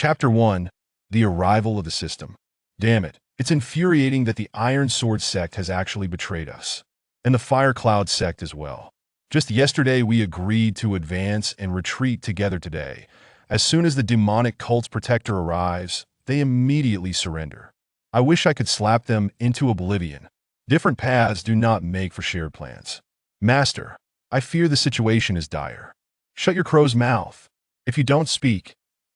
Chapter 1. The Arrival of the System. Damn it, it's infuriating that the Iron Sword sect has actually betrayed us. And the Fire Cloud sect as well. Just yesterday we agreed to advance and retreat together today. As soon as the demonic cult's protector arrives, they immediately surrender. I wish I could slap them into oblivion. Different paths do not make for shared plans. Master, I fear the situation is dire. Shut your crow's mouth. If you don't speak,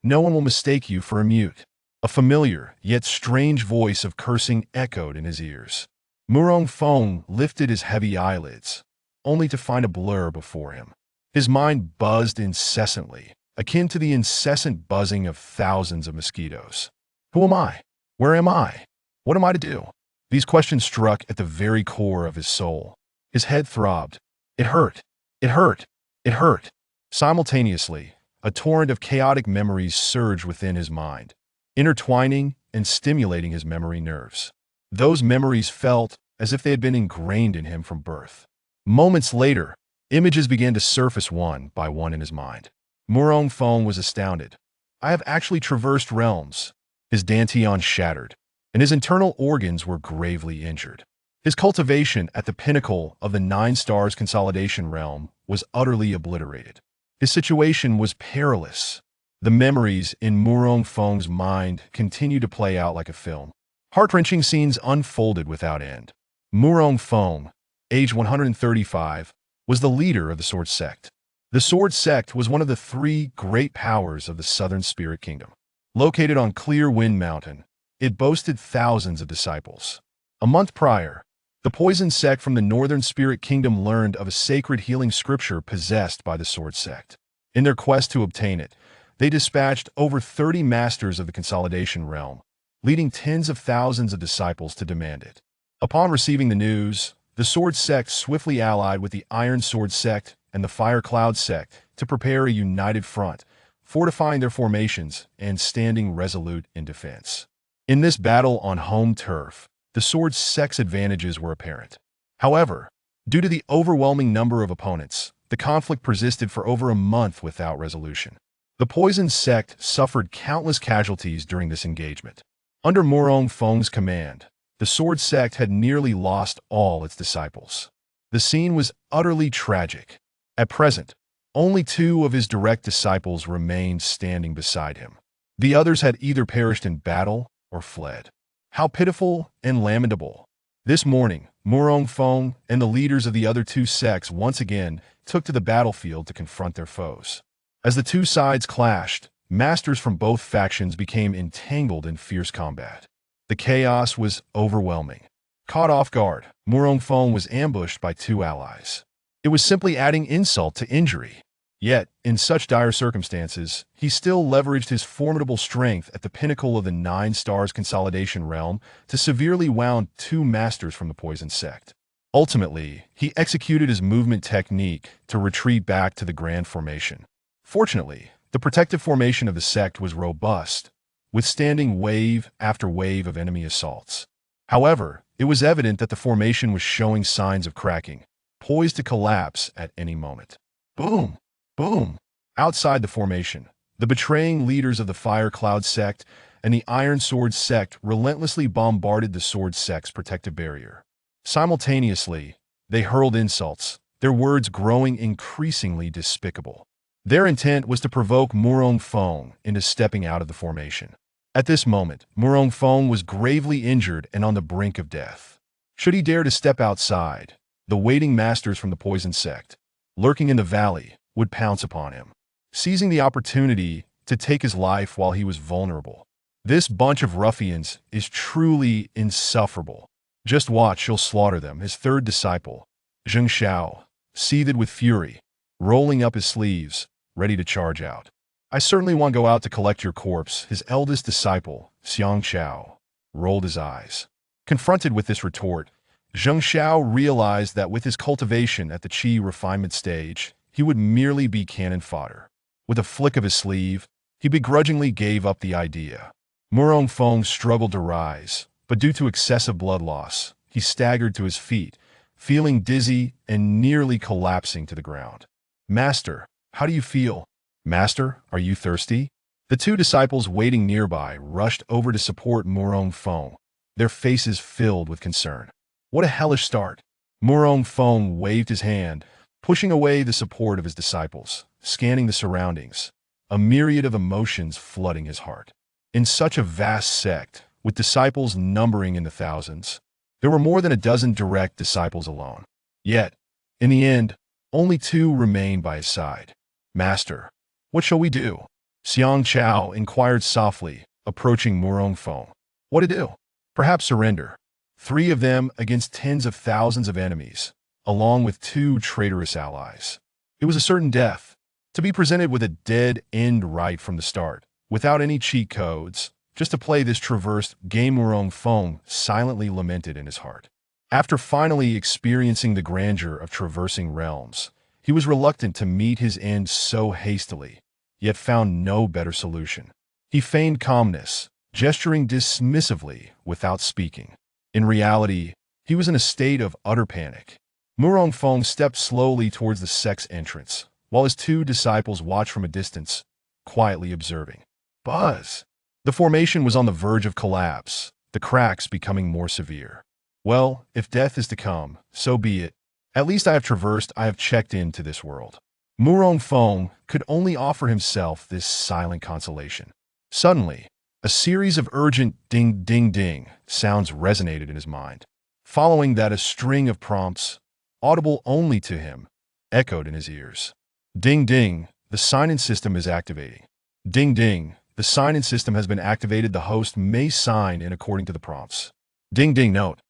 no one will mistake you for a mute. A familiar, yet strange voice of cursing echoed in his ears. Murong Fong lifted his heavy eyelids, only to find a blur before him. His mind buzzed incessantly, akin to the incessant buzzing of thousands of mosquitoes. Who am I? Where am I? What am I to do? These questions struck at the very core of his soul. His head throbbed. It hurt. It hurt. It hurt. Simultaneously, a torrent of chaotic memories surged within his mind, intertwining and stimulating his memory nerves. Those memories felt as if they had been ingrained in him from birth. Moments later, images began to surface one by one in his mind. Murong Fong was astounded. I have actually traversed realms. His dantian shattered, and his internal organs were gravely injured. His cultivation at the pinnacle of the 9 Stars Consolidation realm was utterly obliterated. His situation was perilous. The memories in Murong Fong's mind continued to play out like a film. Heart-wrenching scenes unfolded without end. Murong Fong, age 135, was the leader of the Sword Sect. The Sword Sect was one of the 3 great powers of the Southern Spirit Kingdom. Located on Clear Wind Mountain, it boasted thousands of disciples. A month prior, the Poison Sect from the Northern Spirit Kingdom learned of a sacred healing scripture possessed by the Sword Sect. In their quest to obtain it, they dispatched over 30 masters of the Consolidation realm, leading tens of thousands of disciples to demand it. Upon receiving the news, the Sword Sect swiftly allied with the Iron Sword Sect and the Fire Cloud Sect to prepare a united front, fortifying their formations and standing resolute in defense. In this battle on home turf, the Sword Sect's advantages were apparent. However, due to the overwhelming number of opponents, the conflict persisted for over a month without resolution. The Poison Sect suffered countless casualties during this engagement. Under Murong Fong's command, the Sword Sect had nearly lost all its disciples. The scene was utterly tragic. At present, only 2 of his direct disciples remained standing beside him. The others had either perished in battle or fled. How pitiful and lamentable. This morning, Murong Fong and the leaders of the other 2 sects once again took to the battlefield to confront their foes. As the 2 sides clashed, masters from both factions became entangled in fierce combat. The chaos was overwhelming. Caught off guard, Murong Fong was ambushed by 2 allies. It was simply adding insult to injury. Yet, in such dire circumstances, he still leveraged his formidable strength at the pinnacle of the 9 Stars Consolidation realm to severely wound 2 masters from the Poison Sect. Ultimately, he executed his movement technique to retreat back to the Grand Formation. Fortunately, the protective formation of the sect was robust, withstanding wave after wave of enemy assaults. However, it was evident that the formation was showing signs of cracking, poised to collapse at any moment. Boom! Boom! Outside the formation, the betraying leaders of the Fire Cloud Sect and the Iron Sword Sect relentlessly bombarded the Sword Sect's protective barrier. Simultaneously, they hurled insults, their words growing increasingly despicable. Their intent was to provoke Murong Fong into stepping out of the formation. At this moment, Murong Fong was gravely injured and on the brink of death. Should he dare to step outside, the waiting masters from the Poison Sect, lurking in the valley, would pounce upon him, seizing the opportunity to take his life while he was vulnerable. This bunch of ruffians is truly insufferable. Just watch, he'll slaughter them. His 3rd disciple, Zheng Xiao, seethed with fury, rolling up his sleeves, ready to charge out. I certainly want to go out to collect your corpse. His eldest disciple, Xiang Xiao, rolled his eyes. Confronted with this retort, Zheng Xiao realized that with his cultivation at the Qi refinement stage, he would merely be cannon fodder. With a flick of his sleeve, he begrudgingly gave up the idea. Murong Fong struggled to rise, but due to excessive blood loss, he staggered to his feet, feeling dizzy and nearly collapsing to the ground. Master, how do you feel? Master, are you thirsty? The two disciples waiting nearby rushed over to support Murong Fong, their faces filled with concern. What a hellish start! Murong Fong waved his hand, pushing away the support of his disciples, scanning the surroundings, a myriad of emotions flooding his heart. In such a vast sect, with disciples numbering in the thousands, there were more than a dozen direct disciples alone. Yet, in the end, only two remained by his side. "Master, what shall we do?" Xiang Chao inquired softly, approaching Murong Fong. "What to do? Perhaps surrender. 3 of them against tens of thousands of enemies, along with 2 traitorous allies. It was a certain death, to be presented with a dead end right from the start, without any cheat codes, just to play this traversed game." Murong Fong silently lamented in his heart. After finally experiencing the grandeur of traversing realms, he was reluctant to meet his end so hastily, yet found no better solution. He feigned calmness, gesturing dismissively without speaking. In reality, he was in a state of utter panic. Murong Fong stepped slowly towards the sect's entrance, while his 2 disciples watched from a distance, quietly observing. Buzz! The formation was on the verge of collapse, the cracks becoming more severe. Well, if death is to come, so be it. At least I have checked into this world. Murong Fong could only offer himself this silent consolation. Suddenly, a series of urgent ding-ding-ding sounds resonated in his mind. Following that, a string of prompts, audible only to him, echoed in his ears. Ding-ding, the sign-in system is activating. Ding-ding, the sign-in system has been activated. The host may sign in according to the prompts. Ding-ding, note.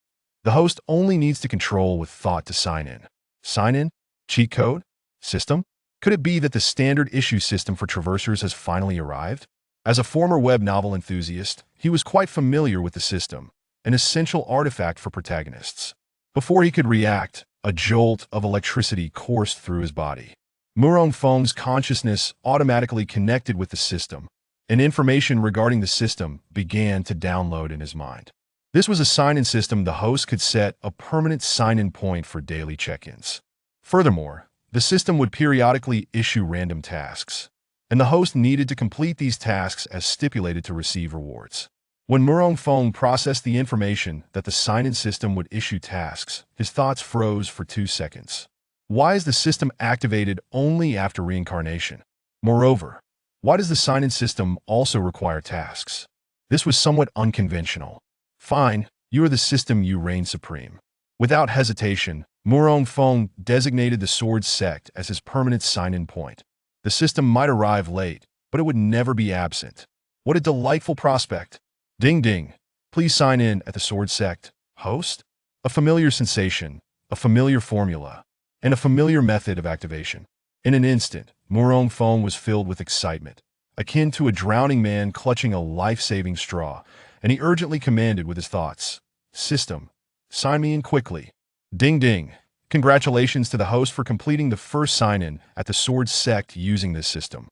The host only needs to control with thought to sign in. Sign in? Cheat code? System? Could it be that the standard issue system for traversers has finally arrived? As a former web novel enthusiast, he was quite familiar with the system, an essential artifact for protagonists. Before he could react, a jolt of electricity coursed through his body. Murong Fong's consciousness automatically connected with the system, and information regarding the system began to download in his mind. This was a sign-in system. The host could set a permanent sign-in point for daily check-ins. Furthermore, the system would periodically issue random tasks, and the host needed to complete these tasks as stipulated to receive rewards. When Murong Fong processed the information that the sign-in system would issue tasks, his thoughts froze for 2 seconds. Why is the system activated only after reincarnation? Moreover, why does the sign-in system also require tasks? This was somewhat unconventional. Fine, you are the system, you reign supreme. Without hesitation, Murong Fong designated the Sword Sect as his permanent sign-in point. The system might arrive late, but it would never be absent. What a delightful prospect! Ding ding, please sign in at the Sword Sect. Host? A familiar sensation, a familiar formula, and a familiar method of activation. In an instant, Murong Fong was filled with excitement, akin to a drowning man clutching a life-saving straw, and he urgently commanded with his thoughts, "System, sign me in quickly." Ding ding. Congratulations to the host for completing the first sign-in at the Sword Sect using this system,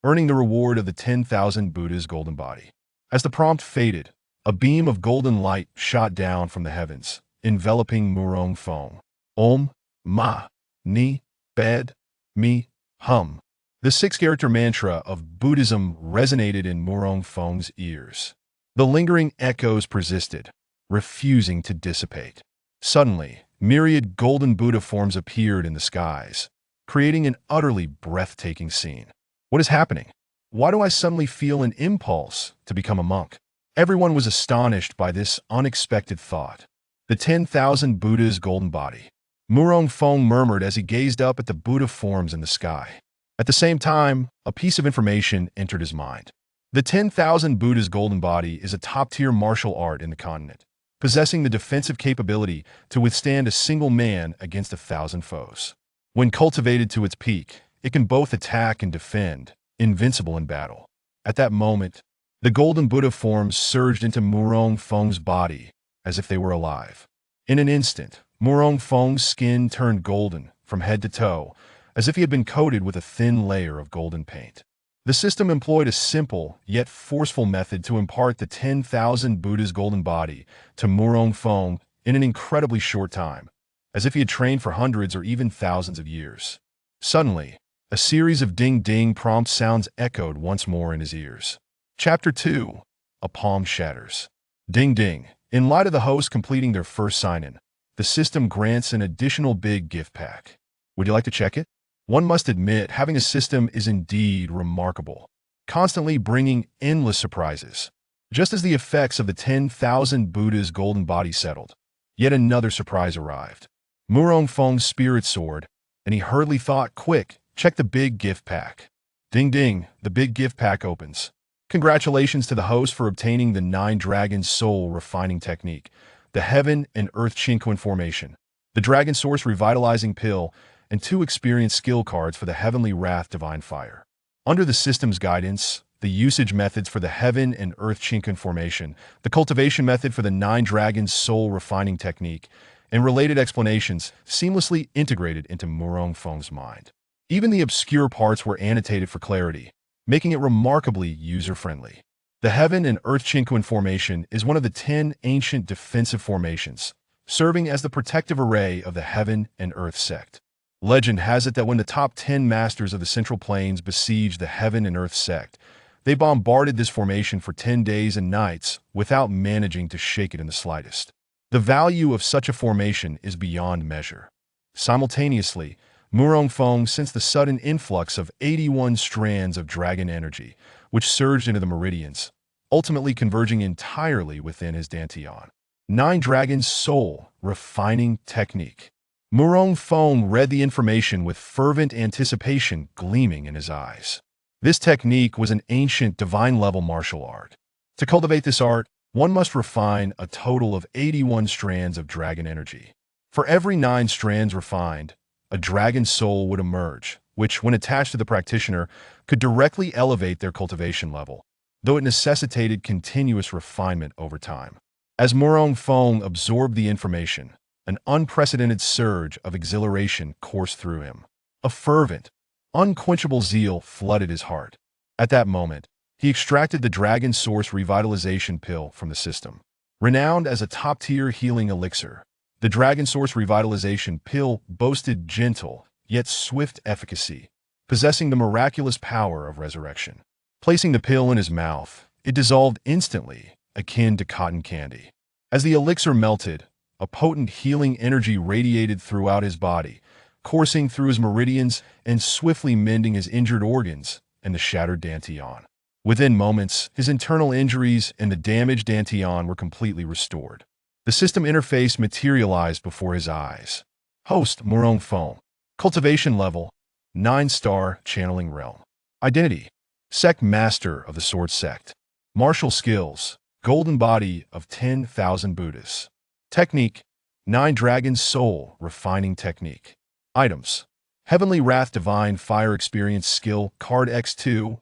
earning the reward of the 10,000 Buddha's golden body. As the prompt faded, a beam of golden light shot down from the heavens, enveloping Murong Fong. Om, Ma, Ni, Bed, Mi, Hum. The 6-character mantra of Buddhism resonated in Murong Fong's ears. The lingering echoes persisted, refusing to dissipate. Suddenly, myriad golden Buddha forms appeared in the skies, creating an utterly breathtaking scene. What is happening? Why do I suddenly feel an impulse to become a monk? Everyone was astonished by this unexpected thought. The 10,000 Buddha's golden body. Murong Fong murmured as he gazed up at the Buddha forms in the sky. At the same time, a piece of information entered his mind. The 10,000 Buddha's golden body is a top-tier martial art in the continent, possessing the defensive capability to withstand a single man against 1,000 foes. When cultivated to its peak, it can both attack and defend, invincible in battle. At that moment, the golden Buddha forms surged into Murong Fong's body as if they were alive. In an instant, Murong Fong's skin turned golden from head to toe, as if he had been coated with a thin layer of golden paint. The system employed a simple, yet forceful method to impart the 10,000 Buddha's golden body to Murong Fong in an incredibly short time, as if he had trained for hundreds or even thousands of years. Suddenly, A series of ding-ding prompt sounds echoed once more in his ears. Chapter 2. A Palm Shatters. Ding-ding. In light of the host completing their first sign-in, the system grants an additional big gift pack. Would you like to check it? One must admit, having a system is indeed remarkable, constantly bringing endless surprises. Just as the effects of the 10,000 Buddha's golden body settled, yet another surprise arrived. Murong Feng's spirit soared, and he hurriedly thought, quick, check the big gift pack. Ding ding, the big gift pack opens. Congratulations to the host for obtaining the 9 Dragon Soul Refining Technique, the Heaven and Earth Qinquan Formation, the Dragon Source Revitalizing Pill, and 2 experience skill cards for the Heavenly Wrath Divine Fire. Under the system's guidance, the usage methods for the Heaven and Earth Qinquan Formation, the cultivation method for the 9 Dragon Soul Refining Technique, and related explanations seamlessly integrated into Murong Feng's mind. Even the obscure parts were annotated for clarity, making it remarkably user-friendly. The Heaven and Earth Qinquan Formation is one of the 10 ancient defensive formations, serving as the protective array of the Heaven and Earth sect. Legend has it that when the top 10 masters of the Central Plains besieged the Heaven and Earth sect, they bombarded this formation for 10 days and nights without managing to shake it in the slightest. The value of such a formation is beyond measure. Simultaneously, Murong Feng sensed the sudden influx of 81 strands of dragon energy, which surged into the meridians, ultimately converging entirely within his dantian. 9 Dragon Soul Refining Technique. Murong Feng read the information with fervent anticipation gleaming in his eyes. This technique was an ancient divine-level martial art. To cultivate this art, one must refine a total of 81 strands of dragon energy. For every 9 strands refined, a dragon soul would emerge, which, when attached to the practitioner, could directly elevate their cultivation level, though it necessitated continuous refinement over time. As Murong Feng absorbed the information, an unprecedented surge of exhilaration coursed through him. A fervent, unquenchable zeal flooded his heart. At that moment, he extracted the Dragon Source Revitalization Pill from the system. Renowned as a top-tier healing elixir, the Dragon Source Revitalization Pill boasted gentle, yet swift efficacy, possessing the miraculous power of resurrection. Placing the pill in his mouth, it dissolved instantly, akin to cotton candy. As the elixir melted, a potent healing energy radiated throughout his body, coursing through his meridians and swiftly mending his injured organs and the shattered dantian. Within moments, his internal injuries and the damaged dantian were completely restored. The system interface materialized before his eyes. Host Murong Feng. Cultivation level 9-star channeling realm. Identity Sect Master of the Sword Sect. Martial skills Golden Body of 10,000 Buddhas. Technique 9 Dragon Soul Refining Technique. Items Heavenly Wrath Divine Fire Experience Skill Card X2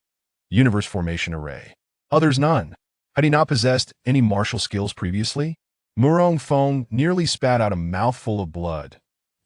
Universe Formation Array. Others none. Had he not possessed any martial skills previously? Murong Feng nearly spat out a mouthful of blood.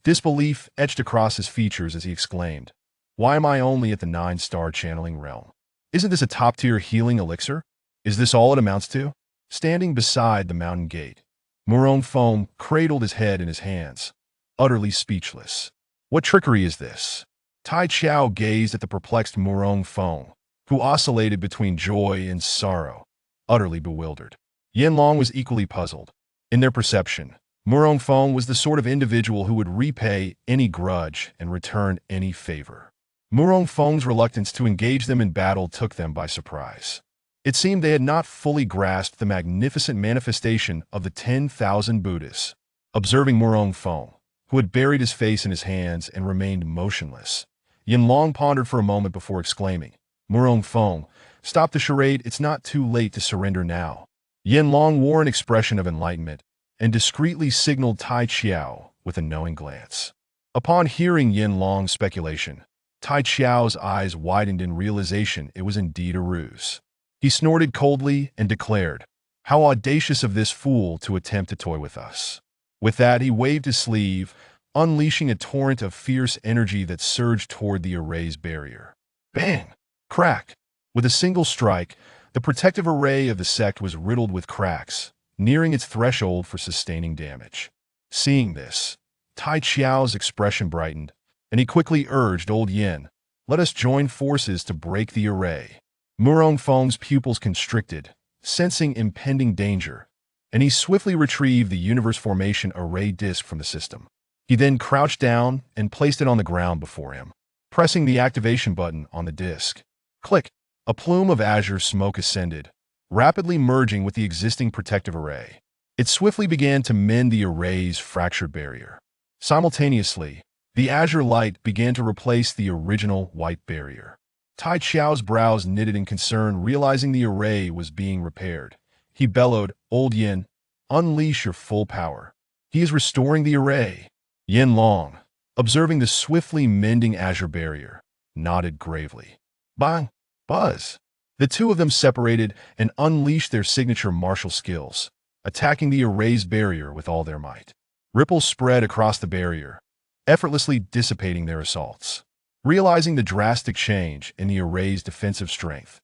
Disbelief etched across his features as he exclaimed, "Why am I only at the 9-star channeling realm? Isn't this a top-tier healing elixir? Is this all it amounts to?" Standing beside the mountain gate, Murong Feng cradled his head in his hands, utterly speechless. What trickery is this? Tai Qiao gazed at the perplexed Murong Feng, who oscillated between joy and sorrow, utterly bewildered. Yanlong was equally puzzled. In their perception, Murong Feng was the sort of individual who would repay any grudge and return any favor. Murong Feng's reluctance to engage them in battle took them by surprise. It seemed they had not fully grasped the magnificent manifestation of the 10,000 Buddhas. Observing Murong Feng, who had buried his face in his hands and remained motionless, Yanlong pondered for a moment before exclaiming, "Murong Feng, stop the charade, it's not too late to surrender now." Yanlong wore an expression of enlightenment and discreetly signaled Tai Qiao with a knowing glance. Upon hearing Yanlong's speculation, Tai Qiao's eyes widened in realization it was indeed a ruse. He snorted coldly and declared, "How audacious of this fool to attempt to toy with us." With that, he waved his sleeve, unleashing a torrent of fierce energy that surged toward the array's barrier. Bang! Crack! With a single strike, the protective array of the sect was riddled with cracks, nearing its threshold for sustaining damage. Seeing this, Tai Qiao's expression brightened, and he quickly urged Old Yin, Let us join forces to break the array. Murong Feng's pupils constricted, sensing impending danger, and he swiftly retrieved the Universe Formation Array disk from the system. He then crouched down and placed it on the ground before him, pressing the activation button on the disk. Click! A plume of azure smoke ascended, rapidly merging with the existing protective array. It swiftly began to mend the array's fractured barrier. Simultaneously, the azure light began to replace the original white barrier. Tai Xiao's brows knitted in concern, realizing the array was being repaired. He bellowed, "Old Yin, unleash your full power." "He is restoring the array." Yin Long, observing the swiftly mending azure barrier, nodded gravely. Bang! Buzz! The two of them separated and unleashed their signature martial skills, attacking the array's barrier with all their might. Ripples spread across the barrier, effortlessly dissipating their assaults. Realizing the drastic change in the array's defensive strength,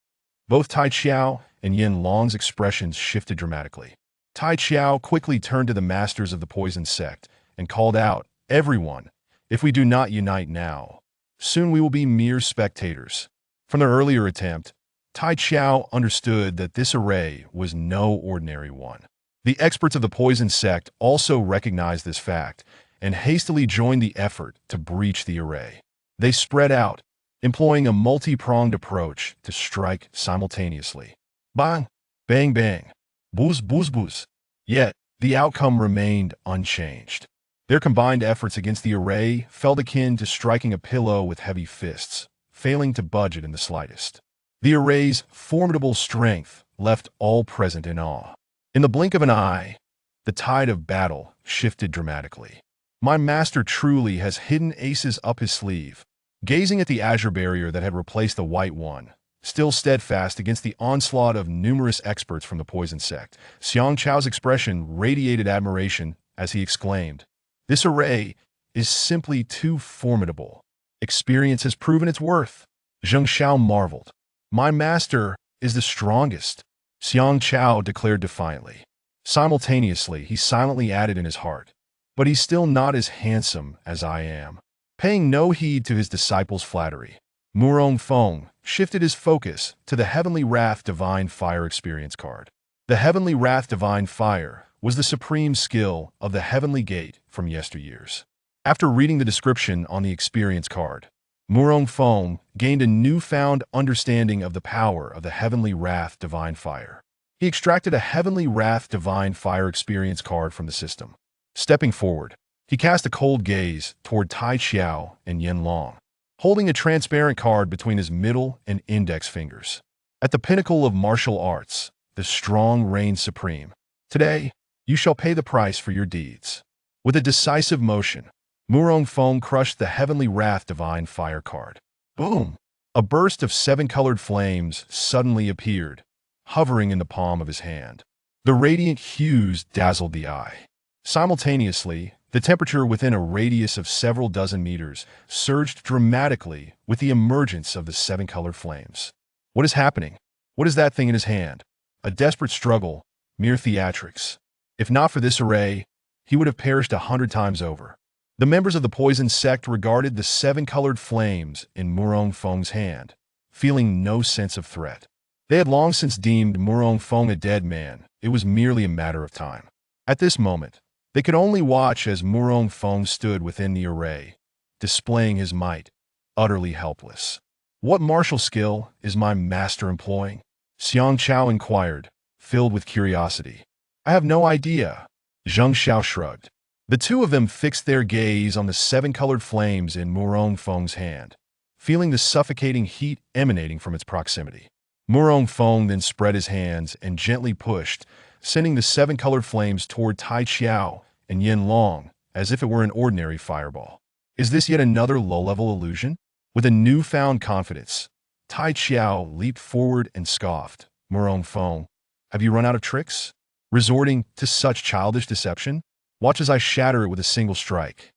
both Tai Xiao and Yin Long's expressions shifted dramatically. Tai Xiao quickly turned to the masters of the poison sect and called out, "Everyone, if we do not unite now, soon we will be mere spectators." From their earlier attempt, Tai Xiao understood that this array was no ordinary one. The experts of the poison sect also recognized this fact and hastily joined the effort to breach the array. They spread out, employing a multi-pronged approach to strike simultaneously. Bang! Bang bang! Booz booz booz! Yet, the outcome remained unchanged. Their combined efforts against the array felt akin to striking a pillow with heavy fists, failing to budge it in the slightest. The array's formidable strength left all present in awe. In the blink of an eye, the tide of battle shifted dramatically. My master truly has hidden aces up his sleeve. Gazing at the azure barrier that had replaced the white one, still steadfast against the onslaught of numerous experts from the poison sect, Xiang Chao's expression radiated admiration as he exclaimed, "This array is simply too formidable. Experience has proven its worth." Zheng Xiao marveled. "My master is the strongest," Xiang Chao declared defiantly. Simultaneously, he silently added in his heart, "But he's still not as handsome as I am." Paying no heed to his disciples' flattery, Murong Feng shifted his focus to the Heavenly Wrath Divine Fire experience card. The Heavenly Wrath Divine Fire was the supreme skill of the Heavenly Gate from yesteryears. After reading the description on the experience card, Murong Feng gained a newfound understanding of the power of the Heavenly Wrath Divine Fire. He extracted a Heavenly Wrath Divine Fire experience card from the system. Stepping forward, he cast a cold gaze toward Tai Xiao and Yin Long, holding a transparent card between his middle and index fingers. At the pinnacle of martial arts, the strong reign supreme. Today, you shall pay the price for your deeds. With a decisive motion, Murong Feng crushed the Heavenly Wrath Divine Fire card. Boom! A burst of 7-colored flames suddenly appeared, hovering in the palm of his hand. The radiant hues dazzled the eye. Simultaneously, the temperature within a radius of several dozen meters surged dramatically with the emergence of the 7-colored flames. What is happening? What is that thing in his hand? A desperate struggle, mere theatrics. If not for this array, he would have perished 100 times over. The members of the poison sect regarded the 7-colored flames in Murong Feng's hand, feeling no sense of threat. They had long since deemed Murong Feng a dead man. It was merely a matter of time. At this moment, they could only watch as Murong Feng stood within the array, displaying his might, utterly helpless. "What martial skill is my master employing?" Xiang Chao inquired, filled with curiosity. "I have no idea," Zheng Xiao shrugged. The two of them fixed their gaze on the 7-colored flames in Murong Feng's hand, feeling the suffocating heat emanating from its proximity. Murong Feng then spread his hands and gently pushed, sending the 7-colored flames toward Tai Xiao and Yin Long as if it were an ordinary fireball. Is this yet another low-level illusion? With a newfound confidence, Tai Xiao leaped forward and scoffed. "Murong Feng, have you run out of tricks? Resorting to such childish deception? Watch as I shatter it with a single strike."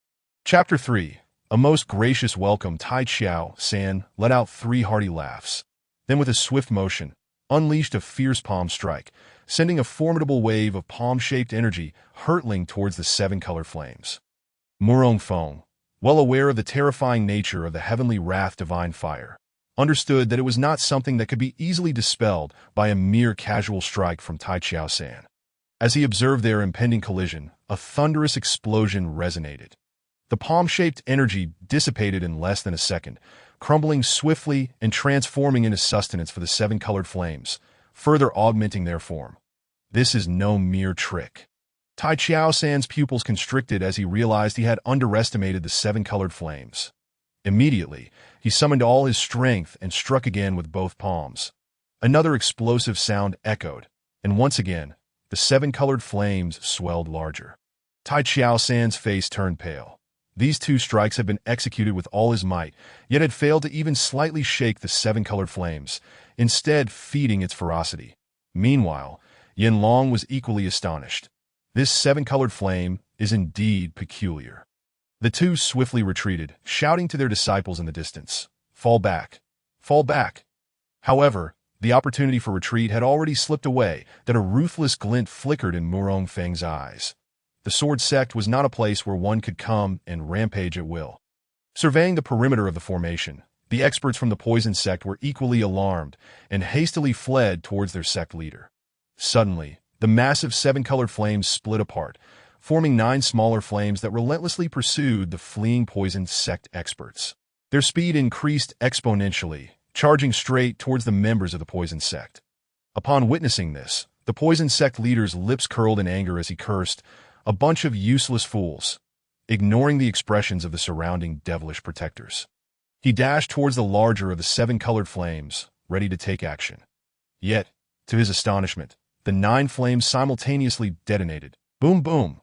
Chapter 3. A most gracious welcome. Tai Xiao San let out 3 hearty laughs. Then with a swift motion, unleashed a fierce palm strike, sending a formidable wave of palm-shaped energy hurtling towards the 7-colored flames. Murong Feng, well aware of the terrifying nature of the heavenly wrath divine fire, understood that it was not something that could be easily dispelled by a mere casual strike from Tai Chiao San. As he observed their impending collision, a thunderous explosion resonated. The palm-shaped energy dissipated in less than a second, crumbling swiftly and transforming into sustenance for the seven colored flames, further augmenting their form. This is no mere trick. Tai Chiao San's pupils constricted as he realized he had underestimated the seven colored flames. Immediately, he summoned all his strength and struck again with both palms. Another explosive sound echoed, and once again, the seven colored flames swelled larger. Tai Chiao San's face turned pale. These two strikes had been executed with all his might, yet had failed to even slightly shake the seven colored flames, instead feeding its ferocity. Meanwhile, Yin Long was equally astonished. This seven-colored flame is indeed peculiar. The two swiftly retreated, shouting to their disciples in the distance, "Fall back! Fall back!" However, the opportunity for retreat had already slipped away, that a ruthless glint flickered in Murong Feng's eyes. The sword sect was not a place where one could come and rampage at will. Surveying the perimeter of the formation, the experts from the poison sect were equally alarmed and hastily fled towards their sect leader. Suddenly, the massive seven-colored flames split apart, forming 9 smaller flames that relentlessly pursued the fleeing poison sect experts. Their speed increased exponentially, charging straight towards the members of the poison sect. Upon witnessing this, the poison sect leader's lips curled in anger as he cursed, "A bunch of useless fools," ignoring the expressions of the surrounding devilish protectors. He dashed towards the larger of the seven-colored flames, ready to take action. Yet, to his astonishment, the 9 flames simultaneously detonated. Boom, boom!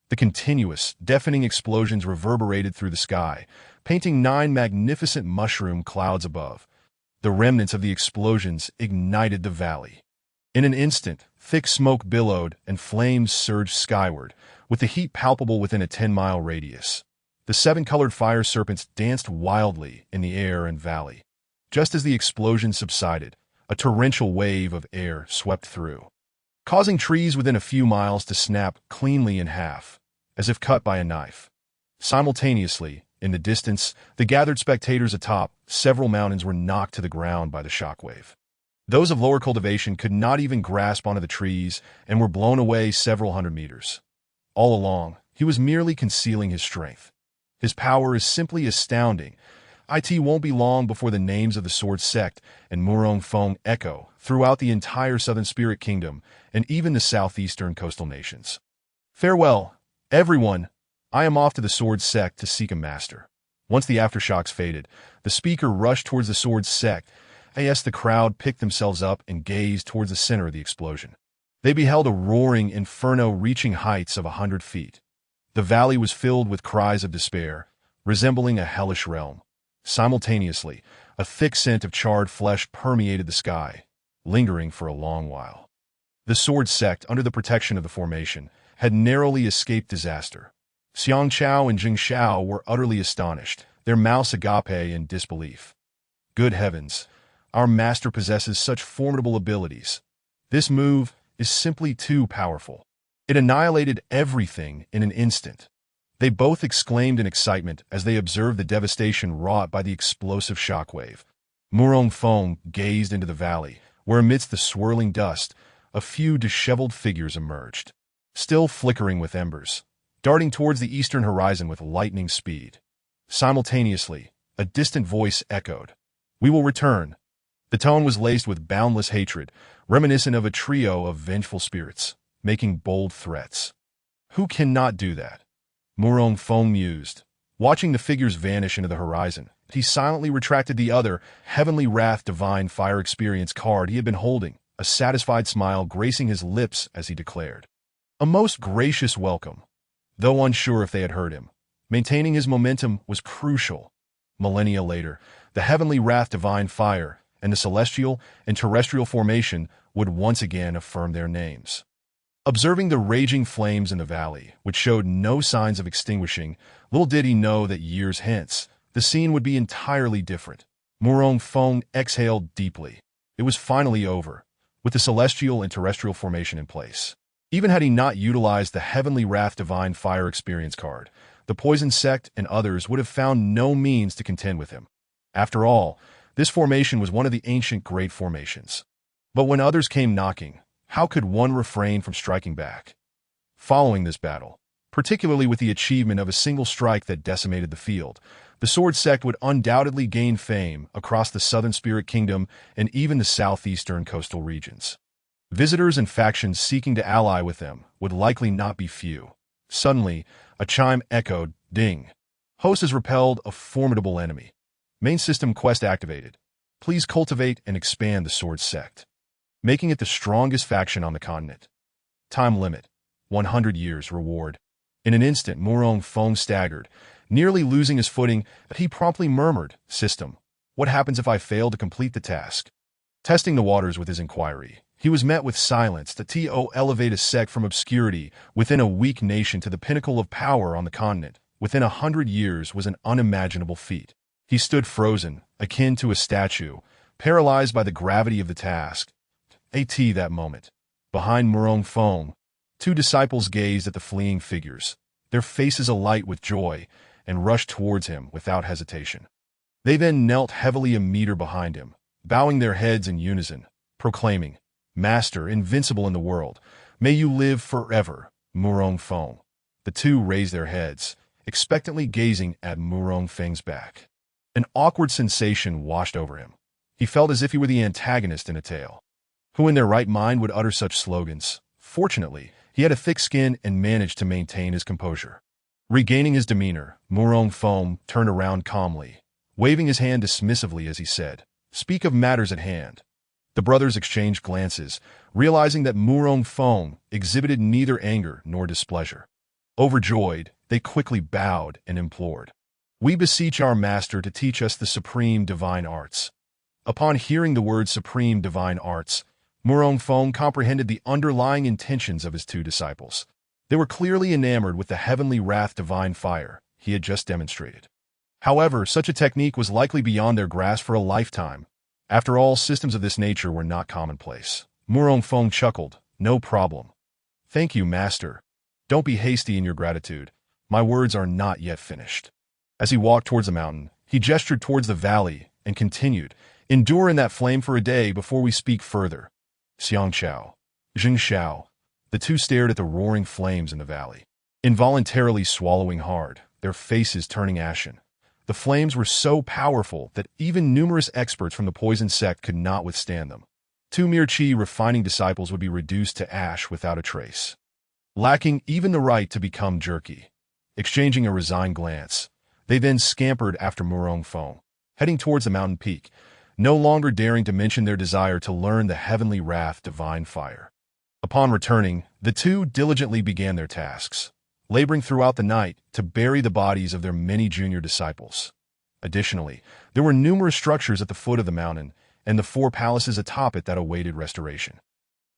The continuous, deafening explosions reverberated through the sky, painting 9 magnificent mushroom clouds above. The remnants of the explosions ignited the valley. In an instant, thick smoke billowed and flames surged skyward, with the heat palpable within a 10-mile radius. The seven-colored fire serpents danced wildly in the air and valley. Just as the explosion subsided, a torrential wave of air swept through, causing trees within a few miles to snap cleanly in half, as if cut by a knife. Simultaneously, in the distance, the gathered spectators atop several mountains were knocked to the ground by the shockwave. Those of lower cultivation could not even grasp onto the trees and were blown away several hundred meters. All along, he was merely concealing his strength. His power is simply astounding. It won't be long before the names of the Sword Sect and Murong Feng echo throughout the entire Southern Spirit Kingdom and even the southeastern coastal nations. Farewell, everyone. I am off to the Sword Sect to seek a master. Once the aftershocks faded, the speaker rushed towards the Sword Sect. As the crowd picked themselves up and gazed towards the center of the explosion, they beheld a roaring inferno reaching heights of 100 feet. The valley was filled with cries of despair, resembling a hellish realm. Simultaneously, a thick scent of charred flesh permeated the sky, lingering for a long while. The Sword Sect, under the protection of the formation, had narrowly escaped disaster. Xiang Chao and Jing Xiao were utterly astonished, their mouths agape in disbelief. Good heavens, our master possesses such formidable abilities. This move is simply too powerful. It annihilated everything in an instant. They both exclaimed in excitement as they observed the devastation wrought by the explosive shockwave. Murong Feng gazed into the valley, where amidst the swirling dust, a few disheveled figures emerged, still flickering with embers, darting towards the eastern horizon with lightning speed. Simultaneously, a distant voice echoed, "We will return." The tone was laced with boundless hatred, reminiscent of a trio of vengeful spirits, making bold threats. Who cannot do that? Murong Feng mused. Watching the figures vanish into the horizon, he silently retracted the other Heavenly Wrath Divine Fire Experience card he had been holding, a satisfied smile gracing his lips as he declared, "A most gracious welcome." Though unsure if they had heard him, maintaining his momentum was crucial. Millennia later, the Heavenly Wrath Divine Fire and the Celestial and Terrestrial Formation would once again affirm their names. Observing the raging flames in the valley, which showed no signs of extinguishing, little did he know that years hence, the scene would be entirely different. Murong Feng exhaled deeply. It was finally over, with the Celestial and Terrestrial Formation in place. Even had he not utilized the Heavenly Wrath Divine Fire Experience card, the Poison Sect and others would have found no means to contend with him. After all, this formation was one of the ancient great formations. But when others came knocking, how could one refrain from striking back? Following this battle, particularly with the achievement of a single strike that decimated the field, the Sword Sect would undoubtedly gain fame across the Southern Spirit Kingdom and even the southeastern coastal regions. Visitors and factions seeking to ally with them would likely not be few. Suddenly, a chime echoed, "Ding! Host has repelled a formidable enemy. Main system quest activated. Please cultivate and expand the Sword Sect," making it the strongest faction on the continent. Time limit: 100 years. Reward. In an instant, Murong Fong staggered, nearly losing his footing, but he promptly murmured, "System, what happens if I fail to complete the task?" Testing the waters with his inquiry, he was met with silence. To elevate a sect from obscurity within a weak nation to the pinnacle of power on the continent within 100 years was an unimaginable feat. He stood frozen, akin to a statue, paralyzed by the gravity of the task. That moment. Behind Murong Fong, two disciples gazed at the fleeing figures, their faces alight with joy, and rushed towards him without hesitation. They then knelt heavily a meter behind him, bowing their heads in unison, proclaiming, "Master, invincible in the world, may you live forever, Murong Fong." The two raised their heads, expectantly gazing at Murong Feng's back. An awkward sensation washed over him. He felt as if he were the antagonist in a tale. Who in their right mind would utter such slogans? Fortunately, he had a thick skin and managed to maintain his composure. Regaining his demeanor, Murong Fong turned around calmly, waving his hand dismissively as he said, "Speak of matters at hand." The brothers exchanged glances, realizing that Murong Fong exhibited neither anger nor displeasure. Overjoyed, they quickly bowed and implored, "We beseech our master to teach us the supreme divine arts." Upon hearing the word supreme divine arts, Murong Fong comprehended the underlying intentions of his two disciples. They were clearly enamored with the heavenly wrath divine fire he had just demonstrated. However, such a technique was likely beyond their grasp for a lifetime. After all, systems of this nature were not commonplace. Murong Fong chuckled, "No problem. Thank you, master. Don't be hasty in your gratitude. My words are not yet finished." As he walked towards the mountain, he gestured towards the valley and continued, "Endure in that flame for a day before we speak further." Xiang Xiao, Jing Xiao. The two stared at the roaring flames in the valley, involuntarily swallowing hard, their faces turning ashen. The flames were so powerful that even numerous experts from the Poison Sect could not withstand them. Two mere chi refining disciples would be reduced to ash without a trace, lacking even the right to become jerky. Exchanging a resigned glance, they then scampered after Murong Fong, heading towards the mountain peak, no longer daring to mention their desire to learn the heavenly wrath divine fire. Upon returning, the two diligently began their tasks, laboring throughout the night to bury the bodies of their many junior disciples. Additionally, there were numerous structures at the foot of the mountain and the 4 palaces atop it that awaited restoration.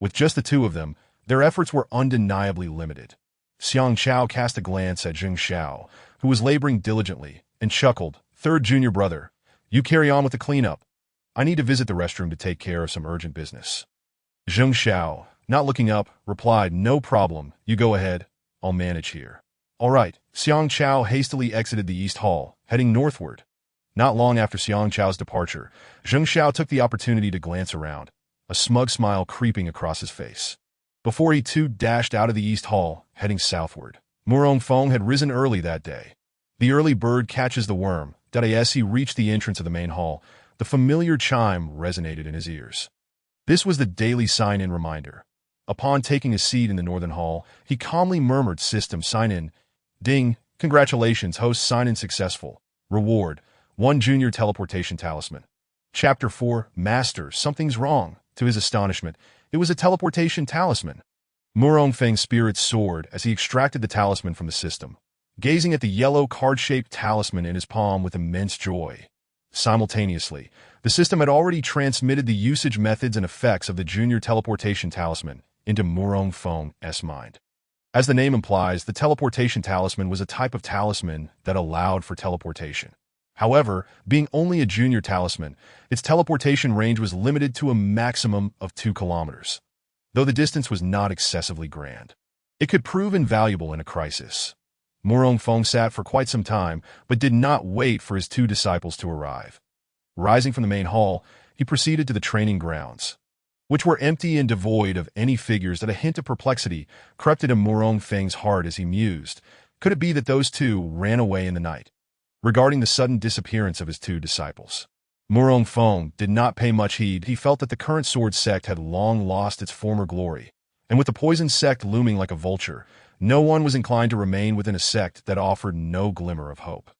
With just the two of them, their efforts were undeniably limited. Xiang Xiao cast a glance at Jing Xiao, who was laboring diligently, and chuckled, "Third junior brother, you carry on with the cleanup. I need to visit the restroom to take care of some urgent business." Jing Xiao, not looking up, replied, "No problem, you go ahead. I'll manage here." "All right." Xiang Qiao hastily exited the East Hall, heading northward. Not long after Xiang Qiao's departure, Zheng Xiao took the opportunity to glance around, a smug smile creeping across his face. Before he too dashed out of the East Hall, heading southward. Murong Fong had risen early that day. The early bird catches the worm. As he reached the entrance of the main hall, the familiar chime resonated in his ears. This was the daily sign-in reminder. Upon taking a seat in the northern hall, he calmly murmured, "System sign-in. Ding, congratulations, host sign-in successful. Reward, 1 junior teleportation talisman." Chapter 4, Master, something's wrong. To his astonishment, it was a teleportation talisman. Murong Feng's spirit soared as he extracted the talisman from the system, gazing at the yellow card-shaped talisman in his palm with immense joy. Simultaneously, the system had already transmitted the usage methods and effects of the junior teleportation talisman into Murong Feng's mind. As the name implies, the teleportation talisman was a type of talisman that allowed for teleportation. However, being only a junior talisman, its teleportation range was limited to a maximum of 2 kilometers. Though the distance was not excessively grand, it could prove invaluable in a crisis. Murong Feng sat for quite some time, but did not wait for his two disciples to arrive. Rising from the main hall, he proceeded to the training grounds, which were empty and devoid of any figures. That a hint of perplexity crept into Murong Feng's heart as he mused. Could it be that those two ran away in the night? Regarding the sudden disappearance of his two disciples, Murong Feng did not pay much heed. He felt that the current sword sect had long lost its former glory, and with the poison sect looming like a vulture, no one was inclined to remain within a sect that offered no glimmer of hope.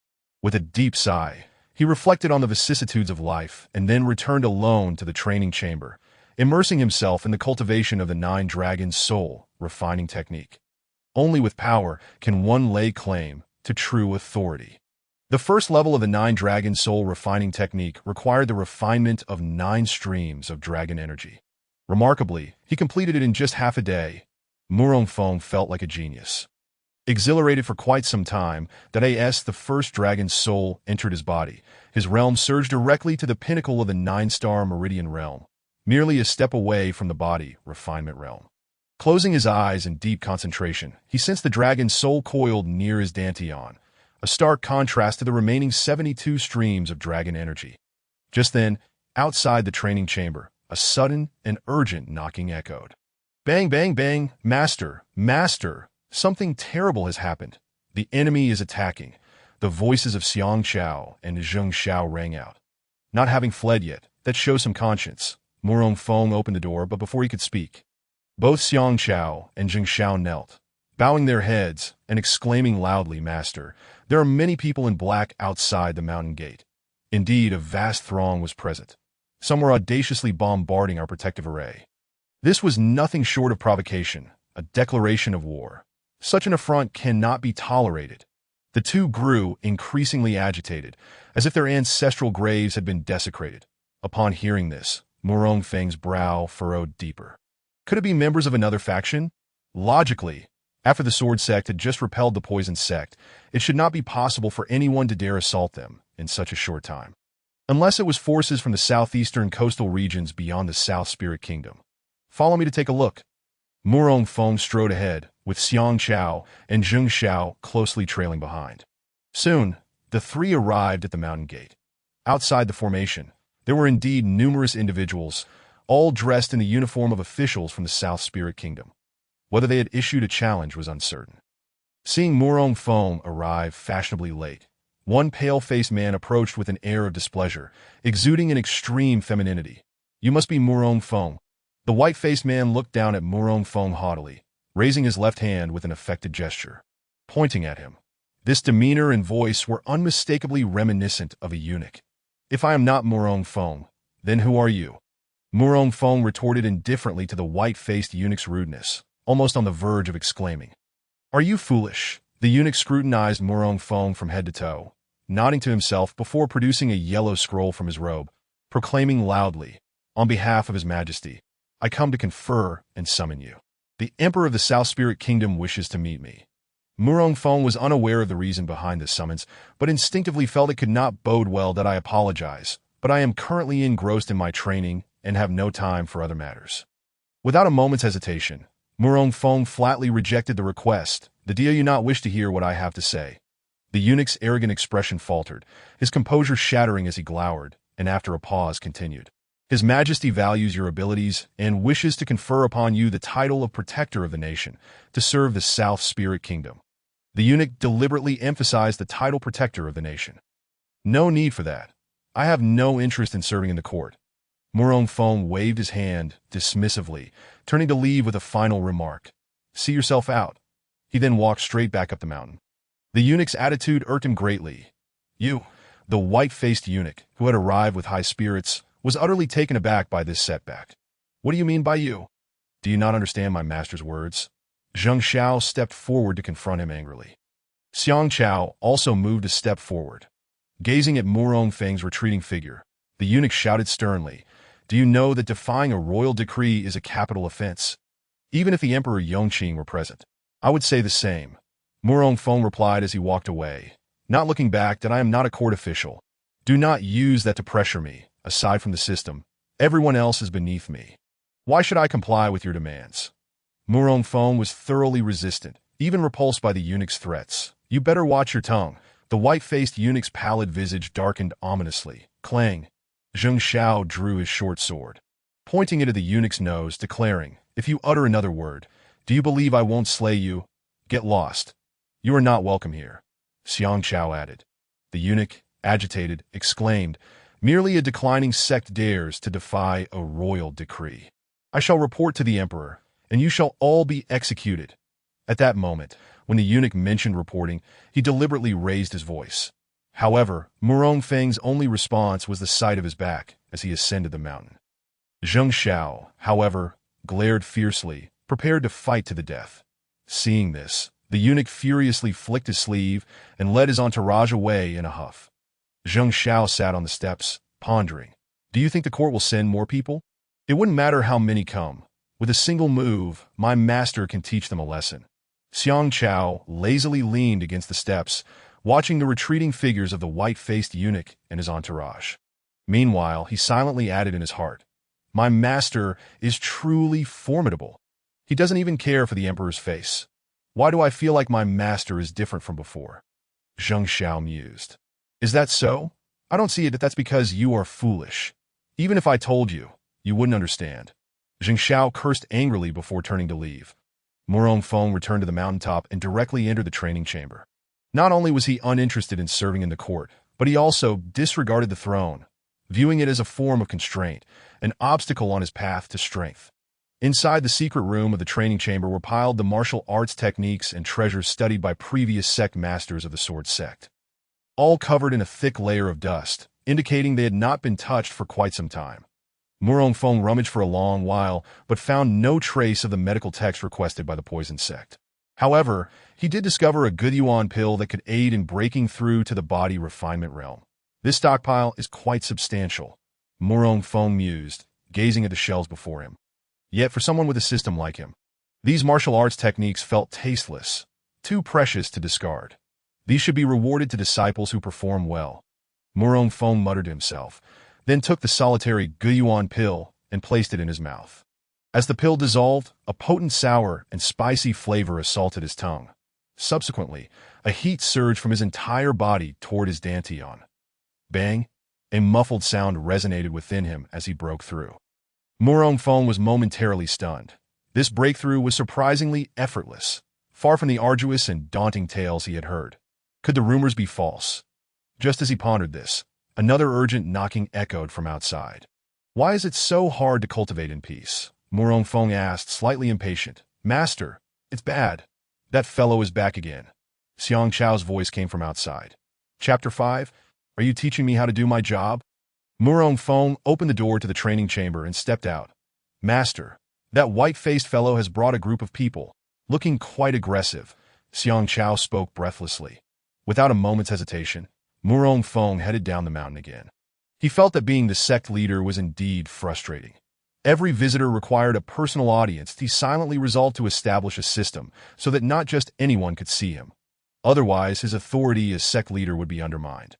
With a deep sigh, he reflected on the vicissitudes of life and then returned alone to the training chamber, immersing himself in the cultivation of the Nine Dragons' soul refining technique. Only with power can one lay claim to true authority. The first level of the Nine Dragon Soul refining technique required the refinement of 9 streams of dragon energy. Remarkably, he completed it in just half a day. Murong Feng felt like a genius. Exhilarated for quite some time, that as the first dragon's soul entered his body, his realm surged directly to the pinnacle of the 9-star Meridian realm, merely a step away from the body refinement realm. Closing his eyes in deep concentration, he sensed the dragon's soul coiled near his dantian, a stark contrast to the remaining 72 streams of dragon energy. Just then, outside the training chamber, a sudden and urgent knocking echoed. Bang, bang, bang, master, master, something terrible has happened. The enemy is attacking. The voices of Xiang Xiao and Zheng Xiao rang out. Not having fled yet, that shows some conscience. Murong Feng opened the door, but before he could speak, both Xiang Xiao and Zheng Xiao knelt, bowing their heads and exclaiming loudly, Master, there are many people in black outside the mountain gate. Indeed, a vast throng was present. Some were audaciously bombarding our protective array. This was nothing short of provocation, a declaration of war. Such an affront cannot be tolerated. The two grew increasingly agitated, as if their ancestral graves had been desecrated. Upon hearing this, Murong Feng's brow furrowed deeper. Could it be members of another faction? Logically, after the sword sect had just repelled the poison sect, it should not be possible for anyone to dare assault them in such a short time. Unless it was forces from the southeastern coastal regions beyond the South Spirit Kingdom. Follow me to take a look. Murong Feng strode ahead, with Xiang Xiao and Zheng Xiao closely trailing behind. Soon, the three arrived at the mountain gate. Outside the formation, there were indeed numerous individuals, all dressed in the uniform of officials from the South Spirit Kingdom. Whether they had issued a challenge was uncertain. Seeing Murong Feng arrive fashionably late, one pale-faced man approached with an air of displeasure, exuding an extreme femininity. You must be Murong Feng. The white-faced man looked down at Murong Feng haughtily, raising his left hand with an affected gesture, pointing at him. This demeanor and voice were unmistakably reminiscent of a eunuch. If I am not Murong Feng, then who are you? Murong Feng retorted indifferently to the white-faced eunuch's rudeness, almost on the verge of exclaiming. Are you foolish? The eunuch scrutinized Murong Feng from head to toe, nodding to himself before producing a yellow scroll from his robe, proclaiming loudly, on behalf of His Majesty, I come to confer and summon you. The Emperor of the South Spirit Kingdom wishes to meet me. Murong Feng was unaware of the reason behind this summons, but instinctively felt it could not bode well. That I apologize, but I am currently engrossed in my training and have no time for other matters. Without a moment's hesitation, Murong Feng flatly rejected the request. Do you not wish to hear what I have to say? The eunuch's arrogant expression faltered, his composure shattering as he glowered, and after a pause continued. His Majesty values your abilities and wishes to confer upon you the title of Protector of the Nation to serve the South Spirit Kingdom. The eunuch deliberately emphasized the title Protector of the Nation. No need for that. I have no interest in serving in the court. Murong Feng waved his hand dismissively, turning to leave with a final remark. See yourself out. He then walked straight back up the mountain. The eunuch's attitude irked him greatly. You, the white-faced eunuch, who had arrived with high spirits, was utterly taken aback by this setback. What do you mean by you? Do you not understand my master's words? Zheng Xiao stepped forward to confront him angrily. Xiang Qiao also moved a step forward. Gazing at Murong Feng's retreating figure, the eunuch shouted sternly, Do you know that defying a royal decree is a capital offense? Even if the Emperor Yongqing were present, I would say the same. Murong Feng replied as he walked away, not looking back, that I am not a court official. Do not use that to pressure me. Aside from the system, everyone else is beneath me. Why should I comply with your demands? Murong Feng was thoroughly resistant, even repulsed by the eunuch's threats, You better watch your tongue. The white-faced eunuch's pallid visage darkened ominously. Clang! Zheng Xiao drew his short sword, pointing it at the eunuch's nose, declaring, "If you utter another word, do you believe I won't slay you? Get lost. You are not welcome here." Xiang Chao added. The eunuch, agitated, exclaimed, "Merely a declining sect dares to defy a royal decree. I shall report to the emperor, and you shall all be executed." At that moment, when the eunuch mentioned reporting, he deliberately raised his voice. However, Murong Feng's only response was the sight of his back as he ascended the mountain. Zheng Xiao, however, glared fiercely, prepared to fight to the death. Seeing this, the eunuch furiously flicked his sleeve and led his entourage away in a huff. Zheng Xiao sat on the steps, pondering. Do you think the court will send more people? It wouldn't matter how many come. With a single move, my master can teach them a lesson. Xiang Chao lazily leaned against the steps, watching the retreating figures of the white-faced eunuch and his entourage. Meanwhile, he silently added in his heart, "My master is truly formidable. He doesn't even care for the emperor's face. Why do I feel like my master is different from before?" Zheng Xiao mused. "Is that so? I don't see it. That's because you are foolish. Even if I told you, you wouldn't understand." Zheng Xiao cursed angrily before turning to leave. Murong Feng returned to the mountaintop and directly entered the training chamber. Not only was he uninterested in serving in the court, but he also disregarded the throne, viewing it as a form of constraint, an obstacle on his path to strength. Inside the secret room of the training chamber were piled the martial arts techniques and treasures studied by previous sect masters of the sword sect, all covered in a thick layer of dust, indicating they had not been touched for quite some time. Murong Feng rummaged for a long while, but found no trace of the medical text requested by the poison sect. However, he did discover a good yuan pill that could aid in breaking through to the body refinement realm. This stockpile is quite substantial, Murong Feng mused, gazing at the shelves before him. Yet for someone with a system like him, these martial arts techniques felt tasteless, too precious to discard. These should be rewarded to disciples who perform well. Murong Feng muttered to himself, then took the solitary Guyuan pill and placed it in his mouth. As the pill dissolved, a potent sour and spicy flavor assaulted his tongue. Subsequently, a heat surged from his entire body toward his dantian. Bang! A muffled sound resonated within him as he broke through. Murong Feng was momentarily stunned. This breakthrough was surprisingly effortless, far from the arduous and daunting tales he had heard. Could the rumors be false? Just as he pondered this, another urgent knocking echoed from outside. "Why is it so hard to cultivate in peace?" Murong Feng asked, slightly impatient. "Master, it's bad. That fellow is back again." Xiang Chao's voice came from outside. Chapter 5, Are you teaching me how to do my job? Murong Feng opened the door to the training chamber and stepped out. "Master, that white-faced fellow has brought a group of people, looking quite aggressive." Xiang Chao spoke breathlessly. Without a moment's hesitation, Murong Feng headed down the mountain again. He felt that being the sect leader was indeed frustrating. Every visitor required a personal audience. He silently resolved to establish a system so that not just anyone could see him. Otherwise, his authority as sect leader would be undermined.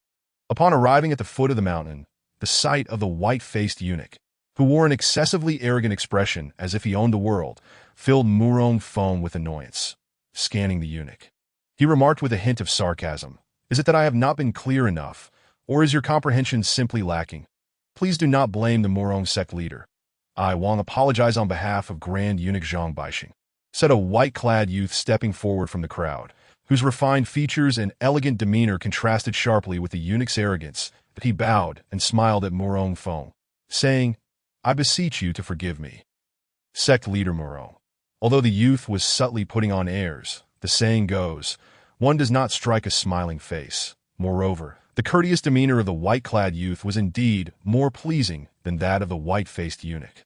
Upon arriving at the foot of the mountain, the sight of the white-faced eunuch, who wore an excessively arrogant expression as if he owned the world, filled Murong Feng with annoyance. Scanning the eunuch, he remarked with a hint of sarcasm, "Is it that I have not been clear enough, or is your comprehension simply lacking? Please do not blame the Murong sect leader. I, Wang, apologize on behalf of Grand Eunuch Zhang Baixing," said a white-clad youth stepping forward from the crowd, whose refined features and elegant demeanor contrasted sharply with the eunuch's arrogance. But he bowed and smiled at Murong Feng, saying, "I beseech you to forgive me." Sect leader Murong. Although the youth was subtly putting on airs, the saying goes, one does not strike a smiling face. Moreover, the courteous demeanor of the white-clad youth was indeed more pleasing than that of the white-faced eunuch.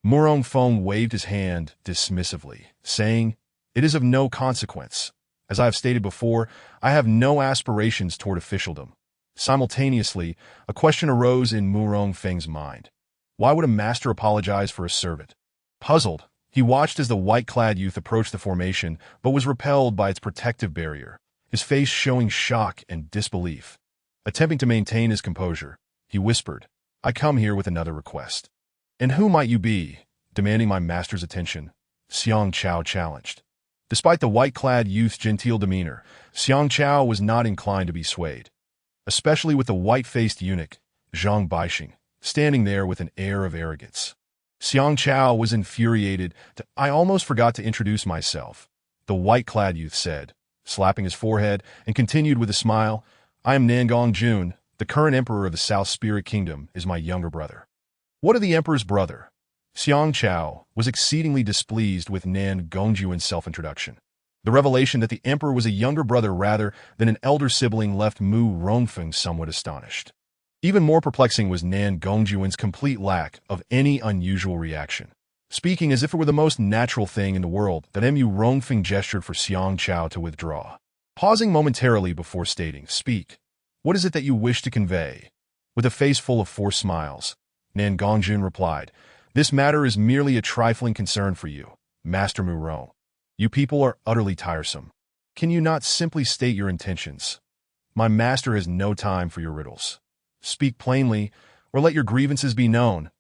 Murong Feng waved his hand dismissively, saying, "It is of no consequence. As I have stated before, I have no aspirations toward officialdom." Simultaneously, a question arose in Murong Feng's mind. Why would a master apologize for a servant? Puzzled, he watched as the white-clad youth approached the formation, but was repelled by its protective barrier, his face showing shock and disbelief. Attempting to maintain his composure, he whispered, "I come here with another request." "And who might you be?" Demanding my master's attention, Xiang Chao challenged. Despite the white-clad youth's genteel demeanor, Xiang Chao was not inclined to be swayed, especially with the white-faced eunuch, Zhang Baixing, standing there with an air of arrogance. Xiang Chao was infuriated. I almost forgot to introduce myself, the white-clad youth said, slapping his forehead, and continued with a smile. I am Nan Gongjun, the current emperor of the South Spirit Kingdom is my younger brother. What of the emperor's brother? Xiang Chao was exceedingly displeased with Nan Gongjuan's self-introduction. The revelation that the emperor was a younger brother rather than an elder sibling left Mu Rongfeng somewhat astonished. Even more perplexing was Nan Gongjuan's complete lack of any unusual reaction. Speaking as if it were the most natural thing in the world that Mu Rongfeng gestured for Xiang Chao to withdraw. Pausing momentarily before stating, "Speak. What is it that you wish to convey?" With a face full of forced smiles, Nan Gongjun replied, "This matter is merely a trifling concern for you, Master Mu Rong. You people are utterly tiresome. Can you not simply state your intentions? My master has no time for your riddles. Speak plainly, or let your grievances be known."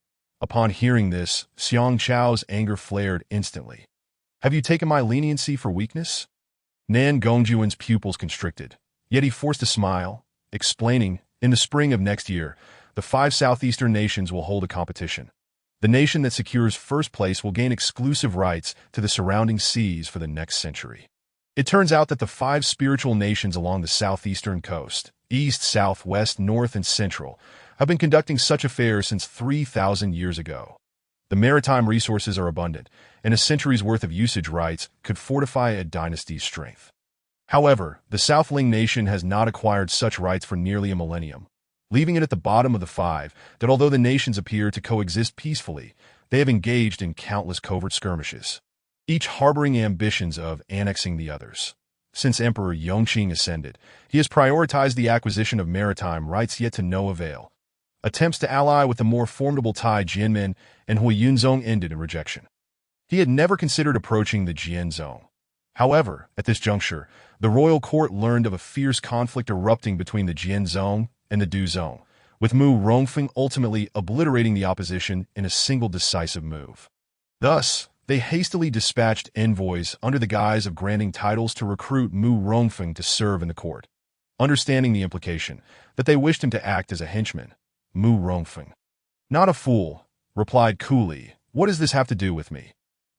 Upon hearing this, Xiang Chao's anger flared instantly. "Have you taken my leniency for weakness?" Nan Gongjuan's pupils constricted, yet he forced a smile, explaining, "In the spring of next year, the 5 southeastern nations will hold a competition. The nation that secures first place will gain exclusive rights to the surrounding seas for the next century. It turns out that the 5 spiritual nations along the southeastern coast, east, south, west, north, and central, have been conducting such affairs since 3,000 years ago. The maritime resources are abundant, and a century's worth of usage rights could fortify a dynasty's strength. However, the Southling nation has not acquired such rights for nearly a millennium, leaving it at the bottom of the 5 that although the nations appear to coexist peacefully, they have engaged in countless covert skirmishes, each harboring ambitions of annexing the others. Since Emperor Yongqing ascended, he has prioritized the acquisition of maritime rights yet to no avail. Attempts to ally with the more formidable Tai Jianmen and Hui Yunzong ended in rejection. He had never considered approaching the Jianzong. However, at this juncture, the royal court learned of a fierce conflict erupting between the Jianzong and the Duzong, with Mu Rongfeng ultimately obliterating the opposition in a single decisive move. Thus, they hastily dispatched envoys under the guise of granting titles to recruit Mu Rongfeng to serve in the court. Understanding the implication that they wished him to act as a henchman, Mu Rongfeng, "Not a fool," replied coolly, "What does this have to do with me?"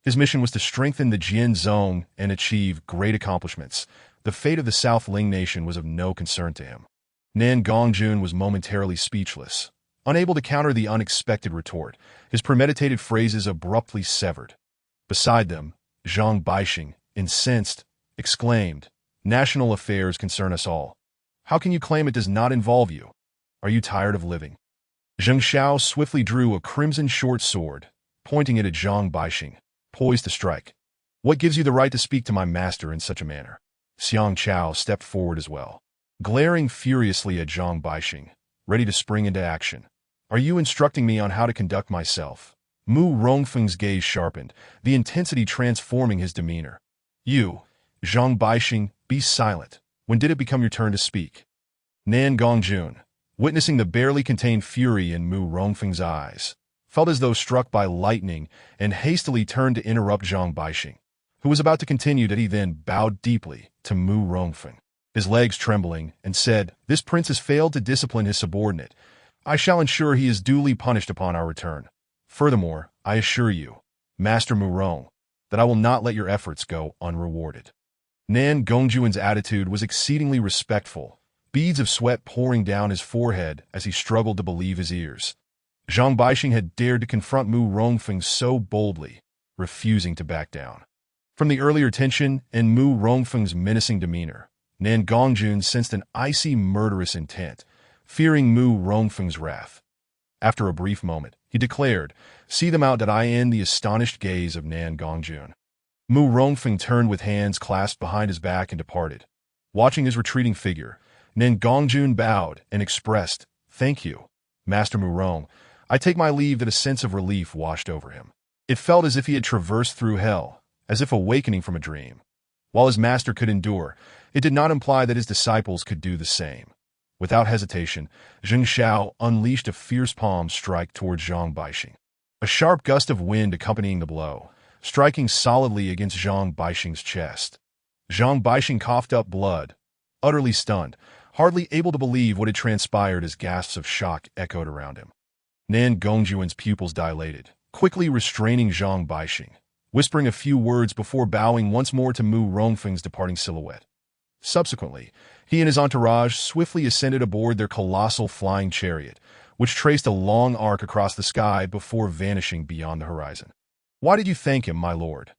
His mission was to strengthen the Jianzong and achieve great accomplishments. The fate of the South Ling nation was of no concern to him. Nan Gongjun was momentarily speechless, unable to counter the unexpected retort, his premeditated phrases abruptly severed. Beside them, Zhang Baixing, incensed, exclaimed, "National affairs concern us all. How can you claim it does not involve you? Are you tired of living?" Zheng Xiao swiftly drew a crimson short sword, pointing it at Zhang Baixing, poised to strike. "What gives you the right to speak to my master in such a manner?" Xiang Chao stepped forward as well, glaring furiously at Zhang Baixing, ready to spring into action. "Are you instructing me on how to conduct myself?" Mu Rongfeng's gaze sharpened, the intensity transforming his demeanor. "You, Zhang Baixing, be silent. When did it become your turn to speak?" Nan Gongjun, witnessing the barely contained fury in Mu Rongfeng's eyes, felt as though struck by lightning and hastily turned to interrupt Zhang Baixing, who was about to continue that he then bowed deeply to Mu Rongfeng, his legs trembling, and said, "This prince has failed to discipline his subordinate. I shall ensure he is duly punished upon our return. Furthermore, I assure you, Master Mu Rong, that I will not let your efforts go unrewarded." Nan Gongjuan's attitude was exceedingly respectful, beads of sweat pouring down his forehead as he struggled to believe his ears. Zhang Baixing had dared to confront Mu Rongfeng so boldly, refusing to back down. From the earlier tension and Mu Rongfeng's menacing demeanor, Nan Gongjun sensed an icy, murderous intent, fearing Mu Rongfeng's wrath. After a brief moment, he declared, "See them out that I end the astonished gaze of Nan Gongjun." Mu Rongfeng turned with hands clasped behind his back and departed. Watching his retreating figure, Nan Gongjun bowed and expressed, "Thank you, Master Mu Rong. I take my leave." That a sense of relief washed over him. It felt as if he had traversed through hell, as if awakening from a dream. While his master could endure, it did not imply that his disciples could do the same. Without hesitation, Zheng Xiao unleashed a fierce palm strike towards Zhang Baixing. A sharp gust of wind accompanying the blow, striking solidly against Zhang Baixing's chest. Zhang Baixing coughed up blood, utterly stunned, hardly able to believe what had transpired as gasps of shock echoed around him. Nan Gongjuan's pupils dilated, quickly restraining Zhang Baixing, whispering a few words before bowing once more to Mu Rongfeng's departing silhouette. Subsequently, he and his entourage swiftly ascended aboard their colossal flying chariot, which traced a long arc across the sky before vanishing beyond the horizon. "Why did you thank him, my lord?"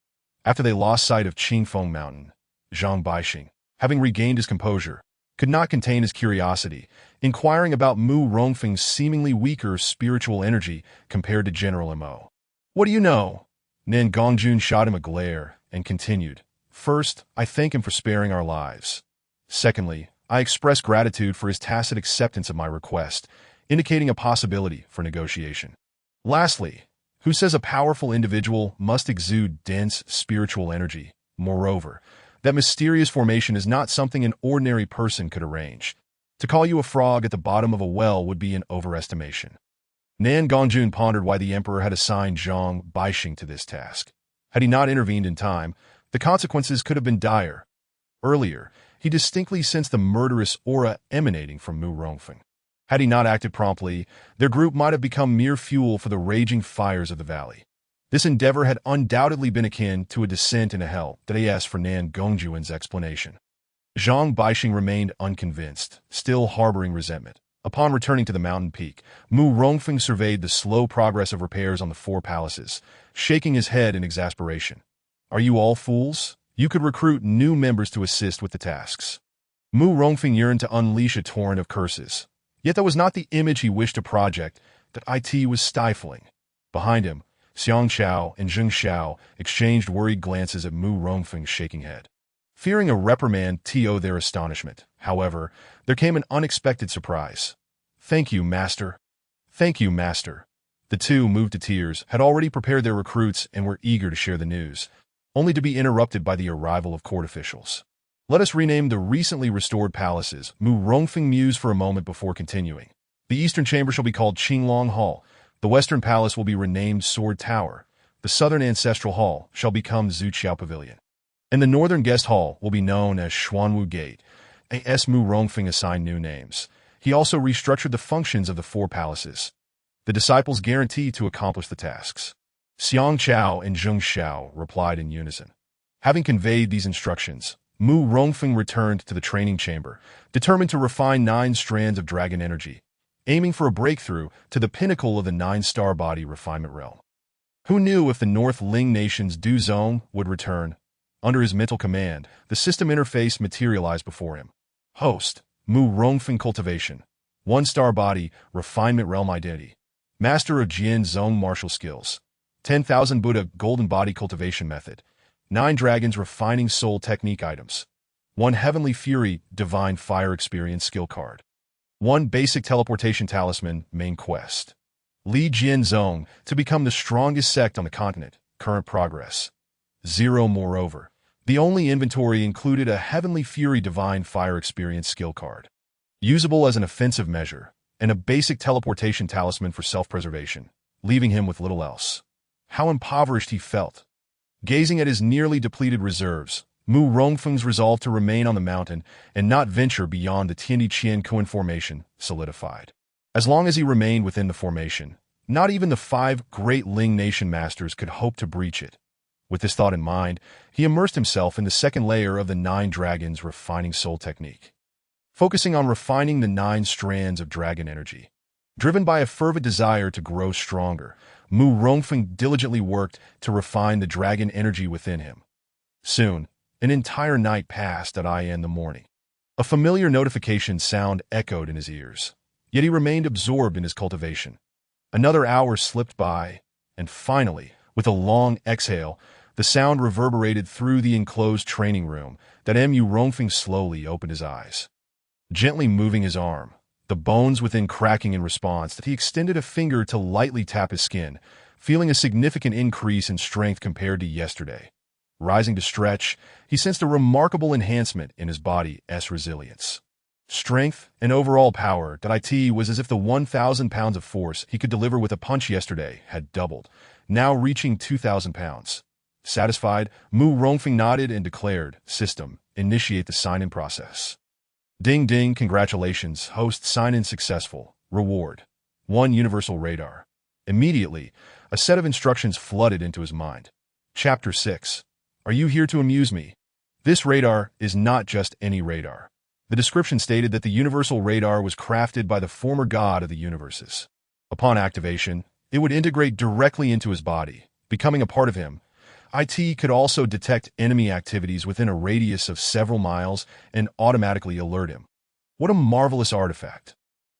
After they lost sight of Qingfeng Mountain, Zhang Baixing, having regained his composure, could not contain his curiosity, inquiring about Mu Rongfeng's seemingly weaker spiritual energy compared to General Mo. "What do you know?" Nan Gongjun shot him a glare and continued. "First, I thank him for sparing our lives. Secondly, I express gratitude for his tacit acceptance of my request, indicating a possibility for negotiation. Lastly, who says a powerful individual must exude dense spiritual energy? Moreover, that mysterious formation is not something an ordinary person could arrange. To call you a frog at the bottom of a well would be an overestimation." Nan Gongjun pondered why the emperor had assigned Zhang Baixing to this task. Had he not intervened in time, the consequences could have been dire. Earlier, he distinctly sensed the murderous aura emanating from Mu Rongfeng. Had he not acted promptly, their group might have become mere fuel for the raging fires of the valley. This endeavor had undoubtedly been akin to a descent into hell, that for Nan Gongjuan's explanation. Zhang Baixing remained unconvinced, still harboring resentment. Upon returning to the mountain peak, Mu Rongfeng surveyed the slow progress of repairs on the four palaces, shaking his head in exasperation. "Are you all fools? You could recruit new members to assist with the tasks." Mu Rongfeng yearned to unleash a torrent of curses. Yet that was not the image he wished to project, that it was stifling. Behind him, Xiang Xiao and Zheng Xiao exchanged worried glances at Mu Rongfeng's shaking head. Fearing a reprimand to their astonishment, however, there came an unexpected surprise. "Thank you, master. Thank you, master." The two, moved to tears, had already prepared their recruits and were eager to share the news, only to be interrupted by the arrival of court officials. "Let us rename the recently restored palaces," Mu Rongfeng mused for a moment before continuing. "The eastern chamber shall be called Qinglong Hall. The western palace will be renamed Sword Tower. The southern ancestral hall shall become Zuqiao Pavilion. And the northern guest hall will be known as Xuanwu Gate." Mu Rongfeng assigned new names. He also restructured the functions of the four palaces. The disciples guaranteed to accomplish the tasks. Xiang Qiao and Zheng Xiao replied in unison. Having conveyed these instructions, Mu Rongfeng returned to the training chamber, determined to refine 9 strands of dragon energy, aiming for a breakthrough to the pinnacle of the 9-star body refinement realm. Who knew if the North Ling Nation's Du Zong would return? Under his mental command, the system interface materialized before him. Host, Mu Rongfeng Cultivation. 1-star body, refinement realm identity. Master of Jian Zong martial skills. 10,000 Buddha golden body cultivation method. 9 dragons refining soul technique items. 1 heavenly fury divine fire experience skill card. 1 basic teleportation talisman main quest. Li Jian Zong to become the strongest sect on the continent. Current progress. 0. Moreover, the only inventory included a Heavenly Fury Divine Fire Experience skill card, usable as an offensive measure, and a basic teleportation talisman for self-preservation, leaving him with little else. How impoverished he felt. Gazing at his nearly depleted reserves, Mu Rongfeng's resolve to remain on the mountain and not venture beyond the Tiandiqian Koan formation solidified. As long as he remained within the formation, not even the 5 great Ling Nation masters could hope to breach it. With this thought in mind, he immersed himself in the second layer of the 9 dragons refining soul technique, focusing on refining the 9 strands of dragon energy. Driven by a fervent desire to grow stronger, Mu Rongfeng diligently worked to refine the dragon energy within him. Soon, an entire night passed at the morning. A familiar notification sound echoed in his ears, yet he remained absorbed in his cultivation. Another hour slipped by, and finally, with a long exhale, the sound reverberated through the enclosed training room that Mu Rongfeng slowly opened his eyes. Gently moving his arm, the bones within cracking in response, that he extended a finger to lightly tap his skin, feeling a significant increase in strength compared to yesterday. Rising to stretch, he sensed a remarkable enhancement in his body's resilience. Strength and overall power that was as if the 1,000 pounds of force he could deliver with a punch yesterday had doubled, now reaching 2,000 pounds. Satisfied, Mu Rongfeng nodded and declared, "System, initiate the sign-in process." Ding ding, congratulations, host, sign-in successful. Reward: 1 universal radar. Immediately, a set of instructions flooded into his mind. Chapter 6. Are you here to amuse me? This radar is not just any radar. The description stated that the universal radar was crafted by the former god of the universes. Upon activation, it would integrate directly into his body, becoming a part of him. IT could also detect enemy activities within a radius of several miles and automatically alert him. What a marvelous artifact.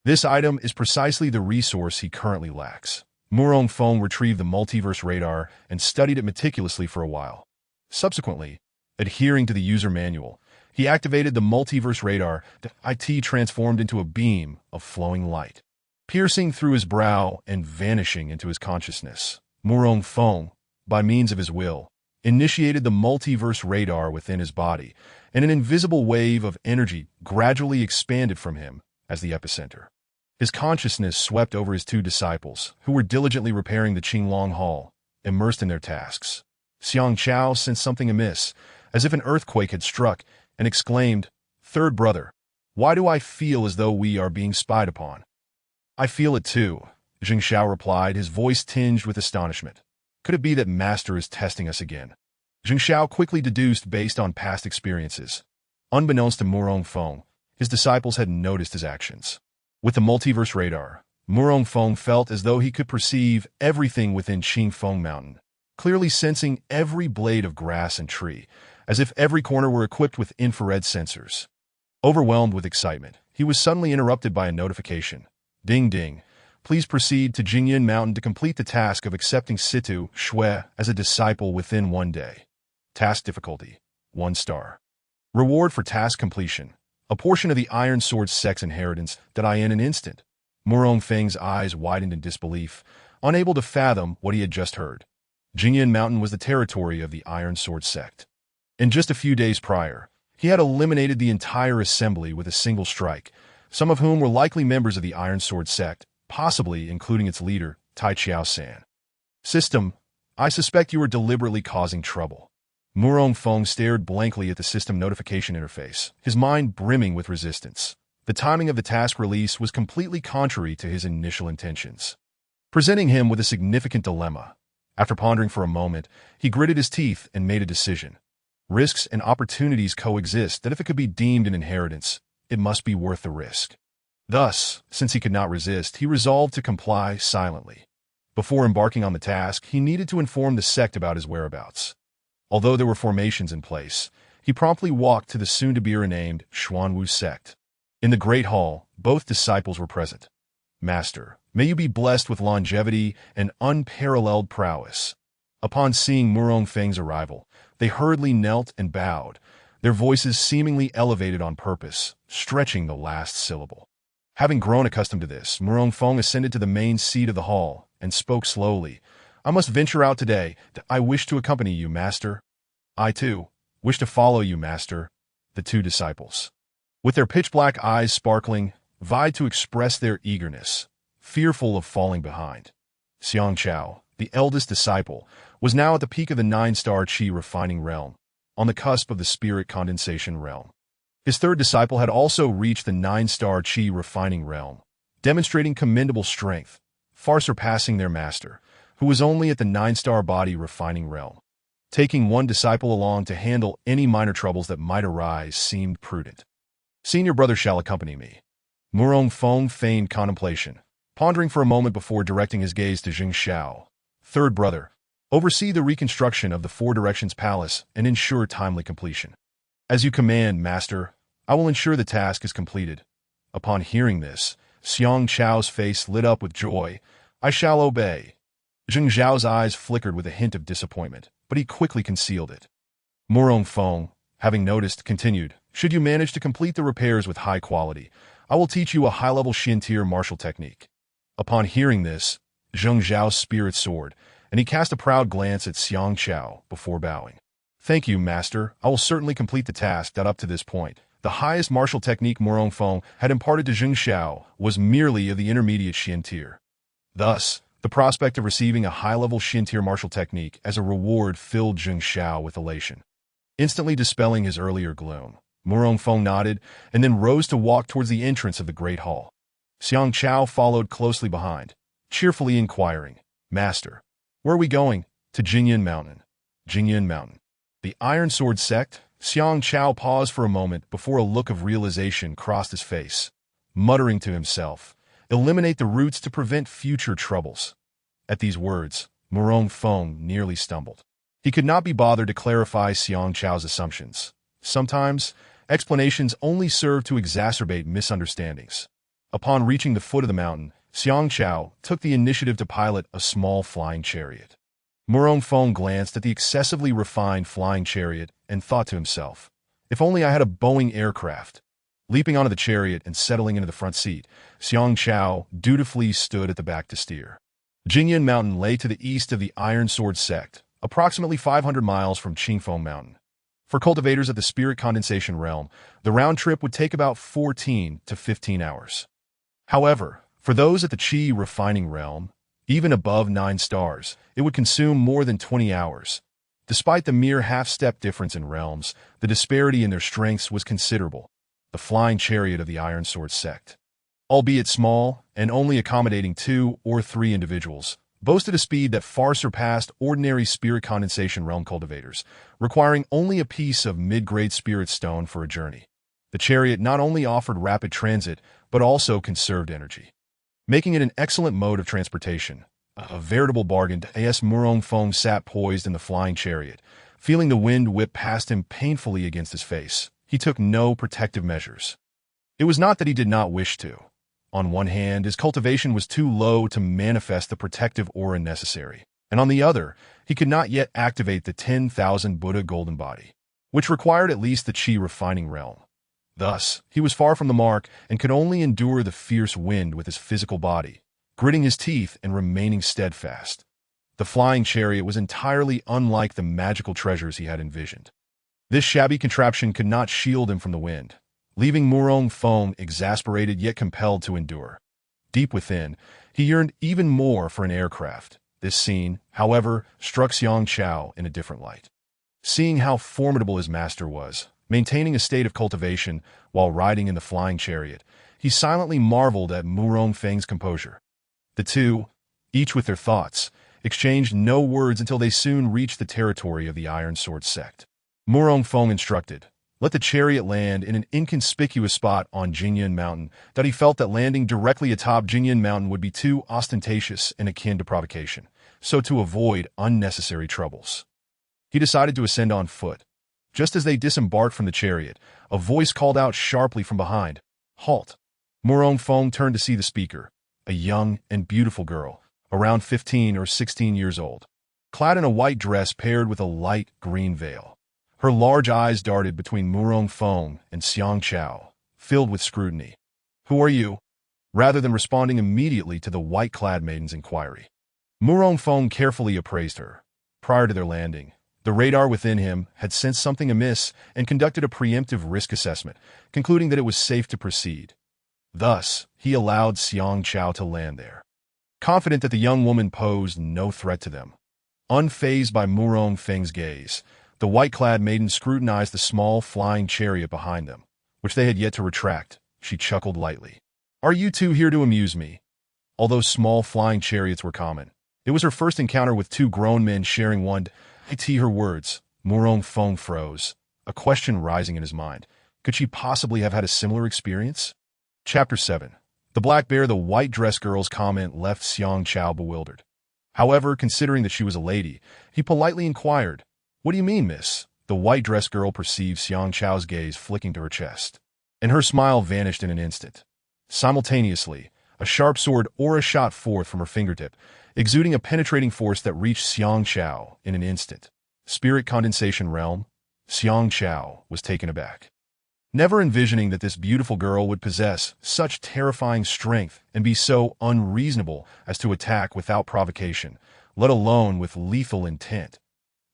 This item is precisely the resource he currently lacks. Mu Rongfeng retrieved the multiverse radar and studied it meticulously for a while. Subsequently, adhering to the user manual, he activated the multiverse radar. The IT transformed into a beam of flowing light, piercing through his brow and vanishing into his consciousness. Mu Rongfeng, by means of his will, initiated the multiverse radar within his body, and an invisible wave of energy gradually expanded from him as the epicenter. His consciousness swept over his 2 disciples, who were diligently repairing the Qinglong Hall, immersed in their tasks. Xiang Chao sensed something amiss, as if an earthquake had struck, and exclaimed, "Third brother, why do I feel as though we are being spied upon?" "I feel it too," Jing Xiao replied, his voice tinged with astonishment. "Could it be that Master is testing us again?" Jing Xiao quickly deduced based on past experiences. Unbeknownst to Mu Rongfeng, his disciples had noticed his actions. With the multiverse radar, Mu Rongfeng felt as though he could perceive everything within Qingfeng Mountain, clearly sensing every blade of grass and tree, as if every corner were equipped with infrared sensors. Overwhelmed with excitement, he was suddenly interrupted by a notification. Ding ding. Please proceed to Jingyan Mountain to complete the task of accepting Situ Shui as a disciple within 1 day. Task difficulty: 1 star. Reward for task completion: a portion of the Iron Sword Sect's inheritance that I in an instant. Mu Rongfeng's eyes widened in disbelief, unable to fathom what he had just heard. Jingyan Mountain was the territory of the Iron Sword Sect. And just a few days prior, he had eliminated the entire assembly with a single strike, some of whom were likely members of the Iron Sword Sect, possibly including its leader, Tai Chiao-san. System, I suspect you are deliberately causing trouble. Mu Rongfeng stared blankly at the system notification interface, his mind brimming with resistance. The timing of the task release was completely contrary to his initial intentions, presenting him with a significant dilemma. After pondering for a moment, he gritted his teeth and made a decision. Risks and opportunities coexist that if it could be deemed an inheritance, it must be worth the risk. Thus, since he could not resist, he resolved to comply silently. Before embarking on the task, he needed to inform the sect about his whereabouts. Although there were formations in place, he promptly walked to the soon-to-be-renamed Xuanwu sect. In the Great Hall, both disciples were present. Master, may you be blessed with longevity and unparalleled prowess. Upon seeing Mu Rongfeng's arrival, they hurriedly knelt and bowed, their voices seemingly elevated on purpose, stretching the last syllable. Having grown accustomed to this, Mu Rongfeng ascended to the main seat of the hall and spoke slowly. I must venture out today. I wish to accompany you, Master. I, too, wish to follow you, Master. The 2 disciples, with their pitch-black eyes sparkling, vied to express their eagerness, fearful of falling behind. Xiang Chao, the eldest disciple, was now at the peak of the 9-star Qi refining realm, on the cusp of the spirit condensation realm. His 3rd disciple had also reached the 9-star Qi refining realm, demonstrating commendable strength, far surpassing their master, who was only at the 9-star body refining realm. Taking one disciple along to handle any minor troubles that might arise seemed prudent. Senior brother shall accompany me. Mu Rongfeng feigned contemplation, pondering for a moment before directing his gaze to Jing Xiao. Third brother, oversee the reconstruction of the Four Directions Palace and ensure timely completion. As you command, Master, I will ensure the task is completed. Upon hearing this, Xiang Chao's face lit up with joy. I shall obey. Jing Zhao's eyes flickered with a hint of disappointment, but he quickly concealed it. Mu Rongfeng, having noticed, continued, should you manage to complete the repairs with high quality, I will teach you a high-level Xiantier martial technique. Upon hearing this, Zheng Zhao's spirit soared, and he cast a proud glance at Xiang Chao before bowing. Thank you, Master. I will certainly complete the task that up to this point, the highest martial technique Mu Rongfeng had imparted to Zheng Xiao was merely of the intermediate Xiantier. Thus, The prospect of receiving a high-level Shin-tier martial technique as a reward filled Zheng Xiao with elation. Instantly dispelling his earlier gloom, Murong Feng nodded and then rose to walk towards the entrance of the Great Hall. Xiang Chao followed closely behind, cheerfully inquiring, "Master, where are we going?" "To Jingyan Mountain." Jingyan Mountain. The Iron Sword sect? Xiang Chao paused for a moment before a look of realization crossed his face, muttering to himself, "Eliminate the roots to prevent future troubles." At these words, Murong Feng nearly stumbled. He could not be bothered to clarify Xiang Chao's assumptions. Sometimes, explanations only serve to exacerbate misunderstandings. Upon reaching the foot of the mountain, Xiang Chao took the initiative to pilot a small flying chariot. Murong Feng glanced at the excessively refined flying chariot and thought to himself, "If only I had a Boeing aircraft." Leaping onto the chariot and settling into the front seat, Xiang Chao dutifully stood at the back to steer. Jingyan Mountain lay to the east of the Iron Sword sect, approximately 500 miles from Qingfeng Mountain. For cultivators of the Spirit Condensation realm, the round trip would take about 14 to 15 hours. However, for those at the Qi refining realm, even above 9 stars, it would consume more than 20 hours. Despite the mere half-step difference in realms, the disparity in their strengths was considerable. The flying chariot of the Iron Sword sect, albeit small and only accommodating 2 or 3 individuals, boasted a speed that far surpassed ordinary Spirit Condensation realm cultivators, requiring only a piece of mid-grade spirit stone for a journey. The chariot not only offered rapid transit, but also conserved energy, making it an excellent mode of transportation. A veritable bargain. As Murong Feng sat poised in the flying chariot, feeling the wind whip past him painfully against his face. He took no protective measures. It was not that he did not wish to. On one hand, his cultivation was too low to manifest the protective aura necessary, and on the other, he could not yet activate the 10,000 Buddha golden body, which required at least the Qi refining realm. Thus, he was far from the mark and could only endure the fierce wind with his physical body, gritting his teeth and remaining steadfast. The flying chariot was entirely unlike the magical treasures he had envisioned. This shabby contraption could not shield him from the wind, leaving Murong Feng exasperated yet compelled to endure. Deep within, he yearned even more for an aircraft. This scene, however, struck Xiang Chao in a different light. Seeing how formidable his master was, maintaining a state of cultivation while riding in the flying chariot, he silently marveled at Murong Feng's composure. The two, each with their thoughts, exchanged no words until they soon reached the territory of the Iron Sword sect. Murong Feng instructed, "Let the chariot land in an inconspicuous spot on Jingyan Mountain," that he felt that landing directly atop Jingyan Mountain would be too ostentatious and akin to provocation, so to avoid unnecessary troubles, he decided to ascend on foot. Just as they disembarked from the chariot, a voice called out sharply from behind, "Halt!" Murong Feng turned to see the speaker, a young and beautiful girl, around 15 or 16 years old, clad in a white dress paired with a light green veil. Her large eyes darted between Murong Feng and Xiang Chao, filled with scrutiny. "Who are you?" rather than responding immediately to the white-clad maiden's inquiry. Murong Feng carefully appraised her. Prior to their landing, the radar within him had sensed something amiss and conducted a preemptive risk assessment, concluding that it was safe to proceed. Thus, he allowed Xiang Chao to land there, confident that the young woman posed no threat to them. Unfazed by Murong Feng's gaze, the white-clad maiden scrutinized the small flying chariot behind them, which they had yet to retract. She chuckled lightly. "Are you two here to amuse me?" Although small flying chariots were common, it was her first encounter with 2 grown men sharing one. Her words, Murong Feng froze, a question rising in his mind. Could she possibly have had a similar experience? Chapter 7. The Black Bear. The white dress girl's comment left Xiang Chao bewildered. However, considering that she was a lady, he politely inquired, "What do you mean, miss?" The white dress girl perceived Xiang Chao's gaze flicking to her chest, and her smile vanished in an instant. Simultaneously, a sharp sword aura shot forth from her fingertip, exuding a penetrating force that reached Xiang Chao in an instant. Spirit Condensation realm? Xiang Chao was taken aback, never envisioning that this beautiful girl would possess such terrifying strength and be so unreasonable as to attack without provocation, let alone with lethal intent.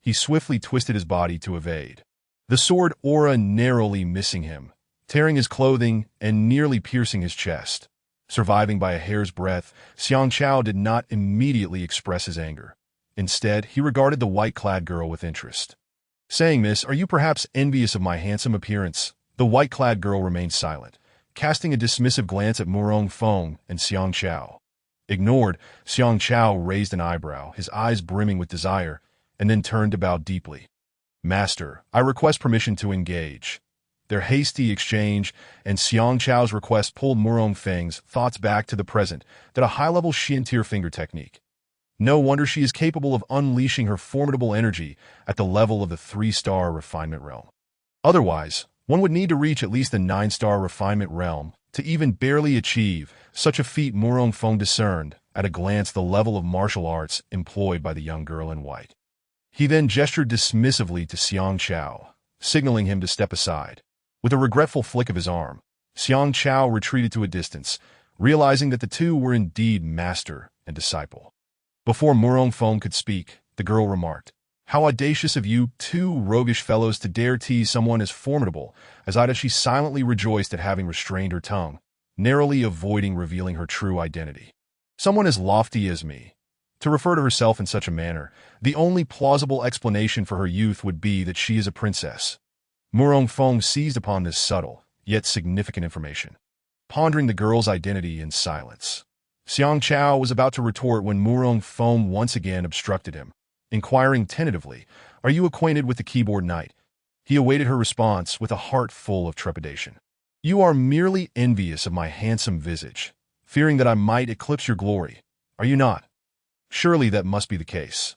He swiftly twisted his body to evade, the sword aura narrowly missing him, tearing his clothing and nearly piercing his chest. Surviving by a hair's breadth, Xiang Chao did not immediately express his anger. Instead, he regarded the white-clad girl with interest. Saying, "Miss, are you perhaps envious of my handsome appearance?" The white-clad girl remained silent, casting a dismissive glance at Murong Feng and Xiang Chao. Ignored, Xiang Chao raised an eyebrow, his eyes brimming with desire, and then turned to bow deeply. "Master, I request permission to engage." Their hasty exchange and Xiang Chao's request pulled Murong Feng's thoughts back to the present, that a high-level Xiantir finger technique. No wonder she is capable of unleashing her formidable energy at the level of the 3-star refinement realm. Otherwise, one would need to reach at least the 9-star refinement realm to even barely achieve such a feat. Murong Feng discerned, at a glance, the level of martial arts employed by the young girl in white. He then gestured dismissively to Xiang Chao, signaling him to step aside. With a regretful flick of his arm, Xiang Chao retreated to a distance, realizing that the two were indeed master and disciple. Before Murong Feng could speak, the girl remarked, "How audacious of you two roguish fellows to dare tease someone as formidable as Ida." She silently rejoiced at having restrained her tongue, narrowly avoiding revealing her true identity. "Someone as lofty as me." To refer to herself in such a manner, the only plausible explanation for her youth would be that she is a princess. Murong Feng seized upon this subtle, yet significant information, pondering the girl's identity in silence. Xiang Chao was about to retort when Murong Feng once again obstructed him, inquiring tentatively, "Are you acquainted with the Keyboard Knight?" He awaited her response with a heart full of trepidation. "You are merely envious of my handsome visage, fearing that I might eclipse your glory, are you not?" Surely that must be the case.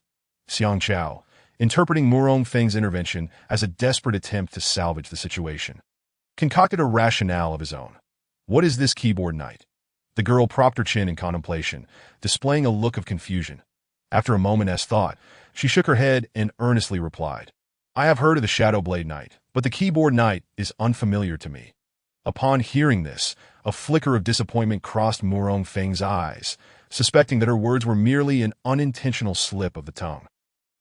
Xiang Chao, interpreting Murong Feng's intervention as a desperate attempt to salvage the situation, concocted a rationale of his own. "What is this Keyboard Knight?" The girl propped her chin in contemplation, displaying a look of confusion. After a moment's thought, she shook her head and earnestly replied, "I have heard of the Shadow Blade Knight, but the Keyboard Knight is unfamiliar to me." Upon hearing this, a flicker of disappointment crossed Murong Feng's eyes, suspecting that her words were merely an unintentional slip of the tongue.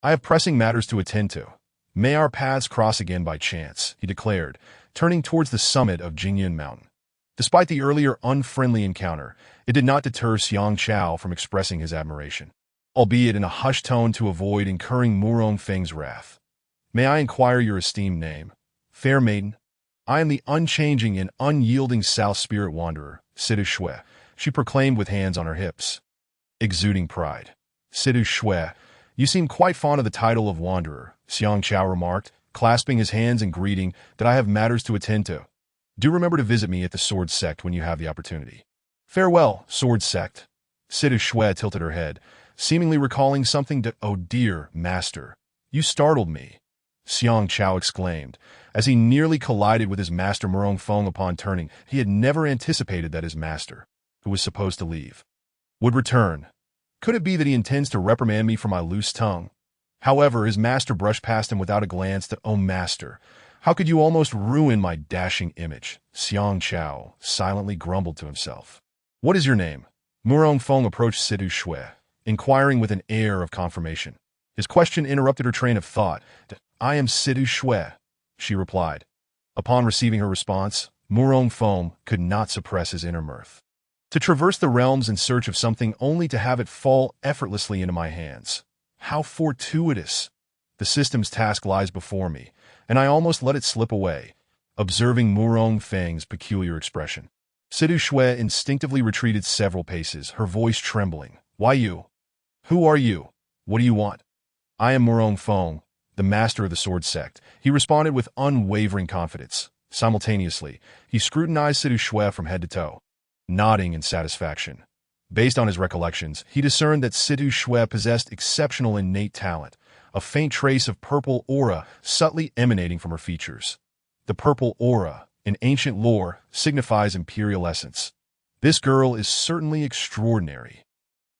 "I have pressing matters to attend to. May our paths cross again by chance," he declared, turning towards the summit of Jingyun Mountain. Despite the earlier unfriendly encounter, it did not deter Xiang Chao from expressing his admiration, albeit in a hushed tone to avoid incurring Murong Feng's wrath. "May I inquire your esteemed name?" "Fair maiden, I am the unchanging and unyielding South Spirit Wanderer, Sidu Shui," she proclaimed with hands on her hips, exuding pride. "Sidu Shui, you seem quite fond of the title of Wanderer," Xiang Chao remarked, clasping his hands in greeting. "That I have matters to attend to. Do remember to visit me at the Sword Sect when you have the opportunity." "Farewell, Sword Sect." Sidu Shui tilted her head, seemingly recalling something to— "Oh dear, master, you startled me," Xiang Chao exclaimed, as he nearly collided with his master Murong Feng upon turning. He had never anticipated that his master, who was supposed to leave, would return. Could it be that he intends to reprimand me for my loose tongue? However, his master brushed past him without a glance to— "Oh master, how could you almost ruin my dashing image?" Xiang Chao silently grumbled to himself. "What is your name?" Murong Feng approached Sidu Shui, inquiring with an air of confirmation. His question interrupted her train of thought. "I am Sidu Shui," she replied. Upon receiving her response, Murong Feng could not suppress his inner mirth. To traverse the realms in search of something only to have it fall effortlessly into my hands. How fortuitous! The system's task lies before me, and I almost let it slip away, observing Murong Feng's peculiar expression. Sidu Shui instinctively retreated several paces, her voice trembling. "Why you? Who are you? What do you want?" "I am Murong Feng, the master of the Sword Sect," he responded with unwavering confidence. Simultaneously, he scrutinized Sidu Shui from head to toe, nodding in satisfaction. Based on his recollections, he discerned that Sidu Shui possessed exceptional innate talent, a faint trace of purple aura subtly emanating from her features. The purple aura, in ancient lore, signifies imperial essence. This girl is certainly extraordinary.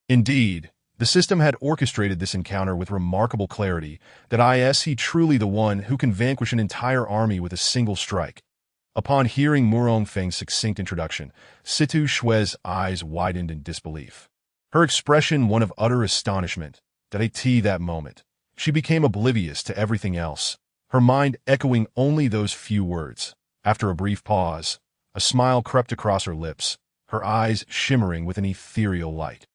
Indeed, the system had orchestrated this encounter with remarkable clarity, that is he truly the one who can vanquish an entire army with a single strike. Upon hearing Murong Feng's succinct introduction, Sidu Shui's eyes widened in disbelief. Her expression one of utter astonishment. That moment, she became oblivious to everything else, her mind echoing only those few words. After a brief pause, a smile crept across her lips, her eyes shimmering with an ethereal light,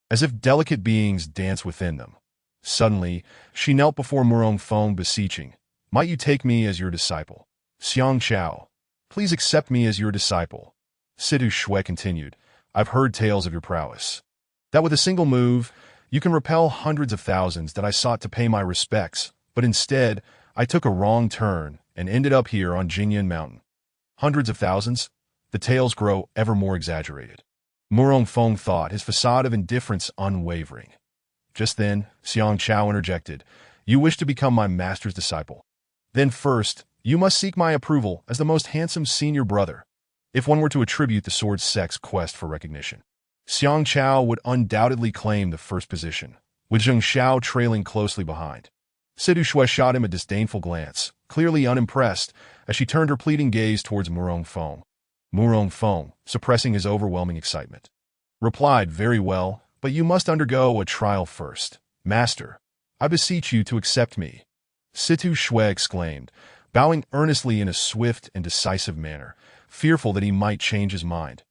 as if delicate beings dance within them. Suddenly, she knelt before Murong Feng, beseeching, "Might you take me as your disciple? Xiang Chao, please accept me as your disciple." Situ Shui continued, "I've heard tales of your prowess. That with a single move, you can repel hundreds of thousands that I sought to pay my respects, but instead, I took a wrong turn and ended up here on Jingyan Mountain." Hundreds of thousands? The tales grow ever more exaggerated. Murong Feng thought, his facade of indifference unwavering. Just then, Xiang Chao interjected, "You wish to become my master's disciple? Then first, you must seek my approval as the most handsome senior brother, if one were to attribute the sword sect's quest for recognition." Xiang Chao would undoubtedly claim the first position, with Zheng Xiao trailing closely behind. Situ Shui shot him a disdainful glance, clearly unimpressed, as she turned her pleading gaze towards Murong Feng. Murong Feng, suppressing his overwhelming excitement, replied, "Very well, but you must undergo a trial first. Master, I beseech you to accept me." Situ Shui exclaimed, bowing earnestly in a swift and decisive manner, fearful that he might change his mind.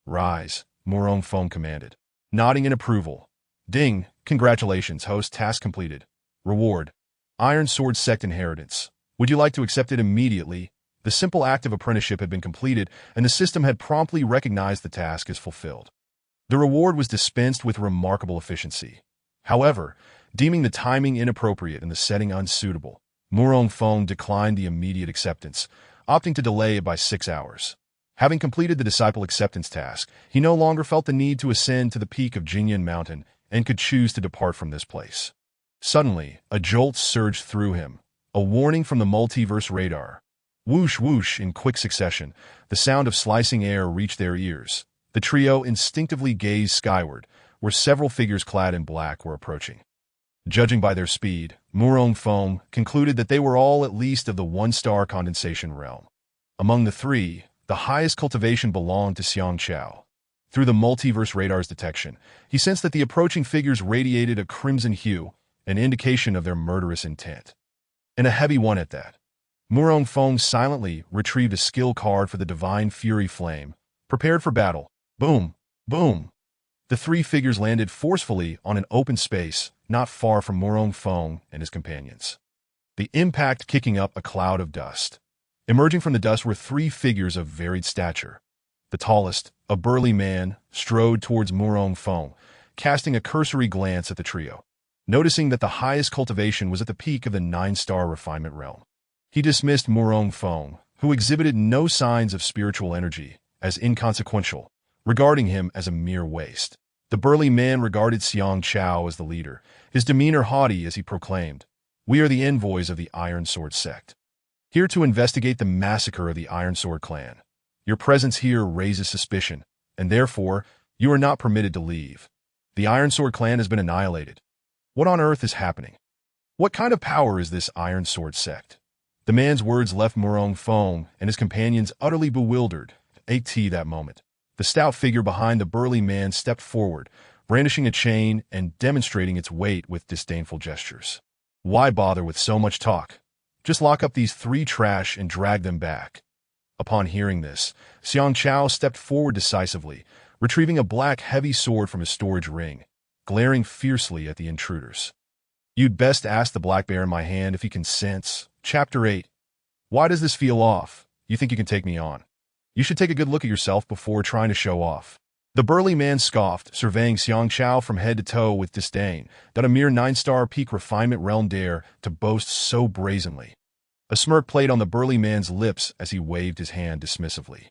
"Rise," Murong Feng commanded, nodding in approval. "Ding, congratulations, host, task completed. Reward: Iron Sword Sect inheritance. Would you like to accept it immediately?" The simple act of apprenticeship had been completed, and the system had promptly recognized the task as fulfilled. The reward was dispensed with remarkable efficiency. However, deeming the timing inappropriate and the setting unsuitable, Murong Feng declined the immediate acceptance, opting to delay it by 6 hours. Having completed the disciple acceptance task, he no longer felt the need to ascend to the peak of Jingyan Mountain and could choose to depart from this place. Suddenly, a jolt surged through him, a warning from the multiverse radar. Whoosh whoosh in quick succession, the sound of slicing air reached their ears. The trio instinctively gazed skyward, where several figures clad in black were approaching. Judging by their speed, Murong Feng concluded that they were all at least of the one-star condensation realm. Among the three, the highest cultivation belonged to Xiang Chao. Through the multiverse radar's detection, he sensed that the approaching figures radiated a crimson hue, an indication of their murderous intent. And a heavy one at that. Murong Feng silently retrieved a skill card for the Divine Fury Flame, prepared for battle. Boom! Boom! The three figures landed forcefully on an open space not far from Murong Feng and his companions, the impact kicking up a cloud of dust. Emerging from the dust were three figures of varied stature. The tallest, a burly man, strode towards Murong Feng, casting a cursory glance at the trio. Noticing that the highest cultivation was at the peak of the 9-star refinement realm, he dismissed Murong Feng, who exhibited no signs of spiritual energy, as inconsequential, regarding him as a mere waste. The burly man regarded Xiang Chao as the leader, his demeanor haughty as he proclaimed, "We are the envoys of the Iron Sword Sect, here to investigate the massacre of the Iron Sword clan. Your presence here raises suspicion, and therefore, you are not permitted to leave. The Iron Sword clan has been annihilated. What on earth is happening? What kind of power is this Iron Sword Sect?" The man's words left Murong Feng and his companions utterly bewildered. At that moment, the stout figure behind the burly man stepped forward, brandishing a chain and demonstrating its weight with disdainful gestures. "Why bother with so much talk? Just lock up these three trash and drag them back." Upon hearing this, Xiang Chao stepped forward decisively, retrieving a black heavy sword from his storage ring, glaring fiercely at the intruders. "You'd best ask the black bear in my hand if he consents." Chapter 8. Why does this feel off? You think you can take me on? You should take a good look at yourself before trying to show off. The burly man scoffed, surveying Xiang Chao from head to toe with disdain that a mere 9-star peak refinement realm dare to boast so brazenly. A smirk played on the burly man's lips as he waved his hand dismissively.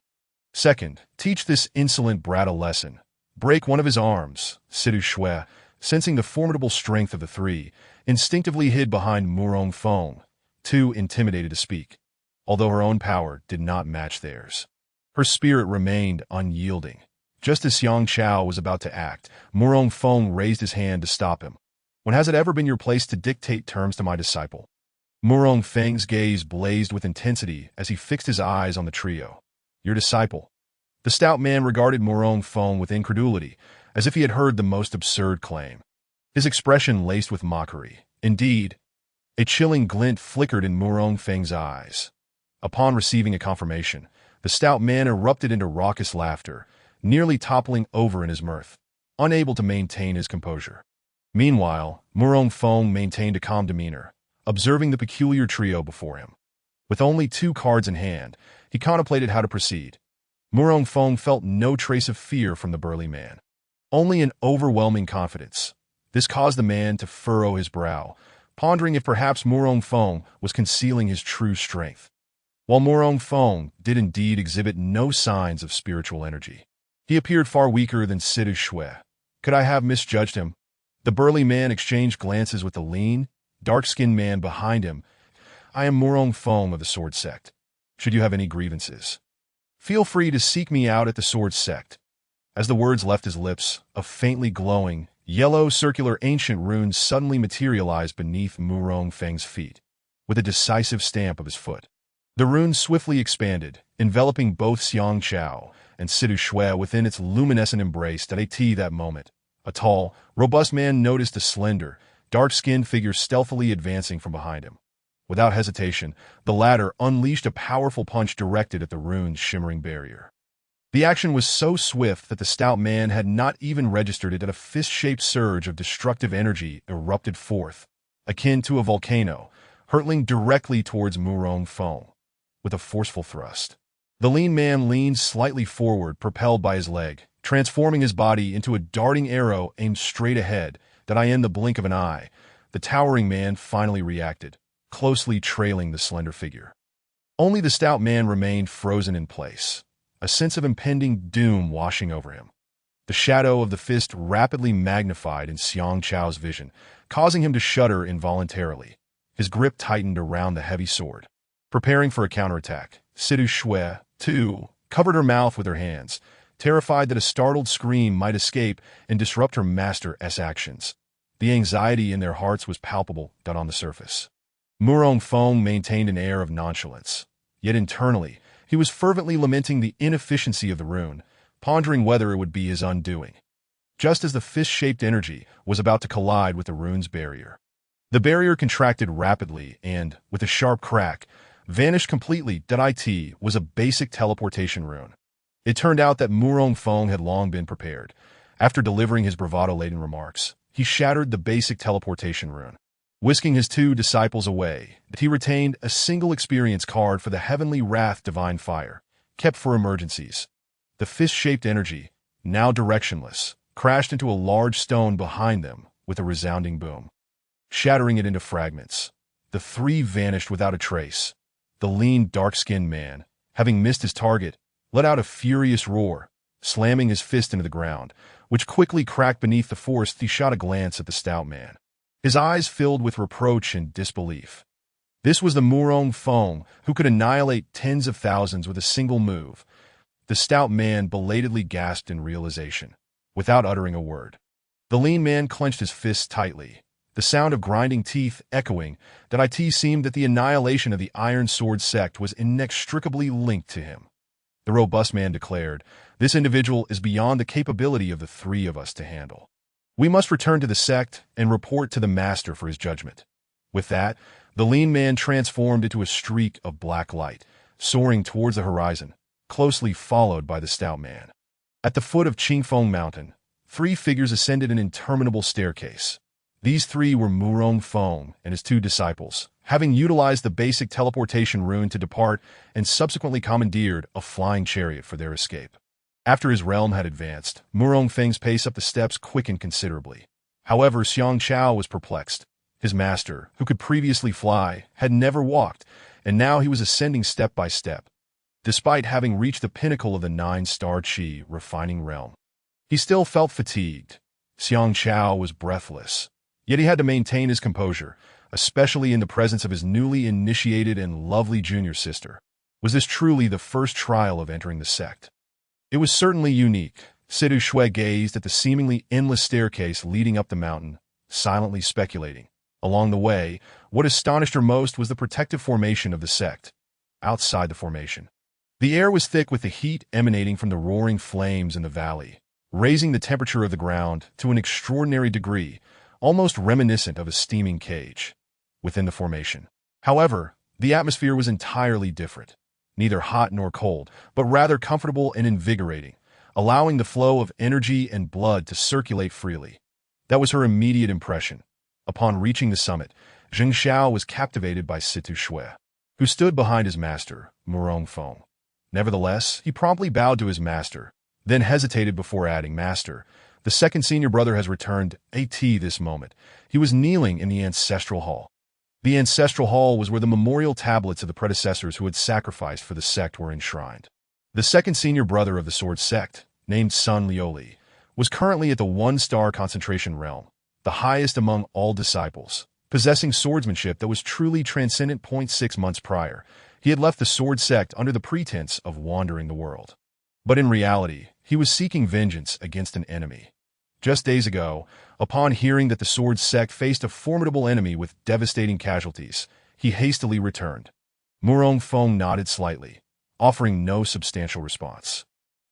"Second, teach this insolent brat a lesson. Break one of his arms." Situ Shui, sensing the formidable strength of the three, instinctively hid behind Murong Feng, too intimidated to speak, although her own power did not match theirs. Her spirit remained unyielding. Just as Xiang Chao was about to act, Murong Feng raised his hand to stop him. "When has it ever been your place to dictate terms to my disciple?" Murong Feng's gaze blazed with intensity as he fixed his eyes on the trio. "Your disciple?" The stout man regarded Murong Feng with incredulity, as if he had heard the most absurd claim. His expression laced with mockery. Indeed, a chilling glint flickered in Murong Feng's eyes. Upon receiving a confirmation, the stout man erupted into raucous laughter, nearly toppling over in his mirth, unable to maintain his composure. Meanwhile, Murong Feng maintained a calm demeanor, observing the peculiar trio before him. With only 2 cards in hand, he contemplated how to proceed. Murong Feng felt no trace of fear from the burly man, only an overwhelming confidence. This caused the man to furrow his brow, pondering if perhaps Murong Feng was concealing his true strength. While Murong Feng did indeed exhibit no signs of spiritual energy, he appeared far weaker than Sidu Shui. Could I have misjudged him? The burly man exchanged glances with the lean, dark-skinned man behind him. I am Murong Feng of the Sword Sect. Should you have any grievances, feel free to seek me out at the Sword Sect. As the words left his lips, a faintly glowing, yellow circular ancient rune suddenly materialized beneath Murong Feng's feet, with a decisive stamp of his foot. The rune swiftly expanded, enveloping both Xiang Chao and Sidu Shui within its luminescent embrace. That moment, a tall, robust man noticed a slender, dark-skinned figure stealthily advancing from behind him. Without hesitation, the latter unleashed a powerful punch directed at the rune's shimmering barrier. The action was so swift that the stout man had not even registered it, and a fist-shaped surge of destructive energy erupted forth, akin to a volcano, hurtling directly towards Murong Feng. With a forceful thrust, the lean man leaned slightly forward, propelled by his leg, transforming his body into a darting arrow aimed straight ahead. In the blink of an eye, the towering man finally reacted, closely trailing the slender figure. Only the stout man remained frozen in place, a sense of impending doom washing over him. The shadow of the fist rapidly magnified in Xiang Chao's vision, causing him to shudder involuntarily. His grip tightened around the heavy sword. Preparing for a counterattack, Sidu Shui, too, covered her mouth with her hands, terrified that a startled scream might escape and disrupt her master's actions. The anxiety in their hearts was palpable, on the surface. Murong Feng maintained an air of nonchalance, yet internally, he was fervently lamenting the inefficiency of the rune, pondering whether it would be his undoing. Just as the fist-shaped energy was about to collide with the rune's barrier, the barrier contracted rapidly and, with a sharp crack, vanished completely. It was a basic teleportation rune. It turned out that Murong Feng had long been prepared. After delivering his bravado-laden remarks, he shattered the basic teleportation rune. Whisking his 2 disciples away, he retained a single experience card for the Heavenly Wrath Divine Fire, kept for emergencies. The fist-shaped energy, now directionless, crashed into a large stone behind them with a resounding boom, shattering it into fragments. The 3 vanished without a trace. The lean, dark-skinned man, having missed his target, let out a furious roar, slamming his fist into the ground, which quickly cracked beneath the force. He shot a glance at the stout man, his eyes filled with reproach and disbelief. This was the Murong Feng who could annihilate tens of thousands with a single move. The stout man belatedly gasped in realization, without uttering a word. The lean man clenched his fists tightly, the sound of grinding teeth echoing. It seemed that the annihilation of the Iron Sword Sect was inextricably linked to him. The robust man declared, "This individual is beyond the capability of the 3 of us to handle. We must return to the sect and report to the master for his judgment." With that, the lean man transformed into a streak of black light, soaring towards the horizon, closely followed by the stout man. At the foot of Qingfeng Mountain, 3 figures ascended an interminable staircase. These 3 were Murong Feng and his 2 disciples, having utilized the basic teleportation rune to depart and subsequently commandeered a flying chariot for their escape. After his realm had advanced, Murong Feng's pace up the steps quickened considerably. However, Xiang Chao was perplexed. His master, who could previously fly, had never walked, and now he was ascending step by step. Despite having reached the pinnacle of the 9-star Qi refining realm, he still felt fatigued. Xiang Chao was breathless, yet he had to maintain his composure, especially in the presence of his newly initiated and lovely junior sister. Was this truly the first trial of entering the sect? It was certainly unique. Sidu Shui gazed at the seemingly endless staircase leading up the mountain, silently speculating. Along the way, what astonished her most was the protective formation of the sect. Outside the formation, the air was thick with the heat emanating from the roaring flames in the valley, raising the temperature of the ground to an extraordinary degree, almost reminiscent of a steaming cage. Within the formation, however, the atmosphere was entirely different. Neither hot nor cold, but rather comfortable and invigorating. allowing the flow of energy and blood to circulate freely. That was her immediate impression. Upon reaching the summit, Zheng Xiao was captivated by Situ Shui, who stood behind his master, Murong Feng. Nevertheless, he promptly bowed to his master, then hesitated before adding, "Master, the second senior brother has returned." This moment, he was kneeling in the ancestral hall. The ancestral hall was where the memorial tablets of the predecessors who had sacrificed for the sect were enshrined. The second senior brother of the sword sect, named Sun Liuli, was currently at the one-star concentration realm, the highest among all disciples, possessing swordsmanship that was truly transcendent. 6 months prior, he had left the sword sect under the pretense of wandering the world. But in reality, he was seeking vengeance against an enemy. Just days ago, upon hearing that the sword sect faced a formidable enemy with devastating casualties, he hastily returned. Murong Feng nodded slightly, offering no substantial response,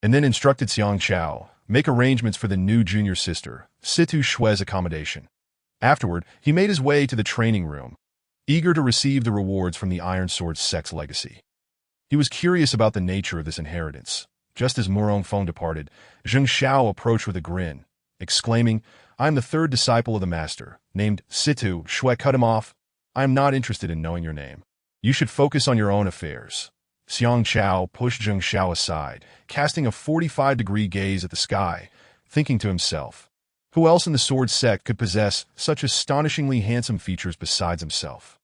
and then instructed Xiang Chao, make arrangements for the new junior sister, Situ Shui's accommodation. Afterward, he made his way to the training room, eager to receive the rewards from the Iron Sword sect's legacy. He was curious about the nature of this inheritance. Just as Murong Feng departed, Zheng Xiao approached with a grin, exclaiming, "I am the third disciple of the master, named Situ Shui." Cut him off. "I am not interested in knowing your name. You should focus on your own affairs." Xiang Chao pushed Zheng Xiao aside, casting a 45-degree gaze at the sky, thinking to himself, who else in the sword sect could possess such astonishingly handsome features besides himself?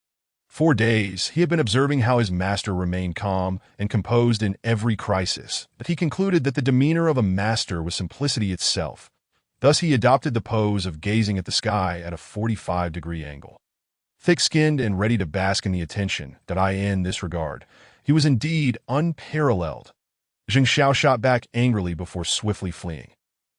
For days, he had been observing how his master remained calm and composed in every crisis, but he concluded that the demeanor of a master was simplicity itself. Thus he adopted the pose of gazing at the sky at a 45-degree angle. Thick-skinned and ready to bask in the attention that in this regard, he was indeed unparalleled. Zheng Xiao shot back angrily before swiftly fleeing.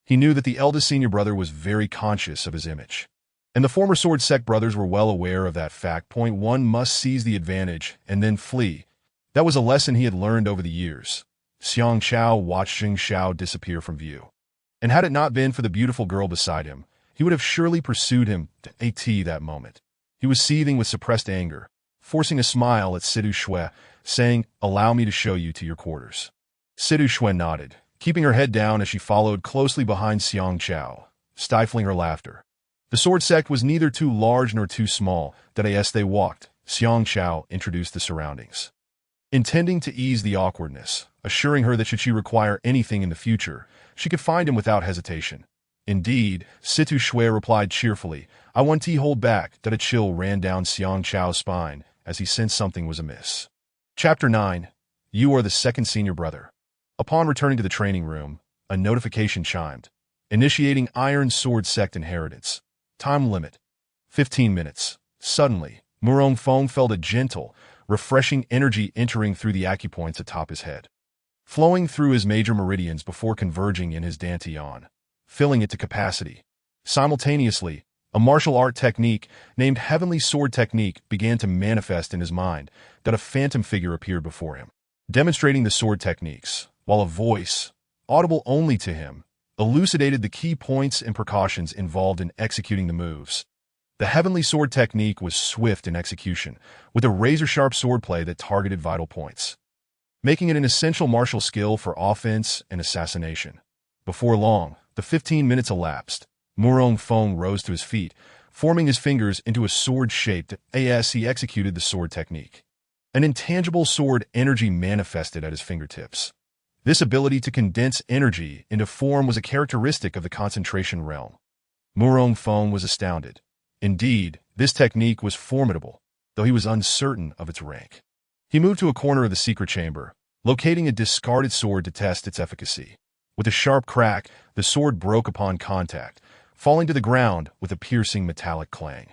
He knew that the eldest senior brother was very conscious of his image, and the former sword sect brothers were well aware of that fact. One must seize the advantage and then flee. That was a lesson he had learned over the years. Xiang Chao watched Zheng Xiao disappear from view, and had it not been for the beautiful girl beside him, he would have surely pursued him to that moment. He was seething with suppressed anger, forcing a smile at Situ Shui, saying, "Allow me to show you to your quarters." Situ Shui nodded, keeping her head down as she followed closely behind Xiang Chao, stifling her laughter. The sword sect was neither too large nor too small. As they walked, Xiang Chao introduced the surroundings, intending to ease the awkwardness, assuring her that should she require anything in the future, she could find him without hesitation. "Indeed," Situ Shui replied cheerfully. "I want to hold back." A chill ran down Xiang Chao's spine as he sensed something was amiss. Chapter 9. You are the second senior brother. Upon returning to the training room, a notification chimed, initiating Iron Sword Sect inheritance. Time limit, 15 minutes. Suddenly, Murong Feng felt a gentle, refreshing energy entering through the acupoints atop his head, flowing through his major meridians before converging in his dantian, filling it to capacity. Simultaneously, a martial art technique named Heavenly Sword Technique began to manifest in his mind. A phantom figure appeared before him, demonstrating the sword techniques, while a voice, audible only to him, elucidated the key points and precautions involved in executing the moves. The Heavenly Sword Technique was swift in execution, with a razor-sharp swordplay that targeted vital points, making it an essential martial skill for offense and assassination. Before long, the 15 minutes elapsed. Murong Feng rose to his feet, forming his fingers into a sword-shaped as he executed the sword technique. An intangible sword energy manifested at his fingertips. This ability to condense energy into form was a characteristic of the concentration realm. Murong Feng was astounded. Indeed, this technique was formidable, though he was uncertain of its rank. He moved to a corner of the secret chamber, locating a discarded sword to test its efficacy. With a sharp crack, the sword broke upon contact, falling to the ground with a piercing metallic clang.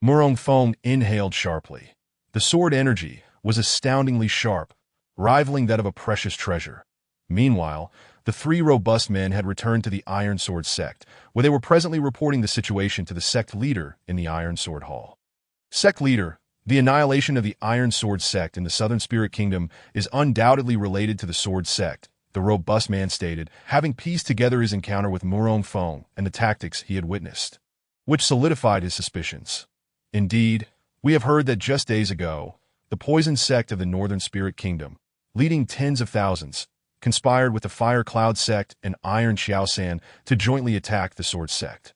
Murong Feng inhaled sharply. The sword energy was astoundingly sharp, rivaling that of a precious treasure. Meanwhile, the three robust men had returned to the Iron Sword Sect, where they were presently reporting the situation to the sect leader in the Iron Sword Hall. Sect leader, the annihilation of the Iron Sword Sect in the Southern Spirit Kingdom is undoubtedly related to the Sword Sect, the robust man stated, having pieced together his encounter with Murong Feng and the tactics he had witnessed, which solidified his suspicions. Indeed, we have heard that just days ago, the poison sect of the Northern Spirit Kingdom, leading tens of thousands, conspired with the Fire Cloud sect and Iron Xiaosan to jointly attack the Sword sect,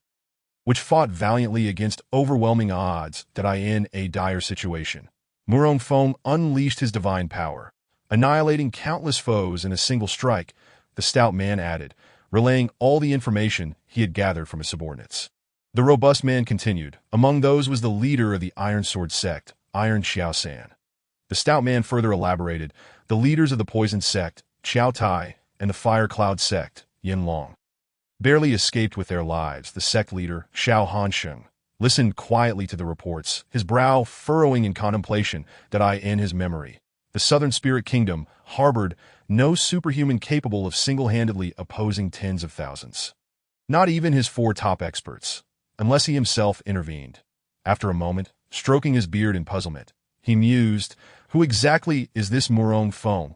which fought valiantly against overwhelming odds that in a dire situation. Murong Feng unleashed his divine power, annihilating countless foes in a single strike, the stout man added, relaying all the information he had gathered from his subordinates. The robust man continued. Among those was the leader of the Iron Sword sect, Iron Xiaosan. The stout man further elaborated, the leaders of the Poison sect, Qiao Tai, and the Fire Cloud sect, Yin Long, barely escaped with their lives. The sect leader, Xiao Hansheng, listened quietly to the reports, his brow furrowing in contemplation that in his memory. The Southern Spirit Kingdom harbored no superhuman capable of single-handedly opposing tens of thousands. Not even his 4 top experts, unless he himself intervened. After a moment, stroking his beard in puzzlement, he mused, who exactly is this Murong Feng?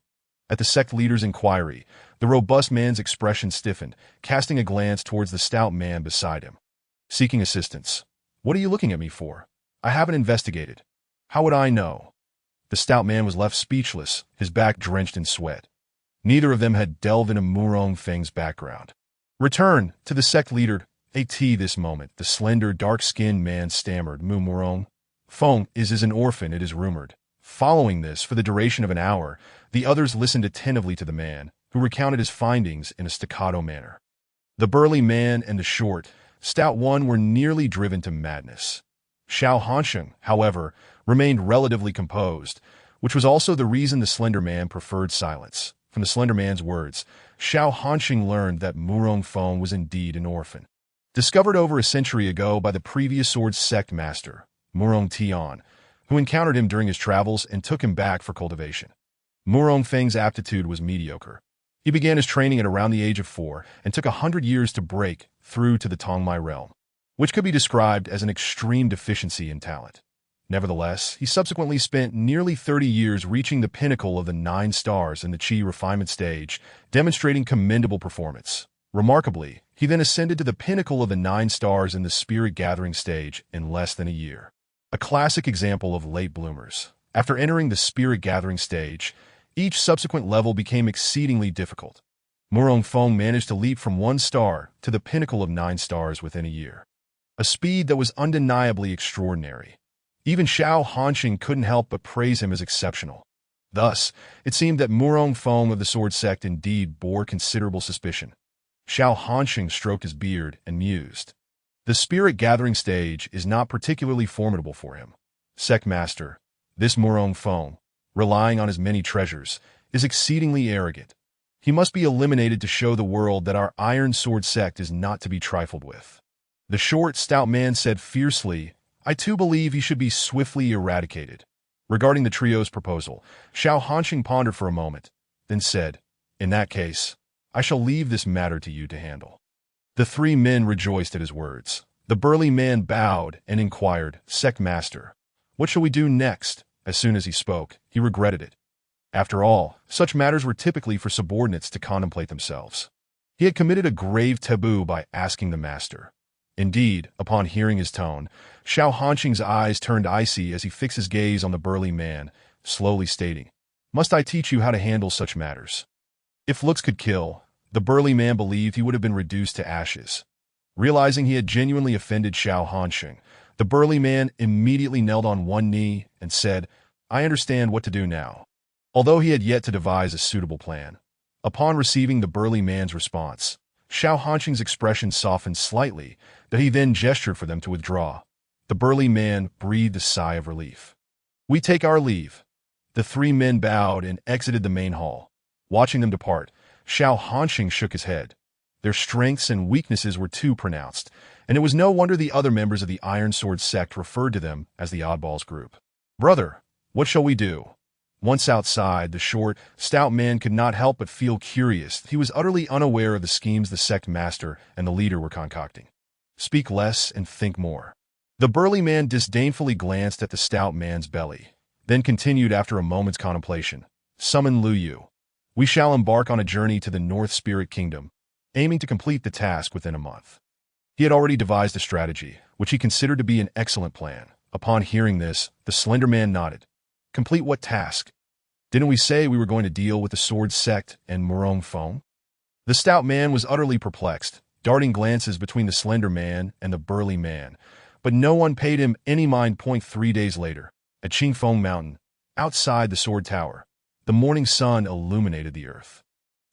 At the sect leader's inquiry, the robust man's expression stiffened, casting a glance towards the stout man beside him. Seeking assistance. What are you looking at me for? I haven't investigated. How would I know? The stout man was left speechless, his back drenched in sweat. Neither of them had delved into Murong Feng's background. Return to the sect leader. This moment, the slender, dark-skinned man stammered, Murong Feng is an orphan, it is rumored. Following this, for the duration of an hour, the others listened attentively to the man, who recounted his findings in a staccato manner. The burly man and the short, stout one were nearly driven to madness. Xiao Hansheng, however, remained relatively composed, which was also the reason the slender man preferred silence. From the slender man's words, Xiao Hansheng learned that Murong Feng was indeed an orphan. Discovered over a century ago by the previous sword sect master, Murong Tian, who encountered him during his travels and took him back for cultivation. Murong Feng's aptitude was mediocre. He began his training at around the age of 4 and took 100 years to break through to the Tongmai realm, which could be described as an extreme deficiency in talent. Nevertheless, he subsequently spent nearly 30 years reaching the pinnacle of the 9 stars in the Qi refinement stage, demonstrating commendable performance. Remarkably, he then ascended to the pinnacle of the 9 stars in the spirit gathering stage in less than a year. A classic example of late bloomers. After entering the spirit gathering stage, each subsequent level became exceedingly difficult. Murong Feng managed to leap from 1 star to the pinnacle of 9 stars within a year. A speed that was undeniably extraordinary. Even Xiao Hansheng couldn't help but praise him as exceptional. Thus, it seemed that Murong Feng of the Sword Sect indeed bore considerable suspicion. Xiao Hansheng stroked his beard and mused. The spirit gathering stage is not particularly formidable for him. Sect Master, this Murong Feng, relying on his many treasures, is exceedingly arrogant. He must be eliminated to show the world that our Iron Sword sect is not to be trifled with. The short, stout man said fiercely, I too believe he should be swiftly eradicated. Regarding the trio's proposal, Xiao Hansheng pondered for a moment, then said, in that case, I shall leave this matter to you to handle. The 3 men rejoiced at his words. The burly man bowed and inquired, Sect Master, what shall we do next? As soon as he spoke, he regretted it. After all, such matters were typically for subordinates to contemplate themselves. He had committed a grave taboo by asking the master. Indeed, upon hearing his tone, Xiao Hansheng's eyes turned icy as he fixed his gaze on the burly man, slowly stating, Must I teach you how to handle such matters? If looks could kill, the burly man believed he would have been reduced to ashes. Realizing he had genuinely offended Xiao Hansheng, the burly man immediately knelt on one knee and said, I understand what to do now. Although he had yet to devise a suitable plan. Upon receiving the burly man's response, Xiao Hansheng's expression softened slightly, that he then gestured for them to withdraw. The burly man breathed a sigh of relief. We take our leave. The 3 men bowed and exited the main hall. Watching them depart, Xiao Hansheng shook his head. Their strengths and weaknesses were too pronounced, and it was no wonder the other members of the Iron Sword sect referred to them as the Oddballs group. Brother, what shall we do? Once outside, the short, stout man could not help but feel curious. He was utterly unaware of the schemes the sect master and the leader were concocting. Speak less and think more. The burly man disdainfully glanced at the stout man's belly, then continued after a moment's contemplation. Summon Lu Yu. We shall embark on a journey to the North Spirit Kingdom, aiming to complete the task within a month. He had already devised a strategy, which he considered to be an excellent plan. Upon hearing this, the slender man nodded. Complete what task? Didn't we say we were going to deal with the sword sect and Murong Feng? The stout man was utterly perplexed, darting glances between the slender man and the burly man, but no one paid him any mind. 3 days later, at Qingfeng Mountain, outside the sword tower, the morning sun illuminated the earth.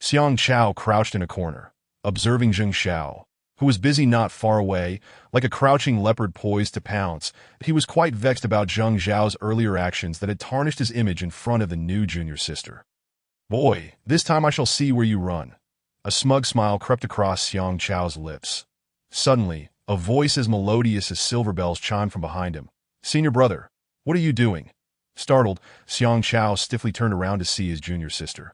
Xiang Chao crouched in a corner, observing Zheng Xiao, who was busy not far away, like a crouching leopard poised to pounce. He was quite vexed about Zheng Xiao's earlier actions that had tarnished his image in front of the new junior sister. "Boy, this time I shall see where you run." A smug smile crept across Xiang Chao's lips. Suddenly, a voice as melodious as silver bells chimed from behind him. "Senior brother, what are you doing?" Startled, Xiang Chao stiffly turned around to see his junior sister,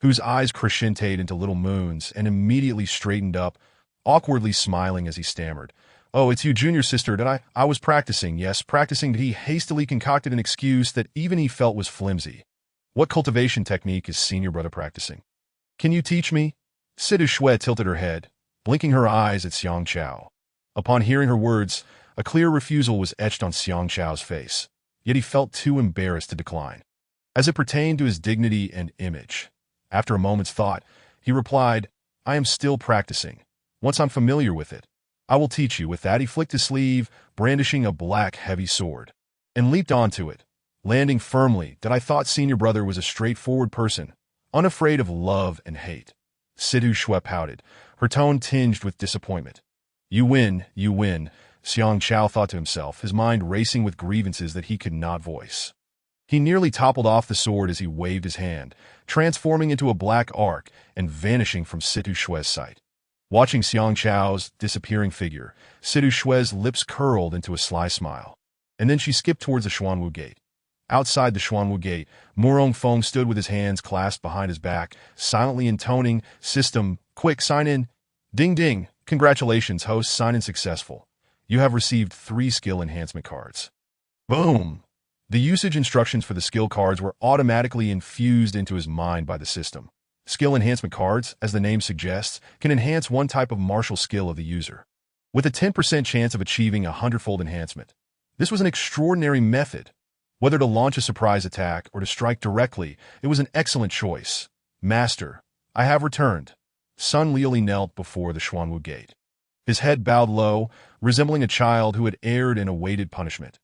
whose eyes crescented into little moons, and immediately straightened up, awkwardly smiling as he stammered. "Oh, it's you, junior sister. I was practicing." "Yes, practicing." He hastily concocted an excuse that even he felt was flimsy. "What cultivation technique is senior brother practicing? Can you teach me?" Situ Shui tilted her head, blinking her eyes at Xiang Chao. Upon hearing her words, a clear refusal was etched on Xiang Chao's face, yet he felt too embarrassed to decline. As it pertained to his dignity and image, after a moment's thought, he replied, "I am still practicing. Once I'm familiar with it, I will teach you." With that, he flicked his sleeve, brandishing a black, heavy sword, and leaped onto it, landing firmly. "That I thought senior brother was a straightforward person, unafraid of love and hate." Situ Shui pouted, her tone tinged with disappointment. You win, Xiang Chao thought to himself, his mind racing with grievances that he could not voice. He nearly toppled off the sword as he waved his hand, transforming into a black arc and vanishing from Situ Shui's sight. Watching Xiang Chao's disappearing figure, Situ Shui's lips curled into a sly smile, and then she skipped towards the Xuanwu Gate. Outside the Xuanwu Gate, Murong Feng stood with his hands clasped behind his back, silently intoning, "System, quick, sign in." "Ding ding, congratulations, host, sign in successful. You have received 3 skill enhancement cards." Boom! The usage instructions for the skill cards were automatically infused into his mind by the system. Skill enhancement cards, as the name suggests, can enhance one type of martial skill of the user, with a 10% chance of achieving a 100-fold enhancement. This was an extraordinary method. Whether to launch a surprise attack or to strike directly, it was an excellent choice. "Master, I have returned." Sun Liuli knelt before the Xuanwu Gate, his head bowed low, resembling a child who had erred and awaited punishment.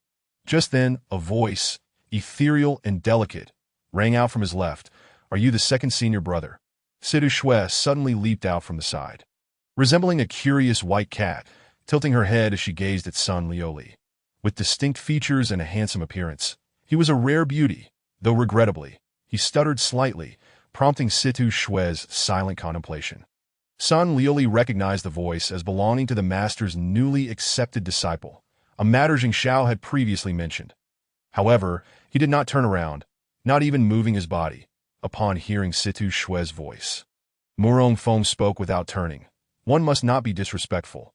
Just then, a voice, ethereal and delicate, rang out from his left. "Are you the second senior brother?" Situ Shui suddenly leaped out from the side, resembling a curious white cat, tilting her head as she gazed at Sun Liuli. With distinct features and a handsome appearance, he was a rare beauty, though regrettably, he stuttered slightly, prompting Situ Shui's silent contemplation. Sun Liuli recognized the voice as belonging to the master's newly accepted disciple, a matter Zheng Xiao had previously mentioned. However, he did not turn around, not even moving his body, upon hearing Situ Shui's voice. Murong Feng spoke without turning. "One must not be disrespectful.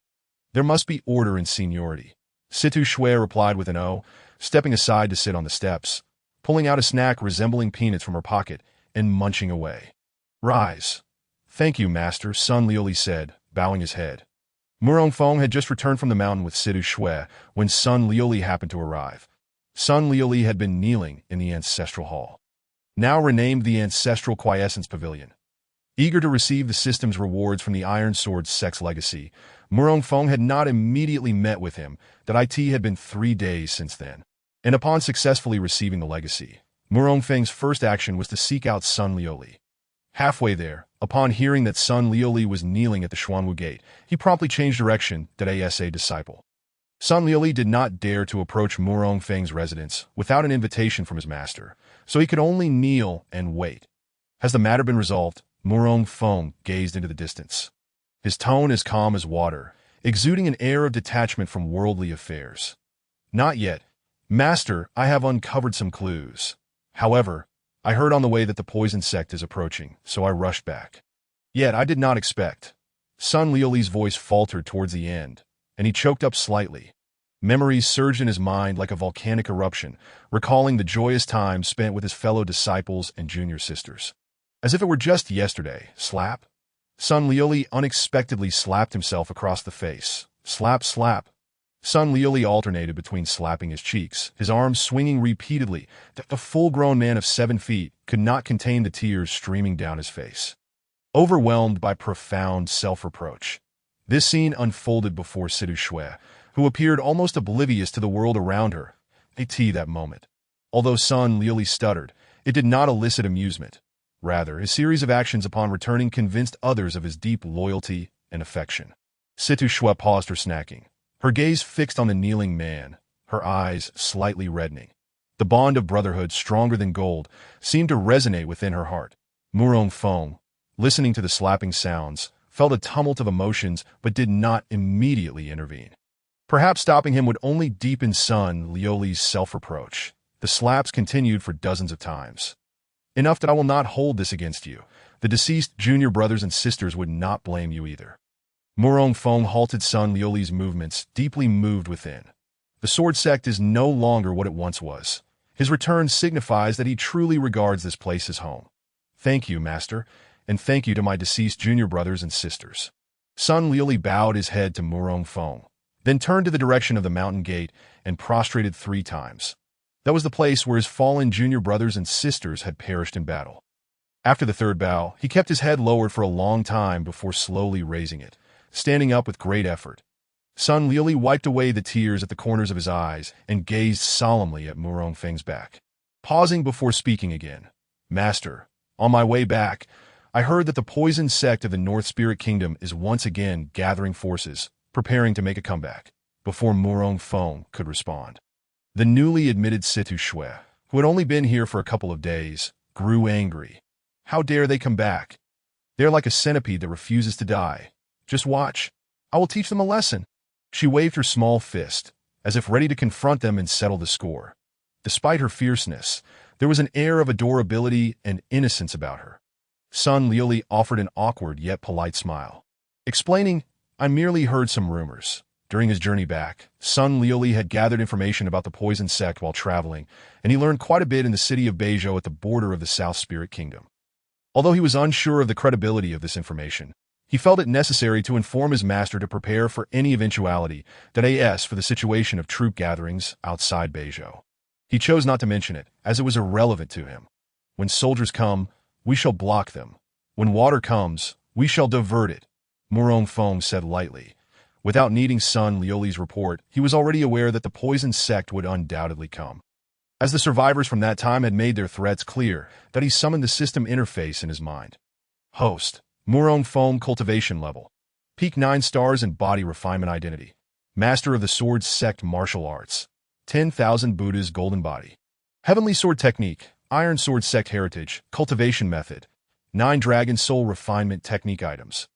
There must be order in seniority." Situ Shui replied with an "oh," stepping aside to sit on the steps, pulling out a snack resembling peanuts from her pocket and munching away. "Rise." "Thank you, master," Sun Liuli said, bowing his head. Murong Feng had just returned from the mountain with Situ Shui when Sun Liuli happened to arrive. Sun Liuli had been kneeling in the ancestral hall, now renamed the Ancestral Quiescence Pavilion. Eager to receive the system's rewards from the Iron Sword Sect's legacy, Murong Feng had not immediately met with him. That it had been 3 days since then. And upon successfully receiving the legacy, Murong Feng's first action was to seek out Sun Liuli. Halfway there, upon hearing that Sun Liuli was kneeling at the Xuanwu Gate, he promptly changed direction. As a disciple, Sun Liuli did not dare to approach Murong Feng's residence without an invitation from his master, so he could only kneel and wait. Has the matter been resolved? Murong Feng gazed into the distance, his tone as calm as water, exuding an air of detachment from worldly affairs. "Not yet. Master, I have uncovered some clues. However, I heard on the way that the poison sect is approaching, so I rushed back. Yet I did not expect." Sun Liuli's voice faltered towards the end, and he choked up slightly. Memories surged in his mind like a volcanic eruption, recalling the joyous time spent with his fellow disciples and junior sisters. As if it were just yesterday. Slap. Sun Liuli unexpectedly slapped himself across the face. Slap, slap. Sun Liuli alternated between slapping his cheeks, his arms swinging repeatedly, that the full-grown man of 7 feet could not contain the tears streaming down his face. Overwhelmed by profound self-reproach, this scene unfolded before Situ Shui, who appeared almost oblivious to the world around her. That moment. Although Sun Liuli stuttered, it did not elicit amusement. Rather, his series of actions upon returning convinced others of his deep loyalty and affection. Situ Shui paused her snacking, her gaze fixed on the kneeling man, her eyes slightly reddening. The bond of brotherhood, stronger than gold, seemed to resonate within her heart. Murong Feng, listening to the slapping sounds, felt a tumult of emotions but did not immediately intervene. Perhaps stopping him would only deepen Sun Liuli's self-reproach. The slaps continued for dozens of times. Enough that I will not hold this against you. The deceased junior brothers and sisters would not blame you either. Murong Feng halted Sun Liuli's movements, deeply moved within. The sword sect is no longer what it once was. His return signifies that he truly regards this place as home. Thank you, Master, and thank you to my deceased junior brothers and sisters. Sun Liuli bowed his head to Murong Feng, then turned to the direction of the mountain gate and prostrated 3 times. That was the place where his fallen junior brothers and sisters had perished in battle. After the 3rd bow, he kept his head lowered for a long time before slowly raising it, standing up with great effort. Sun Liuli wiped away the tears at the corners of his eyes and gazed solemnly at Murong Feng's back. Pausing before speaking again, Master, on my way back, I heard that the poisoned sect of the North Spirit Kingdom is once again gathering forces, preparing to make a comeback. Before Murong Feng could respond, the newly admitted Situ Shui, who had only been here for a couple of days, grew angry. How dare they come back? They're like a centipede that refuses to die. Just watch. I will teach them a lesson. She waved her small fist, as if ready to confront them and settle the score. Despite her fierceness, there was an air of adorability and innocence about her. Sun Liuli offered an awkward yet polite smile, explaining, I merely heard some rumors. During his journey back, Sun Liuli had gathered information about the poison sect while traveling, and he learned quite a bit in the city of Beizhou at the border of the South Spirit Kingdom. Although he was unsure of the credibility of this information, he felt it necessary to inform his master to prepare for any eventuality for the situation of troop gatherings outside Beizhou. He chose not to mention it, as it was irrelevant to him. When soldiers come, we shall block them. When water comes, we shall divert it, Murong Feng said lightly. Without needing Sun Liuli's report, he was already aware that the poison sect would undoubtedly come. As the survivors from that time had made their threats clear, that he summoned the system interface in his mind. Host, Murong Feng cultivation level. Peak 9 stars in body refinement identity. Master of the Sword Sect martial arts. 10,000 Buddha's golden body. Heavenly sword technique, Iron Sword Sect heritage, cultivation method. 9 dragon soul refinement technique items.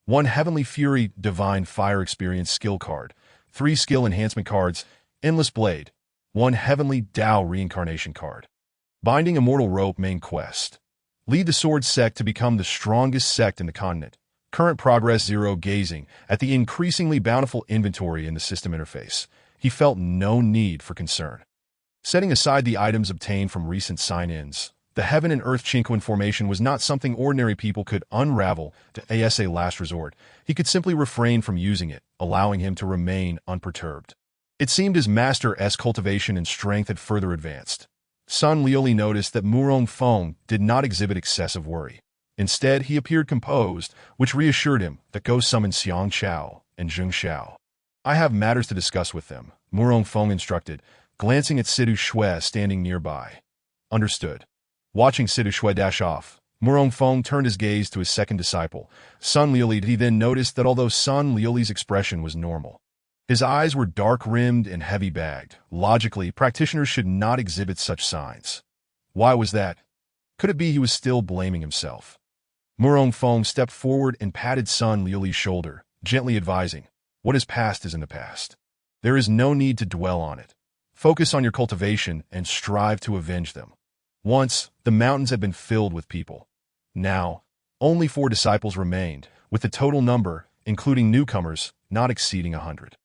1 Heavenly Fury Divine Fire Experience skill card, 3 skill enhancement cards, Endless Blade, 1 Heavenly Tao Reincarnation card. Binding Immortal Rope main quest. Lead the Sword Sect to become the strongest sect in the continent. Current progress 0. Gazing at the increasingly bountiful inventory in the system interface, he felt no need for concern. Setting aside the items obtained from recent sign-ins, the Heaven and Earth Chinquan formation was not something ordinary people could unravel as a last resort. He could simply refrain from using it, allowing him to remain unperturbed. It seemed his master's cultivation and strength had further advanced. Sun Liuli noticed that Murong Feng did not exhibit excessive worry. Instead, he appeared composed, which reassured him that go summon Xiang Chao and Zheng Xiao. I have matters to discuss with them, Murong Feng instructed, glancing at Situ Shui standing nearby. Understood. Watching Situ Shui dash off, Murong Feng turned his gaze to his second disciple, Sun Liuli. He then noticed that although Sun Liuli's expression was normal, his eyes were dark-rimmed and heavy-bagged. Logically, practitioners should not exhibit such signs. Why was that? Could it be he was still blaming himself? Murong Feng stepped forward and patted Sun Liuli's shoulder, gently advising, what is past is in the past. There is no need to dwell on it. Focus on your cultivation and strive to avenge them. Once, the mountains had been filled with people. Now, only 4 disciples remained, with the total number, including newcomers, not exceeding 100.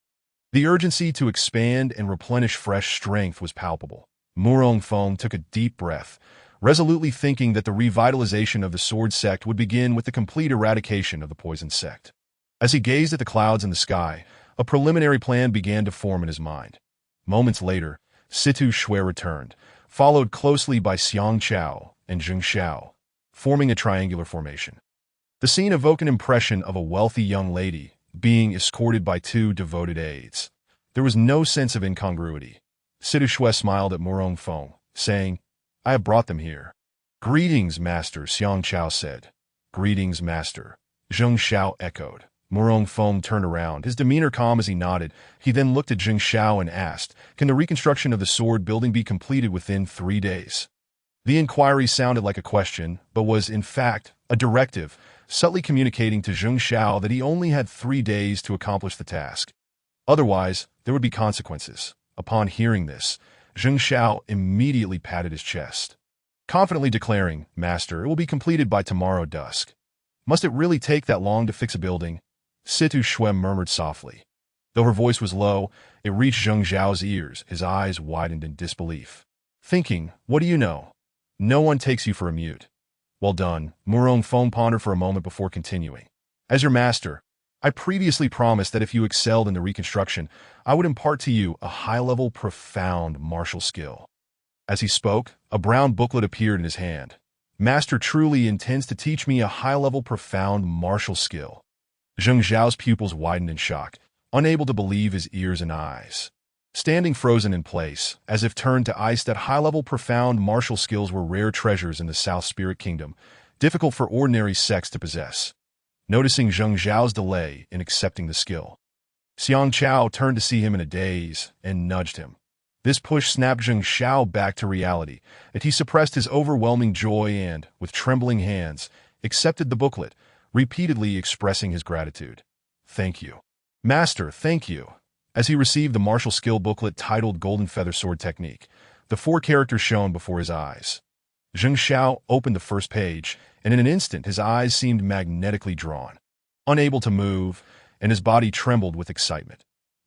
The urgency to expand and replenish fresh strength was palpable. Murong Feng took a deep breath, resolutely thinking that the revitalization of the Sword Sect would begin with the complete eradication of the Poison Sect. As he gazed at the clouds in the sky, A preliminary plan began to form in his mind. Moments later, Situ Shui returned, followed closely by Xiang Chao and Zheng Xiao, forming a triangular formation. The scene evoked an impression of a wealthy young lady being escorted by two devoted aides. There was no sense of incongruity. Situ Shui smiled at Murong Feng, saying, "I have brought them here." "Greetings, Master," Xiang Chao said. "Greetings, Master," Zheng Xiao echoed. Murong Feng turned around, his demeanor calm as he nodded. He then looked at Zheng Xiao and asked, "Can the reconstruction of the sword building be completed within 3 days?" The inquiry sounded like a question, but was, in fact, a directive, subtly communicating to Zheng Xiao that he only had 3 days to accomplish the task. Otherwise, there would be consequences. Upon hearing this, Zheng Xiao immediately patted his chest, confidently declaring, "Master, it will be completed by tomorrow dusk." "Must it really take that long to fix a building?" Situ Shui murmured softly. Though her voice was low, it reached Zheng Xiao's ears. His eyes widened in disbelief. Thinking, "What do you know? No one takes you for a mute." "Well done," Murong Feng pondered for a moment before continuing. "As your master, I previously promised that if you excelled in the reconstruction, I would impart to you a high-level, profound martial skill." As he spoke, a brown booklet appeared in his hand. "Master truly intends to teach me a high-level, profound martial skill." Zheng Xiao's pupils widened in shock, unable to believe his ears and eyes. Standing frozen in place, as if turned to ice, that high-level, profound martial skills were rare treasures in the South Spirit Kingdom, difficult for ordinary sects to possess. Noticing Zheng Xiao's delay in accepting the skill, Xiang Chao turned to see him in a daze and nudged him. This push snapped Zheng Xiao back to reality, and he suppressed his overwhelming joy and, with trembling hands, accepted the booklet, repeatedly expressing his gratitude. "Thank you, Master, thank you." As he received the martial skill booklet titled Golden Feather Sword Technique, the 4 characters shone before his eyes. Zheng Xiao opened the first page, and in an instant his eyes seemed magnetically drawn. Unable to move, and his body trembled with excitement.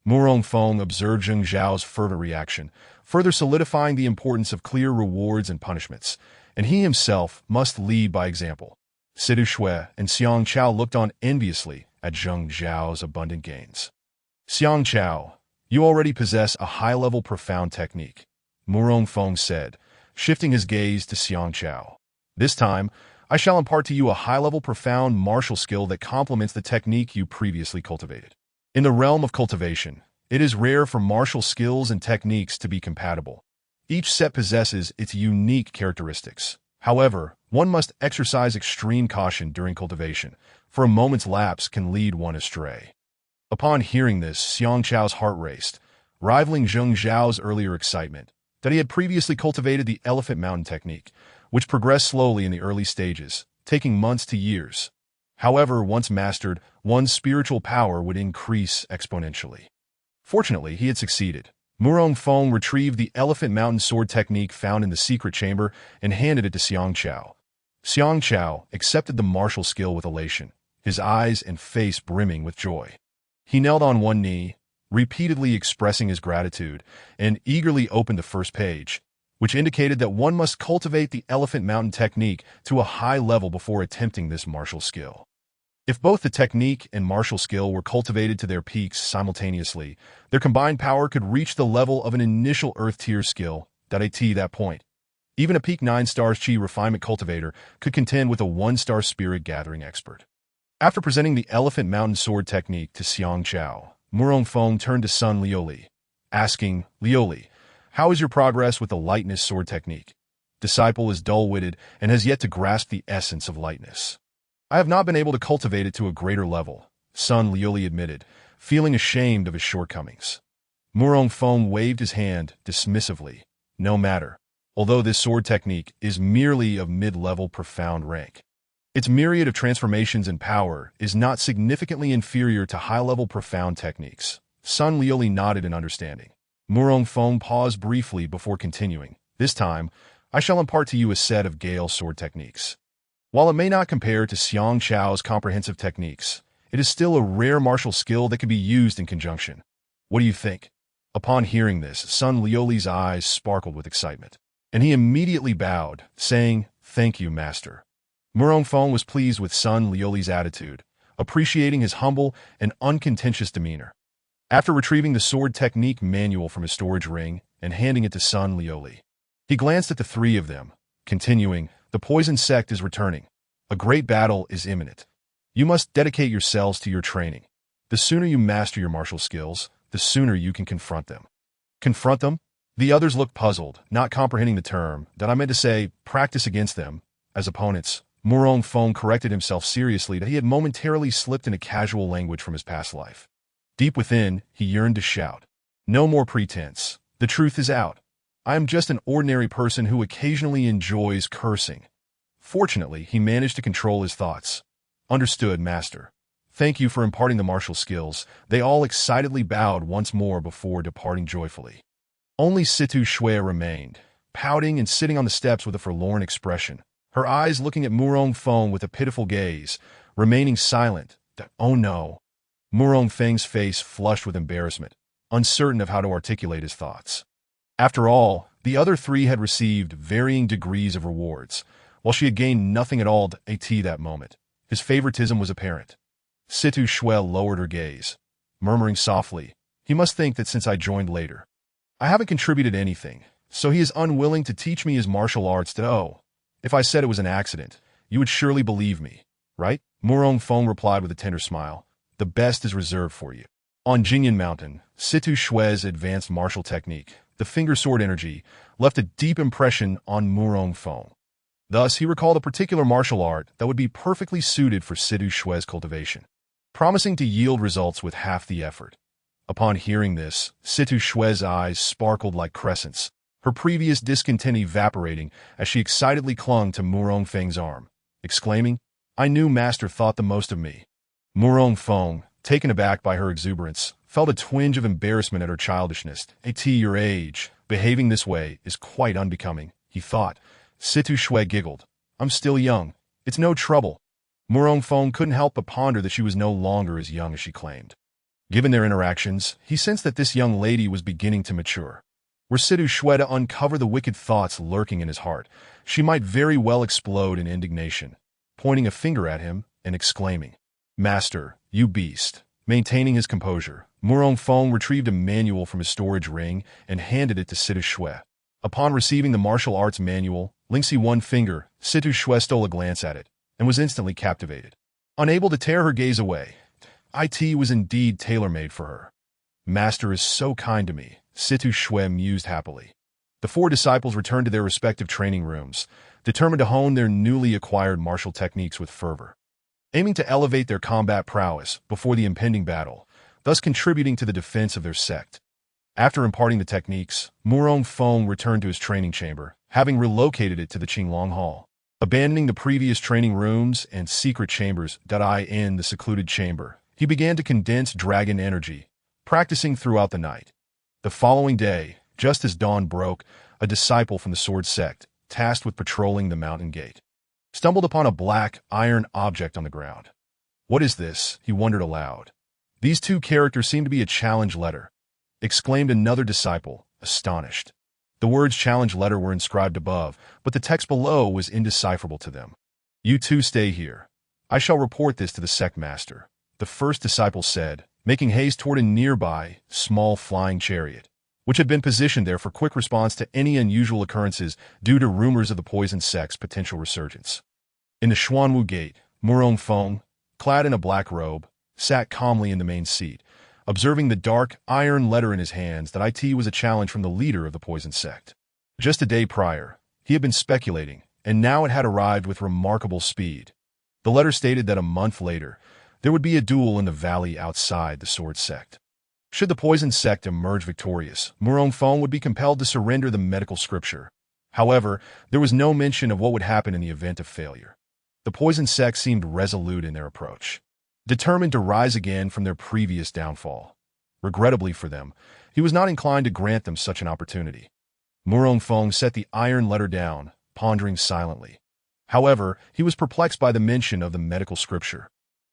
Murong Feng observed Zheng Xiao's fervent reaction, further solidifying the importance of clear rewards and punishments, and he himself must lead by example. Situ Shui and Xiang Chao looked on enviously at Zheng Xiao's abundant gains. "Xiang Chao, you already possess a high-level, profound technique," Murong Feng said, shifting his gaze to Xiang Chao. "This time, I shall impart to you a high-level, profound martial skill that complements the technique you previously cultivated." In the realm of cultivation, it is rare for martial skills and techniques to be compatible. Each set possesses its unique characteristics. However, one must exercise extreme caution during cultivation, for a moment's lapse can lead one astray. Upon hearing this, Xiang Chao's heart raced, rivaling Zheng Xiao's earlier excitement, that he had previously cultivated the Elephant Mountain technique, which progressed slowly in the early stages, taking months to years. However, once mastered, one's spiritual power would increase exponentially. Fortunately, he had succeeded. Murong Feng retrieved the Elephant Mountain sword technique found in the secret chamber and handed it to Xiang Chao. Xiang Chao accepted the martial skill with elation, his eyes and face brimming with joy. He knelt on one knee, repeatedly expressing his gratitude, and eagerly opened the first page, which indicated that one must cultivate the Elephant Mountain technique to a high level before attempting this martial skill. If both the technique and martial skill were cultivated to their peaks simultaneously, their combined power could reach the level of an initial Earth-tier skill, that point. Even a peak 9 stars Chi refinement cultivator could contend with a 1-star spirit gathering expert. After presenting the Elephant Mountain sword technique to Xiang Chao, Murong Feng turned to son Liuli, asking, "Liuli, how is your progress with the lightness sword technique?" Disciple is dull-witted and has yet to grasp the essence of lightness. "I have not been able to cultivate it to a greater level," son Liuli admitted, feeling ashamed of his shortcomings. Murong Feng waved his hand dismissively. "No matter. Although this sword technique is merely of mid-level profound rank, its myriad of transformations and power is not significantly inferior to high-level profound techniques." Son Liuli nodded in understanding. Murong Feng paused briefly before continuing. "This time, I shall impart to you a set of Gale sword techniques. While it may not compare to Xiang Chao's comprehensive techniques, it is still a rare martial skill that can be used in conjunction. What do you think?" Upon hearing this, son Liuli's eyes sparkled with excitement, and he immediately bowed, saying, "Thank you, master." Murong Feng was pleased with son Liuli's attitude, appreciating his humble and uncontentious demeanor. After retrieving the sword technique manual from his storage ring and handing it to Sun Lioli, he glanced at the three of them, continuing, "The poison sect is returning. A great battle is imminent. You must dedicate yourselves to your training. The sooner you master your martial skills, the sooner you can confront them." Confront them? The others looked puzzled, not comprehending the term. That I meant to say, practice against them, as opponents. Murong Feng corrected himself seriously that he had momentarily slipped into casual language from his past life. Deep within, he yearned to shout. No more pretense. The truth is out. I am just an ordinary person who occasionally enjoys cursing. Fortunately, he managed to control his thoughts. Understood, Master. Thank you for imparting the martial skills. They all excitedly bowed once more before departing joyfully. Only Situ Shui remained, pouting and sitting on the steps with a forlorn expression, her eyes looking at Murong Feng with a pitiful gaze, remaining silent. Oh no. Murong Feng's face flushed with embarrassment, uncertain of how to articulate his thoughts. After all, the other three had received varying degrees of rewards, while she had gained nothing at all at that moment. His favoritism was apparent. Situ Shui lowered her gaze, murmuring softly, "He must think that since I joined later, I haven't contributed anything, so he is unwilling to teach me his martial arts. Oh, if I said it was an accident, you would surely believe me, right?" Murong Feng replied with a tender smile. "The best is reserved for you." On Jingyan Mountain, Situ Shui's advanced martial technique, the finger sword energy, left a deep impression on Murong Feng. Thus, he recalled a particular martial art that would be perfectly suited for Situ Shui's cultivation, promising to yield results with half the effort. Upon hearing this, Situ Shui's eyes sparkled like crescents, her previous discontent evaporating as she excitedly clung to Murong Feng's arm, exclaiming, "I knew Master thought the most of me." Murong Feng, taken aback by her exuberance, felt a twinge of embarrassment at her childishness. "At your age, behaving this way is quite unbecoming," he thought. Situ Shui giggled. "I'm still young. It's no trouble." Murong Feng couldn't help but ponder that she was no longer as young as she claimed. Given their interactions, he sensed that this young lady was beginning to mature. Were Situ Shui to uncover the wicked thoughts lurking in his heart, she might very well explode in indignation, pointing a finger at him and exclaiming, "Master, you beast." Maintaining his composure, Murong Feng retrieved a manual from his storage ring and handed it to Situ Shui. Upon receiving the martial arts manual, linking one finger, Situ Shui stole a glance at it and was instantly captivated. Unable to tear her gaze away, it was indeed tailor-made for her. "Master is so kind to me," Situ Shui mused happily. The four disciples returned to their respective training rooms, determined to hone their newly acquired martial techniques with fervor, aiming to elevate their combat prowess before the impending battle, thus contributing to the defense of their sect. After imparting the techniques, Murong Feng returned to his training chamber, having relocated it to the Qinglong Hall. Abandoning the previous training rooms and secret chambers in the secluded chamber, he began to condense dragon energy, practicing throughout the night. The following day, just as dawn broke, a disciple from the Sword Sect, tasked with patrolling the mountain gate, stumbled upon a black, iron object on the ground. "What is this?" he wondered aloud. "These two characters seem to be a challenge letter," exclaimed another disciple, astonished. The words challenge letter were inscribed above, but the text below was indecipherable to them. "You two stay here. I shall report this to the sect master," the first disciple said, making haste toward a nearby, small flying chariot, which had been positioned there for quick response to any unusual occurrences due to rumors of the poison sect's potential resurgence. In the Xuanwu Gate, Murong Feng, clad in a black robe, sat calmly in the main seat, observing the dark, iron letter in his hands that it was a challenge from the leader of the poison sect. Just a day prior, he had been speculating, and now it had arrived with remarkable speed. The letter stated that a month later, there would be a duel in the valley outside the Sword Sect. Should the poison sect emerge victorious, Murong Feng would be compelled to surrender the medical scripture. However, there was no mention of what would happen in the event of failure. The poison sect seemed resolute in their approach, determined to rise again from their previous downfall. Regrettably for them, he was not inclined to grant them such an opportunity. Murong Feng set the iron letter down, pondering silently. However, he was perplexed by the mention of the medical scripture,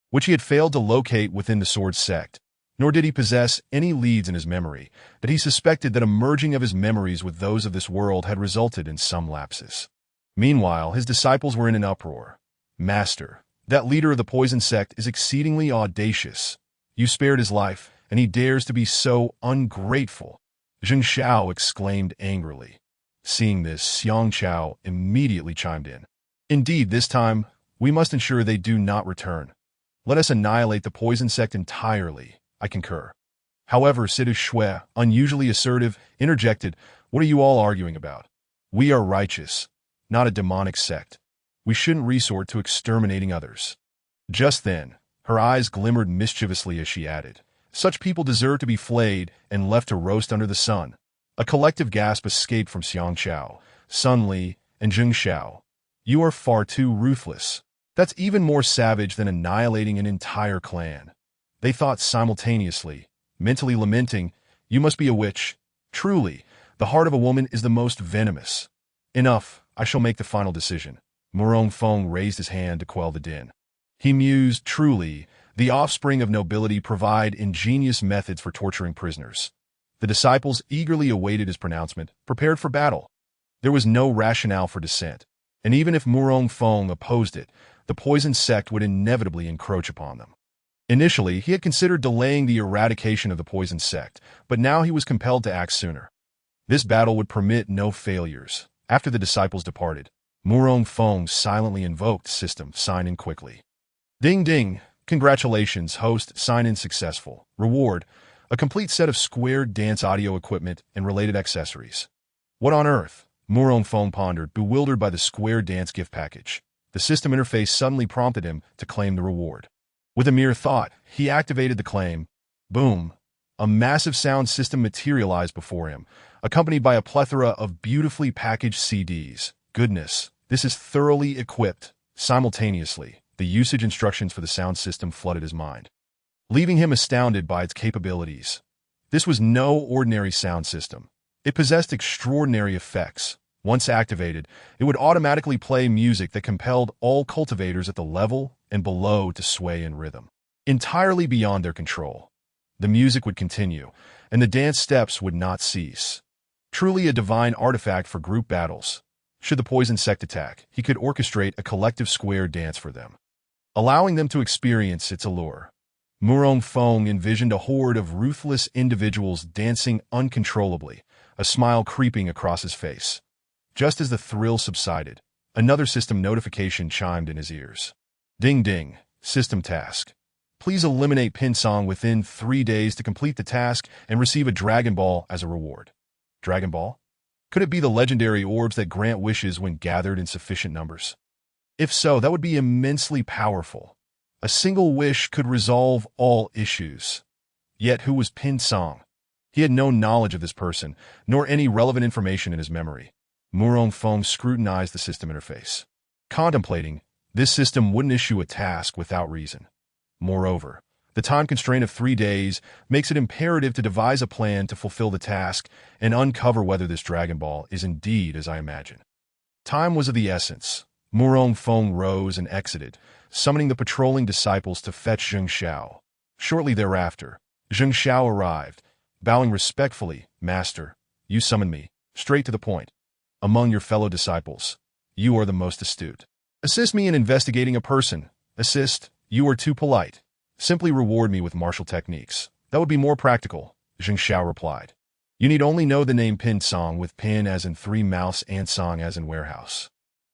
which he had failed to locate within the Sword Sect, nor did he possess any leads in his memory that he suspected that a merging of his memories with those of this world had resulted in some lapses. Meanwhile, his disciples were in an uproar. "Master, that leader of the poison sect is exceedingly audacious. You spared his life, and he dares to be so ungrateful. Zheng Xiao exclaimed angrily. Seeing this, Xiang Chao immediately chimed in. Indeed, this time, we must ensure they do not return. Let us annihilate the poison sect entirely. I concur. However, Sidu Shui, unusually assertive, interjected, What are you all arguing about? We are righteous, not a demonic sect. We shouldn't resort to exterminating others. Just then, her eyes glimmered mischievously as she added, Such people deserve to be flayed and left to roast under the sun. A collective gasp escaped from Xiang Chao, Sun Li, and Zheng Xiao. You are far too ruthless. That's even more savage than annihilating an entire clan. They thought simultaneously, mentally lamenting, You must be a witch. Truly, the heart of a woman is the most venomous. Enough, I shall make the final decision. Murong Feng raised his hand to quell the din. He mused, Truly, the offspring of nobility provide ingenious methods for torturing prisoners. The disciples eagerly awaited his pronouncement, prepared for battle. There was no rationale for dissent, and even if Murong Feng opposed it, the poison sect would inevitably encroach upon them. Initially, he had considered delaying the eradication of the poison sect, but now he was compelled to act sooner. This battle would permit no failures. After the disciples departed, Murong Feng silently invoked System Sign-In quickly. Ding ding! Congratulations, host, sign-in successful. Reward, a complete set of square dance audio equipment and related accessories. What on earth? Murong Feng pondered, bewildered by the square dance gift package. The system interface suddenly prompted him to claim the reward. With a mere thought, he activated the claim. Boom! A massive sound system materialized before him, accompanied by a plethora of beautifully packaged CDs. Goodness, this is thoroughly equipped. Simultaneously, the usage instructions for the sound system flooded his mind, leaving him astounded by its capabilities. This was no ordinary sound system. It possessed extraordinary effects. Once activated, it would automatically play music that compelled all cultivators at the level and below to sway in rhythm, entirely beyond their control. The music would continue, and the dance steps would not cease. Truly a divine artifact for group battles. Should the poison sect attack, he could orchestrate a collective square dance for them, allowing them to experience its allure. Murong Feng envisioned a horde of ruthless individuals dancing uncontrollably, a smile creeping across his face. Just as the thrill subsided, another system notification chimed in his ears. Ding ding, system task. Please eliminate Pinsong within 3 days to complete the task and receive a Dragon Ball as a reward. Dragon Ball? Could it be the legendary orbs that grant wishes when gathered in sufficient numbers? If so, that would be immensely powerful. A single wish could resolve all issues. Yet who was Pinsong? He had no knowledge of this person, nor any relevant information in his memory. Murong Feng scrutinized the system interface. Contemplating, this system wouldn't issue a task without reason. Moreover, the time constraint of 3 days makes it imperative to devise a plan to fulfill the task and uncover whether this Dragon Ball is indeed as I imagine. Time was of the essence. Murong Feng rose and exited, summoning the patrolling disciples to fetch Zheng Xiao. Shortly thereafter, Zheng Xiao arrived, bowing respectfully, Master, you summoned me, straight to the point. Among your fellow disciples, you are the most astute. Assist me in investigating a person. Assist, you are too polite. Simply reward me with martial techniques. That would be more practical, Zheng Xiao replied. You need only know the name Pin Song with Pin as in 3 mouse and Song as in warehouse.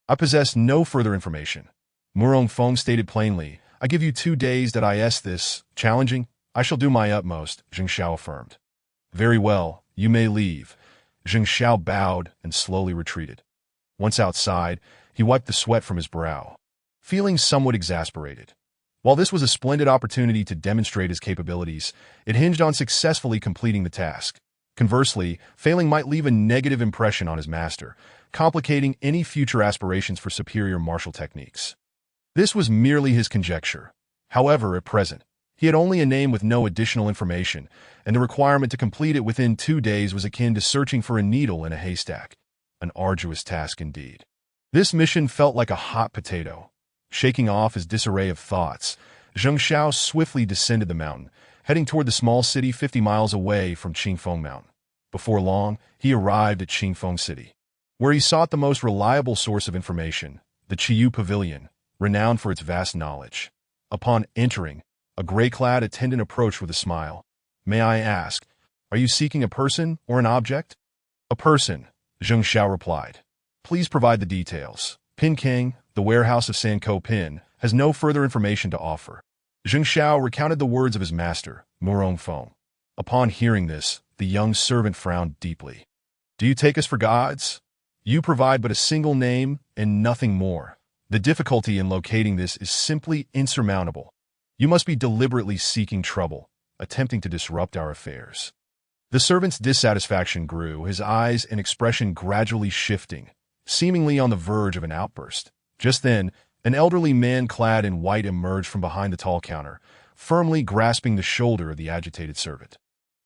I possess no further information. Murong Feng stated plainly, I give you 2 days that I ask this. Challenging? I shall do my utmost, Zheng Xiao affirmed. Very well, you may leave. Zheng Xiao bowed and slowly retreated. Once outside, he wiped the sweat from his brow, feeling somewhat exasperated. While this was a splendid opportunity to demonstrate his capabilities, it hinged on successfully completing the task. Conversely, failing might leave a negative impression on his master, complicating any future aspirations for superior martial techniques. This was merely his conjecture. However, at present, he had only a name with no additional information, and the requirement to complete it within 2 days was akin to searching for a needle in a haystack. An arduous task indeed. This mission felt like a hot potato. Shaking off his disarray of thoughts, Zheng Xiao swiftly descended the mountain, heading toward the small city 50 miles away from Qingfeng Mountain. Before long, he arrived at Qingfeng City, where he sought the most reliable source of information, the Qiyu Pavilion, renowned for its vast knowledge. Upon entering, a gray-clad attendant approached with a smile. May I ask, are you seeking a person or an object? A person, Zheng Xiao replied. Please provide the details. Pin King, the warehouse of Sanko Pin, has no further information to offer. Zheng Xiao recounted the words of his master, Murong Feng. Upon hearing this, the young servant frowned deeply. Do you take us for gods? You provide but a single name and nothing more. The difficulty in locating this is simply insurmountable. You must be deliberately seeking trouble, attempting to disrupt our affairs. The servant's dissatisfaction grew, his eyes and expression gradually shifting, seemingly on the verge of an outburst. Just then, an elderly man clad in white emerged from behind the tall counter, firmly grasping the shoulder of the agitated servant.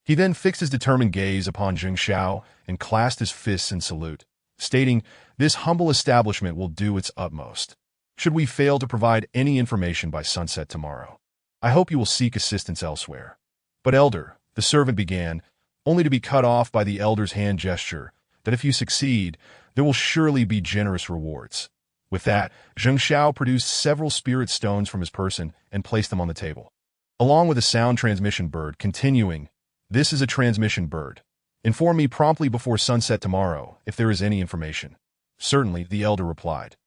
He then fixed his determined gaze upon Zheng Xiao and clasped his fists in salute, stating, "This humble establishment will do its utmost. Should we fail to provide any information by sunset tomorrow, I hope you will seek assistance elsewhere." "But elder," the servant began, only to be cut off by the elder's hand gesture, that if you succeed, there will surely be generous rewards. With that, Zheng Xiao produced several spirit stones from his person and placed them on the table, along with a sound transmission bird, continuing, "This is a transmission bird. Inform me promptly before sunset tomorrow if there is any information." "Certainly," the elder replied.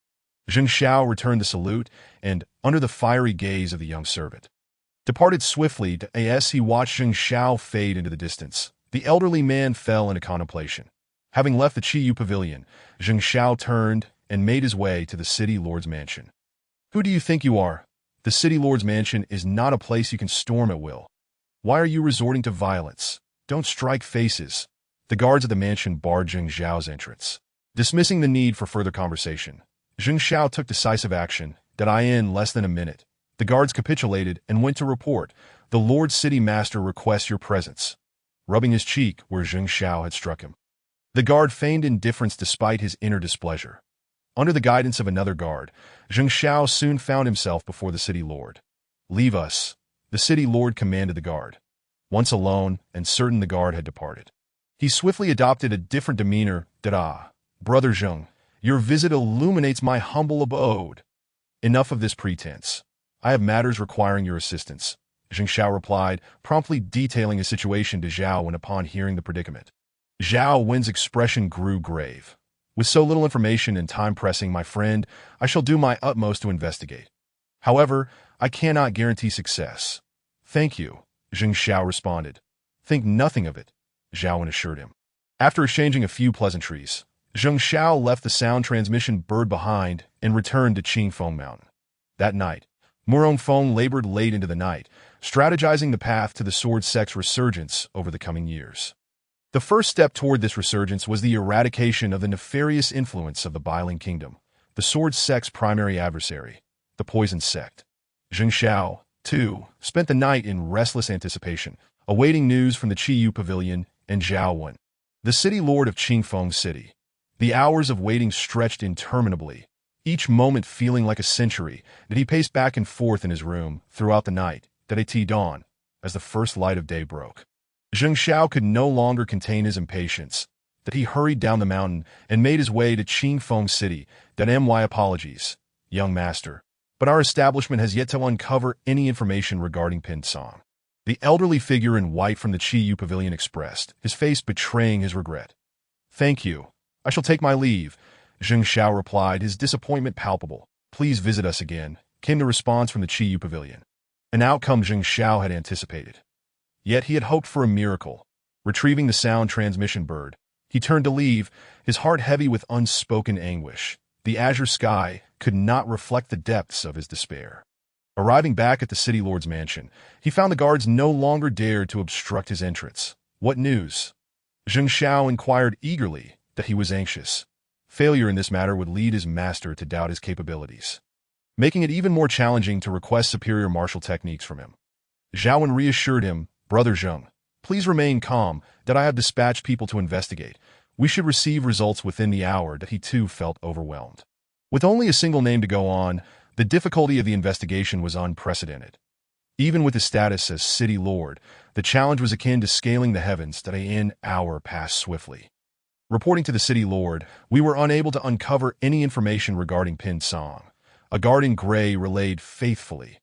Zheng Xiao returned the salute and, under the fiery gaze of the young servant, departed swiftly as he watched Zheng Xiao fade into the distance. The elderly man fell into contemplation. Having left the Qiyu Pavilion, Zheng Xiao turned and made his way to the city lord's mansion. "Who do you think you are? The city lord's mansion is not a place you can storm at will. Why are you resorting to violence? Don't strike faces." The guards of the mansion barred Zheng Xiao's entrance. Dismissing the need for further conversation, Zheng Xiao took decisive action. In less than a minute, the guards capitulated and went to report, "The Lord City Master requests your presence," rubbing his cheek where Zheng Xiao had struck him. The guard feigned indifference despite his inner displeasure. Under the guidance of another guard, Zheng Xiao soon found himself before the city lord. "Leave us," the city lord commanded the guard. Once alone and certain the guard had departed, he swiftly adopted a different demeanor. "Brother Zheng, your visit illuminates my humble abode. Enough of this pretense. I have matters requiring your assistance," Zheng Xiao replied, promptly detailing his situation to Zhao Wen upon hearing the predicament. Zhao Wen's expression grew grave. "With so little information and time pressing, my friend, I shall do my utmost to investigate. However, I cannot guarantee success." "Thank you," Zheng Xiao responded. "Think nothing of it," Zhao Wen assured him. After exchanging a few pleasantries, Zheng Xiao left the sound transmission bird behind and returned to Qingfeng Mountain. That night, Murong Feng labored late into the night, strategizing the path to the sword sect's resurgence over the coming years. The first step toward this resurgence was the eradication of the nefarious influence of the Bailing Kingdom, the sword sect's primary adversary, the poison sect. Zheng Xiao, too, spent the night in restless anticipation, awaiting news from the Qiyu Pavilion and Zhao Wen, the city lord of Qingfeng City. The hours of waiting stretched interminably, each moment feeling like a century, that he paced back and forth in his room throughout the night, at dawn, as the first light of day broke. Zheng Xiao could no longer contain his impatience, that he hurried down the mountain and made his way to Qingfeng City. "My apologies, young master, but our establishment has yet to uncover any information regarding Pin Song," the elderly figure in white from the Qiyu Pavilion expressed, his face betraying his regret. "Thank you. I shall take my leave," Zheng Xiao replied, his disappointment palpable. "Please visit us again," came the response from the Qiyu Pavilion, an outcome Zheng Xiao had anticipated. Yet he had hoped for a miracle. Retrieving the sound transmission bird, he turned to leave, his heart heavy with unspoken anguish. The azure sky could not reflect the depths of his despair. Arriving back at the city lord's mansion, he found the guards no longer dared to obstruct his entrance. "What news?" Zheng Xiao inquired eagerly, that he was anxious. Failure in this matter would lead his master to doubt his capabilities, making it even more challenging to request superior martial techniques from him. Zhao Wen reassured him, "Brother Zheng, please remain calm, that I have dispatched people to investigate. We should receive results within the hour." That he too felt overwhelmed. With only a single name to go on, the difficulty of the investigation was unprecedented. Even with his status as city lord, the challenge was akin to scaling the heavens. That an hour passed swiftly. Reporting to the city lord, "We were unable to uncover any information regarding Pin Song," a guard in gray relayed faithfully.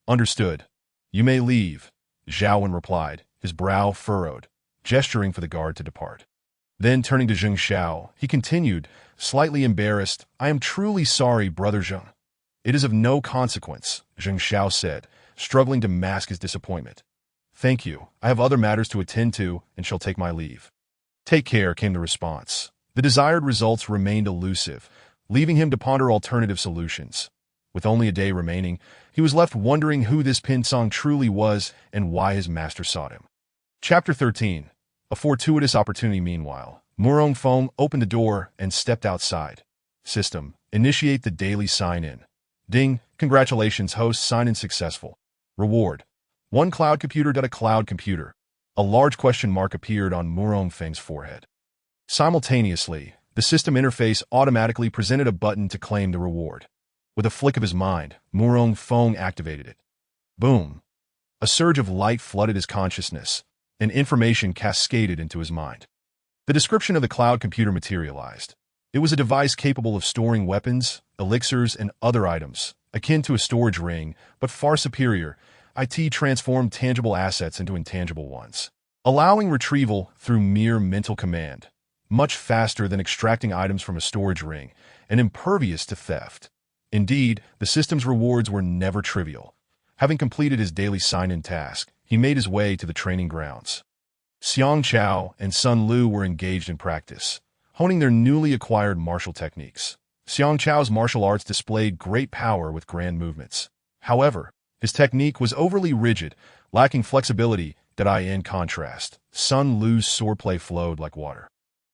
"Understood. You may leave," Zhao Wen replied, his brow furrowed, gesturing for the guard to depart. Then, turning to Zheng Xiao, he continued, slightly embarrassed, "I am truly sorry, Brother Zheng." "It is of no consequence," Zheng Xiao said, struggling to mask his disappointment. "Thank you. I have other matters to attend to and shall take my leave." "Take care," came the response. The desired results remained elusive, leaving him to ponder alternative solutions. With only a day remaining, he was left wondering who this Pinsong truly was and why his master sought him. Chapter 13. A fortuitous opportunity. Meanwhile, Murong Feng opened the door and stepped outside. System. Initiate the daily sign-in. Ding. Congratulations, host. Sign-in successful. Reward. 1 cloud computer. A cloud computer. A large question mark appeared on Murong Feng's forehead. Simultaneously, the system interface automatically presented a button to claim the reward. With a flick of his mind, Murong Feng activated it. Boom! A surge of light flooded his consciousness, and information cascaded into his mind. The description of the cloud computer materialized. It was a device capable of storing weapons, elixirs, and other items, akin to a storage ring, but far superior. IT transformed tangible assets into intangible ones, allowing retrieval through mere mental command, much faster than extracting items from a storage ring, and impervious to theft. Indeed, the system's rewards were never trivial. Having completed his daily sign-in task, he made his way to the training grounds. Xiang Chao and Sun Lu were engaged in practice, honing their newly acquired martial techniques. Xiang Chao's martial arts displayed great power with grand movements. However, his technique was overly rigid, lacking flexibility. In contrast, Sun Lu's swordplay flowed like water,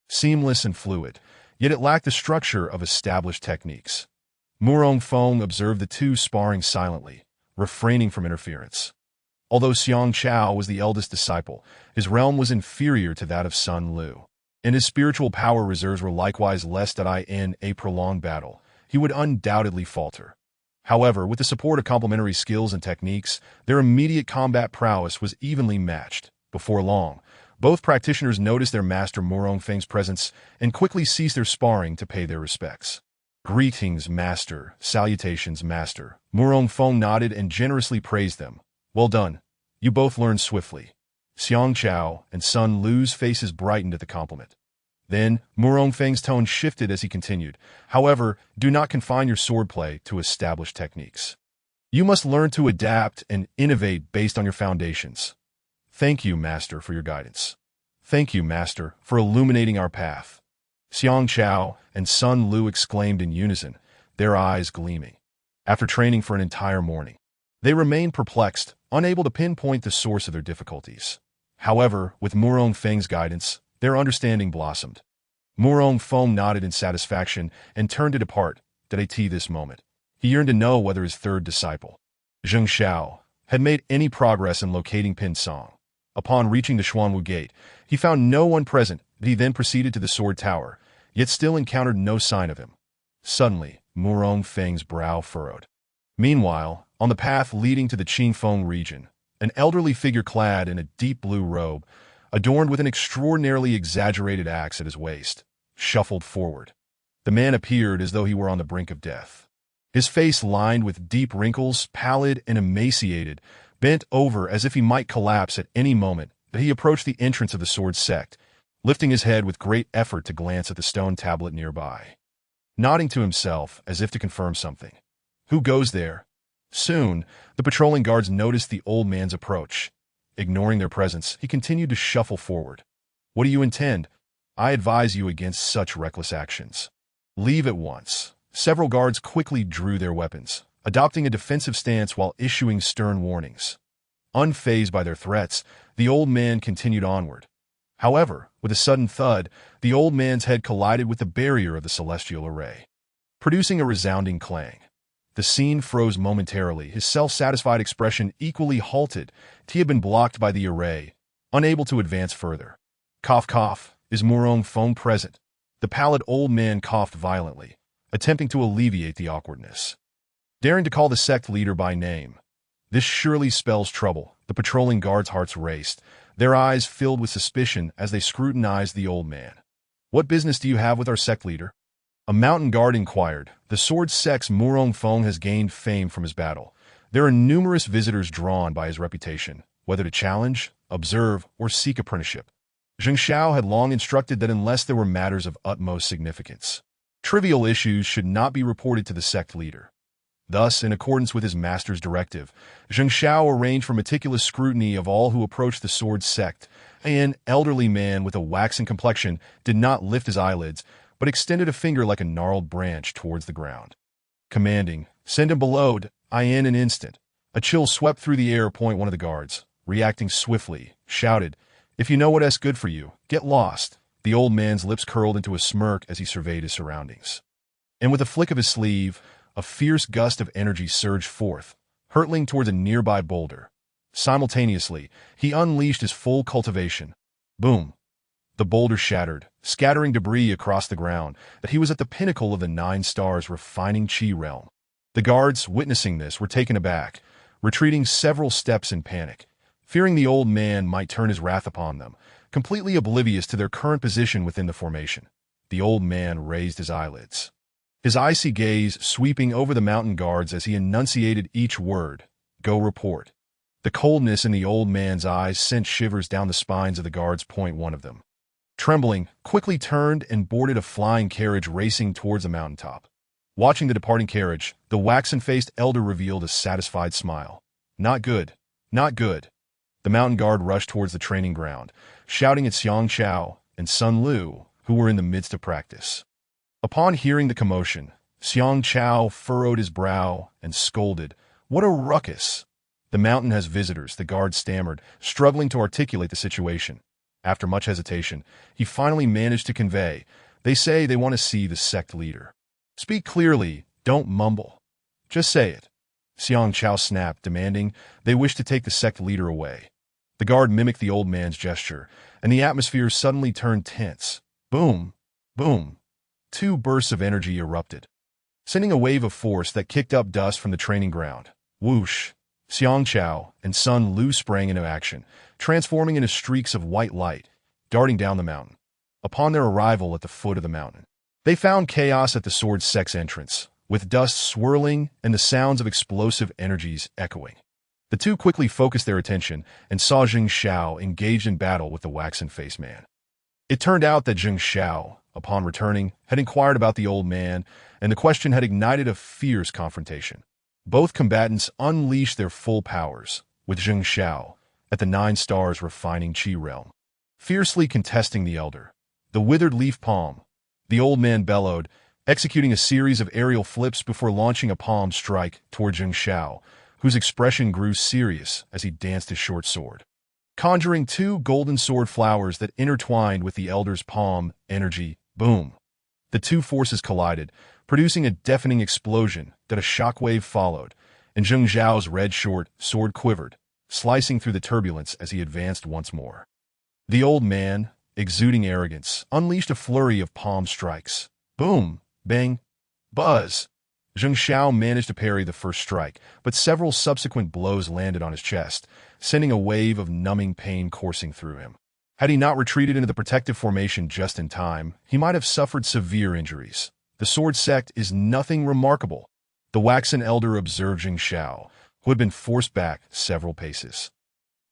seamless and fluid, yet it lacked the structure of established techniques. Murong Feng observed the two sparring silently, refraining from interference. Although Xiang Chao was the eldest disciple, his realm was inferior to that of Sun Lu, and his spiritual power reserves were likewise less. In a prolonged battle, he would undoubtedly falter. However, with the support of complementary skills and techniques, their immediate combat prowess was evenly matched. Before long, both practitioners noticed their master Murong Feng's presence and quickly ceased their sparring to pay their respects. "Greetings, master." "Salutations, master." Murong Feng nodded and generously praised them. "Well done. You both learned swiftly." Xiang Chao and Sun Lu's faces brightened at the compliment. Then, Murong Feng's tone shifted as he continued. "However, do not confine your swordplay to established techniques. You must learn to adapt and innovate based on your foundations." "Thank you, master, for your guidance." "Thank you, master, for illuminating our path." Xiang Chao and Sun Lu exclaimed in unison, their eyes gleaming. After training for an entire morning, they remained perplexed, unable to pinpoint the source of their difficulties. However, with Murong Feng's guidance, their understanding blossomed. Murong Feng nodded in satisfaction and turned to depart. This moment, he yearned to know whether his third disciple, Zheng Xiao, had made any progress in locating Pinsong. Upon reaching the Xuanwu Gate, he found no one present. He then proceeded to the Sword Tower, yet still encountered no sign of him. Suddenly, Murong Feng's brow furrowed. Meanwhile, on the path leading to the Qingfeng region, an elderly figure clad in a deep blue robe, adorned with an extraordinarily exaggerated axe at his waist, shuffled forward. The man appeared as though he were on the brink of death. His face lined with deep wrinkles, pallid and emaciated, bent over as if he might collapse at any moment. He approached the entrance of the sword sect, lifting his head with great effort to glance at the stone tablet nearby. Nodding to himself as if to confirm something. "Who goes there?" Soon, the patrolling guards noticed the old man's approach. Ignoring their presence, he continued to shuffle forward. "What do you intend?" "I advise you against such reckless actions. Leave at once." Several guards quickly drew their weapons, adopting a defensive stance while issuing stern warnings. Unfazed by their threats, the old man continued onward. However, with a sudden thud, the old man's head collided with the barrier of the celestial array, producing a resounding clang. The scene froze momentarily, his self-satisfied expression equally halted. He had been blocked by the array, unable to advance further. Cough, cough. Is Murong Feng present? The pallid old man coughed violently, attempting to alleviate the awkwardness. Daring to call the sect leader by name. This surely spells trouble. The patrolling guards' hearts raced, their eyes filled with suspicion as they scrutinized the old man. "What business do you have with our sect leader?" A mountain guard inquired. The sword sect's Murong Feng has gained fame from his battle. There are numerous visitors drawn by his reputation, whether to challenge, observe, or seek apprenticeship. Zheng Xiao had long instructed that unless there were matters of utmost significance, trivial issues should not be reported to the sect leader. Thus, in accordance with his master's directive, Zheng Xiao arranged for meticulous scrutiny of all who approached the sword sect. An elderly man with a waxen complexion did not lift his eyelids, but extended a finger like a gnarled branch towards the ground. Commanding, "Send him below, in an instant." A chill swept through the air. One of the guards, reacting swiftly, shouted, "If you know what's good for you, get lost." The old man's lips curled into a smirk as he surveyed his surroundings. And with a flick of his sleeve, a fierce gust of energy surged forth, hurtling towards a nearby boulder. Simultaneously, he unleashed his full cultivation. Boom! The boulder shattered, scattering debris across the ground, that he was at the pinnacle of the 9 stars refining chi realm. The guards, witnessing this, were taken aback, retreating several steps in panic, fearing the old man might turn his wrath upon them, completely oblivious to their current position within the formation. The old man raised his eyelids, his icy gaze sweeping over the mountain guards as he enunciated each word. "Go report." The coldness in the old man's eyes sent shivers down the spines of the guards. One of them, trembling, quickly turned and boarded a flying carriage racing towards the mountaintop. Watching the departing carriage, the waxen-faced elder revealed a satisfied smile. "Not good. Not good." The mountain guard rushed towards the training ground, shouting at Xiang Chao and Sun Lu, who were in the midst of practice. Upon hearing the commotion, Xiang Chao furrowed his brow and scolded, "What a ruckus!" "The mountain has visitors," the guard stammered, struggling to articulate the situation. After much hesitation, he finally managed to convey, "They say they want to see the sect leader." "Speak clearly, don't mumble. Just say it." Xiang Chao snapped, demanding, "They wish to take the sect leader away." The guard mimicked the old man's gesture, and the atmosphere suddenly turned tense. Boom! Boom! 2 bursts of energy erupted, sending a wave of force that kicked up dust from the training ground. Whoosh! Xiang Chao and Sun Lu sprang into action, transforming into streaks of white light, darting down the mountain. Upon their arrival at the foot of the mountain, they found chaos at the sword sect's entrance, with dust swirling and the sounds of explosive energies echoing. The two quickly focused their attention and saw Zheng Xiao engaged in battle with the waxen-faced man. It turned out that Zheng Xiao, upon returning, had inquired about the old man, and the question had ignited a fierce confrontation. Both combatants unleashed their full powers, with Zheng Xiao, at the 9 stars refining chi realm, fiercely contesting the elder. "The withered leaf palm," the old man bellowed, executing a series of aerial flips before launching a palm strike toward Zheng Xiao, whose expression grew serious as he danced his short sword, conjuring 2 golden sword flowers that intertwined with the elder's palm energy. Boom! The 2 forces collided, producing a deafening explosion that a shockwave followed, and Zheng Xiao's red short sword quivered, slicing through the turbulence as he advanced once more. The old man, exuding arrogance, unleashed a flurry of palm strikes. Boom! Bang! Buzz! Zheng Xiao managed to parry the first strike, but several subsequent blows landed on his chest, sending a wave of numbing pain coursing through him. Had he not retreated into the protective formation just in time, he might have suffered severe injuries. "The sword sect is nothing remarkable," the waxen elder observed Zheng Xiao, who had been forced back several paces.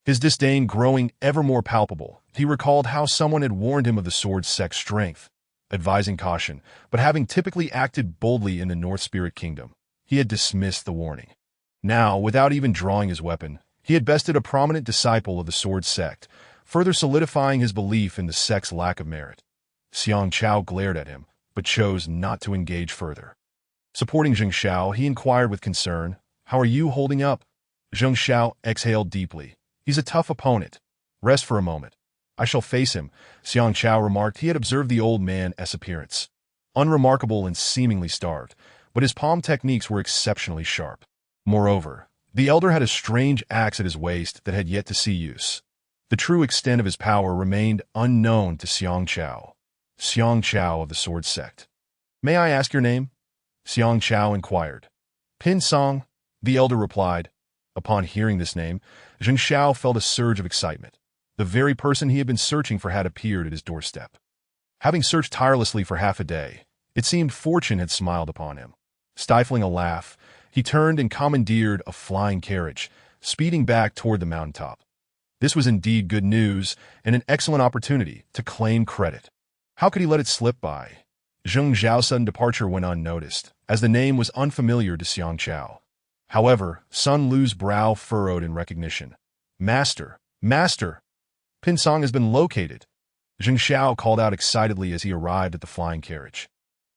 His disdain growing ever more palpable, he recalled how someone had warned him of the sword sect's strength, advising caution, but having typically acted boldly in the North Spirit Kingdom, he had dismissed the warning. Now, without even drawing his weapon, he had bested a prominent disciple of the sword sect, further solidifying his belief in the sect's lack of merit. Xiang Chao glared at him, but chose not to engage further. Supporting Zheng Xiao, he inquired with concern, "How are you holding up?" Zheng Xiao exhaled deeply. "He's a tough opponent. Rest for a moment." "I shall face him," Xiang Chao remarked. He had observed the old man's appearance, unremarkable and seemingly starved, but his palm techniques were exceptionally sharp. Moreover, the elder had a strange axe at his waist that had yet to see use. The true extent of his power remained unknown to Xiang Chao. "Xiang Chao of the sword sect. May I ask your name?" Xiang Chao inquired. "Pin Song," the elder replied. Upon hearing this name, Zheng Xiao felt a surge of excitement. The very person he had been searching for had appeared at his doorstep. Having searched tirelessly for half a day, it seemed fortune had smiled upon him. Stifling a laugh, he turned and commandeered a flying carriage, speeding back toward the mountaintop. This was indeed good news and an excellent opportunity to claim credit. How could he let it slip by? Zheng Zhao's sudden departure went unnoticed, as the name was unfamiliar to Xiang Chao. However, Sun Lu's brow furrowed in recognition. Master! Master! Pinsong has been located! Zheng Xiao called out excitedly as he arrived at the flying carriage.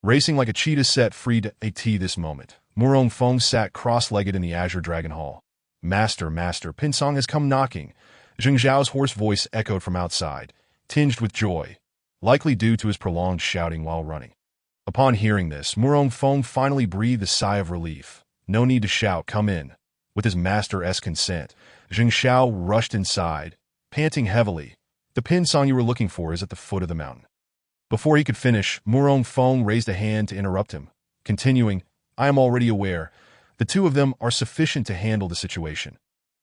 Racing like a cheetah set free to AT this moment, Murong Feng sat cross-legged in the Azure Dragon Hall. Master, master, Pinsong has come knocking. Zheng Zhao's hoarse voice echoed from outside, tinged with joy, likely due to his prolonged shouting while running. Upon hearing this, Murong Feng finally breathed a sigh of relief. No need to shout, come in. With his master's consent, Zheng Xiao rushed inside, panting heavily. The Pinsong you were looking for is at the foot of the mountain. Before he could finish, Murong Feng raised a hand to interrupt him, continuing, I am already aware. The two of them are sufficient to handle the situation.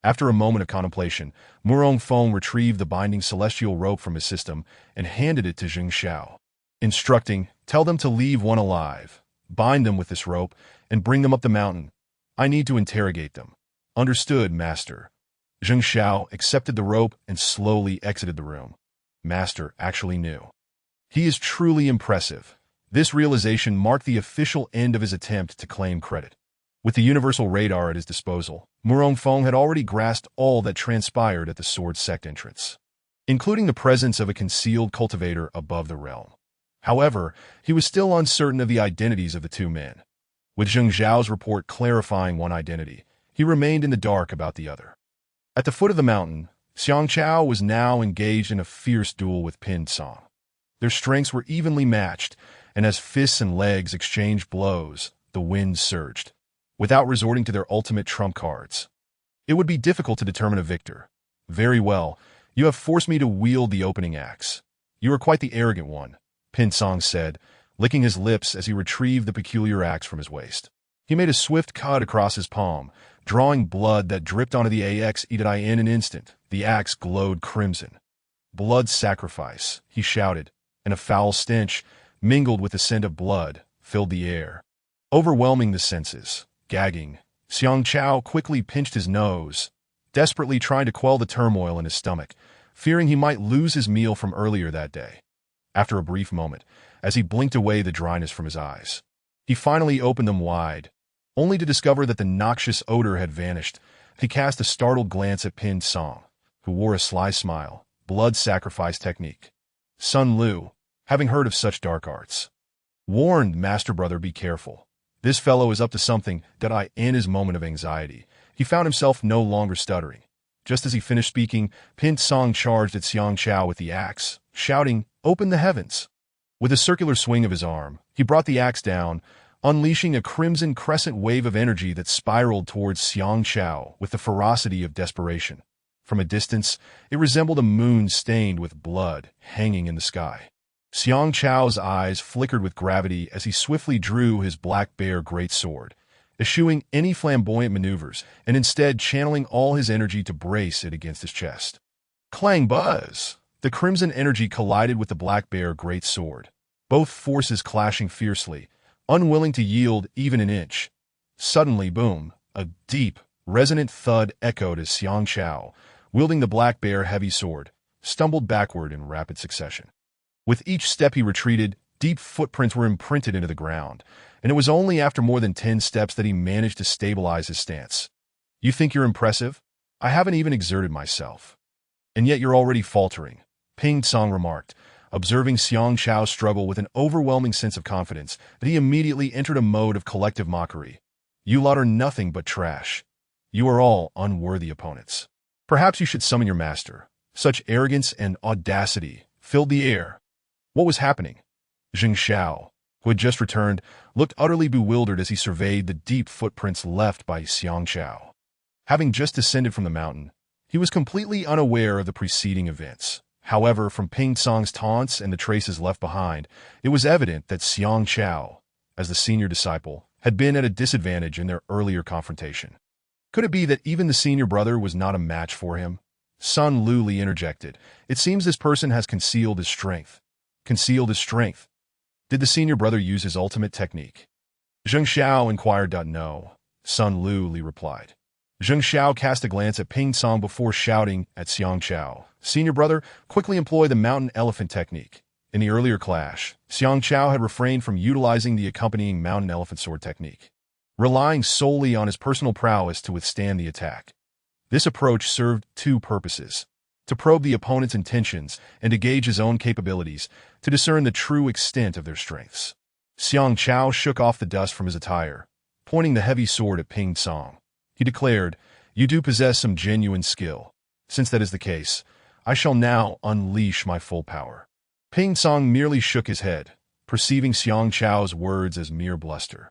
After a moment of contemplation, Murong Feng retrieved the binding celestial rope from his system and handed it to Zheng Xiao, instructing, tell them to leave one alive. Bind them with this rope and bring them up the mountain. I need to interrogate them. Understood, master. Zheng Xiao accepted the rope and slowly exited the room. Master actually knew. He is truly impressive. This realization marked the official end of his attempt to claim credit. With the universal radar at his disposal, Murong Feng had already grasped all that transpired at the Sword Sect entrance, including the presence of a concealed cultivator above the realm. However, he was still uncertain of the identities of the two men. With Zheng Zhao's report clarifying one identity, he remained in the dark about the other. At the foot of the mountain, Xiang Chao was now engaged in a fierce duel with Pinsong. Their strengths were evenly matched, and as fists and legs exchanged blows, the wind surged. Without resorting to their ultimate trump cards, it would be difficult to determine a victor. Very well, you have forced me to wield the opening axe. You are quite the arrogant one, Pinsong said, licking his lips as he retrieved the peculiar axe from his waist. He made a swift cut across his palm, drawing blood that dripped onto the axe in an instant. The axe glowed crimson. Blood sacrifice, he shouted, and a foul stench, mingled with the scent of blood, filled the air, overwhelming the senses. Gagging, Xiang Chao quickly pinched his nose, desperately trying to quell the turmoil in his stomach, fearing he might lose his meal from earlier that day. After a brief moment, as he blinked away the dryness from his eyes, he finally opened them wide, only to discover that the noxious odor had vanished. He cast a startled glance at Pinsong, who wore a sly smile. Blood sacrifice technique. Sun Lu, having heard of such dark arts, warned Master Brother, be careful. This fellow is up to something. In his moment of anxiety, he found himself no longer stuttering. Just as he finished speaking, Pinsong charged at Xiang Chao with the axe, shouting, open the heavens. With a circular swing of his arm, he brought the axe down, unleashing a crimson crescent wave of energy that spiraled towards Xiang Chao with the ferocity of desperation. From a distance, it resembled a moon stained with blood hanging in the sky. Xiang Chao's eyes flickered with gravity as he swiftly drew his black bear greatsword, eschewing any flamboyant maneuvers and instead channeling all his energy to brace it against his chest. Clang buzz! The crimson energy collided with the black bear greatsword, both forces clashing fiercely, unwilling to yield even an inch. Suddenly, boom! A deep, resonant thud echoed as Xiang Chao, wielding the black bear heavy sword, stumbled backward in rapid succession. With each step he retreated, deep footprints were imprinted into the ground, and it was only after more than 10 steps that he managed to stabilize his stance. You think you're impressive? I haven't even exerted myself. And yet you're already faltering, Pinsong remarked, observing Xiang Chao's struggle with an overwhelming sense of confidence that he immediately entered a mode of collective mockery. You lot are nothing but trash. You are all unworthy opponents. Perhaps you should summon your master. Such arrogance and audacity filled the air. What was happening? Zheng Xiao, who had just returned, looked utterly bewildered as he surveyed the deep footprints left by Xiang Chao. Having just descended from the mountain, he was completely unaware of the preceding events. However, from Pinsong's taunts and the traces left behind, it was evident that Xiang Chao, as the senior disciple, had been at a disadvantage in their earlier confrontation. Could it be that even the senior brother was not a match for him? Sun Lu interjected. It seems this person has concealed his strength. Concealed his strength. Did the senior brother use his ultimate technique? Zheng Xiao inquired. No, Sun Lu replied. Zheng Xiao cast a glance at Ping Song before shouting at Xiang Chao. Senior brother, quickly employ the mountain elephant technique. In the earlier clash, Xiang Chao had refrained from utilizing the accompanying mountain elephant sword technique, relying solely on his personal prowess to withstand the attack. This approach served two purposes: to probe the opponent's intentions and to gauge his own capabilities to discern the true extent of their strengths. Xiang Chao shook off the dust from his attire, pointing the heavy sword at Ping Song. He declared, "You do possess some genuine skill. Since that is the case, I shall now unleash my full power." Ping Song merely shook his head, perceiving Xiang Chao's words as mere bluster.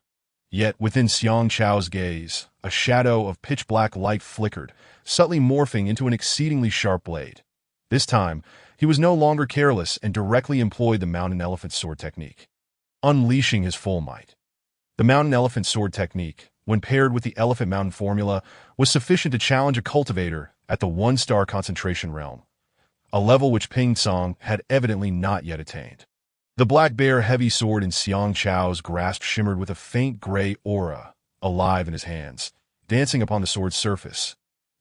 Yet within Xiang Chao's gaze, a shadow of pitch-black light flickered, subtly morphing into an exceedingly sharp blade. This time, he was no longer careless and directly employed the mountain elephant sword technique, unleashing his full might. The mountain elephant sword technique, when paired with the elephant mountain formula, was sufficient to challenge a cultivator at the one-star concentration realm, a level which Ping Song had evidently not yet attained. The black bear heavy sword in Xiang Chao's grasp shimmered with a faint gray aura, alive in his hands, dancing upon the sword's surface.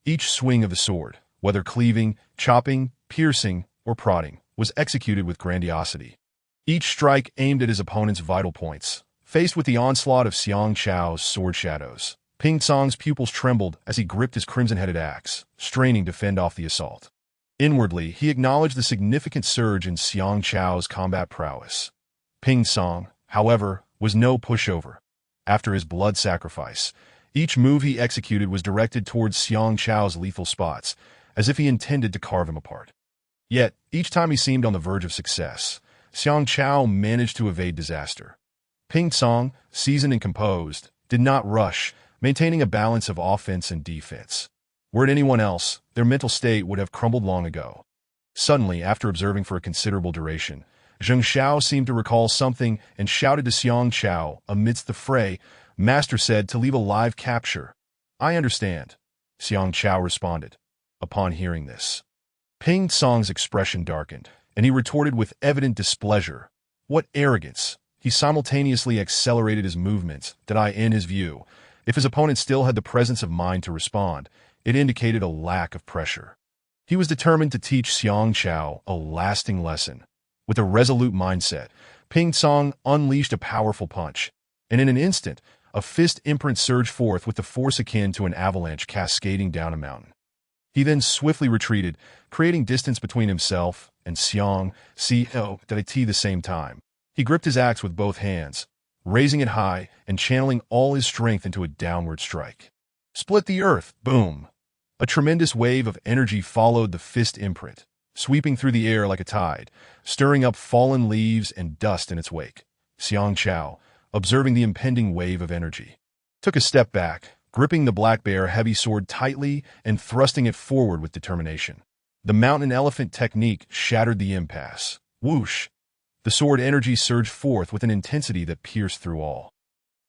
Each swing of the sword, whether cleaving, chopping, piercing, or prodding, was executed with grandiosity. Each strike aimed at his opponent's vital points. Faced with the onslaught of Xiang Chao's sword shadows, Ping Song's pupils trembled as he gripped his crimson-headed axe, straining to fend off the assault. Inwardly, he acknowledged the significant surge in Xiang Chao's combat prowess. Ping Song, however, was no pushover. After his blood sacrifice, each move he executed was directed towards Xiang Chao's lethal spots, as if he intended to carve him apart. Yet, each time he seemed on the verge of success, Xiang Chao managed to evade disaster. Ping Song, seasoned and composed, did not rush, maintaining a balance of offense and defense. Were it anyone else, their mental state would have crumbled long ago. Suddenly, after observing for a considerable duration, Zheng Xiao seemed to recall something and shouted to Xiang Chao amidst the fray. "Master said to leave a live capture." "I understand," Xiang Chao responded. Upon hearing this, Ping Song's expression darkened, and he retorted with evident displeasure. "What arrogance!" He simultaneously accelerated his movements that, in his view, if his opponent still had the presence of mind to respond, it indicated a lack of pressure. He was determined to teach Xiang Chao a lasting lesson. With a resolute mindset, Ping Song unleashed a powerful punch, and in an instant, a fist imprint surged forth with the force akin to an avalanche cascading down a mountain. He then swiftly retreated, creating distance between himself and Xiang Chao at the same time. He gripped his axe with both hands, raising it high and channeling all his strength into a downward strike. Split the earth! Boom! A tremendous wave of energy followed the fist imprint, sweeping through the air like a tide, stirring up fallen leaves and dust in its wake. Xiang Chao, observing the impending wave of energy, took a step back, gripping the black bear heavy sword tightly and thrusting it forward with determination. The mountain elephant technique shattered the impasse. Whoosh! The sword energy surged forth with an intensity that pierced through all.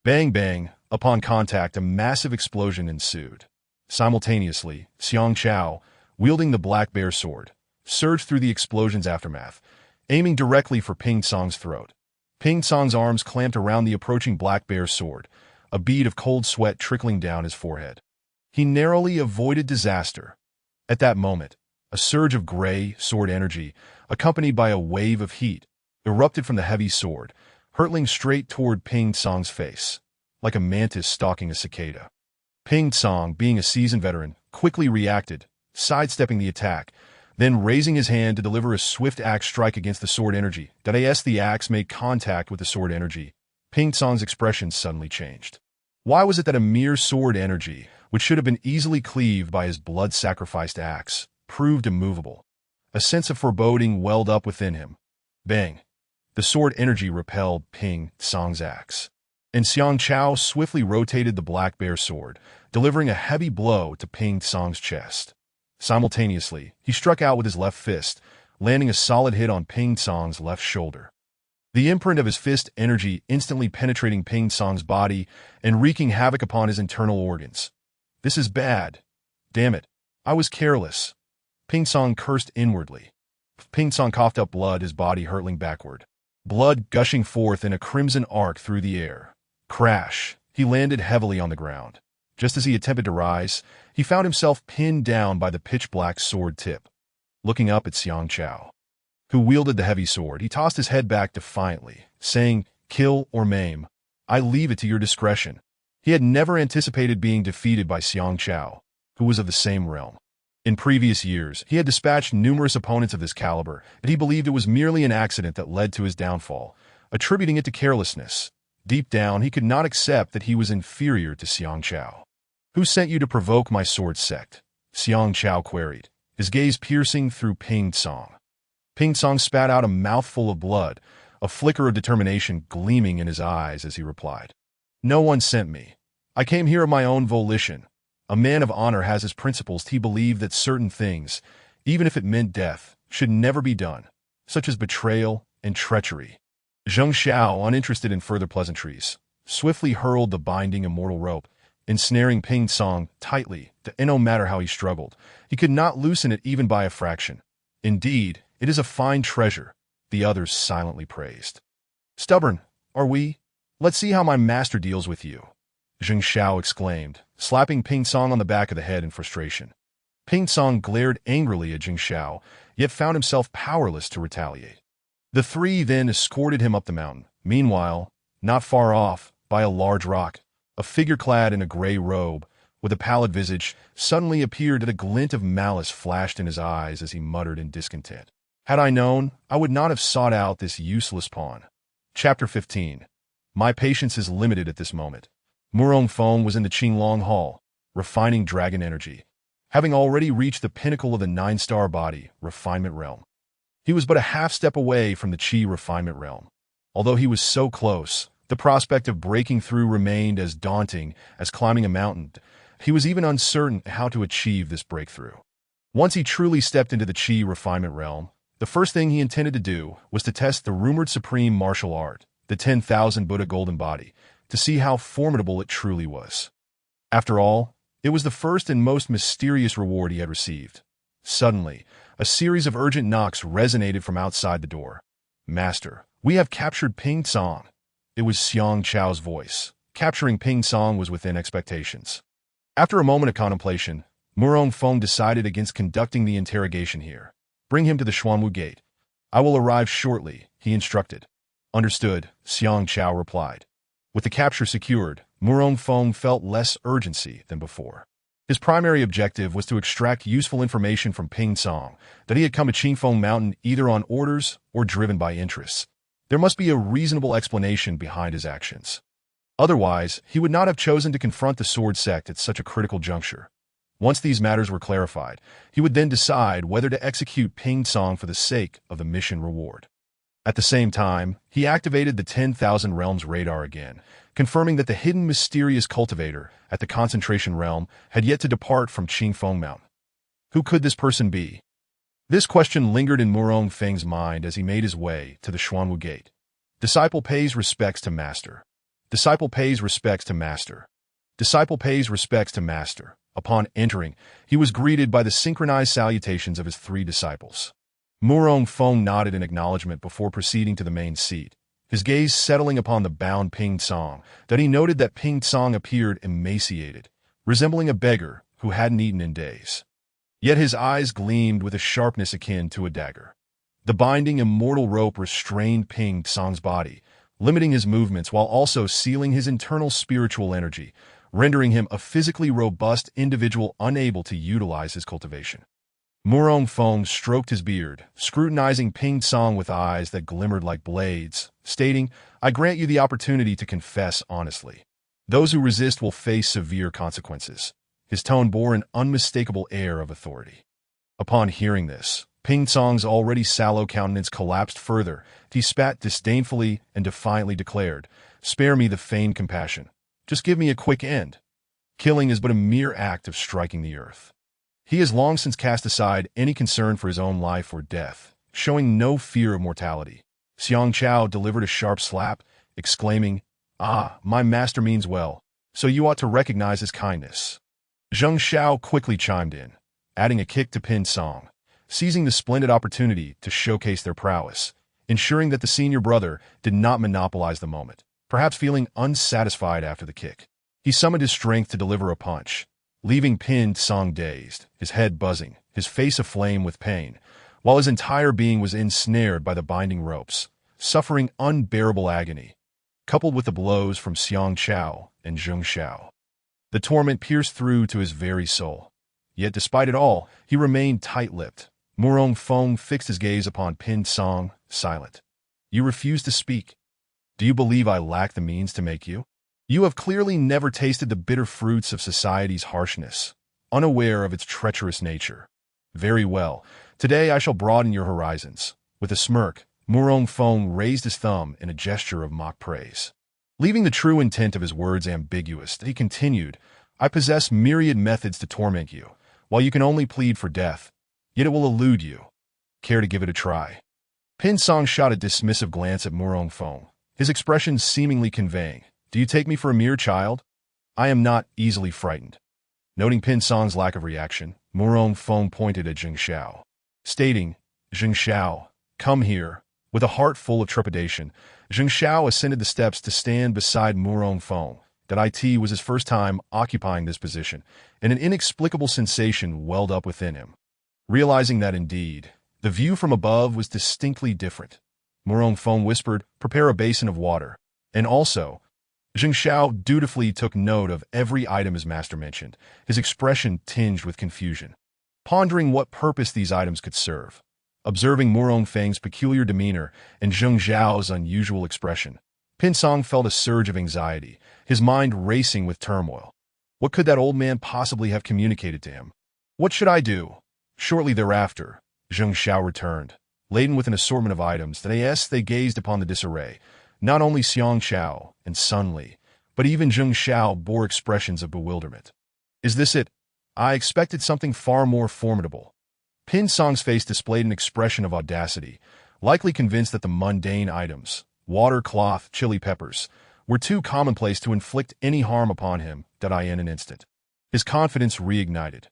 Bang bang! Upon contact, a massive explosion ensued. Simultaneously, Xiang Chao, wielding the black bear sword, surged through the explosion's aftermath, aiming directly for Ping Song's throat. Ping Song's arms clamped around the approaching black bear sword, a bead of cold sweat trickling down his forehead. He narrowly avoided disaster. At that moment, a surge of gray sword energy, accompanied by a wave of heat, erupted from the heavy sword, hurtling straight toward Ping Song's face, like a mantis stalking a cicada. Ping Song, being a seasoned veteran, quickly reacted, sidestepping the attack, then raising his hand to deliver a swift axe strike against the sword energy. As the axe made contact with the sword energy, Ping Song's expression suddenly changed. Why was it that a mere sword energy, which should have been easily cleaved by his blood-sacrificed axe, proved immovable? A sense of foreboding welled up within him. Bang! The sword energy repelled Ping Song's axe, and Xiang Chao swiftly rotated the black bear sword, delivering a heavy blow to Ping Song's chest. Simultaneously, he struck out with his left fist, landing a solid hit on Ping Song's left shoulder. The imprint of his fist energy instantly penetrating Ping Song's body and wreaking havoc upon his internal organs. "This is bad. Damn it. I was careless." Ping Song cursed inwardly. Ping Song coughed up blood, his body hurtling backward, blood gushing forth in a crimson arc through the air. Crash! He landed heavily on the ground. Just as he attempted to rise, he found himself pinned down by the pitch-black sword tip. Looking up at Xiang Chao, who wielded the heavy sword, he tossed his head back defiantly, saying, "Kill or maim. I leave it to your discretion." He had never anticipated being defeated by Xiang Chao, who was of the same realm. In previous years, he had dispatched numerous opponents of this caliber, and he believed it was merely an accident that led to his downfall, attributing it to carelessness. Deep down, he could not accept that he was inferior to Xiang Chao. "Who sent you to provoke my sword sect?" Xiang Chao queried, his gaze piercing through Ping Song. Ping Song spat out a mouthful of blood, a flicker of determination gleaming in his eyes as he replied, "No one sent me. I came here of my own volition. A man of honor has his principles. He believed that certain things, even if it meant death, should never be done, such as betrayal and treachery." Zheng Xiao, uninterested in further pleasantries, swiftly hurled the binding immortal rope, ensnaring Ping Song tightly, and no matter how he struggled, he could not loosen it even by a fraction. "Indeed, it is a fine treasure," the others silently praised. "Stubborn, are we? Let's see how my master deals with you," Zheng Xiao exclaimed, slapping Ping Song on the back of the head in frustration. Ping Song glared angrily at Zheng Xiao, yet found himself powerless to retaliate. The three then escorted him up the mountain. Meanwhile, not far off, by a large rock, a figure clad in a gray robe, with a pallid visage, suddenly appeared, and a glint of malice flashed in his eyes as he muttered in discontent, "Had I known, I would not have sought out this useless pawn." Chapter 15. My patience is limited at this moment. Murong Feng was in the Qinglong Hall, refining dragon energy, having already reached the pinnacle of the 9-star body refinement realm. He was but a half-step away from the Qi refinement realm. Although he was so close, the prospect of breaking through remained as daunting as climbing a mountain. He was even uncertain how to achieve this breakthrough. Once he truly stepped into the Qi refinement realm, the first thing he intended to do was to test the rumored supreme martial art, the 10,000 Buddha Golden Body, to see how formidable it truly was. After all, it was the first and most mysterious reward he had received. Suddenly, a series of urgent knocks resonated from outside the door. "Master, we have captured Ping Song." It was Xiang Chao's voice. Capturing Ping Song was within expectations. After a moment of contemplation, Murong Feng decided against conducting the interrogation here. "Bring him to the Xuanwu Gate. I will arrive shortly," he instructed. "Understood," Xiang Chao replied. With the capture secured, Murong Feng felt less urgency than before. His primary objective was to extract useful information from Ping Song, that he had come to Qingfeng Mountain either on orders or driven by interests. There must be a reasonable explanation behind his actions. Otherwise, he would not have chosen to confront the sword sect at such a critical juncture. Once these matters were clarified, he would then decide whether to execute Ping Song for the sake of the mission reward. At the same time, he activated the 10,000 Realms radar again, confirming that the hidden mysterious cultivator at the concentration realm had yet to depart from Qingfeng Mountain. Who could this person be? This question lingered in Murong Feng's mind as he made his way to the Xuanwu Gate. Disciple pays respects to master. Disciple pays respects to master. Disciple pays respects to master. Upon entering, he was greeted by the synchronized salutations of his three disciples. Murong Feng nodded in acknowledgement before proceeding to the main seat, his gaze settling upon the bound Ping Song, that he noted that Ping Song appeared emaciated, resembling a beggar who hadn't eaten in days. Yet his eyes gleamed with a sharpness akin to a dagger. The binding immortal rope restrained Ping Song's body, limiting his movements while also sealing his internal spiritual energy, rendering him a physically robust individual unable to utilize his cultivation. Murong Feng stroked his beard, scrutinizing Ping Song with eyes that glimmered like blades, stating, "I grant you the opportunity to confess honestly. Those who resist will face severe consequences." His tone bore an unmistakable air of authority. Upon hearing this, Ping Song's already sallow countenance collapsed further. He spat disdainfully and defiantly declared, "Spare me the feigned compassion. Just give me a quick end. Killing is but a mere act of striking the earth." He has long since cast aside any concern for his own life or death, showing no fear of mortality. Xiang Chao delivered a sharp slap, exclaiming, "Ah, my master means well, so you ought to recognize his kindness." Zheng Xiao quickly chimed in, adding a kick to Ping Song, seizing the splendid opportunity to showcase their prowess, ensuring that the senior brother did not monopolize the moment, perhaps feeling unsatisfied after the kick. He summoned his strength to deliver a punch, leaving Pin Song dazed, his head buzzing, his face aflame with pain, while his entire being was ensnared by the binding ropes, suffering unbearable agony, coupled with the blows from Xiang Chao and Zheng Xiao. The torment pierced through to his very soul. Yet despite it all, he remained tight-lipped. Murong Feng fixed his gaze upon Pin Song, silent. You refuse to speak. Do you believe I lack the means to make you? You have clearly never tasted the bitter fruits of society's harshness, unaware of its treacherous nature. Very well. Today I shall broaden your horizons. With a smirk, Murong Feng raised his thumb in a gesture of mock praise. Leaving the true intent of his words ambiguous, he continued, I possess myriad methods to torment you, while you can only plead for death, yet it will elude you. Care to give it a try? Pin Song shot a dismissive glance at Murong Feng, his expression seemingly conveying, Do you take me for a mere child? I am not easily frightened. Noting Pin Song's lack of reaction, Murong Feng pointed at Zheng Xiao, stating, Zheng Xiao, come here. With a heart full of trepidation, Zheng Xiao ascended the steps to stand beside Murong Feng. That it was his first time occupying this position, and an inexplicable sensation welled up within him. Realizing that indeed, the view from above was distinctly different, Murong Feng whispered, prepare a basin of water. And also, Zheng Xiao dutifully took note of every item his master mentioned, his expression tinged with confusion. Pondering what purpose these items could serve, observing Murong Feng's peculiar demeanor and Zheng Xiao's unusual expression, Pin Song felt a surge of anxiety, his mind racing with turmoil. What could that old man possibly have communicated to him? What should I do? Shortly thereafter, Zheng Xiao returned, laden with an assortment of items that as they gazed upon the disarray, not only Xiang Chao and Sun Li, but even Zheng Xiao bore expressions of bewilderment. Is this it? I expected something far more formidable. Pin Song's face displayed an expression of audacity, likely convinced that the mundane items, water, cloth, chili peppers, were too commonplace to inflict any harm upon him in an instant. His confidence reignited.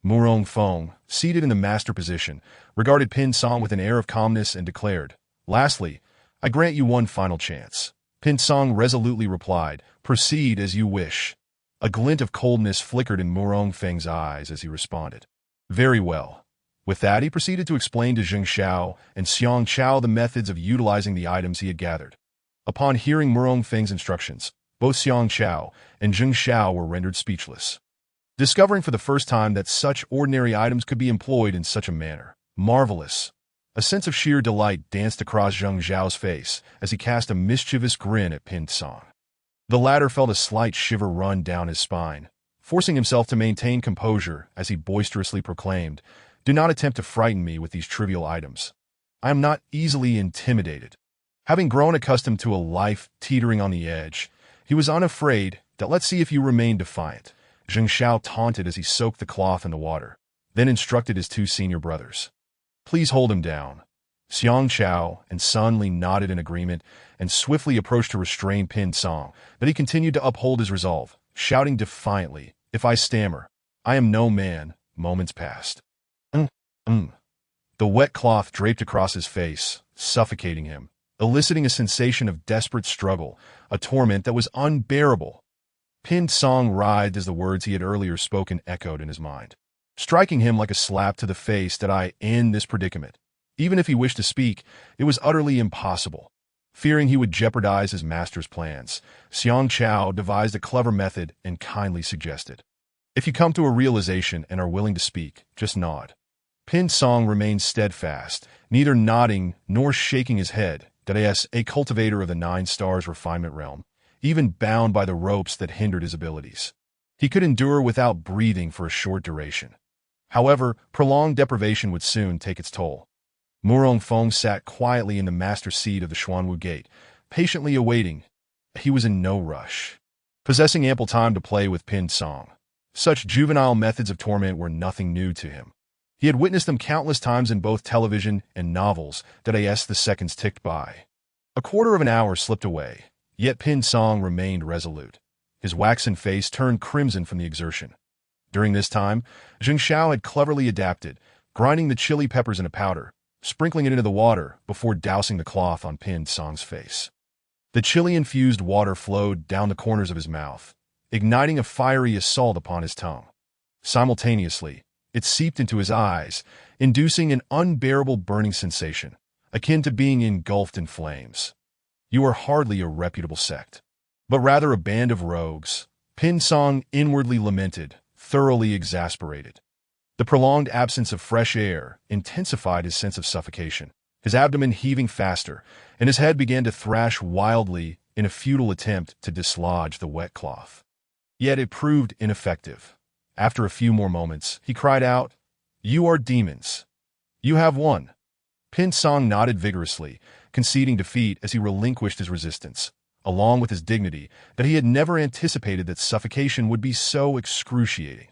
Murong Feng, seated in the master position, regarded Pin Song with an air of calmness and declared, Lastly, I grant you one final chance. Pin Song resolutely replied, Proceed as you wish. A glint of coldness flickered in Murong Feng's eyes as he responded, Very well. With that, he proceeded to explain to Zheng Xiao and Xiang Chao the methods of utilizing the items he had gathered. Upon hearing Murong Feng's instructions, both Xiang Chao and Zheng Xiao were rendered speechless. Discovering for the first time that such ordinary items could be employed in such a manner. Marvelous. A sense of sheer delight danced across Zheng Xiao's face as he cast a mischievous grin at Pin Song. The latter felt a slight shiver run down his spine, forcing himself to maintain composure as he boisterously proclaimed, Do not attempt to frighten me with these trivial items. I am not easily intimidated. Having grown accustomed to a life teetering on the edge, he was unafraid that let's see if you remain defiant. Zheng Xiao taunted as he soaked the cloth in the water, then instructed his two senior brothers. Please hold him down. Xiang Chao and Sun Li nodded in agreement and swiftly approached to restrain Pin Song, but he continued to uphold his resolve, shouting defiantly, If I stammer, I am no man. Moments passed. The wet cloth draped across his face, suffocating him, eliciting a sensation of desperate struggle, a torment that was unbearable. Pin Song writhed as the words he had earlier spoken echoed in his mind, striking him like a slap to the face that I in this predicament. Even if he wished to speak, it was utterly impossible. Fearing he would jeopardize his master's plans, Xiang Chao devised a clever method and kindly suggested, If you come to a realization and are willing to speak, just nod. Pin Song remained steadfast, neither nodding nor shaking his head, that as a cultivator of the 9 stars refinement realm, even bound by the ropes that hindered his abilities. He could endure without breathing for a short duration. However, prolonged deprivation would soon take its toll. Murong Feng sat quietly in the master seat of the Xuanwu Gate, patiently awaiting. He was in no rush, possessing ample time to play with Pin Song. Such juvenile methods of torment were nothing new to him. He had witnessed them countless times in both television and novels that as the seconds ticked by. A quarter of an hour slipped away, yet Pin Song remained resolute. His waxen face turned crimson from the exertion. During this time, Zheng Xiao had cleverly adapted, grinding the chili peppers in a powder, sprinkling it into the water before dousing the cloth on Pin Song's face. The chili-infused water flowed down the corners of his mouth, igniting a fiery assault upon his tongue. Simultaneously, it seeped into his eyes, inducing an unbearable burning sensation, akin to being engulfed in flames. You are hardly a reputable sect, but rather a band of rogues, Pin Song inwardly lamented, thoroughly exasperated. The prolonged absence of fresh air intensified his sense of suffocation, his abdomen heaving faster, and his head began to thrash wildly in a futile attempt to dislodge the wet cloth. Yet it proved ineffective. After a few more moments, he cried out, "You are demons. You have won." Pin Song nodded vigorously, conceding defeat as he relinquished his resistance, along with his dignity that he had never anticipated that suffocation would be so excruciating.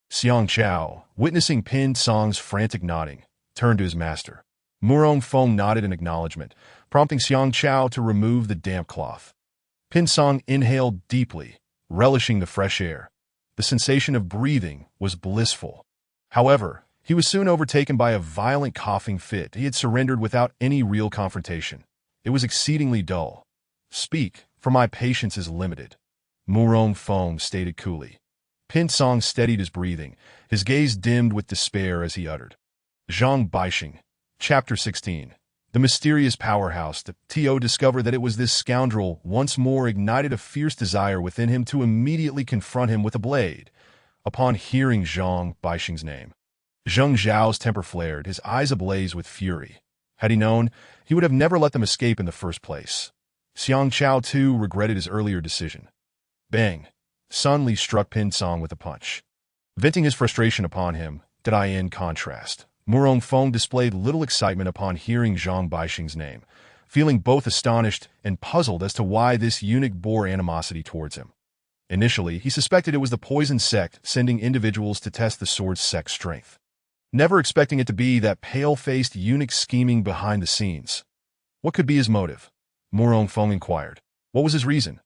Xiang Chao, witnessing Pin Song's frantic nodding, turned to his master. Murong Feng nodded in acknowledgement, prompting Xiang Chao to remove the damp cloth. Pin Song inhaled deeply, relishing the fresh air. The sensation of breathing was blissful. However, he was soon overtaken by a violent coughing fit. He had surrendered without any real confrontation. It was exceedingly dull. "Speak, for my patience is limited," Murong Feng stated coolly. Pin Song steadied his breathing, his gaze dimmed with despair as he uttered, "Zhang Baixing." Chapter 16. The mysterious powerhouse. The T.O. discovered that it was this scoundrel once more ignited a fierce desire within him to immediately confront him with a blade. Upon hearing Zhang Baixing's name, Zheng Zhao's temper flared, his eyes ablaze with fury. Had he known, he would have never let them escape in the first place. Xiang Chao too regretted his earlier decision. Bang! Sun Li struck Pin Song with a punch. Venting his frustration upon him, in contrast, Murong Feng displayed little excitement upon hearing Zhang Baixing's name, feeling both astonished and puzzled as to why this eunuch bore animosity towards him. Initially, he suspected it was the poison sect sending individuals to test the sword's sect's strength, never expecting it to be that pale-faced eunuch scheming behind the scenes. What could be his motive? Murong Feng inquired. What was his reason?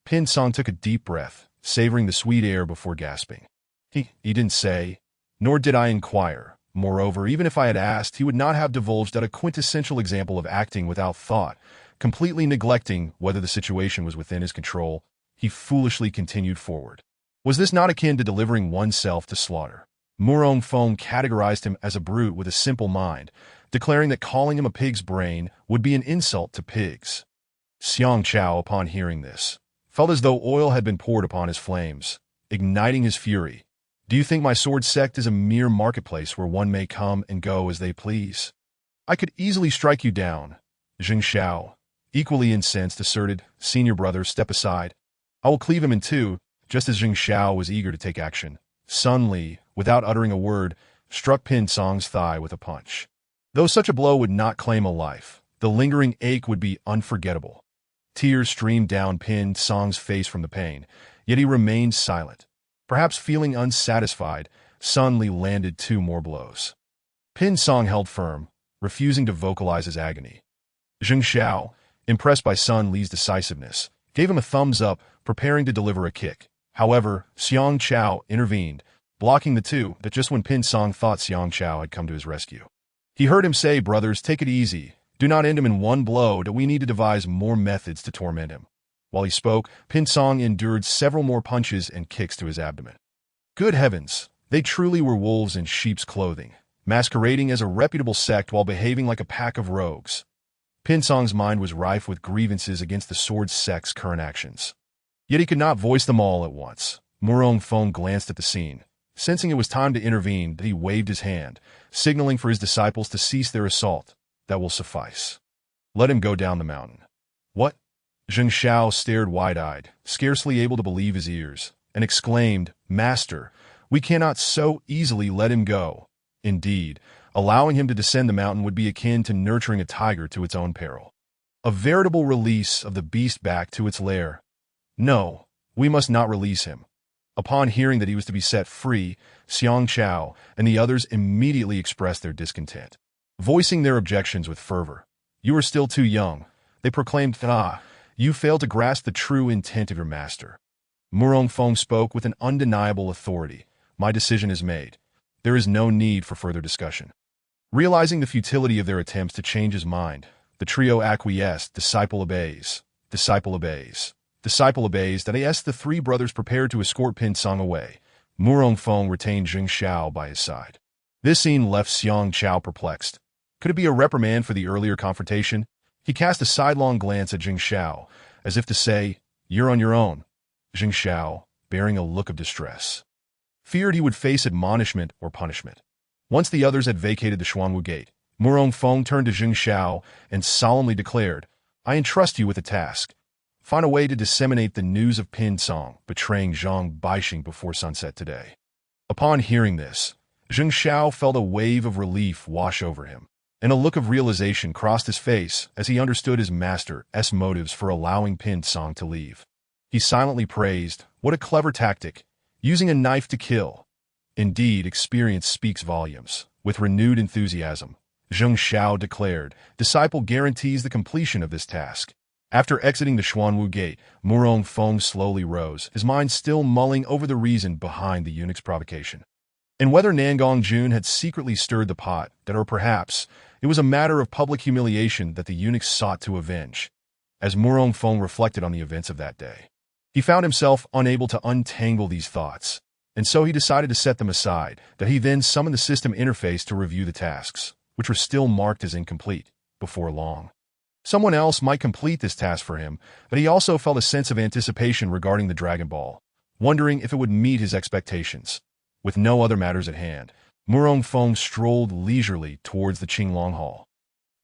Pin Song took a deep breath, savoring the sweet air before gasping. He didn't say, nor did I inquire. Moreover, even if I had asked, he would not have divulged a quintessential example of acting without thought, completely neglecting whether the situation was within his control. He foolishly continued forward. Was this not akin to delivering oneself to slaughter? Murong Feng categorized him as a brute with a simple mind, declaring that calling him a pig's brain would be an insult to pigs. Xiang Chao, upon hearing this, felt as though oil had been poured upon his flames, igniting his fury. Do you think my sword sect is a mere marketplace where one may come and go as they please? I could easily strike you down. Zheng Xiao, equally incensed, asserted, "Senior brother, step aside. I will cleave him in two," just as Zheng Xiao was eager to take action. Sun Li, without uttering a word, struck Pin Song's thigh with a punch. Though such a blow would not claim a life, the lingering ache would be unforgettable. Tears streamed down Pin Song's face from the pain, yet he remained silent. Perhaps feeling unsatisfied, Sun Li landed 2 more blows. Pin Song held firm, refusing to vocalize his agony. Zheng Xiao, impressed by Sun Li's decisiveness, gave him a thumbs up, preparing to deliver a kick. However, Xiang Chao intervened, blocking the two, but just when Pin Song thought Xiang Chao had come to his rescue. He heard him say, "Brothers, take it easy. Do not end him in one blow. We need to devise more methods to torment him." While he spoke, Pin Song endured several more punches and kicks to his abdomen. Good heavens, they truly were wolves in sheep's clothing, masquerading as a reputable sect while behaving like a pack of rogues. Pin Song's mind was rife with grievances against the sword sect's current actions. Yet he could not voice them all at once. Murong Feng glanced at the scene. Sensing it was time to intervene, he waved his hand, signaling for his disciples to cease their assault. That will suffice. Let him go down the mountain. What? Zheng Xiao stared wide-eyed, scarcely able to believe his ears, and exclaimed, "Master, we cannot so easily let him go. Indeed, allowing him to descend the mountain would be akin to nurturing a tiger to its own peril. A veritable release of the beast back to its lair. No, we must not release him." Upon hearing that he was to be set free, Xiang Chao and the others immediately expressed their discontent, voicing their objections with fervor. "You are still too young," they proclaimed. You fail to grasp the true intent of your master." Murong Feng spoke with an undeniable authority. "My decision is made. There is no need for further discussion." Realizing the futility of their attempts to change his mind, the trio acquiesced. Disciple obeys. Disciple obeys. Disciple obeys that as the three brothers prepared to escort Pin Song away. Murong Feng retained Jing Xiao by his side. This scene left Xiang Chao perplexed. Could it be a reprimand for the earlier confrontation? He cast a sidelong glance at Jing Xiao, as if to say, "You're on your own." Jing Xiao, bearing a look of distress, feared he would face admonishment or punishment. Once the others had vacated the Xuanwu Gate, Murong Feng turned to Jing Xiao and solemnly declared, "I entrust you with a task. Find a way to disseminate the news of Pin Song betraying Zhang Baixing before sunset today." Upon hearing this, Jing Xiao felt a wave of relief wash over him, and a look of realization crossed his face as he understood his master's motives for allowing Pin Song to leave. He silently praised, "What a clever tactic, using a knife to kill." Indeed, experience speaks volumes. With renewed enthusiasm, Jing Xiao declared, "Disciple guarantees the completion of this task." After exiting the Xuanwu Gate, Murong Feng slowly rose, his mind still mulling over the reason behind the eunuch's provocation. And whether Nangong Jun had secretly stirred the pot, that or perhaps it was a matter of public humiliation that the eunuch sought to avenge. As Murong Feng reflected on the events of that day, he found himself unable to untangle these thoughts, and so he decided to set them aside, that he then summoned the system interface to review the tasks, which were still marked as incomplete, before long. Someone else might complete this task for him, but he also felt a sense of anticipation regarding the Dragon Ball, wondering if it would meet his expectations. With no other matters at hand, Murong Feng strolled leisurely towards the Qinglong Hall,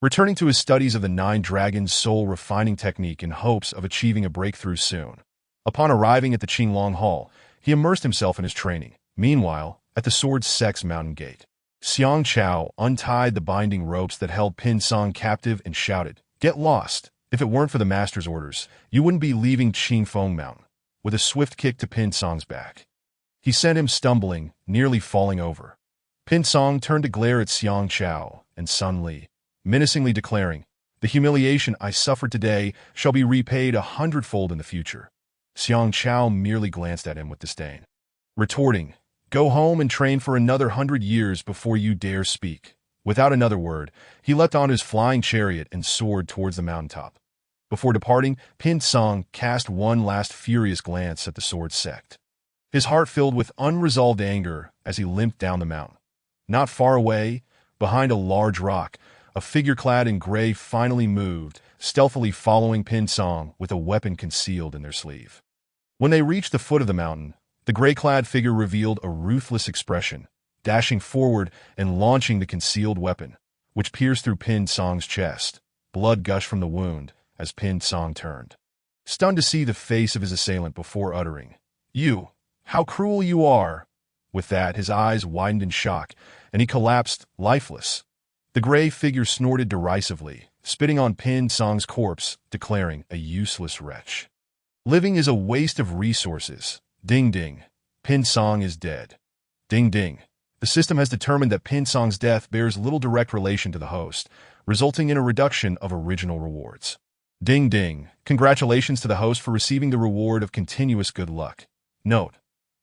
returning to his studies of the Nine Dragons soul refining technique in hopes of achieving a breakthrough soon. Upon arriving at the Qinglong Hall, he immersed himself in his training. Meanwhile, at the Sword Sect's mountain gate, Xiang Chao untied the binding ropes that held Pin Song captive and shouted, "Get lost! If it weren't for the master's orders, you wouldn't be leaving Qingfeng Mountain." With a swift kick to Pin Song's back, he sent him stumbling, nearly falling over. Pin Song turned to glare at Xiang Chao and Sun Li, menacingly declaring, "The humiliation I suffered today shall be repaid 100-fold in the future." Xiang Chao merely glanced at him with disdain, retorting, "Go home and train for another 100 years before you dare speak." Without another word, he leapt on his flying chariot and soared towards the mountaintop. Before departing, Pin Song cast one last furious glance at the Sword Sect, his heart filled with unresolved anger as he limped down the mountain. Not far away, behind a large rock, a figure clad in gray finally moved, stealthily following Pin Song with a weapon concealed in their sleeve. When they reached the foot of the mountain, the gray-clad figure revealed a ruthless expression, dashing forward and launching the concealed weapon, which pierced through Pin Song's chest. Blood gushed from the wound as Pin Song turned, stunned to see the face of his assailant before uttering, "You, how cruel you are!" With that, his eyes widened in shock, and he collapsed, lifeless. The gray figure snorted derisively, spitting on Pin Song's corpse, declaring, "A useless wretch. Living is a waste of resources. Ding ding. Pin Song is dead. Ding ding." The system has determined that Pin Song's death bears little direct relation to the host, resulting in a reduction of original rewards. Ding ding. Congratulations to the host for receiving the reward of continuous good luck. Note: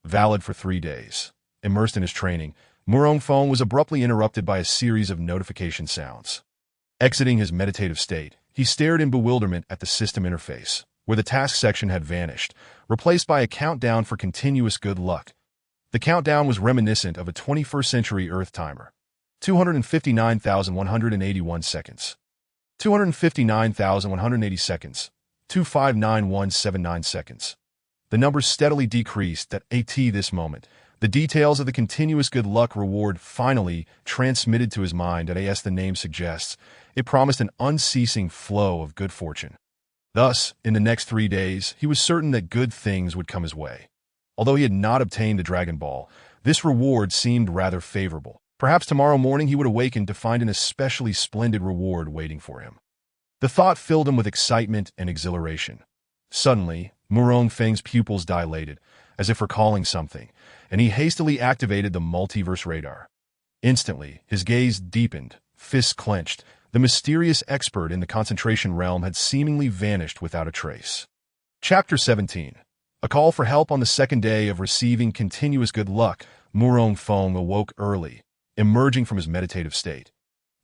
valid for 3 days. Immersed in his training, Murong Feng was abruptly interrupted by a series of notification sounds. Exiting his meditative state, he stared in bewilderment at the system interface, where the task section had vanished, replaced by a countdown for continuous good luck. The countdown was reminiscent of a 21st century Earth timer. 259,181 seconds. 259,180 seconds. 259,179 seconds. The numbers steadily decreased at this moment. The details of the continuous good luck reward finally transmitted to his mind as the name suggests. It promised an unceasing flow of good fortune. Thus, in the next 3 days, he was certain that good things would come his way. Although he had not obtained the Dragon Ball, this reward seemed rather favorable. Perhaps tomorrow morning he would awaken to find an especially splendid reward waiting for him. The thought filled him with excitement and exhilaration. Suddenly, Murong Feng's pupils dilated, as if recalling something, and he hastily activated the multiverse radar. Instantly, his gaze deepened, fists clenched. The mysterious expert in the concentration realm had seemingly vanished without a trace. Chapter 17. A call for help. On the second day of receiving continuous good luck, Murong Feng awoke early, emerging from his meditative state.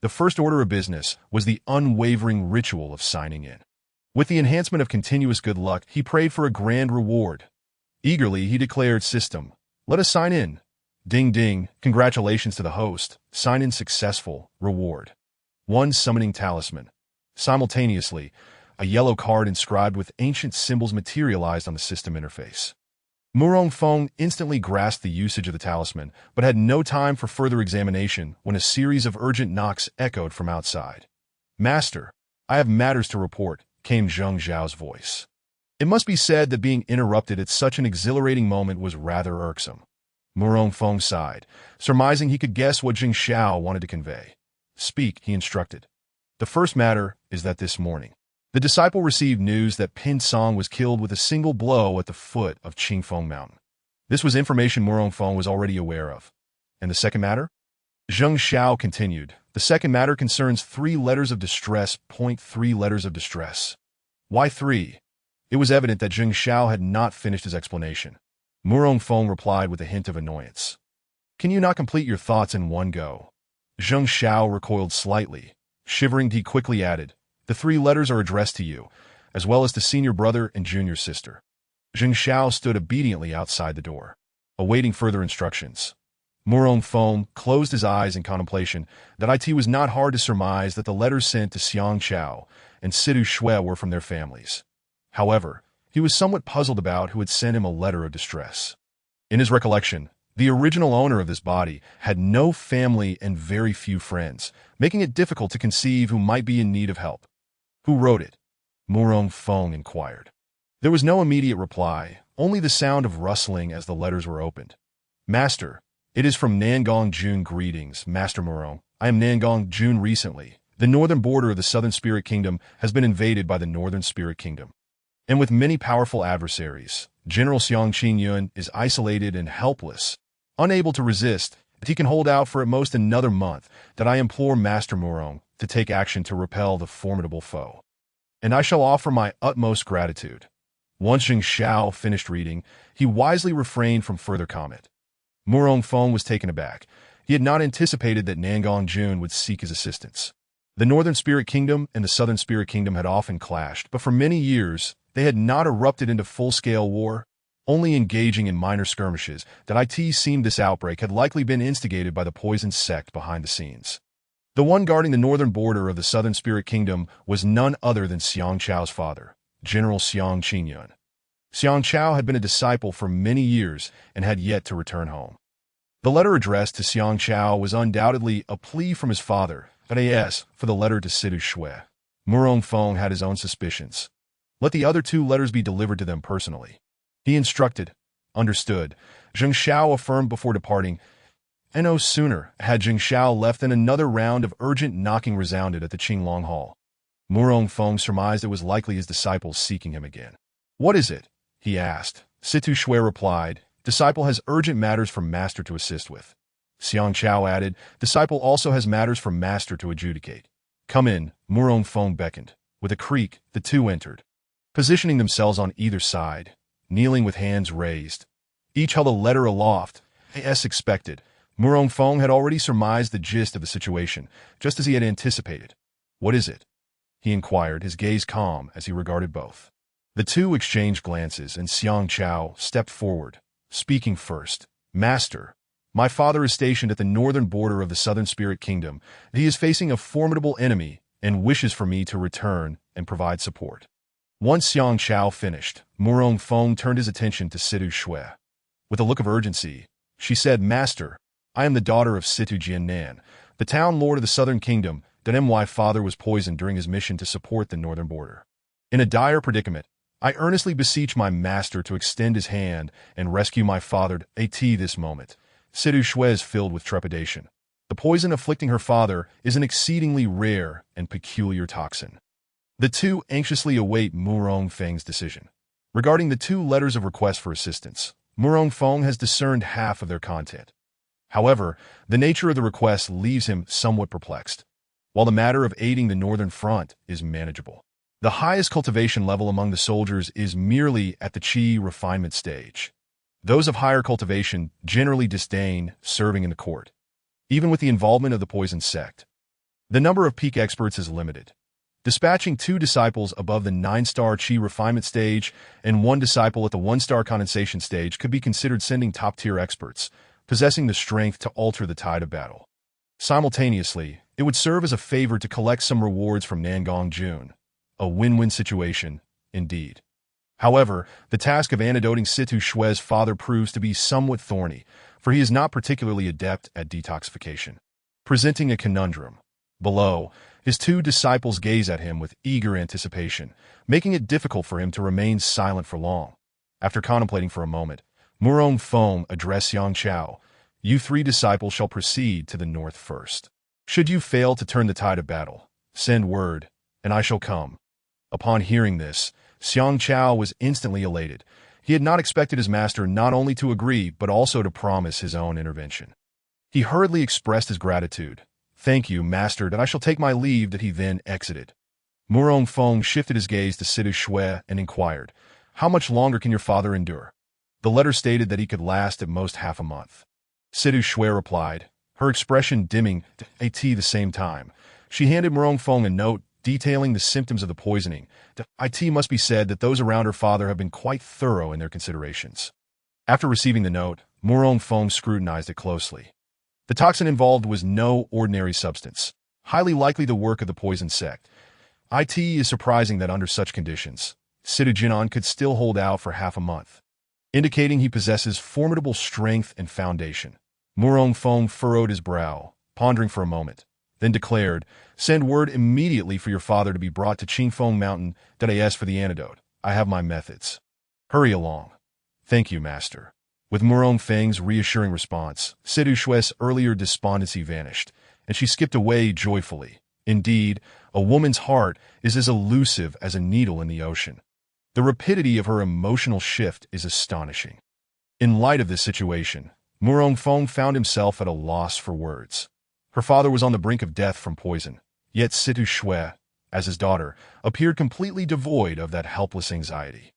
The first order of business was the unwavering ritual of signing in. With the enhancement of continuous good luck, he prayed for a grand reward. Eagerly, he declared, "System, let us sign in." Ding ding, congratulations to the host. Sign in successful. Reward. 1 summoning talisman. Simultaneously, a yellow card inscribed with ancient symbols materialized on the system interface. Murong Feng instantly grasped the usage of the talisman, but had no time for further examination when a series of urgent knocks echoed from outside. "Master, I have matters to report," came Zheng Zhao's voice. It must be said that being interrupted at such an exhilarating moment was rather irksome. Murong Feng sighed, surmising he could guess what Jing Xiao wanted to convey. "Speak," he instructed. "The first matter is that this morning, the disciple received news that Pin Song was killed with a single blow at the foot of Qingfeng Mountain. This was information Murong Feng was already aware of. And the second matter?" Zheng Xiao continued. "The second matter concerns 3 letters of distress. 3 letters of distress." "Why 3? It was evident that Zheng Xiao had not finished his explanation. Murong Feng replied with a hint of annoyance. "Can you not complete your thoughts in one go?" Zheng Xiao recoiled slightly. Shivering, he quickly added, "The 3 letters are addressed to you, as well as to senior brother and junior sister." Zheng Xiao stood obediently outside the door, awaiting further instructions. Murong Feng closed his eyes in contemplation. That it was not hard to surmise that the letters sent to Xiang Chao and Situ Shui were from their families. However, he was somewhat puzzled about who had sent him a letter of distress. In his recollection, the original owner of this body had no family and very few friends, making it difficult to conceive who might be in need of help. "Who wrote it?" Murong Feng inquired. There was no immediate reply, only the sound of rustling as the letters were opened. "Master, it is from Nangong Jun. Greetings, Master Murong. I am Nangong Jun. Recently, the northern border of the Southern Spirit Kingdom has been invaded by the Northern Spirit Kingdom. And with many powerful adversaries, General Xiang Qingyun is isolated and helpless, unable to resist. If he can hold out for at most another month, that I implore Master Murong to take action to repel the formidable foe. And I shall offer my utmost gratitude." Once Jing Xiao finished reading, he wisely refrained from further comment. Murong Feng was taken aback. He had not anticipated that Nangong Jun would seek his assistance. The Northern Spirit Kingdom and the Southern Spirit Kingdom had often clashed, but for many years, they had not erupted into full-scale war, only engaging in minor skirmishes. That it seemed this outbreak had likely been instigated by the poison sect behind the scenes. The one guarding the northern border of the Southern Spirit Kingdom was none other than Xiang Chao's father, General Xiang Qingyun. Xiang Chao had been a disciple for many years and had yet to return home. The letter addressed to Xiang Chao was undoubtedly a plea from his father, but as for the letter to Situ Shui, Murong Feng had his own suspicions. Let the other 2 letters be delivered to them personally. He instructed. "Understood," Zheng Xiao affirmed before departing. And no sooner had Jing Xiao left than another round of urgent knocking resounded at the Qinglong Hall. Murong Feng surmised it was likely his disciples seeking him again. "What is it?" he asked. Situ Shui replied, "Disciple has urgent matters for Master to assist with." Xiang Chao added, "Disciple also has matters for Master to adjudicate." "Come in," Murong Feng beckoned. With a creak, the 2 entered, positioning themselves on either side, kneeling with hands raised. Each held a letter aloft. As expected, Murong Feng had already surmised the gist of the situation, just as he had anticipated. "What is it?" he inquired, his gaze calm as he regarded both. The 2 exchanged glances, and Xiang Chao stepped forward, speaking first. "Master, my father is stationed at the northern border of the Southern Spirit Kingdom. He is facing a formidable enemy and wishes for me to return and provide support." Once Xiang Chao finished, Murong Feng turned his attention to Situ Shui. With a look of urgency, she said, "Master, I am the daughter of Situ Jiannan, the town lord of the Southern Kingdom. That my father was poisoned during his mission to support the northern border. In a dire predicament, I earnestly beseech my master to extend his hand and rescue my father at this moment." Situ Shui is filled with trepidation. The poison afflicting her father is an exceedingly rare and peculiar toxin. The 2 anxiously await Murong Feng's decision. Regarding the 2 letters of request for assistance, Murong Feng has discerned half of their content. However, the nature of the request leaves him somewhat perplexed, while the matter of aiding the northern front is manageable. The highest cultivation level among the soldiers is merely at the Qi refinement stage. Those of higher cultivation generally disdain serving in the court, even with the involvement of the poison sect. The number of peak experts is limited. Dispatching 2 disciples above the 9-star Qi refinement stage and 1 disciple at the 1-star condensation stage could be considered sending top-tier experts, possessing the strength to alter the tide of battle. Simultaneously, it would serve as a favor to collect some rewards from Nangong Jun. A win-win situation, indeed. However, the task of antidoting Situ Shue's father proves to be somewhat thorny, for he is not particularly adept at detoxification. Presenting a conundrum. Below, his 2 disciples gaze at him with eager anticipation, making it difficult for him to remain silent for long. After contemplating for a moment, Murong Feng addressed Yang Chao. You 3 disciples shall proceed to the north first. Should you fail to turn the tide of battle, send word, and I shall come. Upon hearing this, Xiang Chao was instantly elated. He had not expected his master not only to agree but also to promise his own intervention. He hurriedly expressed his gratitude. Thank you, master, that I shall take my leave, that he then exited. Murong Feng shifted his gaze to Situ Shui and inquired, how much longer can your father endure? The letter stated that he could last at most half a month. Situ Shui replied, her expression dimming at the same time. She handed Murong Feng a note detailing the symptoms of the poisoning. It must be said that those around her father have been quite thorough in their considerations. After receiving the note, Murong Feng scrutinized it closely. The toxin involved was no ordinary substance, highly likely the work of the poison sect. It is surprising that under such conditions, Situ Jinan could still hold out for half a month, indicating he possesses formidable strength and foundation. Murong Feng furrowed his brow, pondering for a moment, then declared, send word immediately for your father to be brought to Qingfeng Mountain as for the antidote. I have my methods. Hurry along. Thank you, master. With Murong Feng's reassuring response, Situ Shue's earlier despondency vanished, and she skipped away joyfully. Indeed, a woman's heart is as elusive as a needle in the ocean. The rapidity of her emotional shift is astonishing. In light of this situation, Murong Feng found himself at a loss for words. Her father was on the brink of death from poison, yet Situ Shui, as his daughter, appeared completely devoid of that helpless anxiety.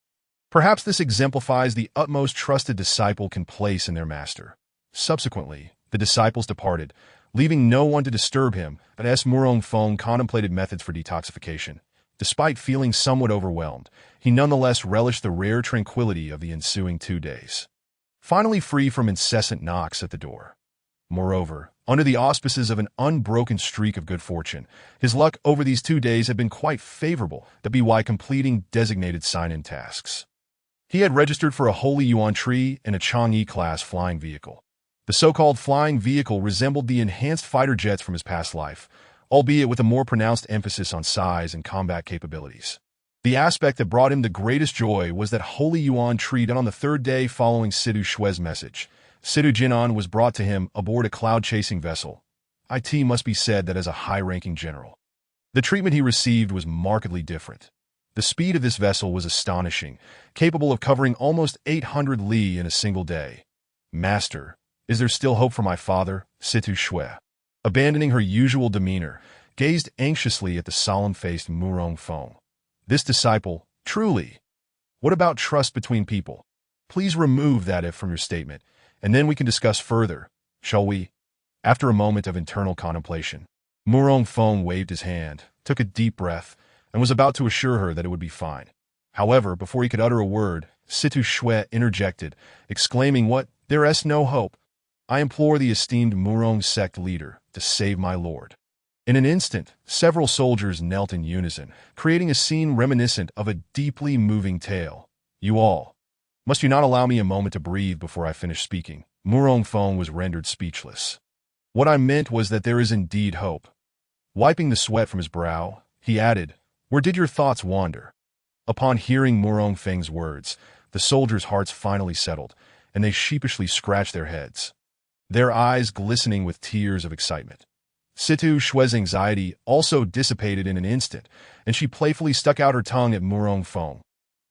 Perhaps this exemplifies the utmost trust a disciple can place in their master. Subsequently, the disciples departed, leaving no one to disturb him, but as Murong Feng contemplated methods for detoxification. Despite feeling somewhat overwhelmed, he nonetheless relished the rare tranquility of the ensuing 2 days. Finally free from incessant knocks at the door. Moreover, under the auspices of an unbroken streak of good fortune, his luck over these 2 days had been quite favorable, by completing designated sign-in tasks. He had registered for a Holy Yuan Tree and a Chang'e-class flying vehicle. The so-called flying vehicle resembled the enhanced fighter jets from his past life, albeit with a more pronounced emphasis on size and combat capabilities. The aspect that brought him the greatest joy was that Holy Yuan Tree that on the 3rd day following Situ Shue's message, Situ Jinan was brought to him aboard a cloud-chasing vessel. It must be said that as a high-ranking general, the treatment he received was markedly different. The speed of this vessel was astonishing, capable of covering almost 800 li in a single day. Master, is there still hope for my father? Situ Shui, abandoning her usual demeanor, gazed anxiously at the solemn-faced Murong Feng. This disciple, truly. What about trust between people? Please remove that if from your statement, and then we can discuss further, shall we? After a moment of internal contemplation, Murong Feng waved his hand, took a deep breath, and was about to assure her that it would be fine. However, before he could utter a word, Situ Shui interjected, exclaiming, what? There is no hope. I implore the esteemed Murong sect leader to save my lord. In an instant, several soldiers knelt in unison, creating a scene reminiscent of a deeply moving tale. You all. Must you not allow me a moment to breathe before I finish speaking? Murong Feng was rendered speechless. What I meant was that there is indeed hope. Wiping the sweat from his brow, he added, where did your thoughts wander? Upon hearing Murong Feng's words, the soldiers' hearts finally settled, and they sheepishly scratched their heads, their eyes glistening with tears of excitement. Situ Shue's anxiety also dissipated in an instant, and she playfully stuck out her tongue at Murong Feng.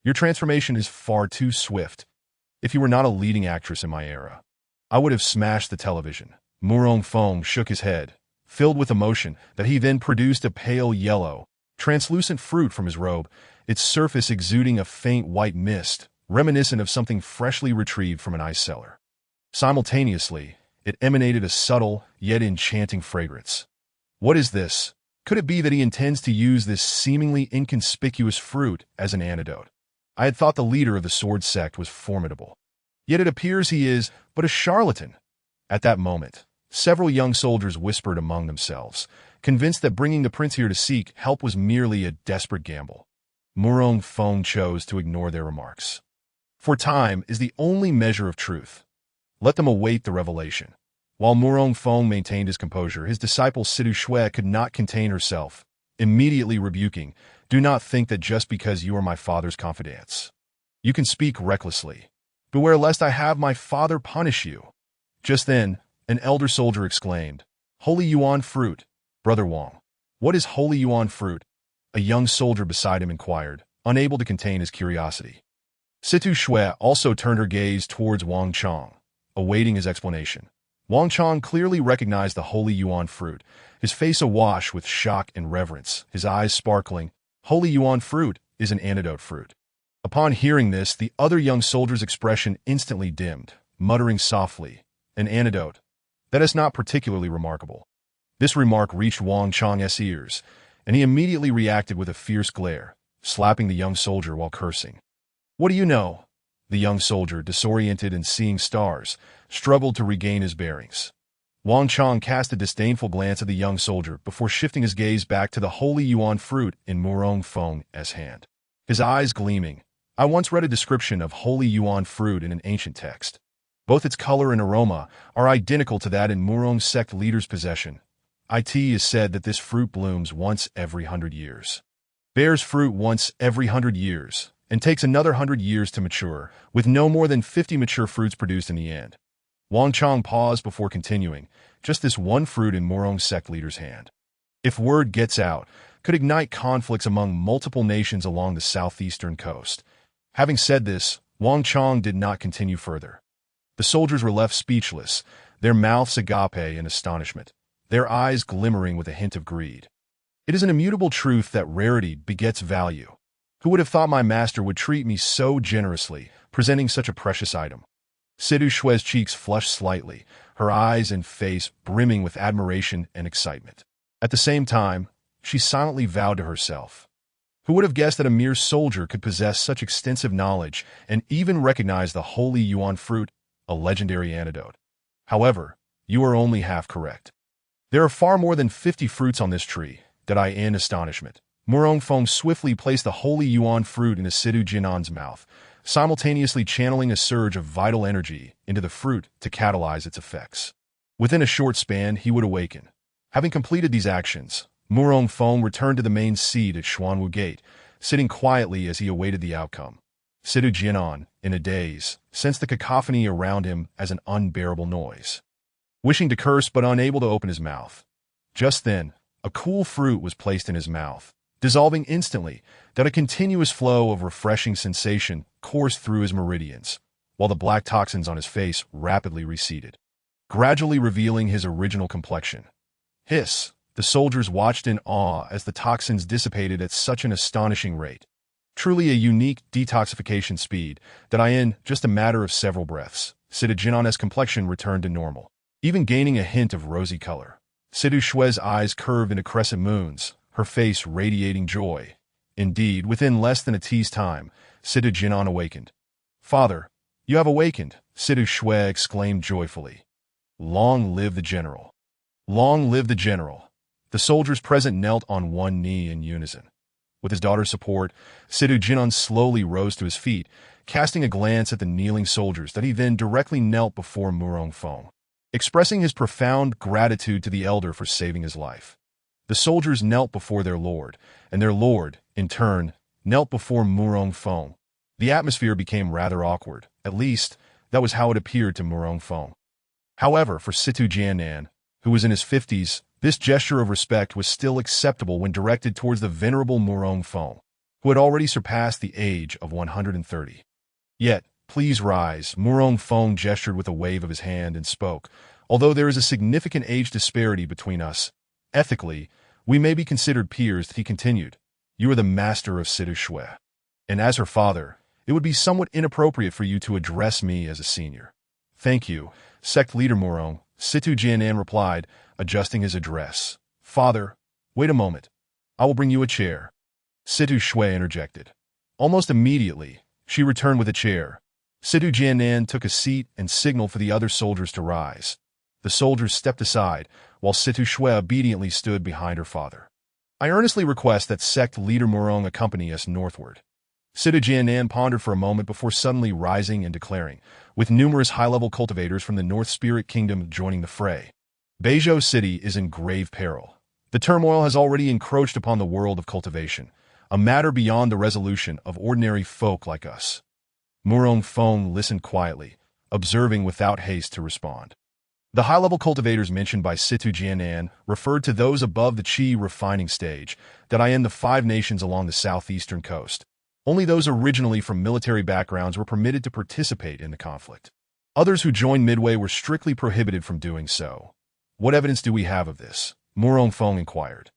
Your transformation is far too swift. If you were not a leading actress in my era, I would have smashed the television. Murong Feng shook his head, filled with emotion, that he then produced a pale yellow, translucent fruit from his robe, its surface exuding a faint white mist, reminiscent of something freshly retrieved from an ice cellar. Simultaneously, it emanated a subtle, yet enchanting fragrance. What is this? Could it be that he intends to use this seemingly inconspicuous fruit as an antidote? I had thought the leader of the sword sect was formidable. Yet it appears he is but a charlatan. At that moment, several young soldiers whispered among themselves, convinced that bringing the prince here to seek help was merely a desperate gamble. Murong Fong chose to ignore their remarks. For time is the only measure of truth. Let them await the revelation. While Murong Fong maintained his composure, his disciple Sidu Shui could not contain herself, immediately rebuking, "Do not think that just because you are my father's confidants, you can speak recklessly. Beware lest I have my father punish you." Just then, an elder soldier exclaimed, "Holy Yuan fruit, Brother Wang." "What is holy Yuan fruit?" a young soldier beside him inquired, unable to contain his curiosity. Situ Shui also turned her gaze towards Wang Chong, awaiting his explanation. Wang Chong clearly recognized the holy Yuan fruit, his face awash with shock and reverence, his eyes sparkling. Holy Yuan fruit is an antidote fruit. Upon hearing this, the other young soldier's expression instantly dimmed, muttering softly, "An antidote? That is not particularly remarkable." This remark reached Wang Chong's ears, and he immediately reacted with a fierce glare, slapping the young soldier while cursing. "What do you know?" The young soldier, disoriented and seeing stars, struggled to regain his bearings. Wang Chong cast a disdainful glance at the young soldier before shifting his gaze back to the holy Yuan fruit in Murong Fong's hand. His eyes gleaming, "I once read a description of holy Yuan fruit in an ancient text. Both its color and aroma are identical to that in Murong sect leader's possession. It is said that this fruit blooms once every 100 years. Bears fruit once every 100 years, and takes another 100 years to mature, with no more than 50 mature fruits produced in the end." Wang Chong paused before continuing, "Just this one fruit in Murong sect leader's hand, if word gets out, could ignite conflicts among multiple nations along the southeastern coast." Having said this, Wang Chong did not continue further. The soldiers were left speechless, their mouths agape in astonishment, their eyes glimmering with a hint of greed. It is an immutable truth that rarity begets value. Who would have thought my master would treat me so generously, presenting such a precious item? Sidu Shui's cheeks flushed slightly, her eyes and face brimming with admiration and excitement. At the same time, she silently vowed to herself, "Who would have guessed that a mere soldier could possess such extensive knowledge and even recognize the holy Yuan fruit, a legendary antidote? However, you are only half correct. There are far more than 50 fruits on this tree," said I in astonishment. Murong Fong swiftly placed the holy Yuan fruit in Sidu Jinan's mouth, simultaneously channeling a surge of vital energy into the fruit to catalyze its effects. Within a short span, he would awaken. Having completed these actions, Murong Fong returned to the main seat at Xuanwu Gate, sitting quietly as he awaited the outcome. Sidu Jinan, in a daze, sensed the cacophony around him as an unbearable noise. Wishing to curse but unable to open his mouth. Just then, a cool fruit was placed in his mouth, dissolving instantly, that a continuous flow of refreshing sensation coursed through his meridians, while the black toxins on his face rapidly receded, gradually revealing his original complexion. Hiss! The soldiers watched in awe as the toxins dissipated at such an astonishing rate. Truly a unique detoxification speed that in just a matter of several breaths, Sidu Jinan's complexion returned to normal, even gaining a hint of rosy color. Sidu Shui's eyes curved into crescent moons, her face radiating joy. Indeed, within less than a tea's time, Sidu Jinan awakened. "Father, you have awakened," Sidu Shui exclaimed joyfully. "Long live the general! Long live the general!" The soldiers present knelt on one knee in unison. With his daughter's support, Sidu Jinan slowly rose to his feet, casting a glance at the kneeling soldiers that he then directly knelt before Murong Fong, expressing his profound gratitude to the elder for saving his life. The soldiers knelt before their lord, and their lord, in turn, knelt before Murong Fong. The atmosphere became rather awkward, at least, that was how it appeared to Murong Fong. However, for Situ Jianan, who was in his 50s, this gesture of respect was still acceptable when directed towards the venerable Murong Fong, who had already surpassed the age of 130. "Yet, please rise," Murong Fong gestured with a wave of his hand and spoke. "Although there is a significant age disparity between us, ethically, we may be considered peers," he continued. "You are the master of Sidu Shui, and as her father, it would be somewhat inappropriate for you to address me as a senior." "Thank you, sect leader Murong," Situ Jianan replied, adjusting his address. "Father, Wait a moment. I will bring you a chair. Situ Shui interjected. Almost immediately, she returned with a chair. Situ Jianan took a seat and signaled for the other soldiers to rise. The soldiers stepped aside, while Situ Shui obediently stood behind her father. I earnestly request that sect leader Murong accompany us northward. Situ Jianan pondered for a moment before suddenly rising and declaring, with numerous high-level cultivators from the North Spirit Kingdom joining the fray. Beizhou City is in grave peril. The turmoil has already encroached upon the world of cultivation, a matter beyond the resolution of ordinary folk like us. Murong Feng listened quietly, observing without haste to respond. The high-level cultivators mentioned by Situ Jianan referred to those above the qi refining stage that are in the 5 nations along the southeastern coast. Only those originally from military backgrounds were permitted to participate in the conflict. Others who joined midway were strictly prohibited from doing so. What evidence do we have of this? Murong Feng inquired.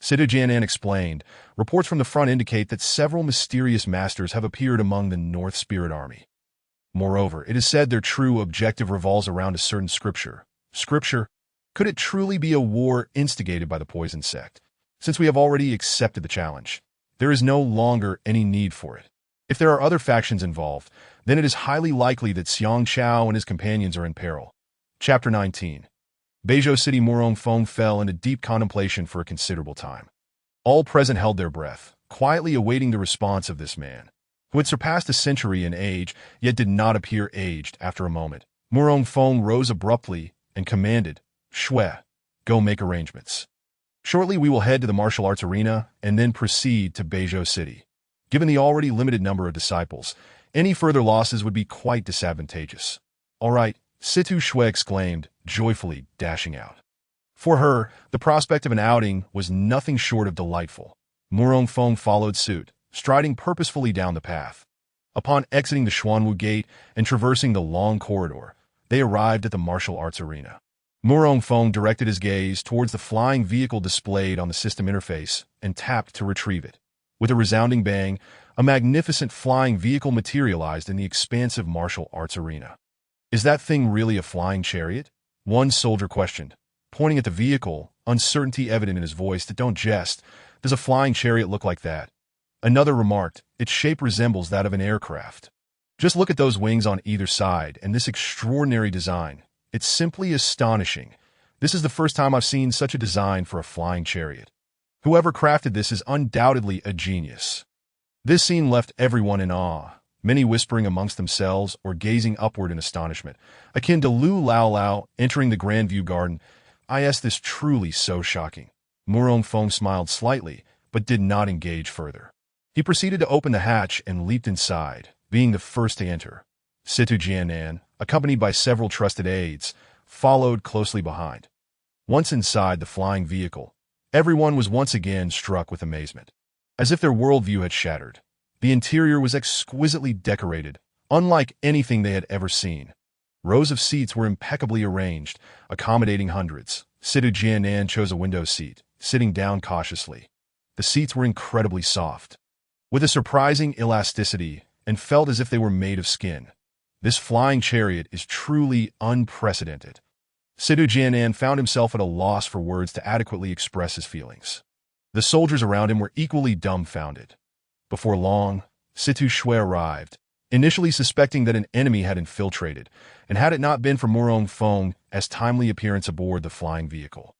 Situ Jianan explained, reports from the front indicate that several mysterious masters have appeared among the North Spirit Army. Moreover, it is said their true objective revolves around a certain scripture. Scripture? Could it truly be a war instigated by the poison sect? Since we have already accepted the challenge, there is no longer any need for it. If there are other factions involved, then it is highly likely that Xiang Chao and his companions are in peril. Chapter 19. Beizhou City. Murong Feng fell into deep contemplation for a considerable time. All present held their breath, quietly awaiting the response of this man, who had surpassed a century in age, yet did not appear aged. After a moment, Murong Feng rose abruptly and commanded, Shui, go make arrangements. Shortly we will head to the martial arts arena and then proceed to Beizhou City. Given the already limited number of disciples, any further losses would be quite disadvantageous. All right, Situ Shui exclaimed, joyfully dashing out. For her, the prospect of an outing was nothing short of delightful. Murong Feng followed suit, striding purposefully down the path. Upon exiting the Xuanwu Gate and traversing the long corridor, they arrived at the martial arts arena. Murong Feng directed his gaze towards the flying vehicle displayed on the system interface and tapped to retrieve it. With a resounding bang, a magnificent flying vehicle materialized in the expansive martial arts arena. Is that thing really a flying chariot? One soldier questioned, pointing at the vehicle, uncertainty evident in his voice. Don't jest. Does a flying chariot look like that? Another remarked, its shape resembles that of an aircraft. Just look at those wings on either side and this extraordinary design. It's simply astonishing. This is the first time I've seen such a design for a flying chariot. Whoever crafted this is undoubtedly a genius. This scene left everyone in awe, many whispering amongst themselves or gazing upward in astonishment, akin to Lu Lao Lao entering the Grandview Garden. This truly so shocking. Murong Feng smiled slightly, but did not engage further. He proceeded to open the hatch and leaped inside, being the first to enter. Situ Jianan, accompanied by several trusted aides, followed closely behind. Once inside the flying vehicle, everyone was once again struck with amazement. As if their worldview had shattered, the interior was exquisitely decorated, unlike anything they had ever seen. Rows of seats were impeccably arranged, accommodating hundreds. Situ Jianan chose a window seat, sitting down cautiously. The seats were incredibly soft, with a surprising elasticity, and felt as if they were made of skin. This flying chariot is truly unprecedented. Situ Jianan found himself at a loss for words to adequately express his feelings. The soldiers around him were equally dumbfounded. Before long, Situ Shui arrived, initially suspecting that an enemy had infiltrated, and had it not been for Murong Feng's timely appearance aboard the flying vehicle,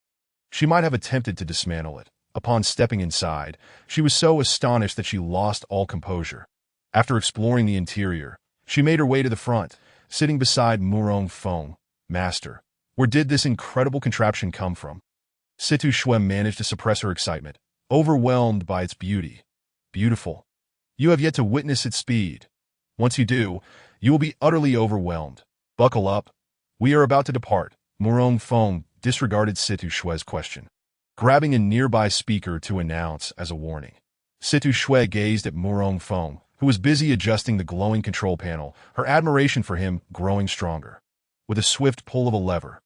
she might have attempted to dismantle it. Upon stepping inside, she was so astonished that she lost all composure. After exploring the interior, she made her way to the front, sitting beside Murong Feng. Master, where did this incredible contraption come from? Situ Shui managed to suppress her excitement, overwhelmed by its beauty. Beautiful. You have yet to witness its speed. Once you do, you will be utterly overwhelmed. Buckle up. We are about to depart. Murong Feng disregarded Situ Shui's question, grabbing a nearby speaker to announce as a warning. Situ Shui gazed at Murong Feng, who was busy adjusting the glowing control panel, her admiration for him growing stronger. With a swift pull of a lever,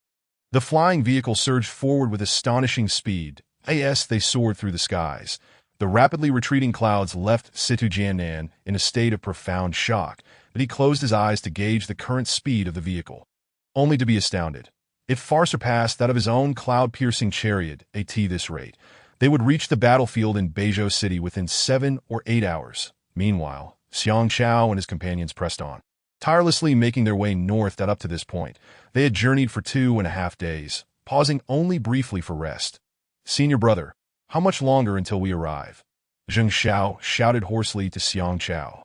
the flying vehicle surged forward with astonishing speed. They soared through the skies. The rapidly retreating clouds left Situ Jianan in a state of profound shock, but he closed his eyes to gauge the current speed of the vehicle, only to be astounded. It far surpassed that of his own cloud-piercing chariot. At this rate, They would reach the battlefield in Beizhou City within 7 or 8 hours. Meanwhile, Xiang Chao and his companions pressed on, tirelessly making their way north. That up to this point, they had journeyed for 2.5 days, pausing only briefly for rest. "Senior brother, how much longer until we arrive?" Zheng Xiao shouted hoarsely to Xiang Chao,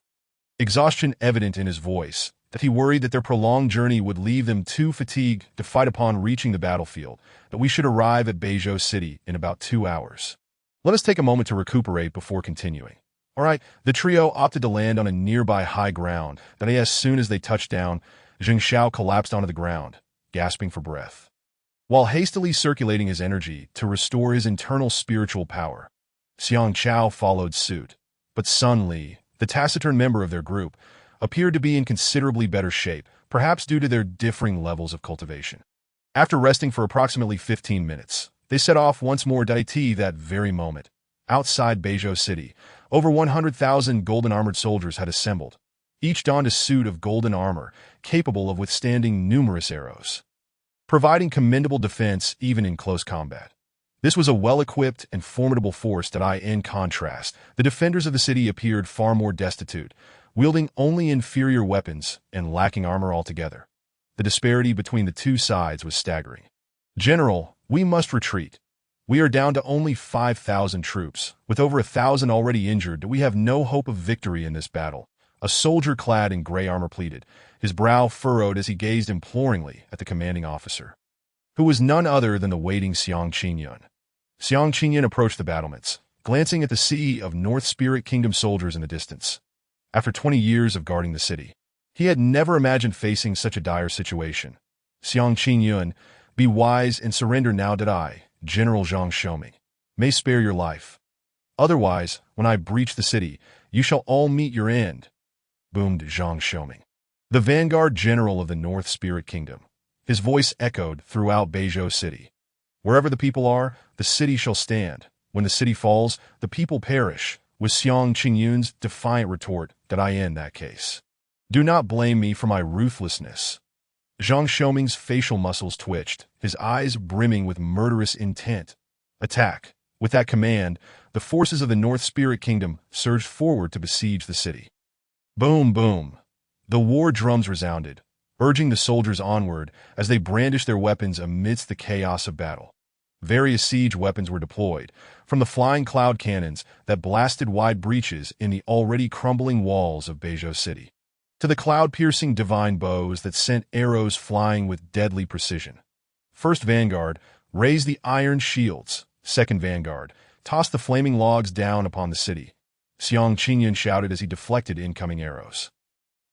exhaustion evident in his voice, that he worried that their prolonged journey would leave them too fatigued to fight upon reaching the battlefield, that we should arrive at Beizhou City in about 2 hours. Let us take a moment to recuperate before continuing. All right, the trio opted to land on a nearby high ground, that as soon as they touched down, Zheng Xiao collapsed onto the ground, gasping for breath. While hastily circulating his energy to restore his internal spiritual power, Xiang Chao followed suit, but Sun Li, the taciturn member of their group, appeared to be in considerably better shape, perhaps due to their differing levels of cultivation. After resting for approximately 15 minutes, they set off once more. That very moment, outside Beizhou City, over 100,000 golden-armored soldiers had assembled. Each donned a suit of golden armor, capable of withstanding numerous arrows, providing commendable defense even in close combat. This was a well-equipped and formidable force. In contrast, the defenders of the city appeared far more destitute, wielding only inferior weapons and lacking armor altogether. The disparity between the two sides was staggering. "General, we must retreat. We are down to only 5,000 troops, with over 1,000 already injured. We have no hope of victory in this battle," a soldier clad in gray armor pleaded, his brow furrowed as he gazed imploringly at the commanding officer, who was none other than the waiting Xiang Qingyun. Xiang Qingyun approached the battlements, glancing at the sea of North Spirit Kingdom soldiers in the distance. After 20 years of guarding the city, he had never imagined facing such a dire situation. "Xiang Qingyun, be wise and surrender now. I, General Zhang Xiaoming, may spare your life. Otherwise, when I breach the city, you shall all meet your end," boomed Zhang Xiaoming, the vanguard general of the North Spirit Kingdom. His voice echoed throughout Beizhou City. "Wherever the people are, the city shall stand. When the city falls, the people perish," was Xiang Qingyun's defiant retort. In that case, do not blame me for my ruthlessness." Zhang Xiaoming's facial muscles twitched, his eyes brimming with murderous intent. "Attack!" With that command, the forces of the North Spirit Kingdom surged forward to besiege the city. Boom, boom. The war drums resounded, urging the soldiers onward as they brandished their weapons amidst the chaos of battle. Various siege weapons were deployed, from the flying cloud cannons that blasted wide breaches in the already crumbling walls of Beizhou City, to the cloud-piercing divine bows that sent arrows flying with deadly precision. First vanguard raised the iron shields. Second vanguard tossed the flaming logs down upon the city. Xiang Qingyun shouted as he deflected incoming arrows,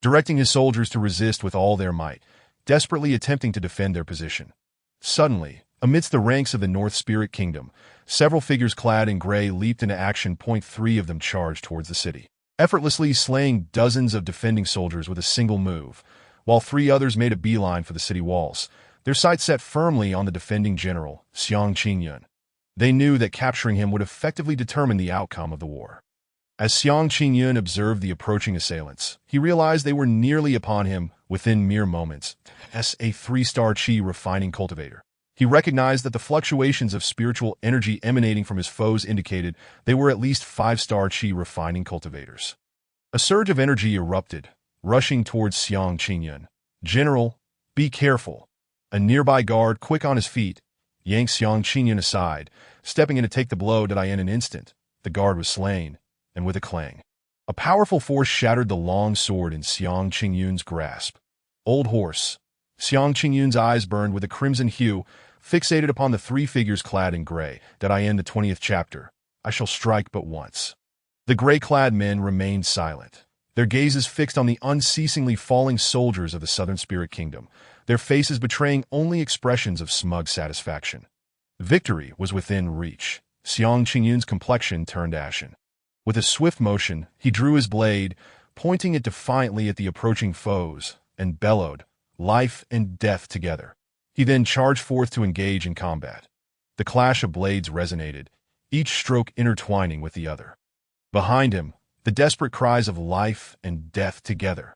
directing his soldiers to resist with all their might, desperately attempting to defend their position. Suddenly, amidst the ranks of the North Spirit Kingdom, several figures clad in gray leaped into action. 3 of them charged towards the city, effortlessly slaying dozens of defending soldiers with a single move, while 3 others made a beeline for the city walls, their sights set firmly on the defending general, Xiang Qingyun. They knew that capturing him would effectively determine the outcome of the war. As Xiang Qingyun observed the approaching assailants, he realized they were nearly upon him within mere moments. As a 3-star Qi refining cultivator, he recognized that the fluctuations of spiritual energy emanating from his foes indicated they were at least 5-star Qi refining cultivators. A surge of energy erupted, rushing towards Xiang Qingyun. "General, be careful." A nearby guard, quick on his feet, yanked Xiang Qingyun aside, stepping in to take the blow. In an instant, the guard was slain, and with a clang, a powerful force shattered the long sword in Xiang Qingyun's grasp. "Old horse." Xiang Qingyun's eyes burned with a crimson hue, fixated upon the 3 figures clad in gray. In the 20th chapter, I shall strike but once. The gray-clad men remained silent, their gazes fixed on the unceasingly falling soldiers of the Southern Spirit Kingdom, their faces betraying only expressions of smug satisfaction. Victory was within reach. Xiang Qingyun's complexion turned ashen. With a swift motion, he drew his blade, pointing it defiantly at the approaching foes, and bellowed, "Life and death together." He then charged forth to engage in combat. The clash of blades resonated, each stroke intertwining with the other. Behind him, the desperate cries of "life and death together"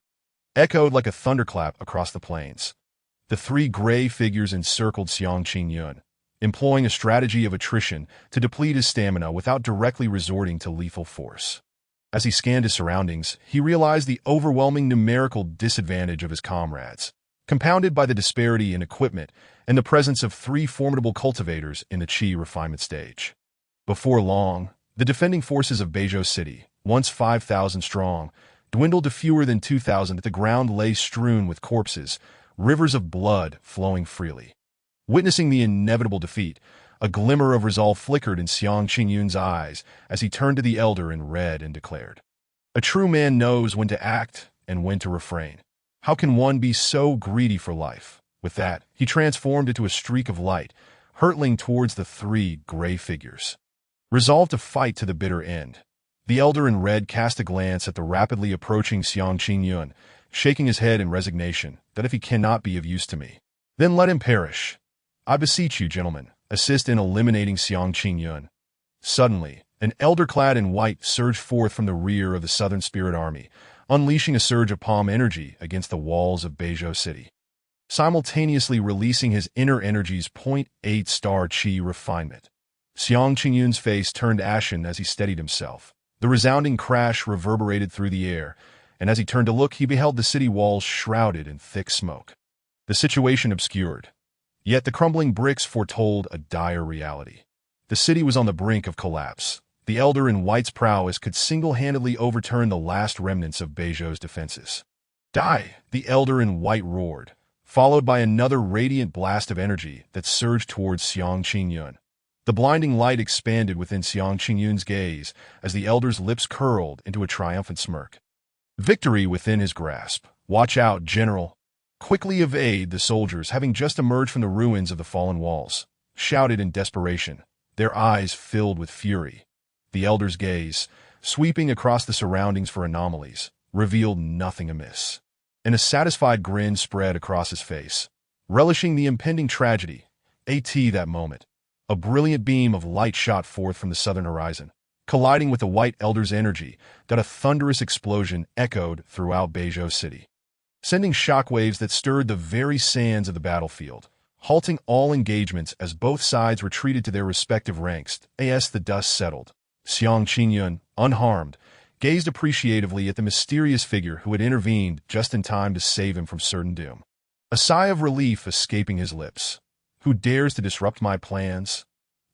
echoed like a thunderclap across the plains. The 3 gray figures encircled Xiang Qingyun, employing a strategy of attrition to deplete his stamina without directly resorting to lethal force. As he scanned his surroundings, he realized the overwhelming numerical disadvantage of his comrades, compounded by the disparity in equipment and the presence of 3 formidable cultivators in the Qi refinement stage. Before long, the defending forces of Beizhou City, once 5,000 strong, dwindled to fewer than 2,000. The ground lay strewn with corpses, rivers of blood flowing freely. Witnessing the inevitable defeat, a glimmer of resolve flickered in Xiang Qingyun's eyes as he turned to the elder in red and declared, "A true man knows when to act and when to refrain. How can one be so greedy for life?" With that, he transformed into a streak of light, hurtling towards the 3 gray figures. Resolved to fight to the bitter end, the elder in red cast a glance at the rapidly approaching Xiang Qingyun, shaking his head in resignation that if he cannot be of use to me, then let him perish. I beseech you, gentlemen, assist in eliminating Xiang Qingyun. Suddenly, an elder clad in white surged forth from the rear of the Southern Spirit Army, unleashing a surge of palm energy against the walls of Beizhou City, simultaneously releasing his inner energy's 0.8 star Qi refinement. Xiang Qingyun's face turned ashen as he steadied himself. The resounding crash reverberated through the air, and as he turned to look, he beheld the city walls shrouded in thick smoke. The situation obscured, yet the crumbling bricks foretold a dire reality. The city was on the brink of collapse. The elder in white's prowess could single-handedly overturn the last remnants of Beizhou's defenses. "Die!" the elder in white roared, followed by another radiant blast of energy that surged towards Xiang Qingyun. The blinding light expanded within Xiang Qingyun's gaze as the elder's lips curled into a triumphant smirk. Victory within his grasp. "Watch out, General!" "Quickly evade!" the soldiers, having just emerged from the ruins of the fallen walls, shouted in desperation, their eyes filled with fury. The elder's gaze, sweeping across the surroundings for anomalies, revealed nothing amiss. And a satisfied grin spread across his face, relishing the impending tragedy. That moment, a brilliant beam of light shot forth from the southern horizon, colliding with the white elder's energy that a thunderous explosion echoed throughout Beizhou City, sending shockwaves that stirred the very sands of the battlefield, halting all engagements as both sides retreated to their respective ranks. As the dust settled, Xiang Qingyun, unharmed, gazed appreciatively at the mysterious figure who had intervened just in time to save him from certain doom. A sigh of relief escaping his lips. "Who dares to disrupt my plans?"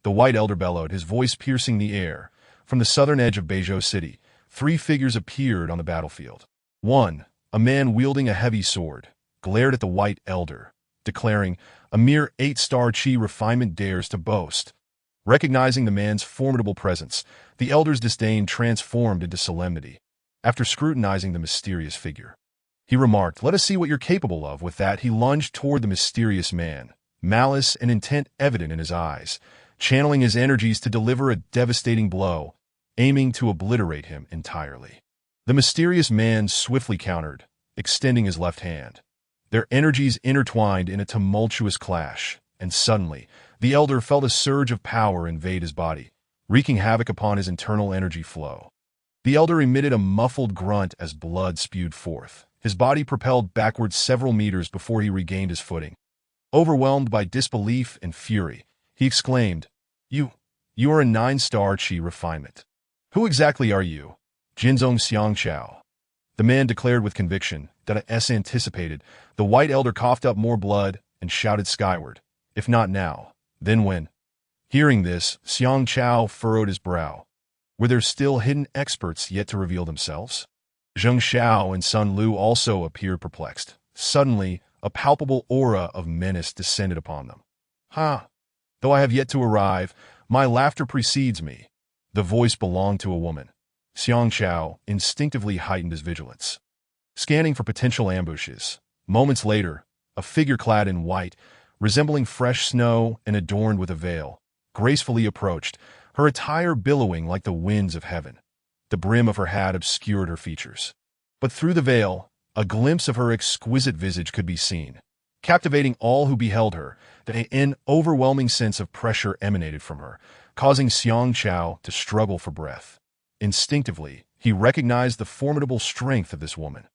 The white elder bellowed, his voice piercing the air. From the southern edge of Beizhou City, 3 figures appeared on the battlefield. One, a man wielding a heavy sword, glared at the white elder, declaring, "A mere 8-star Qi refinement dares to boast." Recognizing the man's formidable presence, the elder's disdain transformed into solemnity. After scrutinizing the mysterious figure, he remarked, "Let us see what you're capable of." With that, he lunged toward the mysterious man, malice and intent evident in his eyes, channeling his energies to deliver a devastating blow, aiming to obliterate him entirely. The mysterious man swiftly countered, extending his left hand. Their energies intertwined in a tumultuous clash, and suddenly, the elder felt a surge of power invade his body, wreaking havoc upon his internal energy flow. The elder emitted a muffled grunt as blood spewed forth. His body propelled backward several meters before he regained his footing. Overwhelmed by disbelief and fury, he exclaimed, You are a 9-star Qi refinement. Who exactly are you?" "Jinzong Xiangchao," the man declared with conviction that as anticipated. The white elder coughed up more blood and shouted skyward, "If not now, then when?" Hearing this, Xiangchao furrowed his brow. Were there still hidden experts yet to reveal themselves? Zheng Xiao and Sun Lu also appeared perplexed. Suddenly, a palpable aura of menace descended upon them. "Ha! Though I have yet to arrive, my laughter precedes me." The voice belonged to a woman. Xiangchao instinctively heightened his vigilance, scanning for potential ambushes. Moments later, a figure clad in white, resembling fresh snow and adorned with a veil, gracefully approached, her attire billowing like the winds of heaven. The brim of her hat obscured her features, but through the veil, a glimpse of her exquisite visage could be seen, captivating all who beheld her. An overwhelming sense of pressure emanated from her, causing Xiangchao to struggle for breath. Instinctively, he recognized the formidable strength of this woman.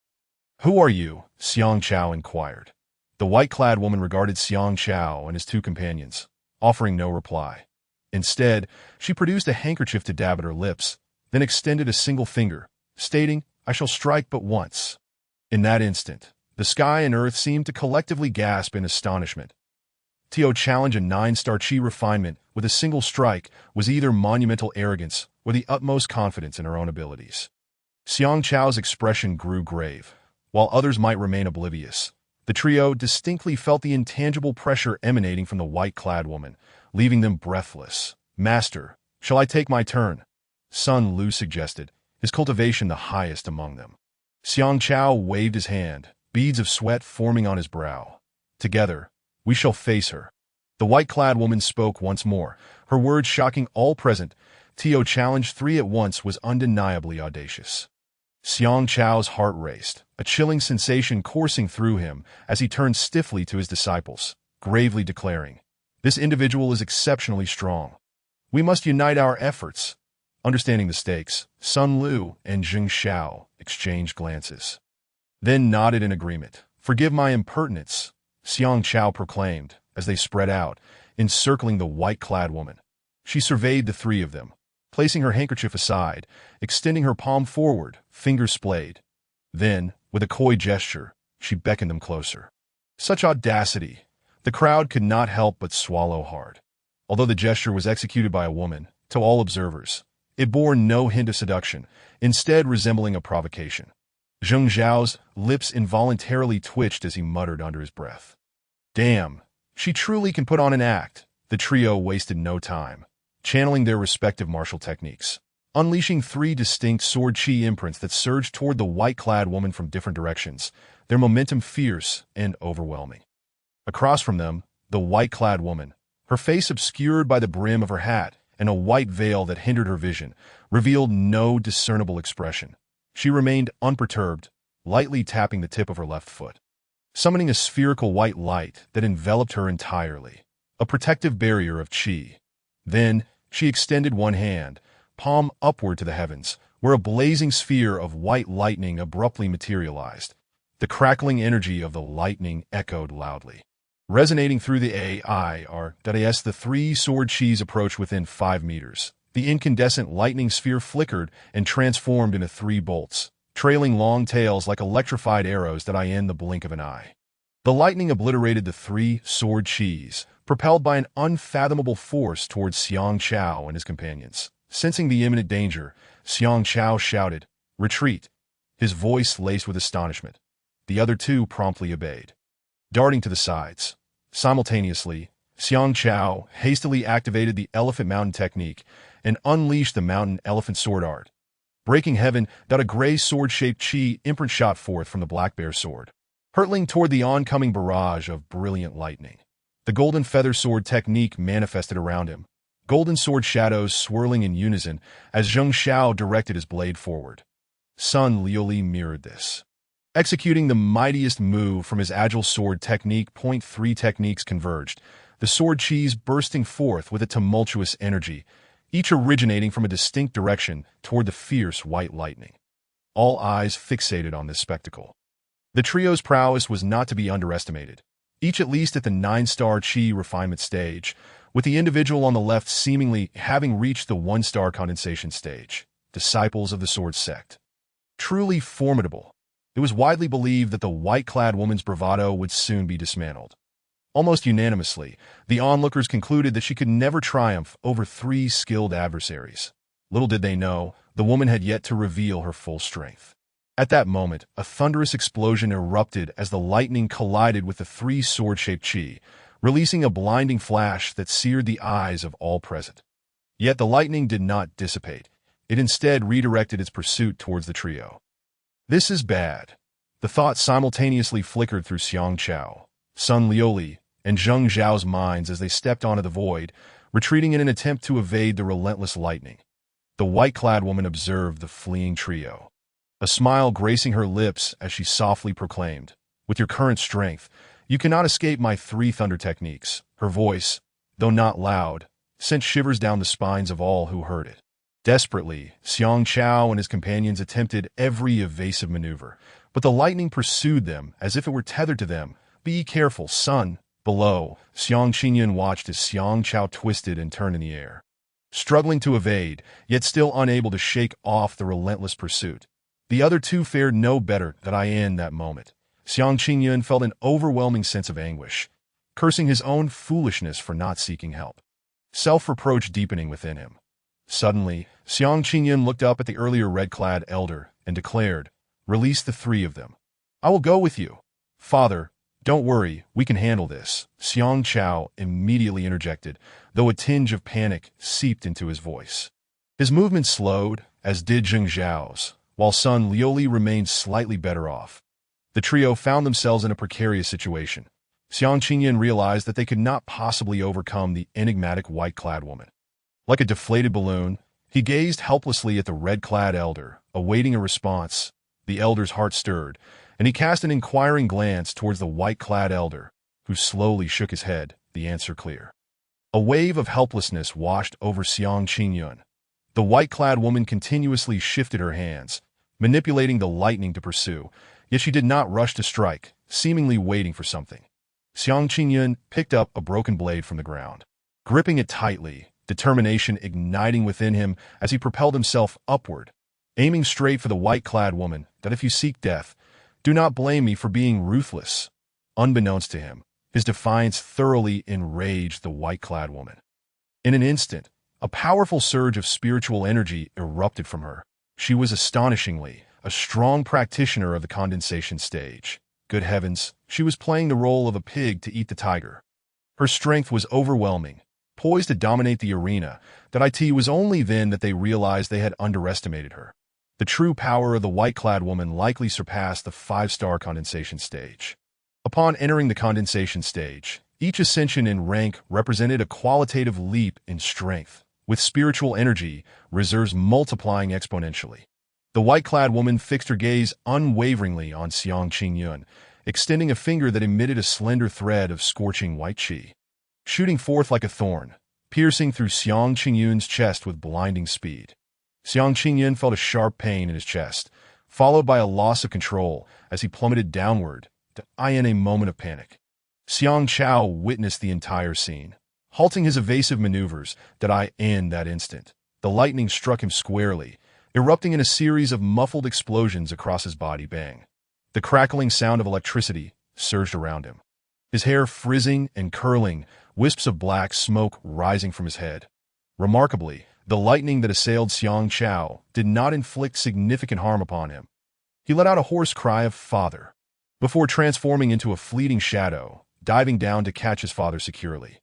"Who are you?" Xiangchao inquired. The white-clad woman regarded Xiangchao and his 2 companions, offering no reply. Instead, she produced a handkerchief to dab at her lips, then extended a single finger, stating, "I shall strike but once." In that instant, the sky and earth seemed to collectively gasp in astonishment. To challenge a 9-star chi refinement with a single strike was either monumental arrogance or the utmost confidence in her own abilities. Xiang Chao's expression grew grave. While others might remain oblivious, the trio distinctly felt the intangible pressure emanating from the white-clad woman, leaving them breathless. "Master, shall I take my turn?" Sun Lu suggested, his cultivation the highest among them. Xiang Chao waved his hand, beads of sweat forming on his brow. "Together, we shall face her." The white-clad woman spoke once more, her words shocking all present. Tio challenged 3 at once was undeniably audacious. Xiang Chao's heart raced, a chilling sensation coursing through him as he turned stiffly to his disciples, gravely declaring, "This individual is exceptionally strong. We must unite our efforts." Understanding the stakes, Sun Lu and Zheng Xiao exchanged glances, then nodded in agreement. "Forgive my impertinence," Xiang Chao proclaimed as they spread out, encircling the white-clad woman. She surveyed the 3 of them, placing her handkerchief aside, extending her palm forward, fingers splayed. Then, with a coy gesture, she beckoned them closer. Such audacity! The crowd could not help but swallow hard. Although the gesture was executed by a woman, to all observers, it bore no hint of seduction, instead resembling a provocation. Zheng Zhao's lips involuntarily twitched as he muttered under his breath, "Damn, she truly can put on an act." The trio wasted no time, channeling their respective martial techniques, unleashing 3 distinct sword chi imprints that surged toward the white-clad woman from different directions, their momentum fierce and overwhelming. Across from them, the white-clad woman, her face obscured by the brim of her hat and a white veil that hindered her vision, revealed no discernible expression. She remained unperturbed, lightly tapping the tip of her left foot, summoning a spherical white light that enveloped her entirely, a protective barrier of chi. Then, she extended one hand, palm upward to the heavens, where a blazing sphere of white lightning abruptly materialized. The crackling energy of the lightning echoed loudly, resonating through the air. As the 3 sword chis approached within 5 meters, the incandescent lightning sphere flickered and transformed into 3 bolts, trailing long tails like electrified arrows that in the blink of an eye. The lightning obliterated the 3 sword chis, propelled by an unfathomable force towards Xiang Chao and his companions. Sensing the imminent danger, Xiang Chao shouted, "Retreat!" his voice laced with astonishment. The other 2 promptly obeyed, darting to the sides. Simultaneously, Xiang Chao hastily activated the Elephant Mountain technique and unleashed the Mountain Elephant Sword Art. Breaking heaven, a gray sword-shaped chi imprint shot forth from the Black Bear sword, hurtling toward the oncoming barrage of brilliant lightning. The Golden Feather Sword technique manifested around him, golden sword shadows swirling in unison as Zheng Xiao directed his blade forward. Sun Liuli mirrored this, executing the mightiest move from his agile sword technique. 3 techniques converged, the sword chis bursting forth with a tumultuous energy, each originating from a distinct direction toward the fierce white lightning. All eyes fixated on this spectacle. The trio's prowess was not to be underestimated, each at least at the 9-star chi refinement stage, with the individual on the left seemingly having reached the 1-star condensation stage. Disciples of the Sword Sect. Truly formidable. It was widely believed that the white-clad woman's bravado would soon be dismantled. Almost unanimously, the onlookers concluded that she could never triumph over 3 skilled adversaries. Little did they know, the woman had yet to reveal her full strength. At that moment, a thunderous explosion erupted as the lightning collided with the 3 sword-shaped chi, releasing a blinding flash that seared the eyes of all present. Yet the lightning did not dissipate. It instead redirected its pursuit towards the trio. "This is bad." The thought simultaneously flickered through Xiang Chao, Sun Liuli, and Zheng Zhao's minds as they stepped onto the void, retreating in an attempt to evade the relentless lightning. The white-clad woman observed the fleeing trio, a smile gracing her lips as she softly proclaimed, "With your current strength, you cannot escape my 3 thunder techniques." Her voice, though not loud, sent shivers down the spines of all who heard it. Desperately, Xiang Chao and his companions attempted every evasive maneuver, but the lightning pursued them as if it were tethered to them. "Be careful, son," Below, Xiang Qingyun watched as Xiang Chao twisted and turned in the air. Struggling to evade, yet still unable to shake off the relentless pursuit. The other two fared no better than I in that moment. Xiang Qingyun felt an overwhelming sense of anguish, cursing his own foolishness for not seeking help. Self-reproach deepening within him. Suddenly, Xiang Qingyun looked up at the earlier red-clad elder and declared, "Release the three of them. I will go with you." "Father, don't worry, we can handle this," Xiang Chao immediately interjected, though a tinge of panic seeped into his voice. His movement slowed, as did Zheng Zhao's, while son Liuli remained slightly better off. The trio found themselves in a precarious situation. Xiang Qingyun realized that they could not possibly overcome the enigmatic white-clad woman. Like a deflated balloon, he gazed helplessly at the red-clad elder, awaiting a response. The elder's heart stirred, and he cast an inquiring glance towards the white-clad elder, who slowly shook his head, the answer clear. A wave of helplessness washed over Xiang Qingyun. The white-clad woman continuously shifted her hands, manipulating the lightning to pursue, yet she did not rush to strike, seemingly waiting for something. Xiang Qingyun picked up a broken blade from the ground. Gripping it tightly, determination igniting within him as he propelled himself upward, aiming straight for the white-clad woman, that if you seek death, do not blame me for being ruthless. Unbeknownst to him, his defiance thoroughly enraged the white-clad woman. In an instant, a powerful surge of spiritual energy erupted from her. She was astonishingly a strong practitioner of the condensation stage. Good heavens, she was playing the role of a pig to eat the tiger. Her strength was overwhelming, poised to dominate the arena, that it was only then that they realized they had underestimated her. The true power of the white-clad woman likely surpassed the 5-star condensation stage. Upon entering the condensation stage, each ascension in rank represented a qualitative leap in strength, with spiritual energy reserves multiplying exponentially. The white-clad woman fixed her gaze unwaveringly on Xiang Qingyun, extending a finger that emitted a slender thread of scorching white qi, shooting forth like a thorn, piercing through Xiang Qingyun's chest with blinding speed. Xiang Qingyun felt a sharp pain in his chest, followed by a loss of control as he plummeted downward, in a moment of panic. Xiang Chao witnessed the entire scene, halting his evasive maneuvers in that instant. The lightning struck him squarely, erupting in a series of muffled explosions across his body. Bang! The crackling sound of electricity surged around him. His hair frizzing and curling, wisps of black smoke rising from his head. Remarkably, the lightning that assailed Xiang Chao did not inflict significant harm upon him. He let out a hoarse cry of "Father," before transforming into a fleeting shadow, diving down to catch his father securely.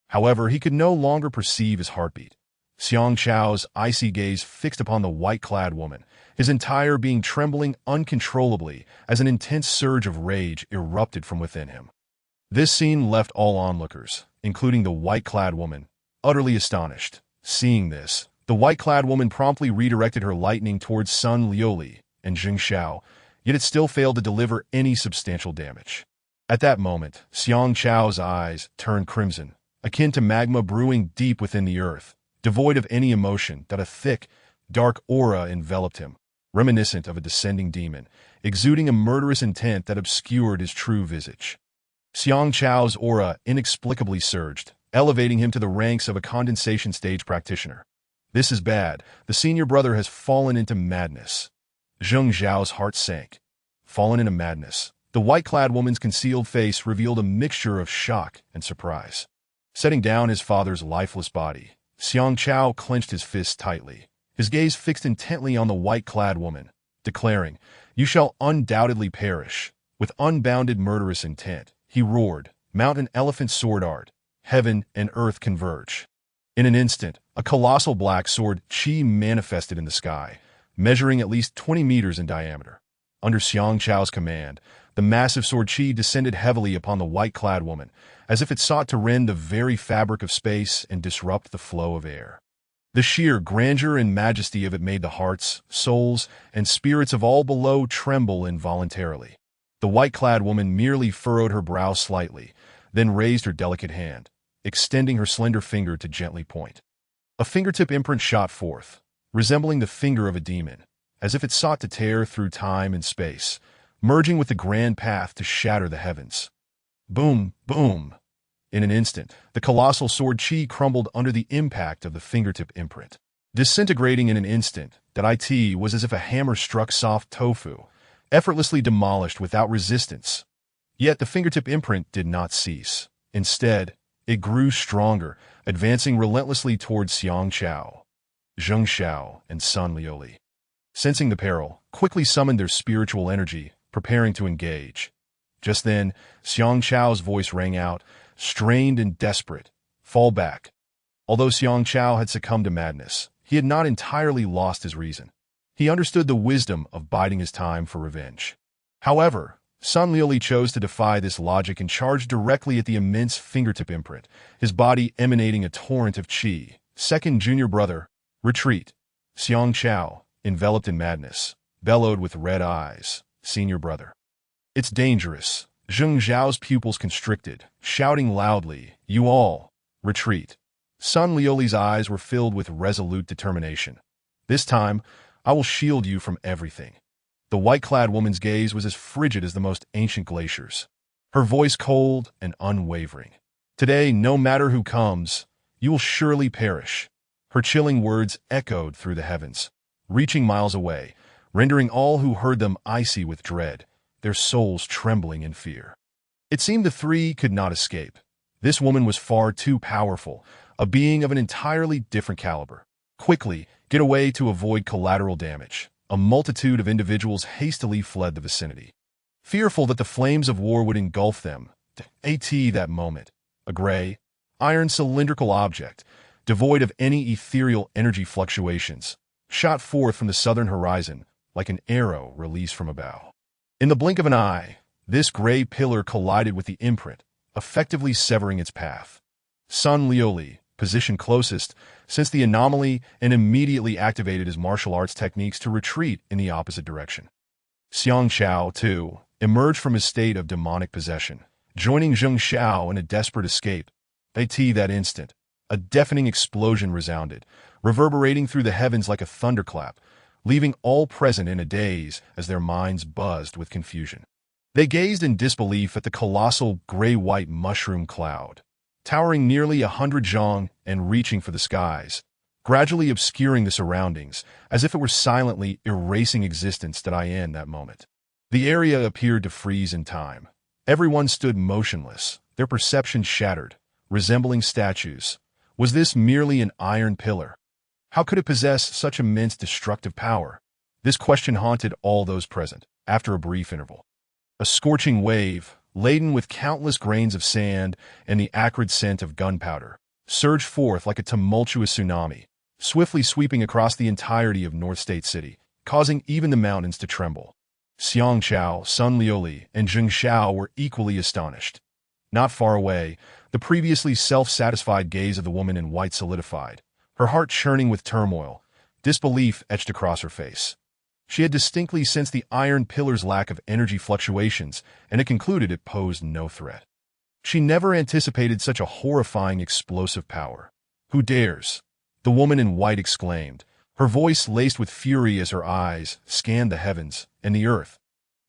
However, he could no longer perceive his heartbeat. Xiang Chao's icy gaze fixed upon the white-clad woman, his entire being trembling uncontrollably as an intense surge of rage erupted from within him. This scene left all onlookers, including the white-clad woman, utterly astonished. Seeing this, the white-clad woman promptly redirected her lightning towards Sun Liuli and Zheng Xiao, yet it still failed to deliver any substantial damage. At that moment, Xiang Chao's eyes turned crimson, akin to magma brewing deep within the earth, devoid of any emotion, that a thick, dark aura enveloped him, reminiscent of a descending demon, exuding a murderous intent that obscured his true visage. Xiang Chao's aura inexplicably surged, elevating him to the ranks of a condensation stage practitioner. This is bad. The senior brother has fallen into madness. Zheng Zhao's heart sank. Fallen into madness. The white-clad woman's concealed face revealed a mixture of shock and surprise. Setting down his father's lifeless body, Xiang Chao clenched his fists tightly, his gaze fixed intently on the white-clad woman, declaring, "You shall undoubtedly perish." With unbounded murderous intent, he roared, "Mount an elephant sword art. Heaven and earth converge." In an instant, a colossal black sword qi manifested in the sky, measuring at least 20 meters in diameter. Under Xiang Chao's command, the massive sword qi descended heavily upon the white-clad woman, as if it sought to rend the very fabric of space and disrupt the flow of air. The sheer grandeur and majesty of it made the hearts, souls, and spirits of all below tremble involuntarily. The white-clad woman merely furrowed her brow slightly, then raised her delicate hand, extending her slender finger to gently point. A fingertip imprint shot forth, resembling the finger of a demon, as if it sought to tear through time and space, merging with the grand path to shatter the heavens. Boom, boom! In an instant, the colossal sword chi crumbled under the impact of the fingertip imprint. Disintegrating in an instant, that it was as if a hammer struck soft tofu, effortlessly demolished without resistance. Yet the fingertip imprint did not cease. Instead, it grew stronger, advancing relentlessly towards Xiang Chao. Zheng Xiao and Sun Liuli, sensing the peril, quickly summoned their spiritual energy, preparing to engage. Just then, Xiang Chao's voice rang out, strained and desperate. Fall back. Although Xiang Chao had succumbed to madness, he had not entirely lost his reason. He understood the wisdom of biding his time for revenge. However, Sun Liuli chose to defy this logic and charged directly at the immense fingertip imprint, his body emanating a torrent of qi. Second junior brother, retreat. Xiang Chao, enveloped in madness, bellowed with red eyes. Senior brother. It's dangerous. Zheng Zhao's pupils constricted, shouting loudly, you all, retreat. Sun Liuli's eyes were filled with resolute determination. This time, I will shield you from everything. The white-clad woman's gaze was as frigid as the most ancient glaciers. Her voice cold and unwavering. Today, no matter who comes, you will surely perish. Her chilling words echoed through the heavens, reaching miles away, rendering all who heard them icy with dread, their souls trembling in fear. It seemed the three could not escape. This woman was far too powerful, a being of an entirely different caliber. Quickly, get away to avoid collateral damage. A multitude of individuals hastily fled the vicinity, fearful that the flames of war would engulf them. That moment, a gray, iron cylindrical object, devoid of any ethereal energy fluctuations, shot forth from the southern horizon like an arrow released from a bow. In the blink of an eye, this gray pillar collided with the imprint, effectively severing its path. Sun Liuli, positioned closest, sensed the anomaly and immediately activated his martial arts techniques to retreat in the opposite direction. Xiang Chao, too, emerged from his state of demonic possession, joining Zheng Xiao in a desperate escape. That instant, a deafening explosion resounded, reverberating through the heavens like a thunderclap, leaving all present in a daze as their minds buzzed with confusion. They gazed in disbelief at the colossal gray-white mushroom cloud, towering nearly 100 zhang and reaching for the skies, gradually obscuring the surroundings, as if it were silently erasing existence in that moment. The area appeared to freeze in time. Everyone stood motionless, their perception shattered, resembling statues. Was this merely an iron pillar? How could it possess such immense destructive power? This question haunted all those present. After a brief interval, a scorching wave, laden with countless grains of sand and the acrid scent of gunpowder, surged forth like a tumultuous tsunami, swiftly sweeping across the entirety of North State City, causing even the mountains to tremble. Xiang Chao, Sun Liuli, and Zheng Xiao were equally astonished. Not far away, the previously self-satisfied gaze of the woman in white solidified, her heart churning with turmoil, disbelief etched across her face. She had distinctly sensed the iron pillar's lack of energy fluctuations, and it concluded it posed no threat. She never anticipated such a horrifying explosive power. Who dares? The woman in white exclaimed, her voice laced with fury as her eyes scanned the heavens and the earth.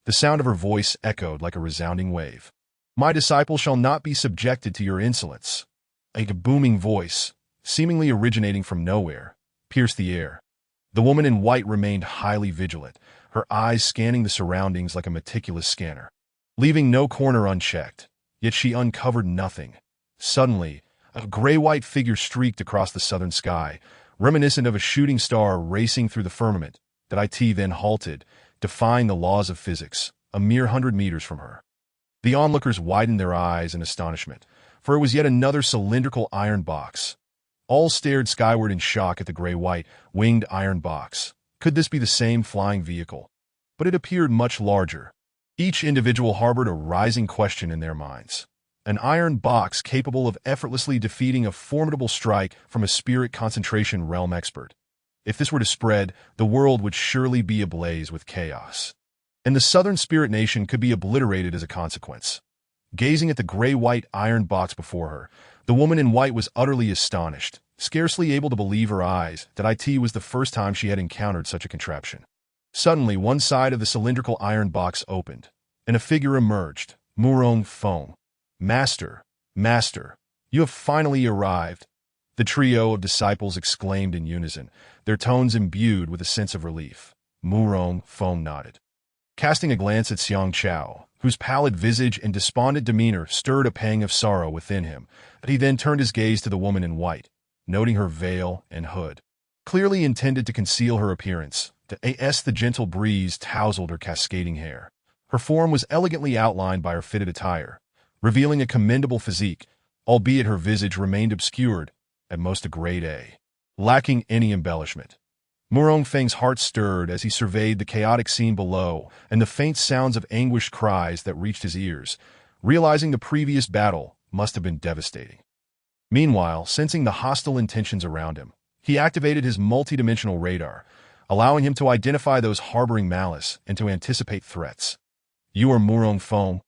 The sound of her voice echoed like a resounding wave. My disciple shall not be subjected to your insolence. A booming voice, seemingly originating from nowhere, pierced the air. The woman in white remained highly vigilant, her eyes scanning the surroundings like a meticulous scanner, leaving no corner unchecked. Yet she uncovered nothing. Suddenly, a gray-white figure streaked across the southern sky, reminiscent of a shooting star racing through the firmament. That then halted, defying the laws of physics, a mere 100 meters from her. The onlookers widened their eyes in astonishment, for it was yet another cylindrical iron box. All stared skyward in shock at the gray-white, winged iron box. Could this be the same flying vehicle? But it appeared much larger. Each individual harbored a rising question in their minds. An iron box capable of effortlessly defeating a formidable strike from a spirit concentration realm expert. If this were to spread, the world would surely be ablaze with chaos. And the southern spirit nation could be obliterated as a consequence. Gazing at the gray-white iron box before her, the woman in white was utterly astonished, scarcely able to believe her eyes. That was the first time she had encountered such a contraption. Suddenly, one side of the cylindrical iron box opened, and a figure emerged. Murong Feng. Master, Master, You have finally arrived. The trio of disciples exclaimed in unison, their tones imbued with a sense of relief. Murong Feng nodded. Casting a glance at Xiang Chao, whose pallid visage and despondent demeanor stirred a pang of sorrow within him, but he then turned his gaze to the woman in white, noting her veil and hood. Clearly intended to conceal her appearance, the gentle breeze tousled her cascading hair. Her form was elegantly outlined by her fitted attire, revealing a commendable physique, albeit her visage remained obscured, at most a grade A, lacking any embellishment. Murong Feng's heart stirred as he surveyed the chaotic scene below and the faint sounds of anguished cries that reached his ears, realizing the previous battle must have been devastating. Meanwhile, sensing the hostile intentions around him, he activated his multidimensional radar, allowing him to identify those harboring malice and to anticipate threats. "You are Murong Feng?"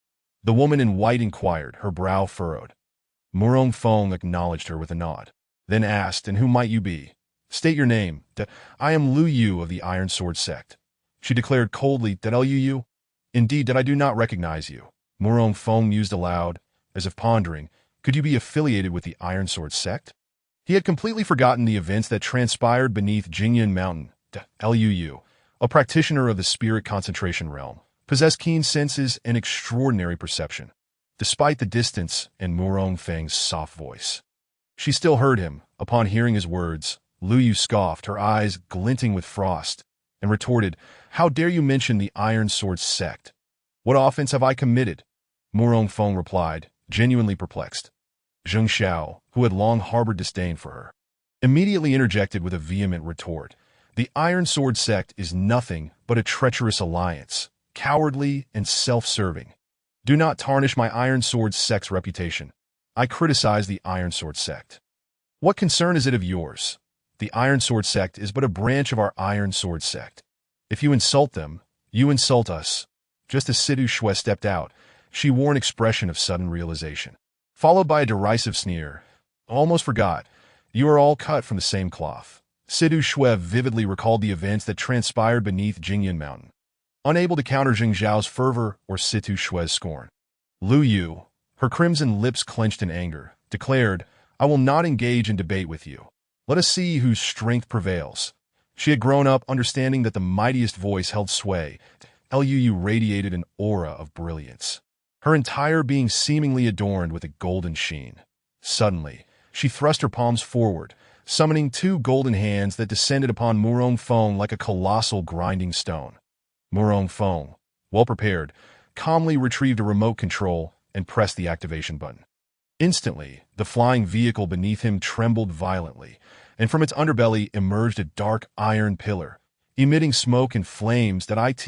The woman in white inquired, her brow furrowed. Murong Feng acknowledged her with a nod, then asked, "And who might you be? State your name." "I am Lu Yu of the Iron Sword sect," she declared coldly. "Lu Yu? Indeed, I do not recognize you." Murong Feng mused aloud, as if pondering, could you be affiliated with the Iron Sword sect? He had completely forgotten the events that transpired beneath Jingyan Mountain. Lu Yu, a practitioner of the spirit concentration realm, possessed keen senses and extraordinary perception. Despite the distance and Murong Feng's soft voice, she still heard him. Upon hearing his words, Lu Yu scoffed, her eyes glinting with frost, and retorted, "How dare you mention the Iron Sword sect? What offense have I committed?" Murong Feng replied, genuinely perplexed. Zheng Xiao, who had long harbored disdain for her, immediately interjected with a vehement retort. "The Iron Sword sect is nothing but a treacherous alliance, cowardly and self-serving. Do not tarnish my Iron Sword sect's reputation. I criticize the Iron Sword sect. What concern is it of yours? The Iron Sword sect is but a branch of our Iron Sword sect. If you insult them, you insult us." Just as Sidu Shui stepped out, she wore an expression of sudden realization, followed by a derisive sneer. "Almost forgot. You are all cut from the same cloth." Sidu Shui vividly recalled the events that transpired beneath Jingyan Mountain, unable to counter Jing Zhao's fervor or Sidu Shui's scorn. Lu Yu, her crimson lips clenched in anger, declared, "I will not engage in debate with you. Let us see whose strength prevails." She had grown up understanding that the mightiest voice held sway. Lu Yu radiated an aura of brilliance, her entire being seemingly adorned with a golden sheen. Suddenly, she thrust her palms forward, summoning two golden hands that descended upon Murong Feng like a colossal grinding stone. Murong Feng, well prepared, calmly retrieved a remote control and pressed the activation button. Instantly, the flying vehicle beneath him trembled violently, and from its underbelly emerged a dark iron pillar, emitting smoke and flames. That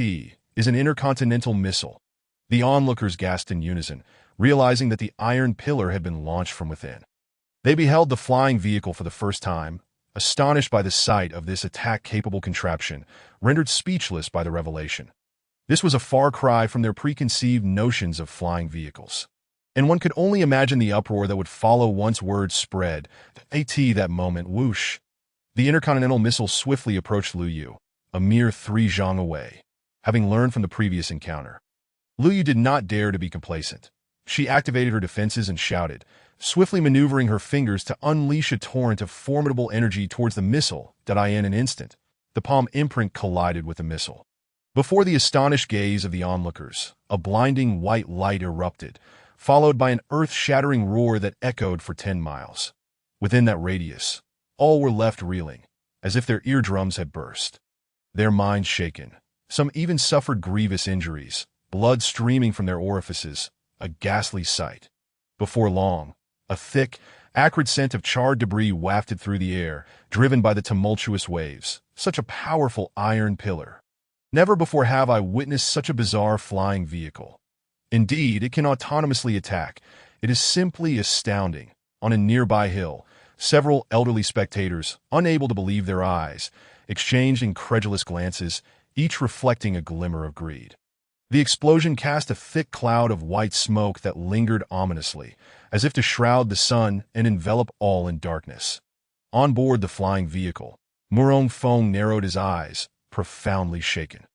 is an intercontinental missile. The onlookers gasped in unison, realizing that the iron pillar had been launched from within. They beheld the flying vehicle for the first time, astonished by the sight of this attack-capable contraption, rendered speechless by the revelation. This was a far cry from their preconceived notions of flying vehicles, and one could only imagine the uproar that would follow once word spread. That moment, whoosh! The intercontinental missile swiftly approached Lu Yu, a mere 3 zhang away, having learned from the previous encounter. Lu Yu did not dare to be complacent. She activated her defenses and shouted, swiftly maneuvering her fingers to unleash a torrent of formidable energy towards the missile. In an instant, the palm imprint collided with the missile. Before the astonished gaze of the onlookers, a blinding white light erupted, followed by an earth-shattering roar that echoed for 10 miles. Within that radius, all were left reeling, as if their eardrums had burst. Their minds shaken, some even suffered grievous injuries, blood streaming from their orifices, a ghastly sight. Before long, a thick, acrid scent of charred debris wafted through the air, driven by the tumultuous waves. Such a powerful iron pillar. Never before have I witnessed such a bizarre flying vehicle. Indeed, it can autonomously attack. It is simply astounding. On a nearby hill, several elderly spectators, unable to believe their eyes, exchanged incredulous glances, each reflecting a glimmer of greed. The explosion cast a thick cloud of white smoke that lingered ominously, as if to shroud the sun and envelop all in darkness. On board the flying vehicle, Murong Feng narrowed his eyes, profoundly shaken.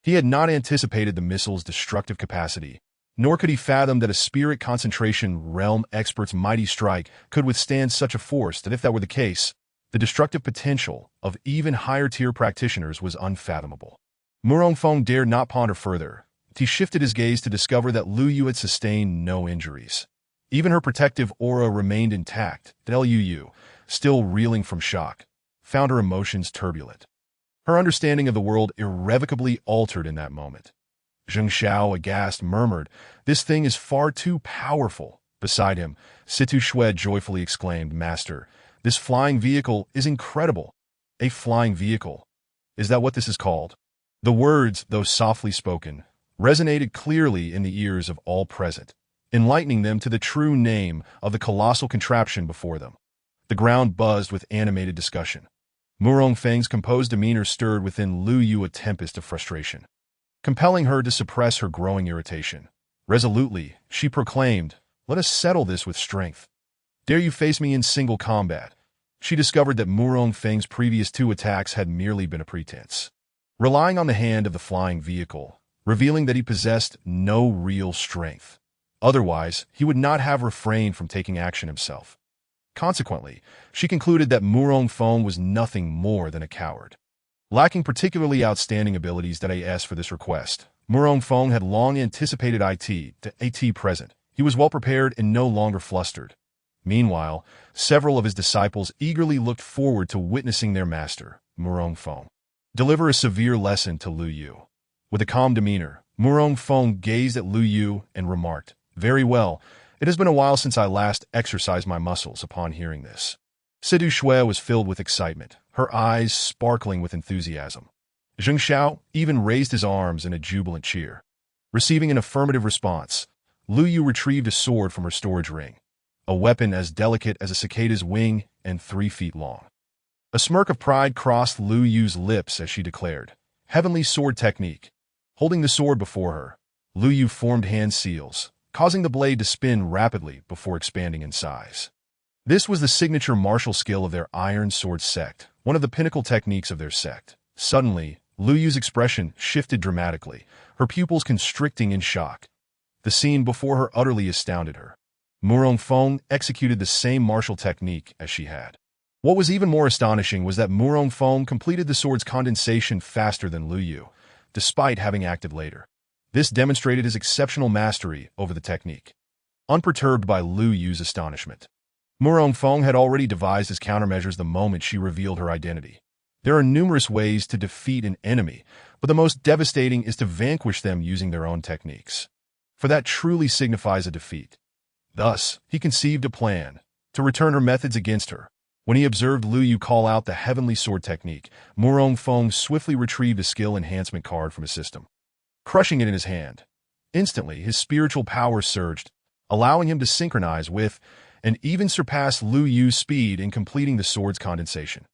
He had not anticipated the missile's destructive capacity, Nor could he fathom that a spirit concentration realm expert's mighty strike could withstand such a force that if that were the case, the destructive potential of even higher-tier practitioners was unfathomable. Murongfeng dared not ponder further. He shifted his gaze to discover that Lu Yu had sustained no injuries. Even her protective aura remained intact, but Lu Yu, still reeling from shock, found her emotions turbulent. Her understanding of the world irrevocably altered in that moment. Zheng Xiao, aghast, murmured, "This thing is far too powerful." Beside him, Situ Shui joyfully exclaimed, "Master, this flying vehicle is incredible." "A flying vehicle? Is that what this is called?" The words, though softly spoken, resonated clearly in the ears of all present, enlightening them to the true name of the colossal contraption before them. The ground buzzed with animated discussion. Murongfeng's composed demeanor stirred within Lu Yu a tempest of frustration, compelling her to suppress her growing irritation. Resolutely, she proclaimed, "Let us settle this with strength. Dare you face me in single combat?" She discovered that Murongfeng's previous 2 attacks had merely been a pretense, relying on the hand of the flying vehicle, revealing that he possessed no real strength. Otherwise, he would not have refrained from taking action himself. Consequently, she concluded that Murongfeng was nothing more than a coward. Lacking particularly outstanding abilities that AS for this request, Murongfeng had long anticipated AT present. He was well prepared and no longer flustered. Meanwhile, several of his disciples eagerly looked forward to witnessing their master, Murongfeng, deliver a severe lesson to Lu Yu. With a calm demeanor, Murongfeng gazed at Lu Yu and remarked, "Very well. It has been a while since I last exercised my muscles." Upon hearing this, Situ Shui was filled with excitement, her eyes sparkling with enthusiasm. Zheng Xiao even raised his arms in a jubilant cheer. Receiving an affirmative response, Lu Yu retrieved a sword from her storage ring, a weapon as delicate as a cicada's wing and 3 feet long. A smirk of pride crossed Lu Yu's lips as she declared, "Heavenly sword technique." Holding the sword before her, Lu Yu formed hand seals, causing the blade to spin rapidly before expanding in size. This was the signature martial skill of their Iron Sword sect, one of the pinnacle techniques of their sect. Suddenly, Lu Yu's expression shifted dramatically, her pupils constricting in shock. The scene before her utterly astounded her. Murongfeng executed the same martial technique as she had. What was even more astonishing was that Murongfeng completed the sword's condensation faster than Lu Yu, despite having acted later. This demonstrated his exceptional mastery over the technique. Unperturbed by Lu Yu's astonishment, Murongfeng had already devised his countermeasures the moment she revealed her identity. There are numerous ways to defeat an enemy, but the most devastating is to vanquish them using their own techniques. For that truly signifies a defeat. Thus, he conceived a plan to return her methods against her. When he observed Lu Yu call out the heavenly sword technique, Murongfeng swiftly retrieved a skill enhancement card from his system, crushing it in his hand. Instantly, his spiritual power surged, allowing him to synchronize with and even surpass Lu Yu's speed in completing the sword's condensation.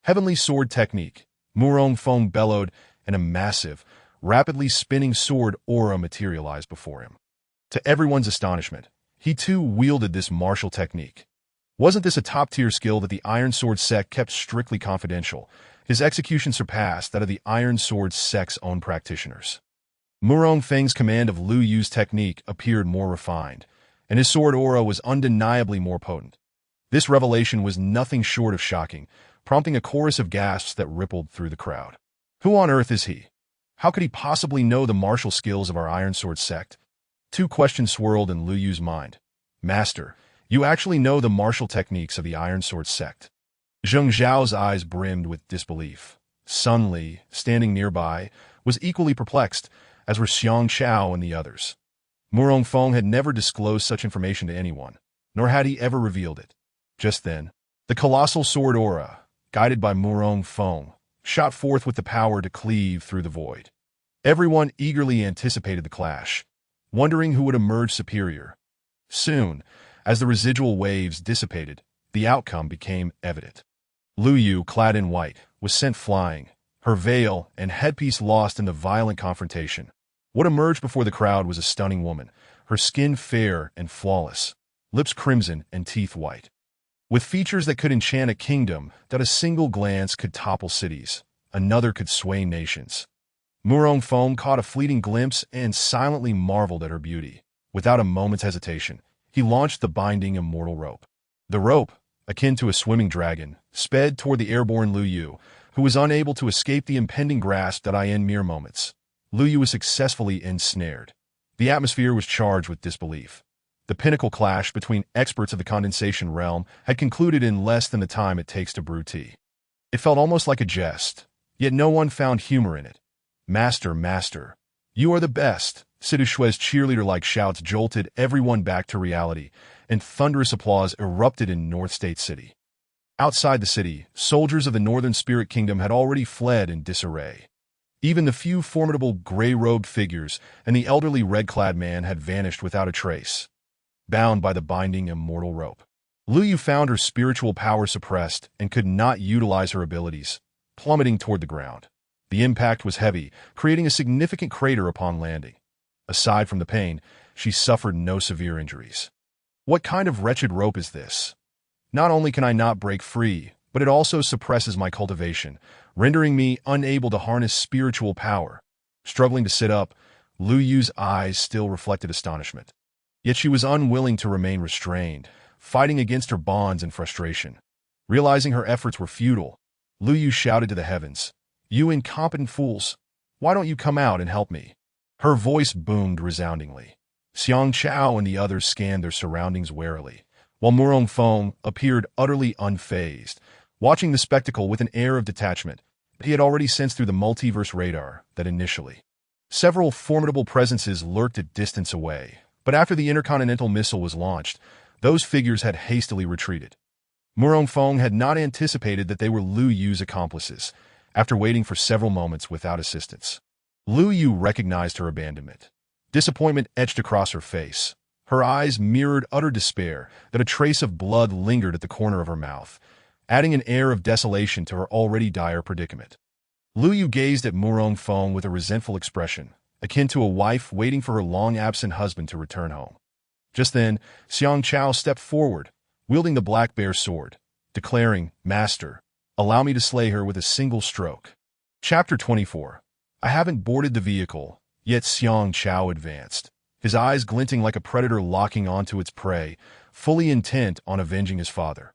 Heavenly sword technique, Murongfeng bellowed, and a massive, rapidly spinning sword aura materialized before him. To everyone's astonishment, he too wielded this martial technique. Wasn't this a top-tier skill that the Iron Sword sect kept strictly confidential? His execution surpassed that of the Iron Sword sect's own practitioners. Murongfeng's command of Lu Yu's technique appeared more refined, and his sword aura was undeniably more potent. This revelation was nothing short of shocking, prompting a chorus of gasps that rippled through the crowd. Who on earth is he? How could he possibly know the martial skills of our Iron Sword sect? 2 questions swirled in Lu Yu's mind. "Master, you actually know the martial techniques of the Iron Sword sect?" Zheng Zhao's eyes brimmed with disbelief. Sun Li, standing nearby, was equally perplexed, as were Xiang Chao and the others. Murongfeng had never disclosed such information to anyone, nor had he ever revealed it. Just then, the colossal sword aura, guided by Murongfeng, shot forth with the power to cleave through the void. Everyone eagerly anticipated the clash, wondering who would emerge superior. Soon, as the residual waves dissipated, the outcome became evident. Lu Yu, clad in white, was sent flying, her veil and headpiece lost in the violent confrontation. What emerged before the crowd was a stunning woman, her skin fair and flawless, lips crimson and teeth white. With features that could enchant a kingdom, that a single glance could topple cities, another could sway nations. Murongfeng caught a fleeting glimpse and silently marveled at her beauty. Without a moment's hesitation, he launched the binding immortal rope. The rope, akin to a swimming dragon, sped toward the airborne Lu Yu, who was unable to escape the impending grasp that in mere moments. Lu Yu was successfully ensnared. The atmosphere was charged with disbelief. The pinnacle clash between experts of the condensation realm had concluded in less than the time it takes to brew tea. It felt almost like a jest, yet no one found humor in it. Master, master, you are the best. Situ Shui's cheerleader-like shouts jolted everyone back to reality, and thunderous applause erupted in North State City. Outside the city, soldiers of the Northern Spirit Kingdom had already fled in disarray. Even the few formidable gray-robed figures and the elderly red-clad man had vanished without a trace, bound by the binding immortal rope. Lu Yu found her spiritual power suppressed and could not utilize her abilities, plummeting toward the ground. The impact was heavy, creating a significant crater upon landing. Aside from the pain, she suffered no severe injuries. What kind of wretched rope is this? Not only can I not break free, but it also suppresses my cultivation, rendering me unable to harness spiritual power. Struggling to sit up, Lu Yu's eyes still reflected astonishment. Yet she was unwilling to remain restrained, fighting against her bonds and frustration. Realizing her efforts were futile, Lu Yu shouted to the heavens, "You incompetent fools! Why don't you come out and help me?" Her voice boomed resoundingly. Xiang Chao and the others scanned their surroundings warily, while Murong Feng appeared utterly unfazed, watching the spectacle with an air of detachment. He had already sensed through the multiverse radar that initially several formidable presences lurked a distance away, but after the intercontinental missile was launched, those figures had hastily retreated. Murong Feng had not anticipated that they were Lu Yu's accomplices, after waiting for several moments without assistance. Lu Yu recognized her abandonment. Disappointment etched across her face. Her eyes mirrored utter despair that a trace of blood lingered at the corner of her mouth, adding an air of desolation to her already dire predicament. Lu Yu gazed at Murong Feng with a resentful expression, akin to a wife waiting for her long-absent husband to return home. Just then, Xiang Chao stepped forward, wielding the black bear sword, declaring, "Master, allow me to slay her with a single stroke." Chapter 24. I haven't boarded the vehicle, yet Xiang Chao advanced, his eyes glinting like a predator locking onto its prey, fully intent on avenging his father.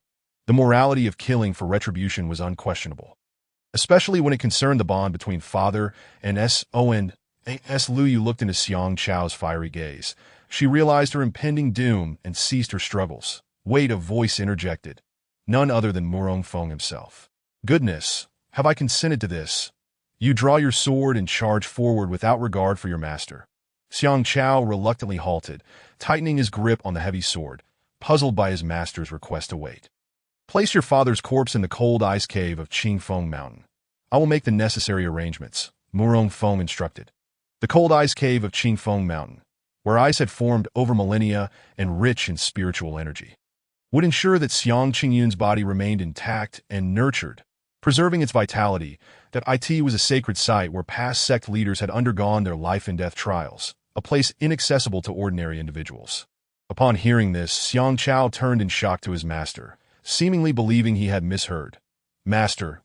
The morality of killing for retribution was unquestionable, especially when it concerned the bond between father and son. As Lu Yu looked into Xiang Chao's fiery gaze, she realized her impending doom and ceased her struggles. Wait, a voice interjected, none other than Murong Feng himself. "Goodness, have I consented to this? You draw your sword and charge forward without regard for your master." Xiang Chao reluctantly halted, tightening his grip on the heavy sword, puzzled by his master's request to wait. "Place your father's corpse in the cold ice cave of Qingfeng Mountain. I will make the necessary arrangements," Murong Feng instructed. The cold ice cave of Qingfeng Mountain, where ice had formed over millennia and rich in spiritual energy, would ensure that Xiang Qingyun's body remained intact and nurtured, preserving its vitality. That it was a sacred site where past sect leaders had undergone their life-and-death trials, a place inaccessible to ordinary individuals. Upon hearing this, Xiang Chao turned in shock to his master, seemingly believing he had misheard. "Master,"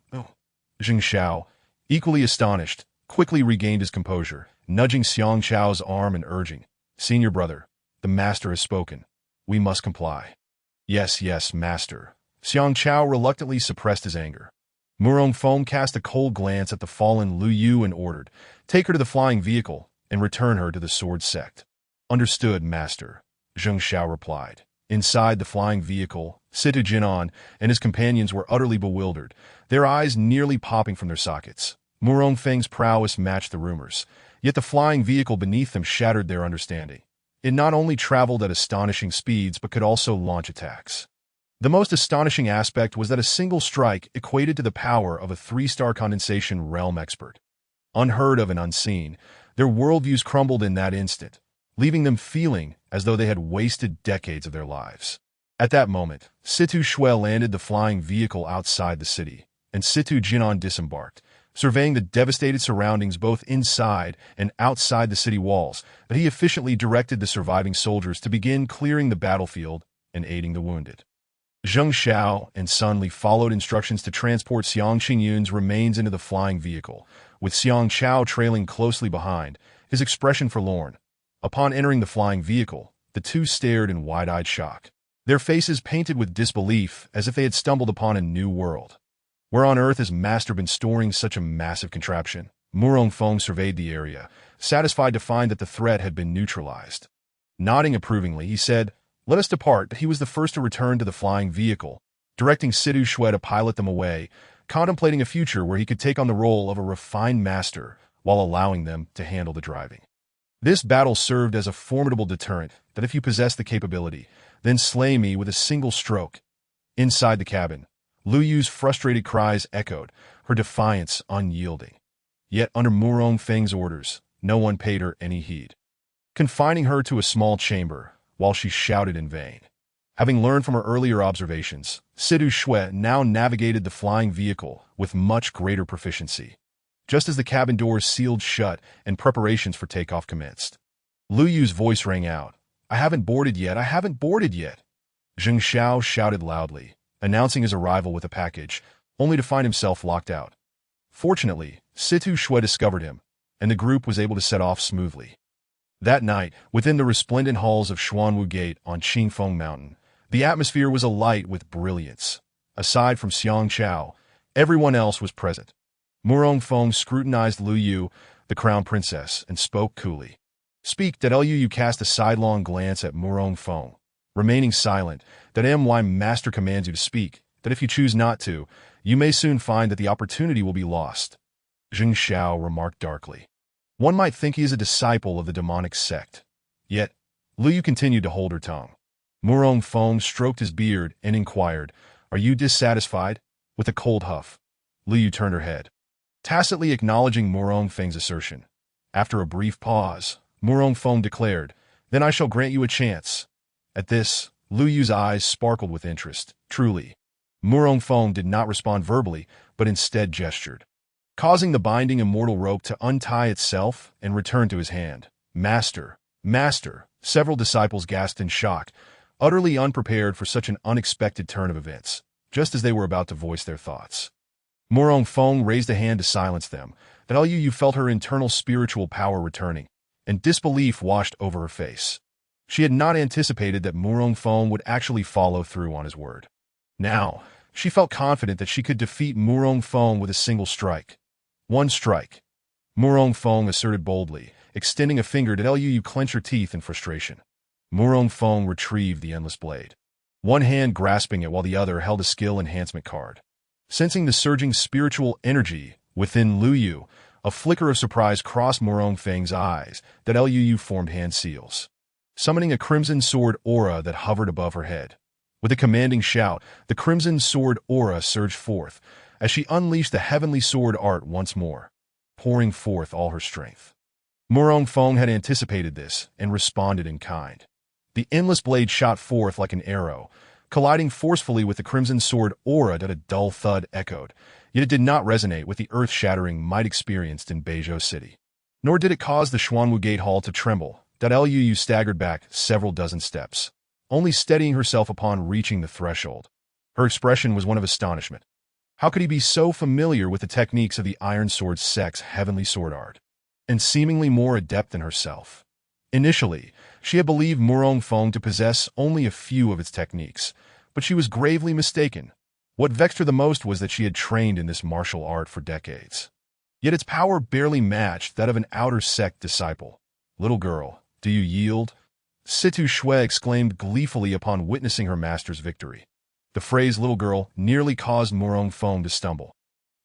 Jing Xiao, equally astonished, quickly regained his composure, nudging Xiang Chao's arm and urging, "Senior brother, the master has spoken. We must comply." Yes, master." Xiang Chao reluctantly suppressed his anger. Murong Feng cast a cold glance at the fallen Lu Yu and ordered, "Take her to the flying vehicle and return her to the sword sect." "Understood, master," Zheng Xiao replied. Inside the flying vehicle, Situ Jinan and his companions were utterly bewildered, their eyes nearly popping from their sockets. Murong Feng's prowess matched the rumors, yet the flying vehicle beneath them shattered their understanding. It not only traveled at astonishing speeds but could also launch attacks. The most astonishing aspect was that a single strike equated to the power of a 3-star condensation realm expert. Unheard of and unseen, their worldviews crumbled in that instant, leaving them feeling as though they had wasted decades of their lives. At that moment, Situ Shui landed the flying vehicle outside the city, and Situ Jinan disembarked, surveying the devastated surroundings both inside and outside the city walls. But he efficiently directed the surviving soldiers to begin clearing the battlefield and aiding the wounded. Zheng Xiao and Sun Li followed instructions to transport Xiang Qingyun's remains into the flying vehicle, with Xiang Chao trailing closely behind, his expression forlorn. Upon entering the flying vehicle, the two stared in wide-eyed shock, their faces painted with disbelief as if they had stumbled upon a new world. Where on earth has Master been storing such a massive contraption? Murong Feng surveyed the area, satisfied to find that the threat had been neutralized. Nodding approvingly, he said, "Let us depart," but he was the first to return to the flying vehicle, directing Situ Shui to pilot them away, contemplating a future where he could take on the role of a refined master while allowing them to handle the driving. This battle served as a formidable deterrent that if you possess the capability, then slay me with a single stroke. Inside the cabin, Lu Yu's frustrated cries echoed, her defiance unyielding. Yet under Murong Feng's orders, no one paid her any heed, confining her to a small chamber while she shouted in vain. Having learned from her earlier observations, Situ Shui now navigated the flying vehicle with much greater proficiency. Just as the cabin doors sealed shut and preparations for takeoff commenced, Lu Yu's voice rang out, "I haven't boarded yet, I haven't boarded yet." Zheng Xiao shouted loudly, announcing his arrival with a package, only to find himself locked out. Fortunately, Situ Shui discovered him, and the group was able to set off smoothly. That night, within the resplendent halls of Xuanwu Gate on Qingfeng Mountain, the atmosphere was alight with brilliance. Aside from Xiang Chao, everyone else was present. Murong Feng scrutinized Lu Yu, the crown princess, and spoke coolly. "Speak," that Lu Yu cast a sidelong glance at Murong Feng, remaining silent, that my master commands you to speak, that if you choose not to, you may soon find that the opportunity will be lost. Zheng Xiao remarked darkly. One might think he is a disciple of the demonic sect. Yet, Lu Yu continued to hold her tongue. Murong Feng stroked his beard and inquired, "Are you dissatisfied?" With a cold huff, Lu Yu turned her head, tacitly acknowledging Murong Feng's assertion. After a brief pause, Murong Feng declared, "Then I shall grant you a chance." At this, Lu Yu's eyes sparkled with interest. Truly, Murong Feng did not respond verbally, but instead gestured, causing the binding immortal rope to untie itself and return to his hand. "Master, Master," several disciples gasped in shock, utterly unprepared for such an unexpected turn of events, just as they were about to voice their thoughts. Murong Feng raised a hand to silence them, that Lu Yu felt her internal spiritual power returning, and disbelief washed over her face. She had not anticipated that Murong Feng would actually follow through on his word. Now, she felt confident that she could defeat Murong Feng with a single strike. One strike. Murong Feng asserted boldly, extending a finger to Lu Yu clench her teeth in frustration. Murong Feng retrieved the endless blade, one hand grasping it while the other held a skill enhancement card. Sensing the surging spiritual energy within Lu Yu, a flicker of surprise crossed Murong Feng's eyes that Lu Yu formed hand seals, summoning a crimson sword aura that hovered above her head. With a commanding shout, the crimson sword aura surged forth as she unleashed the heavenly sword art once more, pouring forth all her strength. Murong Feng had anticipated this and responded in kind. The endless blade shot forth like an arrow, colliding forcefully with the crimson sword aura that a dull thud echoed, yet it did not resonate with the earth-shattering might experienced in Beizhou City. Nor did it cause the Xuanwu Gate Hall to tremble, that Lu Yu staggered back several dozen steps, only steadying herself upon reaching the threshold. Her expression was one of astonishment. How could he be so familiar with the techniques of the Iron Sword sect's heavenly sword art, and seemingly more adept than herself? Initially, she had believed Murong Feng to possess only a few of its techniques, but she was gravely mistaken. What vexed her the most was that she had trained in this martial art for decades. Yet its power barely matched that of an outer sect disciple. "Little girl, do you yield?" Situ Shui exclaimed gleefully upon witnessing her master's victory. The phrase "little girl" nearly caused Murong Feng to stumble,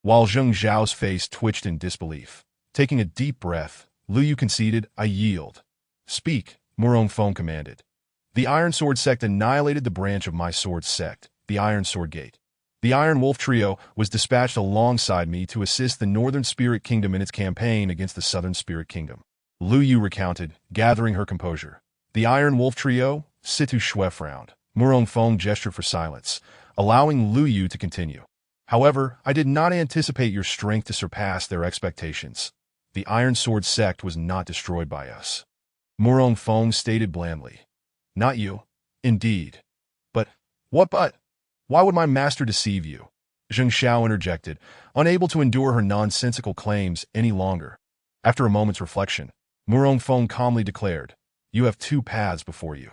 while Zheng Zhao's face twitched in disbelief. Taking a deep breath, Lu Yu conceded, "I yield." "Speak," Murong Feng commanded. "The Iron Sword sect annihilated the branch of my sword sect, the Iron Sword Gate. The Iron Wolf Trio was dispatched alongside me to assist the Northern Spirit Kingdom in its campaign against the Southern Spirit Kingdom." Lu Yu recounted, gathering her composure. "The Iron Wolf Trio?" Situ Shui frowned. Murong Feng gestured for silence, allowing Lu Yu to continue. "However, I did not anticipate your strength to surpass their expectations. The Iron Sword sect was not destroyed by us." Murong Feng stated blandly. "Not you, indeed. But, what but? Why would my master deceive you?" Zheng Xiao interjected, unable to endure her nonsensical claims any longer. After a moment's reflection, Murong Feng calmly declared, you have two paths before you.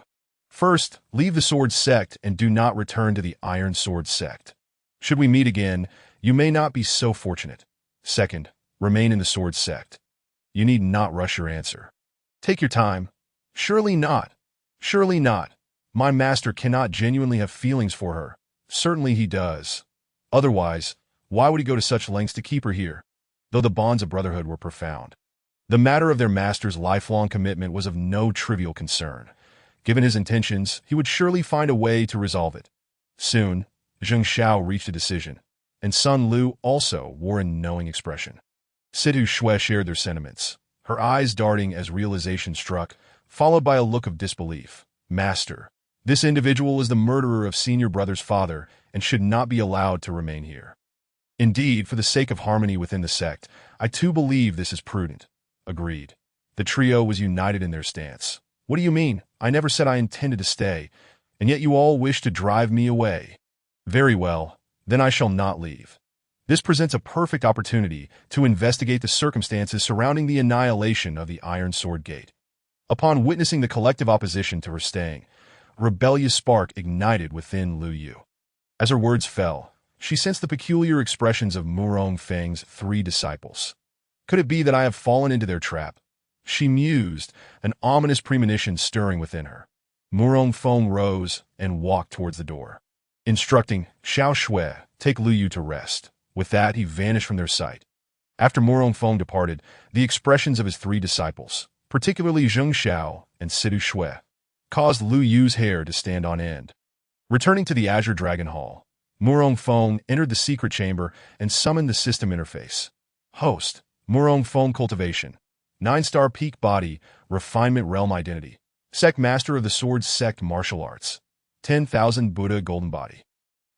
First, leave the Sword Sect and do not return to the Iron Sword Sect. Should we meet again, you may not be so fortunate. Second, remain in the Sword Sect. You need not rush your answer. Take your time. Surely not. Surely not. My master cannot genuinely have feelings for her. Certainly he does. Otherwise, why would he go to such lengths to keep her here? Though the bonds of brotherhood were profound. The matter of their master's lifelong commitment was of no trivial concern. Given his intentions, he would surely find a way to resolve it. Soon, Zheng Xiao reached a decision, and Sun Lu also wore a knowing expression. Situ Shui shared their sentiments, her eyes darting as realization struck, followed by a look of disbelief. Master, this individual is the murderer of senior brother's father and should not be allowed to remain here. Indeed, for the sake of harmony within the sect, I too believe this is prudent. Agreed. The trio was united in their stance. What do you mean? I never said I intended to stay, and yet you all wish to drive me away. Very well, then I shall not leave. This presents a perfect opportunity to investigate the circumstances surrounding the annihilation of the Iron Sword Gate. Upon witnessing the collective opposition to her staying, a rebellious spark ignited within Lu Yu. As her words fell, she sensed the peculiar expressions of Murong Feng's three disciples. Could it be that I have fallen into their trap? She mused, an ominous premonition stirring within her. Murong Feng rose and walked towards the door, instructing Xiao Shui, take Lu Yu to rest. With that, he vanished from their sight. After Murong Feng departed, the expressions of his three disciples, particularly Zheng Xiao and Situ Shui, caused Lu Yu's hair to stand on end. Returning to the Azure Dragon Hall, Murong Feng entered the secret chamber and summoned the system interface. Host, Murong Feng Cultivation. 9-star peak body, refinement realm identity. Sect master of the Sword Sect martial arts. 10,000 Buddha golden body.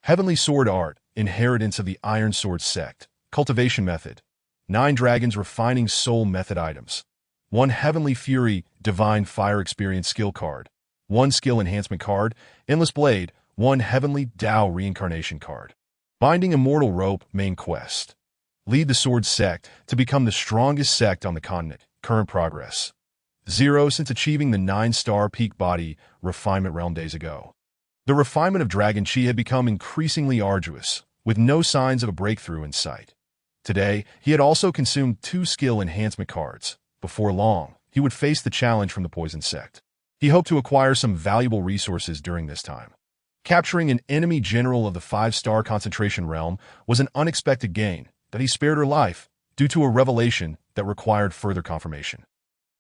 Heavenly sword art, inheritance of the Iron Sword Sect. Cultivation method. 9 dragons refining soul method items. 1 heavenly fury, divine fire experience skill card. 1 skill enhancement card, endless blade. 1 heavenly Tao reincarnation card. Binding immortal rope main quest. Lead the Sword Sect to become the strongest sect on the continent. Current progress. 0 since achieving the 9-star peak body refinement realm days ago. The refinement of Dragon Chi had become increasingly arduous, with no signs of a breakthrough in sight. Today, he had also consumed 2 skill enhancement cards. Before long, he would face the challenge from the Poison Sect. He hoped to acquire some valuable resources during this time. Capturing an enemy general of the 5-star concentration realm was an unexpected gain, that he spared her life due to a revelation that required further confirmation.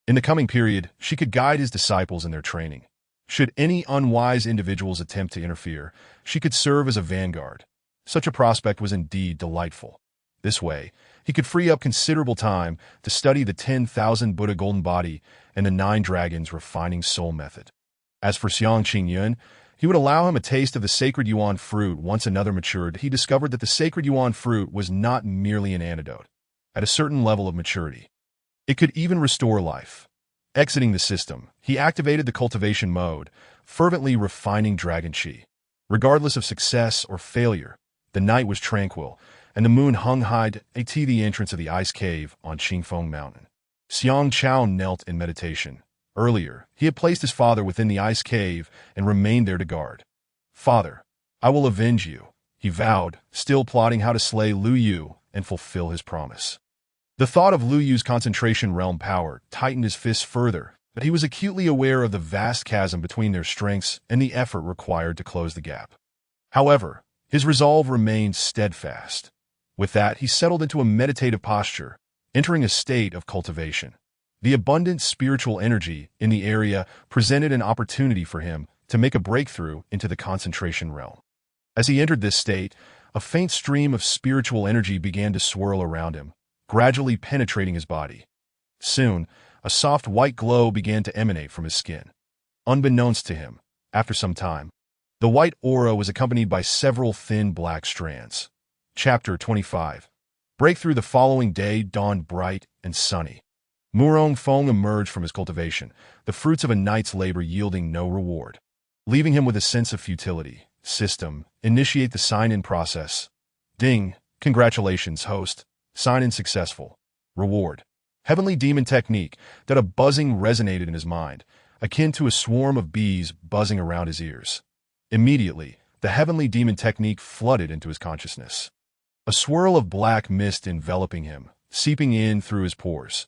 In the coming period, she could guide his disciples in their training. Should any unwise individuals attempt to interfere, she could serve as a vanguard. Such a prospect was indeed delightful. This way, he could free up considerable time to study the 10,000 Buddha golden body and the 9 dragons refining soul method. As for Xiang Qingyun, he would allow him a taste of the sacred Yuan fruit. Once another matured, he discovered that the sacred Yuan fruit was not merely an antidote. At a certain level of maturity, it could even restore life. Exiting the system, he activated the cultivation mode, fervently refining Dragon Chi. Regardless of success or failure, the night was tranquil, and the moon hung high at the entrance of the ice cave on Qingfeng Mountain. Xiang Chao knelt in meditation. Earlier, he had placed his father within the ice cave and remained there to guard. "Father, I will avenge you," he vowed, still plotting how to slay Lu Yu and fulfill his promise. The thought of Lu Yu's concentration realm power tightened his fists further, but he was acutely aware of the vast chasm between their strengths and the effort required to close the gap. However, his resolve remained steadfast. With that, he settled into a meditative posture, entering a state of cultivation. The abundant spiritual energy in the area presented an opportunity for him to make a breakthrough into the concentration realm. As he entered this state, a faint stream of spiritual energy began to swirl around him, gradually penetrating his body. Soon, a soft white glow began to emanate from his skin. Unbeknownst to him, after some time, the white aura was accompanied by several thin black strands. Chapter 25. Breakthrough. The following day dawned bright and sunny. Murong Feng emerged from his cultivation, the fruits of a night's labor yielding no reward. Leaving him with a sense of futility. System, initiate the sign-in process. Ding, congratulations, host. Sign-in successful. Reward. Heavenly demon technique. That a buzzing resonated in his mind. akin to a swarm of bees buzzing around his ears. Immediately, the heavenly demon technique flooded into his consciousness. A swirl of black mist enveloping him, seeping in through his pores.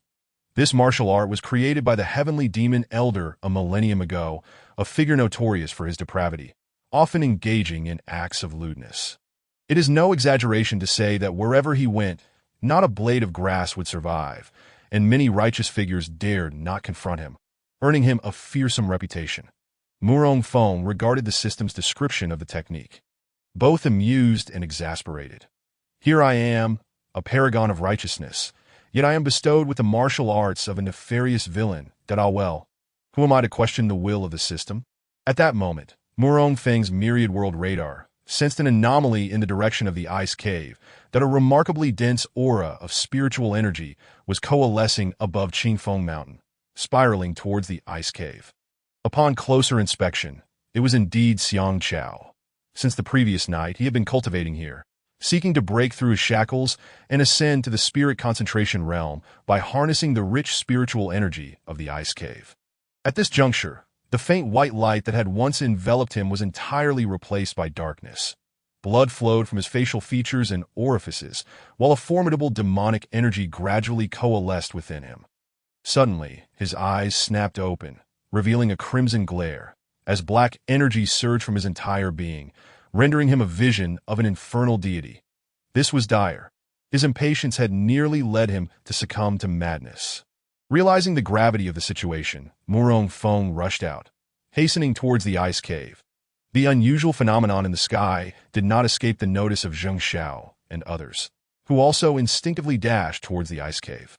This martial art was created by the heavenly demon Elder a millennium ago, a figure notorious for his depravity, often engaging in acts of lewdness. It is no exaggeration to say that wherever he went, not a blade of grass would survive, and many righteous figures dared not confront him, earning him a fearsome reputation. Murong Feng regarded the system's description of the technique, both amused and exasperated. Here I am, a paragon of righteousness, yet I am bestowed with the martial arts of a nefarious villain, well, who am I to question the will of the system? At that moment, Murong Feng's myriad world radar sensed an anomaly in the direction of the ice cave, that a remarkably dense aura of spiritual energy was coalescing above Qingfeng Mountain, spiraling towards the ice cave. Upon closer inspection, it was indeed Xiang Chao. Since the previous night, he had been cultivating here, seeking to break through his shackles and ascend to the spirit concentration realm by harnessing the rich spiritual energy of the ice cave. At this juncture, the faint white light that had once enveloped him was entirely replaced by darkness. Blood flowed from his facial features and orifices, while a formidable demonic energy gradually coalesced within him. Suddenly, his eyes snapped open, revealing a crimson glare, as black energy surged from his entire being, rendering him a vision of an infernal deity. This was dire. His impatience had nearly led him to succumb to madness. Realizing the gravity of the situation, Murong Feng rushed out, hastening towards the ice cave. The unusual phenomenon in the sky did not escape the notice of Zheng Xiao and others, who also instinctively dashed towards the ice cave.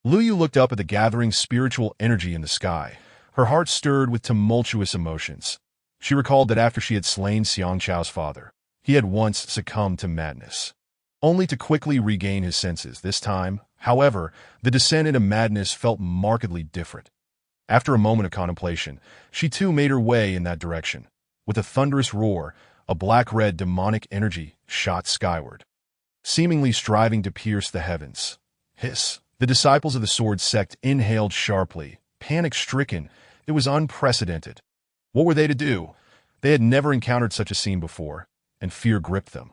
Lu Yu looked up at the gathering spiritual energy in the sky, her heart stirred with tumultuous emotions. She recalled that after she had slain Xiang Chao's father, he had once succumbed to madness, only to quickly regain his senses. This time, however, the descent into madness felt markedly different. After a moment of contemplation, she too made her way in that direction. With a thunderous roar, a black-red demonic energy shot skyward, seemingly striving to pierce the heavens. Hiss! The disciples of the sword sect inhaled sharply, panic-stricken. It was unprecedented. What were they to do? They had never encountered such a scene before, and fear gripped them.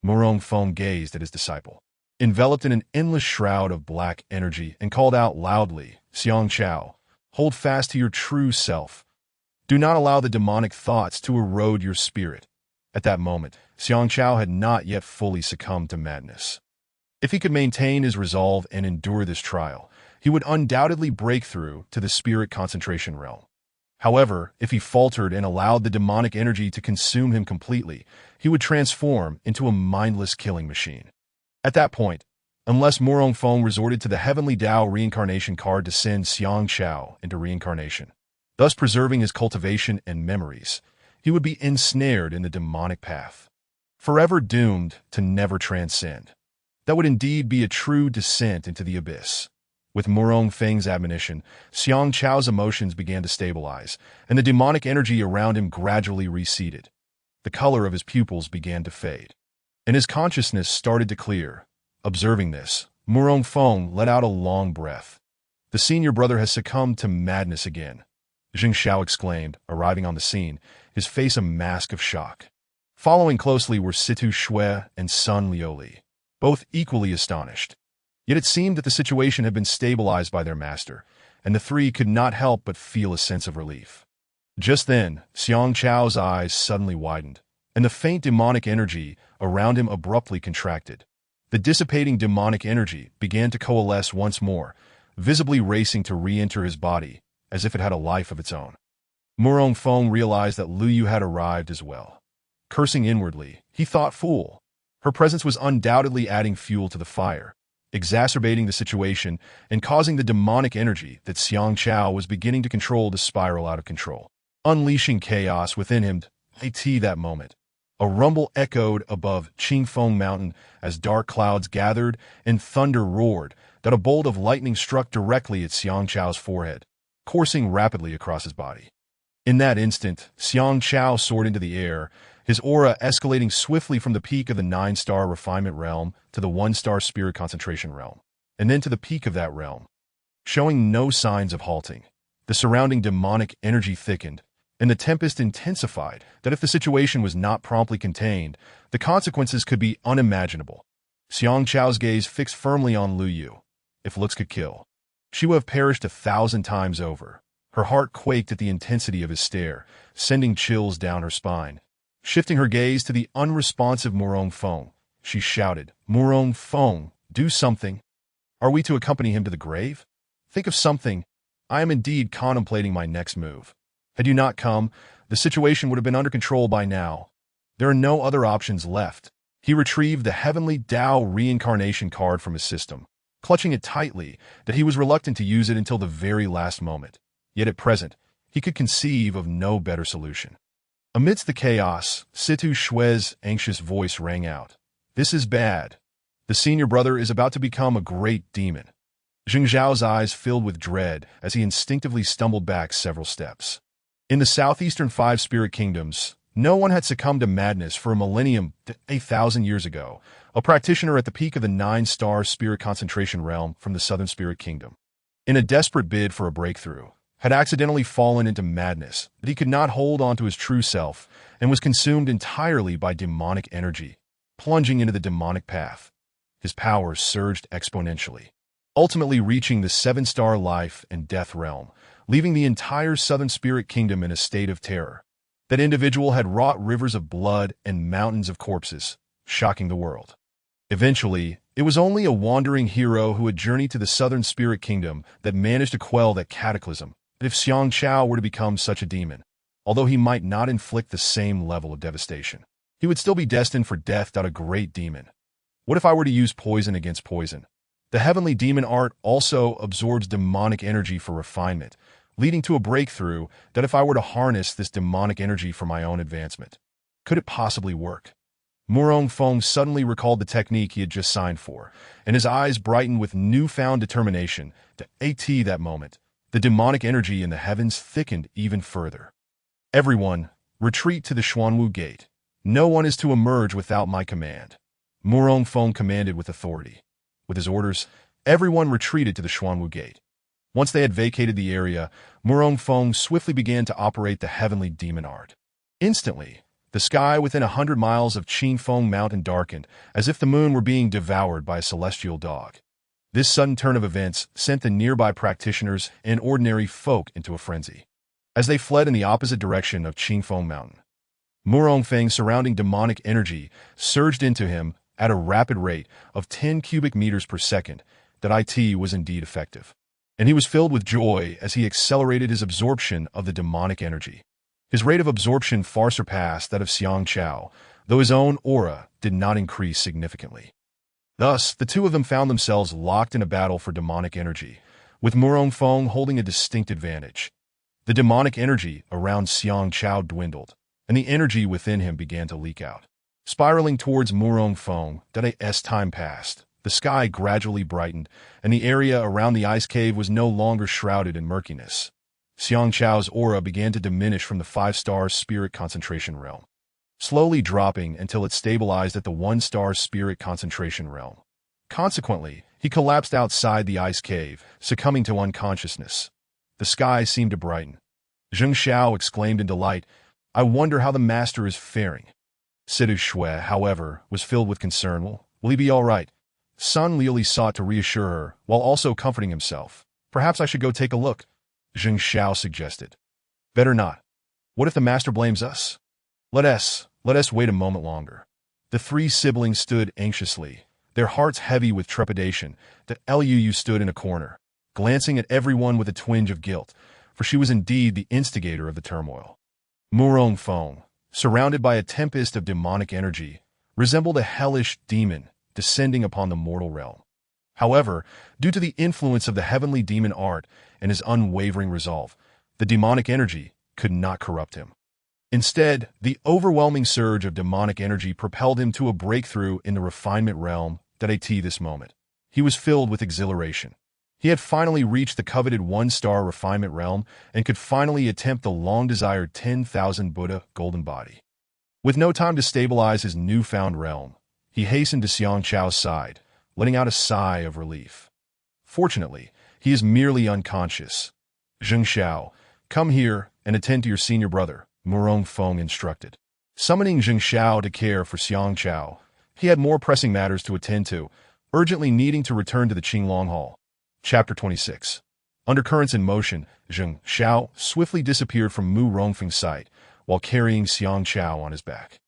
Murong Feng gazed at his disciple, enveloped in an endless shroud of black energy, and called out loudly, "Xiang Chao, hold fast to your true self. Do not allow the demonic thoughts to erode your spirit." At that moment, Xiang Chao had not yet fully succumbed to madness. If he could maintain his resolve and endure this trial, he would undoubtedly break through to the spirit concentration realm. However, if he faltered and allowed the demonic energy to consume him completely, he would transform into a mindless killing machine. At that point, unless Murong Feng resorted to the Heavenly Tao reincarnation card to send Xiang Chao into reincarnation, thus preserving his cultivation and memories, he would be ensnared in the demonic path, forever doomed to never transcend. That would indeed be a true descent into the abyss. With Murong Feng's admonition, Xiang Chao's emotions began to stabilize, and the demonic energy around him gradually receded. The color of his pupils began to fade, and his consciousness started to clear. Observing this, Murong Feng let out a long breath. The senior brother has succumbed to madness again, Zheng Xiao exclaimed, arriving on the scene, his face a mask of shock. Following closely were Situ Shui and Sun Liuli, both equally astonished. Yet it seemed that the situation had been stabilized by their master, and the three could not help but feel a sense of relief. Just then, Xiang Chao's eyes suddenly widened, and the faint demonic energy around him abruptly contracted. The dissipating demonic energy began to coalesce once more, visibly racing to re-enter his body, as if it had a life of its own. Murong Feng realized that Lu Yu had arrived as well. Cursing inwardly, he thought, "Fool." Her presence was undoubtedly adding fuel to the fire, exacerbating the situation and causing the demonic energy that Xiang Chao was beginning to control to spiral out of control, unleashing chaos within him. At that moment, a rumble echoed above Qingfeng Mountain as dark clouds gathered and thunder roared, that a bolt of lightning struck directly at Xiang Chao's forehead, coursing rapidly across his body. In that instant, Xiang Chao soared into the air, his aura escalating swiftly from the peak of the 9-star refinement realm to the 1-star spirit concentration realm, and then to the peak of that realm. Showing no signs of halting, The surrounding demonic energy thickened, and the tempest intensified that if the situation was not promptly contained, the consequences could be unimaginable. Xiang Chao's gaze fixed firmly on Lu Yu. If looks could kill, she would have perished 1,000 times over. Her heart quaked at the intensity of his stare, sending chills down her spine. Shifting her gaze to the unresponsive Murong Feng, she shouted, "Murong Feng, do something. Are we to accompany him to the grave? Think of something. I am indeed contemplating my next move. Had you not come, the situation would have been under control by now. There are no other options left." He retrieved the Heavenly Tao reincarnation card from his system, clutching it tightly that he was reluctant to use it until the very last moment. Yet at present, he could conceive of no better solution. Amidst the chaos, Situ Shue's anxious voice rang out. "This is bad. The senior brother is about to become a great demon." Zheng Zhao's eyes filled with dread as he instinctively stumbled back several steps. In the southeastern 5 spirit kingdoms, no one had succumbed to madness for a millennium to 1,000 years ago, a practitioner at the peak of the 9-star spirit concentration realm from the southern spirit kingdom. In a desperate bid for a breakthrough, had accidentally fallen into madness that he could not hold on to his true self and was consumed entirely by demonic energy, plunging into the demonic path. His powers surged exponentially, ultimately reaching the 7-star life and death realm, leaving the entire southern spirit kingdom in a state of terror. That individual had wrought rivers of blood and mountains of corpses, shocking the world. Eventually, it was only a wandering hero who had journeyed to the southern spirit kingdom that managed to quell that cataclysm. But if Xiang Chao were to become such a demon, although he might not inflict the same level of devastation, he would still be destined for death. A great demon. What if I were to use poison against poison? The heavenly demon art also absorbs demonic energy for refinement, leading to a breakthrough that if I were to harness this demonic energy for my own advancement, could it possibly work? Murong Feng suddenly recalled the technique he had just signed for, and his eyes brightened with newfound determination. At that moment, the demonic energy in the heavens thickened even further. "Everyone, retreat to the Xuanwu Gate. No one is to emerge without my command," Murong Feng commanded with authority. With his orders, everyone retreated to the Xuanwu Gate. Once they had vacated the area, Murong Feng swiftly began to operate the heavenly demon art. Instantly, the sky within 100 miles of Qingfeng Mountain darkened, as if the moon were being devoured by a celestial dog. This sudden turn of events sent the nearby practitioners and ordinary folk into a frenzy. As they fled in the opposite direction of Qingfeng Mountain, Murong Feng's surrounding demonic energy surged into him at a rapid rate of 10 cubic meters per second. That it was indeed effective. And he was filled with joy as he accelerated his absorption of the demonic energy. His rate of absorption far surpassed that of Xiang Chao, though his own aura did not increase significantly. Thus, the two of them found themselves locked in a battle for demonic energy, with Murong Feng holding a distinct advantage. The demonic energy around Xiang Chao dwindled, and the energy within him began to leak out. Spiraling towards Murong Feng, as time passed, the sky gradually brightened, and the area around the ice cave was no longer shrouded in murkiness. Xiang Chao's aura began to diminish from the 5-star spirit concentration realm, slowly dropping until it stabilized at the 1-star spirit concentration realm. Consequently, he collapsed outside the ice cave, succumbing to unconsciousness. The sky seemed to brighten. Zheng Xiao exclaimed in delight, "I wonder how the master is faring." Situ Shui, however, was filled with concern. Will he be all right? Sun Liuli sought to reassure her, while also comforting himself. "Perhaps I should go take a look," Zheng Xiao suggested. "Better not. What if the master blames us? Let us wait a moment longer." The 3 siblings stood anxiously, their hearts heavy with trepidation. Lu stood in a corner, glancing at everyone with a twinge of guilt, for she was indeed the instigator of the turmoil. Murong Feng, surrounded by a tempest of demonic energy, resembled a hellish demon descending upon the mortal realm. However, due to the influence of the heavenly demon art and his unwavering resolve, the demonic energy could not corrupt him. Instead, the overwhelming surge of demonic energy propelled him to a breakthrough in the refinement realm. At this moment, he was filled with exhilaration. He had finally reached the coveted 1-star refinement realm and could finally attempt the long-desired 10,000 Buddha golden body. With no time to stabilize his newfound realm, he hastened to Xiang Chao's side, letting out a sigh of relief. Fortunately, he is merely unconscious. Zheng Xiao, come here and attend to your senior brother, Mu Rongfeng instructed. Summoning Zheng Xiao to care for Xiang Chao, he had more pressing matters to attend to, urgently needing to return to the Qinglong Hall. Chapter 26. Undercurrents in motion, Zheng Xiao swiftly disappeared from Mu Rongfeng's sight while carrying Xiang Chao on his back.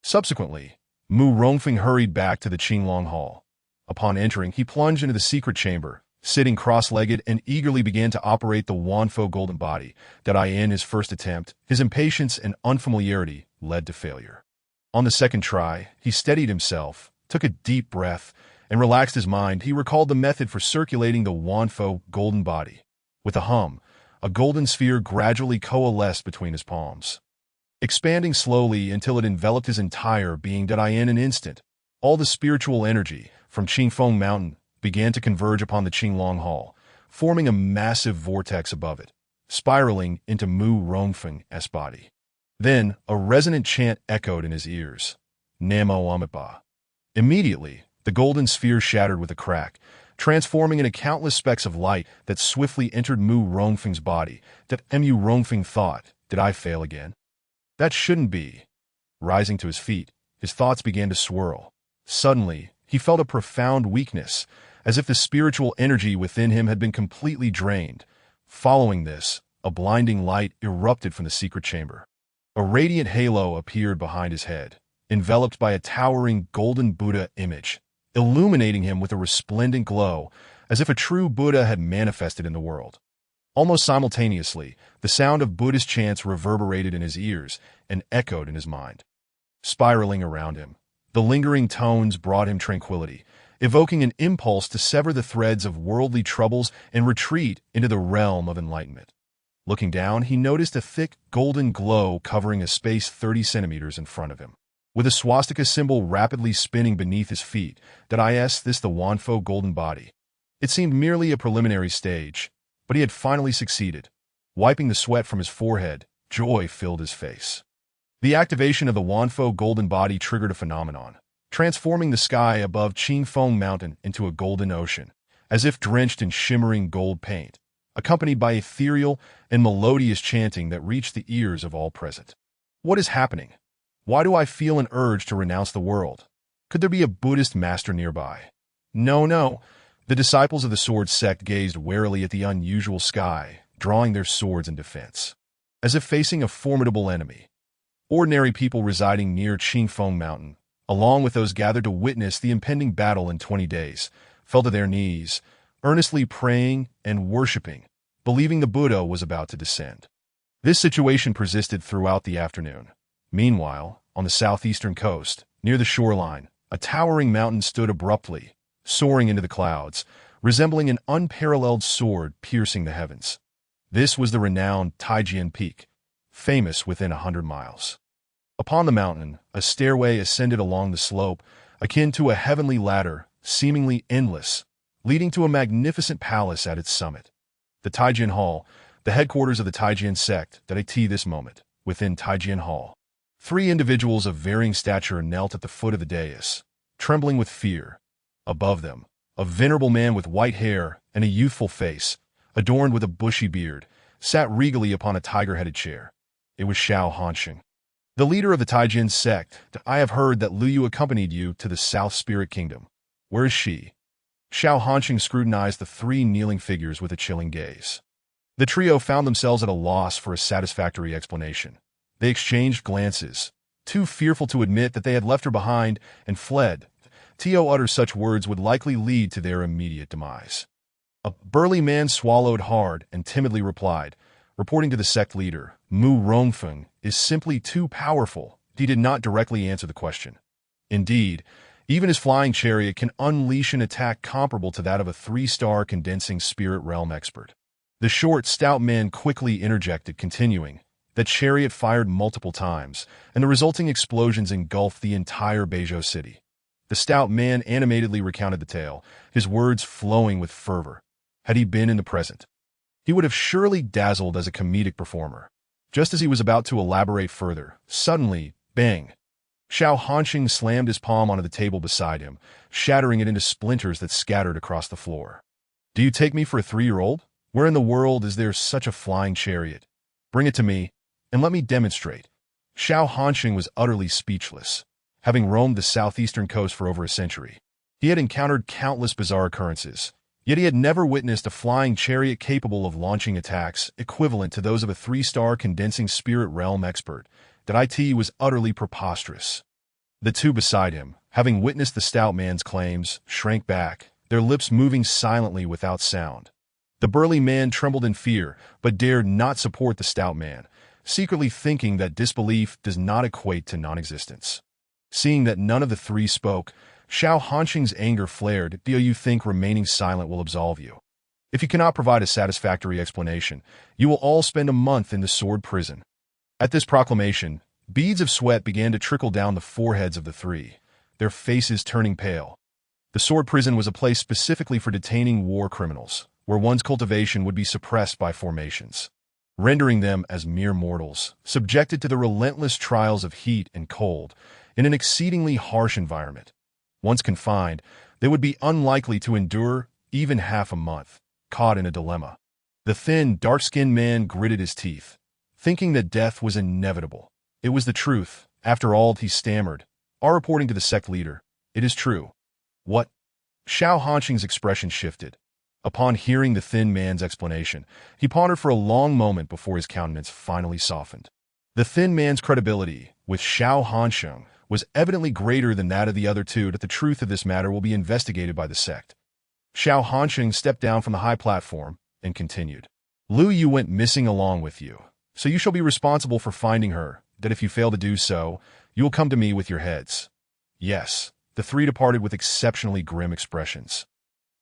Subsequently, Mu Rongfeng hurried back to the Qinglong Hall. Upon entering, he plunged into the secret chamber, sitting cross-legged and eagerly began to operate the Wanfo golden body that in his first attempt, his impatience and unfamiliarity led to failure. On the second try, he steadied himself, took a deep breath, and relaxed his mind. He recalled the method for circulating the Wanfo golden body. With a hum, a golden sphere gradually coalesced between his palms, expanding slowly until it enveloped his entire being. In an instant, all the spiritual energy from Qingfeng Mountain began to converge upon the Qinglong Hall, forming a massive vortex above it, spiraling into Mu Rongfeng's body. Then, a resonant chant echoed in his ears, Namo Amitabha. Immediately, the golden sphere shattered with a crack, transforming into countless specks of light that swiftly entered Mu Rongfeng's body. Mu Rongfeng thought, did I fail again? That shouldn't be. Rising to his feet, his thoughts began to swirl. Suddenly, he felt a profound weakness, as if the spiritual energy within him had been completely drained. Following this, a blinding light erupted from the secret chamber. A radiant halo appeared behind his head, enveloped by a towering golden Buddha image, illuminating him with a resplendent glow, as if a true Buddha had manifested in the world. Almost simultaneously, the sound of Buddhist chants reverberated in his ears and echoed in his mind. Spiraling around him, the lingering tones brought him tranquility, evoking an impulse to sever the threads of worldly troubles and retreat into the realm of enlightenment. Looking down, he noticed a thick golden glow covering a space 30 centimeters in front of him. With a swastika symbol rapidly spinning beneath his feet, this the Wanfo golden body. It seemed merely a preliminary stage, but he had finally succeeded. Wiping the sweat from his forehead, joy filled his face. The activation of the Wanfo golden body triggered a phenomenon, transforming the sky above Qingfeng Mountain into a golden ocean, as if drenched in shimmering gold paint, accompanied by ethereal and melodious chanting that reached the ears of all present. What is happening? Why do I feel an urge to renounce the world? Could there be a Buddhist master nearby? No. The disciples of the sword sect gazed warily at the unusual sky, drawing their swords in defense, as if facing a formidable enemy. Ordinary people residing near Qingfeng Mountain, along with those gathered to witness the impending battle in 20 days, fell to their knees, earnestly praying and worshipping, believing the Buddha was about to descend. This situation persisted throughout the afternoon. Meanwhile, on the southeastern coast, near the shoreline, a towering mountain stood abruptly, soaring into the clouds, resembling an unparalleled sword piercing the heavens. This was the renowned Taijian Peak, famous within 100 miles. Upon the mountain, a stairway ascended along the slope, akin to a heavenly ladder, seemingly endless, leading to a magnificent palace at its summit. The Taijian Hall, the headquarters of the Taijian sect, this moment, within Taijian Hall. 3 individuals of varying stature knelt at the foot of the dais, trembling with fear. Above them, a venerable man with white hair and a youthful face, adorned with a bushy beard, sat regally upon a tiger-headed chair. It was Xiao Hanxing, the leader of the Taijian sect. I have heard that Lu Yu accompanied you to the South Spirit Kingdom. Where is she? Xiao Hanxing scrutinized the 3 kneeling figures with a chilling gaze. The trio found themselves at a loss for a satisfactory explanation. They exchanged glances, too fearful to admit that they had left her behind and fled. To utter such words would likely lead to their immediate demise. A burly man swallowed hard and timidly replied, reporting to the sect leader, Mu Rongfeng is simply too powerful. He did not directly answer the question. Indeed, even his flying chariot can unleash an attack comparable to that of a 3-star condensing spirit realm expert. The short, stout man quickly interjected, continuing, that chariot fired multiple times, and the resulting explosions engulfed the entire Beizhou city. The stout man animatedly recounted the tale, his words flowing with fervor. Had he been in the present, he would have surely dazzled as a comedic performer. Just as he was about to elaborate further, suddenly, bang! Xiao Hanxing slammed his palm onto the table beside him, shattering it into splinters that scattered across the floor. Do you take me for a 3-year-old? Where in the world is there such a flying chariot? Bring it to me, and let me demonstrate. Xiao Hanxing was utterly speechless. Having roamed the southeastern coast for over a century, he had encountered countless bizarre occurrences, yet he had never witnessed a flying chariot capable of launching attacks equivalent to those of a 3-star condensing spirit realm expert. That it was utterly preposterous. The two beside him, having witnessed the stout man's claims, shrank back, their lips moving silently without sound. The burly man trembled in fear, but dared not support the stout man, secretly thinking that disbelief does not equate to non-existence. Seeing that none of the three spoke, Xiao Hanxing's anger flared. Do you think remaining silent will absolve you? If you cannot provide a satisfactory explanation, you will all spend a month in the sword prison. At this proclamation, beads of sweat began to trickle down the foreheads of the three, their faces turning pale. The sword prison was a place specifically for detaining war criminals, where one's cultivation would be suppressed by formations, rendering them as mere mortals, subjected to the relentless trials of heat and cold, in an exceedingly harsh environment. Once confined, they would be unlikely to endure even half a month, caught in a dilemma. The thin, dark-skinned man gritted his teeth, thinking that death was inevitable. It was the truth. After all, he stammered. Reporting to the sect leader, it is true. What? Xiao Hanxing's expression shifted. Upon hearing the thin man's explanation, he pondered for a long moment before his countenance finally softened. The thin man's credibility, with Xiao Hanxing, was evidently greater than that of the other two. That the truth of this matter will be investigated by the sect. Xiao Hanxing stepped down from the high platform and continued. Lu Yu went missing along with you, so you shall be responsible for finding her. That if you fail to do so, you will come to me with your heads. Yes, the three departed with exceptionally grim expressions.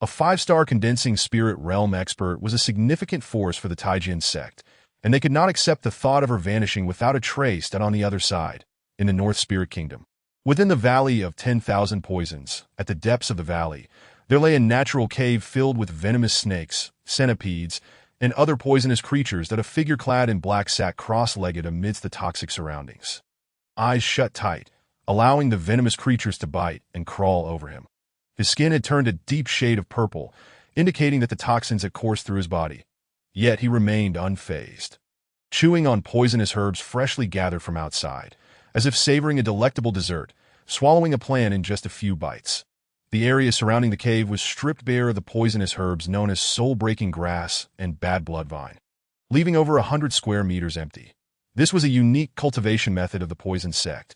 A 5-star condensing spirit realm expert was a significant force for the Taijin sect, and they could not accept the thought of her vanishing without a trace. That on the other side, in the North Spirit Kingdom, within the Valley of 10,000 Poisons, at the depths of the valley, there lay a natural cave filled with venomous snakes, centipedes, and other poisonous creatures. That a figure clad in black sat cross-legged amidst the toxic surroundings, eyes shut tight, allowing the venomous creatures to bite and crawl over him. His skin had turned a deep shade of purple, indicating that the toxins had coursed through his body. Yet he remained unfazed, chewing on poisonous herbs freshly gathered from outside, as if savoring a delectable dessert, swallowing a plant in just a few bites. The area surrounding the cave was stripped bare of the poisonous herbs known as soul-breaking grass and bad blood vine, leaving over 100 square meters empty. This was a unique cultivation method of the poison sect,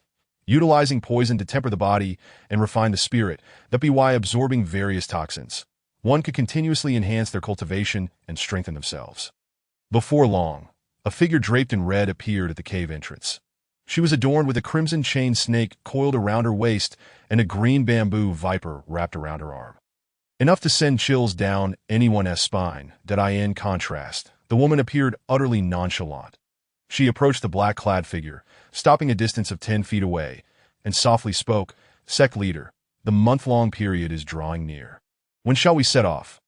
utilizing poison to temper the body and refine the spirit. That be why, absorbing various toxins, one could continuously enhance their cultivation and strengthen themselves. Before long, a figure draped in red appeared at the cave entrance. She was adorned with a crimson chain snake coiled around her waist and a green bamboo viper wrapped around her arm, enough to send chills down anyone's spine. That in contrast, the woman appeared utterly nonchalant. She approached the black-clad figure, stopping a distance of 10 feet away, and softly spoke. Sect leader, the month-long period is drawing near. When shall we set off?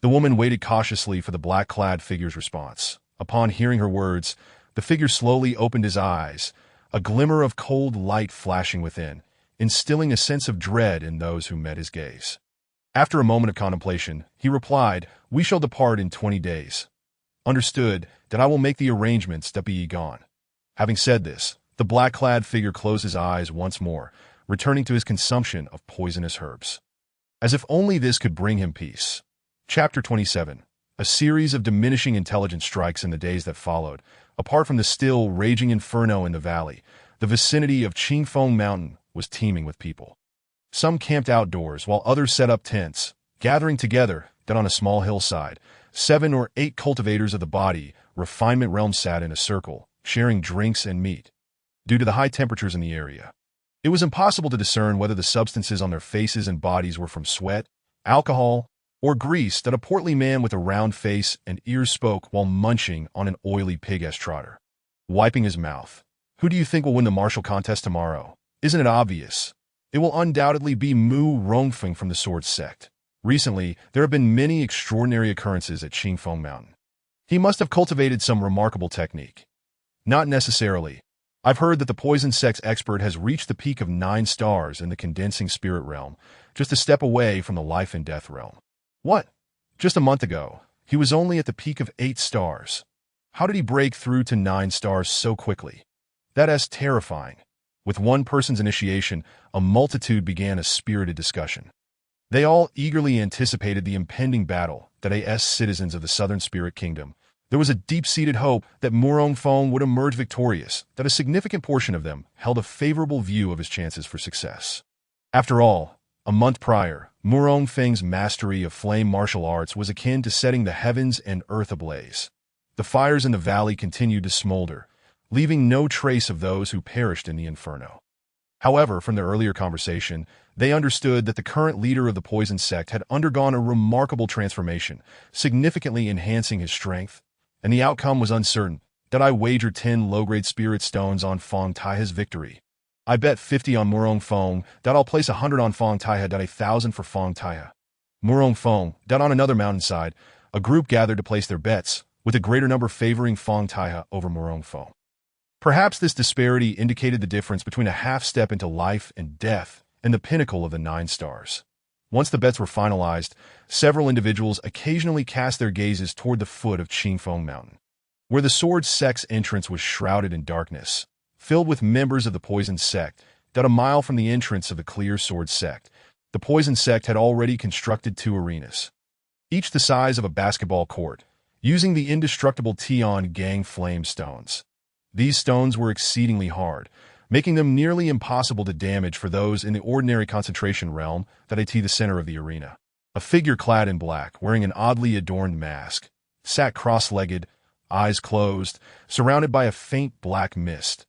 The woman waited cautiously for the black-clad figure's response. Upon hearing her words, the figure slowly opened his eyes, a glimmer of cold light flashing within, instilling a sense of dread in those who met his gaze. After a moment of contemplation, he replied, We shall depart in 20 days. Understood. That I will make the arrangements. That be ye gone. Having said this, the black-clad figure closed his eyes once more, returning to his consumption of poisonous herbs. As if only this could bring him peace. Chapter 27. A series of diminishing intelligence strikes in the days that followed. Apart from the still raging inferno in the valley, the vicinity of Qingfeng Mountain was teeming with people. Some camped outdoors while others set up tents, gathering together. That on a small hillside, 7 or 8 cultivators of the body refinement realm sat in a circle, sharing drinks and meat. Due to the high temperatures in the area, it was impossible to discern whether the substances on their faces and bodies were from sweat, alcohol, or grease. That a portly man with a round face and ears spoke while munching on an oily pig-ass trotter, wiping his mouth. Who do you think will win the martial contest tomorrow? Isn't it obvious? It will undoubtedly be Mu Rongfeng from the Sword Sect. Recently, there have been many extraordinary occurrences at Qingfeng Mountain. He must have cultivated some remarkable technique. Not necessarily. I've heard that the Poison Sect's expert has reached the peak of 9 stars in the Condensing Spirit realm, just a step away from the Life and Death realm. What? Just a month ago, He was only at the peak of 8 stars. How did he break through to 9 stars so quickly? That is terrifying. With one person's initiation, a multitude began a spirited discussion. They all eagerly anticipated the impending battle that as citizens of the Southern Spirit Kingdom. There was a deep-seated hope that Murong Fong would emerge victorious, that a significant portion of them held a favorable view of his chances for success. After all, a month prior, Murong Feng's mastery of flame martial arts was akin to setting the heavens and earth ablaze. The fires in the valley continued to smolder, leaving no trace of those who perished in the inferno. However, from their earlier conversation, they understood that the current leader of the poison sect had undergone a remarkable transformation, significantly enhancing his strength, and the outcome was uncertain. That I wager 10 low-grade spirit stones on Fong Taiha's victory. I bet 50 on Murong Fong, that I'll place 100 on Fong Taiha, that 1,000 for Fong Taiha. Murong Fong, that on another mountainside, a group gathered to place their bets, with a greater number favoring Fong Taiha over Murong Fong. Perhaps this disparity indicated the difference between a half-step into life and death and the pinnacle of the 9 stars. Once the bets were finalized, several individuals occasionally cast their gazes toward the foot of Qingfeng Mountain, where the Sword Sect's entrance was shrouded in darkness, filled with members of the Poison Sect. That a mile from the entrance of the Clear Sword Sect, the Poison Sect had already constructed 2 arenas, each the size of a basketball court, using the indestructible Tian Gang flame stones. These stones were exceedingly hard, making them nearly impossible to damage for those in the ordinary concentration realm. That at the center of the arena, a figure clad in black, wearing an oddly adorned mask, sat cross-legged, eyes closed, surrounded by a faint black mist.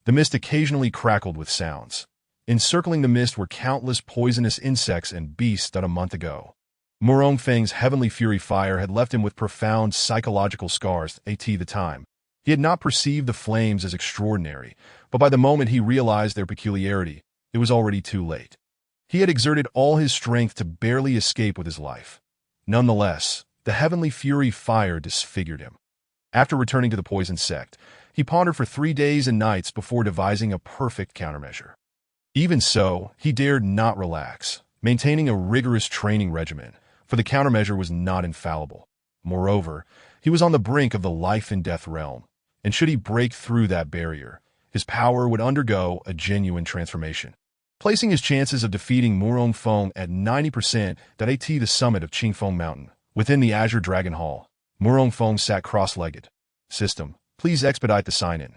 The mist occasionally crackled with sounds. Encircling the mist were countless poisonous insects and beasts that a month ago, Murong Feng's heavenly fury fire had left him with profound psychological scars. At the time, he had not perceived the flames as extraordinary, but by the moment he realized their peculiarity, it was already too late. He had exerted all his strength to barely escape with his life. Nonetheless, the heavenly fury fire disfigured him. After returning to the Poison Sect, he pondered for 3 days and nights before devising a perfect countermeasure. Even so, he dared not relax, maintaining a rigorous training regimen, for the countermeasure was not infallible. Moreover, he was on the brink of the life-and-death realm, and should he break through that barrier, his power would undergo a genuine transformation, placing his chances of defeating Murong Fong at 90%. That at the summit of Qingfeng Mountain, within the Azure Dragon Hall, Murong Fong sat cross-legged. System, please expedite the sign-in.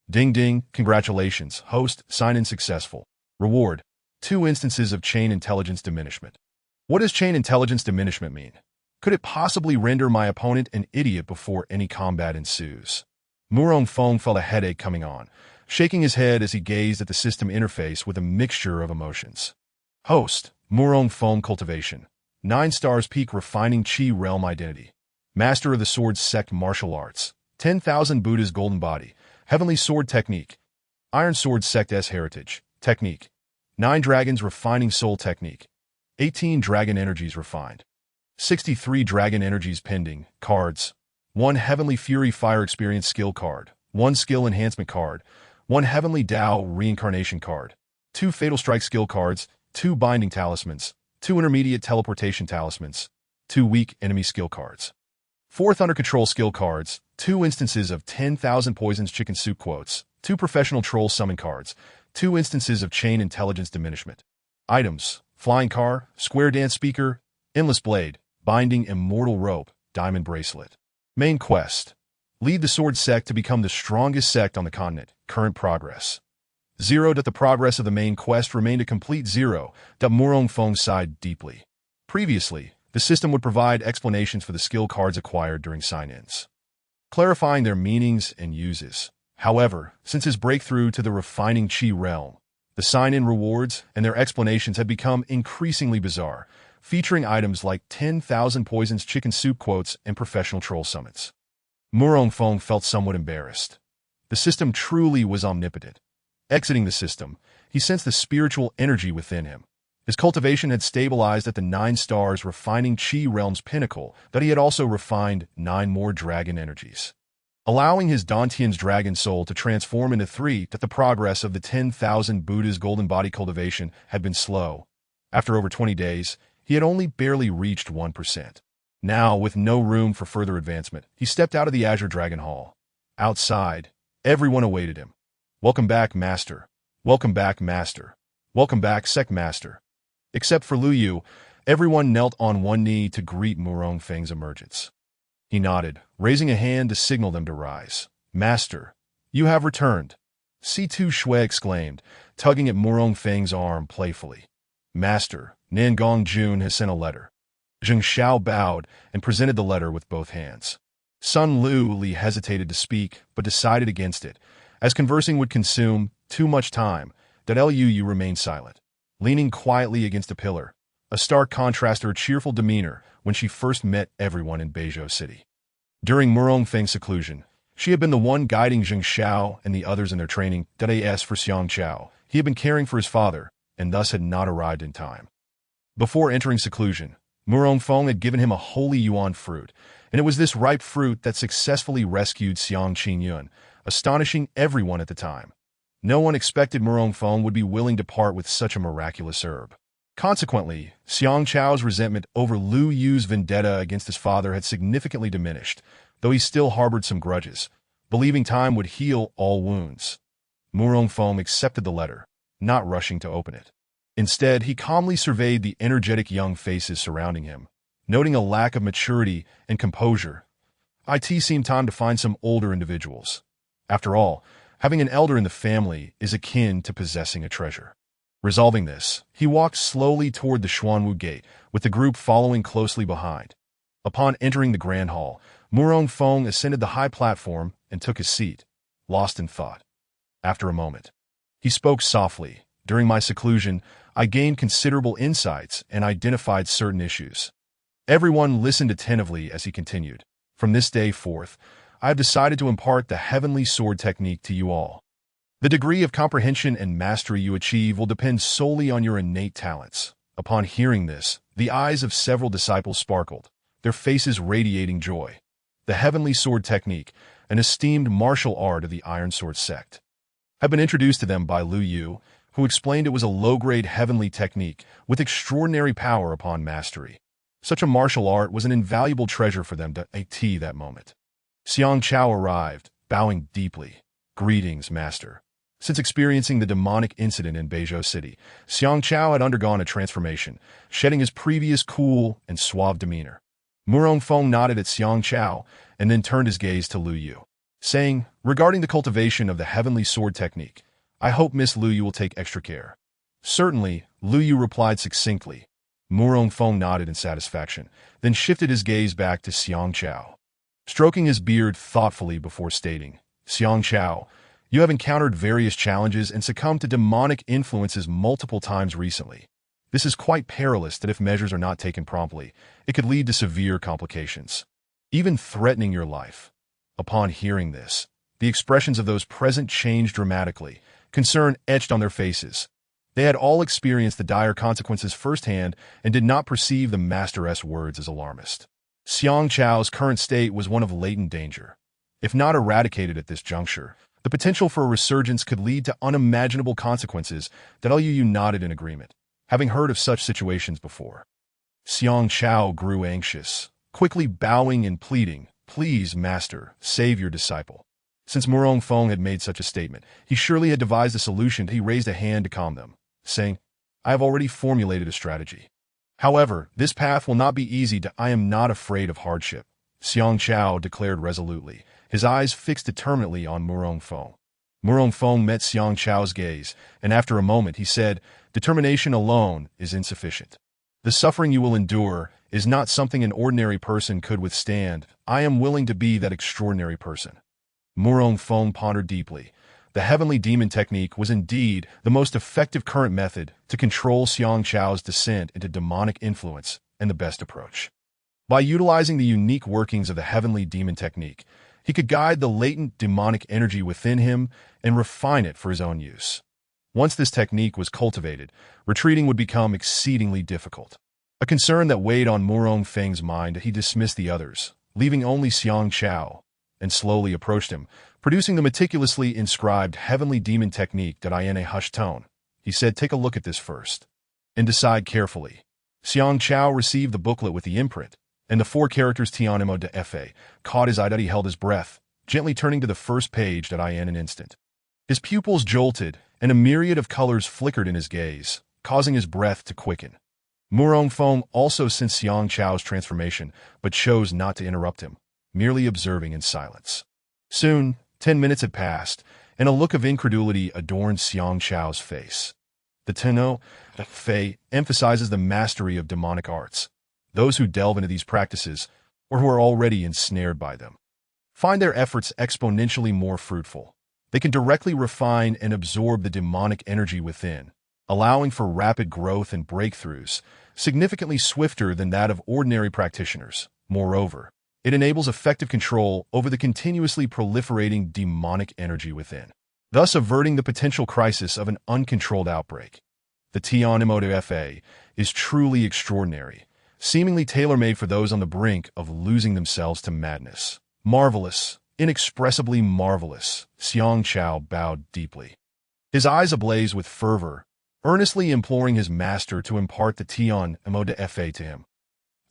Ding ding, congratulations, host, sign-in successful. Reward, 2 instances of chain intelligence diminishment. What does chain intelligence diminishment mean? Could it possibly render my opponent an idiot before any combat ensues? Murong Fong felt a headache coming on, shaking his head as he gazed at the system interface with a mixture of emotions. Host, Murong Fong cultivation. 9 stars peak refining Qi realm identity. Master of the Sword Sect martial arts. 10,000 Buddha's golden body. Heavenly sword technique. Iron Sword Sect S heritage. Technique. 9 dragons refining soul technique. 18 dragon energies refined. 63 dragon energies pending. Cards. 1 heavenly fury fire experience skill card. 1 skill enhancement card. 1 heavenly Dao reincarnation card. 2 fatal strike skill cards. 2 binding talismans. 2 intermediate teleportation talismans. 2 weak enemy skill cards. 4 thunder control skill cards. 2 instances of 10,000 poisons chicken soup quotes. 2 professional troll summon cards. 2 instances of chain intelligence diminishment. Items: flying car, square dance speaker, endless blade, binding immortal rope, diamond bracelet. Main quest: lead the Sword Sect to become the strongest sect on the continent. Current progress: 0. The progress of the main quest remained a complete 0. Murong Fong sighed deeply. Previously, the system would provide explanations for the skill cards acquired during sign-ins, clarifying their meanings and uses. However, since his breakthrough to the refining Qi realm, the sign-in rewards and their explanations had become increasingly bizarre, featuring items like 10,000 poisons chicken soup quotes and professional troll summons. Murong Fong felt somewhat embarrassed. The system truly was omnipotent. Exiting the system, he sensed the spiritual energy within him. His cultivation had stabilized at the 9 stars refining Qi realm's pinnacle, that he had also refined 9 more dragon energies, allowing his Dantian's dragon soul to transform into 3. That the progress of the 10,000 Buddha's golden body cultivation had been slow. After over 20 days, he had only barely reached 1%. Now, with no room for further advancement, he stepped out of the Azure Dragon Hall. Outside, everyone awaited him. "Welcome back, Master. Welcome back, Master. Welcome back, Sect Master." Except for Lu Yu, everyone knelt on one knee to greet Murong Feng's emergence. He nodded, raising a hand to signal them to rise. "Master, you have returned," C2 Shui exclaimed, tugging at Murong Feng's arm playfully. "Master, Nangong Jun has sent a letter." Zheng Xiao bowed and presented the letter with both hands. Sun Li hesitated to speak, but decided against it, as conversing would consume too much time, that Lu remained silent, leaning quietly against a pillar, a stark contrast to her cheerful demeanor when she first met everyone in Beizhou City. During Murong Feng's seclusion, she had been the one guiding Zheng Xiao and the others in their training. As for Xiang Chao, he had been caring for his father, and thus had not arrived in time. Before entering seclusion, Murong Feng had given him a holy yuan fruit, and it was this ripe fruit that successfully rescued Xiang Qingyun, astonishing everyone at the time. No one expected Murong Feng would be willing to part with such a miraculous herb. Consequently, Xiang Chao's resentment over Lu Yu's vendetta against his father had significantly diminished, though he still harbored some grudges, believing time would heal all wounds. Murong Feng accepted the letter, not rushing to open it. Instead, he calmly surveyed the energetic young faces surrounding him, noting a lack of maturity and composure. It seemed time to find some older individuals. After all, having an elder in the family is akin to possessing a treasure. Resolving this, he walked slowly toward the Xuanwu Gate, with the group following closely behind. Upon entering the Grand Hall, Murong Feng ascended the high platform and took his seat, lost in thought. After a moment, he spoke softly. "During my seclusion, I gained considerable insights and identified certain issues." Everyone listened attentively as he continued. "From this day forth, I have decided to impart the heavenly sword technique to you all. The degree of comprehension and mastery you achieve will depend solely on your innate talents." Upon hearing this, the eyes of several disciples sparkled, their faces radiating joy. The heavenly sword technique, an esteemed martial art of the Iron Sword sect, had been introduced to them by Lu Yu, who explained it was a low-grade heavenly technique with extraordinary power upon mastery. Such a martial art was an invaluable treasure for them to at that moment. Xiang Chao arrived, bowing deeply. "Greetings, Master." Since experiencing the demonic incident in Beizhou City, Xiang Chao had undergone a transformation, shedding his previous cool and suave demeanor. Murong Feng nodded at Xiang Chao and then turned his gaze to Lu Yu, saying, "Regarding the cultivation of the heavenly sword technique, I hope Miss Lu Yu will take extra care." "Certainly," Lu Yu replied succinctly. Murong Feng nodded in satisfaction, then shifted his gaze back to Xiang Chao, stroking his beard thoughtfully before stating, "Xiang Chao, you have encountered various challenges and succumbed to demonic influences multiple times recently. This is quite perilous that if measures are not taken promptly, it could lead to severe complications, even threatening your life." Upon hearing this, the expressions of those present changed dramatically, concern etched on their faces. They had all experienced the dire consequences firsthand and did not perceive the Master's words as alarmist. Xiang Chao's current state was one of latent danger. If not eradicated at this juncture, the potential for a resurgence could lead to unimaginable consequences. Lu nodded in agreement, having heard of such situations before. Xiang Chao grew anxious, quickly bowing and pleading, "Please, Master, save your disciple." Since Murong Feng had made such a statement, he surely had devised a solution. He raised a hand to calm them, saying, "I have already formulated a strategy. However, this path will not be easy. I am not afraid of hardship," Xiang Chao declared resolutely, his eyes fixed determinedly on Murong Feng. Murong Feng met Xiang Chao's gaze, and after a moment he said, "Determination alone is insufficient. The suffering you will endure is not something an ordinary person could withstand. I am willing to be that extraordinary person." Murong Feng pondered deeply. The heavenly demon technique was indeed the most effective current method to control Xiang Chao's descent into demonic influence, and the best approach. By utilizing the unique workings of the heavenly demon technique, he could guide the latent demonic energy within him and refine it for his own use. Once this technique was cultivated, retreating would become exceedingly difficult. A concern that weighed on Murong Feng's mind, he dismissed the others, leaving only Xiang Chao, and slowly approached him, producing the meticulously inscribed heavenly demon technique. In a hushed tone, he said, "Take a look at this first, and decide carefully." Xiang Chao received the booklet with the imprint, and the four characters Tianimo de Fa caught his eye that he held his breath, gently turning to the first page that I in an instant. His pupils jolted, and a myriad of colors flickered in his gaze, causing his breath to quicken. Murong Feng also sensed Xiang Chao's transformation, but chose not to interrupt him, merely observing in silence. Soon, 10 minutes had passed, and a look of incredulity adorned Xiang Chao's face. The Tenno Fei emphasizes the mastery of demonic arts. Those who delve into these practices, or who are already ensnared by them, find their efforts exponentially more fruitful. They can directly refine and absorb the demonic energy within, allowing for rapid growth and breakthroughs, significantly swifter than that of ordinary practitioners. Moreover, it enables effective control over the continuously proliferating demonic energy within, thus averting the potential crisis of an uncontrolled outbreak. The Tianimo de Fa is truly extraordinary, seemingly tailor-made for those on the brink of losing themselves to madness. Marvelous, inexpressibly marvelous, Xiang Chao bowed deeply. His eyes ablaze with fervor, earnestly imploring his master to impart the Tianimo de Fa to him.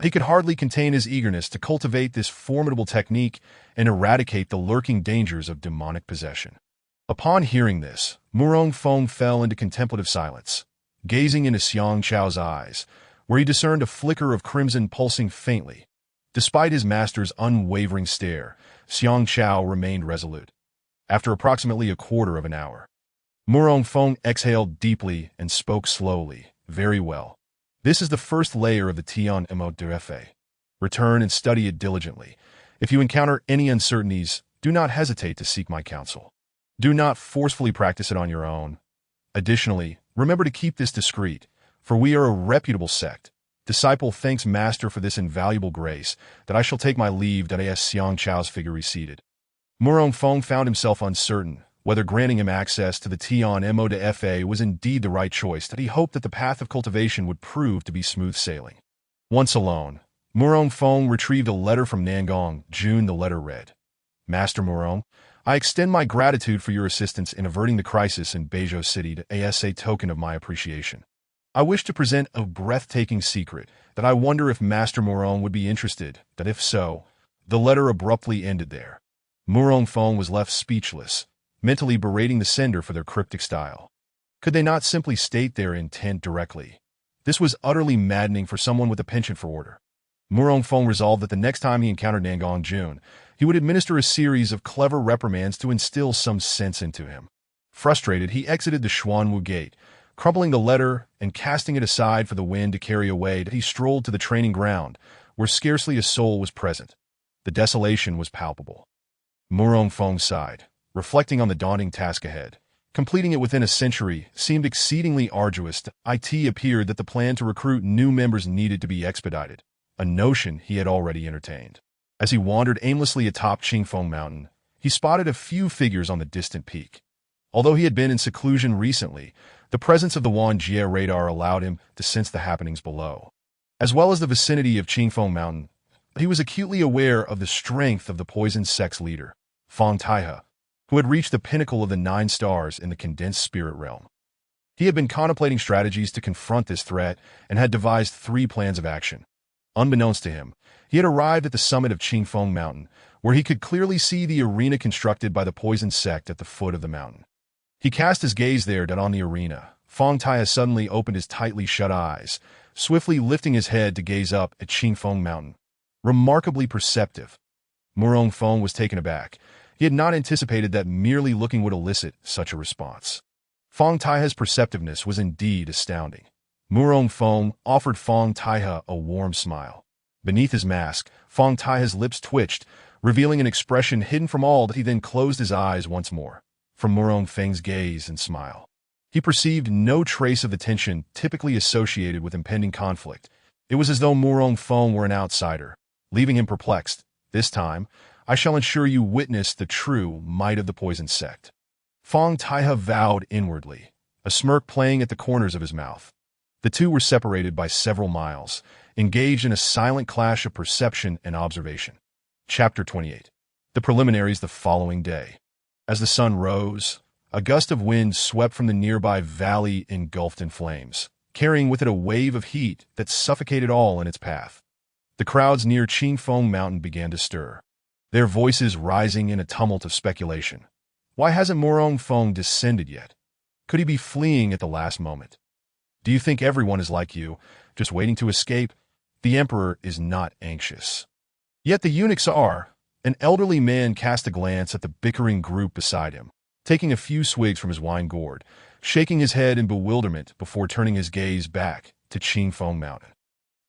He could hardly contain his eagerness to cultivate this formidable technique and eradicate the lurking dangers of demonic possession. Upon hearing this, Murong Feng fell into contemplative silence, gazing into Xiang Chao's eyes, where he discerned a flicker of crimson pulsing faintly. Despite his master's unwavering stare, Xiang Chao remained resolute. After approximately a quarter of an hour, Murong Feng exhaled deeply and spoke slowly. Very well. This is the first layer of the Tianimo de Fa. Return and study it diligently. If you encounter any uncertainties, do not hesitate to seek my counsel. Do not forcefully practice it on your own. Additionally, remember to keep this discreet, for we are a reputable sect. Disciple thanks Master for this invaluable grace, that I shall take my leave. As Xiang Chao's figure receded, Murong Feng found himself uncertain whether granting him access to the Tianimo de Fa was indeed the right choice, that he hoped that the path of cultivation would prove to be smooth sailing. Once alone, Murong Feng retrieved a letter from Nangong June. The letter read, Master Murong, I extend my gratitude for your assistance in averting the crisis in Beizhou City as a token of my appreciation. I wish to present a breathtaking secret that I wonder if Master Murong would be interested, that if so, the letter abruptly ended there. Murong Feng was left speechless, mentally berating the sender for their cryptic style. Could they not simply state their intent directly? This was utterly maddening for someone with a penchant for order. Murong Feng resolved that the next time he encountered Nangong Jun, he would administer a series of clever reprimands to instill some sense into him. Frustrated, he exited the Xuanwu Gate, crumpling the letter and casting it aside for the wind to carry away. He strolled to the training ground, where scarcely a soul was present. The desolation was palpable. Murong Feng sighed, reflecting on the daunting task ahead. Completing it within a century seemed exceedingly arduous. It appeared that the plan to recruit new members needed to be expedited, a notion he had already entertained. As he wandered aimlessly atop Qingfeng Mountain, he spotted a few figures on the distant peak. Although he had been in seclusion recently, the presence of the Wanjie radar allowed him to sense the happenings below. As well as the vicinity of Qingfeng Mountain, he was acutely aware of the strength of the poison sect's leader, Fang Taihe, who had reached the pinnacle of the 9 stars in the condensed spirit realm. He had been contemplating strategies to confront this threat and had devised 3 plans of action. Unbeknownst to him, he had arrived at the summit of Qingfeng Mountain, where he could clearly see the arena constructed by the poison sect at the foot of the mountain. He cast his gaze there on the arena. Fang Taihe suddenly opened his tightly shut eyes, swiftly lifting his head to gaze up at Qingfeng Mountain. Remarkably perceptive. Murong Feng was taken aback. He had not anticipated that merely looking would elicit such a response. Fang Taihe's perceptiveness was indeed astounding. Murong Feng offered Fang Taihe a warm smile. Beneath his mask, Fang Taihe's lips twitched, revealing an expression hidden from all. That he then closed his eyes once more. From Murong Feng's gaze and smile, he perceived no trace of the tension typically associated with impending conflict. It was as though Murong Feng were an outsider, leaving him perplexed. This time, I shall ensure you witness the true might of the poison sect. Fang Taihe vowed inwardly, a smirk playing at the corners of his mouth. The two were separated by several miles, engaged in a silent clash of perception and observation. Chapter 28. The preliminaries the following day. As the sun rose, a gust of wind swept from the nearby valley engulfed in flames, carrying with it a wave of heat that suffocated all in its path. The crowds near Qingfeng Mountain began to stir, their voices rising in a tumult of speculation. Why hasn't Murong Feng descended yet? Could he be fleeing at the last moment? Do you think everyone is like you, just waiting to escape? The emperor is not anxious. Yet the eunuchs are. An elderly man cast a glance at the bickering group beside him, taking a few swigs from his wine gourd, shaking his head in bewilderment before turning his gaze back to Qingfeng Mountain.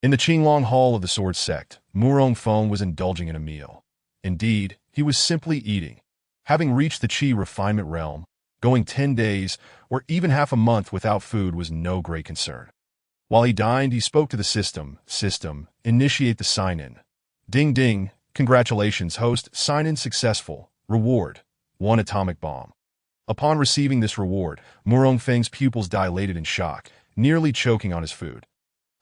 In the Qinglong Hall of the Sword Sect, Murong Feng was indulging in a meal. Indeed, he was simply eating. Having reached the Qi refinement realm, going 10 days or even half a month without food was no great concern. While he dined, he spoke to the system. System, initiate the sign-in. Ding ding, congratulations host, sign-in successful. Reward, 1 atomic bomb. Upon receiving this reward, Murong Feng's pupils dilated in shock, nearly choking on his food.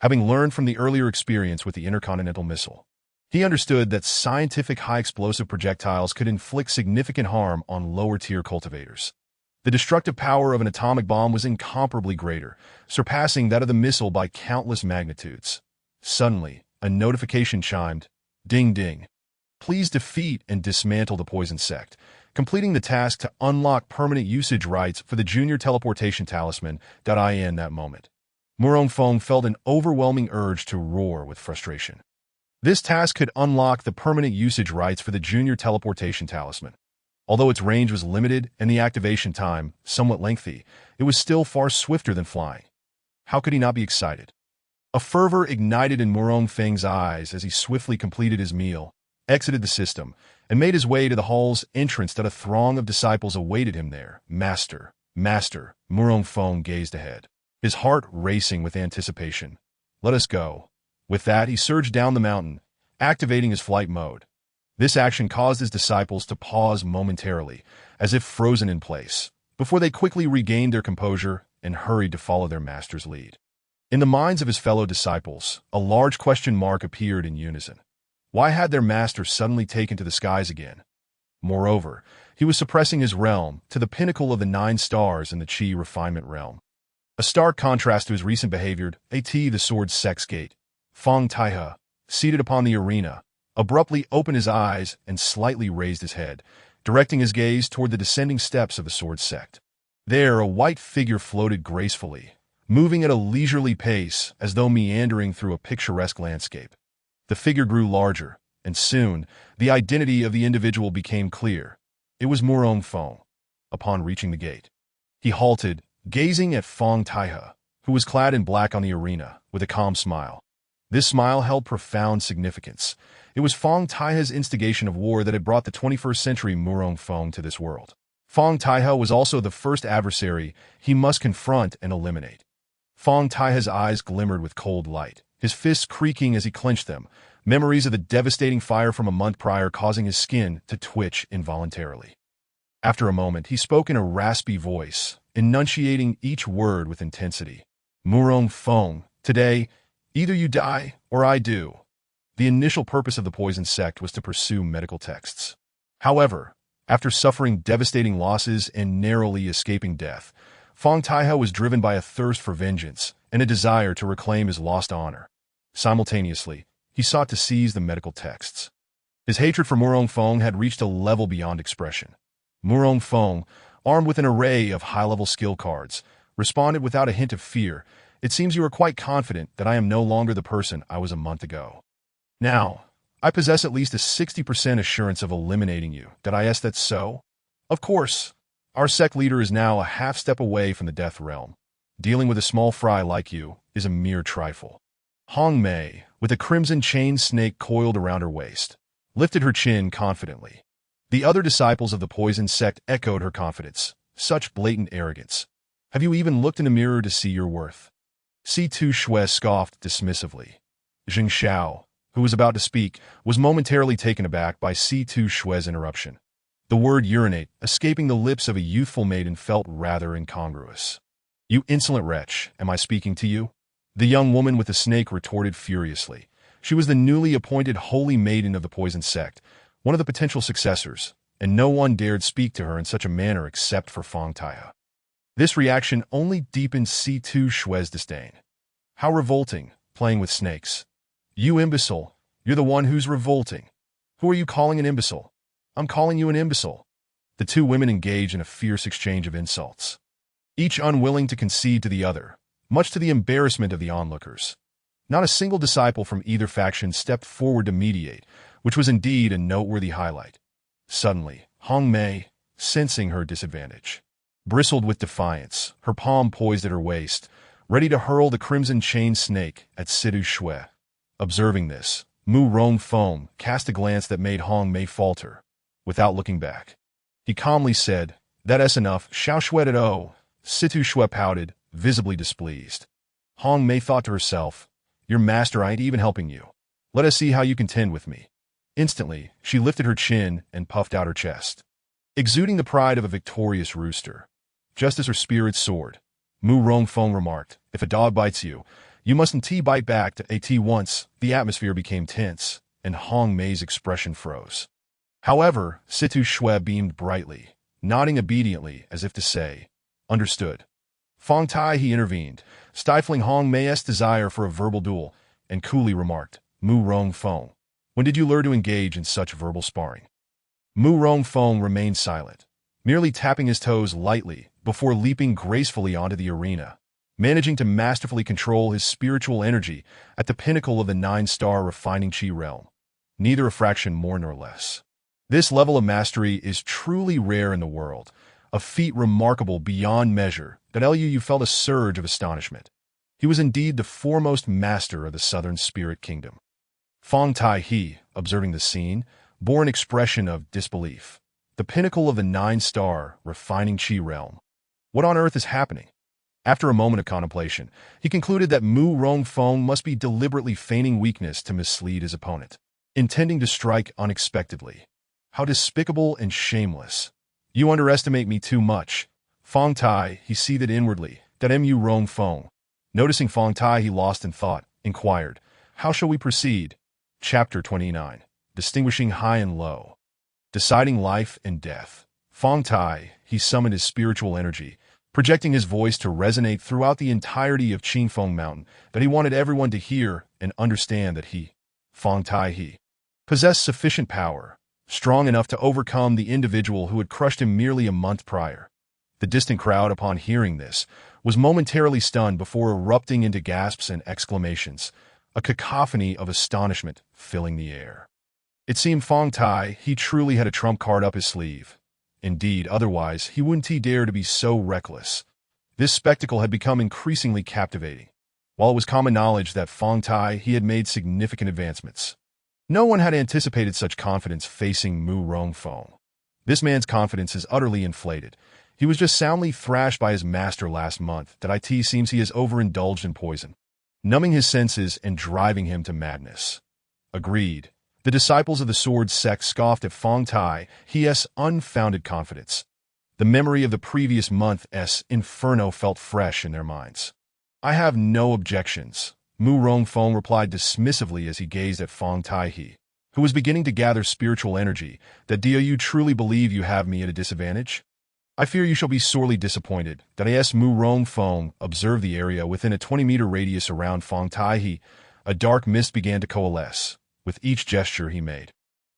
Having learned from the earlier experience with the intercontinental missile, he understood that scientific high-explosive projectiles could inflict significant harm on lower-tier cultivators. The destructive power of an atomic bomb was incomparably greater, surpassing that of the missile by countless magnitudes. Suddenly, a notification chimed. Ding ding. Please defeat and dismantle the poison sect, completing the task to unlock permanent usage rights for the Junior Teleportation Talisman. In that moment, Murong Feng felt an overwhelming urge to roar with frustration. This task could unlock the permanent usage rights for the Junior Teleportation Talisman. Although its range was limited and the activation time somewhat lengthy, it was still far swifter than flying. How could he not be excited? A fervor ignited in Murong Feng's eyes as he swiftly completed his meal, exited the system, and made his way to the hall's entrance that a throng of disciples awaited him there. Master, Master, Murong Feng gazed ahead, his heart racing with anticipation. Let us go. With that, he surged down the mountain, activating his flight mode. This action caused his disciples to pause momentarily, as if frozen in place, before they quickly regained their composure and hurried to follow their master's lead. In the minds of his fellow disciples, a large question mark appeared in unison. Why had their master suddenly taken to the skies again? Moreover, he was suppressing his realm to the pinnacle of the 9 stars in the Qi refinement realm. A stark contrast to his recent behavior, the Sword Sect's gate. Feng Taihe, seated upon the arena, abruptly opened his eyes and slightly raised his head, directing his gaze toward the descending steps of the Sword Sect. There, a white figure floated gracefully, moving at a leisurely pace as though meandering through a picturesque landscape. The figure grew larger, and soon, the identity of the individual became clear. It was Murong Feng. Upon reaching the gate, he halted, gazing at Feng Taihe, who was clad in black on the arena, with a calm smile. This smile held profound significance. It was Feng Taihe's instigation of war that had brought the 21st century Murong Feng to this world. Feng Taihe was also the first adversary he must confront and eliminate. Feng Taihe's eyes glimmered with cold light, his fists creaking as he clenched them, memories of the devastating fire from a month prior causing his skin to twitch involuntarily. After a moment, he spoke in a raspy voice, enunciating each word with intensity. Murong Feng, today, either you die or I do. The initial purpose of the poison sect was to pursue medical texts. However, after suffering devastating losses and narrowly escaping death, Feng Taihe was driven by a thirst for vengeance and a desire to reclaim his lost honor. Simultaneously, he sought to seize the medical texts. His hatred for Murong Feng had reached a level beyond expression. Murong Feng, armed with an array of high-level skill cards, responded without a hint of fear. It seems you are quite confident that I am no longer the person I was a month ago. Now, I possess at least a 60% assurance of eliminating you. Is that so? Of course. Our sect leader is now a half step away from the death realm. Dealing with a small fry like you is a mere trifle. Hong Mei, with a crimson chain snake coiled around her waist, lifted her chin confidently. The other disciples of the poison sect echoed her confidence. Such blatant arrogance. Have you even looked in a mirror to see your worth? C2 Shui scoffed dismissively. Jing Xiao, who was about to speak, was momentarily taken aback by C2 Shui's interruption. The word urinate, escaping the lips of a youthful maiden, felt rather incongruous. You insolent wretch, am I speaking to you? The young woman with the snake retorted furiously. She was the newly appointed holy maiden of the poison sect, one of the potential successors, and no one dared speak to her in such a manner except for Feng Taihe. This reaction only deepened C2 Shui's disdain. How revolting, playing with snakes. You imbecile, You're the one who's revolting. Who are you calling an imbecile? I'm calling you an imbecile. The two women engage in a fierce exchange of insults, each unwilling to concede to the other, much to the embarrassment of the onlookers. Not a single disciple from either faction stepped forward to mediate, which was indeed a noteworthy highlight. Suddenly, Hong Mei, sensing her disadvantage, bristled with defiance, her palm poised at her waist, ready to hurl the crimson chain snake at Situ Shui. Observing this, Mu Rongfeng cast a glance that made Hong Mei falter. Without looking back, he calmly said, "That's enough, Xiao Shui at oh." Situ Shui pouted, visibly displeased. Hong Mei thought to herself, "Your master ain't even helping you. Let us see how you contend with me." Instantly, she lifted her chin and puffed out her chest, exuding the pride of a victorious rooster. Just as her spirit soared, Mu Rongfeng remarked, "If a dog bites you, you mustn't bite back to at once." The atmosphere became tense, and Hong Mei's expression froze. However, Situ Shui beamed brightly, nodding obediently as if to say, "Understood." Fong Tai he intervened, stifling Hong Mei's desire for a verbal duel, and coolly remarked, "Mu Rongfeng, when did you learn to engage in such verbal sparring?" Mu Rongfeng remained silent, merely tapping his toes lightly before leaping gracefully onto the arena, managing to masterfully control his spiritual energy at the pinnacle of the 9-star refining chi realm, neither a fraction more nor less. This level of mastery is truly rare in the world, a feat remarkable beyond measure that Liu felt a surge of astonishment. He was indeed the foremost master of the Southern Spirit Kingdom. Fong Tai he, observing the scene, bore an expression of disbelief. The pinnacle of the 9-star refining chi realm. What on earth is happening? After a moment of contemplation, he concluded that Mu Rongfeng must be deliberately feigning weakness to mislead his opponent, intending to strike unexpectedly. How despicable and shameless. "You underestimate me too much." Fong Tai, he seethed inwardly, that Mu Rongfeng. Noticing Fong Tai he lost in thought, inquired, "How shall we proceed?" Chapter 29. Distinguishing High and Low. Deciding life and death. Fong Tai, he summoned his spiritual energy, projecting his voice to resonate throughout the entirety of Qingfeng Mountain, that he wanted everyone to hear and understand that he, Fong Tai he, possessed sufficient power, strong enough to overcome the individual who had crushed him merely a month prior. The distant crowd, upon hearing this, was momentarily stunned before erupting into gasps and exclamations, a cacophony of astonishment filling the air. It seemed Fong Tai he truly had a trump card up his sleeve. Indeed, otherwise he wouldn't dare to be so reckless. This spectacle had become increasingly captivating, while it was common knowledge that Fong Tai he had made significant advancements. No one had anticipated such confidence facing Mu Rongfeng. This man's confidence is utterly inflated. He was just soundly thrashed by his master last month that it seems he has overindulged in poison, numbing his senses and driving him to madness. Agreed. The disciples of the Sword Sect scoffed at Fong Tai he's unfounded confidence. The memory of the previous month's inferno felt fresh in their minds. "I have no objections," Mu Rongfeng replied dismissively as he gazed at Fong Tai he, who was beginning to gather spiritual energy. "That do you truly believe you have me at a disadvantage? I fear you shall be sorely disappointed." That Mu Rongfeng observed the area within a 20-meter radius around Fong Tai he. A dark mist began to coalesce with each gesture he made.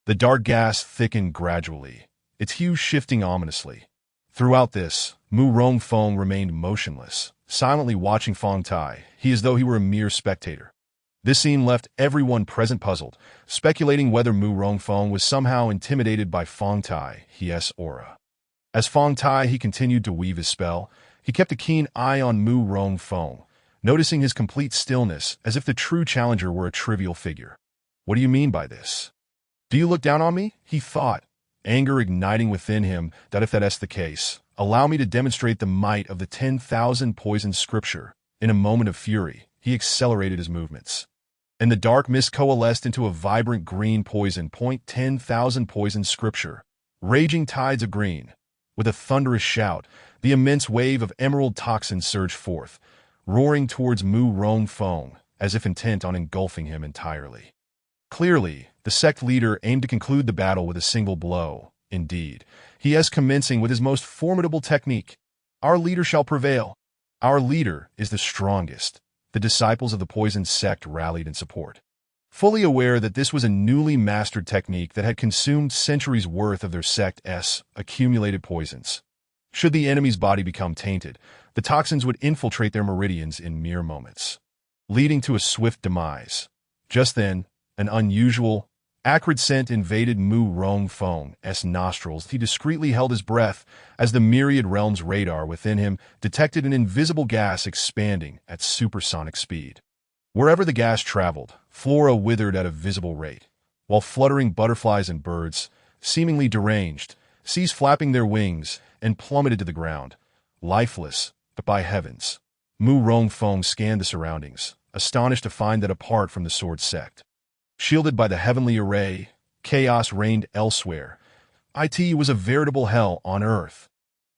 The dark gas thickened gradually, its hue shifting ominously. Throughout this, Mu Rongfeng remained motionless, silently watching Fong Tai he as though he were a mere spectator. This scene left everyone present puzzled, speculating whether Mu Rongfeng was somehow intimidated by Fong Tai he's aura. As Fong Tai he continued to weave his spell, he kept a keen eye on Mu Rongfeng, noticing his complete stillness as if the true challenger were a trivial figure. "What do you mean by this? Do you look down on me?" he thought, anger igniting within him. That if that's the case, allow me to demonstrate the might of the 10,000 poison scripture. In a moment of fury, he accelerated his movements, and the dark mist coalesced into a vibrant green poison. 10,000 poison scripture. Raging tides of green. With a thunderous shout, the immense wave of emerald toxin surged forth, roaring towards Mu Rongfeng, as if intent on engulfing him entirely. Clearly, the sect leader aimed to conclude the battle with a single blow. Indeed, he is commencing with his most formidable technique. "Our leader shall prevail. Our leader is the strongest." The disciples of the poison sect rallied in support. fully aware that this was a newly mastered technique that had consumed centuries' worth of their sect's accumulated poisons. Should the enemy's body become tainted, the toxins would infiltrate their meridians in mere moments, leading to a swift demise. Just then, an unusual, acrid scent invaded Mu Rongfeng's nostrils. He discreetly held his breath as the myriad realms radar within him detected an invisible gas expanding at supersonic speed. Wherever the gas traveled, flora withered at a visible rate, while fluttering butterflies and birds, seemingly deranged, ceased flapping their wings and plummeted to the ground, lifeless. But by heavens, Mu Rongfeng scanned the surroundings, astonished to find that apart from the sword sect, shielded by the heavenly array, chaos reigned elsewhere. It was a veritable hell on earth.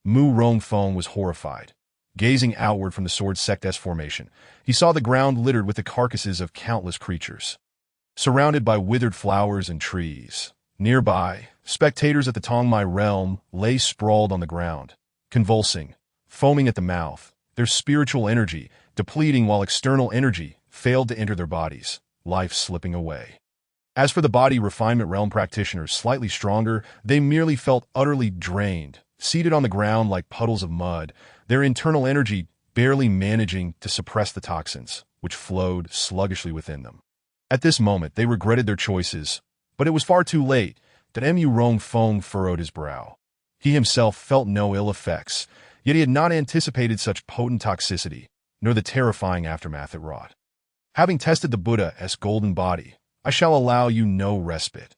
Mu Rongfeng was horrified. Gazing outward from the sword sect's formation, he saw the ground littered with the carcasses of countless creatures, surrounded by withered flowers and trees. Nearby, spectators at the Tongmai realm lay sprawled on the ground, convulsing, foaming at the mouth, their spiritual energy depleting while external energy failed to enter their bodies, life slipping away. As for the body refinement realm practitioners, slightly stronger, they merely felt utterly drained, seated on the ground like puddles of mud, their internal energy barely managing to suppress the toxins, which flowed sluggishly within them. At this moment, they regretted their choices, but it was far too late. That Mu Rongfeng furrowed his brow. He himself felt no ill effects, yet he had not anticipated such potent toxicity, nor the terrifying aftermath it wrought. Having tested the Buddha's golden body, I shall allow you no respite.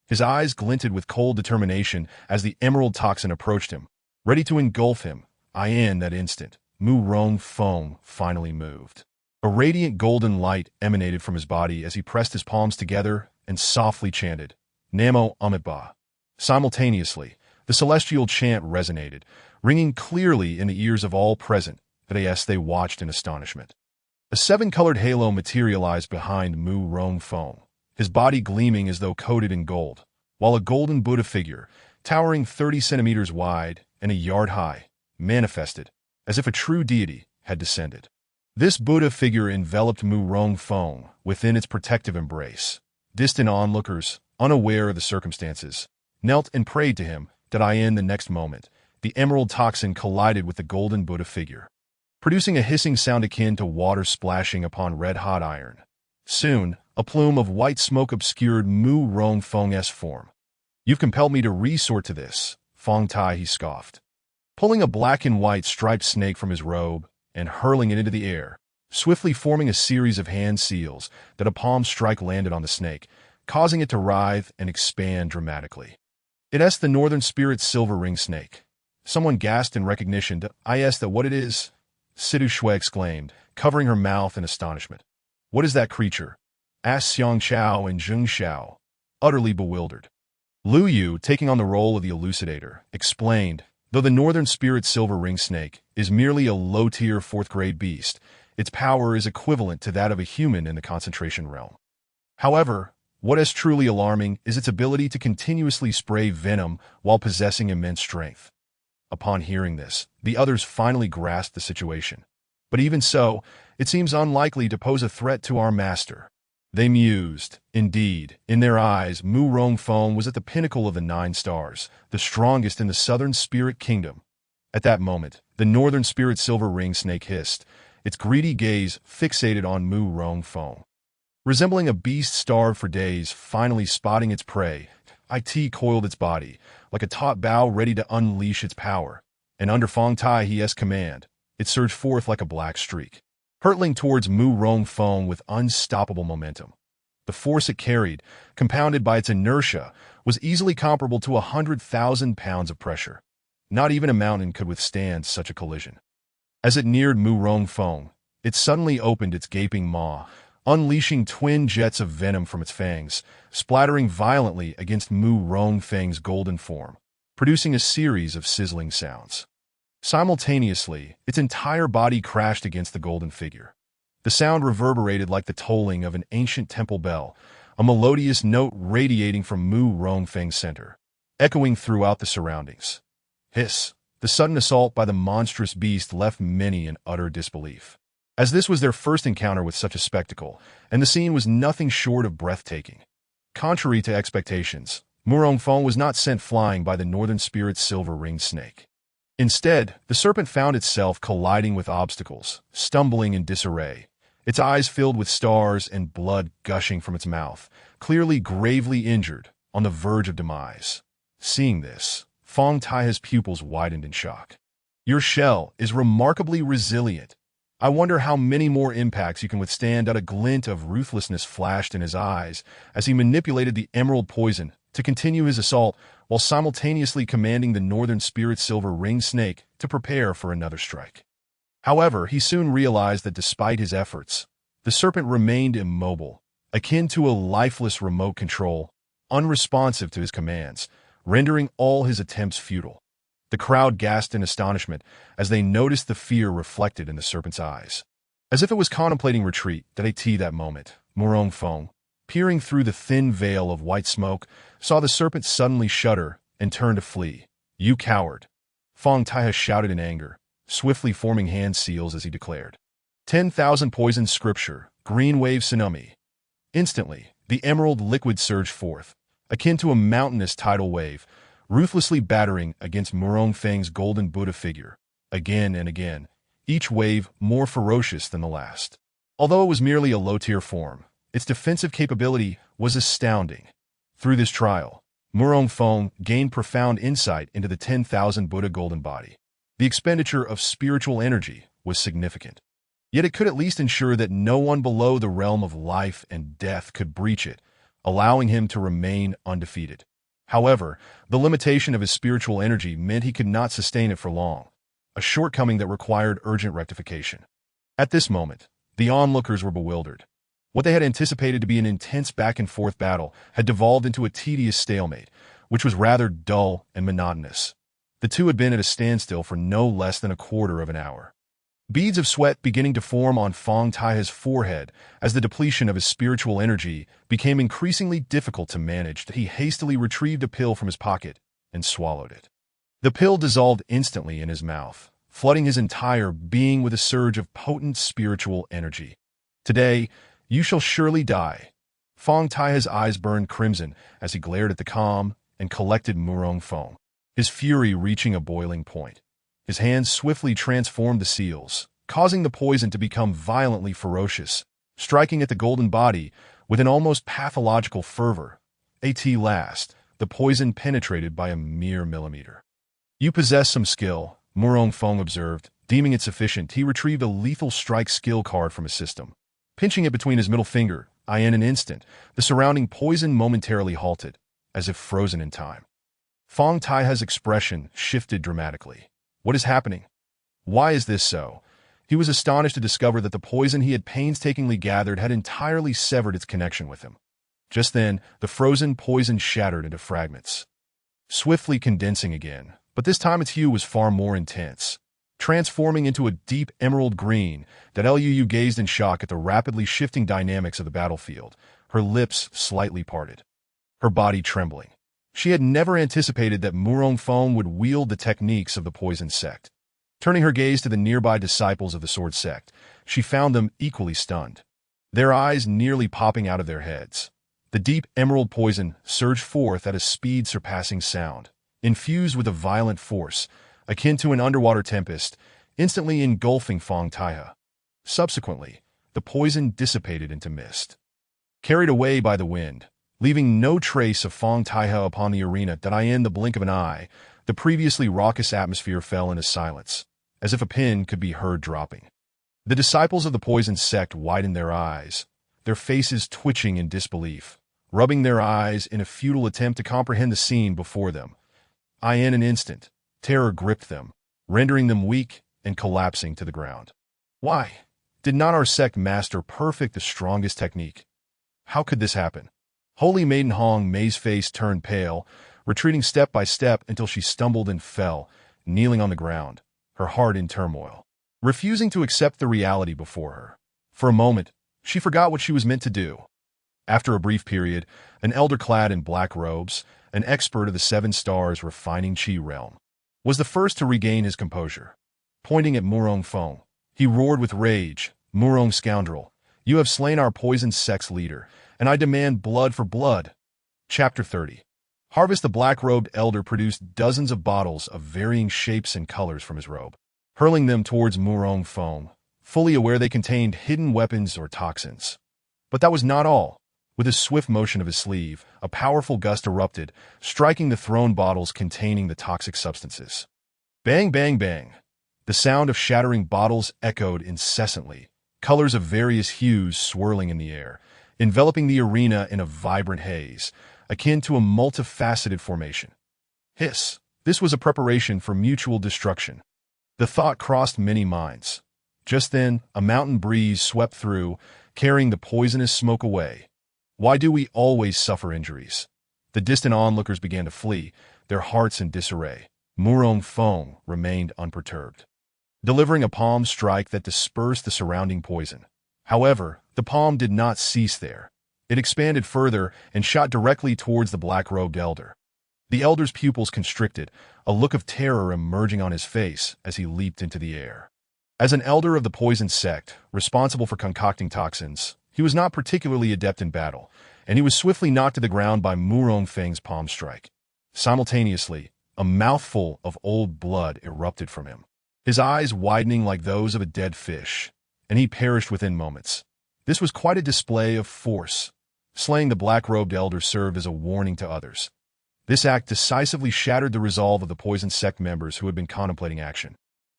His eyes glinted with cold determination as the emerald toxin approached him, ready to engulf him. In that instant, Mu Rongfeng finally moved. A radiant golden light emanated from his body as he pressed his palms together and softly chanted, Namo Amitabha. Simultaneously, the celestial chant resonated, ringing clearly in the ears of all present. They watched in astonishment. A seven-colored halo materialized behind Mu Rongfeng, his body gleaming as though coated in gold, while a golden Buddha figure, towering 30 centimeters wide and a yard high, manifested, as if a true deity had descended. This Buddha figure enveloped Mu Rongfeng within its protective embrace. Distant onlookers, unaware of the circumstances, knelt and prayed to him. In the next moment, the emerald toxin collided with the golden Buddha figure, producing a hissing sound akin to water splashing upon red-hot iron. Soon, a plume of white smoke obscured Mu Rongfeng's form. You've compelled me to resort to this, Feng Tai, he scoffed. Pulling a black and white striped snake from his robe and hurling it into the air, swiftly forming a series of hand seals that a palm strike landed on the snake, causing it to writhe and expand dramatically. It's the Northern Spirit silver ring snake. Someone gasped in recognition. Is that what it is? Sidu Shui exclaimed, covering her mouth in astonishment. What is that creature? Asked Xiang Chao and Zheng Xiao, utterly bewildered. Lu Yu, taking on the role of the elucidator, explained, though the Northern Spirit silver ring snake is merely a low-tier 4th-grade beast, its power is equivalent to that of a human in the concentration realm. However, what is truly alarming is its ability to continuously spray venom while possessing immense strength. Upon hearing this, the others finally grasped the situation. But even so, it seems unlikely to pose a threat to our master. They mused. Indeed, in their eyes, Mu Rongfeng was at the pinnacle of the 9 stars, the strongest in the Southern Spirit Kingdom. At that moment, the Northern Spirit silver ring snake hissed, its greedy gaze fixated on Mu Rongfeng. Resembling a beast starved for days, finally spotting its prey, it coiled its body, like a taut bow ready to unleash its power, and under Feng Tai's command, it surged forth like a black streak, hurtling towards Mu Rongfeng with unstoppable momentum. The force it carried, compounded by its inertia, was easily comparable to 100,000 pounds of pressure. Not even a mountain could withstand such a collision. As it neared Mu Rongfeng, it suddenly opened its gaping maw, unleashing twin jets of venom from its fangs, splattering violently against Mu Rongfeng's golden form, producing a series of sizzling sounds. Simultaneously, its entire body crashed against the golden figure. The sound reverberated like the tolling of an ancient temple bell, a melodious note radiating from Mu Rongfeng's center, echoing throughout the surroundings. Hiss! The sudden assault by the monstrous beast left many in utter disbelief. as this was their first encounter with such a spectacle, and the scene was nothing short of breathtaking. Contrary to expectations, Murong Fong was not sent flying by the Northern Spirit's silver-ringed snake. Instead, the serpent found itself colliding with obstacles, stumbling in disarray, its eyes filled with stars and blood gushing from its mouth, clearly gravely injured, on the verge of demise. Seeing this, Fong Taiha's pupils widened in shock. "Your shell is remarkably resilient. I wonder how many more impacts you can withstand." A glint of ruthlessness flashed in his eyes as he manipulated the emerald poison to continue his assault while simultaneously commanding the Northern Spirit's silver-ringed snake to prepare for another strike. However, he soon realized that despite his efforts, the serpent remained immobile, akin to a lifeless remote control, unresponsive to his commands, rendering all his attempts futile. The crowd gasped in astonishment as they noticed the fear reflected in the serpent's eyes. As if it was contemplating retreat, that moment, Murong Fong, peering through the thin veil of white smoke, saw the serpent suddenly shudder and turn to flee. "You coward!" Fong Taiha shouted in anger, swiftly forming hand seals as he declared. 10,000 poison scripture, green wave tsunami. Instantly, the emerald liquid surged forth, akin to a mountainous tidal wave, ruthlessly battering against Murong Feng's golden Buddha figure, again and again, each wave more ferocious than the last. Although it was merely a low-tier form, its defensive capability was astounding. Through this trial, Murong Feng gained profound insight into the 10,000 Buddha golden body. The expenditure of spiritual energy was significant. Yet it could at least ensure that no one below the realm of life and death could breach it, allowing him to remain undefeated. However, the limitation of his spiritual energy meant he could not sustain it for long, a shortcoming that required urgent rectification. At this moment, the onlookers were bewildered. What they had anticipated to be an intense back-and-forth battle had devolved into a tedious stalemate, which was rather dull and monotonous. The two had been at a standstill for no less than a quarter of an hour. Beads of sweat beginning to form on Fong Taiha's forehead as the depletion of his spiritual energy became increasingly difficult to manage. He hastily retrieved a pill from his pocket and swallowed it. The pill dissolved instantly in his mouth, flooding his entire being with a surge of potent spiritual energy. "Today, you shall surely die." Fong Taiha's eyes burned crimson as he glared at the calm and collected Murong Fong, his fury reaching a boiling point. His hands swiftly transformed the seals, causing the poison to become violently ferocious, striking at the golden body with an almost pathological fervor. At last, the poison penetrated by a mere millimeter. "You possess some skill," Murong Fong observed. Deeming it sufficient, he retrieved a lethal strike skill card from his system. Pinching it between his middle finger, in an instant, the surrounding poison momentarily halted, as if frozen in time. Fong Taiha's expression shifted dramatically. "What is happening? Why is this so?" He was astonished to discover that the poison he had painstakingly gathered had entirely severed its connection with him. Just then, the frozen poison shattered into fragments, swiftly condensing again, but this time its hue was far more intense, transforming into a deep emerald green. Liu gazed in shock at the rapidly shifting dynamics of the battlefield, her lips slightly parted, her body trembling. She had never anticipated that Murong Fong would wield the techniques of the poison sect. Turning her gaze to the nearby disciples of the sword sect, she found them equally stunned, their eyes nearly popping out of their heads. The deep emerald poison surged forth at a speed surpassing sound, infused with a violent force, akin to an underwater tempest, instantly engulfing Fong Taiha. Subsequently, the poison dissipated into mist, carried away by the wind, leaving no trace of Fong Taiha upon the arena. In the blink of an eye, the previously raucous atmosphere fell into silence, as if a pin could be heard dropping. The disciples of the poison sect widened their eyes, their faces twitching in disbelief, rubbing their eyes in a futile attempt to comprehend the scene before them. In an instant, terror gripped them, rendering them weak and collapsing to the ground. Why? Did not our sect master perfect the strongest technique? How could this happen? Holy Maiden Hong Mei's face turned pale, retreating step by step until she stumbled and fell, kneeling on the ground, her heart in turmoil, refusing to accept the reality before her. For a moment, she forgot what she was meant to do. After a brief period, an elder clad in black robes, an expert of the 7 stars refining Qi realm, was the first to regain his composure. Pointing at Murong Fong, he roared with rage, Murong scoundrel, you have slain our poisoned sect's leader, and I demand blood for blood. Chapter 30. Harvest. The black-robed elder produced dozens of bottles of varying shapes and colors from his robe, hurling them towards Murong Fong, fully aware they contained hidden weapons or toxins. But that was not all. With a swift motion of his sleeve, a powerful gust erupted, striking the thrown bottles containing the toxic substances. Bang, bang, bang. The sound of shattering bottles echoed incessantly, colors of various hues swirling in the air, enveloping the arena in a vibrant haze, akin to a multifaceted formation. Hiss! This was a preparation for mutual destruction. The thought crossed many minds. Just then, a mountain breeze swept through, carrying the poisonous smoke away. Why do we always suffer injuries? The distant onlookers began to flee, their hearts in disarray. Murong Fong remained unperturbed, delivering a palm strike that dispersed the surrounding poison. However, the palm did not cease there. It expanded further and shot directly towards the black-robed elder. The elder's pupils constricted, a look of terror emerging on his face as he leaped into the air. As an elder of the poisoned sect, responsible for concocting toxins, he was not particularly adept in battle, and he was swiftly knocked to the ground by Murong Feng's palm strike. Simultaneously, a mouthful of old blood erupted from him, his eyes widening like those of a dead fish, and he perished within moments. This was quite a display of force. Slaying the black-robed elder served as a warning to others. This act decisively shattered the resolve of the poisoned sect members who had been contemplating action,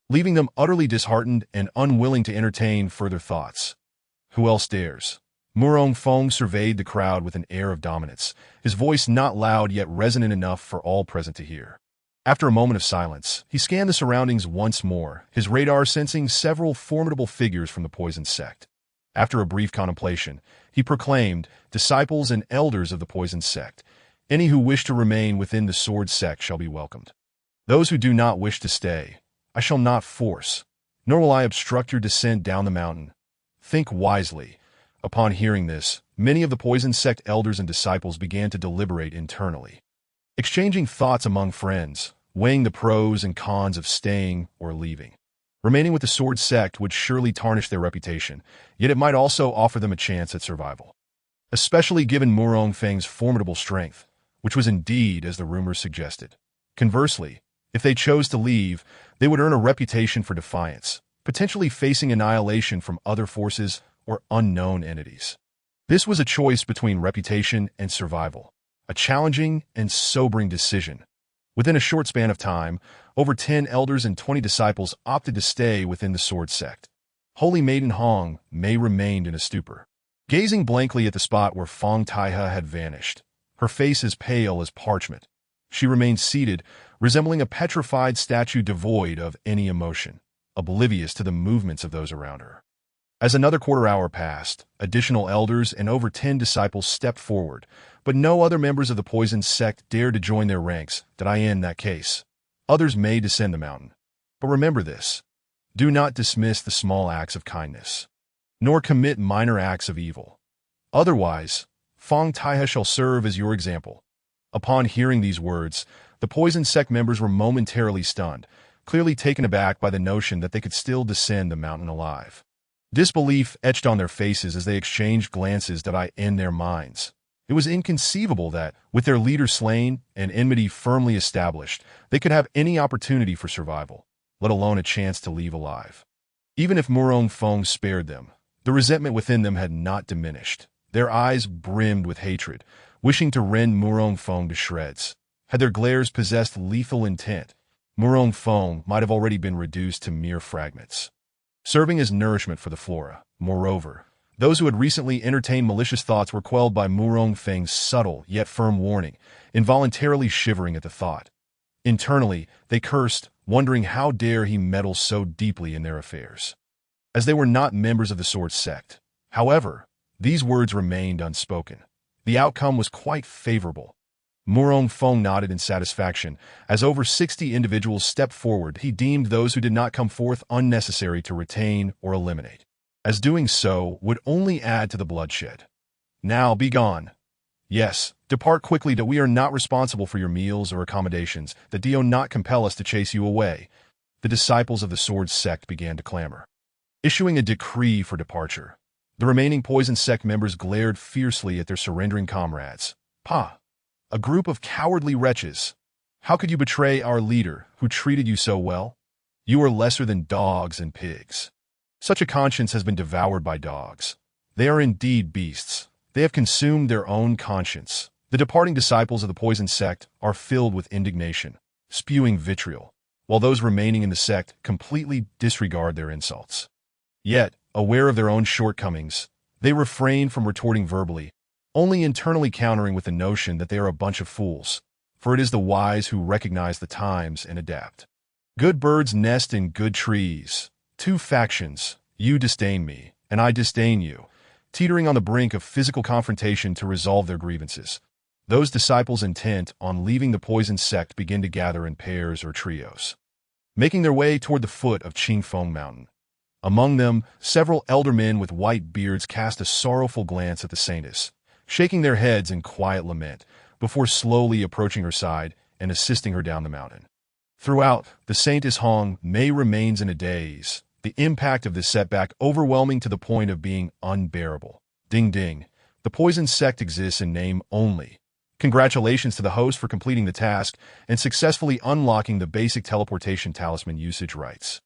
leaving them utterly disheartened and unwilling to entertain further thoughts. Who else dares? Murong Fong surveyed the crowd with an air of dominance, his voice not loud yet resonant enough for all present to hear. After a moment of silence, he scanned the surroundings once more, his radar sensing several formidable figures from the poisoned sect. After a brief contemplation, he proclaimed, "Disciples and elders of the poisoned sect, any who wish to remain within the sword sect shall be welcomed. Those who do not wish to stay, I shall not force, nor will I obstruct your descent down the mountain. Think wisely." Upon hearing this, many of the poisoned sect elders and disciples began to deliberate internally, exchanging thoughts among friends, weighing the pros and cons of staying or leaving. Remaining with the sword sect would surely tarnish their reputation, yet it might also offer them a chance at survival, especially given Murong Feng's formidable strength, which was indeed as the rumors suggested. Conversely, if they chose to leave, they would earn a reputation for defiance, potentially facing annihilation from other forces or unknown entities. This was a choice between reputation and survival, a challenging and sobering decision. Within a short span of time, over 10 elders and 20 disciples opted to stay within the sword sect. Holy Maiden Hong Mei remained in a stupor, gazing blankly at the spot where Fong Taihe had vanished, her face as pale as parchment. She remained seated, resembling a petrified statue devoid of any emotion, oblivious to the movements of those around her. As another quarter hour passed, additional elders and over 10 disciples stepped forward, but no other members of the poisoned sect dared to join their ranks. In that case, others may descend the mountain. But remember this: do not dismiss the small acts of kindness, nor commit minor acts of evil. Otherwise, Fong Taihe shall serve as your example. Upon hearing these words, the poisoned sect members were momentarily stunned, clearly taken aback by the notion that they could still descend the mountain alive. Disbelief etched on their faces as they exchanged glances in their minds. It was inconceivable that, with their leader slain and enmity firmly established, they could have any opportunity for survival, let alone a chance to leave alive. Even if Murong Fong spared them, the resentment within them had not diminished. Their eyes brimmed with hatred, wishing to rend Murong Fong to shreds. Had their glares possessed lethal intent, Murong Fong might have already been reduced to mere fragments, serving as nourishment for the flora. Moreover, those who had recently entertained malicious thoughts were quelled by Murong Feng's subtle yet firm warning, involuntarily shivering at the thought. Internally, they cursed, wondering how dare he meddle so deeply in their affairs, as they were not members of the sword sect. However, these words remained unspoken. The outcome was quite favorable. Murong Fong nodded in satisfaction. As over 60 individuals stepped forward, he deemed those who did not come forth unnecessary to retain or eliminate, as doing so would only add to the bloodshed. Now be gone. Yes, depart quickly, that we are not responsible for your meals or accommodations, that do not compel us to chase you away. The disciples of the sword sect began to clamor. issuing a decree for departure. The remaining poison sect members glared fiercely at their surrendering comrades. "Pa, a group of cowardly wretches. How could you betray our leader, who treated you so well? You are lesser than dogs and pigs. Such a conscience has been devoured by dogs. They are indeed beasts. They have consumed their own conscience." The departing disciples of the poison sect are filled with indignation, spewing vitriol, while those remaining in the sect completely disregard their insults. Yet, aware of their own shortcomings, they refrain from retorting verbally, only internally countering with the notion that they are a bunch of fools, for it is the wise who recognize the times and adapt. Good birds nest in good trees. Two factions, you disdain me, and I disdain you, teetering on the brink of physical confrontation to resolve their grievances. Those disciples intent on leaving the poison sect begin to gather in pairs or trios, making their way toward the foot of Qingfeng Mountain. Among them, several elder men with white beards cast a sorrowful glance at the saintess, shaking their heads in quiet lament, before slowly approaching her side and assisting her down the mountain. Throughout, the saintess Hong Mei remains in a daze, the impact of this setback overwhelming to the point of being unbearable. Ding ding. The poison sect exists in name only. Congratulations to the host for completing the task and successfully unlocking the basic teleportation talisman usage rights.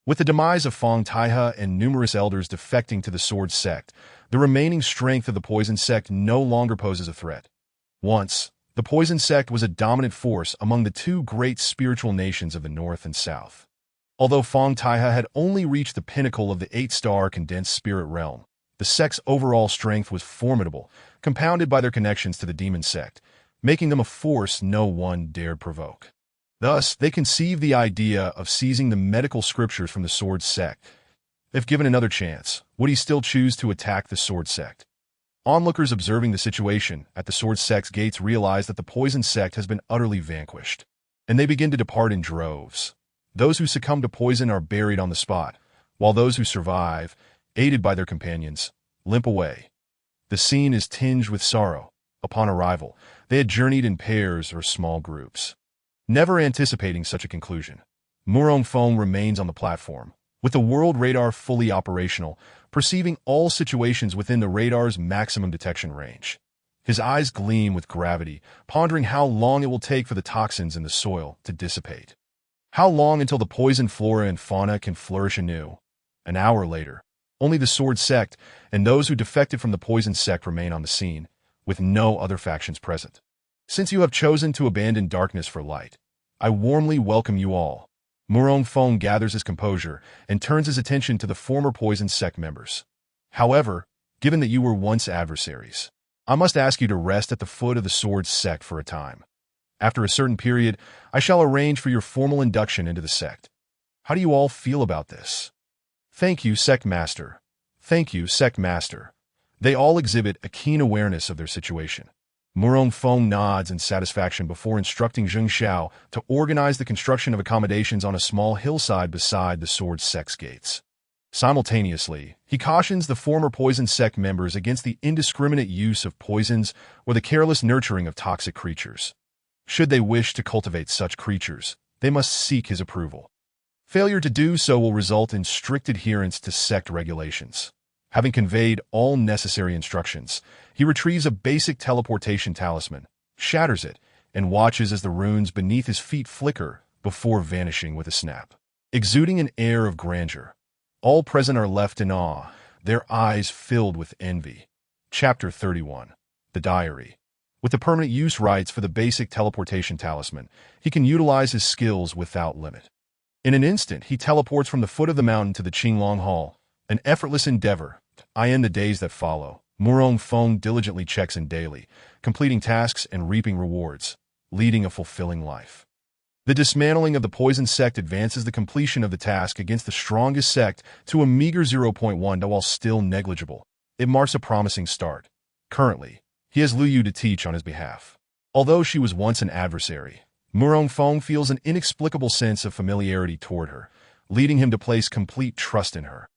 With the demise of Fong Taihe and numerous elders defecting to the sword sect, the remaining strength of the poison sect no longer poses a threat. Once, the poison sect was a dominant force among the two great spiritual nations of the north and south. Although Fong Taihe had only reached the pinnacle of the 8-star condensed spirit realm, the sect's overall strength was formidable, compounded by their connections to the demon sect, making them a force no one dared provoke. Thus, they conceived the idea of seizing the medical scriptures from the sword sect. If given another chance, would he still choose to attack the sword sect? Onlookers observing the situation at the sword sect's gates realize that the poison sect has been utterly vanquished, and they begin to depart in droves. Those who succumb to poison are buried on the spot, while those who survive, aided by their companions, limp away. The scene is tinged with sorrow. Upon arrival, they had journeyed in pairs or small groups. Never anticipating such a conclusion, Murong Feng remains on the platform, with the world radar fully operational, perceiving all situations within the radar's maximum detection range. His eyes gleam with gravity, pondering how long it will take for the toxins in the soil to dissipate. How long until the poison flora and fauna can flourish anew? An hour later, only the sword sect and those who defected from the poison sect remain on the scene, with no other factions present. Since you have chosen to abandon darkness for light, I warmly welcome you all. Murong Feng gathers his composure and turns his attention to the former poison sect members. However, given that you were once adversaries, I must ask you to rest at the foot of the sword sect for a time. After a certain period, I shall arrange for your formal induction into the sect. How do you all feel about this? Thank you, Sect Master. Thank you, Sect Master. They all exhibit a keen awareness of their situation. Murong Feng nods in satisfaction before instructing Zheng Xiao to organize the construction of accommodations on a small hillside beside the sword sect's gates. Simultaneously, he cautions the former poison sect members against the indiscriminate use of poisons or the careless nurturing of toxic creatures. Should they wish to cultivate such creatures, they must seek his approval. Failure to do so will result in strict adherence to sect regulations. Having conveyed all necessary instructions, he retrieves a basic teleportation talisman, shatters it, and watches as the runes beneath his feet flicker before vanishing with a snap. Exuding an air of grandeur, all present are left in awe, their eyes filled with envy. Chapter 31. The Diary. With the permanent use rights for the basic teleportation talisman, he can utilize his skills without limit. In an instant, he teleports from the foot of the mountain to the Qinglong Hall, an effortless endeavor. In the days that follow, Murong Feng diligently checks in daily, completing tasks and reaping rewards, leading a fulfilling life. The dismantling of the poison sect advances the completion of the task against the strongest sect to a meager 0.1 while still negligible. It marks a promising start. Currently, he has Lu Yu to teach on his behalf. Although she was once an adversary, Murong Feng feels an inexplicable sense of familiarity toward her, leading him to place complete trust in her.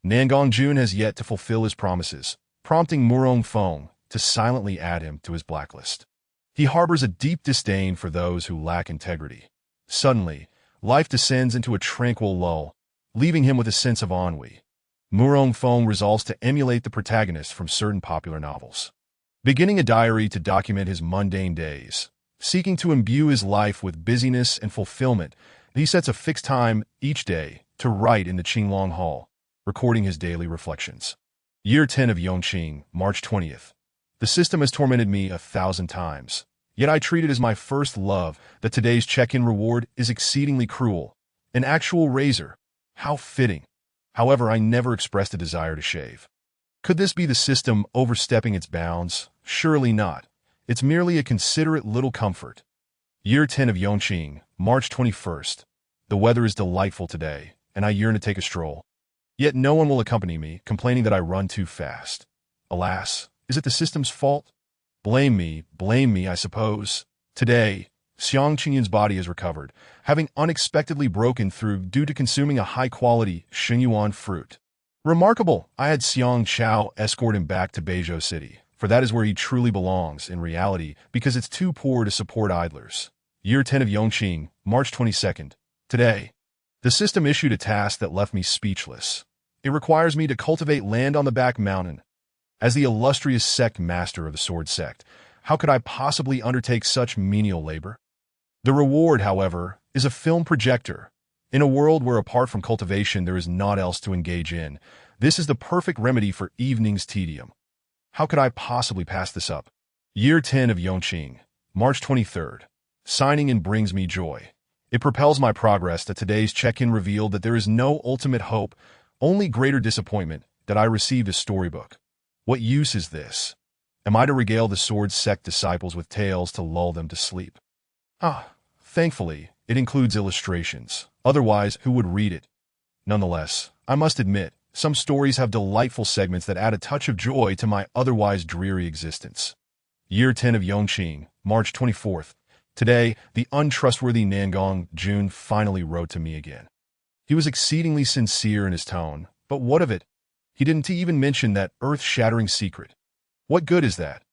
Nangong Jun has yet to fulfill his promises, prompting Murong Feng to silently add him to his blacklist. He harbors a deep disdain for those who lack integrity. Suddenly, life descends into a tranquil lull, leaving him with a sense of ennui. Murong Fong resolves to emulate the protagonist from certain popular novels. Beginning a diary to document his mundane days, seeking to imbue his life with busyness and fulfillment, he sets a fixed time each day to write in the Qinglong Hall, recording his daily reflections. Year 10 of Yongqing, March 20th. The system has tormented me 1,000 times, yet I treat it as my first love that today's check-in reward is exceedingly cruel. An actual razor. How fitting. However, I never expressed a desire to shave. Could this be the system overstepping its bounds? Surely not. It's merely a considerate little comfort. Year 10 of Yongqing, March 21st. The weather is delightful today, and I yearn to take a stroll. Yet no one will accompany me, complaining that I run too fast. Alas, is it the system's fault? Blame me, I suppose. Today, Xiang Qinyan's body is recovered, having unexpectedly broken through due to consuming a high-quality Xingyuan fruit. Remarkable, I had Xiang Chao escort him back to Beizhou City, for that is where he truly belongs in reality because it's too poor to support idlers. Year 10 of Yongqing, March 22nd. Today, the system issued a task that left me speechless. It requires me to cultivate land on the back mountain. As the illustrious sect master of the sword sect, how could I possibly undertake such menial labor? The reward, however, is a film projector. In a world where apart from cultivation there is naught else to engage in, this is the perfect remedy for evening's tedium. How could I possibly pass this up? Year 10 of Yongqing, March 23rd. Signing in brings me joy. It propels my progress that today's check-in revealed that there is no ultimate hope, only greater disappointment that I received a storybook. What use is this? Am I to regale the sword sect disciples with tales to lull them to sleep? Thankfully, it includes illustrations. Otherwise, who would read it? Nonetheless, I must admit, some stories have delightful segments that add a touch of joy to my otherwise dreary existence. Year 10 of Yongqing, March 24th. Today, the untrustworthy Nangong Jun finally wrote to me again. He was exceedingly sincere in his tone, but what of it? He didn't even mention that earth-shattering secret. What good is that?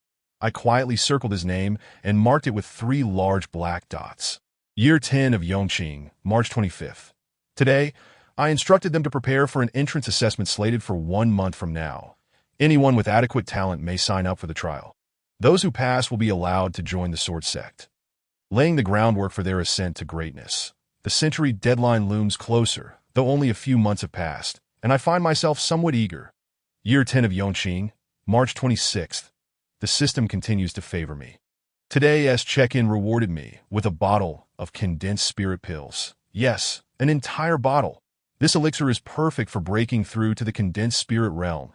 I quietly circled his name and marked it with 3 large black dots. Year 10 of Yongqing, March 25th. Today, I instructed them to prepare for an entrance assessment slated for 1 month from now. Anyone with adequate talent may sign up for the trial. Those who pass will be allowed to join the sword sect, laying the groundwork for their ascent to greatness. The century deadline looms closer, though only a few months have passed, and I find myself somewhat eager. Year 10 of Yongqing, March 26th. The system continues to favor me. Today's check-in rewarded me with a bottle of condensed spirit pills. Yes, an entire bottle. This elixir is perfect for breaking through to the condensed spirit realm.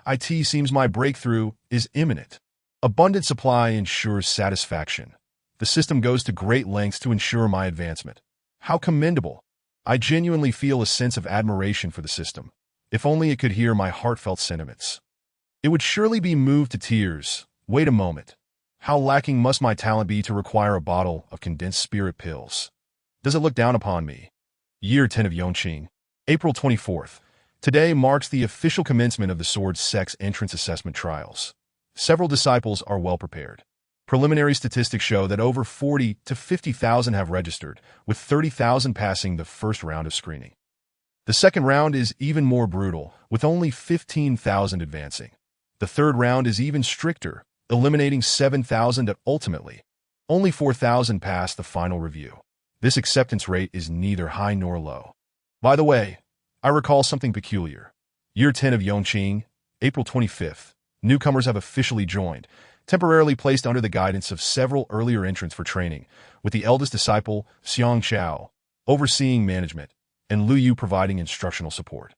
It seems my breakthrough is imminent. Abundant supply ensures satisfaction. The system goes to great lengths to ensure my advancement. How commendable! I genuinely feel a sense of admiration for the system. If only it could hear my heartfelt sentiments, it would surely be moved to tears. Wait a moment. How lacking must my talent be to require a bottle of condensed spirit pills? Does it look down upon me? Year 10 of Yongqing, April 24th. Today marks the official commencement of the sword sect's entrance assessment trials. Several disciples are well prepared. Preliminary statistics show that over 40 to 50,000 have registered, with 30,000 passing the first round of screening. The second round is even more brutal, with only 15,000 advancing. The third round is even stricter, eliminating 7,000 and ultimately, only 4,000 pass the final review. This acceptance rate is neither high nor low. By the way, I recall something peculiar. Year 10 of Yongqing, April 25th. Newcomers have officially joined, temporarily placed under the guidance of several earlier entrants for training, with the eldest disciple, Xiang Chao, overseeing management, and Lu Yu providing instructional support.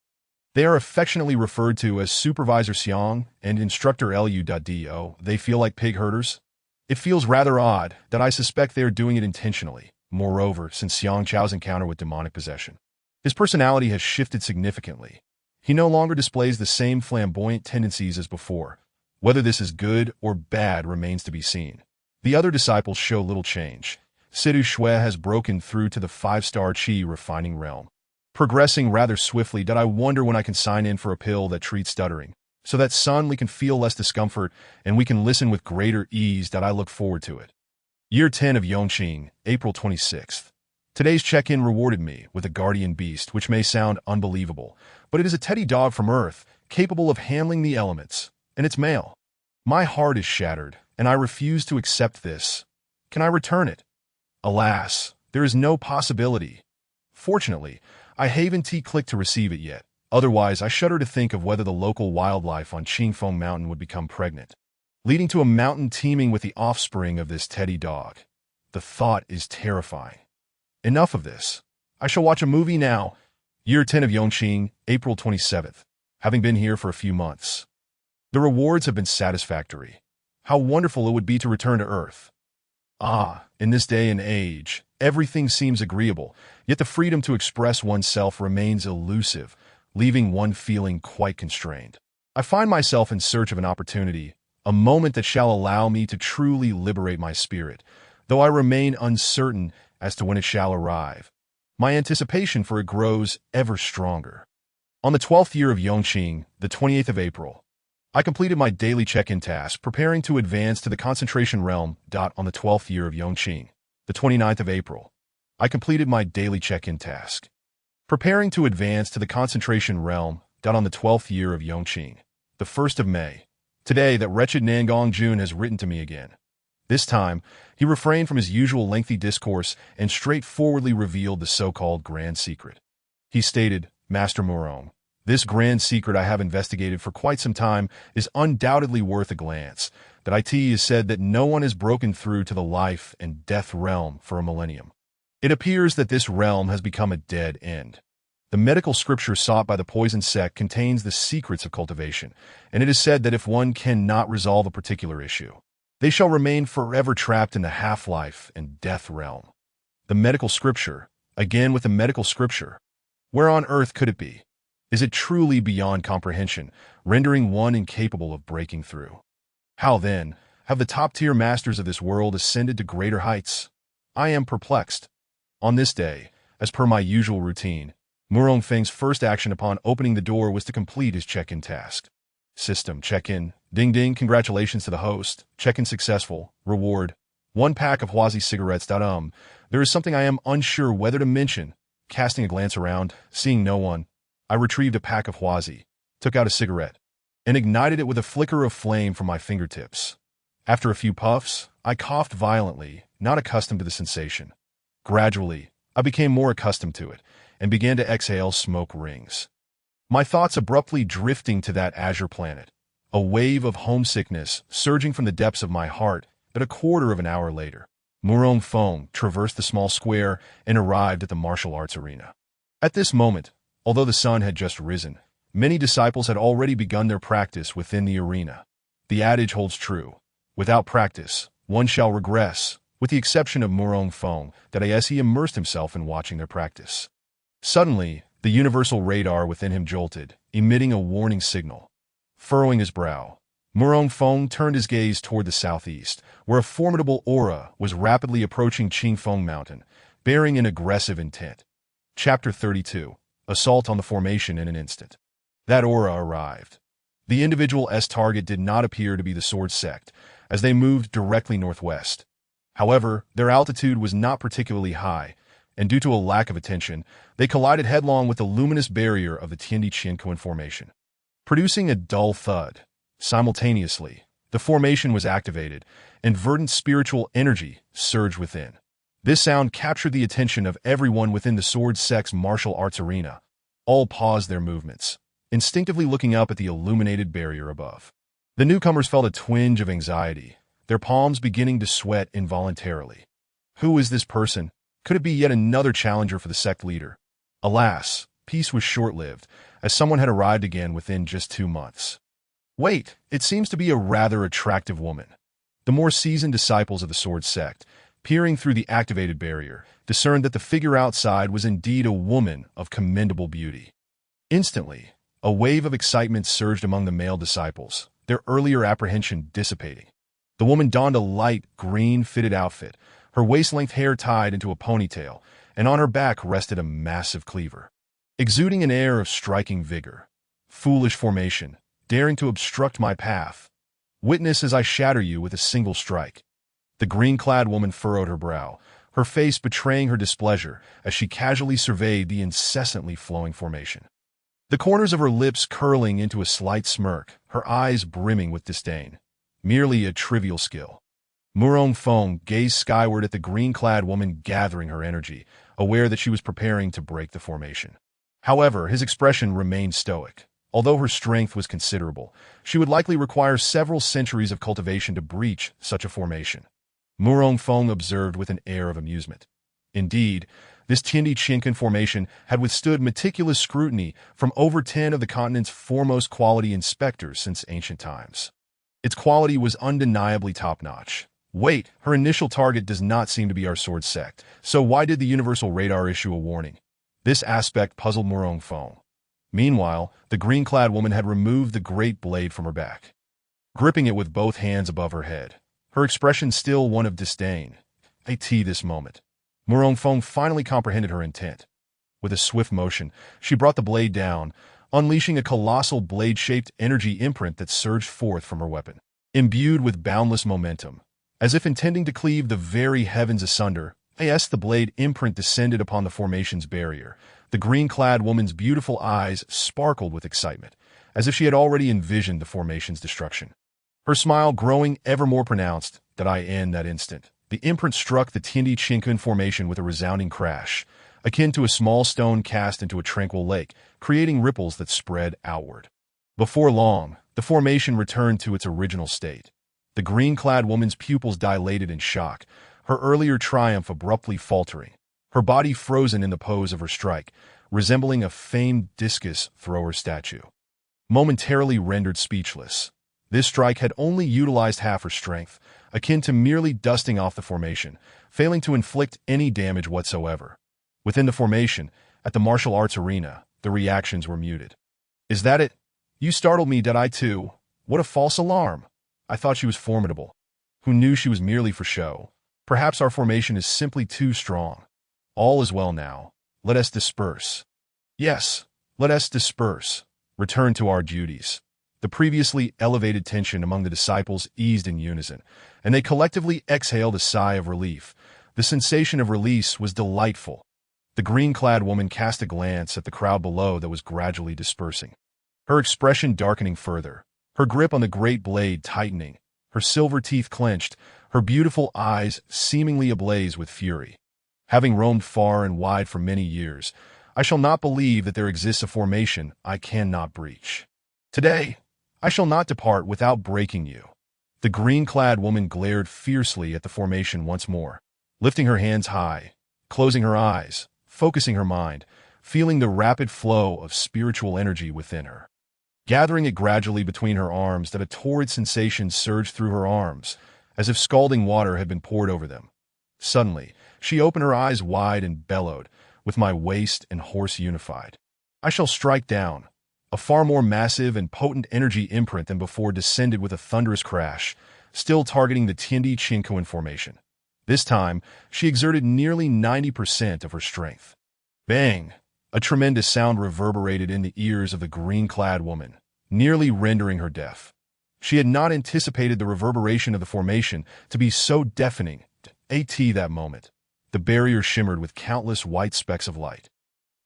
They are affectionately referred to as Supervisor Xiang and Instructor Lu.do. They feel like pig herders? It feels rather odd that I suspect they are doing it intentionally. Moreover, since Xiang Chao's encounter with demonic possession, his personality has shifted significantly. He no longer displays the same flamboyant tendencies as before. Whether this is good or bad remains to be seen. The other disciples show little change. Sidu Shui has broken through to the 5-star Qi refining realm, progressing rather swiftly that I wonder when I can sign in for a pill that treats stuttering, so that we can feel less discomfort and we can listen with greater ease. That I look forward to it. Year 10 of Yongqing, April 26th. Today's check-in rewarded me with a guardian beast, which may sound unbelievable, but it is a teddy dog from Earth, capable of handling the elements, and it's male. My heart is shattered, and I refuse to accept this. Can I return it? Alas, there is no possibility. Fortunately, I haven't clicked to receive it yet. Otherwise, I shudder to think of whether the local wildlife on Qingfeng Mountain would become pregnant, leading to a mountain teeming with the offspring of this teddy dog. The thought is terrifying. Enough of this. I shall watch a movie now. Year 10 of Yongqing, April 27th. Having been here for a few months, the rewards have been satisfactory. How wonderful it would be to return to Earth. In this day and age, everything seems agreeable, yet the freedom to express oneself remains elusive, leaving one feeling quite constrained. I find myself in search of an opportunity, a moment that shall allow me to truly liberate my spirit, though I remain uncertain as to when it shall arrive. My anticipation for it grows ever stronger. On the 12th year of Yongqing, the 28th of April, I completed my daily check-in task, preparing to advance to the concentration realm. On the 12th year of Yongqing, the 29th of April, I completed my daily check-in task, preparing to advance to the concentration realm. On the 12th year of Yongqing, the 1st of May, today that wretched Nangong Jun has written to me again. This time, he refrained from his usual lengthy discourse and straightforwardly revealed the so-called grand secret. He stated, Master Murong, this grand secret I have investigated for quite some time is undoubtedly worth a glance. That it is said that no one has broken through to the life and death realm for a millennium. It appears that this realm has become a dead end. The medical scripture sought by the poison sect contains the secrets of cultivation, and it is said that if one cannot resolve a particular issue, they shall remain forever trapped in the half-life and death realm. The medical scripture, again with the medical scripture. Where on earth could it be? Is it truly beyond comprehension, rendering one incapable of breaking through? How then have the top-tier masters of this world ascended to greater heights? I am perplexed. On this day, as per my usual routine, Murong Feng's first action upon opening the door was to complete his check-in task. System check-in. Ding ding, congratulations to the host. Check-in successful. Reward. 1 pack of Huazi cigarettes. There is something I am unsure whether to mention. Casting a glance around, seeing no one, I retrieved a pack of Huazi, took out a cigarette, and ignited it with a flicker of flame from my fingertips. After a few puffs, I coughed violently, not accustomed to the sensation. Gradually, I became more accustomed to it, and began to exhale smoke rings. My thoughts abruptly drifting to that azure planet. A wave of homesickness surging from the depths of my heart, but a quarter of an hour later, Murong Feng traversed the small square and arrived at the martial arts arena. At this moment, although the sun had just risen, many disciples had already begun their practice within the arena. The adage holds true. Without practice, one shall regress, with the exception of Murong Feng, that as he immersed himself in watching their practice. Suddenly, the universal radar within him jolted, emitting a warning signal. Furrowing his brow, Murong Feng turned his gaze toward the southeast, where a formidable aura was rapidly approaching Qingfeng Mountain, bearing an aggressive intent. Chapter 32. Assault on the formation in an instant. That aura arrived. The individual's target did not appear to be the Sword Sect, as they moved directly northwest. However, their altitude was not particularly high, and due to a lack of attention, they collided headlong with the luminous barrier of the Tiandi Qianquan formation, producing a dull thud. Simultaneously, the formation was activated, and verdant spiritual energy surged within. This sound captured the attention of everyone within the Sword Sect's martial arts arena. All paused their movements, instinctively looking up at the illuminated barrier above. The newcomers felt a twinge of anxiety, their palms beginning to sweat involuntarily. Who is this person? Could it be yet another challenger for the sect leader? Alas, peace was short-lived, as someone had arrived again within just 2 months. Wait, it seems to be a rather attractive woman. The more seasoned disciples of the Sword Sect, peering through the activated barrier, discerned that the figure outside was indeed a woman of commendable beauty. Instantly, a wave of excitement surged among the male disciples, their earlier apprehension dissipating. The woman donned a light green fitted outfit, her waist-length hair tied into a ponytail, and on her back rested a massive cleaver, exuding an air of striking vigor. Foolish formation, daring to obstruct my path. Witness as I shatter you with a single strike. The green-clad woman furrowed her brow, her face betraying her displeasure as she casually surveyed the incessantly flowing formation. The corners of her lips curling into a slight smirk, her eyes brimming with disdain. Merely a trivial skill. Murong Feng gazed skyward at the green-clad woman gathering her energy, aware that she was preparing to break the formation. However, his expression remained stoic. Although her strength was considerable, she would likely require several centuries of cultivation to breach such a formation. Murong Feng observed with an air of amusement. Indeed, this Tiandi Chinkan formation had withstood meticulous scrutiny from over 10 of the continent's foremost quality inspectors since ancient times. Its quality was undeniably top-notch. Wait, her initial target does not seem to be our sword sect, so why did the Universal Radar issue a warning? This aspect puzzled Murong Feng. Meanwhile, the green-clad woman had removed the great blade from her back, gripping it with both hands above her head, her expression still one of disdain. This moment. Murong Feng finally comprehended her intent. With a swift motion, she brought the blade down, unleashing a colossal blade-shaped energy imprint that surged forth from her weapon. Imbued with boundless momentum, as if intending to cleave the very heavens asunder, the blade imprint descended upon the formation's barrier. The green-clad woman's beautiful eyes sparkled with excitement, as if she had already envisioned the formation's destruction. Her smile growing ever more pronounced, in that instant. The imprint struck the Tiandi Chinkan formation with a resounding crash, akin to a small stone cast into a tranquil lake, creating ripples that spread outward. Before long, the formation returned to its original state. The green-clad woman's pupils dilated in shock, her earlier triumph abruptly faltering, her body frozen in the pose of her strike, resembling a famed discus thrower statue. Momentarily rendered speechless, this strike had only utilized half her strength, akin to merely dusting off the formation, failing to inflict any damage whatsoever. Within the formation, at the martial arts arena, the reactions were muted. Is that it? You startled me, too. What a false alarm. I thought she was formidable. Who knew she was merely for show? Perhaps our formation is simply too strong. All is well now. Let us disperse. Yes, let us disperse. Return to our duties. The previously elevated tension among the disciples eased in unison, and they collectively exhaled a sigh of relief. The sensation of release was delightful. The green-clad woman cast a glance at the crowd below that was gradually dispersing, her expression darkening further, her grip on the great blade tightening, her silver teeth clenched, her beautiful eyes seemingly ablaze with fury. Having roamed far and wide for many years, I shall not believe that there exists a formation I cannot breach. Today, I shall not depart without breaking you. The green-clad woman glared fiercely at the formation once more, lifting her hands high, closing her eyes, focusing her mind, feeling the rapid flow of spiritual energy within her. Gathering it gradually between her arms, that a torrid sensation surged through her arms, as if scalding water had been poured over them. Suddenly, she opened her eyes wide and bellowed, with my waist and horse unified. I shall strike down. A far more massive and potent energy imprint than before descended with a thunderous crash, still targeting the Tiandi Chinkan formation. This time, she exerted nearly 90% of her strength. Bang! A tremendous sound reverberated in the ears of the green-clad woman, nearly rendering her deaf. She had not anticipated the reverberation of the formation to be so deafening. That moment, the barrier shimmered with countless white specks of light,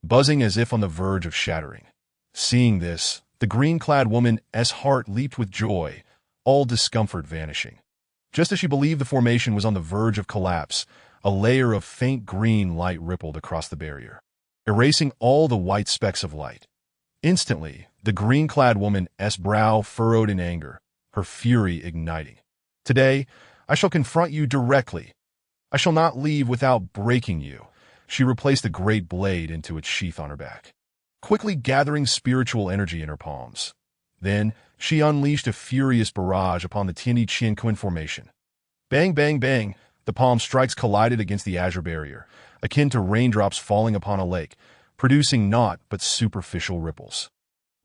buzzing as if on the verge of shattering. Seeing this, the green-clad woman's heart leaped with joy, all discomfort vanishing. Just as she believed the formation was on the verge of collapse, a layer of faint green light rippled across the barrier, erasing all the white specks of light. Instantly, the green-clad woman's brow furrowed in anger, her fury igniting. Today, I shall confront you directly. I shall not leave without breaking you. She replaced the great blade into its sheath on her back, quickly gathering spiritual energy in her palms. Then, she unleashed a furious barrage upon the Tiandi Chinkan formation. Bang, bang, bang, the palm strikes collided against the azure barrier, akin to raindrops falling upon a lake, producing naught but superficial ripples.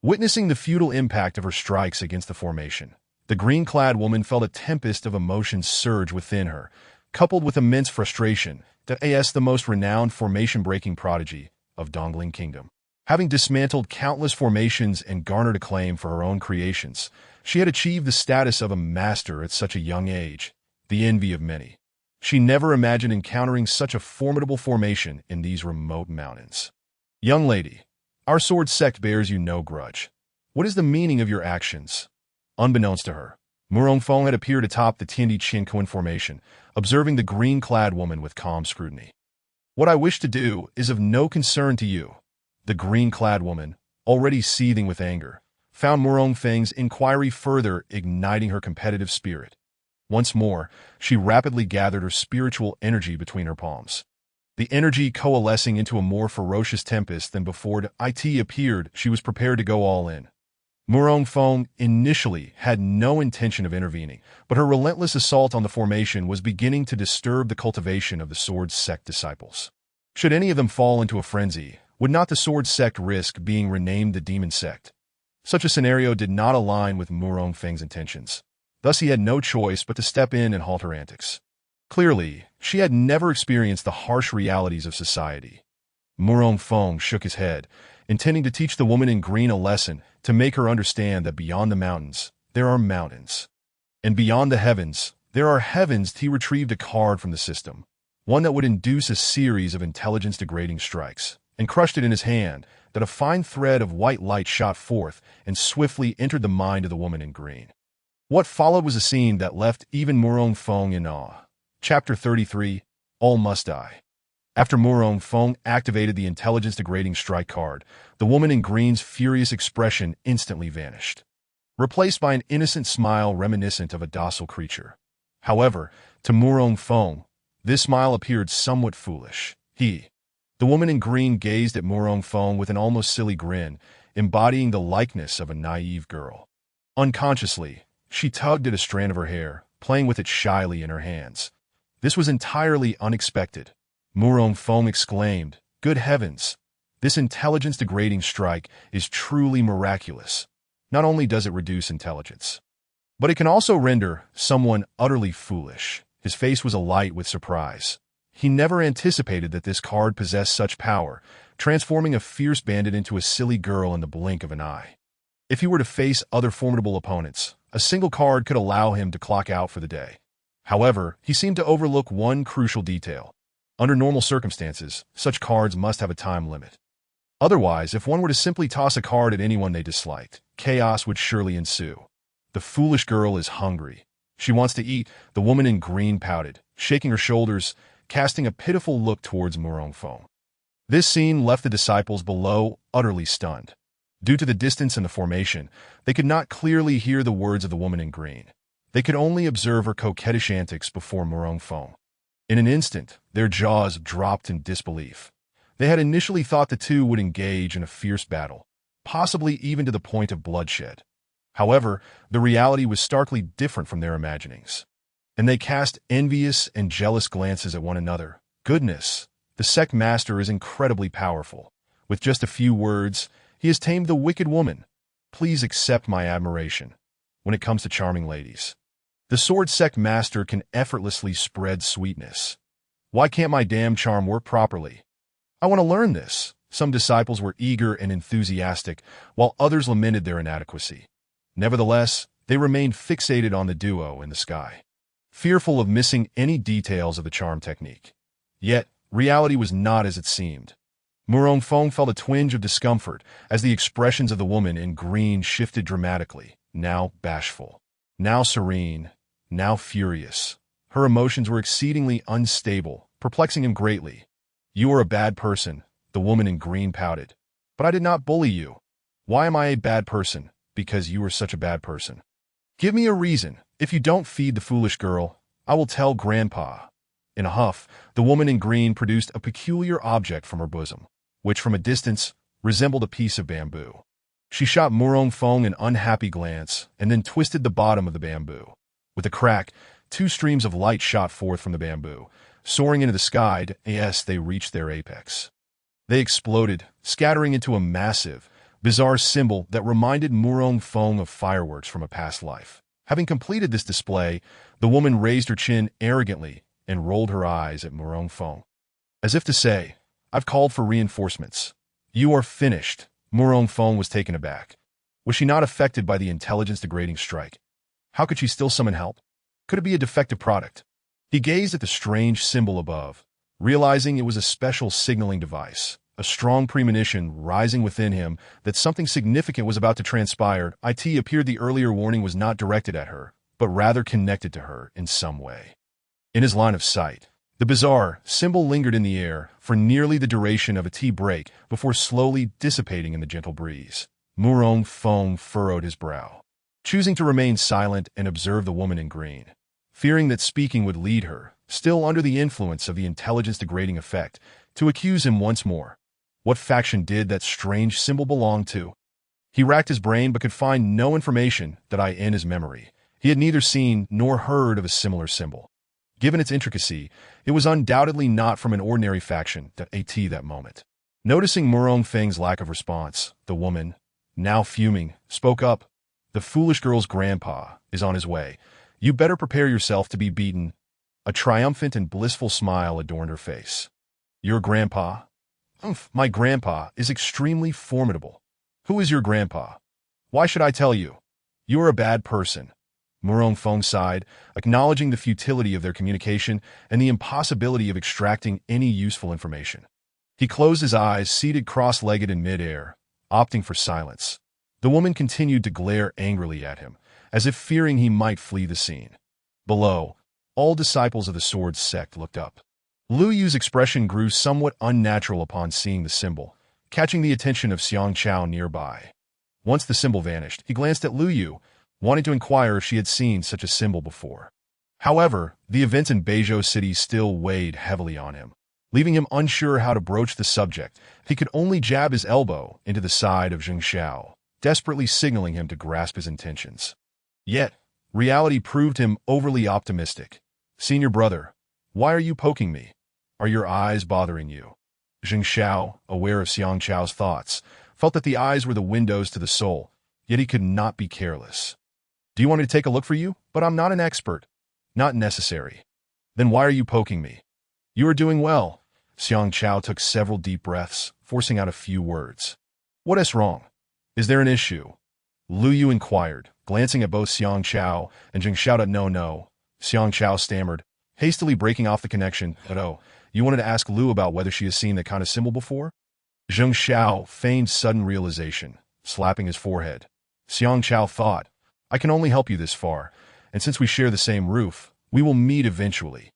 Witnessing the futile impact of her strikes against the formation, the green-clad woman felt a tempest of emotions surge within her, coupled with immense frustration that the most renowned formation-breaking prodigy of Dongling Kingdom. Having dismantled countless formations and garnered acclaim for her own creations, she had achieved the status of a master at such a young age, the envy of many. She never imagined encountering such a formidable formation in these remote mountains. Young lady, our sword sect bears you no grudge. What is the meaning of your actions? Unbeknownst to her, Murong Feng had appeared atop the Tiandi Chinquan formation, observing the green-clad woman with calm scrutiny. What I wish to do is of no concern to you. The green-clad woman, already seething with anger, found Murong Feng's inquiry further igniting her competitive spirit. Once more, she rapidly gathered her spiritual energy between her palms. The energy coalescing into a more ferocious tempest than before it appeared she was prepared to go all in. Murong Feng initially had no intention of intervening, but her relentless assault on the formation was beginning to disturb the cultivation of the Sword Sect disciples. Should any of them fall into a frenzy, would not the Sword Sect risk being renamed the Demon Sect? Such a scenario did not align with Murong Feng's intentions. Thus he had no choice but to step in and halt her antics. Clearly, she had never experienced the harsh realities of society. Murong Feng shook his head, intending to teach the woman in green a lesson to make her understand that beyond the mountains, there are mountains. And beyond the heavens, there are heavens. He retrieved a card from the system, one that would induce a series of intelligence-degrading strikes, and crushed it in his hand, that a fine thread of white light shot forth and swiftly entered the mind of the woman in green. What followed was a scene that left even Murong Feng in awe. Chapter 33, All Must Die. After Murong Feng activated the intelligence-degrading strike card, the woman in green's furious expression instantly vanished, replaced by an innocent smile reminiscent of a docile creature. However, to Murong Feng, this smile appeared somewhat foolish. The woman in green gazed at Murong Feng with an almost silly grin, embodying the likeness of a naive girl. Unconsciously, she tugged at a strand of her hair, playing with it shyly in her hands. This was entirely unexpected. Murong Feng exclaimed, "Good heavens! This intelligence-degrading strike is truly miraculous. Not only does it reduce intelligence, but it can also render someone utterly foolish." His face was alight with surprise. He never anticipated that this card possessed such power, transforming a fierce bandit into a silly girl in the blink of an eye. If he were to face other formidable opponents, a single card could allow him to clock out for the day. However, he seemed to overlook one crucial detail. Under normal circumstances, such cards must have a time limit. Otherwise, if one were to simply toss a card at anyone they disliked, chaos would surely ensue. The foolish girl is hungry. She wants to eat, the woman in green pouted, shaking her shoulders, casting a pitiful look towards Murong Feng. This scene left the disciples below utterly stunned. Due to the distance and the formation, they could not clearly hear the words of the woman in green. They could only observe her coquettish antics before Murong Feng. In an instant, their jaws dropped in disbelief. They had initially thought the two would engage in a fierce battle, possibly even to the point of bloodshed. However, the reality was starkly different from their imaginings, and they cast envious and jealous glances at one another. Goodness, the sect master is incredibly powerful. With just a few words, he has tamed the wicked woman. Please accept my admiration. When it comes to charming ladies, the sword sect master can effortlessly spread sweetness. Why can't my damn charm work properly? I want to learn this. Some disciples were eager and enthusiastic, while others lamented their inadequacy. Nevertheless, they remained fixated on the duo in the sky, fearful of missing any details of the charm technique. Yet, reality was not as it seemed. Murong Feng felt a twinge of discomfort as the expressions of the woman in green shifted dramatically, now bashful, now serene, now furious. Her emotions were exceedingly unstable, perplexing him greatly. "You are a bad person," the woman in green pouted. "But I did not bully you." "Why am I a bad person?" "Because you are such a bad person." "Give me a reason. If you don't feed the foolish girl, I will tell Grandpa." In a huff, the woman in green produced a peculiar object from her bosom, which from a distance resembled a piece of bamboo. She shot Murong Feng an unhappy glance and then twisted the bottom of the bamboo. With a crack, two streams of light shot forth from the bamboo, soaring into the sky as they reached their apex. They exploded, scattering into a massive, bizarre symbol that reminded Murong Feng of fireworks from a past life. Having completed this display, the woman raised her chin arrogantly and rolled her eyes at Murong Feng, as if to say, "I've called for reinforcements. You are finished." Murong Feng was taken aback. Was she not affected by the intelligence-degrading strike? How could she still summon help? Could it be a defective product? He gazed at the strange symbol above, realizing it was a special signaling device, a strong premonition rising within him that something significant was about to transpire. It appeared the earlier warning was not directed at her, but rather connected to her in some way. In his line of sight, the bizarre symbol lingered in the air for nearly the duration of a tea break before slowly dissipating in the gentle breeze. Murong Fong furrowed his brow, choosing to remain silent and observe the woman in green, fearing that speaking would lead her, still under the influence of the intelligence-degrading effect, to accuse him once more. What faction did that strange symbol belong to? He racked his brain but could find no information that in his memory. He had neither seen nor heard of a similar symbol. Given its intricacy, it was undoubtedly not from an ordinary faction that moment. Noticing Murong Feng's lack of response, the woman, now fuming, spoke up. "The foolish girl's grandpa is on his way. You better prepare yourself to be beaten." A triumphant and blissful smile adorned her face. "Your grandpa?" My grandpa is extremely formidable." "Who is your grandpa?" "Why should I tell you? You are a bad person." Murong Feng sighed, acknowledging the futility of their communication and the impossibility of extracting any useful information. He closed his eyes, seated cross-legged in mid-air, opting for silence. The woman continued to glare angrily at him, as if fearing he might flee the scene. Below, all disciples of the Sword sect looked up. Lu Yu's expression grew somewhat unnatural upon seeing the symbol, catching the attention of Xiang Chao nearby. Once the symbol vanished, he glanced at Lu Yu, wanting to inquire if she had seen such a symbol before. However, the events in Beizhou City still weighed heavily on him, leaving him unsure how to broach the subject. He could only jab his elbow into the side of Zheng Xiao, desperately signaling him to grasp his intentions. Yet, reality proved him overly optimistic. "Senior brother, why are you poking me? Are your eyes bothering you?" Zheng Xiao, aware of Xiang Chao's thoughts, felt that the eyes were the windows to the soul, yet he could not be careless. "Do you want me to take a look for you? But I'm not an expert." "Not necessary." "Then why are you poking me?" "You are doing well." Xiang Chao took several deep breaths, forcing out a few words. "What is wrong? Is there an issue?" Lu Yu inquired, glancing at both Xiang Chao and Zheng Xiao. No. Xiang Chao stammered, hastily breaking off the connection. "Oh, you wanted to ask Lu about whether she has seen that kind of symbol before?" Zheng Xiao feigned sudden realization, slapping his forehead. Xiang Chao thought, "I can only help you this far, and since we share the same roof, we will meet eventually.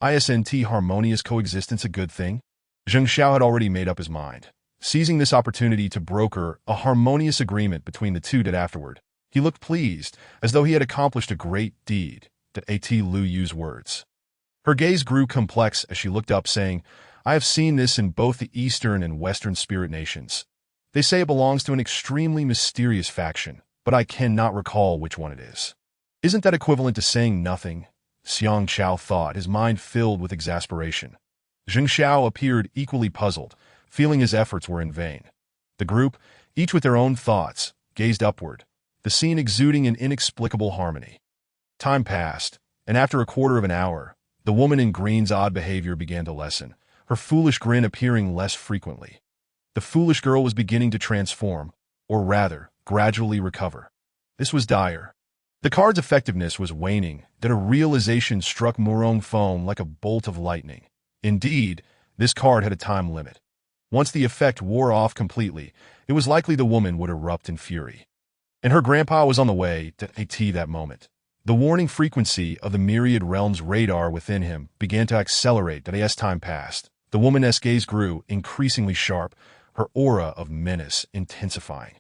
Isn't harmonious coexistence a good thing?" Zheng Xiao had already made up his mind, seizing this opportunity to broker a harmonious agreement between the two. Afterward, he looked pleased, as though he had accomplished a great deed. Lu Yu's words. Her gaze grew complex as she looked up, saying, "I have seen this in both the Eastern and Western spirit nations. They say it belongs to an extremely mysterious faction, but I cannot recall which one it is." "Isn't that equivalent to saying nothing?" Xiang Chao thought, his mind filled with exasperation. Zheng Xiao appeared equally puzzled, feeling his efforts were in vain. The group, each with their own thoughts, gazed upward, the scene exuding an inexplicable harmony. Time passed, and after a quarter of an hour, the woman in green's odd behavior began to lessen, her foolish grin appearing less frequently. The foolish girl was beginning to transform, or rather, gradually recover. This was dire. The card's effectiveness was waning, that a realization struck Murong Feng like a bolt of lightning. Indeed, this card had a time limit. Once the effect wore off completely, it was likely the woman would erupt in fury. And her grandpa was on the way to that moment. The warning frequency of the myriad realms radar within him began to accelerate as time passed. The woman's gaze grew increasingly sharp, her aura of menace intensifying.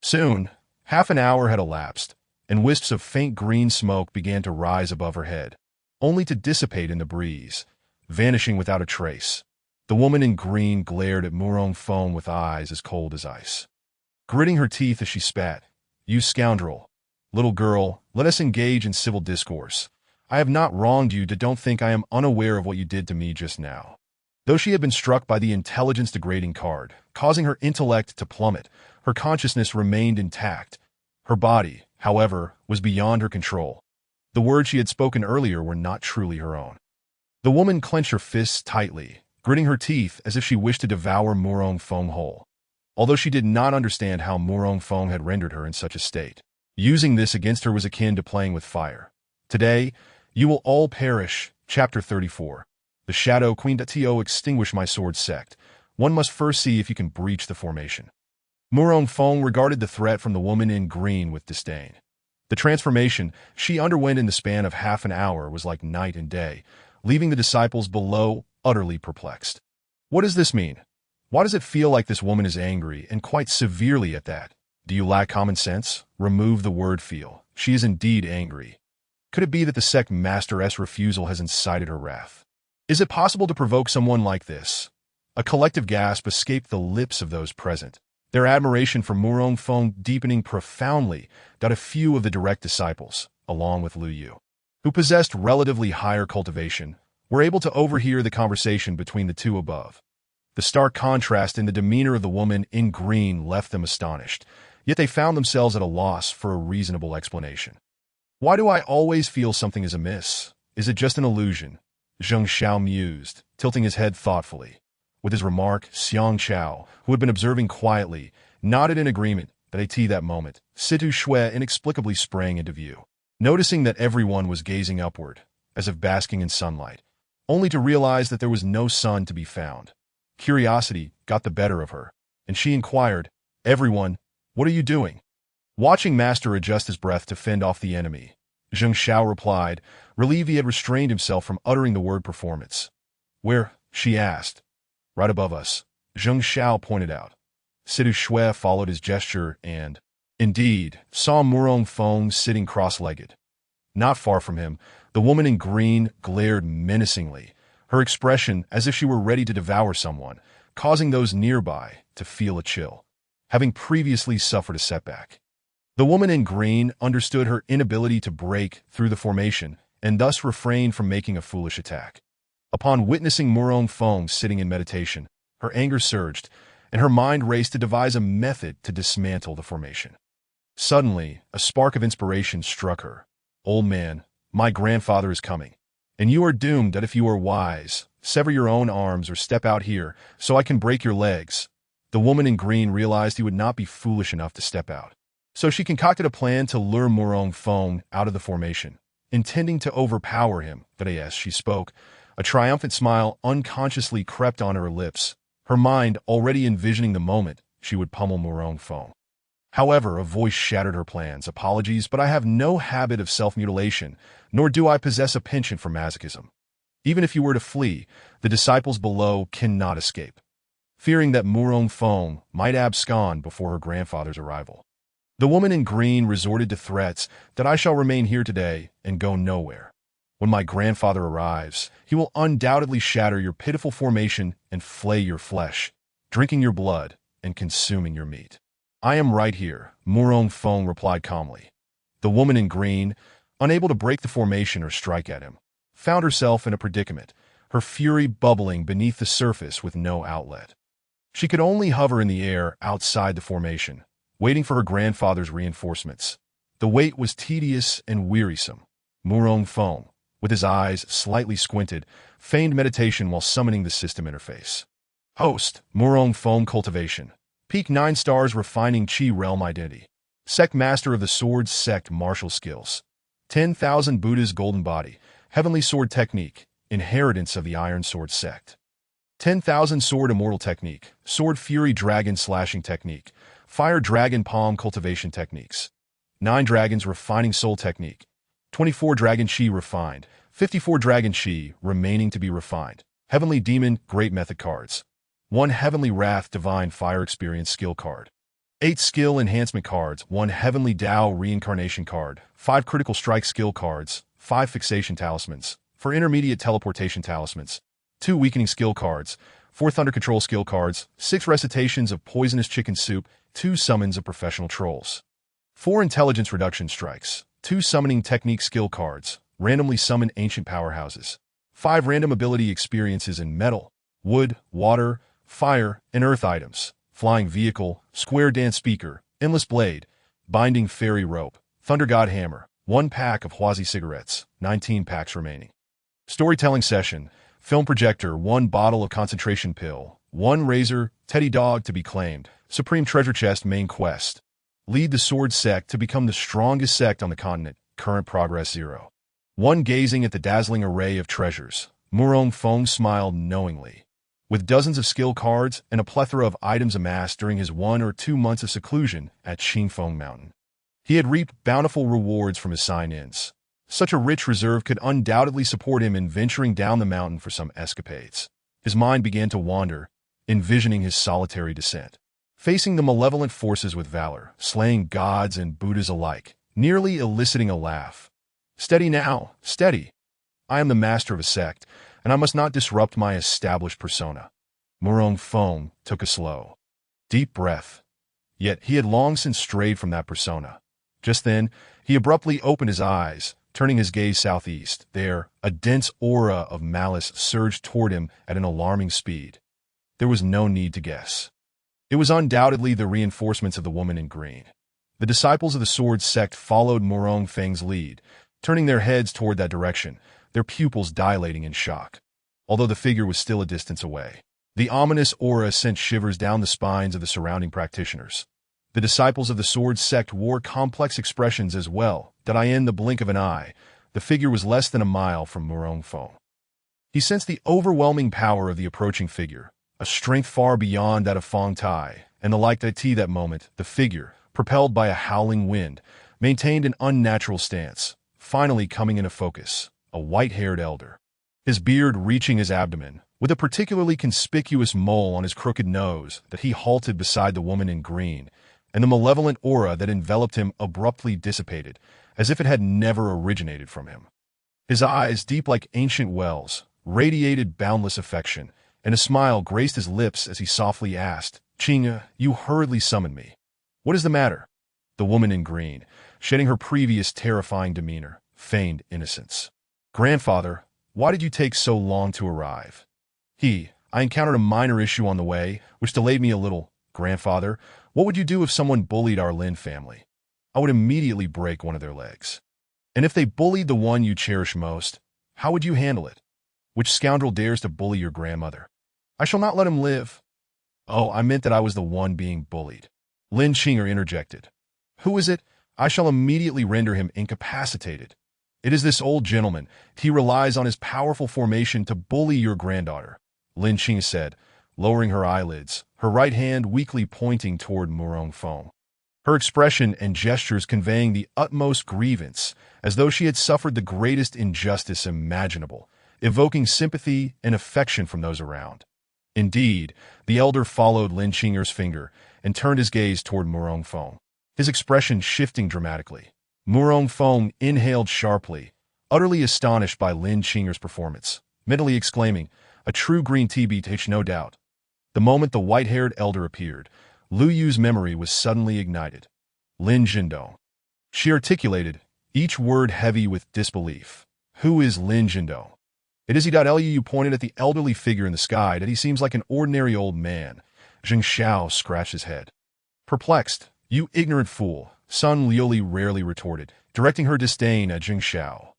Soon, half an hour had elapsed, and wisps of faint green smoke began to rise above her head, only to dissipate in the breeze, vanishing without a trace. The woman in green glared at Murong Feng with eyes as cold as ice, gritting her teeth as she spat. "You scoundrel. Little girl, let us engage in civil discourse. I have not wronged you. Don't think I am unaware of what you did to me just now." Though she had been struck by the intelligence-degrading card, causing her intellect to plummet, her consciousness remained intact. Her body, however, was beyond her control. The words she had spoken earlier were not truly her own. The woman clenched her fists tightly, gritting her teeth as if she wished to devour Murong Feng whole. Although she did not understand how Murong Feng had rendered her in such a state, using this against her was akin to playing with fire. "Today, you will all perish," Chapter 34. The Shadow Queen. To extinguish my sword sect, one must first see if you can breach the formation. Murong Fong regarded the threat from the woman in green with disdain. The transformation she underwent in the span of half an hour was like night and day, leaving the disciples below utterly perplexed. What does this mean? Why does it feel like this woman is angry, and quite severely at that? Do you lack common sense? Remove the word feel. She is indeed angry. Could it be that the sect master's refusal has incited her wrath? Is it possible to provoke someone like this? A collective gasp escaped the lips of those present, their admiration for Murong Fong deepening profoundly. A few of the direct disciples, along with Lu Yu, who possessed relatively higher cultivation, were able to overhear the conversation between the two above. The stark contrast in the demeanor of the woman in green left them astonished, yet they found themselves at a loss for a reasonable explanation. Why do I always feel something is amiss? Is it just an illusion? Zheng Xiao mused, tilting his head thoughtfully. With his remark, Xiang Chao, who had been observing quietly, nodded in agreement. At that moment, Situ Shui inexplicably sprang into view. Noticing that everyone was gazing upward, as if basking in sunlight, only to realize that there was no sun to be found. Curiosity got the better of her, and she inquired, "Everyone, what are you doing?" Watching Master adjust his breath to fend off the enemy, Zheng Xiao replied, relieved he had restrained himself from uttering the word performance. "Where?" she asked. "Right above us," Zheng Xiao pointed out. Situ Shui followed his gesture and, indeed, saw Murong Fong sitting cross-legged. Not far from him, the woman in green glared menacingly, her expression as if she were ready to devour someone, causing those nearby to feel a chill, having previously suffered a setback. The woman in green understood her inability to break through the formation and thus refrained from making a foolish attack. Upon witnessing Murong Fong sitting in meditation, her anger surged, and her mind raced to devise a method to dismantle the formation. Suddenly, a spark of inspiration struck her. "Old man, my grandfather is coming, and you are doomed. That if you are wise, sever your own arms or step out here so I can break your legs." The woman in green realized he would not be foolish enough to step out, so she concocted a plan to lure Murong Fong out of the formation, intending to overpower him. But as she spoke, a triumphant smile unconsciously crept on her lips, her mind already envisioning the moment she would pummel Murong Fong. However, a voice shattered her plans. "Apologies, but I have no habit of self-mutilation, nor do I possess a penchant for masochism. Even if you were to flee, the disciples below cannot escape." Fearing that Murong Fong might abscond before her grandfather's arrival, the woman in green resorted to threats that "I shall remain here today and go nowhere. When my grandfather arrives, he will undoubtedly shatter your pitiful formation and flay your flesh, drinking your blood and consuming your meat." "I am right here," Murong Fong replied calmly. The woman in green, unable to break the formation or strike at him, found herself in a predicament, her fury bubbling beneath the surface with no outlet. She could only hover in the air outside the formation, waiting for her grandfather's reinforcements. The wait was tedious and wearisome. Murong Fong, with his eyes slightly squinted, feigned meditation while summoning the system interface. Host, Murong Fong Cultivation. Peak 9 stars refining Chi Realm Identity. Sect Master of the Swords Sect Martial Skills. 10,000 Buddha's Golden Body. Heavenly Sword Technique. Inheritance of the Iron Sword Sect. 10,000 Sword Immortal Technique. Sword Fury Dragon Slashing Technique. Fire Dragon Palm Cultivation Techniques. 9 Dragons Refining Soul Technique. 24 Dragon Chi Refined. 54 Dragon Chi remaining to be refined. Heavenly Demon Great Method Cards. 1 Heavenly Wrath Divine Fire Experience Skill Card. 8 Skill Enhancement Cards. 1 Heavenly Tao Reincarnation Card. 5 Critical Strike Skill Cards. 5 Fixation Talismans. 4 Intermediate Teleportation Talismans. 2 Weakening Skill Cards. 4 Thunder Control Skill Cards. 6 Recitations of Poisonous Chicken Soup. 2 Summons of Professional Trolls. 4 Intelligence Reduction Strikes. 2 Summoning Technique Skill Cards. Randomly summon Ancient Powerhouses. 5 Random Ability Experiences in Metal, Wood, Water, Fire, and Earth items. Flying Vehicle, Square Dance Speaker, Endless Blade, Binding Fairy Rope, Thunder God Hammer, 1 pack of Huazi cigarettes, 19 packs remaining. Storytelling Session, Film Projector, 1 bottle of Concentration Pill, 1 Razor, Teddy Dog to be claimed, Supreme Treasure Chest Main Quest. Lead the Sword Sect to become the strongest sect on the continent, current progress 0. One gazing at the dazzling array of treasures, Murong Feng smiled knowingly. With dozens of skill cards and a plethora of items amassed during his 1 or 2 months of seclusion at Qingfeng Mountain, he had reaped bountiful rewards from his sign-ins. Such a rich reserve could undoubtedly support him in venturing down the mountain for some escapades. His mind began to wander, envisioning his solitary descent, facing the malevolent forces with valor, slaying gods and Buddhas alike, nearly eliciting a laugh. Steady now, steady. I am the master of a sect, and I must not disrupt my established persona. Murong Feng took a slow, deep breath. Yet he had long since strayed from that persona. Just then, he abruptly opened his eyes, turning his gaze southeast. There, a dense aura of malice surged toward him at an alarming speed. There was no need to guess. It was undoubtedly the reinforcements of the woman in green. The disciples of the Sword Sect followed Murong Feng's lead, turning their heads toward that direction, their pupils dilating in shock. Although the figure was still a distance away, the ominous aura sent shivers down the spines of the surrounding practitioners. The disciples of the Sword Sect wore complex expressions as well, that in the blink of an eye, the figure was less than a mile from Murong Feng. He sensed the overwhelming power of the approaching figure, a strength far beyond that of Fong Tai, and that moment, the figure, propelled by a howling wind, maintained an unnatural stance, finally coming into focus, a white-haired elder. His beard reaching his abdomen, with a particularly conspicuous mole on his crooked nose, that he halted beside the woman in green, and the malevolent aura that enveloped him abruptly dissipated, as if it had never originated from him. His eyes, deep like ancient wells, radiated boundless affection, and a smile graced his lips as he softly asked, "Qingya, you hurriedly summoned me. What is the matter?" The woman in green, shedding her previous terrifying demeanor, feigned innocence. "Grandfather, why did you take so long to arrive?" I encountered a minor issue on the way, which delayed me a little. Grandfather, what would you do if someone bullied our Lin family? I would immediately break one of their legs. And if they bullied the one you cherish most, how would you handle it? Which scoundrel dares to bully your grandmother? I shall not let him live. Oh, I meant that I was the one being bullied. Lin Qing'er interjected. Who is it? I shall immediately render him incapacitated. It is this old gentleman. He relies on his powerful formation to bully your granddaughter, Lin Qing said, lowering her eyelids, her right hand weakly pointing toward Murong Feng. Her expression and gestures conveying the utmost grievance, as though she had suffered the greatest injustice imaginable, evoking sympathy and affection from those around. Indeed, the elder followed Lin Qing'er's finger and turned his gaze toward Murong Feng, his expression shifting dramatically. Murong Feng inhaled sharply, utterly astonished by Lin Qing'er's performance, mentally exclaiming, "A true green tea beach, no doubt." The moment the white-haired elder appeared, Lu Yu's memory was suddenly ignited. Lin Jindong. She articulated, each word heavy with disbelief. Who is Lin Jindong? It is he. Lu pointed at the elderly figure in the sky that he seems like an ordinary old man. Zheng Xiao scratched his head. Perplexed, "You ignorant fool," Sun Liuli rarely retorted, directing her disdain at Zheng Xiao.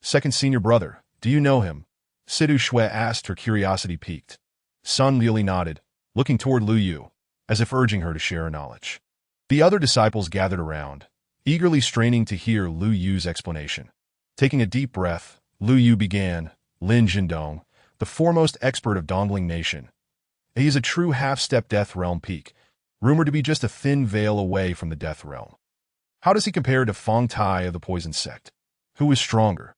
"Second senior brother, do you know him?" Sidu Shui asked, her curiosity piqued. Sun Liuli nodded, looking toward Lu Yu, as if urging her to share her knowledge. The other disciples gathered around, eagerly straining to hear Lu Yu's explanation. Taking a deep breath, Lu Yu began, Lin Jindong, the foremost expert of Dongling Nation. He is a true half-step Death Realm peak, rumored to be just a thin veil away from the Death Realm. How does he compare to Fong Tai of the Poison Sect? Who is stronger?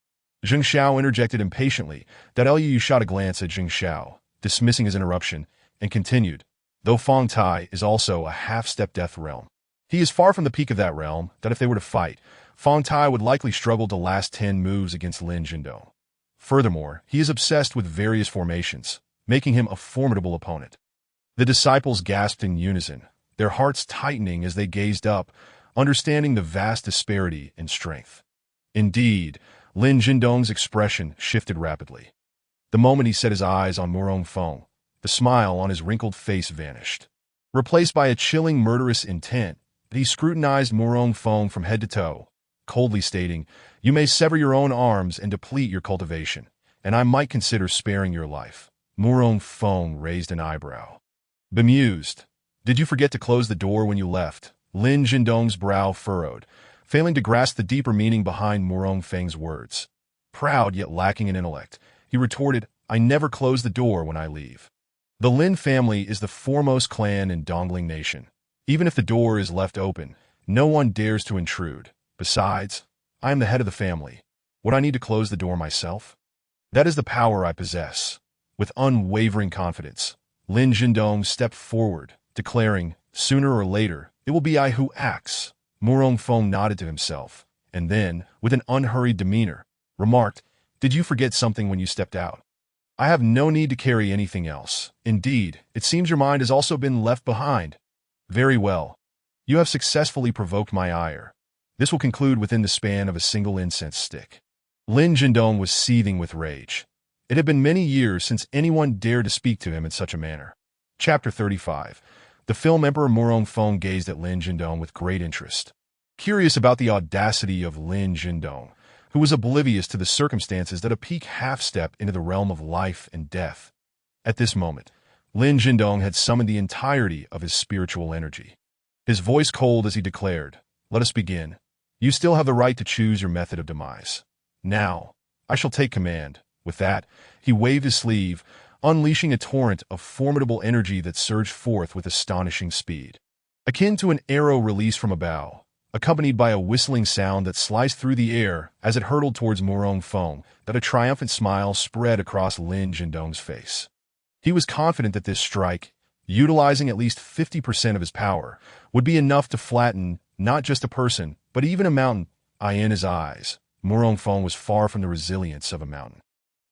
Zheng Xiao interjected impatiently. Lu shot a glance at Zheng Xiao, dismissing his interruption, and continued, though Fong Tai is also a half-step Death Realm. He is far from the peak of that realm, that if they were to fight, Fong Tai would likely struggle to last 10 moves against Lin Jindong. Furthermore, he is obsessed with various formations, making him a formidable opponent. The disciples gasped in unison, their hearts tightening as they gazed up, understanding the vast disparity in strength. Indeed, Lin Jindong's expression shifted rapidly. The moment he set his eyes on Murong Feng, the smile on his wrinkled face vanished. Replaced by a chilling murderous intent, he scrutinized Murong Feng from head to toe, coldly stating, "You may sever your own arms and deplete your cultivation, and I might consider sparing your life." Murong Feng raised an eyebrow. Bemused, "Did you forget to close the door when you left?" Lin Jindong's brow furrowed, failing to grasp the deeper meaning behind Murong Feng's words. Proud yet lacking in intellect, he retorted, "I never close the door when I leave." The Lin family is the foremost clan in Dongling Nation. Even if the door is left open, no one dares to intrude. Besides, I am the head of the family. Would I need to close the door myself? That is the power I possess. With unwavering confidence, Lin Jindong stepped forward, declaring, "Sooner or later, it will be I who acts." Murong Feng nodded to himself, and then, with an unhurried demeanor, remarked, "Did you forget something when you stepped out? I have no need to carry anything else. Indeed, it seems your mind has also been left behind. Very well. You have successfully provoked my ire. This will conclude within the span of a single incense stick." Lin Jindong was seething with rage. It had been many years since anyone dared to speak to him in such a manner. Chapter 35. The film Emperor Murong Feng gazed at Lin Jindong with great interest. Curious about the audacity of Lin Jindong, who was oblivious to the circumstances that a peak half-step into the realm of life and death. At this moment, Lin Jindong had summoned the entirety of his spiritual energy. His voice cold as he declared, "Let us begin. You still have the right to choose your method of demise. Now, I shall take command." With that, he waved his sleeve, unleashing a torrent of formidable energy that surged forth with astonishing speed. Akin to an arrow released from a bow, accompanied by a whistling sound that sliced through the air as it hurtled towards Murong Feng, that a triumphant smile spread across Lin Jindong's face. He was confident that this strike, utilizing at least 50% of his power, would be enough to flatten not just a person, but even a mountain. In his eyes, Murong Feng was far from the resilience of a mountain.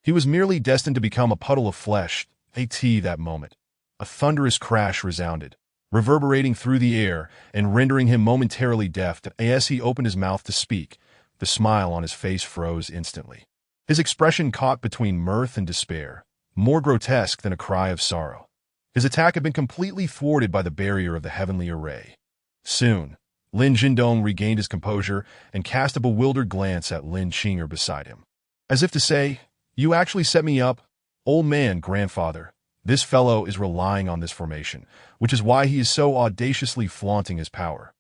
He was merely destined to become a puddle of flesh. That moment, a thunderous crash resounded, reverberating through the air and rendering him momentarily deaf. As he opened his mouth to speak, the smile on his face froze instantly. His expression caught between mirth and despair, more grotesque than a cry of sorrow. His attack had been completely thwarted by the barrier of the heavenly array. Soon, Lin Jindong regained his composure and cast a bewildered glance at Lin Qinger beside him. As if to say, "You actually set me up, old man, grandfather. This fellow is relying on this formation, which is why he is so audaciously flaunting his power."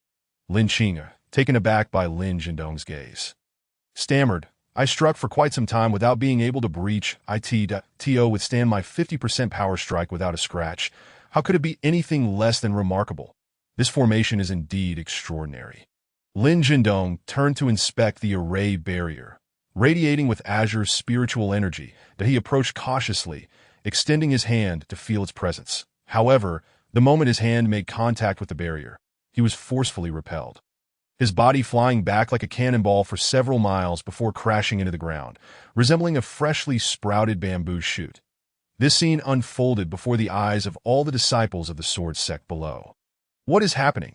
Lin Qinger, taken aback by Lin Jindong's gaze, stammered, "I struck for quite some time without being able to breach to withstand my 50% power strike without a scratch. How could it be anything less than remarkable? This formation is indeed extraordinary." Lin Jindong turned to inspect the array barrier, radiating with azure spiritual energy, that he approached cautiously, extending his hand to feel its presence. However, the moment his hand made contact with the barrier, he was forcefully repelled, his body flying back like a cannonball for several miles before crashing into the ground, resembling a freshly sprouted bamboo shoot. This scene unfolded before the eyes of all the disciples of the sword sect below. What is happening?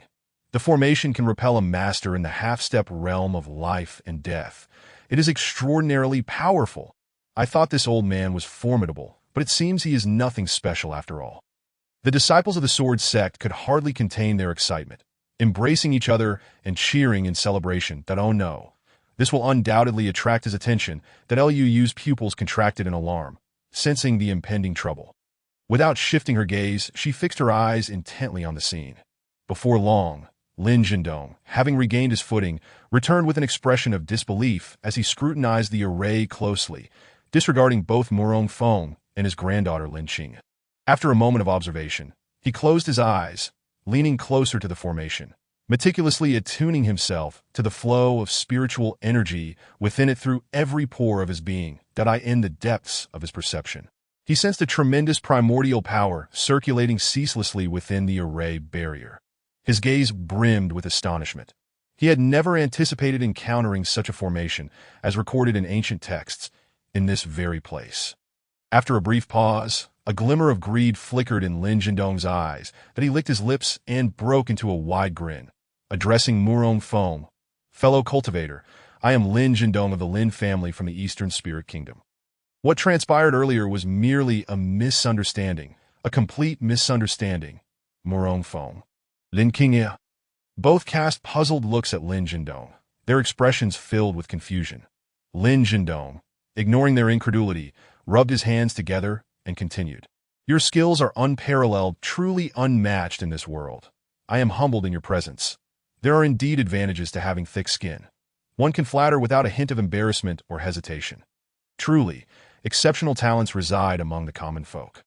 The formation can repel a master in the half-step realm of life and death. It is extraordinarily powerful. I thought this old man was formidable, but it seems he is nothing special after all. The disciples of the sword sect could hardly contain their excitement, embracing each other and cheering in celebration that, "Oh no, this will undoubtedly attract his attention." That Lu's pupils contracted in alarm, sensing the impending trouble. Without shifting her gaze, she fixed her eyes intently on the scene. Before long, Lin Jindong, having regained his footing, returned with an expression of disbelief as he scrutinized the array closely, disregarding both Murong Feng and his granddaughter Lin Qing. After a moment of observation, he closed his eyes, leaning closer to the formation, meticulously attuning himself to the flow of spiritual energy within it through every pore of his being, in the depths of his perception. He sensed a tremendous primordial power circulating ceaselessly within the array barrier. His gaze brimmed with astonishment. He had never anticipated encountering such a formation as recorded in ancient texts in this very place. After a brief pause, a glimmer of greed flickered in Lin Jindong's eyes that he licked his lips and broke into a wide grin. Addressing Murong Feng, "Fellow cultivator, I am Lin Jindong of the Lin family from the Eastern Spirit Kingdom." What transpired earlier was merely a misunderstanding, a complete misunderstanding. Murong Feng, Lin Qinger, both cast puzzled looks at Lin Jindong, their expressions filled with confusion. Lin Jindong, ignoring their incredulity, rubbed his hands together and continued, "Your skills are unparalleled, truly unmatched in this world. I am humbled in your presence. There are indeed advantages to having thick skin. One can flatter without a hint of embarrassment or hesitation. Truly, exceptional talents reside among the common folk.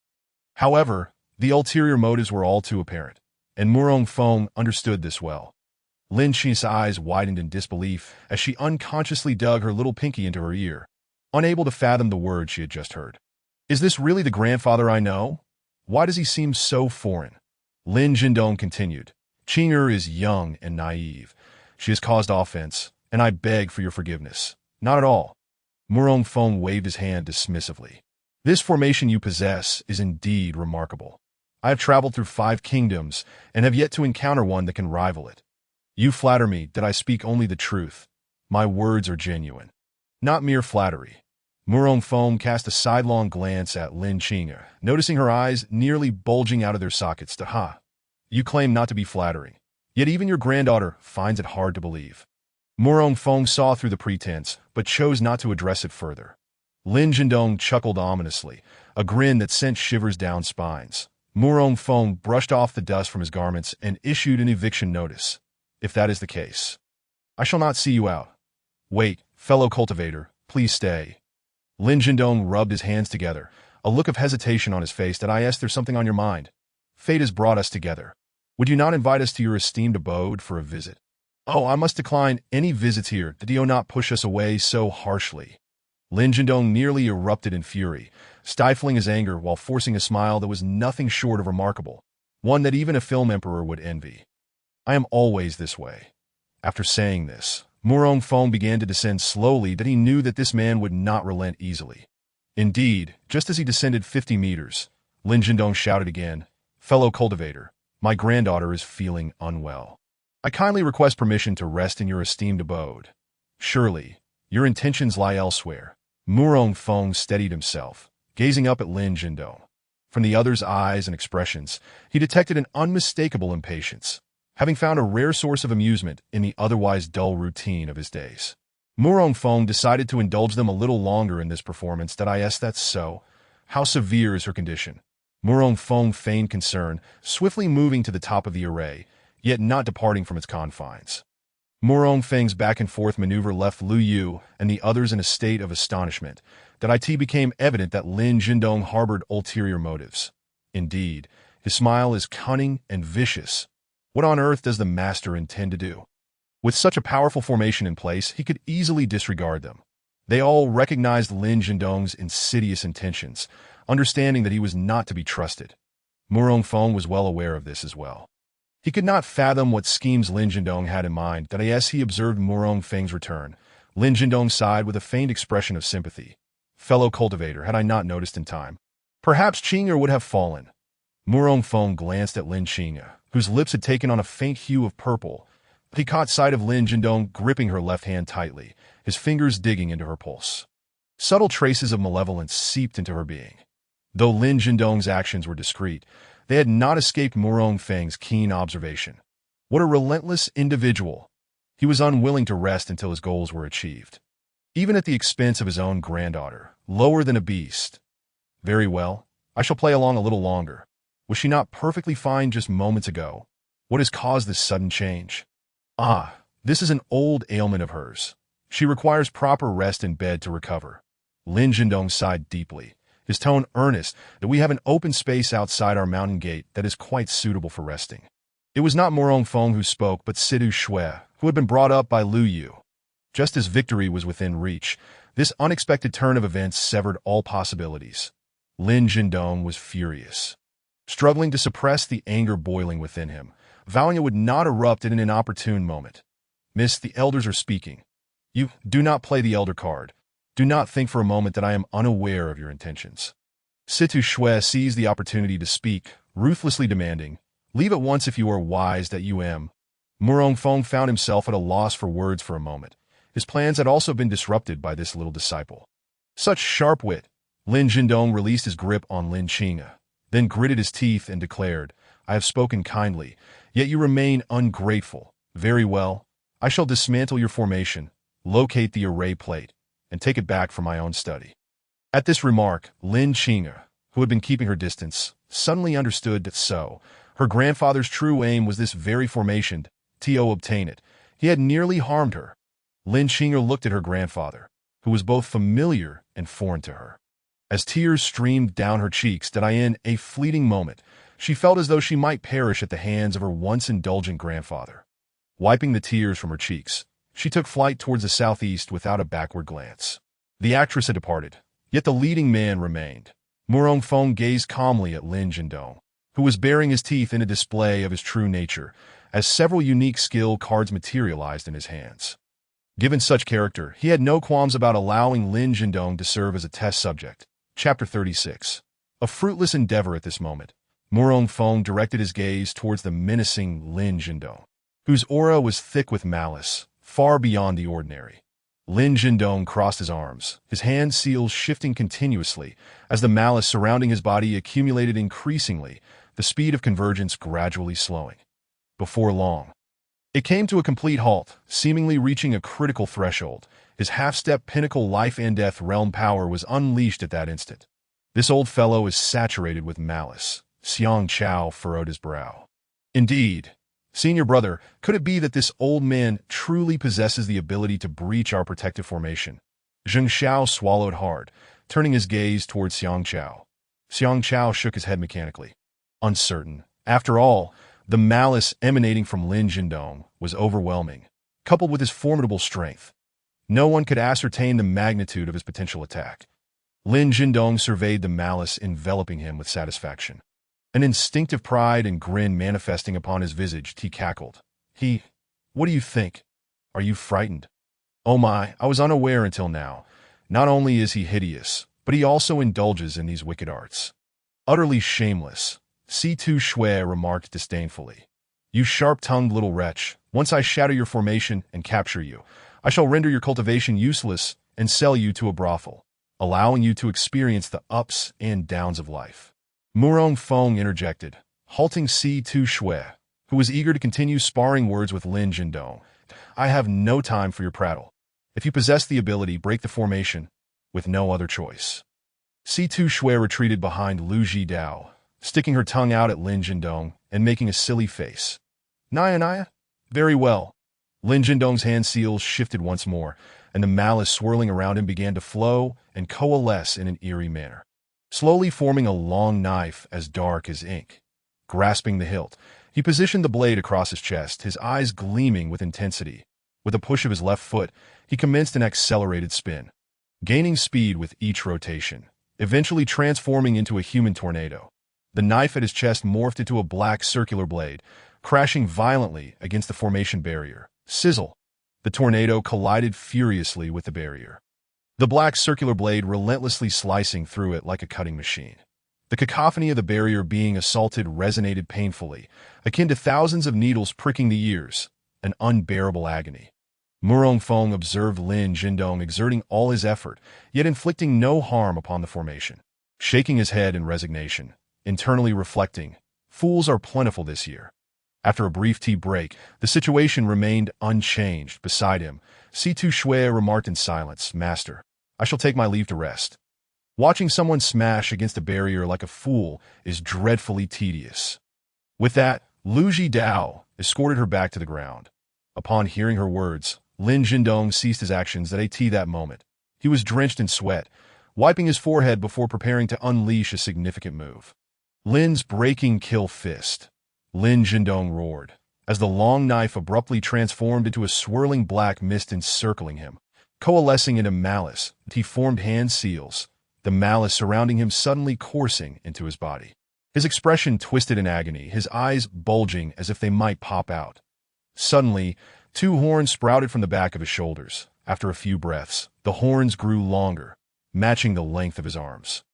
However, the ulterior motives were all too apparent, and Murong Feng understood this well. Lin Qing's eyes widened in disbelief as she unconsciously dug her little pinky into her ear, unable to fathom the words she had just heard. Is this really the grandfather I know? Why does he seem so foreign? Lin Jindong continued. Qing'er is young and naive. She has caused offense, and I beg for your forgiveness. Not at all. Murong Feng waved his hand dismissively. This formation you possess is indeed remarkable. I have traveled through 5 kingdoms and have yet to encounter one that can rival it. You flatter me that I speak only the truth. My words are genuine. Not mere flattery. Murong Feng cast a sidelong glance at Lin Qing'er, noticing her eyes nearly bulging out of their sockets. You claim not to be flattering, yet even your granddaughter finds it hard to believe. Murong Feng saw through the pretense, but chose not to address it further. Lin Jindong chuckled ominously, a grin that sent shivers down spines. Murong Feng brushed off the dust from his garments and issued an eviction notice. If that is the case, I shall not see you out. Wait, fellow cultivator, please stay. Lin Jindong rubbed his hands together, a look of hesitation on his face. That I asked, there's something on your mind. Fate has brought us together. Would you not invite us to your esteemed abode for a visit? Oh, I must decline any visits here. Did you not push us away so harshly? Lin Jindong nearly erupted in fury, stifling his anger while forcing a smile that was nothing short of remarkable, one that even a film emperor would envy. I am always this way. After saying this, Murong Feng began to descend slowly, that he knew that this man would not relent easily. Indeed, just as he descended 50 meters, Lin Jindong shouted again, Fellow cultivator, my granddaughter is feeling unwell. I kindly request permission to rest in your esteemed abode. Surely, your intentions lie elsewhere. Murong Feng steadied himself, gazing up at Lin Jindong. From the other's eyes and expressions, he detected an unmistakable impatience, having found a rare source of amusement in the otherwise dull routine of his days. Murong Feng decided to indulge them a little longer in this performance. That's so. How severe is her condition? Murong Feng feigned concern, swiftly moving to the top of the array, yet not departing from its confines. Murong Feng's back-and-forth maneuver left Lu Yu and the others in a state of astonishment. It became evident that Lin Jindong harbored ulterior motives. Indeed, his smile is cunning and vicious. What on earth does the master intend to do? With such a powerful formation in place, he could easily disregard them. They all recognized Lin Jindong's insidious intentions, understanding that he was not to be trusted. Murong Feng was well aware of this as well. He could not fathom what schemes Lin Jindong had in mind. As he observed Murong Feng's return, Lin Jindong sighed with a faint expression of sympathy. Fellow cultivator, had I not noticed in time, perhaps Qing'er would have fallen. Murong Feng glanced at Lin Qing'er, whose lips had taken on a faint hue of purple. He caught sight of Lin Jindong gripping her left hand tightly, his fingers digging into her pulse. Subtle traces of malevolence seeped into her being. Though Lin Jindong's actions were discreet, they had not escaped Murong Feng's keen observation. What a relentless individual! He was unwilling to rest until his goals were achieved, even at the expense of his own granddaughter, lower than a beast. Very well, I shall play along a little longer. Was she not perfectly fine just moments ago? What has caused this sudden change? Ah, this is an old ailment of hers. She requires proper rest in bed to recover. Lin Jindong sighed deeply, his tone earnest. That we have an open space outside our mountain gate that is quite suitable for resting. It was not Murong Feng who spoke, but Sidu Shui, who had been brought up by Lu Yu. Just as victory was within reach, this unexpected turn of events severed all possibilities. Lin Jindong was furious. Struggling to suppress the anger boiling within him, vowing it would not erupt at an inopportune moment. Miss, the elders are speaking. You do not play the elder card. Do not think for a moment that I am unaware of your intentions. Situ Shui seized the opportunity to speak, ruthlessly demanding, leave at once if you are wise that you am. Murong Feng found himself at a loss for words for a moment. His plans had also been disrupted by this little disciple. Such sharp wit! Lin Jindong released his grip on Lin Qing'er, then gritted his teeth and declared, I have spoken kindly, yet you remain ungrateful. Very well, I shall dismantle your formation, locate the array plate, and take it back from my own study. At this remark, Lin Qing'er, who had been keeping her distance, suddenly understood that her grandfather's true aim was this very formation, to obtain it. He had nearly harmed her. Lin Qing'er looked at her grandfather, who was both familiar and foreign to her. As tears streamed down her cheeks, in a fleeting moment, she felt as though she might perish at the hands of her once indulgent grandfather. Wiping the tears from her cheeks, she took flight towards the southeast without a backward glance. The actress had departed, yet the leading man remained. Murong Feng gazed calmly at Lin Jindong, who was baring his teeth in a display of his true nature, as several unique skill cards materialized in his hands. Given such character, he had no qualms about allowing Lin Jindong to serve as a test subject. Chapter 36. A fruitless endeavor at this moment, Murong Feng directed his gaze towards the menacing Lin Jindong, whose aura was thick with malice, far beyond the ordinary. Lin Jindong crossed his arms, his hand seals shifting continuously as the malice surrounding his body accumulated increasingly, the speed of convergence gradually slowing. Before long, it came to a complete halt, seemingly reaching a critical threshold. His half-step pinnacle life and death realm power was unleashed at that instant. This old fellow is saturated with malice. Xiang Chao furrowed his brow. Indeed, senior brother, could it be that this old man truly possesses the ability to breach our protective formation? Zheng Xiao swallowed hard, turning his gaze towards Xiang Chao. Xiang Chao shook his head mechanically. Uncertain. After all, the malice emanating from Lin Jindong was overwhelming, coupled with his formidable strength. No one could ascertain the magnitude of his potential attack. Lin Jindong surveyed the malice enveloping him with satisfaction. An instinctive pride and grin manifesting upon his visage, he cackled. What do you think? Are you frightened? Oh my, I was unaware until now. Not only is he hideous, but he also indulges in these wicked arts. Utterly shameless, C2 Shui remarked disdainfully. You sharp-tongued little wretch, once I shatter your formation and capture you, I shall render your cultivation useless and sell you to a brothel, allowing you to experience the ups and downs of life. Murong Feng interjected, halting C2 Shui, who was eager to continue sparring words with Lin Jindong. I have no time for your prattle. If you possess the ability, break the formation, with no other choice. C2 Shui retreated behind Lu Jidao, sticking her tongue out at Lin Jindong and making a silly face. Naya? Very well. Lin Jindong's hand seals shifted once more, and the malice swirling around him began to flow and coalesce in an eerie manner, slowly forming a long knife as dark as ink. Grasping the hilt, he positioned the blade across his chest, his eyes gleaming with intensity. With a push of his left foot, he commenced an accelerated spin, gaining speed with each rotation, eventually transforming into a human tornado. The knife at his chest morphed into a black circular blade, crashing violently against the formation barrier. Sizzle! The tornado collided furiously with the barrier, the black circular blade relentlessly slicing through it like a cutting machine. The cacophony of the barrier being assaulted resonated painfully, akin to thousands of needles pricking the ears, an unbearable agony. Murong Feng observed Lin Jindong exerting all his effort, yet inflicting no harm upon the formation. Shaking his head in resignation, internally reflecting, fools are plentiful this year. After a brief tea break, the situation remained unchanged. Beside him, C2 Shui remarked in silence, Master, I shall take my leave to rest. Watching someone smash against a barrier like a fool is dreadfully tedious. With that, Lu Jidao escorted her back to the ground. Upon hearing her words, Lin Jindong ceased his actions at that moment. He was drenched in sweat, wiping his forehead before preparing to unleash a significant move. Lin's breaking kill fist. Lin Jindong roared, as the long knife abruptly transformed into a swirling black mist encircling him. Coalescing into malice, he formed hand seals, the malice surrounding him suddenly coursing into his body. His expression twisted in agony, his eyes bulging as if they might pop out. Suddenly, two horns sprouted from the back of his shoulders. After a few breaths, the horns grew longer, matching the length of his arms.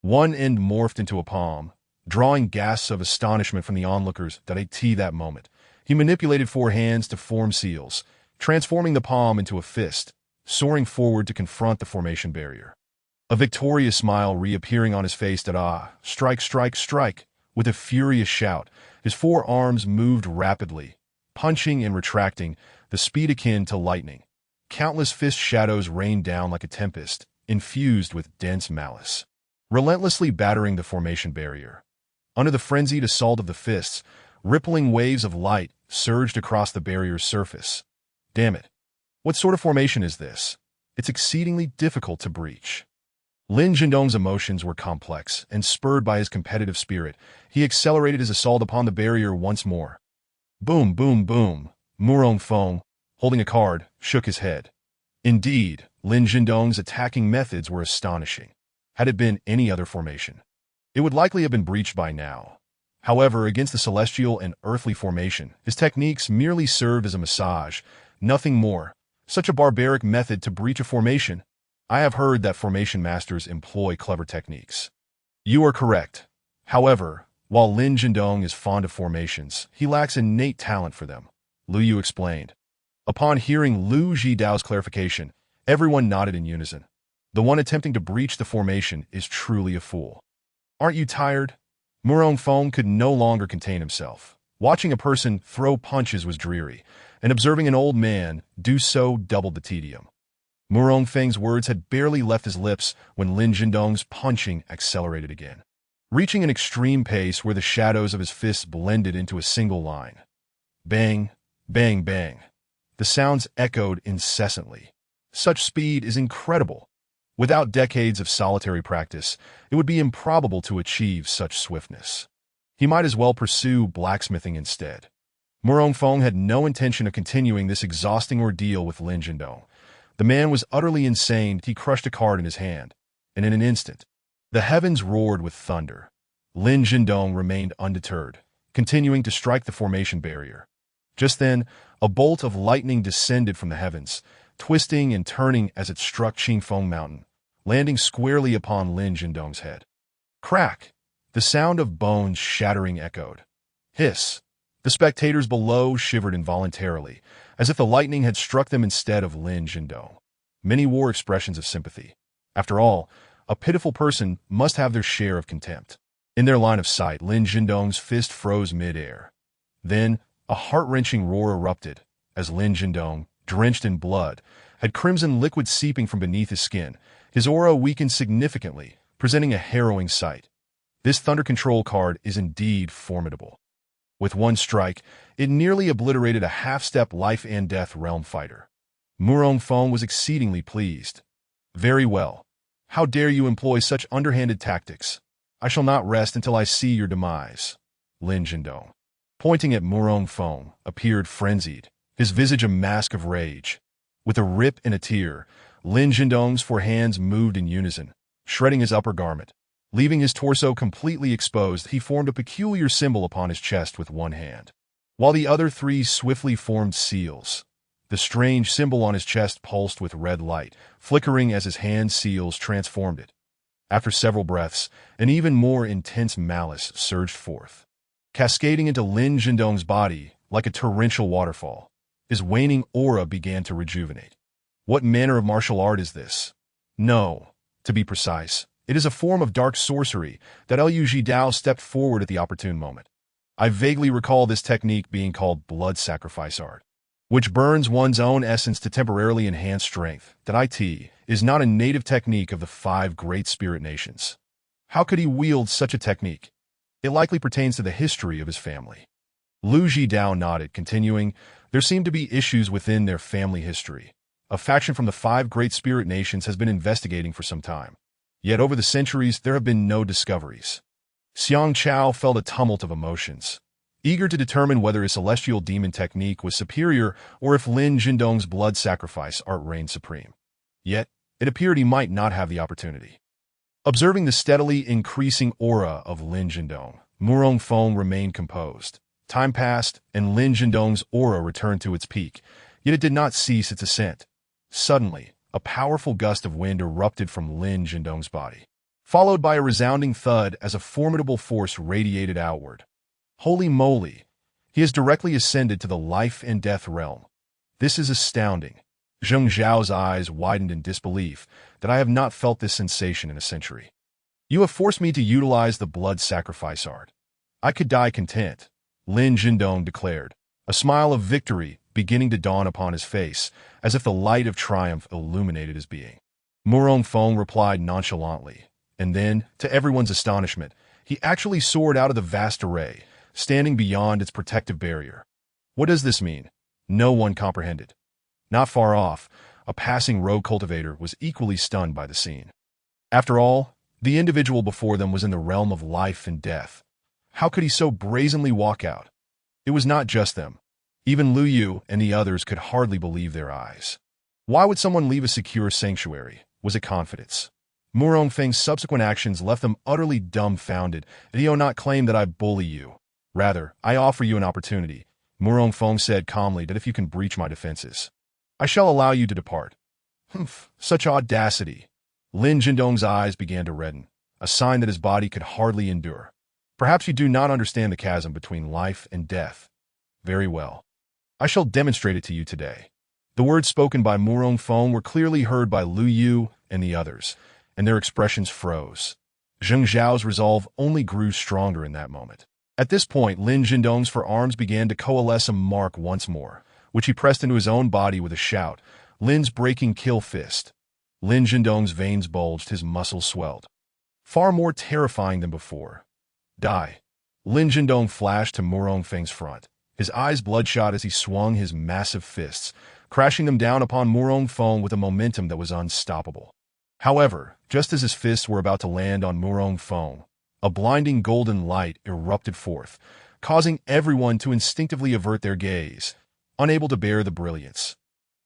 One end morphed into a palm, drawing gasps of astonishment from the onlookers that moment. He manipulated four hands to form seals, transforming the palm into a fist, soaring forward to confront the formation barrier. A victorious smile reappearing on his face. Strike, strike, strike! With a furious shout, his four arms moved rapidly, punching and retracting, the speed akin to lightning. Countless fist shadows rained down like a tempest, infused with dense malice, relentlessly battering the formation barrier. Under the frenzied assault of the fists, rippling waves of light surged across the barrier's surface. Damn it! What sort of formation is this? it's exceedingly difficult to breach. Lin Jindong's emotions were complex, and spurred by his competitive spirit, he accelerated his assault upon the barrier once more. Boom, boom, boom. Murong Feng, holding a card, shook his head. Indeed, Lin Jindong's attacking methods were astonishing. Had it been any other formation, it would likely have been breached by now. However, against the celestial and earthly formation, his techniques merely served as a massage, nothing more. Such a barbaric method to breach a formation. I have heard that formation masters employ clever techniques. You are correct. However, while Lin Jindong is fond of formations, he lacks innate talent for them, Lu Yu explained. Upon hearing Lu Jidao's clarification, everyone nodded in unison. The one attempting to breach the formation is truly a fool. Aren't you tired? Murong Feng could no longer contain himself. Watching a person throw punches was dreary, and observing an old man do so doubled the tedium. Murong Feng's words had barely left his lips when Lin Jindong's punching accelerated again, reaching an extreme pace where the shadows of his fists blended into a single line. Bang, bang, bang. The sounds echoed incessantly. Such speed is incredible. Without decades of solitary practice, it would be improbable to achieve such swiftness. He might as well pursue blacksmithing instead. Murong Feng had no intention of continuing this exhausting ordeal with Lin Jindong. The man was utterly insane. He crushed a card in his hand, and in an instant, the heavens roared with thunder. Lin Jindong remained undeterred, continuing to strike the formation barrier. Just then, a bolt of lightning descended from the heavens, twisting and turning as it struck Qingfeng Mountain, landing squarely upon Lin Jindong's head. Crack! The sound of bones shattering echoed. Hiss! The spectators below shivered involuntarily, as if the lightning had struck them instead of Lin Jindong. Many wore expressions of sympathy. After all, a pitiful person must have their share of contempt. In their line of sight, Lin Jindong's fist froze mid-air. Then, a heart-wrenching roar erupted, as Lin Jindong, drenched in blood, had crimson liquid seeping from beneath his skin. His aura weakened significantly, presenting a harrowing sight. This Thunder Control card is indeed formidable. With one strike, it nearly obliterated a half-step life-and-death realm fighter. Murong Feng was exceedingly pleased. Very well. How dare you employ such underhanded tactics? I shall not rest until I see your demise. Lin Jindong, pointing at Murong Feng, appeared frenzied, his visage a mask of rage. With a rip and a tear, Lin Jindong's four hands moved in unison, shredding his upper garment. Leaving his torso completely exposed, he formed a peculiar symbol upon his chest with one hand, while the other three swiftly formed seals. The strange symbol on his chest pulsed with red light, flickering as his hand seals transformed it. After several breaths, an even more intense malice surged forth, cascading into Lin Jindong's body like a torrential waterfall. His waning aura began to rejuvenate. What manner of martial art is this? No, to be precise, it is a form of dark sorcery that Liu Jidao stepped forward at the opportune moment. I vaguely recall this technique being called blood sacrifice art, which burns one's own essence to temporarily enhance strength. That is not a native technique of the 5 great spirit nations. How could he wield such a technique? It likely pertains to the history of his family. Liu Jidao nodded, continuing, there seem to be issues within their family history. A faction from the 5 great spirit nations has been investigating for some time. Yet over the centuries, there have been no discoveries. Xiang Chao felt a tumult of emotions, eager to determine whether his celestial demon technique was superior or if Lin Jindong's blood sacrifice art reigned supreme. Yet, it appeared he might not have the opportunity. Observing the steadily increasing aura of Lin Jindong, Murong Feng remained composed. Time passed, and Lin Jindong's aura returned to its peak, yet it did not cease its ascent. Suddenly, a powerful gust of wind erupted from Lin Jindong's body, followed by a resounding thud as a formidable force radiated outward. Holy moly! He has directly ascended to the life and death realm. This is astounding. Zheng Zhao's eyes widened in disbelief that I have not felt this sensation in a century. You have forced me to utilize the blood sacrifice art. I could die content, Lin Jindong declared, a smile of victory beginning to dawn upon his face, as if the light of triumph illuminated his being. Murong Feng replied nonchalantly, and then, to everyone's astonishment, he actually soared out of the vast array, standing beyond its protective barrier. What does this mean? No one comprehended. Not far off, a passing rogue cultivator, was equally stunned by the scene. After all, the individual before them was in the realm of life and death. How could he so brazenly walk out? It was not just them. Even Lu Yu and the others could hardly believe their eyes. Why would someone leave a secure sanctuary? Was it confidence? Mu Rongfeng's subsequent actions left them utterly dumbfounded. "Do not claim that I bully you. Rather, I offer you an opportunity," Mu Rongfeng said calmly, "that if you can breach my defenses, I shall allow you to depart." Humph, such audacity. Lin Jindong's eyes began to redden, a sign that his body could hardly endure. "Perhaps you do not understand the chasm between life and death. Very well. I shall demonstrate it to you today." The words spoken by Mu Rongfeng were clearly heard by Lu Yu and the others, and their expressions froze. Zheng Zhao's resolve only grew stronger in that moment. At this point, Lin Jindong's forearms began to coalesce a mark once more, which he pressed into his own body with a shout, Lin's breaking kill fist. Lin Jindong's veins bulged, his muscles swelled. Far more terrifying than before. "Die." Lin Jindong flashed to Mu Rongfeng's front, his eyes bloodshot as he swung his massive fists, crashing them down upon Mu Rongfeng with a momentum that was unstoppable. However, just as his fists were about to land on Mu Rongfeng, a blinding golden light erupted forth, causing everyone to instinctively avert their gaze, unable to bear the brilliance.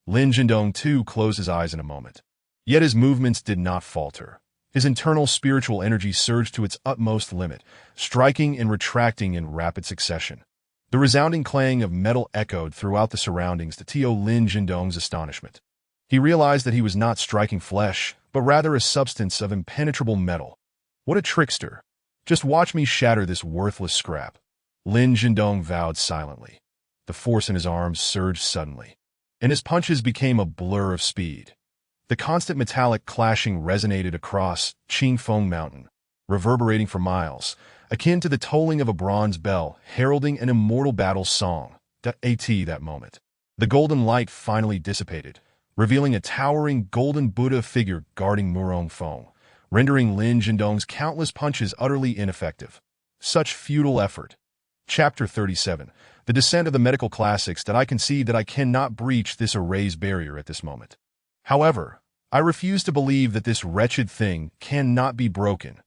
Lin Jindong too closed his eyes in a moment. Yet his movements did not falter. His internal spiritual energy surged to its utmost limit, striking and retracting in rapid succession. The resounding clang of metal echoed throughout the surroundings to Lin Jindong's astonishment. He realized that he was not striking flesh, but rather a substance of impenetrable metal. What a trickster! Just watch me shatter this worthless scrap. Lin Jindong vowed silently. The force in his arms surged suddenly, and his punches became a blur of speed. The constant metallic clashing resonated across Qingfeng Mountain, reverberating for miles, akin to the tolling of a bronze bell heralding an immortal battle song. That moment, the golden light finally dissipated, revealing a towering golden Buddha figure guarding Mu Rongfeng, rendering Lin Jindong's countless punches utterly ineffective. Such futile effort. Chapter 37. The Descent of the Medical Classics. That I concede that I cannot breach this array's barrier at this moment. However, I refuse to believe that this wretched thing cannot be broken.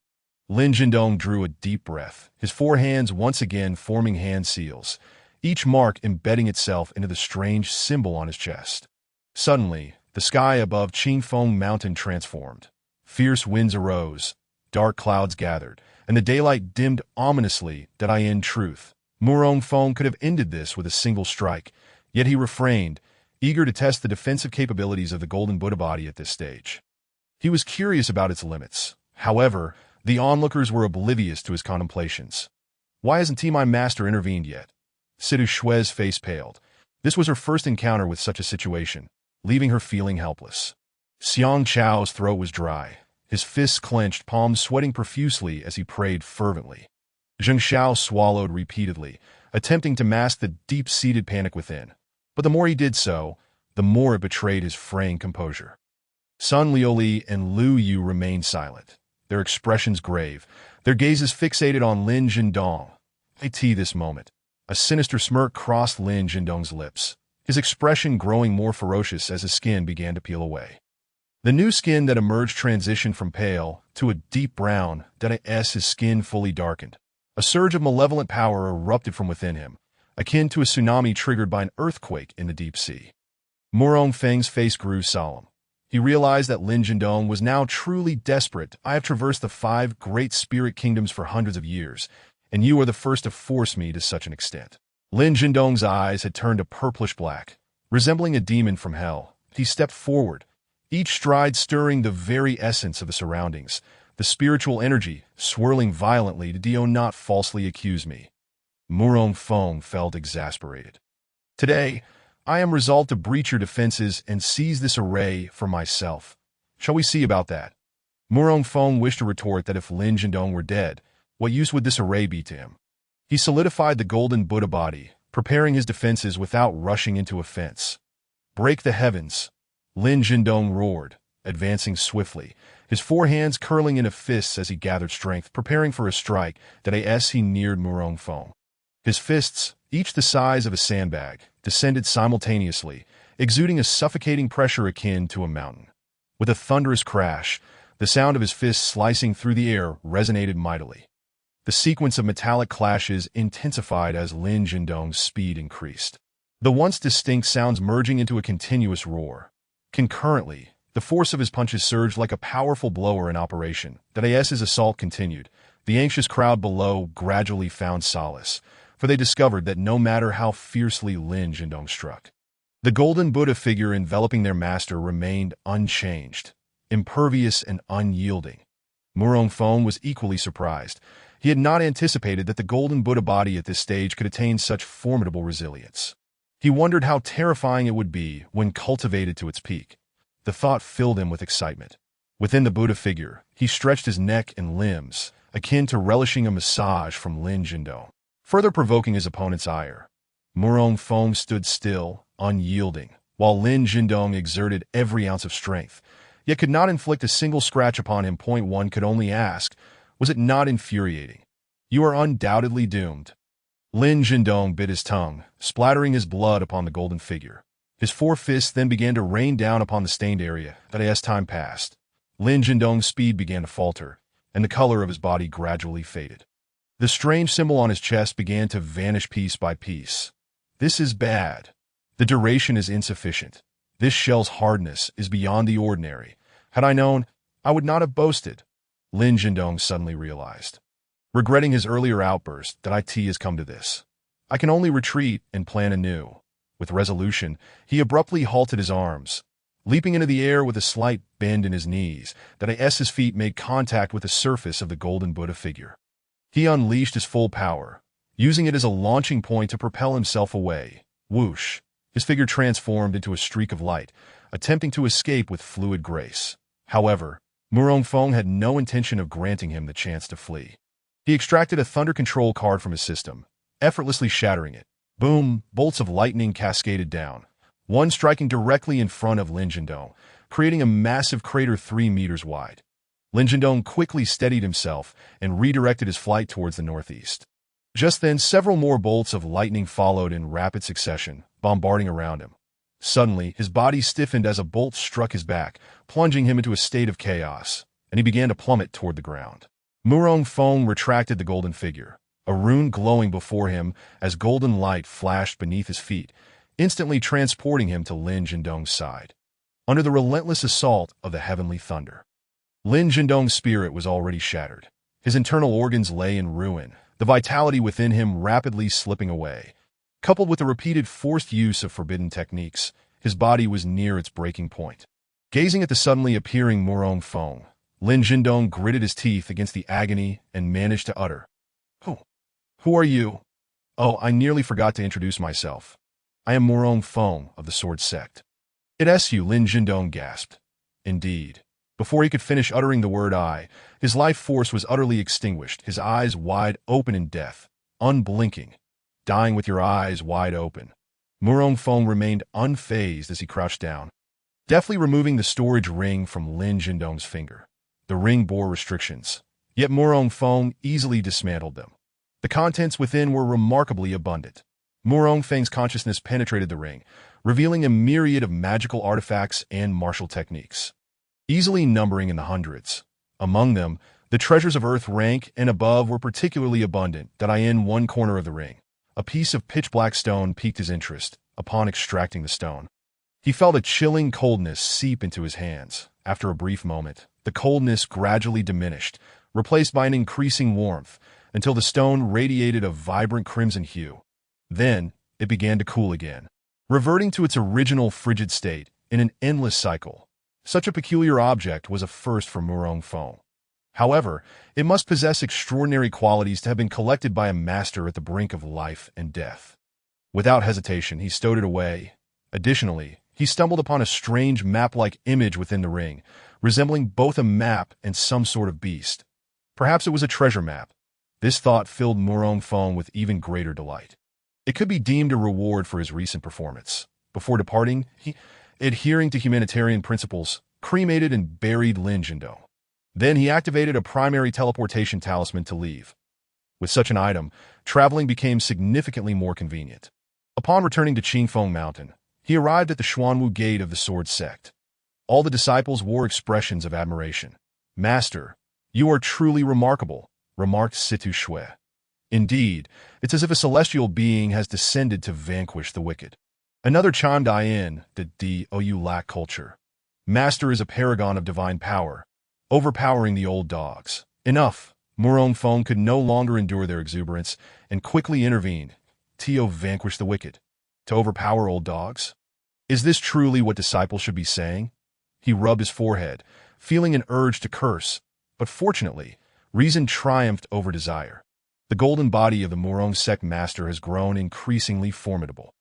Lin Jindong drew a deep breath, his four hands once again forming hand seals, each mark embedding itself into the strange symbol on his chest. Suddenly, the sky above Qingfeng Mountain transformed. Fierce winds arose, dark clouds gathered, and the daylight dimmed ominously. In truth, Mu Rongfeng could have ended this with a single strike, yet he refrained, eager to test the defensive capabilities of the Golden Buddha body at this stage. He was curious about its limits. However, the onlookers were oblivious to his contemplations. "Why hasn't my master intervened yet?" Sidu Shui's face paled. This was her first encounter with such a situation, leaving her feeling helpless. Xiang Chao's throat was dry, his fists clenched, palms sweating profusely as he prayed fervently. Zheng Xiao swallowed repeatedly, attempting to mask the deep-seated panic within. But the more he did so, the more it betrayed his fraying composure. Sun Liuli and Lu Yu remained silent, their expressions grave, their gazes fixated on Lin Jindong. This moment, a sinister smirk crossed Lin Jindong's lips, his expression growing more ferocious as his skin began to peel away. The new skin that emerged transitioned from pale to a deep brown, as his skin fully darkened. A surge of malevolent power erupted from within him, akin to a tsunami triggered by an earthquake in the deep sea. Mu Rongfeng's face grew solemn. He realized that Lin Jindong was now truly desperate. "I have traversed the 5 great spirit kingdoms for hundreds of years, and you are the first to force me to such an extent." Lin Jindong's eyes had turned a purplish black, resembling a demon from hell. He stepped forward, each stride stirring the very essence of the surroundings, the spiritual energy swirling violently. "Do not falsely accuse me." Mu Rongfeng felt exasperated. "Today, I am resolved to breach your defenses and seize this array for myself. Shall we see about that?" Mu Rongfeng wished to retort that if Lin Jindong were dead, what use would this array be to him? He solidified the golden Buddha body, preparing his defenses without rushing into offense. "Break the heavens!" Lin Jindong roared, advancing swiftly, his 4 hands curling into fists as he gathered strength, preparing for a strike. As he neared Mu Rongfeng, his fists, each the size of a sandbag, descended simultaneously, exuding a suffocating pressure akin to a mountain. With a thunderous crash, the sound of his fists slicing through the air resonated mightily. The sequence of metallic clashes intensified as Lin Jindong's speed increased, the once distinct sounds merging into a continuous roar. Concurrently, the force of his punches surged like a powerful blower in operation. As his assault continued, the anxious crowd below gradually found solace, for they discovered that no matter how fiercely Lin Jindong struck, the golden Buddha figure enveloping their master remained unchanged, impervious and unyielding. Murong Feng was equally surprised. He had not anticipated that the golden Buddha body at this stage could attain such formidable resilience. He wondered how terrifying it would be when cultivated to its peak. The thought filled him with excitement. Within the Buddha figure, he stretched his neck and limbs, akin to relishing a massage from Lin Jindong, further provoking his opponent's ire. Murong Feng stood still, unyielding, while Lin Jindong exerted every ounce of strength, yet could not inflict a single scratch upon him. One could only ask, was it not infuriating? You are undoubtedly doomed. Lin Jindong bit his tongue, splattering his blood upon the golden figure. His four fists then began to rain down upon the stained area. As time passed, Lin Jindong's speed began to falter, and the color of his body gradually faded. The strange symbol on his chest began to vanish piece by piece. This is bad. The duration is insufficient. This shell's hardness is beyond the ordinary. Had I known, I would not have boasted. Lin Jindong suddenly realized. Regretting his earlier outburst, that it has come to this. I can only retreat and plan anew. With resolution, he abruptly halted his arms, leaping into the air with a slight bend in his knees, his feet made contact with the surface of the golden Buddha figure. He unleashed his full power, using it as a launching point to propel himself away. Whoosh! His figure transformed into a streak of light, attempting to escape with fluid grace. However, Murong Feng had no intention of granting him the chance to flee. He extracted a thunder control card from his system, effortlessly shattering it. Boom! Bolts of lightning cascaded down, one striking directly in front of Lin Jindong, creating a massive crater 3 meters wide. Lin Jindong quickly steadied himself and redirected his flight towards the northeast. Just then, several more bolts of lightning followed in rapid succession, bombarding around him. Suddenly, his body stiffened as a bolt struck his back, plunging him into a state of chaos, and he began to plummet toward the ground. Murong Feng retracted the golden figure, a rune glowing before him as golden light flashed beneath his feet, instantly transporting him to Lin Jindong's side. Under the relentless assault of the heavenly thunder, Lin Jindong's spirit was already shattered. His internal organs lay in ruin, the vitality within him rapidly slipping away. Coupled with the repeated forced use of forbidden techniques, his body was near its breaking point. Gazing at the suddenly appearing Murong Feng, Lin Jindong gritted his teeth against the agony and managed to utter, Who are you? Oh, I nearly forgot to introduce myself. I am Murong Feng of the Sword Sect. It's you, Lin Jindong gasped. Indeed. Before he could finish uttering the word I, his life force was utterly extinguished, his eyes wide open in death, unblinking, dying with your eyes wide open. Murong Feng remained unfazed as he crouched down, deftly removing the storage ring from Lin Jindong's finger. The ring bore restrictions, yet Murong Feng easily dismantled them. The contents within were remarkably abundant. Murong Feng's consciousness penetrated the ring, revealing a myriad of magical artifacts and martial techniques, easily numbering in the hundreds. Among them, the treasures of earth rank and above were particularly abundant. In one corner of the ring, a piece of pitch-black stone piqued his interest. Upon extracting the stone, he felt a chilling coldness seep into his hands. After a brief moment, the coldness gradually diminished, replaced by an increasing warmth, until the stone radiated a vibrant crimson hue. Then, it began to cool again, reverting to its original frigid state in an endless cycle. Such a peculiar object was a first for Murong Feng. However, it must possess extraordinary qualities to have been collected by a master at the brink of life and death. Without hesitation, he stowed it away. Additionally, he stumbled upon a strange map-like image within the ring, resembling both a map and some sort of beast. Perhaps it was a treasure map. This thought filled Murong Feng with even greater delight. It could be deemed a reward for his recent performance. Before departing, he, adhering to humanitarian principles, cremated and buried Lin Jindong. Then he activated a primary teleportation talisman to leave. With such an item, traveling became significantly more convenient. Upon returning to Qingfeng Mountain, He arrived at the Xuanwu Gate of the Sword Sect. All the disciples wore expressions of admiration. "Master, you are truly remarkable," remarked Situ Shui. "Indeed, it's as if a celestial being has descended to vanquish the wicked." Another chimed in, the Dou lack culture. "Master is a paragon of divine power, overpowering the old dogs." Enough! Murong Feng could no longer endure their exuberance and quickly intervened. "Tio vanquish the wicked. To overpower old dogs? Is this truly what disciples should be saying?" He rubbed his forehead, feeling an urge to curse, but fortunately, reason triumphed over desire. The golden body of the Murong sect master has grown increasingly formidable.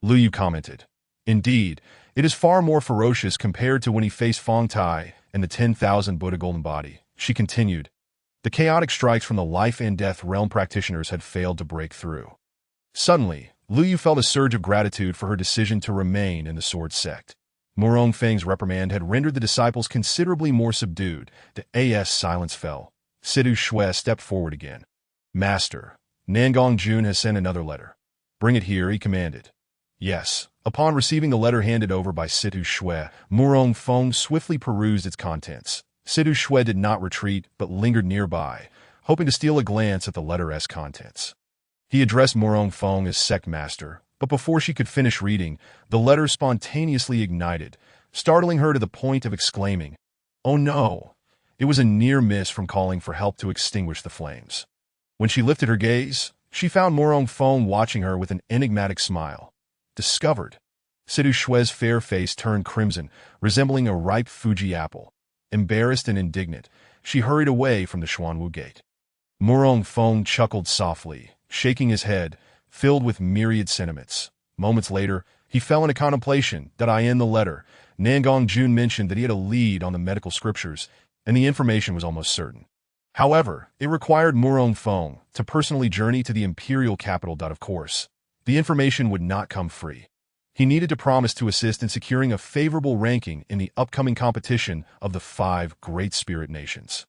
Lu Yu commented. "Indeed, it is far more ferocious compared to when he faced Fong Tai and the 10,000 Buddha golden body." She continued. The chaotic strikes from the life and death realm practitioners had failed to break through. Suddenly, Lu Yu felt a surge of gratitude for her decision to remain in the sword sect. Murong Feng's reprimand had rendered the disciples considerably more subdued. The as silence fell. Situ Shui stepped forward again. "Master, Nangong Jun has sent another letter." "Bring it here," he commanded. Yes. Upon receiving the letter handed over by Situ Shui, Murong Feng swiftly perused its contents. Situ Shui did not retreat, but lingered nearby, hoping to steal a glance at the letter's contents. He addressed Murong Feng as sect master, but before she could finish reading, the letter spontaneously ignited, startling her to the point of exclaiming, "Oh no!" It was a near miss from calling for help to extinguish the flames. When she lifted her gaze, she found Murong Feng watching her with an enigmatic smile. Discovered. Situ Shui's fair face turned crimson, resembling a ripe Fuji apple. Embarrassed and indignant, she hurried away from the Xuanwu Gate. Murong Feng chuckled softly, shaking his head, filled with myriad sentiments. Moments later, he fell into contemplation. In the letter, Nangong Jun mentioned that he had a lead on the medical scriptures, and the information was almost certain. However, it required Murong Feng to personally journey to the imperial capital. Of course, the information would not come free. He needed to promise to assist in securing a favorable ranking in the upcoming competition of the 5 Great Spirit Nations.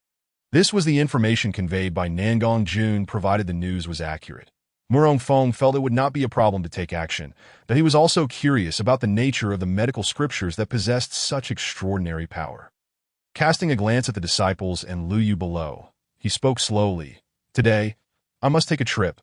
This was the information conveyed by Nangong Jun, provided the news was accurate. Murong Feng felt it would not be a problem to take action, but he was also curious about the nature of the medical scriptures that possessed such extraordinary power. Casting a glance at the disciples and Lu Yu below, he spoke slowly. "Today, I must take a trip.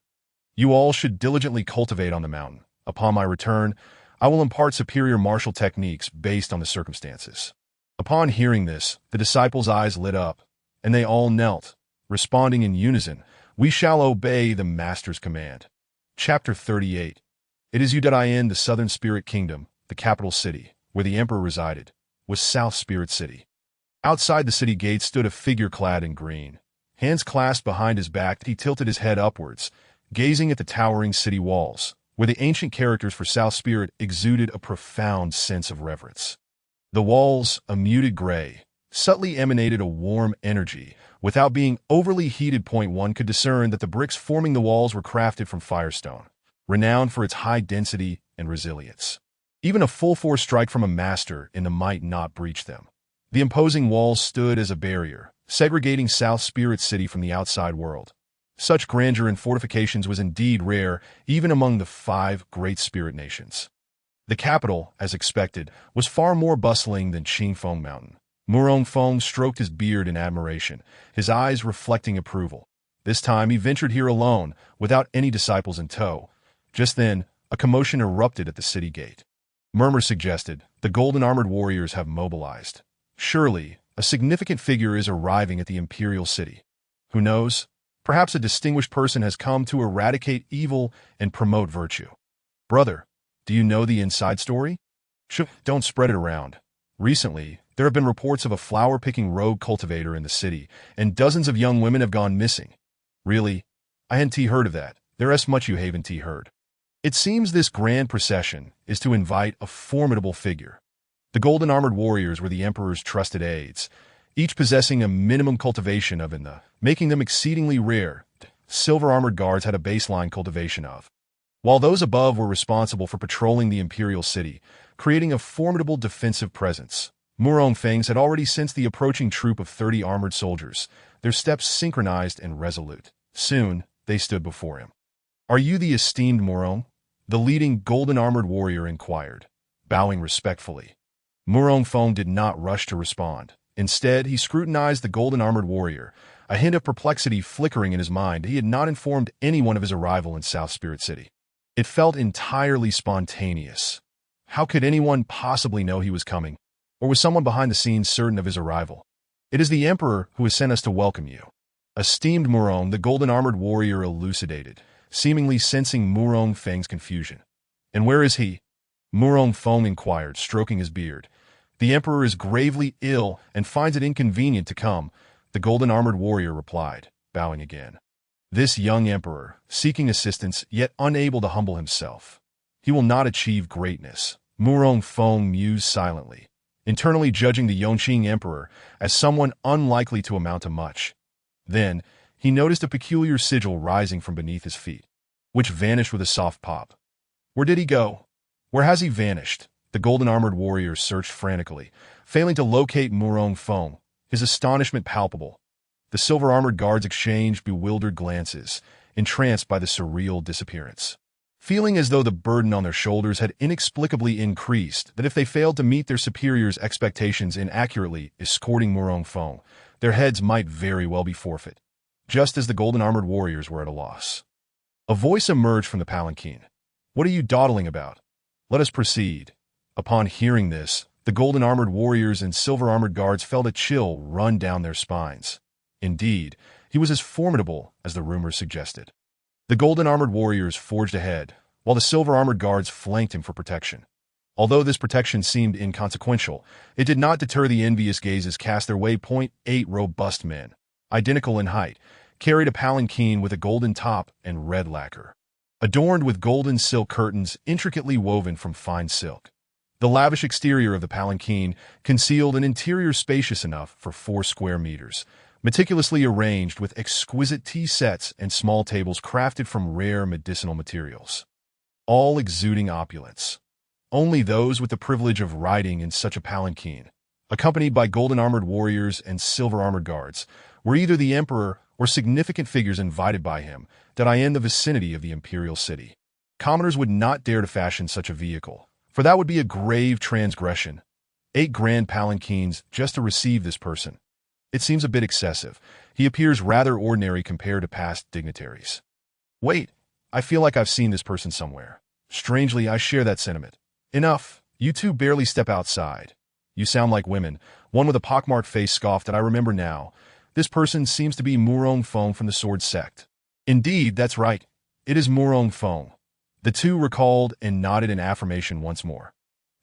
You all should diligently cultivate on the mountain. Upon my return, I will impart superior martial techniques based on the circumstances." Upon hearing this, the disciples' eyes lit up, and they all knelt, responding in unison, "We shall obey the Master's command." Chapter 38. It is Yudin, the Southern Spirit Kingdom, the capital city, where the Emperor resided, was South Spirit City. Outside the city gates stood a figure clad in green. Hands clasped behind his back, he tilted his head upwards, gazing at the towering city walls, where the ancient characters for South Spirit exuded a profound sense of reverence. The walls, a muted gray, subtly emanated a warm energy. Without being overly heated, one could discern that the bricks forming the walls were crafted from firestone, renowned for its high density and resilience. Even a full-force strike from a master in the might not breach them. The imposing walls stood as a barrier, segregating South Spirit City from the outside world. Such grandeur in fortifications was indeed rare, even among the 5 Great Spirit Nations. The capital, as expected, was far more bustling than Qingfeng Mountain. Murong Feng stroked his beard in admiration, his eyes reflecting approval. This time he ventured here alone, without any disciples in tow. Just then, a commotion erupted at the city gate. Murmurs suggested, the golden-armored warriors have mobilized. Surely, a significant figure is arriving at the imperial city. Who knows? Perhaps a distinguished person has come to eradicate evil and promote virtue. Brother, do you know the inside story? Don't spread it around. Recently, there have been reports of a flower-picking rogue cultivator in the city, and dozens of young women have gone missing. Really? I hadn't heard of that. There's much you haven't heard. It seems this grand procession is to invite a formidable figure. The golden-armored warriors were the Emperor's trusted aides, each possessing a minimum cultivation of making them exceedingly rare. Silver-armored guards had a baseline cultivation of, while those above were responsible for patrolling the imperial city, creating a formidable defensive presence. Murong Feng's had already sensed the approaching troop of 30 armored soldiers, their steps synchronized and resolute. Soon, they stood before him. "Are you the esteemed Murong?" the leading golden-armored warrior inquired. bowing respectfully. Murong Feng did not rush to respond. Instead, he scrutinized the golden-armored warrior, a hint of perplexity flickering in his mind. He had not informed anyone of his arrival in South Spirit City. It felt entirely spontaneous. How could anyone possibly know he was coming? Or was someone behind the scenes certain of his arrival? "It is the Emperor who has sent us to welcome you." Esteemed Murong, the golden-armored warrior elucidated, seemingly sensing Murong Feng's confusion. "And where is he?" Murong Feng inquired, stroking his beard. "The Emperor is gravely ill and finds it inconvenient to come," the golden-armored warrior replied, bowing again. This young emperor, seeking assistance yet unable to humble himself. He will not achieve greatness, Murong Feng mused silently, internally judging the Yongqing emperor as someone unlikely to amount to much. Then, he noticed a peculiar sigil rising from beneath his feet, which vanished with a soft pop. Where did he go? Where has he vanished? The golden-armored warrior searched frantically, failing to locate Murong Feng, his astonishment palpable. The silver-armored guards exchanged bewildered glances, entranced by the surreal disappearance. Feeling as though the burden on their shoulders had inexplicably increased, that if they failed to meet their superiors' expectations in accurately escorting Murong Feng, their heads might very well be forfeit, just as the golden-armored warriors were at a loss. A voice emerged from the palanquin. "What are you dawdling about? Let us proceed." Upon hearing this, the golden-armored warriors and silver-armored guards felt a chill run down their spines. Indeed, he was as formidable as the rumors suggested. The golden-armored warriors forged ahead, while the silver-armored guards flanked him for protection. Although this protection seemed inconsequential, it did not deter the envious gazes cast their way. 8 robust men, identical in height, carried a palanquin with a golden top and red lacquer, adorned with golden silk curtains intricately woven from fine silk. The lavish exterior of the palanquin concealed an interior spacious enough for 4 square meters, meticulously arranged with exquisite tea sets and small tables crafted from rare medicinal materials, all exuding opulence. Only those with the privilege of riding in such a palanquin, accompanied by golden-armored warriors and silver-armored guards, were either the emperor or significant figures invited by him, that in the vicinity of the imperial city. Commoners would not dare to fashion such a vehicle, for that would be a grave transgression. 8 grand palanquins just to receive this person. It seems a bit excessive. He appears rather ordinary compared to past dignitaries. Wait, I feel like I've seen this person somewhere. Strangely, I share that sentiment. Enough, you two barely step outside. You sound like women. One with a pockmarked face scoffed that I remember now. This person seems to be Murong Feng from the Sword Sect. Indeed, that's right. It is Murong Feng. The two recalled and nodded in affirmation once more.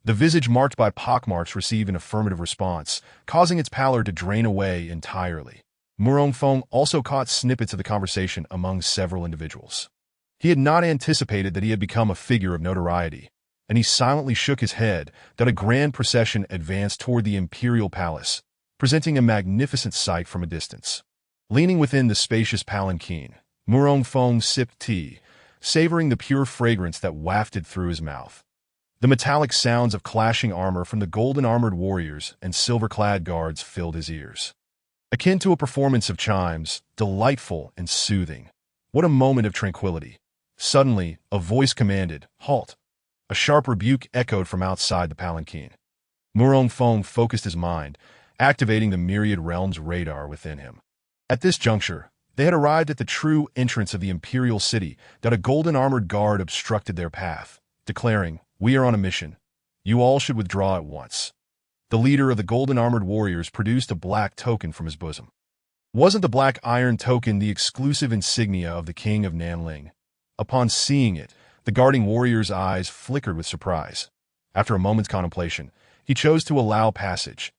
The visage marked by pockmarks received an affirmative response, causing its pallor to drain away entirely. Murong Feng also caught snippets of the conversation among several individuals. He had not anticipated that he had become a figure of notoriety, and he silently shook his head that a grand procession advanced toward the imperial palace, presenting a magnificent sight from a distance. Leaning within the spacious palanquin, Murong Feng sipped tea, savoring the pure fragrance that wafted through his mouth. The metallic sounds of clashing armor from the golden-armored warriors and silver-clad guards filled his ears. Akin to a performance of chimes, delightful and soothing. What a moment of tranquility. Suddenly, a voice commanded, "Halt!" A sharp rebuke echoed from outside the palanquin. Murong Feng focused his mind, activating the myriad realms radar within him. At this juncture, they had arrived at the true entrance of the imperial city that a golden-armored guard obstructed their path, declaring, "We are on a mission. You all should withdraw at once." The leader of the golden-armored warriors produced a black token from his bosom. Wasn't the black iron token the exclusive insignia of the king of Nanling? Upon seeing it, the guarding warrior's eyes flickered with surprise. After a moment's contemplation, he chose to allow passage.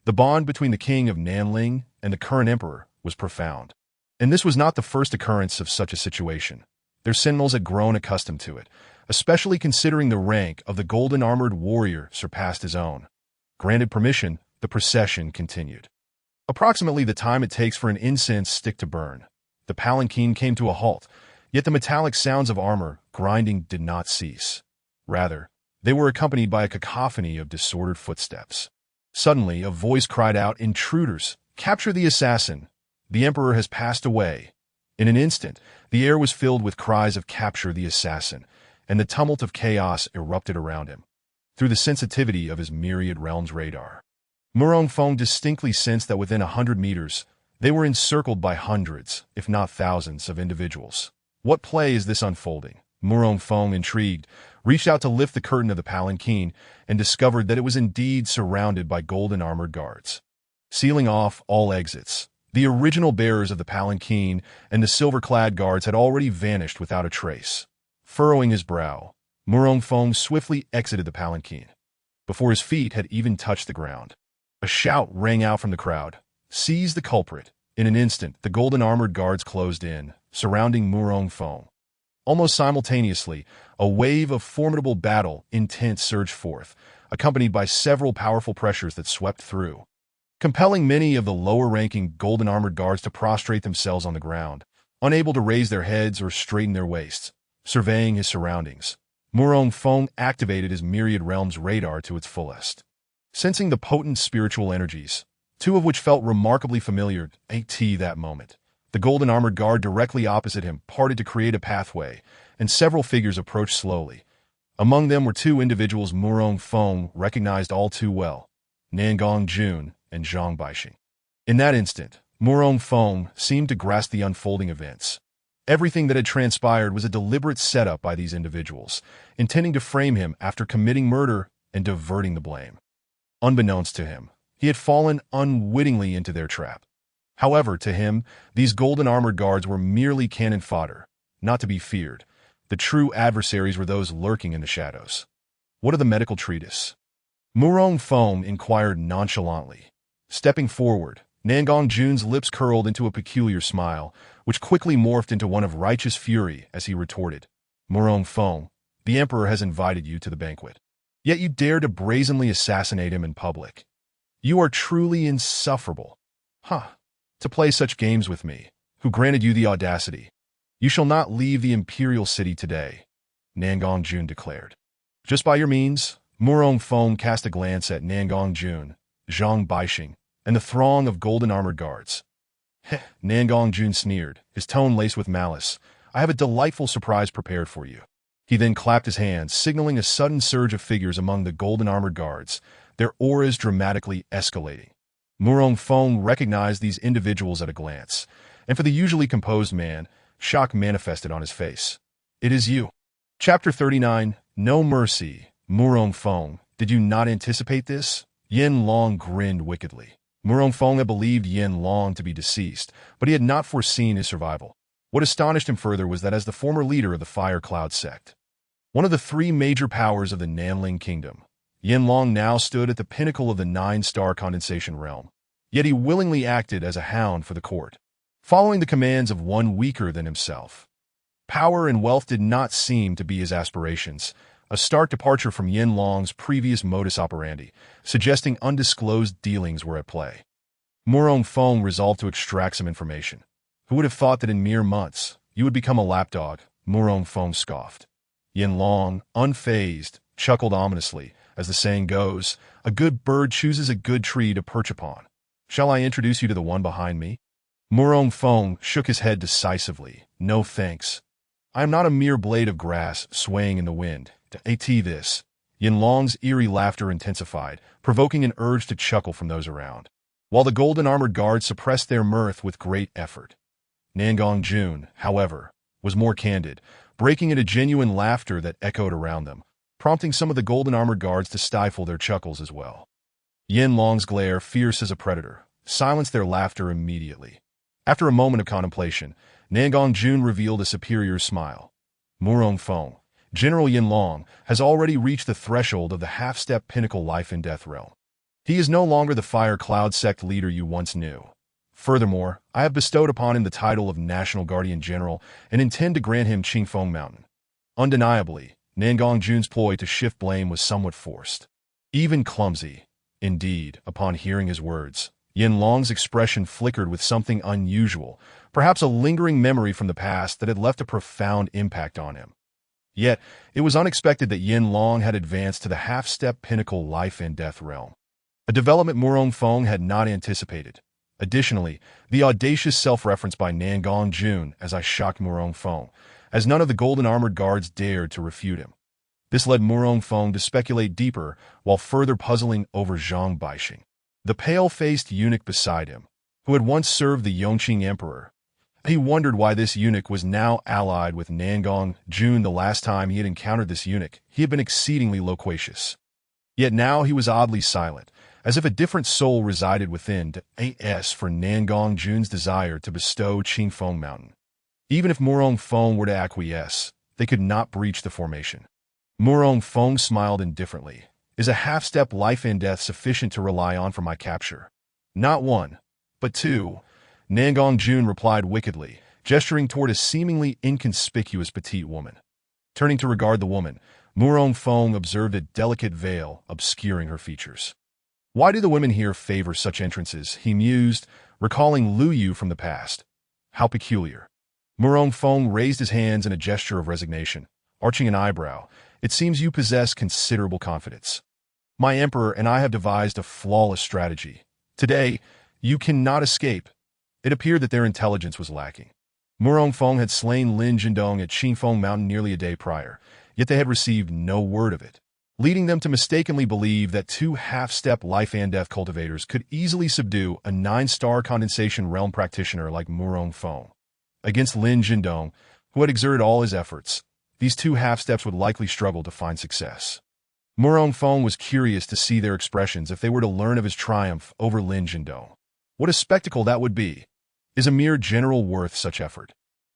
The bond between the king of Nanling and the current emperor was profound. And this was not the first occurrence of such a situation. Their sentinels had grown accustomed to it, especially considering the rank of the golden-armored warrior surpassed his own. Granted permission, the procession continued. Approximately the time it takes for an incense stick to burn, the palanquin came to a halt, yet the metallic sounds of armor grinding did not cease. Rather, they were accompanied by a cacophony of disordered footsteps. Suddenly, a voice cried out, "Intruders! Capture the assassin! The emperor has passed away." In an instant, the air was filled with cries of "Capture the assassin," and the tumult of chaos erupted around him. through the sensitivity of his myriad realms radar. Murong Fong distinctly sensed that within 100 meters, they were encircled by hundreds, if not thousands, of individuals. What play is this unfolding? Murong Fong, intrigued, reached out to lift the curtain of the palanquin and discovered that it was indeed surrounded by golden armored guards. Sealing off all exits, the original bearers of the palanquin and the silver-clad guards had already vanished without a trace. Furrowing his brow, Murong Fong swiftly exited the palanquin, before his feet had even touched the ground. A shout rang out from the crowd. "Seize the culprit!" In an instant, the golden armored guards closed in, surrounding Murong Fong. Almost simultaneously, a wave of formidable battle intent surged forth, accompanied by several powerful pressures that swept through, compelling many of the lower-ranking golden armored guards to prostrate themselves on the ground, unable to raise their heads or straighten their waists. Surveying his surroundings, Murong Fong activated his myriad realms radar to its fullest. Sensing the potent spiritual energies, two of which felt remarkably familiar at that moment, the golden armored guard directly opposite him parted to create a pathway, and several figures approached slowly. Among them were two individuals Murong Fong recognized all too well, Nangong Jun and Zhang Baixing. In that instant, Murong Fong seemed to grasp the unfolding events. Everything that had transpired was a deliberate setup by these individuals, intending to frame him after committing murder and diverting the blame. Unbeknownst to him, he had fallen unwittingly into their trap. However, to him, these golden armored guards were merely cannon fodder, not to be feared. The true adversaries were those lurking in the shadows. "What of the medical treatise?" Murong Fong inquired nonchalantly. Stepping forward, Nangong Jun's lips curled into a peculiar smile, which quickly morphed into one of righteous fury as he retorted, "Murong Fong, the Emperor has invited you to the banquet. Yet you dare to brazenly assassinate him in public. You are truly insufferable. To play such games with me, who granted you the audacity. You shall not leave the imperial city today," Nangong Jun declared. Just by your means, Murong Fong cast a glance at Nangong Jun, Zhang Baixing, and the throng of golden-armored guards. Nangong Jun sneered, his tone laced with malice. "I have a delightful surprise prepared for you." He then clapped his hands, signaling a sudden surge of figures among the golden-armored guards, their auras dramatically escalating. Murong Fong recognized these individuals at a glance, and for the usually composed man, shock manifested on his face. "It is you." Chapter 39, No Mercy. Murong Fong, did you not anticipate this? Yin Long grinned wickedly. Murong Fong had believed Yin Long to be deceased, but he had not foreseen his survival. What astonished him further was that as the former leader of the Fire Cloud sect, one of the three major powers of the Nanling Kingdom, Yin Long now stood at the pinnacle of the 9-star condensation realm. Yet he willingly acted as a hound for the court, following the commands of one weaker than himself. Power and wealth did not seem to be his aspirations, a stark departure from Yin Long's previous modus operandi, suggesting undisclosed dealings were at play. Murong Fong resolved to extract some information. Who would have thought that in mere months, you would become a lapdog? Murong Fong scoffed. Yin Long, unfazed, chuckled ominously. As the saying goes, a good bird chooses a good tree to perch upon. Shall I introduce you to the one behind me? Murong Fong shook his head decisively. No thanks. I am not a mere blade of grass swaying in the wind. This. Yin Long's eerie laughter intensified, provoking an urge to chuckle from those around, while the golden-armored guards suppressed their mirth with great effort. Nangong Jun, however, was more candid, breaking into genuine laughter that echoed around them, prompting some of the golden-armored guards to stifle their chuckles as well. Yin Long's glare, fierce as a predator, silenced their laughter immediately. After a moment of contemplation, Nangong Jun revealed a superior smile. Murong Fong, General Yin Long, has already reached the threshold of the half-step pinnacle life and death realm. He is no longer the Fire Cloud sect leader you once knew. Furthermore, I have bestowed upon him the title of National Guardian General and intend to grant him Qingfeng Mountain. Undeniably, Nangong Jun's ploy to shift blame was somewhat forced, even clumsy. Indeed, upon hearing his words, Yin Long's expression flickered with something unusual, perhaps a lingering memory from the past that had left a profound impact on him. Yet, it was unexpected that Yin Long had advanced to the half-step pinnacle life and death realm, a development Murong Fong had not anticipated. Additionally, the audacious self-reference by Nangong Jun as I shocked Murong Fong, as none of the golden-armored guards dared to refute him. This led Murong Feng to speculate deeper while further puzzling over Zhang Baixing, the pale-faced eunuch beside him, who had once served the Yongqing emperor. He wondered why this eunuch was now allied with Nangong Jun. The last time he had encountered this eunuch, he had been exceedingly loquacious. Yet now he was oddly silent, as if a different soul resided within as for Nangong Jun's desire to bestow Qingfeng Mountain. Even if Murong Feng were to acquiesce, they could not breach the formation. Murong Feng smiled indifferently. Is a half-step life and death sufficient to rely on for my capture? Not one, but two. Nangong Jun replied wickedly, gesturing toward a seemingly inconspicuous petite woman. Turning to regard the woman, Murong Feng observed a delicate veil obscuring her features. Why do the women here favor such entrances? He mused, recalling Lu Yu from the past. How peculiar. Murong Feng raised his hands in a gesture of resignation, arching an eyebrow. It seems you possess considerable confidence. My emperor and I have devised a flawless strategy. Today, you cannot escape. It appeared that their intelligence was lacking. Murong Feng had slain Lin Jindong at Qingfeng Mountain nearly a day prior, yet they had received no word of it, leading them to mistakenly believe that two half-step life and death cultivators could easily subdue a 9-star condensation realm practitioner like Murong Feng. Against Lin Jindong, who had exerted all his efforts, these two half-steps would likely struggle to find success. Murong Feng was curious to see their expressions if they were to learn of his triumph over Lin Jindong. What a spectacle that would be! Is a mere general worth such effort?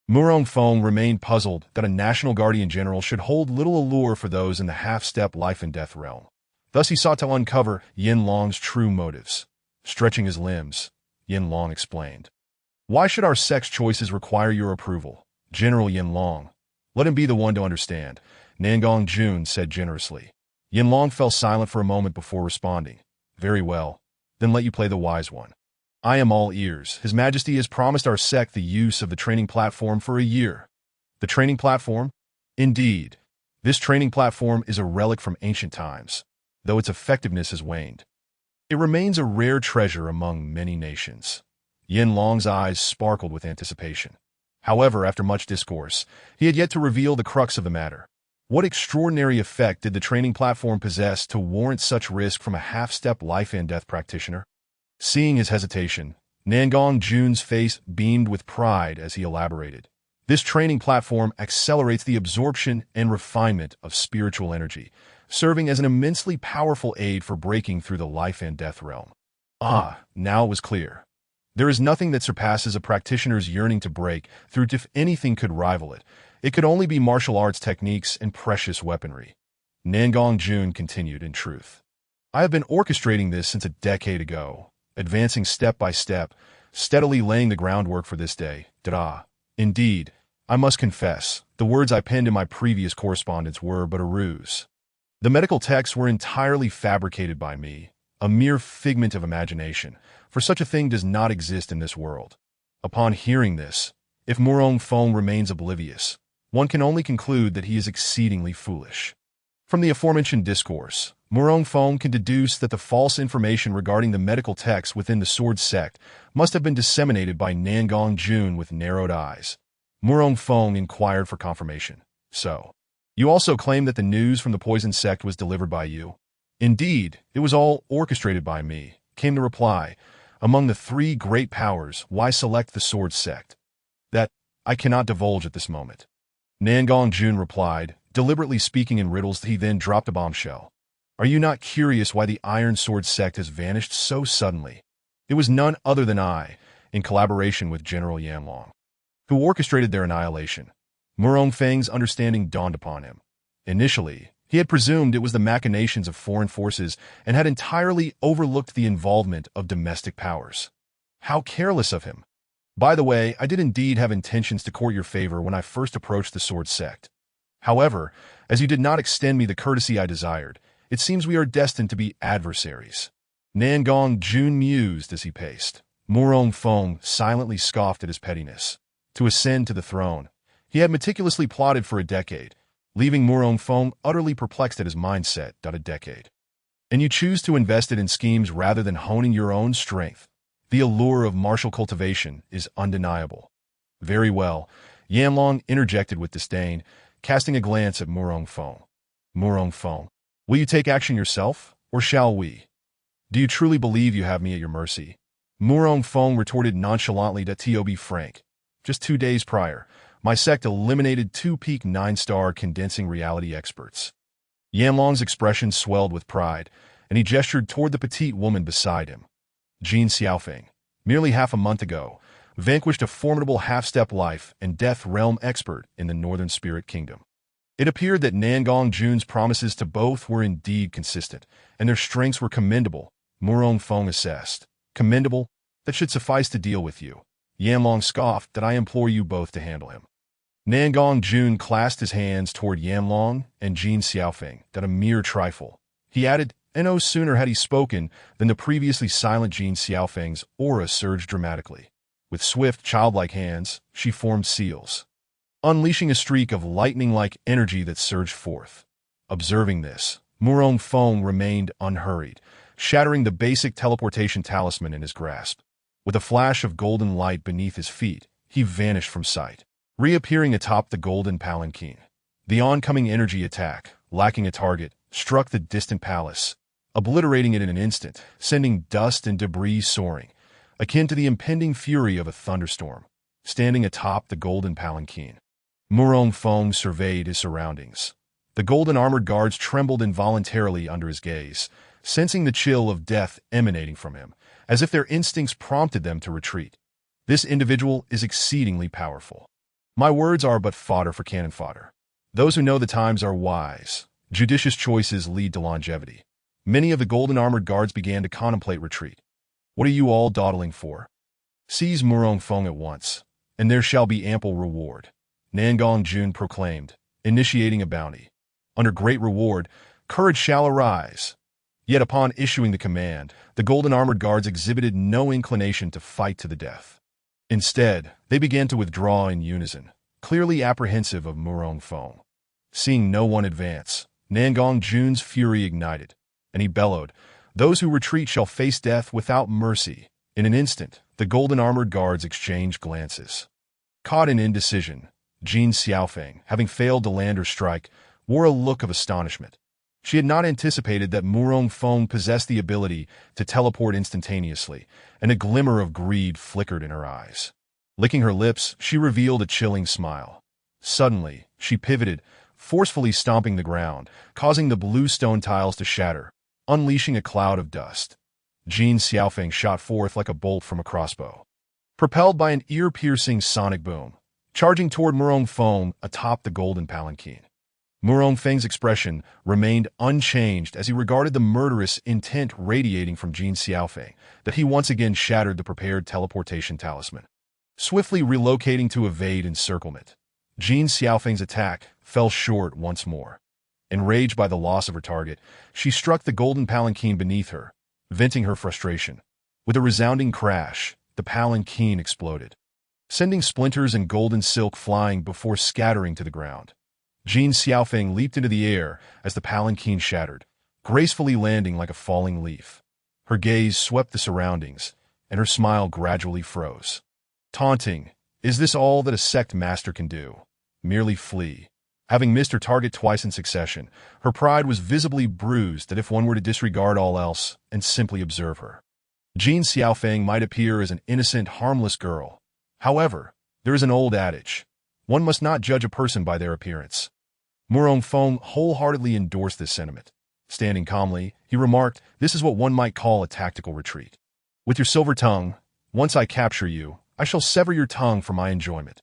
Murong Feng remained puzzled that a national guardian general should hold little allure for those in the half-step life and death realm. Thus he sought to uncover Yin Long's true motives. Stretching his limbs, Yin Long explained. Why should our sex choices require your approval, General Yin Long? Let him be the one to understand, Nangong Jun said generously. Yin Long fell silent for a moment before responding. Very well, then let you play the wise one. I am all ears. His Majesty has promised our sect the use of the training platform for a year. The training platform? Indeed. This training platform is a relic from ancient times, though its effectiveness has waned. It remains a rare treasure among many nations. Yin Long's eyes sparkled with anticipation. However, after much discourse, he had yet to reveal the crux of the matter. What extraordinary effect did the training platform possess to warrant such risk from a half-step life and death practitioner? Seeing his hesitation, Nangong Jun's face beamed with pride as he elaborated. This training platform accelerates the absorption and refinement of spiritual energy, serving as an immensely powerful aid for breaking through the life and death realm. Now it was clear. There is nothing that surpasses a practitioner's yearning to break through. If anything could rival it, it could only be martial arts techniques and precious weaponry. Nangong Jun continued in truth. I have been orchestrating this since a decade ago, advancing step by step, steadily laying the groundwork for this day. Indeed, I must confess, the words I penned in my previous correspondence were but a ruse. The medical texts were entirely fabricated by me, a mere figment of imagination, for such a thing does not exist in this world. Upon hearing this, if Murong Feng remains oblivious, one can only conclude that he is exceedingly foolish. From the aforementioned discourse, Murong Feng can deduce that the false information regarding the medical texts within the Sword Sect must have been disseminated by Nangong Jun with narrowed eyes. Murong Feng inquired for confirmation. So, you also claim that the news from the Poison Sect was delivered by you? Indeed, it was all orchestrated by me, came the reply. Among the three great powers, why select the Sword Sect? That I cannot divulge at this moment. Nangong Jun replied, deliberately speaking in riddles. He then dropped a bombshell. Are you not curious why the Iron Sword Sect has vanished so suddenly? It was none other than I, in collaboration with General Yan Long, who orchestrated their annihilation. Murong Feng's understanding dawned upon him. Initially, he had presumed it was the machinations of foreign forces and had entirely overlooked the involvement of domestic powers. How careless of him! By the way, I did indeed have intentions to court your favor when I first approached the Sword Sect. However, as you did not extend me the courtesy I desired, it seems we are destined to be adversaries. Nangong Jun mused as he paced. Murong Feng silently scoffed at his pettiness. To ascend to the throne, he had meticulously plotted for a decade, leaving Murong Feng utterly perplexed at his mindset. A decade. And you choose to invest it in schemes rather than honing your own strength. The allure of martial cultivation is undeniable. Very well, Yan Long interjected with disdain, casting a glance at Murong Feng. Murong Feng. Will you take action yourself, or shall we? Do you truly believe you have me at your mercy? Murong Feng retorted nonchalantly to be frank. Just 2 days prior, my sect eliminated 2 peak 9-star condensing reality experts. Yanlong's expression swelled with pride, and he gestured toward the petite woman beside him. Jin Xiaofeng, merely half a month ago, vanquished a formidable half-step life and death realm expert in the Northern Spirit Kingdom. It appeared that Nangong Jun's promises to both were indeed consistent, and their strengths were commendable, Murong Feng assessed. Commendable? That should suffice to deal with you. Yanlong scoffed that I implore you both to handle him. Nangong Jun clasped his hands toward Yanlong and Jin Xiaofeng, that a mere trifle. He added, and no sooner had he spoken than the previously silent Jin Xiaofeng's aura surged dramatically. With swift, childlike hands, she formed seals, unleashing a streak of lightning-like energy that surged forth. Observing this, Murong Feng remained unhurried, shattering the basic teleportation talisman in his grasp. With a flash of golden light beneath his feet, he vanished from sight, reappearing atop the golden palanquin. The oncoming energy attack, lacking a target, struck the distant palace, obliterating it in an instant, sending dust and debris soaring, akin to the impending fury of a thunderstorm. Standing atop the golden palanquin, Murong Feng surveyed his surroundings. The golden armored guards trembled involuntarily under his gaze, sensing the chill of death emanating from him, as if their instincts prompted them to retreat. This individual is exceedingly powerful. My words are but fodder for cannon fodder. Those who know the times are wise. Judicious choices lead to longevity. Many of the golden armored guards began to contemplate retreat. What are you all dawdling for? Seize Murong Feng at once, and there shall be ample reward, Nangong Jun proclaimed, initiating a bounty. Under great reward, courage shall arise. Yet upon issuing the command, the golden armored guards exhibited no inclination to fight to the death. Instead, they began to withdraw in unison, clearly apprehensive of Murong Feng. Seeing no one advance, Nangong Jun's fury ignited, and he bellowed, "Those who retreat shall face death without mercy." In an instant, the golden armored guards exchanged glances. Caught in indecision, Jin Xiaofeng, having failed to land her strike, wore a look of astonishment. She had not anticipated that Murong Feng possessed the ability to teleport instantaneously, and a glimmer of greed flickered in her eyes. Licking her lips, she revealed a chilling smile. Suddenly, she pivoted, forcefully stomping the ground, causing the blue stone tiles to shatter, unleashing a cloud of dust. Jin Xiaofeng shot forth like a bolt from a crossbow, propelled by an ear-piercing sonic boom, charging toward Murong Feng atop the golden palanquin. Murong Feng's expression remained unchanged as he regarded the murderous intent radiating from Jin Xiaofeng, that he once again shattered the prepared teleportation talisman. Swiftly relocating to evade encirclement, Jin Xiaofeng's attack fell short once more. Enraged by the loss of her target, she struck the golden palanquin beneath her, venting her frustration. With a resounding crash, the palanquin exploded, sending splinters and golden silk flying before scattering to the ground. Jin Xiaofeng leaped into the air as the palanquin shattered, gracefully landing like a falling leaf. Her gaze swept the surroundings, and her smile gradually froze. Taunting, is this all that a sect master can do? Merely flee. Having missed her target twice in succession, her pride was visibly bruised that if one were to disregard all else and simply observe her, Jin Xiaofeng might appear as an innocent, harmless girl. However, there is an old adage: one must not judge a person by their appearance. Murong Feng wholeheartedly endorsed this sentiment. Standing calmly, he remarked, "This is what one might call a tactical retreat. With your silver tongue, once I capture you, I shall sever your tongue for my enjoyment."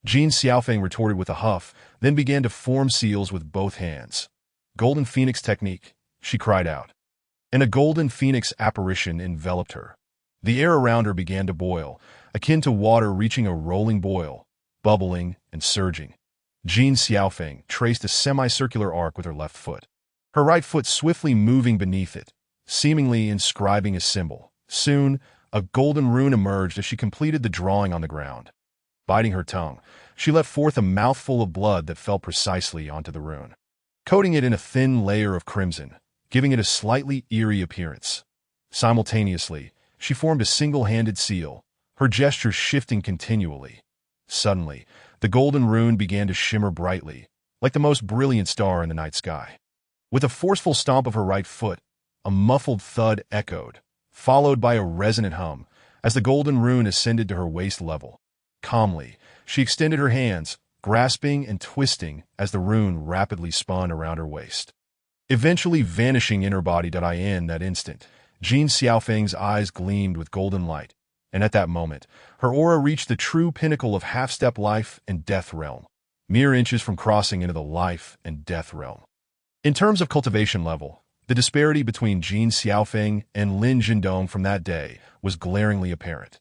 Jin Xiaofeng retorted with a huff, then began to form seals with both hands. "Golden Phoenix technique," she cried out. And a golden phoenix apparition enveloped her. The air around her began to boil, akin to water reaching a rolling boil, bubbling and surging. Jin Xiaofeng traced a semicircular arc with her left foot, her right foot swiftly moving beneath it, seemingly inscribing a symbol. Soon, a golden rune emerged as she completed the drawing on the ground. Biting her tongue, she let forth a mouthful of blood that fell precisely onto the rune, coating it in a thin layer of crimson, giving it a slightly eerie appearance. Simultaneously, she formed a single-handed seal, her gestures shifting continually. Suddenly, the golden rune began to shimmer brightly, like the most brilliant star in the night sky. With a forceful stomp of her right foot, a muffled thud echoed, followed by a resonant hum, as the golden rune ascended to her waist level. Calmly, she extended her hands, grasping and twisting as the rune rapidly spun around her waist, eventually vanishing in her body. In that instant, Jin Xiaofeng's eyes gleamed with golden light, and at that moment, her aura reached the true pinnacle of half-step life and death realm, mere inches from crossing into the life and death realm. In terms of cultivation level, the disparity between Jin Xiaofeng and Lin Jindong from that day was glaringly apparent.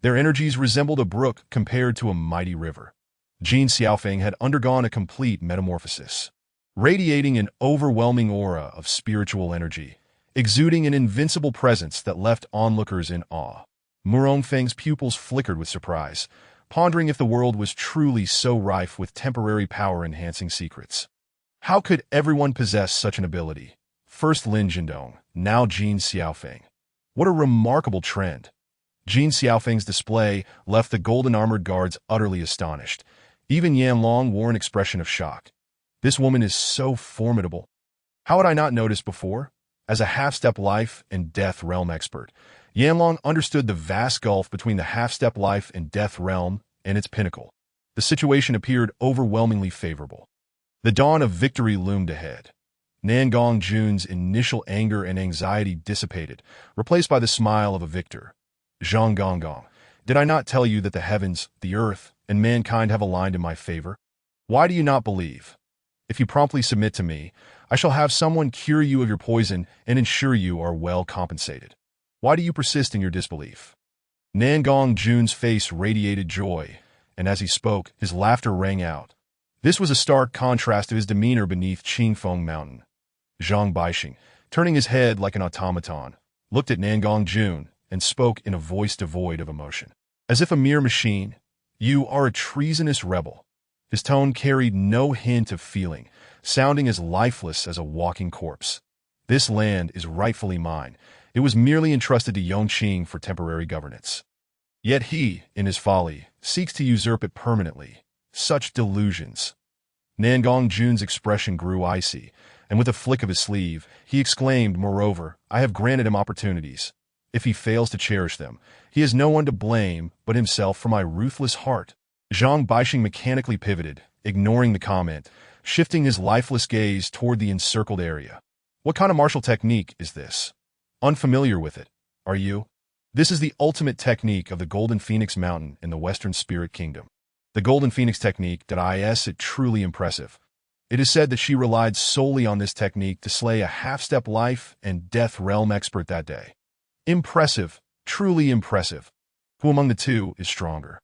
Their energies resembled a brook compared to a mighty river. Jin Xiaofeng had undergone a complete metamorphosis, radiating an overwhelming aura of spiritual energy, exuding an invincible presence that left onlookers in awe. Murong Feng's pupils flickered with surprise, pondering if the world was truly so rife with temporary power-enhancing secrets. How could everyone possess such an ability? First Lin Jindong, now Jin Xiaofeng. What a remarkable trend. Jin Xiaofeng's display left the golden-armored guards utterly astonished. Even Yan Long wore an expression of shock. This woman is so formidable. How had I not noticed before? As a half-step life and death realm expert, Yanlong understood the vast gulf between the half-step life and death realm and its pinnacle. The situation appeared overwhelmingly favorable. The dawn of victory loomed ahead. Nangong Jun's initial anger and anxiety dissipated, replaced by the smile of a victor. Zhang Gonggong, did I not tell you that the heavens, the earth, and mankind have aligned in my favor? Why do you not believe? If you promptly submit to me, I shall have someone cure you of your poison and ensure you are well compensated. Why do you persist in your disbelief? Nangong Jun's face radiated joy, and as he spoke, his laughter rang out. This was a stark contrast to his demeanor beneath Qingfeng Mountain. Zhang Baixing, turning his head like an automaton, looked at Nangong Jun and spoke in a voice devoid of emotion. As if a mere machine, you are a treasonous rebel. His tone carried no hint of feeling, sounding as lifeless as a walking corpse. This land is rightfully mine. It was merely entrusted to Yongqing for temporary governance. Yet he, in his folly, seeks to usurp it permanently. Such delusions. Nangong Jun's expression grew icy, and with a flick of his sleeve, he exclaimed, "Moreover, I have granted him opportunities. If he fails to cherish them, he has no one to blame but himself for my ruthless heart." Zhang Baixing mechanically pivoted, ignoring the comment, shifting his lifeless gaze toward the encircled area. What kind of martial technique is this? Unfamiliar with it, are you? This is the ultimate technique of the Golden Phoenix Mountain in the Western Spirit Kingdom. The Golden Phoenix technique is truly impressive. It is said that she relied solely on this technique to slay a half-step life and death realm expert that day. Impressive, truly impressive. Who among the two is stronger?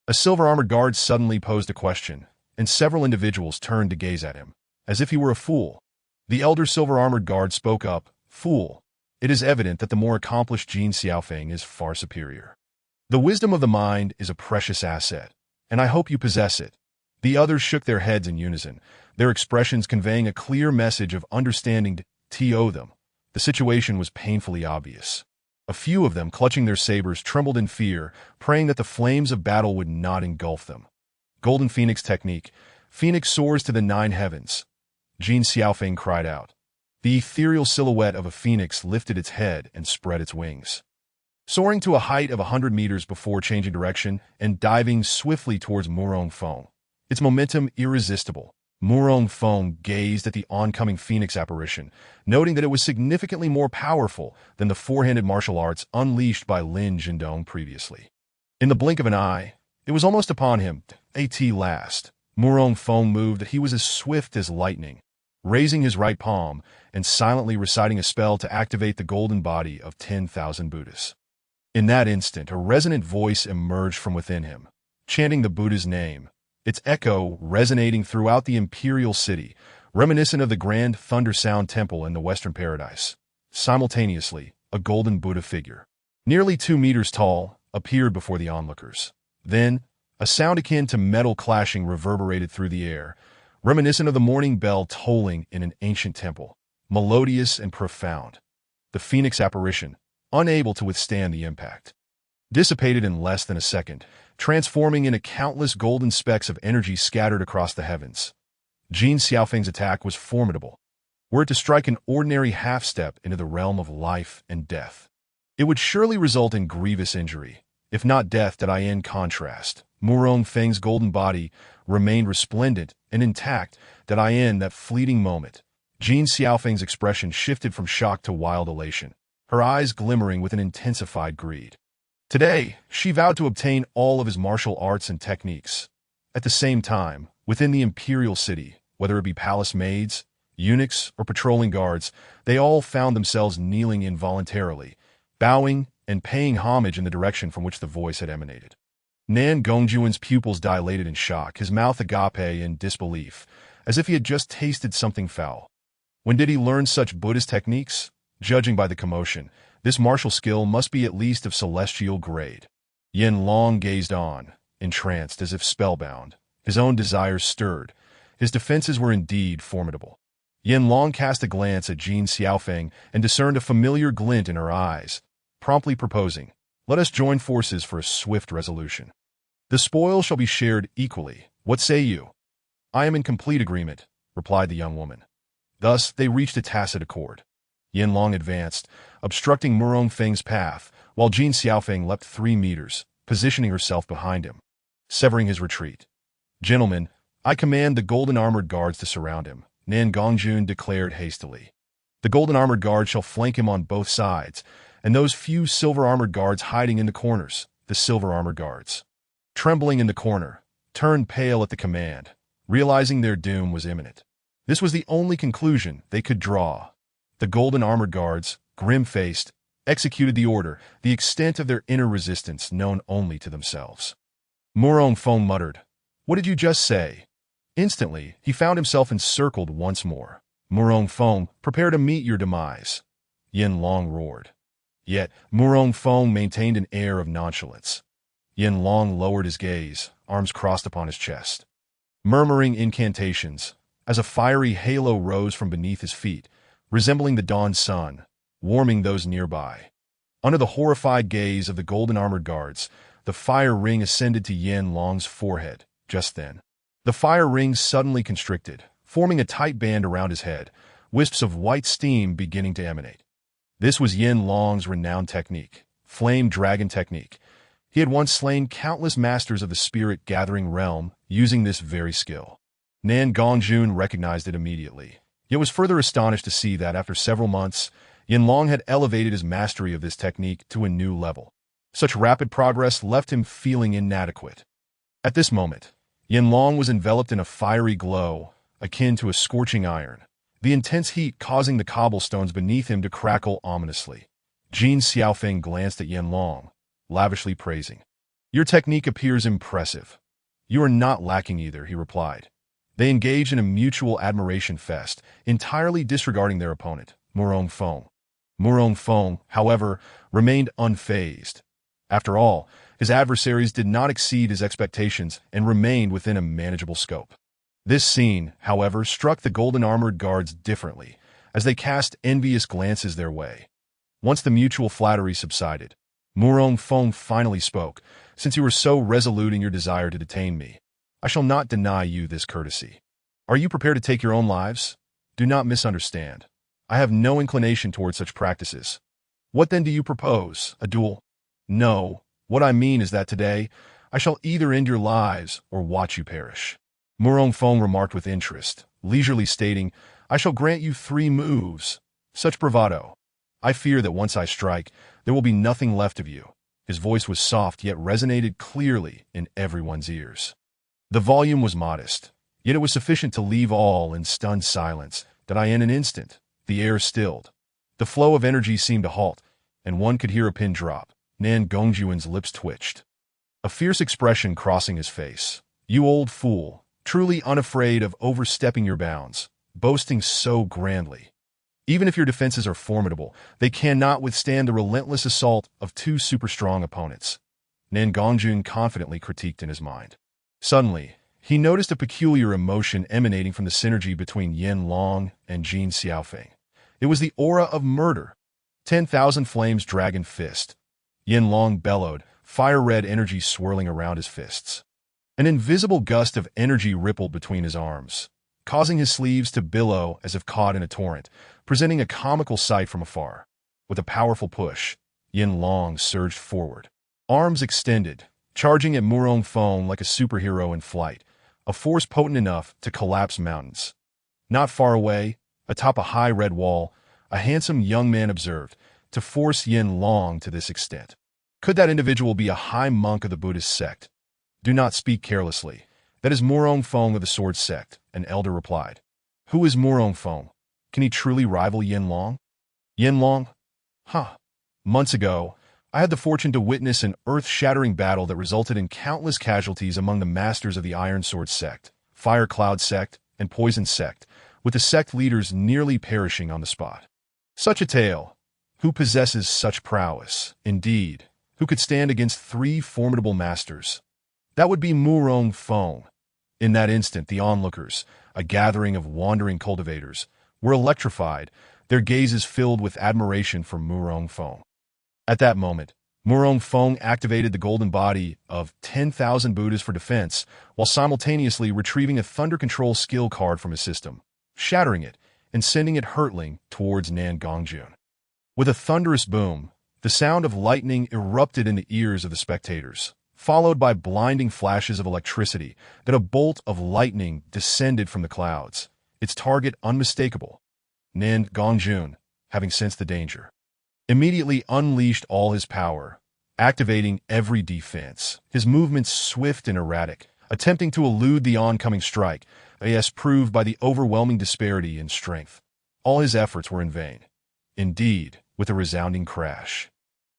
A silver-armored guard suddenly posed a question, and several individuals turned to gaze at him, as if he were a fool. The elder silver-armored guard spoke up, "Fool. It is evident that the more accomplished Jin Xiaofeng is far superior. The wisdom of the mind is a precious asset, and I hope you possess it." The others shook their heads in unison, their expressions conveying a clear message of understanding to them. The situation was painfully obvious. A few of them, clutching their sabers, trembled in fear, praying that the flames of battle would not engulf them. Golden Phoenix technique. Phoenix soars to the 9 heavens. Jin Xiaofeng cried out. The ethereal silhouette of a phoenix lifted its head and spread its wings, soaring to a height of 100 meters before changing direction and diving swiftly towards Murong Feng. Its momentum irresistible. Murong Feng gazed at the oncoming phoenix apparition, noting that it was significantly more powerful than the four-handed martial arts unleashed by Lin Jindong previously. In the blink of an eye, it was almost upon him. At last, Murong Feng moved that he was as swift as lightning, raising his right palm and silently reciting a spell to activate the golden body of 10,000 Buddhas. In that instant, a resonant voice emerged from within him, chanting the Buddha's name, its echo resonating throughout the imperial city, reminiscent of the grand Thunder Sound Temple in the Western Paradise. Simultaneously, a golden Buddha figure, nearly 2 meters tall, appeared before the onlookers. Then, a sound akin to metal clashing reverberated through the air, reminiscent of the morning bell tolling in an ancient temple, melodious and profound. The phoenix apparition, unable to withstand the impact, dissipated in less than a second, transforming into countless golden specks of energy scattered across the heavens. Jin Xiaofeng's attack was formidable. Were it to strike an ordinary half-step into the realm of life and death, it would surely result in grievous injury, if not death. In contrast, Murong Feng's golden body remained resplendent and intact. In that fleeting moment, Jin Xiaofeng's expression shifted from shock to wild elation, her eyes glimmering with an intensified greed. Today, she vowed to obtain all of his martial arts and techniques. At the same time, within the imperial city, whether it be palace maids, eunuchs, or patrolling guards, they all found themselves kneeling involuntarily, bowing and paying homage in the direction from which the voice had emanated. Nan Gongjuan's pupils dilated in shock, his mouth agape in disbelief, as if he had just tasted something foul. When did he learn such Buddhist techniques? Judging by the commotion, this martial skill must be at least of celestial grade. Yin Long gazed on, entranced as if spellbound. His own desires stirred. His defenses were indeed formidable. Yin Long cast a glance at Jin Xiaofeng and discerned a familiar glint in her eyes, promptly proposing, "Let us join forces for a swift resolution. The spoil shall be shared equally. What say you?" "I am in complete agreement," replied the young woman. Thus, they reached a tacit accord. Yin Long advanced, obstructing Murong Feng's path, while Jin Xiaofeng leapt 3 meters, positioning herself behind him, severing his retreat. "Gentlemen, I command the golden-armored guards to surround him," Nan Gongjun declared hastily. "The golden-armored guards shall flank him on both sides, and those few silver-armored guards hiding in the corners, the silver-armored guards, trembling in the corner, turned pale at the command, realizing their doom was imminent. This was the only conclusion they could draw. The golden-armored guards, grim-faced, executed the order, the extent of their inner resistance known only to themselves. Murong Feng muttered, "What did you just say?" Instantly, he found himself encircled once more. "Murong Feng, prepare to meet your demise," Yin Long roared. Yet, Murong Feng maintained an air of nonchalance. Yin Long lowered his gaze, arms crossed upon his chest, murmuring incantations, as a fiery halo rose from beneath his feet, resembling the dawn sun, warming those nearby. Under the horrified gaze of the golden-armored guards, the fire ring ascended to Yin Long's forehead. Just then, the fire ring suddenly constricted, forming a tight band around his head, wisps of white steam beginning to emanate. This was Yin Long's renowned technique, Flame Dragon Technique. He had once slain countless masters of the spirit-gathering realm using this very skill. Nan Gongjun recognized it immediately, yet was further astonished to see that after several months, Yin Long had elevated his mastery of this technique to a new level. Such rapid progress left him feeling inadequate. At this moment, Yin Long was enveloped in a fiery glow, akin to a scorching iron, the intense heat causing the cobblestones beneath him to crackle ominously. Jin Xiaofeng glanced at Yin Long, lavishly praising. "Your technique appears impressive." "You are not lacking either," he replied. They engaged in a mutual admiration fest, entirely disregarding their opponent, Murong Feng. Murong Feng, however, remained unfazed. After all, his adversaries did not exceed his expectations and remained within a manageable scope. This scene, however, struck the golden-armored guards differently, as they cast envious glances their way. Once the mutual flattery subsided, Murong Feng finally spoke. "Since you are so resolute in your desire to detain me, I shall not deny you this courtesy. Are you prepared to take your own lives? Do not misunderstand. I have no inclination toward such practices. What then do you propose? A duel? No. What I mean is that today, I shall either end your lives or watch you perish." Murong Feng remarked with interest, leisurely stating, "I shall grant you 3 moves. Such bravado. I fear that once I strike, there will be nothing left of you." His voice was soft yet resonated clearly in everyone's ears. The volume was modest, yet it was sufficient to leave all in stunned silence. In an instant, the air stilled. The flow of energy seemed to halt, and one could hear a pin drop. Nan Gongjuan's lips twitched, a fierce expression crossing his face. "You old fool, truly unafraid of overstepping your bounds, boasting so grandly. Even if your defenses are formidable, they cannot withstand the relentless assault of 2 super-strong opponents," Nan Gongjun confidently critiqued in his mind. Suddenly, he noticed a peculiar emotion emanating from the synergy between Yin Long and Jin Xiaofeng. It was the aura of murder. 10,000 flames dragon fist. Yin Long bellowed, fire-red energy swirling around his fists. An invisible gust of energy rippled between his arms. causing his sleeves to billow as if caught in a torrent, presenting a comical sight from afar. With a powerful push, Yin Long surged forward, arms extended, charging at Murong Feng like a superhero in flight, a force potent enough to collapse mountains. Not far away, atop a high red wall, a handsome young man observed, to force Yin Long to this extent. Could that individual be a high monk of the Buddhist sect? Do not speak carelessly. That is Murong Feng of the Sword Sect, an elder replied. Who is Murong Feng? Can he truly rival Yin Long? Yin Long? Huh. Months ago, I had the fortune to witness an earth-shattering battle that resulted in countless casualties among the masters of the Iron Sword Sect, Fire Cloud Sect, and Poison Sect, with the sect leaders nearly perishing on the spot. Such a tale. Who possesses such prowess? Indeed, who could stand against three formidable masters? That would be Murong Feng. In that instant, the onlookers, a gathering of wandering cultivators, were electrified, their gazes filled with admiration for Murong Feng. At that moment, Murong Feng activated the golden body of 10,000 Buddhas for defense, while simultaneously retrieving a thunder control skill card from his system, shattering it and sending it hurtling towards Nan Gongjun. With a thunderous boom, the sound of lightning erupted in the ears of the spectators, followed by blinding flashes of electricity. Then a bolt of lightning descended from the clouds, its target unmistakable. Nan Gongjun, having sensed the danger, immediately unleashed all his power, activating every defense, his movements swift and erratic, attempting to elude the oncoming strike, as proved by the overwhelming disparity in strength. All his efforts were in vain. Indeed, with a resounding crash,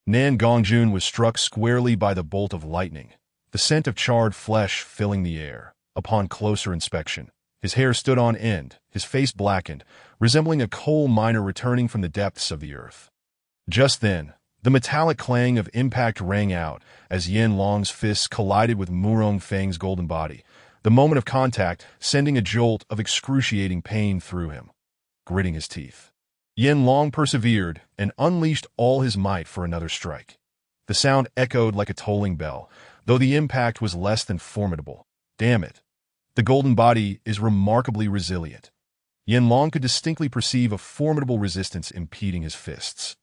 Nan Gongjun was struck squarely by the bolt of lightning, the scent of charred flesh filling the air. Upon closer inspection, his hair stood on end, his face blackened, resembling a coal miner returning from the depths of the earth. Just then, the metallic clang of impact rang out as Yin Long's fists collided with Murong Feng's golden body, the moment of contact sending a jolt of excruciating pain through him. Gritting his teeth, Yin Long persevered and unleashed all his might for another strike. The sound echoed like a tolling bell, though the impact was less than formidable. Damn it. The golden body is remarkably resilient. Yin Long could distinctly perceive a formidable resistance impeding his fists,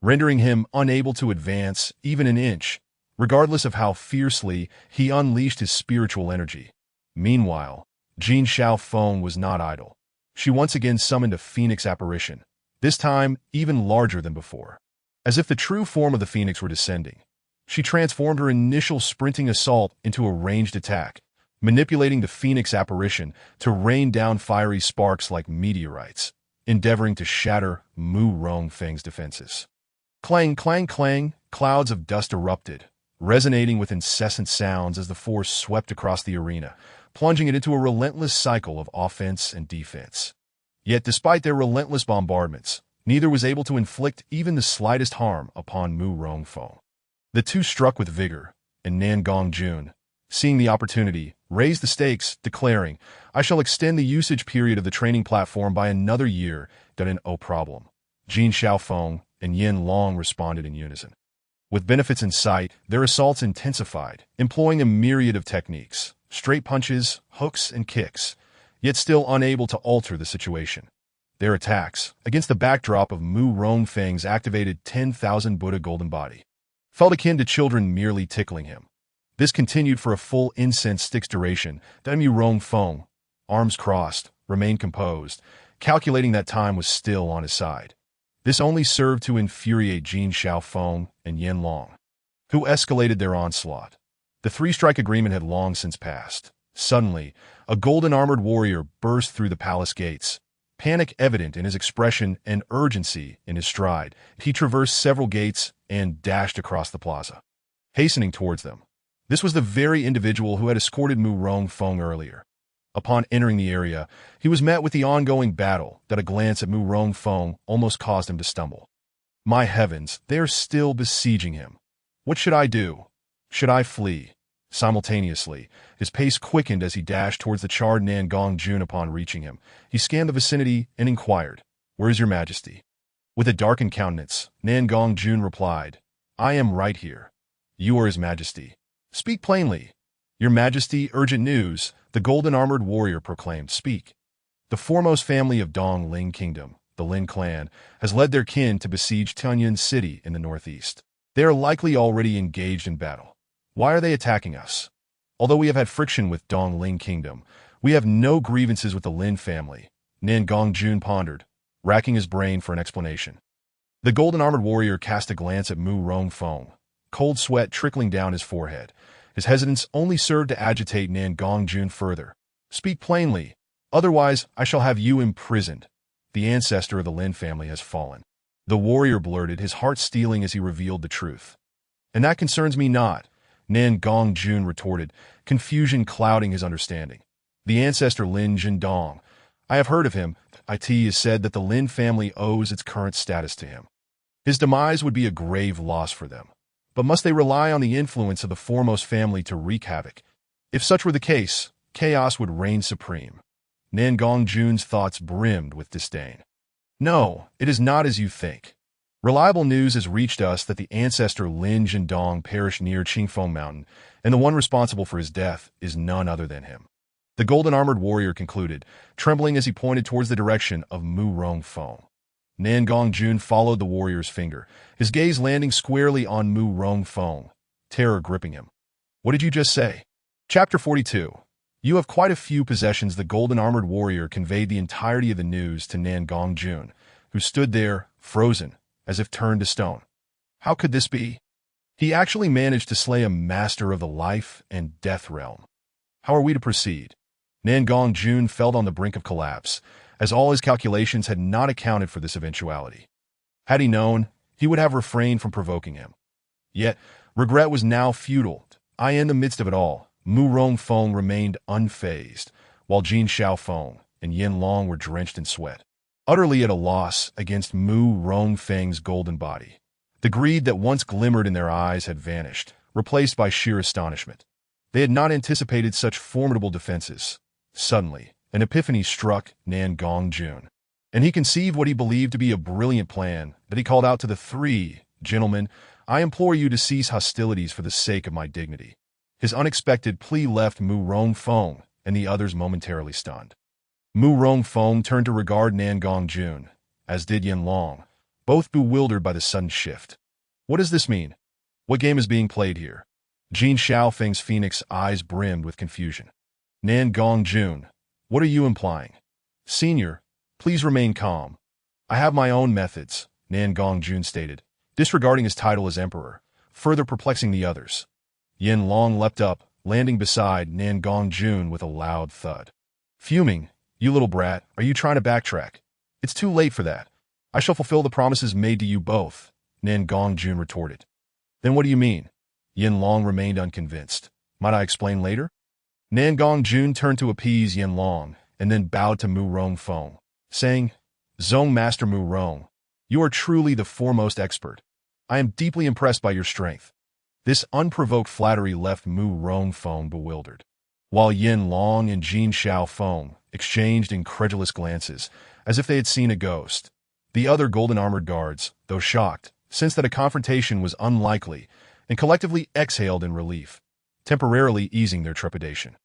rendering him unable to advance even an inch, regardless of how fiercely he unleashed his spiritual energy. Meanwhile, Jin Xiaofeng was not idle. She once again summoned a phoenix apparition, this time even larger than before. As if the true form of the phoenix were descending, she transformed her initial sprinting assault into a ranged attack, manipulating the phoenix apparition to rain down fiery sparks like meteorites, endeavoring to shatter Murong Feng's defenses. Clang, clang, clang, clouds of dust erupted, resonating with incessant sounds as the force swept across the arena, plunging it into a relentless cycle of offense and defense. Yet despite their relentless bombardments, neither was able to inflict even the slightest harm upon Murong Feng. The two struck with vigor, and Nan Gongjun, seeing the opportunity, raised the stakes, declaring, I shall extend the usage period of the training platform by another year. No problem. Jin Xiaofeng and Yin Long responded in unison. With benefits in sight, their assaults intensified, employing a myriad of techniques, straight punches, hooks, and kicks, yet still unable to alter the situation. Their attacks, against the backdrop of Murong Feng's activated 10,000 Buddha golden body, felt akin to children merely tickling him. This continued for a full incense stick's duration. Then Murong Feng, arms crossed, remained composed, calculating that time was still on his side. This only served to infuriate Jin Xiaofeng and Yin Long, who escalated their onslaught. The three-strike agreement had long since passed. Suddenly, a golden-armored warrior burst through the palace gates. Panic evident in his expression and urgency in his stride, he traversed several gates and dashed across the plaza, hastening towards them. This was the very individual who had escorted Murong Feng earlier. Upon entering the area, he was met with the ongoing battle that a glance at Murong Feng almost caused him to stumble. My heavens, they are still besieging him. What should I do? Should I flee? Simultaneously, his pace quickened as he dashed towards the charred Nan Gongjun. Upon reaching him, he scanned the vicinity and inquired, Where is your majesty? With a darkened countenance, Nan Gongjun replied, I am right here. You are his majesty. Speak plainly. Your majesty, urgent news, the golden-armored warrior proclaimed. Speak. The foremost family of Dong Ling Kingdom, the Lin clan, has led their kin to besiege Tianjin City in the northeast. They are likely already engaged in battle. Why are they attacking us? Although we have had friction with Dong Ling Kingdom, we have no grievances with the Lin family, Nan Gongjun pondered, racking his brain for an explanation. The golden-armored warrior cast a glance at Mu Rongfeng, cold sweat trickling down his forehead. His hesitance only served to agitate Nan Gongjun further. Speak plainly, otherwise I shall have you imprisoned. The ancestor of the Lin family has fallen. The warrior blurted, his heart stealing as he revealed the truth. And that concerns me not, Nan Gongjun retorted, confusion clouding his understanding. The ancestor Lin Zhendong. I have heard of him. It is said that the Lin family owes its current status to him. His demise would be a grave loss for them. But must they rely on the influence of the foremost family to wreak havoc? If such were the case, chaos would reign supreme. Nan Gongjun's thoughts brimmed with disdain. No, it is not as you think. Reliable news has reached us that the ancestor Lin Zhendong perished near Qingfeng Mountain, and the one responsible for his death is none other than him. The golden-armored warrior concluded, trembling as he pointed towards the direction of Mu Rongfeng. Nan Gongjun followed the warrior's finger, his gaze landing squarely on Mu Rongfeng, terror gripping him. What did you just say? Chapter 42. You have quite a few possessions. The golden-armored warrior conveyed the entirety of the news to Nan Gongjun, who stood there, frozen, as if turned to stone. How could this be? He actually managed to slay a master of the life and death realm. How are we to proceed? Nan Gongjun felt on the brink of collapse, as all his calculations had not accounted for this eventuality. Had he known, he would have refrained from provoking him. Yet, regret was now futile. In the midst of it all, Mu Rongfeng remained unfazed, while Jin Xiaofeng and Yin Long were drenched in sweat, utterly at a loss against Mu Rongfeng's golden body. The greed that once glimmered in their eyes had vanished, replaced by sheer astonishment. They had not anticipated such formidable defenses. Suddenly, an epiphany struck Nan Gongjun, and he conceived what he believed to be a brilliant plan that he called out to the three. Gentlemen, I implore you to cease hostilities for the sake of my dignity. His unexpected plea left Mu Rongfeng and the others momentarily stunned. Mu Rongfeng turned to regard Nan Gongjun, as did Yin Long, both bewildered by the sudden shift. What does this mean? What game is being played here? Jin Xiaofeng's phoenix eyes brimmed with confusion. Nan Gongjun, what are you implying? Senior, please remain calm. I have my own methods, Nan Gongjun stated, disregarding his title as emperor, further perplexing the others. Yin Long leapt up, landing beside Nan Gongjun with a loud thud. Fuming, you little brat, are you trying to backtrack? It's too late for that. I shall fulfill the promises made to you both, Nan Gongjun retorted. Then what do you mean? Yin Long remained unconvinced. Might I explain later? Nan Gongjun turned to appease Yin Long, and then bowed to Mu Rongfeng, saying, Zong Master Mu Rong, you are truly the foremost expert. I am deeply impressed by your strength. This unprovoked flattery left Mu Rongfeng bewildered, while Yin Long and Jin Xiaofeng exchanged incredulous glances, as if they had seen a ghost. The other golden-armored guards, though shocked, sensed that a confrontation was unlikely, and collectively exhaled in relief, temporarily easing their trepidation.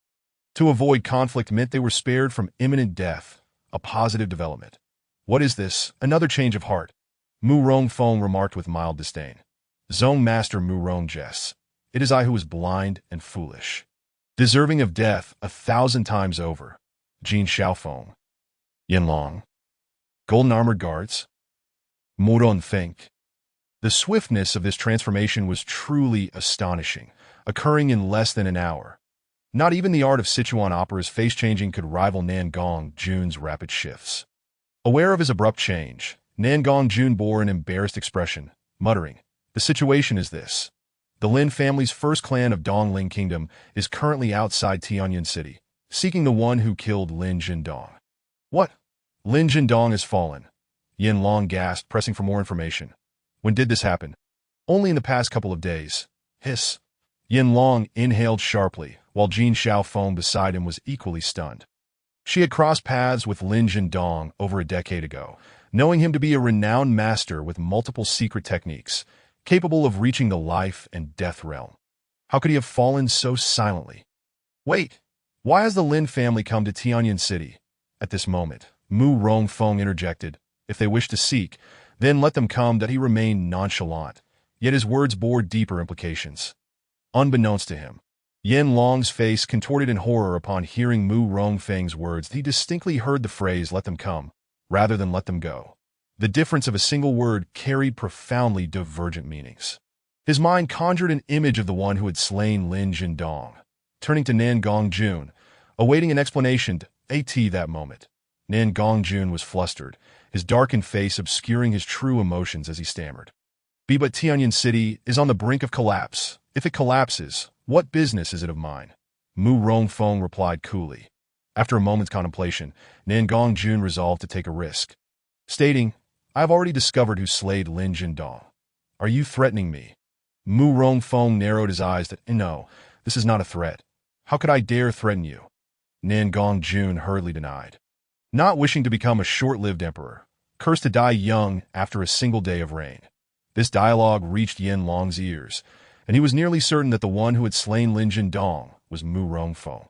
To avoid conflict meant they were spared from imminent death, a positive development. What is this? Another change of heart? Mu Rongfeng remarked with mild disdain. Zong Master Mu Rong jests. It is I who was blind and foolish, deserving of death 1,000 times over. Jin Xiaofeng. Yin Long. Golden-armored guards. Mu Rongfeng. The swiftness of this transformation was truly astonishing, occurring in less than an hour. Not even the art of Sichuan opera's face-changing could rival Nan Gongjun's rapid shifts. Aware of his abrupt change, Nan Gongjun bore an embarrassed expression, muttering, The situation is this. The Lin family's first clan of Dong Ling Kingdom is currently outside Tianjin City, seeking the one who killed Lin Zhendong. What? Lin Zhendong has fallen. Yin Long gasped, pressing for more information. When did this happen? Only in the past couple of days. Hiss. Yin Long inhaled sharply, while Jin Xiaofeng beside him was equally stunned. She had crossed paths with Lin Zhendong over a decade ago, knowing him to be a renowned master with multiple secret techniques, capable of reaching the life and death realm. How could he have fallen so silently? Wait, why has the Lin family come to Tianjin City? At this moment, Mu Rongfeng interjected, "If they wish to seek, then let them come," that he remained nonchalant, yet his words bore deeper implications. Unbeknownst to him, Yen Long's face contorted in horror upon hearing Mu Rongfeng's words. He distinctly heard the phrase, "let them come," rather than "let them go." The difference of a single word carried profoundly divergent meanings. His mind conjured an image of the one who had slain Lin Jindong. Turning to Nan Gongjun, awaiting an explanation at that moment, Nan Gongjun was flustered, his darkened face obscuring his true emotions as he stammered. But Tianyan City is on the brink of collapse. If it collapses, what business is it of mine?" Mu Rongfeng replied coolly. After a moment's contemplation, Nan Gongjun resolved to take a risk, stating, "I have already discovered who slayed Lin Jindong. Are you threatening me?" Mu Rongfeng narrowed his eyes. "No, this is not a threat. How could I dare threaten you?" Nan Gongjun hurriedly denied. Not wishing to become a short-lived emperor, cursed to die young after a single day of reign. This dialogue reached Yen Long's ears, and he was nearly certain that the one who had slain Lin Jindong was Mu Rongfeng.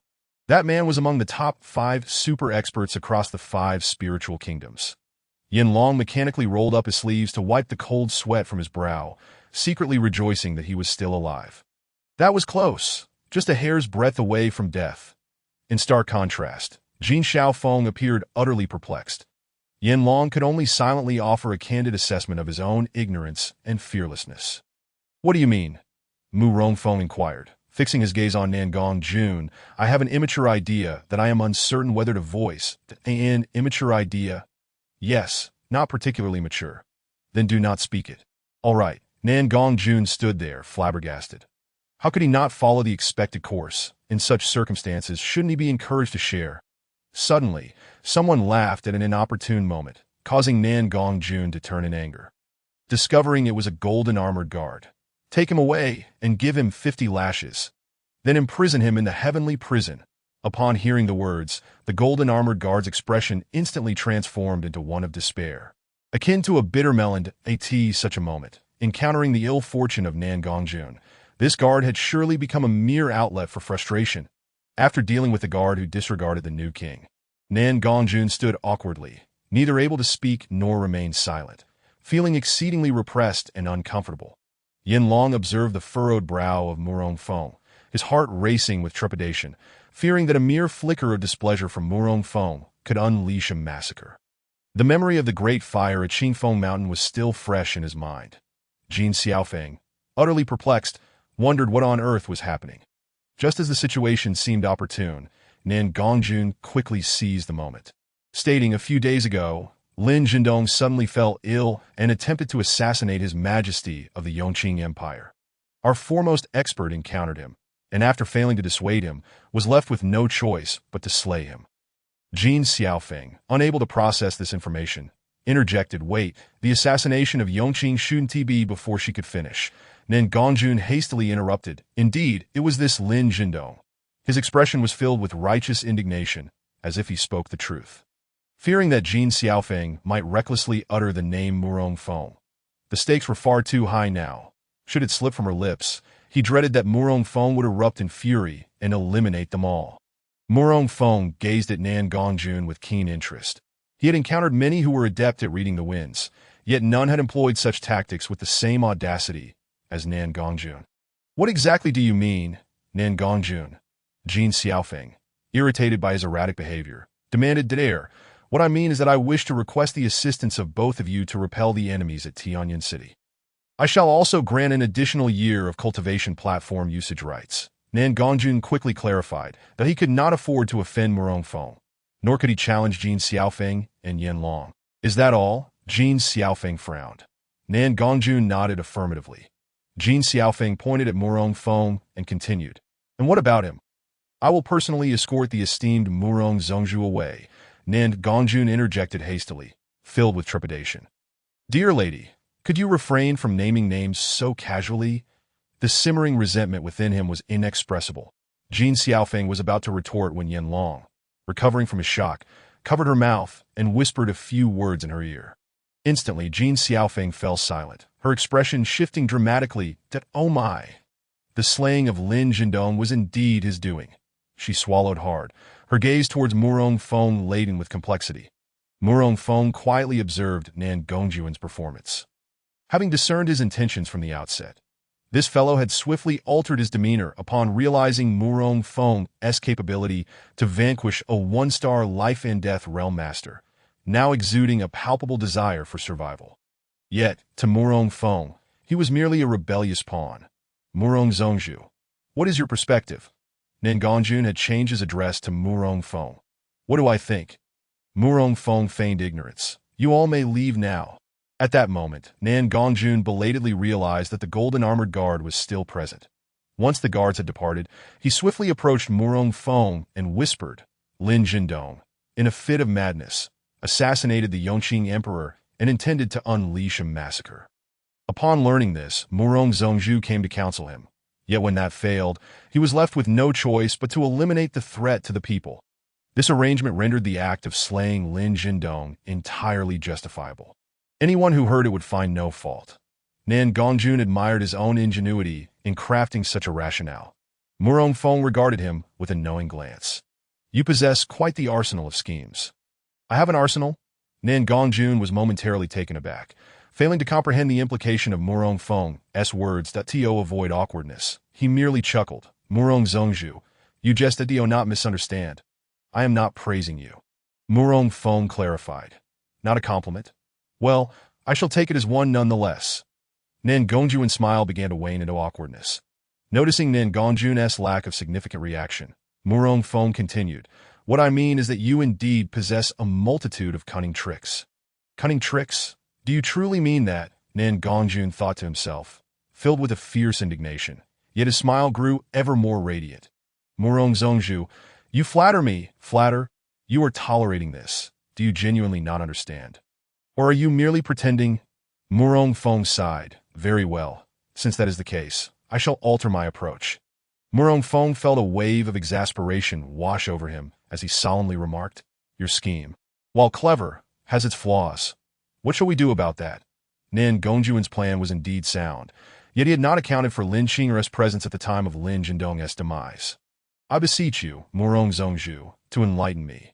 That man was among the top 5 super experts across the 5 spiritual kingdoms. Yen Long mechanically rolled up his sleeves to wipe the cold sweat from his brow, secretly rejoicing that he was still alive. That was close, just a hair's breadth away from death. In stark contrast, Jin Xiaofeng appeared utterly perplexed. Yen Long could only silently offer a candid assessment of his own ignorance and fearlessness. "What do you mean?" Mu Rongfeng inquired, fixing his gaze on Nan Gongjun. "I have an immature idea that I am uncertain whether to voice." "An immature idea?" "Yes, not particularly mature." "Then do not speak it." "All right." Nan Gongjun stood there, flabbergasted. How could he not follow the expected course? In such circumstances, shouldn't he be encouraged to share? Suddenly, someone laughed at an inopportune moment, causing Nan Gongjun to turn in anger. Discovering it was a golden-armored guard, "Take him away and give him 50 lashes. Then imprison him in the heavenly prison." Upon hearing the words, the golden-armored guard's expression instantly transformed into one of despair. Akin to a bitter melon at such a moment, encountering the ill fortune of Nan Gongjun, this guard had surely become a mere outlet for frustration. After dealing with the guard who disregarded the new king, Nan Gongjun stood awkwardly, neither able to speak nor remain silent, feeling exceedingly repressed and uncomfortable. Yen Long observed the furrowed brow of Mu Rongfeng, his heart racing with trepidation, fearing that a mere flicker of displeasure from Mu Rongfeng could unleash a massacre. The memory of the great fire at Qingfeng Mountain was still fresh in his mind. Jin Xiaofeng, utterly perplexed, wondered what on earth was happening. Just as the situation seemed opportune, Nan Gongjun quickly seized the moment, stating, "A few days ago, Lin Jindong suddenly fell ill and attempted to assassinate His Majesty of the Yongqing Empire. Our foremost expert encountered him, and after failing to dissuade him, was left with no choice but to slay him." Jin Xiaofeng, unable to process this information, interjected, "Wait, the assassination of Yongqing shouldn't be?" Before she could finish, Nan Gongjun hastily interrupted, "Indeed, it was this Lin Jindong." His expression was filled with righteous indignation, as if he spoke the truth. Fearing that Jin Xiaofeng might recklessly utter the name Mu Rongfeng, the stakes were far too high now. Should it slip from her lips, he dreaded that Mu Rongfeng would erupt in fury and eliminate them all. Mu Rongfeng gazed at Nan Gongjun with keen interest. He had encountered many who were adept at reading the winds, yet none had employed such tactics with the same audacity as Nan Gongjun. "What exactly do you mean, Nan Gongjun?" Jin Xiaofeng, irritated by his erratic behavior, demanded. "Dare, what I mean is that I wish to request the assistance of both of you to repel the enemies at Tianyan City. I shall also grant an additional year of cultivation platform usage rights." Nan Gongjun quickly clarified that he could not afford to offend Mu Rongfeng, nor could he challenge Jin Xiaofeng and Yen Long. "Is that all?" Jin Xiaofeng frowned. Nan Gongjun nodded affirmatively. Jin Xiaofeng pointed at Mu Rongfeng and continued, "And what about him?" "I will personally escort the esteemed Mu Rongzhongzhu away," Nan Gongjun interjected hastily, filled with trepidation. "Dear lady, could you refrain from naming names so casually?" The simmering resentment within him was inexpressible. Jin Xiaofeng was about to retort when Yen Long, recovering from his shock, covered her mouth and whispered a few words in her ear. Instantly, Jin Xiaofeng fell silent, her expression shifting dramatically to, "Oh my!" The slaying of Lin Jindong was indeed his doing. She swallowed hard, her gaze towards Murong Feng laden with complexity. Murong Feng quietly observed Nan Gongjuan's performance. Having discerned his intentions from the outset, this fellow had swiftly altered his demeanor upon realizing Murong Feng's capability to vanquish a one-star life-and-death realm master, now exuding a palpable desire for survival. Yet, to Murong Feng, he was merely a rebellious pawn. Murong Zhongzhu, what is your perspective? Nan Gongjuan had changed his address to Murong Feng. What do I think? Murong Feng feigned ignorance. You all may leave now. At that moment, Nan Gongjuan belatedly realized that the golden armored guard was still present. Once the guards had departed, he swiftly approached Murong Feng and whispered, Lin Jindong, in a fit of madness, assassinated the Yongqing Emperor and intended to unleash a massacre. Upon learning this, Murong Zhongzhu came to counsel him. Yet when that failed, he was left with no choice but to eliminate the threat to the people. This arrangement rendered the act of slaying Lin Jindong entirely justifiable. Anyone who heard it would find no fault. Nan Gongjuan admired his own ingenuity in crafting such a rationale. Murong Feng regarded him with a knowing glance. You possess quite the arsenal of schemes. I have an arsenal? Nan Gongjuan was momentarily taken aback, failing to comprehend the implication of Murong Feng's words. To avoid awkwardness, he merely chuckled. Murong Zhongzhu, you just do not misunderstand. I am not praising you. Murong Feng clarified. Not a compliment. Well, I shall take it as one nonetheless. Nan Gongjuan's smile began to wane into awkwardness. Noticing Nan Gongjuan's lack of significant reaction, Murong Feng continued, What I mean is that you indeed possess a multitude of cunning tricks. Cunning tricks? Do you truly mean that? Nan Gongjuan thought to himself, filled with a fierce indignation, yet his smile grew ever more radiant. Murong Zhongzhu, you flatter me, flatter. You are tolerating this. Do you genuinely not understand? Or are you merely pretending? Murong Feng sighed. Very well. Since that is the case, I shall alter my approach. Murong Feng felt a wave of exasperation wash over him as he solemnly remarked, Your scheme, while clever, has its flaws. What shall we do about that? Nan Gongjuan's plan was indeed sound, yet he had not accounted for Lin Qing'er's presence at the time of Lin Jindong's demise. I beseech you, Murong Zhongzhu, to enlighten me.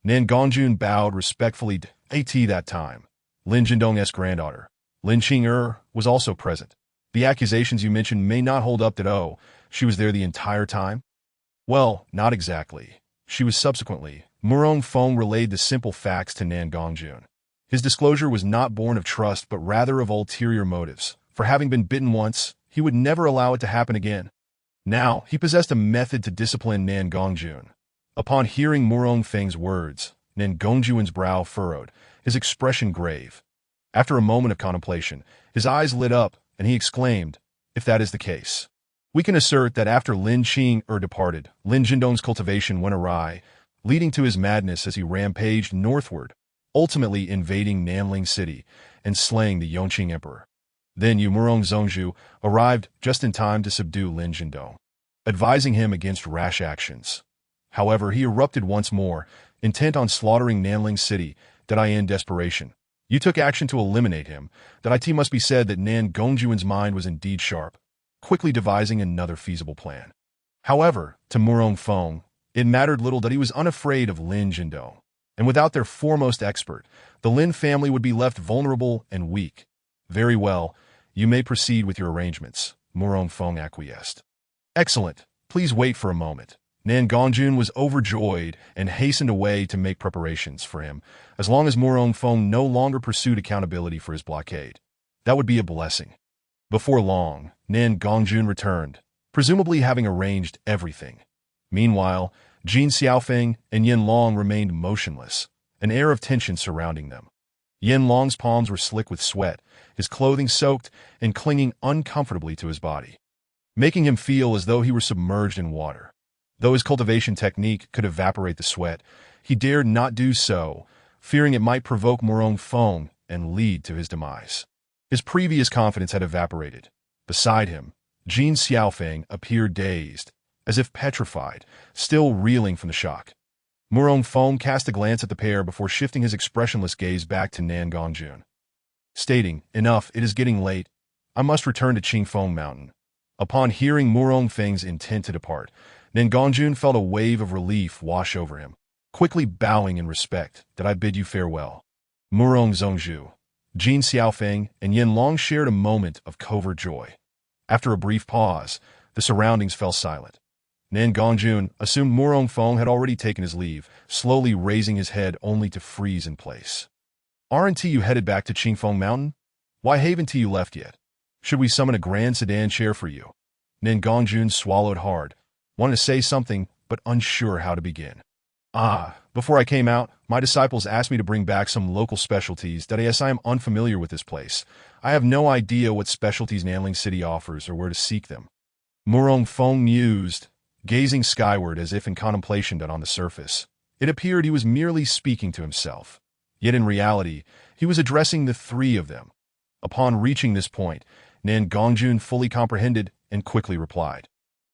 Nan Gongjuan bowed respectfully to that time. Lin Jindong's granddaughter, Lin Qing'er, was also present. The accusations you mentioned may not hold up. She was there the entire time? Well, not exactly. She was subsequently. Murong Feng relayed the simple facts to Nan Gongjuan. His disclosure was not born of trust but rather of ulterior motives. For having been bitten once, he would never allow it to happen again. Now, he possessed a method to discipline Nan Gongjuan. Upon hearing Murong Feng's words, Nan Gongjuan's brow furrowed, his expression grave. After a moment of contemplation, his eyes lit up, and he exclaimed, If that is the case, we can assert that after Lin Qing'er departed, Lin Jindong's cultivation went awry, leading to his madness as he rampaged northward, ultimately invading Nanling City and slaying the Yongqing Emperor. Then you, Murong Zhongzhu, arrived just in time to subdue Lin Jindong, advising him against rash actions. However, he erupted once more, intent on slaughtering Nanling City, in desperation. You took action to eliminate him. It must be said that Nan Gongjuan's mind was indeed sharp, quickly devising another feasible plan. However, to Murong Feng, it mattered little that he was unafraid of Lin Jindong, and without their foremost expert, the Lin family would be left vulnerable and weak. Very well, you may proceed with your arrangements, Murong Feng acquiesced. Excellent. Please wait for a moment. Nan Gongjuan was overjoyed and hastened away to make preparations for him, as long as Murong Feng no longer pursued accountability for his blockade. That would be a blessing. Before long, Nan Gongjuan returned, presumably having arranged everything. Meanwhile, Jin Xiaofeng and Yen Long remained motionless, an air of tension surrounding them. Yen Long's palms were slick with sweat, his clothing soaked and clinging uncomfortably to his body, making him feel as though he were submerged in water. Though his cultivation technique could evaporate the sweat, he dared not do so, fearing it might provoke Murong Feng and lead to his demise. His previous confidence had evaporated. Beside him, Jin Xiaofeng appeared dazed, as if petrified, still reeling from the shock. Murong Feng cast a glance at the pair before shifting his expressionless gaze back to Nan Gongjuan, stating, Enough, it is getting late. I must return to Qingfeng Mountain. Upon hearing Murong Feng's intent to depart, Gongjun felt a wave of relief wash over him, quickly bowing in respect. "That I bid you farewell." Murong Zhongzhu, Jin Xiaofeng, and Yin Long shared a moment of covert joy. After a brief pause, the surroundings fell silent. Gongjun assumed Murong Feng had already taken his leave, slowly raising his head only to freeze in place. "Aren't you headed back to Qingfeng Mountain? Why haven't you left yet? Should we summon a grand sedan chair for you?" Gongjun swallowed hard, wanted to say something, but unsure how to begin. Before I came out, my disciples asked me to bring back some local specialties. Yes, I am unfamiliar with this place. I have no idea what specialties Nanling City offers or where to seek them." Murong Feng mused, gazing skyward as if in contemplation. On the surface, it appeared he was merely speaking to himself. Yet in reality, he was addressing the three of them. Upon reaching this point, Gongjun fully comprehended and quickly replied,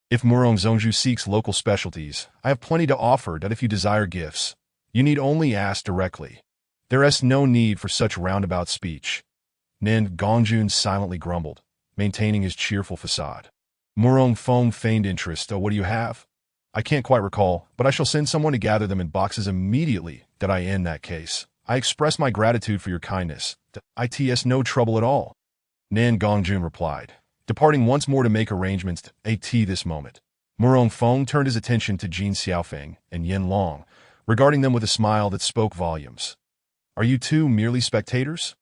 "If Murong Zhongzhu seeks local specialties, I have plenty to offer. If you desire gifts, you need only ask directly. There is no need for such roundabout speech." Gongjun silently grumbled, maintaining his cheerful facade. Murong Feng feigned interest. "What do you have?" "I can't quite recall, but I shall send someone to gather them in boxes immediately." In that case, I express my gratitude for your kindness. "It's no trouble at all," Gongjun replied, departing once more to make arrangements this moment. Murong Feng turned his attention to Jin Xiaofeng and Yin Long, regarding them with a smile that spoke volumes. "Are you two merely spectators?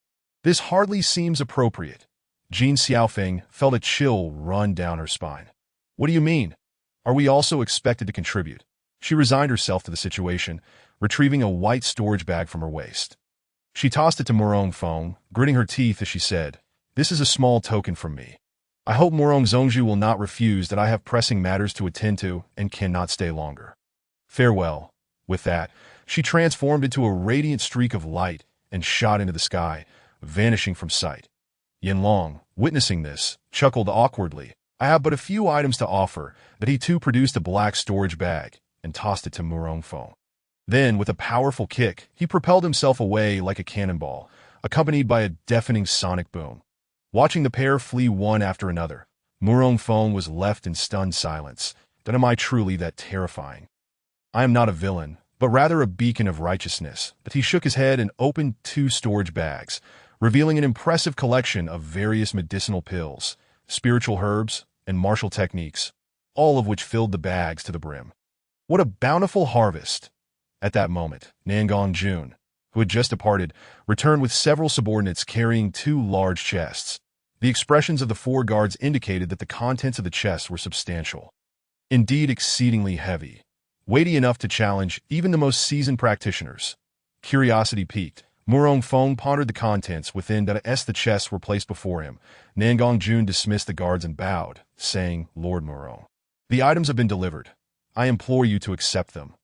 This hardly seems appropriate." Jin Xiaofeng felt a chill run down her spine. "What do you mean? Are we also expected to contribute?" She resigned herself to the situation, retrieving a white storage bag from her waist. She tossed it to Murong Feng, gritting her teeth as she said, "This is a small token from me. I hope Murong Zhongzhu will not refuse. I have pressing matters to attend to and cannot stay longer. Farewell." With that, she transformed into a radiant streak of light and shot into the sky, vanishing from sight. Yin Long, witnessing this, chuckled awkwardly. "I have but a few items to offer," but he too produced a black storage bag and tossed it to Murong Feng. Then, with a powerful kick, he propelled himself away like a cannonball, accompanied by a deafening sonic boom. Watching the pair flee one after another, Murong Feng was left in stunned silence. Am I truly that terrifying? I am not a villain, but rather a beacon of righteousness. But he shook his head and opened two storage bags, revealing an impressive collection of various medicinal pills, spiritual herbs, and martial techniques, all of which filled the bags to the brim. What a bountiful harvest! At that moment, Gongjun, who had just departed, returned with several subordinates carrying two large chests. The expressions of the four guards indicated that the contents of the chests were substantial. Indeed, exceedingly heavy, weighty enough to challenge even the most seasoned practitioners. Curiosity piqued, Murong Feng pondered the contents within. The chests were placed before him. Gongjun dismissed the guards and bowed, saying, "Lord Murong, the items have been delivered. I implore you to accept them.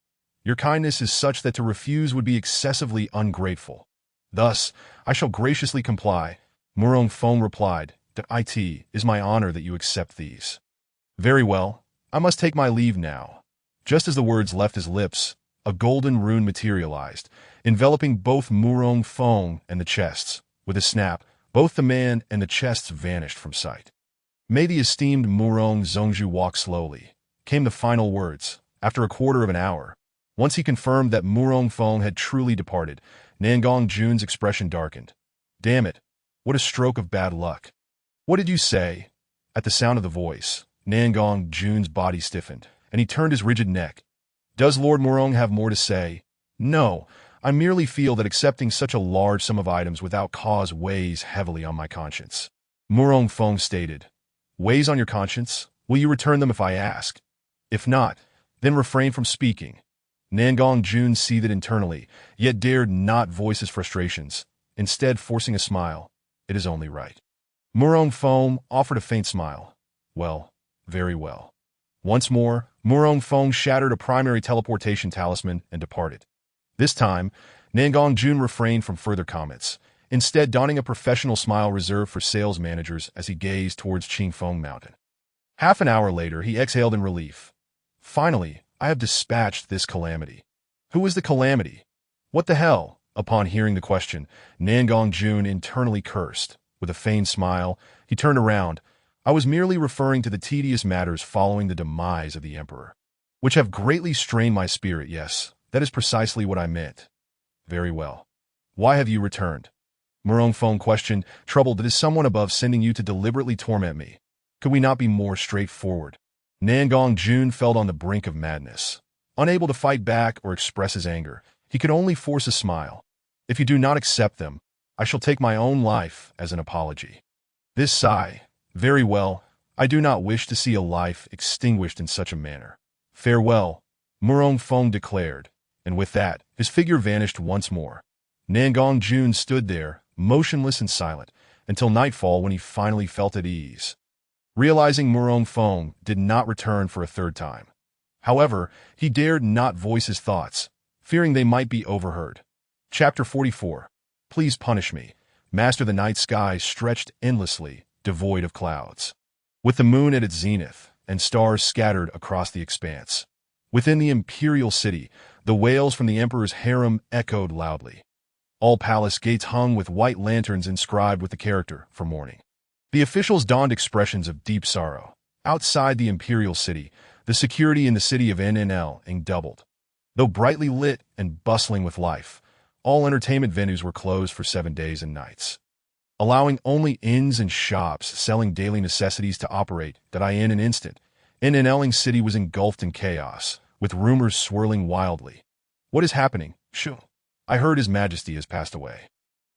Your kindness is such that to refuse would be excessively ungrateful. Thus, I shall graciously comply." Murong Feng replied, "It is my honor that you accept these." "Very well, I must take my leave now." Just as the words left his lips, a golden rune materialized, enveloping both Murong Feng and the chests. With a snap, both the man and the chests vanished from sight. "May the esteemed Murong Zhongzhu walk slowly," came the final words, after a quarter of an hour. Once he confirmed that Murong Feng had truly departed, Gongjun's expression darkened. "Damn it, what a stroke of bad luck." "What did you say?" At the sound of the voice, Gongjun's body stiffened, and he turned his rigid neck. "Does Lord Murong have more to say?" "No, I merely feel that accepting such a large sum of items without cause weighs heavily on my conscience." Murong Feng stated, "Weighs on your conscience? Will you return them if I ask? If not, then refrain from speaking." Gongjun seethed internally, yet dared not voice his frustrations, instead forcing a smile. "It is only right." Murong Feng offered a faint smile. "Well, very well." Once more, Murong Feng shattered a primary teleportation talisman and departed. This time, Gongjun refrained from further comments, instead donning a professional smile reserved for sales managers as he gazed towards Qingfeng Mountain. Half an hour later, he exhaled in relief. "Finally, I have dispatched this calamity." "Who is the calamity? What the hell?" Upon hearing the question, Gongjun internally cursed. With a feigned smile, he turned around. "I was merely referring to the tedious matters following the demise of the emperor." which have greatly strained my spirit. Yes, that is precisely what I meant. Very well. Why have you returned? Murong Feng questioned, troubled that is someone above sending you to deliberately torment me. Could we not be more straightforward? Nangong Jun felt on the brink of madness. Unable to fight back or express his anger, he could only force a smile. If you do not accept them, I shall take my own life as an apology. This sigh. Very well, I do not wish to see a life extinguished in such a manner. Farewell, Murong Feng declared, and with that, his figure vanished once more. Nangong Jun stood there, motionless and silent, until nightfall when he finally felt at ease. Realizing Murong Feng did not return for a third time. However, he dared not voice his thoughts, fearing they might be overheard. Chapter 44. Please punish me. Master, the night sky stretched endlessly, devoid of clouds, with the moon at its zenith and stars scattered across the expanse. Within the imperial city, the wails from the emperor's harem echoed loudly. All palace gates hung with white lanterns inscribed with the character for mourning. The officials donned expressions of deep sorrow. Outside the imperial city, the security in the city of NNL doubled. Though brightly lit and bustling with life, all entertainment venues were closed for 7 days and nights, allowing only inns and shops selling daily necessities to operate. In an instant, NNL City was engulfed in chaos, with rumors swirling wildly. What is happening? Shoo. I heard His Majesty has passed away.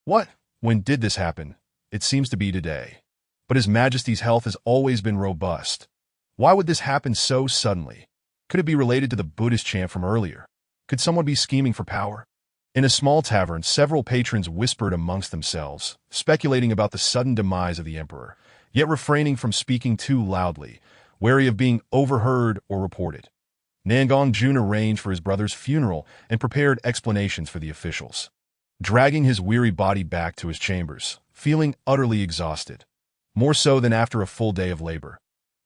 What? When did this happen? It seems to be today. But His Majesty's health has always been robust. Why would this happen so suddenly? Could it be related to the Buddhist chant from earlier? Could someone be scheming for power? In a small tavern, several patrons whispered amongst themselves, speculating about the sudden demise of the emperor, yet refraining from speaking too loudly, wary of being overheard or reported. Nangong Jun arranged for his brother's funeral and prepared explanations for the officials, dragging his weary body back to his chambers, feeling utterly exhausted, more so than after a full day of labor.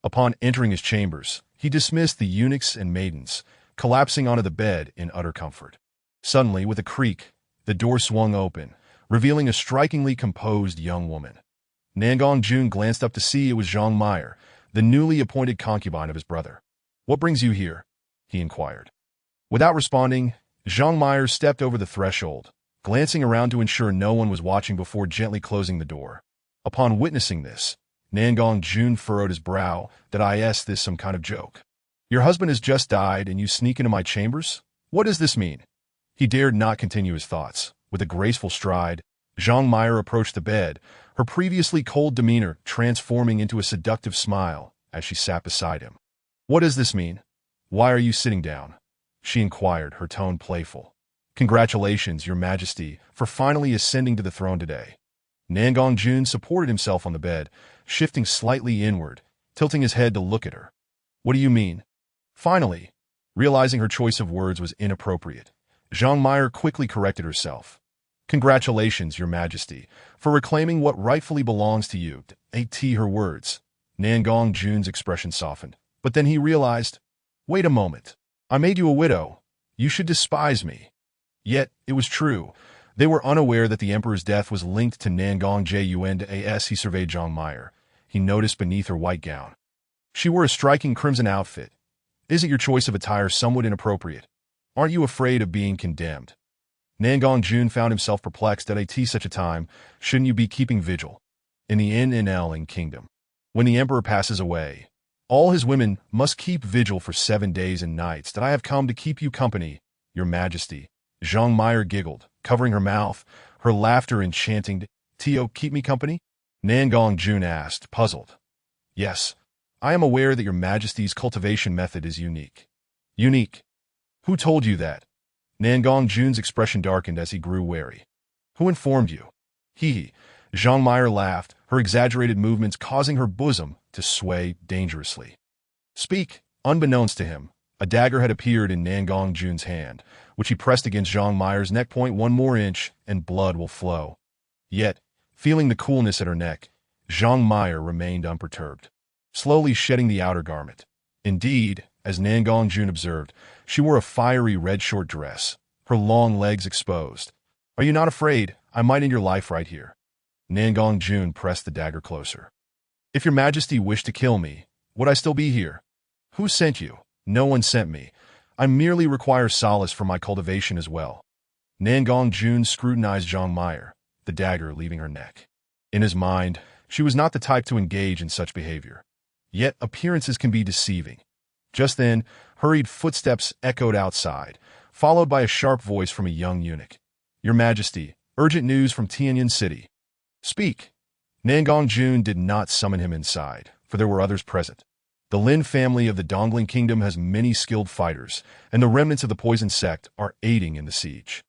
Upon entering his chambers, he dismissed the eunuchs and maidens, collapsing onto the bed in utter comfort. Suddenly, with a creak, the door swung open, revealing a strikingly composed young woman. Nangong Jun glanced up to see it was Zhang Meyer, the newly appointed concubine of his brother. What brings you here? He inquired. Without responding, Zhang Meyer stepped over the threshold, glancing around to ensure no one was watching before gently closing the door. Upon witnessing this, Nangong Jun furrowed his brow. Is this some kind of joke? Your husband has just died and you sneak into my chambers? What does this mean? He dared not continue his thoughts. With a graceful stride, Zhang Meyer approached the bed, her previously cold demeanor transforming into a seductive smile as she sat beside him. What does this mean? Why are you sitting down? She inquired, her tone playful. Congratulations, Your Majesty, for finally ascending to the throne today. Nangong Jun supported himself on the bed, shifting slightly inward, tilting his head to look at her. What do you mean? Finally, realizing her choice of words was inappropriate, Zhang Meyer quickly corrected herself. Congratulations, Your Majesty, for reclaiming what rightfully belongs to you. Her words. Nangong Jun's expression softened, but then he realized, wait a moment. I made you a widow. You should despise me. Yet, it was true. They were unaware that the emperor's death was linked to Nangong Jun. He surveyed Zhang Meyer. He noticed beneath her white gown. She wore a striking crimson outfit. Isn't your choice of attire somewhat inappropriate? Aren't you afraid of being condemned? Nangong Jun found himself perplexed. At such a time, shouldn't you be keeping vigil? In the NNL kingdom, when the emperor passes away, all his women must keep vigil for 7 days and nights. I have come to keep you company, Your Majesty. Zhang Meyer giggled, covering her mouth, her laughter enchanting. Tio, keep me company? Nangong Jun asked, puzzled. Yes, I am aware that Your Majesty's cultivation method is unique. Unique? Who told you that? Nangong Jun's expression darkened as he grew wary. Who informed you? He. Zhang Meyer laughed, her exaggerated movements causing her bosom to sway dangerously. Speak. Unbeknownst to him, a dagger had appeared in Nangong Jun's hand, which he pressed against Zhang Meyer's neck. 1 more inch, and blood will flow. Yet, feeling the coolness at her neck, Zhang Meyer remained unperturbed, slowly shedding the outer garment. Indeed, as Nangong Jun observed, she wore a fiery red short dress, her long legs exposed. Are you not afraid? I might end your life right here. Nangong Jun pressed the dagger closer. If Your Majesty wished to kill me, would I still be here? Who sent you? No one sent me. I merely require solace from my cultivation as well. Nangong Jun scrutinized Zhang Meyer, the dagger leaving her neck. In his mind, she was not the type to engage in such behavior. Yet appearances can be deceiving. Just then, hurried footsteps echoed outside, followed by a sharp voice from a young eunuch. Your Majesty, urgent news from Tianyin City. Speak. Nangong Jun did not summon him inside, for there were others present. The Lin family of the Dongling Kingdom has many skilled fighters, and the remnants of the poison sect are aiding in the siege.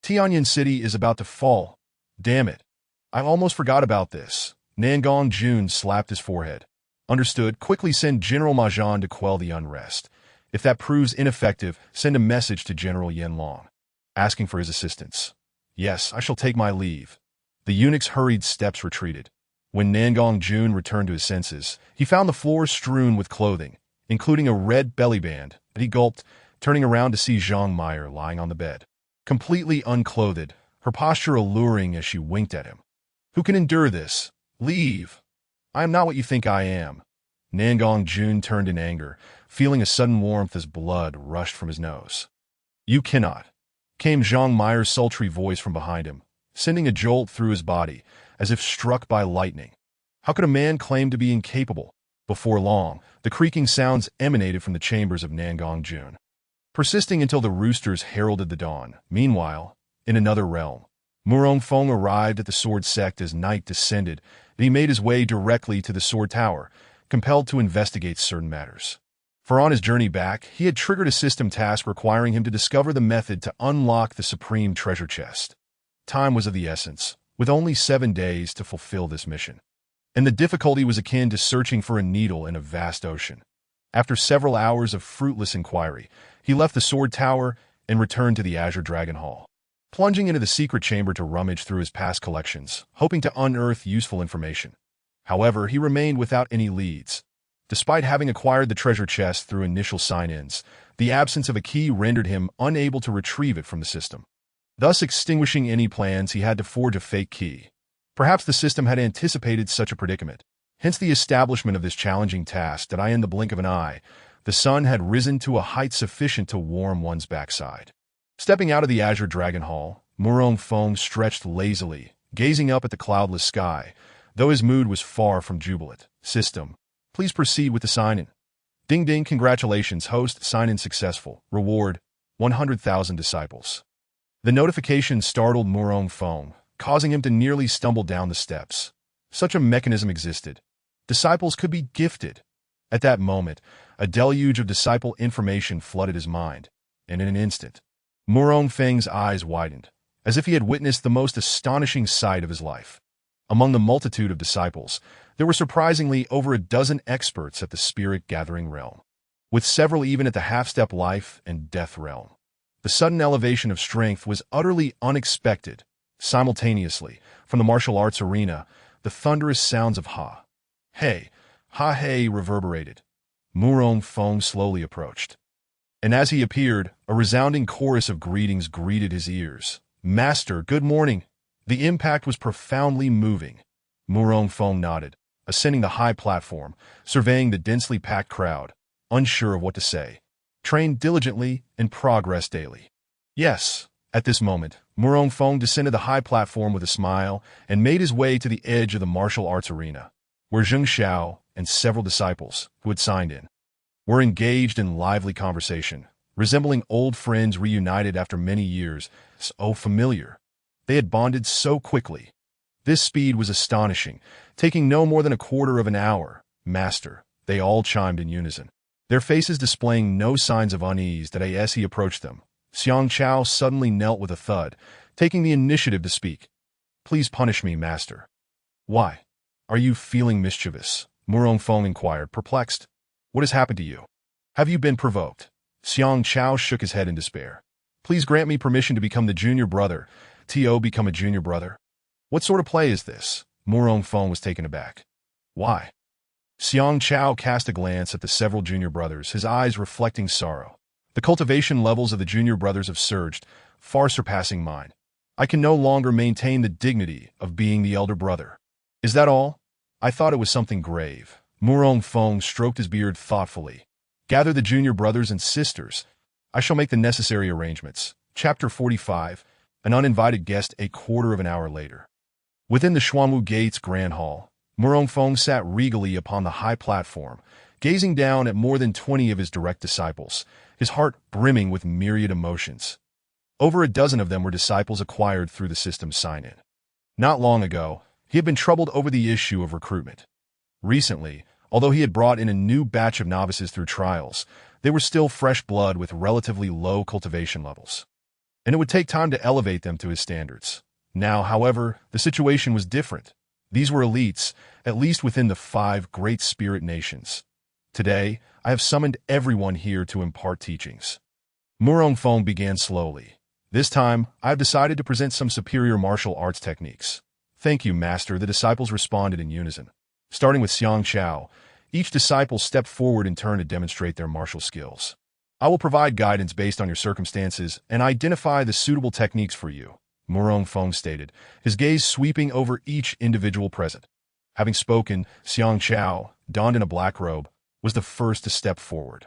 Tianyin City is about to fall. Damn it. I almost forgot about this. Nangong Jun slapped his forehead. Understood, quickly send General Majan to quell the unrest. If that proves ineffective, send a message to General Yanlong, asking for his assistance. Yes, I shall take my leave. The eunuch's hurried steps retreated. When Nangong Jun returned to his senses, he found the floor strewn with clothing, including a red belly band, and he gulped, turning around to see Zhang Meyer lying on the bed. Completely unclothed, her posture alluring as she winked at him. Who can endure this? Leave. I am not what you think I am. Nangong Jun turned in anger, feeling a sudden warmth as blood rushed from his nose. You cannot, came Zhang Meyer's sultry voice from behind him, sending a jolt through his body, as if struck by lightning. How could a man claim to be incapable? Before long, the creaking sounds emanated from the chambers of Nangong Jun, persisting until the roosters heralded the dawn. Meanwhile, in another realm, Murong Feng arrived at the sword sect as night descended, and he made his way directly to the sword tower, compelled to investigate certain matters. For on his journey back, he had triggered a system task requiring him to discover the method to unlock the supreme treasure chest. Time was of the essence, with only 7 days to fulfill this mission. And the difficulty was akin to searching for a needle in a vast ocean. After several hours of fruitless inquiry, he left the sword tower and returned to the Azure Dragon Hall, plunging into the secret chamber to rummage through his past collections, hoping to unearth useful information. However, he remained without any leads. Despite having acquired the treasure chest through initial sign-ins, the absence of a key rendered him unable to retrieve it from the system, thus extinguishing any plans he had to forge a fake key. Perhaps the system had anticipated such a predicament, hence the establishment of this challenging task that in the blink of an eye, the sun had risen to a height sufficient to warm one's backside. Stepping out of the Azure Dragon Hall, Murong Feng stretched lazily, gazing up at the cloudless sky, though his mood was far from jubilant. System, please proceed with the sign-in. Ding ding, congratulations, host, sign-in successful. Reward, 100,000 disciples. The notification startled Murong Feng, causing him to nearly stumble down the steps. Such a mechanism existed. Disciples could be gifted. At that moment, a deluge of disciple information flooded his mind, and in an instant, Murong Feng's eyes widened, as if he had witnessed the most astonishing sight of his life. Among the multitude of disciples, there were surprisingly over a dozen experts at the spirit-gathering realm, with several even at the half-step life and death realm. The sudden elevation of strength was utterly unexpected. Simultaneously, from the martial arts arena, the thunderous sounds of ha-hey reverberated. Murong Feng slowly approached, and as he appeared, a resounding chorus of greetings greeted his ears. Master, good morning. The impact was profoundly moving. Murong Feng nodded, ascending the high platform, surveying the densely packed crowd, unsure of what to say. Trained diligently and progress daily. Yes. At this moment, Murong Feng descended the high platform with a smile and made his way to the edge of the martial arts arena, where Zheng Xiao and several disciples, who had signed in, were engaged in lively conversation, resembling old friends reunited after many years. So familiar. They had bonded so quickly. This speed was astonishing, taking no more than a quarter of an hour. Master, they all chimed in unison, their faces displaying no signs of unease that as he approached them. Xiang Chao suddenly knelt with a thud, taking the initiative to speak. Please punish me, master. Why? Are you feeling mischievous? Murong Feng inquired, perplexed. What has happened to you? Have you been provoked? Xiang Chao shook his head in despair. Please grant me permission to become the junior brother. T.O. become a junior brother? What sort of play is this? Murong Feng was taken aback. Why? Xiang Chao cast a glance at the several junior brothers, his eyes reflecting sorrow. The cultivation levels of the junior brothers have surged, far surpassing mine. I can no longer maintain the dignity of being the elder brother. Is that all? I thought it was something grave. Murong Feng stroked his beard thoughtfully, Gather the junior brothers and sisters. I shall make the necessary arrangements. Chapter 45. An uninvited guest a quarter of an hour later. Within the Xuanwu Gates Grand Hall, Murongfeng sat regally upon the high platform, gazing down at more than 20 of his direct disciples, his heart brimming with myriad emotions. Over a dozen of them were disciples acquired through the system's sign-in. Not long ago, he had been troubled over the issue of recruitment. Recently, although he had brought in a new batch of novices through trials, they were still fresh blood with relatively low cultivation levels, and it would take time to elevate them to his standards. Now, however, the situation was different. These were elites, at least within the 5 great spirit nations. Today, I have summoned everyone here to impart teachings. Murongfeng began slowly. This time, I have decided to present some superior martial arts techniques. Thank you, Master, the disciples responded in unison. Starting with Xiang Chao, each disciple stepped forward in turn to demonstrate their martial skills. I will provide guidance based on your circumstances and identify the suitable techniques for you, Murongfeng stated, his gaze sweeping over each individual present. Having spoken, Xiang Chao, donned in a black robe, was the first to step forward.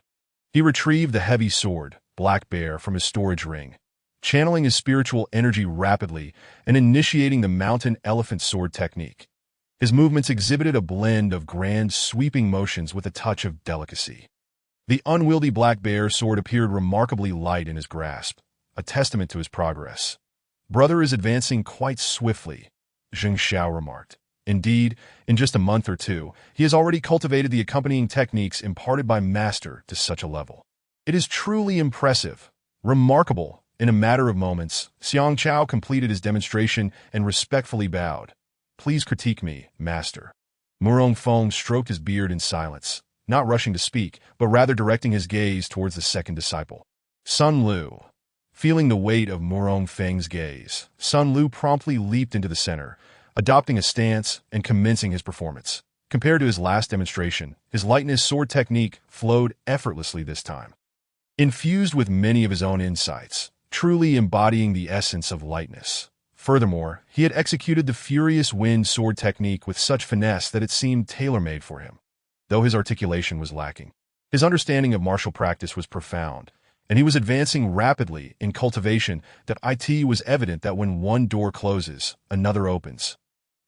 He retrieved the heavy sword, Black Bear, from his storage ring, channeling his spiritual energy rapidly and initiating the mountain elephant sword technique. His movements exhibited a blend of grand, sweeping motions with a touch of delicacy. The unwieldy Black Bear sword appeared remarkably light in his grasp, a testament to his progress. Brother is advancing quite swiftly, Zheng Xiao remarked. Indeed, in just a month or two, he has already cultivated the accompanying techniques imparted by Master to such a level. It is truly impressive, remarkable. In a matter of moments, Xiang Chao completed his demonstration and respectfully bowed. Please critique me, Master. Murongfeng stroked his beard in silence, not rushing to speak, but rather directing his gaze towards the second disciple. Sun Lu. Feeling the weight of Murongfeng's gaze, Sun Lu promptly leaped into the center, adopting a stance and commencing his performance. Compared to his last demonstration, his lightness sword technique flowed effortlessly this time. Infused with many of his own insights, truly embodying the essence of lightness. Furthermore, he had executed the Furious Wind sword technique with such finesse that it seemed tailor-made for him. Though his articulation was lacking, his understanding of martial practice was profound, and he was advancing rapidly in cultivation that it was evident that when one door closes, another opens.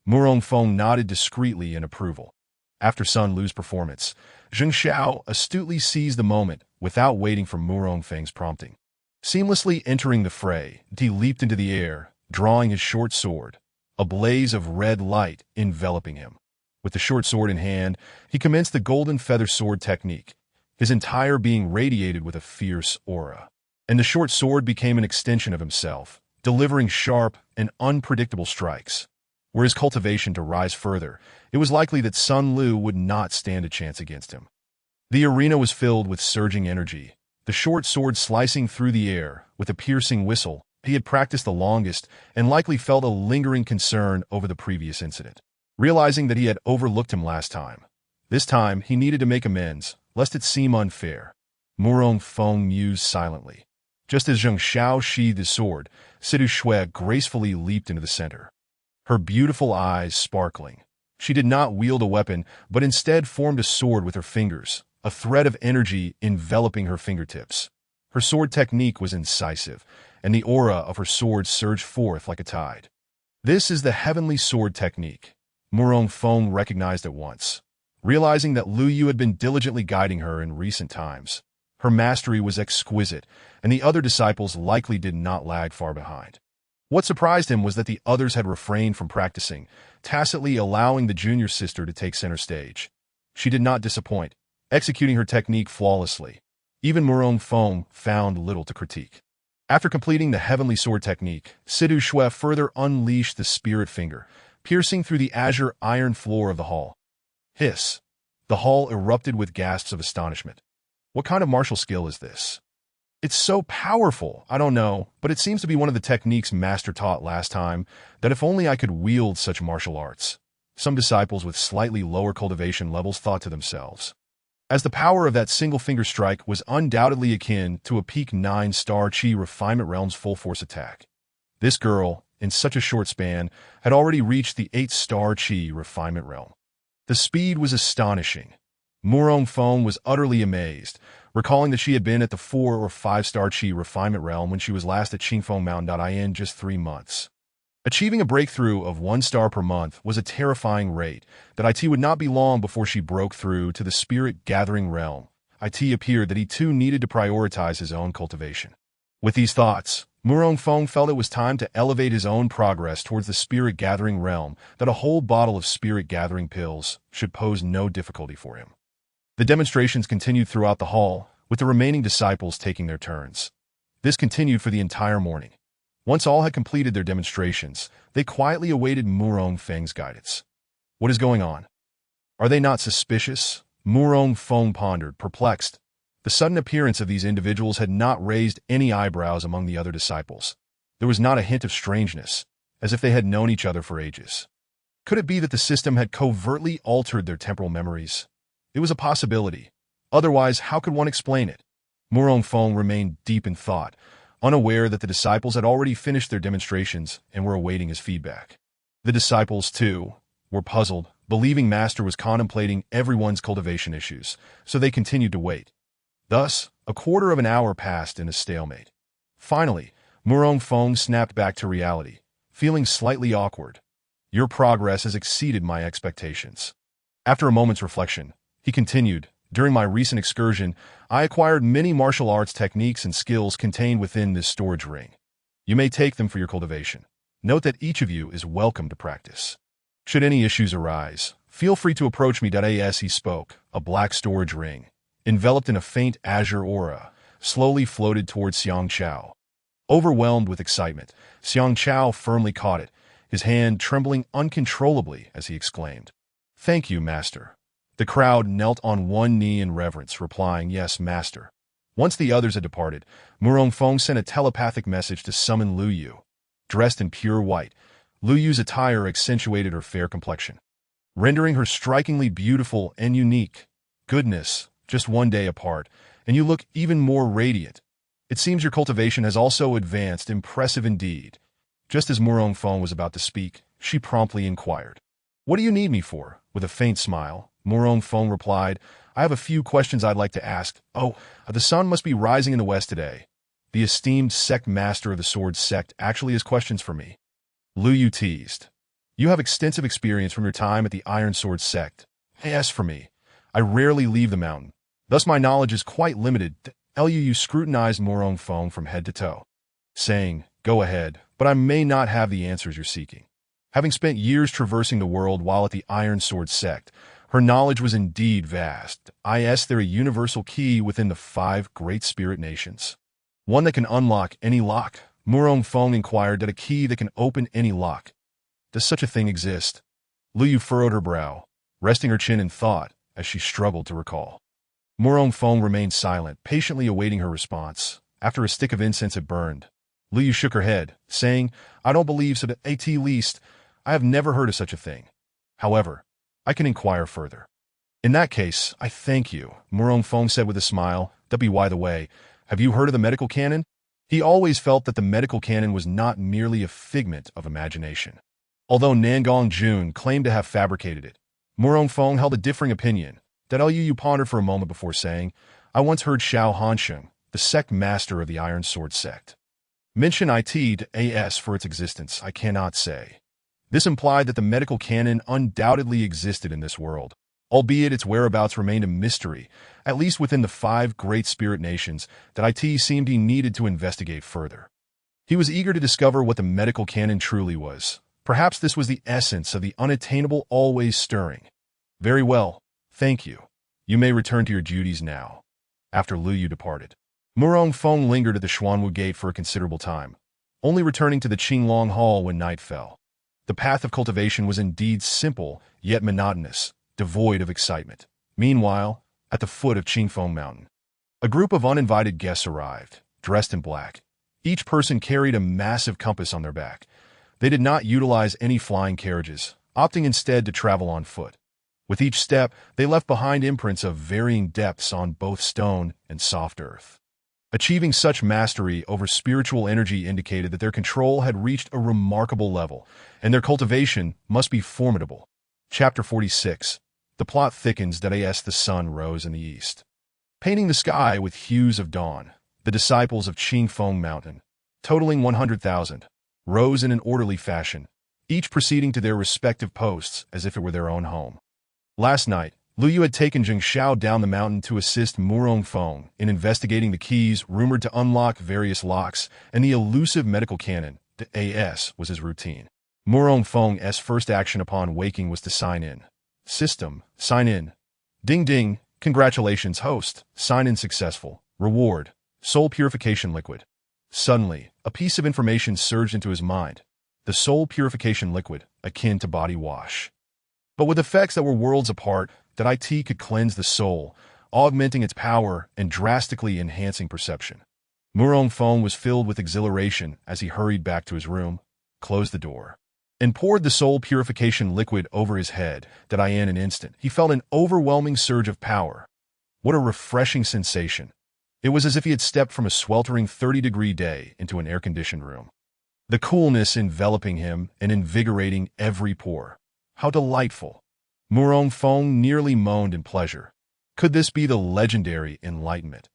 Murongfeng nodded discreetly in approval. After Sun Lu's performance, Zheng Xiao astutely seized the moment without waiting for Murongfeng's prompting. Seamlessly entering the fray, he leaped into the air, drawing his short sword, a blaze of red light enveloping him. With the short sword in hand, he commenced the golden feather sword technique, his entire being radiated with a fierce aura. And the short sword became an extension of himself, delivering sharp and unpredictable strikes. Were his cultivation to rise further, it was likely that Sun Lu would not stand a chance against him. The arena was filled with surging energy, the short sword slicing through the air with a piercing whistle. He had practiced the longest and likely felt a lingering concern over the previous incident. Realizing that he had overlooked him last time, this time he needed to make amends, lest it seem unfair. Murongfeng mused silently. Just as Zheng Xiao sheathed his sword, Sidu Shui gracefully leaped into the center. Her beautiful eyes sparkling. She did not wield a weapon, but instead formed a sword with her fingers, a thread of energy enveloping her fingertips. Her sword technique was incisive, and the aura of her sword surged forth like a tide. This is the heavenly sword technique, Murongfeng recognized at once. Realizing that Lu Yu had been diligently guiding her in recent times, her mastery was exquisite, and the other disciples likely did not lag far behind. What surprised him was that the others had refrained from practicing, tacitly allowing the junior sister to take center stage. She did not disappoint, executing her technique flawlessly. Even Murongfeng found little to critique. After completing the heavenly sword technique, Sidu Shui further unleashed the spirit finger, piercing through the azure iron floor of the hall. Hiss! The hall erupted with gasps of astonishment. What kind of martial skill is this? It's so powerful, I don't know, but it seems to be one of the techniques Master taught last time, that if only I could wield such martial arts. Some disciples with slightly lower cultivation levels thought to themselves. As the power of that single finger strike was undoubtedly akin to a peak 9-star Qi Refinement Realm's full-force attack. This girl, in such a short span, had already reached the 8-star Qi Refinement Realm. The speed was astonishing. Murong Feng was utterly amazed, recalling that she had been at the 4 or 5-star Qi refinement realm when she was last at Qingfeng Mountain in just 3 months. Achieving a breakthrough of 1 star per month was a terrifying rate that it would not be long before she broke through to the spirit-gathering realm. It appeared that he too needed to prioritize his own cultivation. With these thoughts, Murong Feng felt it was time to elevate his own progress towards the spirit-gathering realm, that a whole bottle of spirit-gathering pills should pose no difficulty for him. The demonstrations continued throughout the hall, with the remaining disciples taking their turns. This continued for the entire morning. Once all had completed their demonstrations, they quietly awaited Murong Feng's guidance. What is going on? Are they not suspicious? Murong Feng pondered, perplexed. The sudden appearance of these individuals had not raised any eyebrows among the other disciples. There was not a hint of strangeness, as if they had known each other for ages. Could it be that the system had covertly altered their temporal memories? It was a possibility. Otherwise, how could one explain it? Murong Feng remained deep in thought, unaware that the disciples had already finished their demonstrations and were awaiting his feedback. The disciples, too, were puzzled, believing Master was contemplating everyone's cultivation issues, so they continued to wait. Thus, a quarter of an hour passed in a stalemate. Finally, Murong Feng snapped back to reality, feeling slightly awkward. Your progress has exceeded my expectations. After a moment's reflection, he continued, during my recent excursion, I acquired many martial arts techniques and skills contained within this storage ring. You may take them for your cultivation. Note that each of you is welcome to practice. Should any issues arise, feel free to approach me. As he spoke, a black storage ring, enveloped in a faint azure aura, slowly floated towards Xiang Chao. Overwhelmed with excitement, Xiang Chao firmly caught it, his hand trembling uncontrollably as he exclaimed, "Thank you, Master." The crowd knelt on one knee in reverence, replying, "Yes, Master." Once the others had departed, Murong Feng sent a telepathic message to summon Lu Yu. Dressed in pure white, Lu Yu's attire accentuated her fair complexion, rendering her strikingly beautiful and unique. Goodness, just 1 day apart, and you look even more radiant. It seems your cultivation has also advanced. Impressive indeed. Just as Murong Feng was about to speak, she promptly inquired, "What do you need me for?" With a faint smile, Murong Feng replied, "I have a few questions I'd like to ask. The sun must be rising in the west today. The esteemed sect master of the sword sect actually has questions for me." Lu Yu teased, "You have extensive experience from your time at the Iron Sword sect. As for me, I rarely leave the mountain. Thus my knowledge is quite limited." Lu Yu scrutinized Murong Feng from head to toe, saying, "Go ahead, but I may not have the answers you're seeking." Having spent years traversing the world while at the Iron Sword sect, her knowledge was indeed vast. Is there a universal key within the 5 great spirit nations? One that can unlock any lock? Murong Feng inquired. That a key that can open any lock. Does such a thing exist? Lu Yu furrowed her brow, resting her chin in thought as she struggled to recall. Murong Feng remained silent, patiently awaiting her response. After a stick of incense had burned, Lu Yu shook her head, saying, "I don't believe so. At least, I have never heard of such a thing. However, I can inquire further." "In that case, I thank you," Murong Feng said with a smile. By the way, have you heard of the medical canon? He always felt that the medical canon was not merely a figment of imagination. Although Nangong Jun claimed to have fabricated it, Murong Feng held a differing opinion. Lu Yu pondered for a moment before saying, "I once heard Xiao Hansheng, the sect master of the Iron Sword sect, mention it to as for its existence. I cannot say." This implied that the medical canon undoubtedly existed in this world, albeit its whereabouts remained a mystery, at least within the 5 great spirit nations that it seemed he needed to investigate further. He was eager to discover what the medical canon truly was. Perhaps this was the essence of the unattainable always stirring. "Very well, thank you. You may return to your duties now." After Lu Yu departed, Murong Feng lingered at the Xuanwu Gate for a considerable time, only returning to the Qinglong Hall when night fell. The path of cultivation was indeed simple, yet monotonous, devoid of excitement. Meanwhile, at the foot of Qingfeng Mountain, a group of uninvited guests arrived, dressed in black. Each person carried a massive compass on their back. They did not utilize any flying carriages, opting instead to travel on foot. With each step, they left behind imprints of varying depths on both stone and soft earth. Achieving such mastery over spiritual energy indicated that their control had reached a remarkable level, and their cultivation must be formidable. Chapter 46. The plot thickens that as the sun rose in the east, painting the sky with hues of dawn. The disciples of Qingfeng Mountain, totaling 100,000, rose in an orderly fashion, each proceeding to their respective posts as if it were their own home. Last night, Lu Yu had taken Zheng Xiao down the mountain to assist Murong Feng in investigating the keys rumored to unlock various locks, and the elusive medical cannon, the AS, was his routine. Murong Feng's first action upon waking was to sign in. System, sign in. Ding ding, congratulations host, sign in successful. Reward, soul purification liquid. Suddenly, a piece of information surged into his mind. The soul purification liquid, akin to body wash, but with effects that were worlds apart, that it could cleanse the soul, augmenting its power and drastically enhancing perception. Murong Feng was filled with exhilaration as he hurried back to his room, closed the door, and poured the soul purification liquid over his head. That in an instant, he felt an overwhelming surge of power. What a refreshing sensation. It was as if he had stepped from a sweltering 30-degree day into an air-conditioned room. The coolness enveloping him and invigorating every pore. How delightful! Murong Feng nearly moaned in pleasure. Could this be the legendary enlightenment?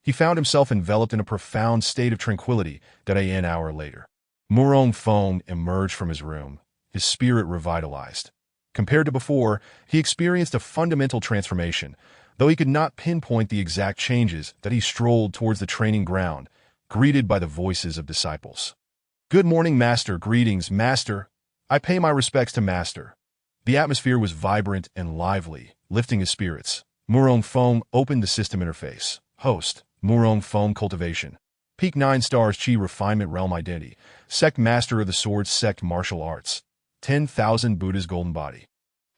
He found himself enveloped in a profound state of tranquility. That an hour later, Murong Feng emerged from his room, his spirit revitalized. Compared to before, he experienced a fundamental transformation, though he could not pinpoint the exact changes. That he strolled towards the training ground, greeted by the voices of disciples. Good morning, Master. Greetings, Master. I pay my respects to Master. The atmosphere was vibrant and lively, lifting his spirits. Murong Feng opened the system interface. Host, Murong Feng Cultivation. Peak 9 stars Qi Refinement Realm Identity. Sect Master of the Sword Sect Martial Arts. 10,000 Buddha's Golden Body.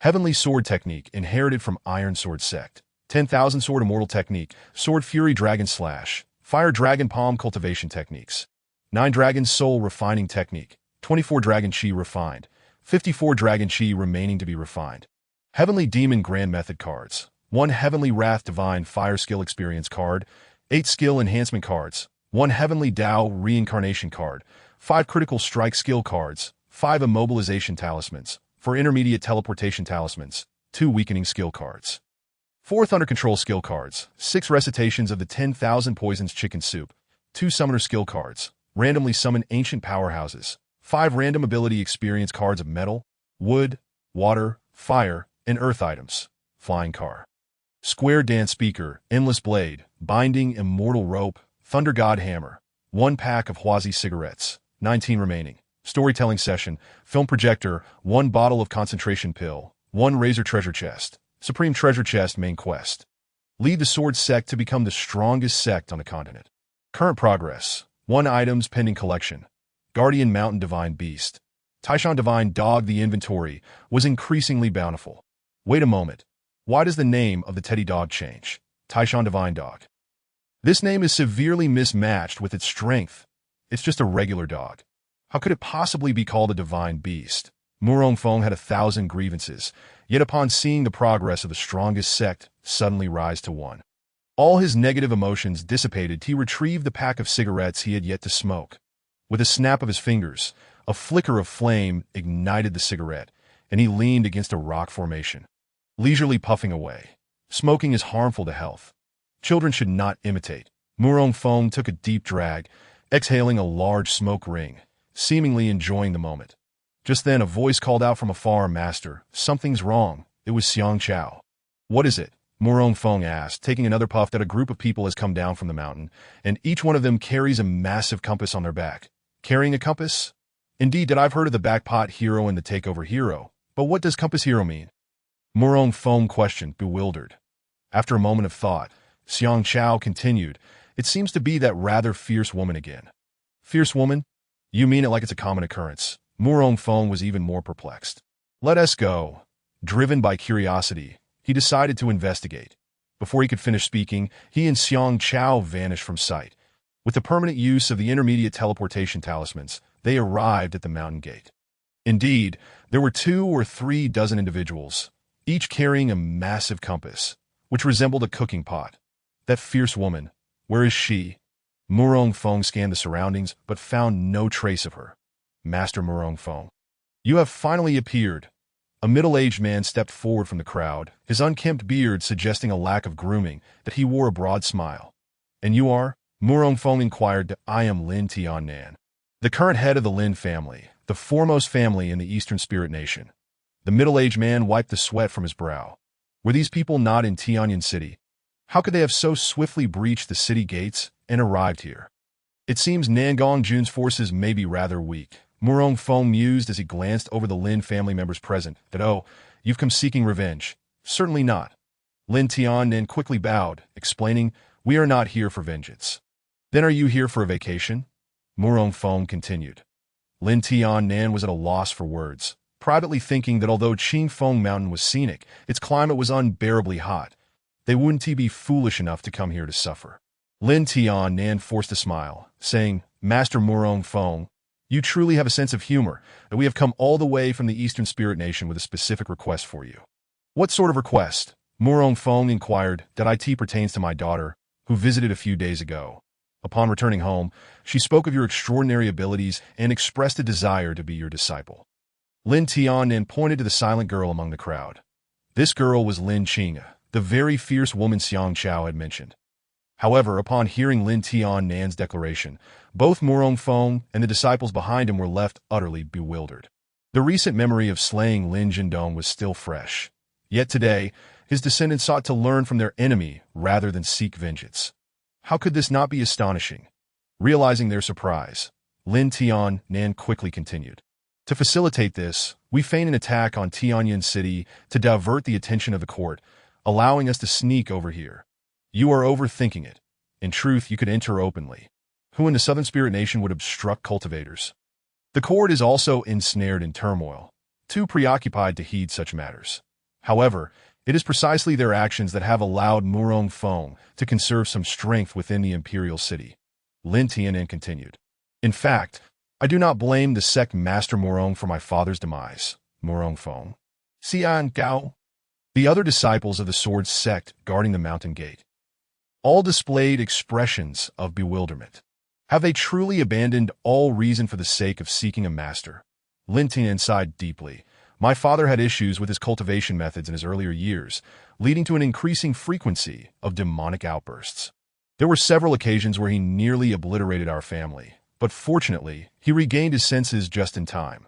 Heavenly Sword Technique inherited from Iron Sword Sect. 10,000 Sword Immortal Technique. Sword Fury Dragon Slash. Fire Dragon Palm Cultivation Techniques. 9 Dragon Soul Refining Technique. 24 Dragon Qi Refined. 54 Dragon Qi remaining to be refined. Heavenly Demon Grand Method cards. 1 Heavenly Wrath Divine Fire Skill Experience card. 8 Skill Enhancement cards. 1 Heavenly Tao Reincarnation card. 5 Critical Strike Skill cards. 5 Immobilization Talismans. 4 Intermediate Teleportation Talismans. 2 Weakening Skill cards. 4 Thunder Control Skill cards. 6 Recitations of the 10,000 Poisons Chicken Soup. 2 Summoner Skill cards. Randomly summon ancient powerhouses. 5 random ability experience cards of metal, wood, water, fire, and earth items. Flying car. Square Dance Speaker, Endless Blade, Binding Immortal Rope, Thunder God Hammer. 1 pack of Huazi cigarettes. 19 remaining. Storytelling session, film projector, 1 bottle of concentration pill, 1 razor treasure chest. Supreme treasure chest main quest. Lead the sword sect to become the strongest sect on the continent. Current progress. 1 items pending collection. Guardian Mountain Divine Beast. Taishan Divine Dog. The inventory was increasingly bountiful. Wait a moment. Why does the name of the teddy dog change? Taishan Divine Dog. This name is severely mismatched with its strength. It's just a regular dog. How could it possibly be called a divine beast? Murong Feng had 1,000 grievances, yet upon seeing the progress of the strongest sect suddenly rise to 1. All his negative emotions dissipated. He retrieved the pack of cigarettes he had yet to smoke. With a snap of his fingers, a flicker of flame ignited the cigarette, and he leaned against a rock formation, leisurely puffing away. Smoking is harmful to health. Children should not imitate. Murong Feng took a deep drag, exhaling a large smoke ring, seemingly enjoying the moment. Just then a voice called out from afar, Master, something's wrong. It was Xiang Chao. What is it? Murong Feng asked, taking another puff. That a group of people has come down from the mountain, and each one of them carries a massive compass on their back. Carrying a compass? Indeed, I've heard of the backpot hero and the takeover hero, but what does compass hero mean? Murong Feng questioned, bewildered. After a moment of thought, Xiang Chao continued, It seems to be that rather fierce woman again. Fierce woman? You mean it like it's a common occurrence? Murong Feng was even more perplexed. Let us go. Driven by curiosity, he decided to investigate. Before he could finish speaking, he and Xiang Chao vanished from sight. With the permanent use of the intermediate teleportation talismans, they arrived at the mountain gate. Indeed, there were 2 or 3 dozen individuals, each carrying a massive compass, which resembled a cooking pot. That fierce woman, where is she? Murong Feng scanned the surroundings, but found no trace of her. Master Murong Feng, you have finally appeared. A middle-aged man stepped forward from the crowd, his unkempt beard suggesting a lack of grooming, that he wore a broad smile. "And you are?" Murong Fong inquired. "I am Lin Tian-nan, the current head of the Lin family, the foremost family in the Eastern Spirit Nation." The middle-aged man wiped the sweat from his brow. Were these people not in Tianyan City? How could they have so swiftly breached the city gates and arrived here? It seems Nangong Jun's forces may be rather weak. Murong Fong mused as he glanced over the Lin family members present, that, "Oh, you've come seeking revenge." "Certainly not." Lin Tian-nan quickly bowed, explaining, "We are not here for vengeance." "Then are you here for a vacation?" Murong Fong continued. Lin Tian-nan was at a loss for words, privately thinking that although Qingfeng Mountain was scenic, its climate was unbearably hot. They wouldn't be foolish enough to come here to suffer. Lin Tian-nan forced a smile, saying, "Master Murong Fong, you truly have a sense of humor, and we have come all the way from the Eastern Spirit Nation with a specific request for you." "What sort of request?" Murong Fong inquired. "That it pertains to my daughter, who visited a few days ago. Upon returning home, she spoke of your extraordinary abilities and expressed a desire to be your disciple." Lin Tian-nan pointed to the silent girl among the crowd. This girl was Lin Qing, the very fierce woman Xiang Chao had mentioned. However, upon hearing Lin Tian-nan's declaration, both Murong Fong and the disciples behind him were left utterly bewildered. The recent memory of slaying Lin Zhendong was still fresh. Yet today, his descendants sought to learn from their enemy rather than seek vengeance. How could this not be astonishing? Realizing their surprise, Lin Tian-nan quickly continued. "To facilitate this, we feign an attack on Tianyan City to divert the attention of the court, allowing us to sneak over here. You are overthinking it. In truth, you could enter openly. Who in the Southern Spirit Nation would obstruct cultivators? The court is also ensnared in turmoil, too preoccupied to heed such matters. However, it is precisely their actions that have allowed Murong Fong to conserve some strength within the imperial city." Lin Tian-nan continued. "In fact, I do not blame the sect Master Murong for my father's demise." Murong Fong. Xian Gao. The other disciples of the sword sect guarding the mountain gate all displayed expressions of bewilderment. Have they truly abandoned all reason for the sake of seeking a master? Lin Tian sighed deeply. "My father had issues with his cultivation methods in his earlier years, leading to an increasing frequency of demonic outbursts. There were several occasions where he nearly obliterated our family, but fortunately, he regained his senses just in time."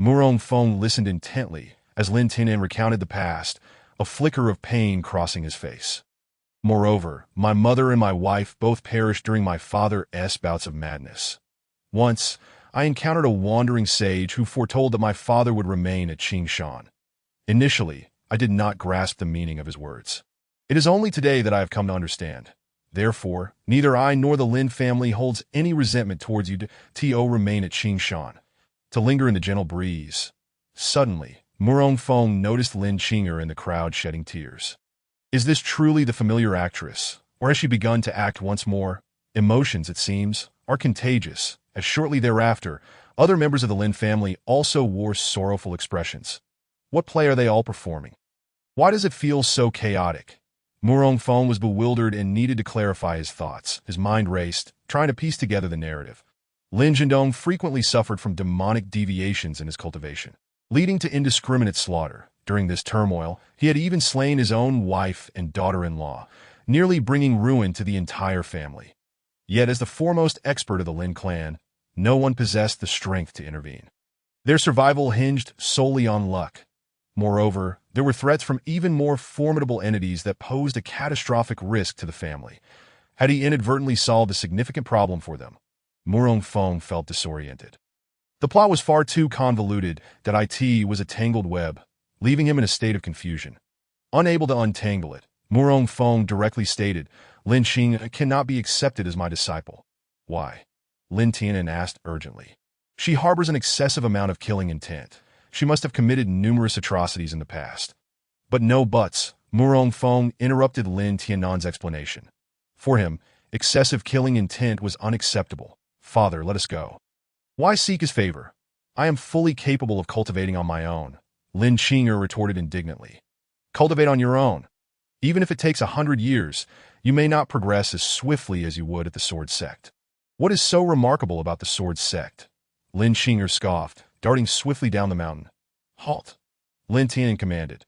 Murong Fong listened intently as Lin Tian recounted the past, a flicker of pain crossing his face. "Moreover, my mother and my wife both perished during my father's bouts of madness. Once, I encountered a wandering sage who foretold that my father would remain at Qingshan. Initially, I did not grasp the meaning of his words. It is only today that I have come to understand. Therefore, neither I nor the Lin family holds any resentment towards you to remain at Qingshan, to linger in the gentle breeze." Suddenly, Murong Fong noticed Lin Qinger in the crowd shedding tears. Is this truly the familiar actress, or has she begun to act once more? Emotions, it seems, are contagious, as shortly thereafter, other members of the Lin family also wore sorrowful expressions. What play are they all performing? Why does it feel so chaotic? Murong Fong was bewildered and needed to clarify his thoughts. His mind raced, trying to piece together the narrative. Lin Zhendong frequently suffered from demonic deviations in his cultivation, leading to indiscriminate slaughter. During this turmoil, he had even slain his own wife and daughter-in-law, nearly bringing ruin to the entire family. Yet as the foremost expert of the Lin clan, no one possessed the strength to intervene. Their survival hinged solely on luck. Moreover, there were threats from even more formidable entities that posed a catastrophic risk to the family. Had he inadvertently solved a significant problem for them, Murong Fong felt disoriented. The plot was far too convoluted that it was a tangled web, leaving him in a state of confusion. Unable to untangle it, Murong Fong directly stated, "Lin Qing cannot be accepted as my disciple." "Why?" Lin Tian asked urgently. "She harbors an excessive amount of killing intent. She must have committed numerous atrocities in the past." "But no buts," Murong Fong interrupted Lin Tian's explanation. For him, excessive killing intent was unacceptable. "Father, let us go." "Why seek his favor? I am fully capable of cultivating on my own," Lin Qinger retorted indignantly. "Cultivate on your own. Even if it takes 100 years, you may not progress as swiftly as you would at the sword sect." "What is so remarkable about the sword sect?" Lin Qinger scoffed, darting swiftly down the mountain. "Halt!" Lin Tian commanded.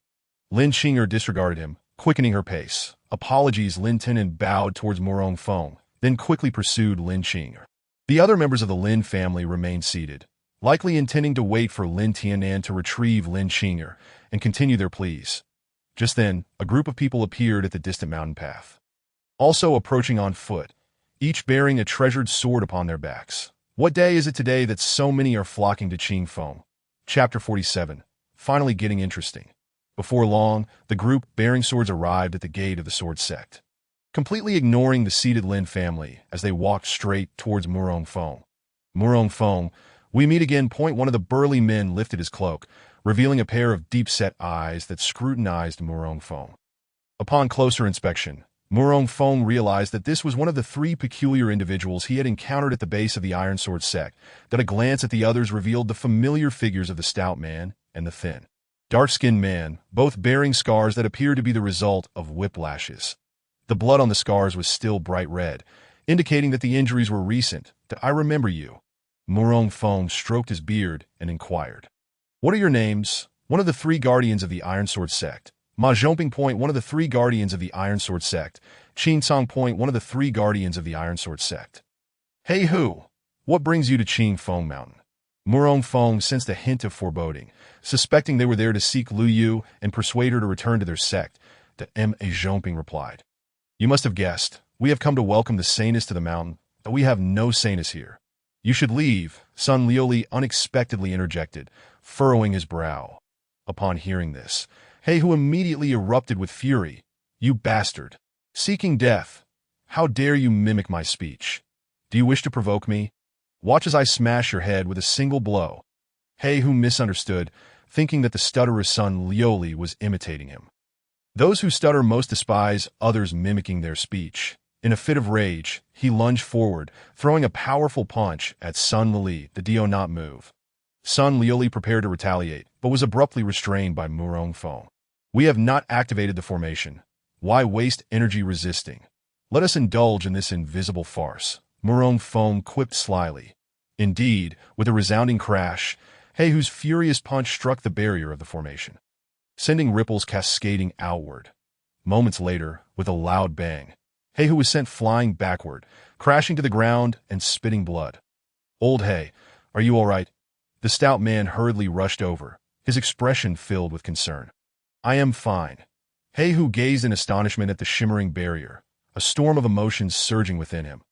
Lin Qing'er disregarded him, quickening her pace. Apologies, Lin Tian bowed towards Murong Feng, then quickly pursued Lin Qing'er. The other members of the Lin family remained seated, likely intending to wait for Lin Tianan to retrieve Lin Qing'er and continue their pleas. Just then, a group of people appeared at the distant mountain path. Also approaching on foot, each bearing a treasured sword upon their backs. What day is it today that so many are flocking to Qingfeng? Chapter 47. Finally getting interesting. Before long, the group bearing swords arrived at the gate of the sword sect, completely ignoring the seated Lin family as they walked straight towards Murong Feng. Murong Feng, we meet again. One of the burly men lifted his cloak, revealing a pair of deep-set eyes that scrutinized Murong Feng. Upon closer inspection, Murong Feng realized that this was one of the three peculiar individuals he had encountered at the base of the Iron Sword sect, that a glance at the others revealed the familiar figures of the stout man and the thin, dark-skinned man, both bearing scars that appeared to be the result of whiplashes. The blood on the scars was still bright red, indicating that the injuries were recent. I remember you. Murong Feng stroked his beard and inquired. What are your names? One of the three guardians of the Iron Sword sect. Ma Zhongping. One of the three guardians of the Iron Sword sect. Qin Song. One of the three guardians of the Iron Sword sect. Hey Hu, what brings you to Qingfeng Mountain? Murong Feng sensed a hint of foreboding, suspecting they were there to seek Lu Yu and persuade her to return to their sect. Ma Zhongping replied. You must have guessed. We have come to welcome the Sanus to the mountain, but we have no Sanus here. You should leave, Sun Liuli unexpectedly interjected, furrowing his brow. Upon hearing this, He Hu immediately erupted with fury. You bastard! Seeking death! How dare you mimic my speech? Do you wish to provoke me? Watch as I smash your head with a single blow. He Hu misunderstood, thinking that the stutterer's Sun Liuli was imitating him. Those who stutter most despise others mimicking their speech. In a fit of rage, he lunged forward, throwing a powerful punch at Sun Liuli. The Dio not move. Sun Liuli prepared to retaliate, but was abruptly restrained by Murong Feng. We have not activated the formation. Why waste energy resisting? Let us indulge in this invisible farce. Murong Feng quipped slyly. Indeed, with a resounding crash, He Hu's furious punch struck the barrier of the formation, sending ripples cascading outward. Moments later, with a loud bang, He Hu was sent flying backward, crashing to the ground and spitting blood. Old He, are you all right? The stout man hurriedly rushed over, his expression filled with concern. I am fine. He Hu gazed in astonishment at the shimmering barrier, a storm of emotions surging within him.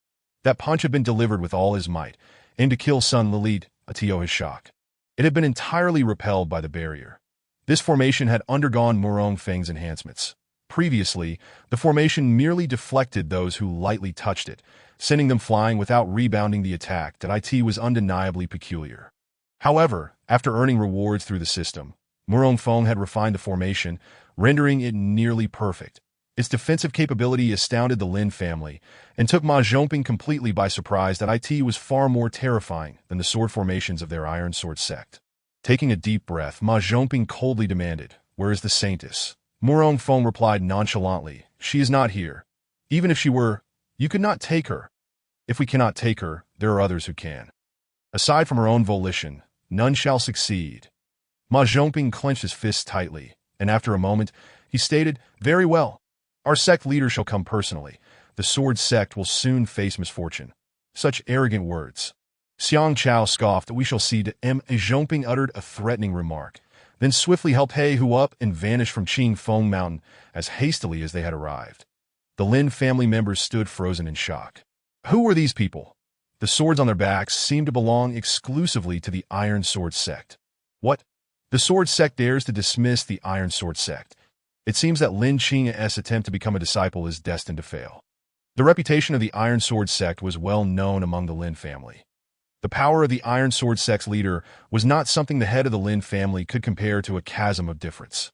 That punch had been delivered with all his might, aimed to kill Sun Liuli, to his shock. It had been entirely repelled by the barrier. This formation had undergone Murong Feng's enhancements. Previously, the formation merely deflected those who lightly touched it, sending them flying without rebounding the attack. That was undeniably peculiar. However, after earning rewards through the system, Murong Feng had refined the formation, rendering it nearly perfect. Its defensive capability astounded the Lin family and took Ma Zhongping completely by surprise. That was far more terrifying than the sword formations of their Iron Sword sect. Taking a deep breath, Ma Zhongping coldly demanded, Where is the Saintess? Murong Feng replied nonchalantly, She is not here. Even if she were, you could not take her. If we cannot take her, there are others who can. Aside from her own volition, none shall succeed. Ma Zhongping clenched his fists tightly, and after a moment, he stated, Very well. Our sect leader shall come personally. The sword sect will soon face misfortune. Such arrogant words. Xiang Chao scoffed. We shall see. Ma Zhongping uttered a threatening remark, then swiftly helped He Hu up and vanished from Qingfeng Mountain as hastily as they had arrived. The Lin family members stood frozen in shock. Who were these people? The swords on their backs seemed to belong exclusively to the Iron Sword sect. What? The Sword sect dares to dismiss the Iron Sword sect. It seems that Lin Qing's attempt to become a disciple is destined to fail. The reputation of the Iron Sword sect was well known among the Lin family. The power of the Iron Sword sect's leader was not something the head of the Lin family could compare to a chasm of difference.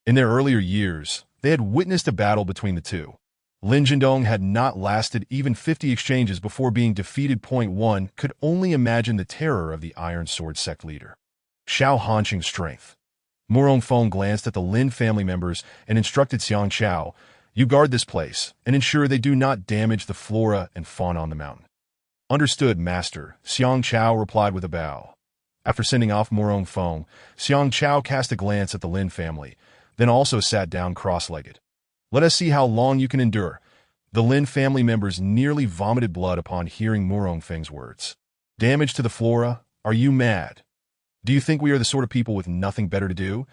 In their earlier years, they had witnessed a battle between the two. Lin Jindong had not lasted even 50 exchanges before being defeated. One could only imagine the terror of the Iron Sword sect leader. Xiao Hanqing's strength. Murong Feng glanced at the Lin family members and instructed Xiang Chao, You guard this place and ensure they do not damage the flora and fauna on the mountain. Understood, Master, Xiang Chao replied with a bow. After sending off Murong Feng, Xiang Chao cast a glance at the Lin family, then also sat down cross-legged. Let us see how long you can endure. The Lin family members nearly vomited blood upon hearing Murong Feng's words. Damage to the flora? Are you mad? Do you think we are the sort of people with nothing better to do?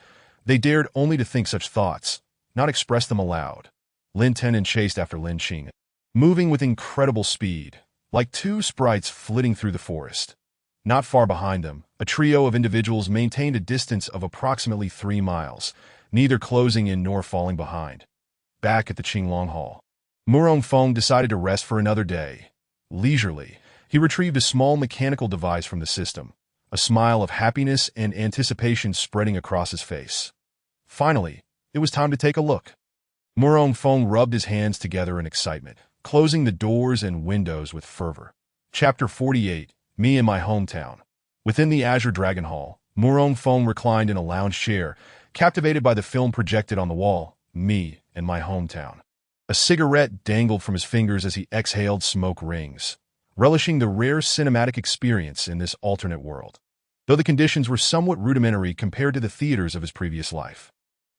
They dared only to think such thoughts, not express them aloud. Lin Tenon chased after Lin Qing, moving with incredible speed, like two sprites flitting through the forest. Not far behind them, a trio of individuals maintained a distance of approximately 3 miles, neither closing in nor falling behind. Back at the Qinglong Hall, Murong Feng decided to rest for another day. Leisurely, he retrieved a small mechanical device from the system, a smile of happiness and anticipation spreading across his face. Finally, it was time to take a look. Murong Feng rubbed his hands together in excitement, closing the doors and windows with fervor. Chapter 48, Me in My Hometown. Within the Azure Dragon Hall, Murong Feng reclined in a lounge chair, captivated by the film projected on the wall, Me in My Hometown. A cigarette dangled from his fingers as he exhaled smoke rings, relishing the rare cinematic experience in this alternate world. Though the conditions were somewhat rudimentary compared to the theaters of his previous life,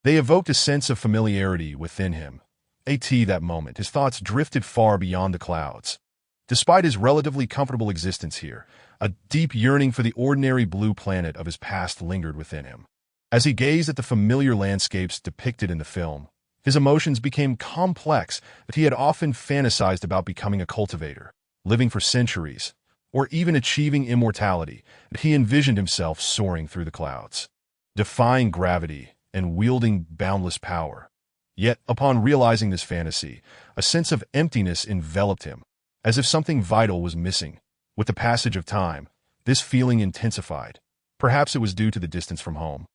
they evoked a sense of familiarity within him. That moment, his thoughts drifted far beyond the clouds. Despite his relatively comfortable existence here, a deep yearning for the ordinary blue planet of his past lingered within him. As he gazed at the familiar landscapes depicted in the film, his emotions became complex. That he had often fantasized about becoming a cultivator, living for centuries, or even achieving immortality. That he envisioned himself soaring through the clouds, defying gravity and wielding boundless power. Yet, upon realizing this fantasy, a sense of emptiness enveloped him, as if something vital was missing. With the passage of time, this feeling intensified. Perhaps it was due to the distance from home.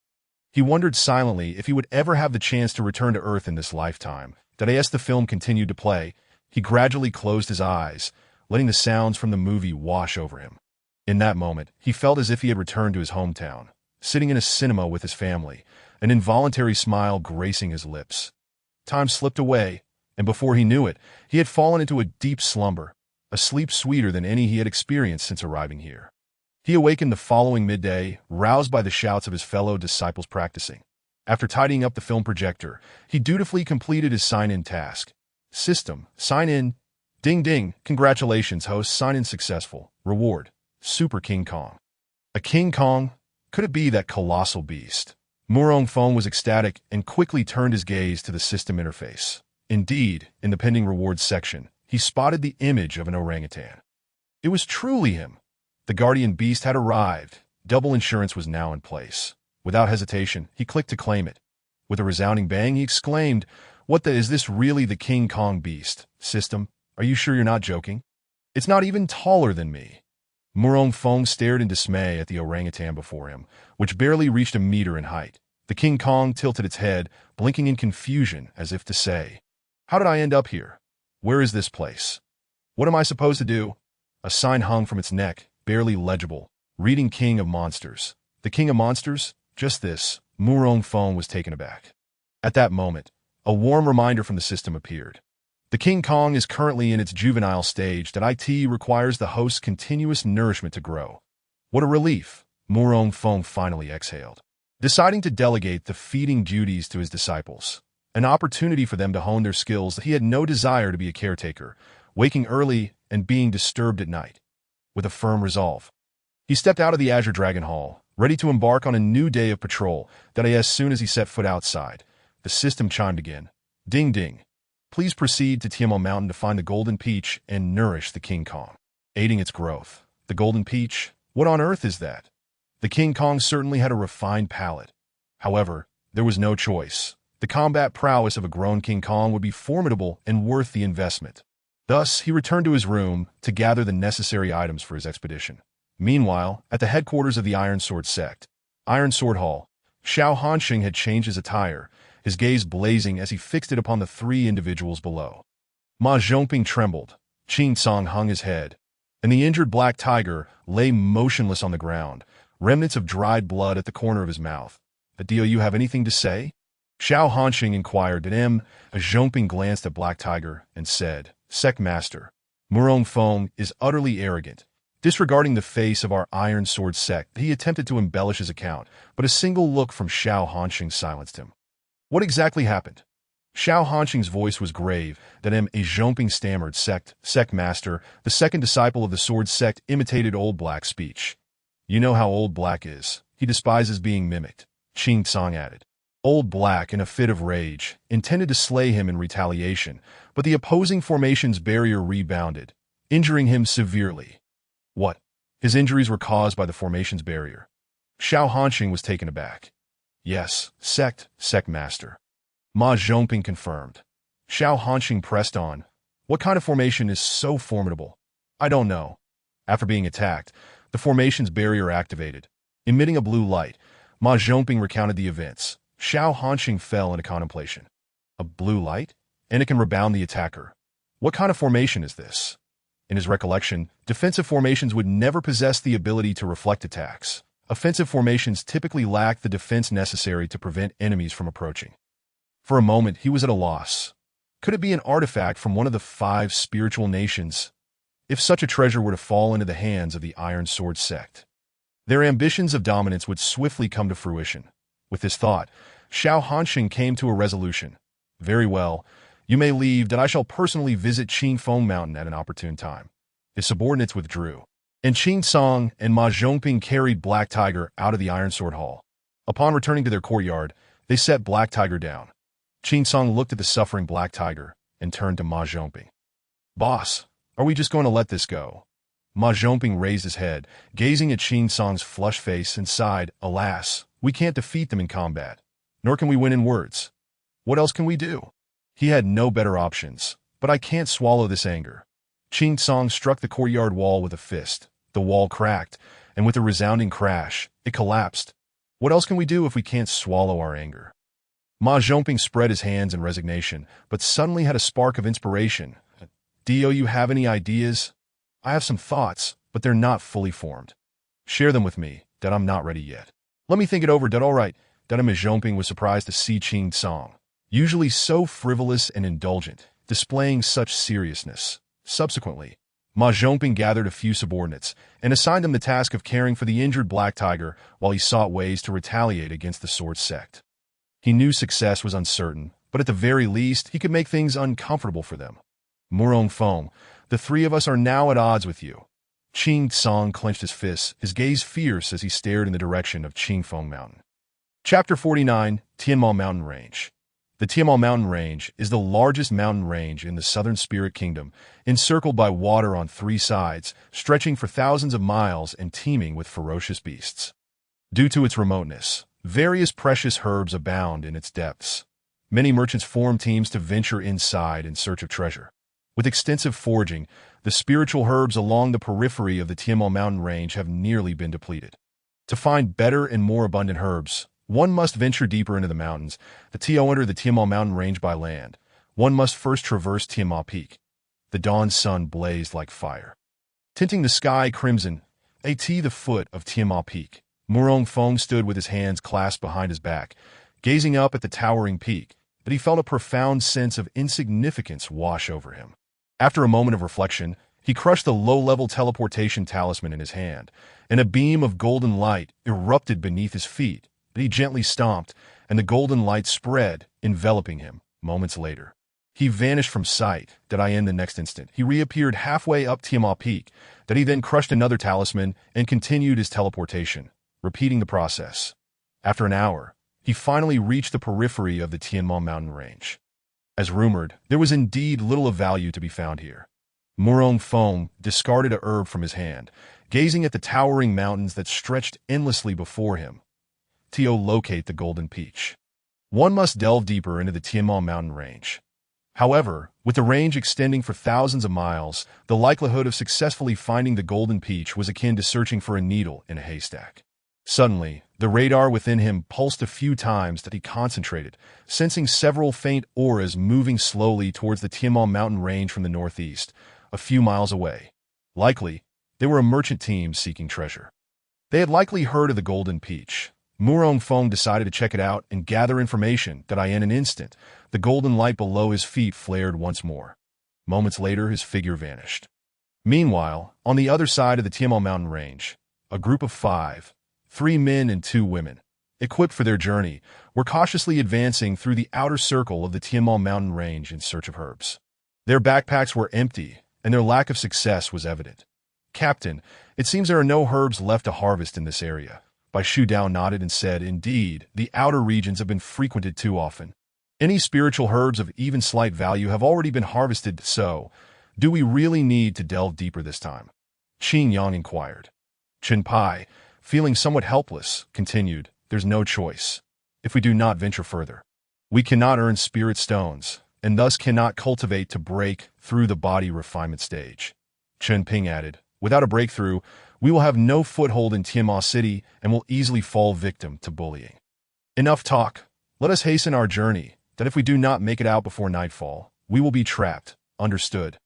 He wondered silently if he would ever have the chance to return to Earth in this lifetime. As the film continued to play, he gradually closed his eyes, letting the sounds from the movie wash over him. In that moment, he felt as if he had returned to his hometown, sitting in a cinema with his family, an involuntary smile gracing his lips. Time slipped away, and before he knew it, he had fallen into a deep slumber, a sleep sweeter than any he had experienced since arriving here. He awakened the following midday, roused by the shouts of his fellow disciples practicing. After tidying up the film projector, he dutifully completed his sign-in task. System, sign in. Ding ding, congratulations host, sign in successful. Reward, Super King Kong. A King Kong? Could it be that colossal beast? Murong Feng was ecstatic and quickly turned his gaze to the system interface. Indeed, in the pending rewards section, he spotted the image of an orangutan. It was truly him. The guardian beast had arrived. Double insurance was now in place. Without hesitation, he clicked to claim it. With a resounding bang, he exclaimed, is this really the King Kong beast? System, are you sure you're not joking? It's not even taller than me. Murong Feng stared in dismay at the orangutan before him, which barely reached a meter in height. The King Kong tilted its head, blinking in confusion as if to say, How did I end up here? Where is this place? What am I supposed to do? A sign hung from its neck, barely legible, reading King of Monsters. The King of Monsters? Just this. Murong Feng was taken aback. At that moment, a warm reminder from the system appeared. The King Kong is currently in its juvenile stage. IT requires the host's continuous nourishment to grow. What a relief, Murong Feng finally exhaled, deciding to delegate the feeding duties to his disciples. An opportunity for them to hone their skills. He had no desire to be a caretaker, waking early and being disturbed at night. With a firm resolve, he stepped out of the Azure Dragon Hall, ready to embark on a new day of patrol. As soon as he set foot outside, the system chimed again. Ding ding. Please proceed to Tiamo Mountain to find the Golden Peach and nourish the King Kong, aiding its growth. The Golden Peach? What on earth is that? The King Kong certainly had a refined palate. However, there was no choice. The combat prowess of a grown King Kong would be formidable and worth the investment. Thus, he returned to his room to gather the necessary items for his expedition. Meanwhile, at the headquarters of the Iron Sword sect, Iron Sword Hall, Xiao Hanxing had changed his attire, his gaze blazing as he fixed it upon the 3 individuals below. Ma Zhongping trembled, Qin Song hung his head, and the injured black tiger lay motionless on the ground, remnants of dried blood at the corner of his mouth. Do you have anything to say? Xiao Hanxing inquired. Zhongping glanced at Black Tiger and said, Sect Master, Murong Feng is utterly arrogant. Disregarding the face of our Iron Sword sect, he attempted to embellish his account, but a single look from Xiao Hanqing silenced him. What exactly happened? Xiao Hanqing's voice was grave, that a Zhongping stammered sect master, the second disciple of the sword sect, imitated Old Black's speech. You know how Old Black is. He despises being mimicked, Qing Tsang added. Old Black, in a fit of rage, intended to slay him in retaliation, but the opposing formation's barrier rebounded, injuring him severely. What? His injuries were caused by the formation's barrier. Xiao Hanqing was taken aback. Yes, sect master. Ma Zhongping confirmed. Xiao Hanqing pressed on. What kind of formation is so formidable? I don't know. After being attacked, the formation's barrier activated. Emitting a blue light, Ma Zhongping recounted the events. Xiao Hanqing fell into contemplation. A blue light? And it can rebound the attacker. What kind of formation is this? In his recollection, defensive formations would never possess the ability to reflect attacks. Offensive formations typically lack the defense necessary to prevent enemies from approaching. For a moment, he was at a loss. Could it be an artifact from one of the 5 spiritual nations? If such a treasure were to fall into the hands of the Iron Sword sect, their ambitions of dominance would swiftly come to fruition. With this thought, Xiao Hanqing came to a resolution. Very well, you may leave, that I shall personally visit Qingfeng Mountain at an opportune time. His subordinates withdrew, and Qing Tsang and Ma Zhongping carried Black Tiger out of the Iron Sword Hall. Upon returning to their courtyard, they set Black Tiger down. Qing Tsang looked at the suffering Black Tiger and turned to Ma Zhongping. Boss, are we just going to let this go? Ma Zhongping raised his head, gazing at Qing Tsang's flushed face, and sighed, Alas, we can't defeat them in combat, nor can we win in words. What else can we do? He had no better options, but I can't swallow this anger. Qing Tsang struck the courtyard wall with a fist. The wall cracked, and with a resounding crash, it collapsed. What else can we do if we can't swallow our anger? Ma Zhongping spread his hands in resignation, but suddenly had a spark of inspiration. Do you have any ideas? I have some thoughts, but they're not fully formed. Share them with me, that I'm not ready yet. Let me think it over, that all right. That Ma Zhongping was surprised to see Qing Tsang, usually so frivolous and indulgent, displaying such seriousness. Subsequently, Ma Zhongping gathered a few subordinates and assigned them the task of caring for the injured Black Tiger while he sought ways to retaliate against the sword sect. He knew success was uncertain, but at the very least, he could make things uncomfortable for them. Murong Feng, the 3 of us are now at odds with you. Qing Tsang clenched his fists, his gaze fierce as he stared in the direction of Qingfeng Mountain. Chapter 49, Tianma Mountain Range. The Tianma Mountain Range is the largest mountain range in the Southern Spirit Kingdom, encircled by water on 3 sides, stretching for thousands of miles and teeming with ferocious beasts. Due to its remoteness, various precious herbs abound in its depths. Many merchants form teams to venture inside in search of treasure. With extensive foraging, the spiritual herbs along the periphery of the Tianma Mountain Range have nearly been depleted. To find better and more abundant herbs, one must venture deeper into the mountains. To enter the Tianma Mountain Range by land, one must first traverse Tianma Peak. The dawn sun blazed like fire, tinting the sky crimson. At the foot of Tianma Peak, Murong Feng stood with his hands clasped behind his back, gazing up at the towering peak, but he felt a profound sense of insignificance wash over him. After a moment of reflection, he crushed the low-level teleportation talisman in his hand, and a beam of golden light erupted beneath his feet. He gently stomped, and the golden light spread, enveloping him. Moments later, he vanished from sight. In the next instant, he reappeared halfway up Tianma Peak. He then crushed another talisman and continued his teleportation, repeating the process. After an hour, he finally reached the periphery of the Tianma Mountain Range. As rumored, there was indeed little of value to be found here. Murong Feng discarded a herb from his hand, gazing at the towering mountains that stretched endlessly before him. To locate the Golden Peach, one must delve deeper into the Tianma Mountain Range. However, with the range extending for thousands of miles, the likelihood of successfully finding the Golden Peach was akin to searching for a needle in a haystack. Suddenly, the radar within him pulsed a few times. He concentrated, sensing several faint auras moving slowly towards the Tianma Mountain Range from the northeast, a few miles away. Likely, they were a merchant team seeking treasure. They had likely heard of the Golden Peach. Murong Feng decided to check it out and gather information. In an instant, the golden light below his feet flared once more. Moments later, his figure vanished. Meanwhile, on the other side of the Tiamal mountain range, a group of 5, 3 men and 2 women, equipped for their journey, were cautiously advancing through the outer circle of the Tiamal mountain range in search of herbs. Their backpacks were empty, and their lack of success was evident. "Captain, it seems there are no herbs left to harvest in this area." Bai Shu Dao nodded and said, "Indeed, the outer regions have been frequented too often. Any spiritual herbs of even slight value have already been harvested, so do we really need to delve deeper this time?" Qin Yang inquired. Chen Pai, feeling somewhat helpless, continued, "There's no choice. If we do not venture further, we cannot earn spirit stones, and thus cannot cultivate to break through the body refinement stage." Chen Ping added, "Without a breakthrough, we will have no foothold in Tianma City and will easily fall victim to bullying. Enough talk. Let us hasten our journey, that if we do not make it out before nightfall, we will be trapped. Understood?"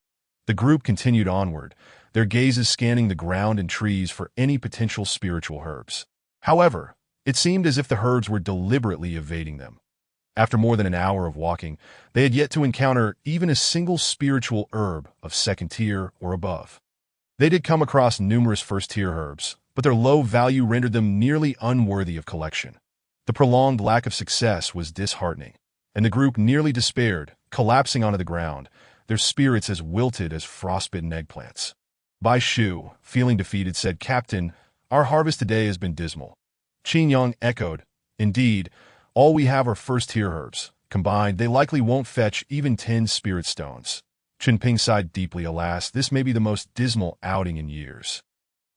The group continued onward, their gazes scanning the ground and trees for any potential spiritual herbs. However, it seemed as if the herbs were deliberately evading them. After more than an hour of walking, they had yet to encounter even a single spiritual herb of second tier or above. They did come across numerous first-tier herbs, but their low value rendered them nearly unworthy of collection. The prolonged lack of success was disheartening, and the group nearly despaired, collapsing onto the ground, their spirits as wilted as frostbitten eggplants. Bai Shu, feeling defeated, said, "Captain, our harvest today has been dismal." Qin Yang echoed, "Indeed, all we have are first-tier herbs. Combined, they likely won't fetch even 10 spirit stones." Chen Ping sighed deeply. "Alas, this may be the most dismal outing in years.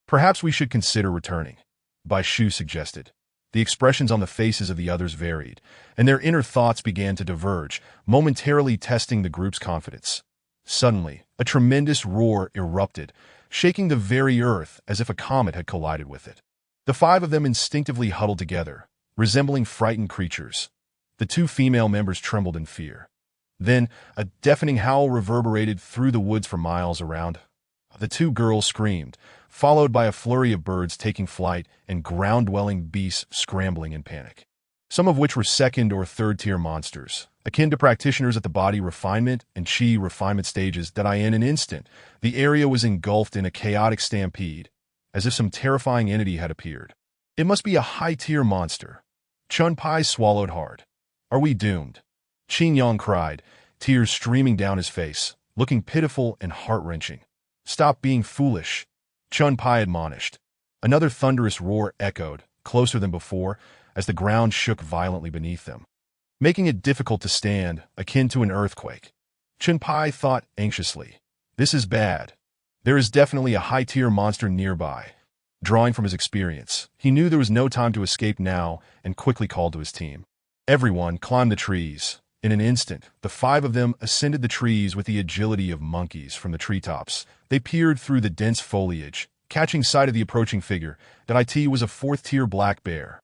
Perhaps we should consider returning," Bai Shu suggested. The expressions on the faces of the others varied, and their inner thoughts began to diverge, momentarily testing the group's confidence. Suddenly, a tremendous roar erupted, shaking the very earth as if a comet had collided with it. The 5 of them instinctively huddled together, resembling frightened creatures. The 2 female members trembled in fear. Then, a deafening howl reverberated through the woods for miles around. The 2 girls screamed, followed by a flurry of birds taking flight and ground-dwelling beasts scrambling in panic, some of which were second- or third-tier monsters, akin to practitioners at the body refinement and chi refinement stages that in an instant, the area was engulfed in a chaotic stampede, as if some terrifying entity had appeared. "It must be a high-tier monster." Chun Pai swallowed hard. "Are we doomed?" Qin Yang cried, tears streaming down his face, looking pitiful and heart-wrenching. "Stop being foolish," Chun Pai admonished. Another thunderous roar echoed, closer than before, as the ground shook violently beneath them, making it difficult to stand, akin to an earthquake. Chun Pai thought anxiously, "This is bad. There is definitely a high-tier monster nearby." Drawing from his experience, he knew there was no time to escape now and quickly called to his team. Everyone climbed the trees. In an instant, the 5 of them ascended the trees with the agility of monkeys from the treetops. They peered through the dense foliage, catching sight of the approaching figure that was a 4th-tier black bear.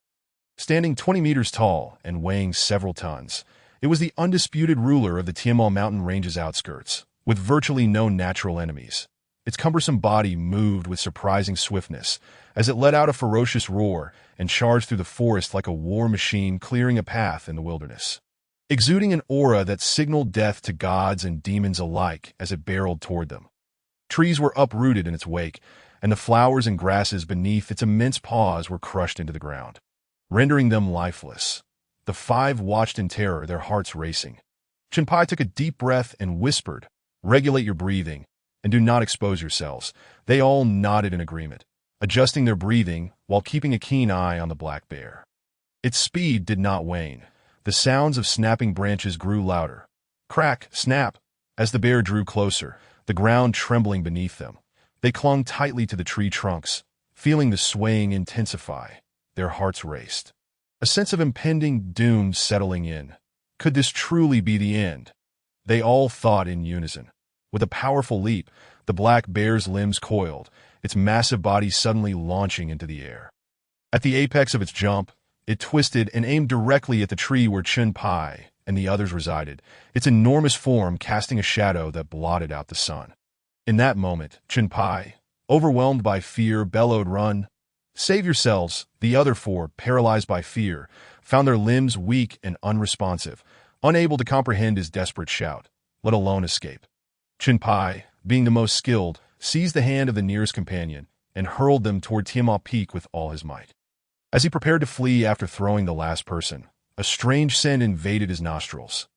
Standing 20 meters tall and weighing several tons, it was the undisputed ruler of the Tiamal mountain range's outskirts, with virtually no natural enemies. Its cumbersome body moved with surprising swiftness as it let out a ferocious roar and charged through the forest like a war machine clearing a path in the wilderness, exuding an aura that signaled death to gods and demons alike as it barreled toward them. Trees were uprooted in its wake, and the flowers and grasses beneath its immense paws were crushed into the ground, rendering them lifeless. The 5 watched in terror, their hearts racing. Chen Pai took a deep breath and whispered, "Regulate your breathing, and do not expose yourselves." They all nodded in agreement, adjusting their breathing while keeping a keen eye on the black bear. Its speed did not wane. The sounds of snapping branches grew louder. Crack, snap, as the bear drew closer, the ground trembling beneath them. They clung tightly to the tree trunks, feeling the swaying intensify. Their hearts raced, a sense of impending doom settling in. Could this truly be the end? They all thought in unison. With a powerful leap, the black bear's limbs coiled, its massive body suddenly launching into the air. At the apex of its jump, it twisted and aimed directly at the tree where Chen Pai and the others resided, its enormous form casting a shadow that blotted out the sun. In that moment, Chen Pai, overwhelmed by fear, bellowed, "Run! Save yourselves!" The other 4, paralyzed by fear, found their limbs weak and unresponsive, unable to comprehend his desperate shout, let alone escape. Chen Pai, being the most skilled, seized the hand of the nearest companion and hurled them toward Tiamat Peak with all his might. As he prepared to flee after throwing the last person, a strange scent invaded his nostrils.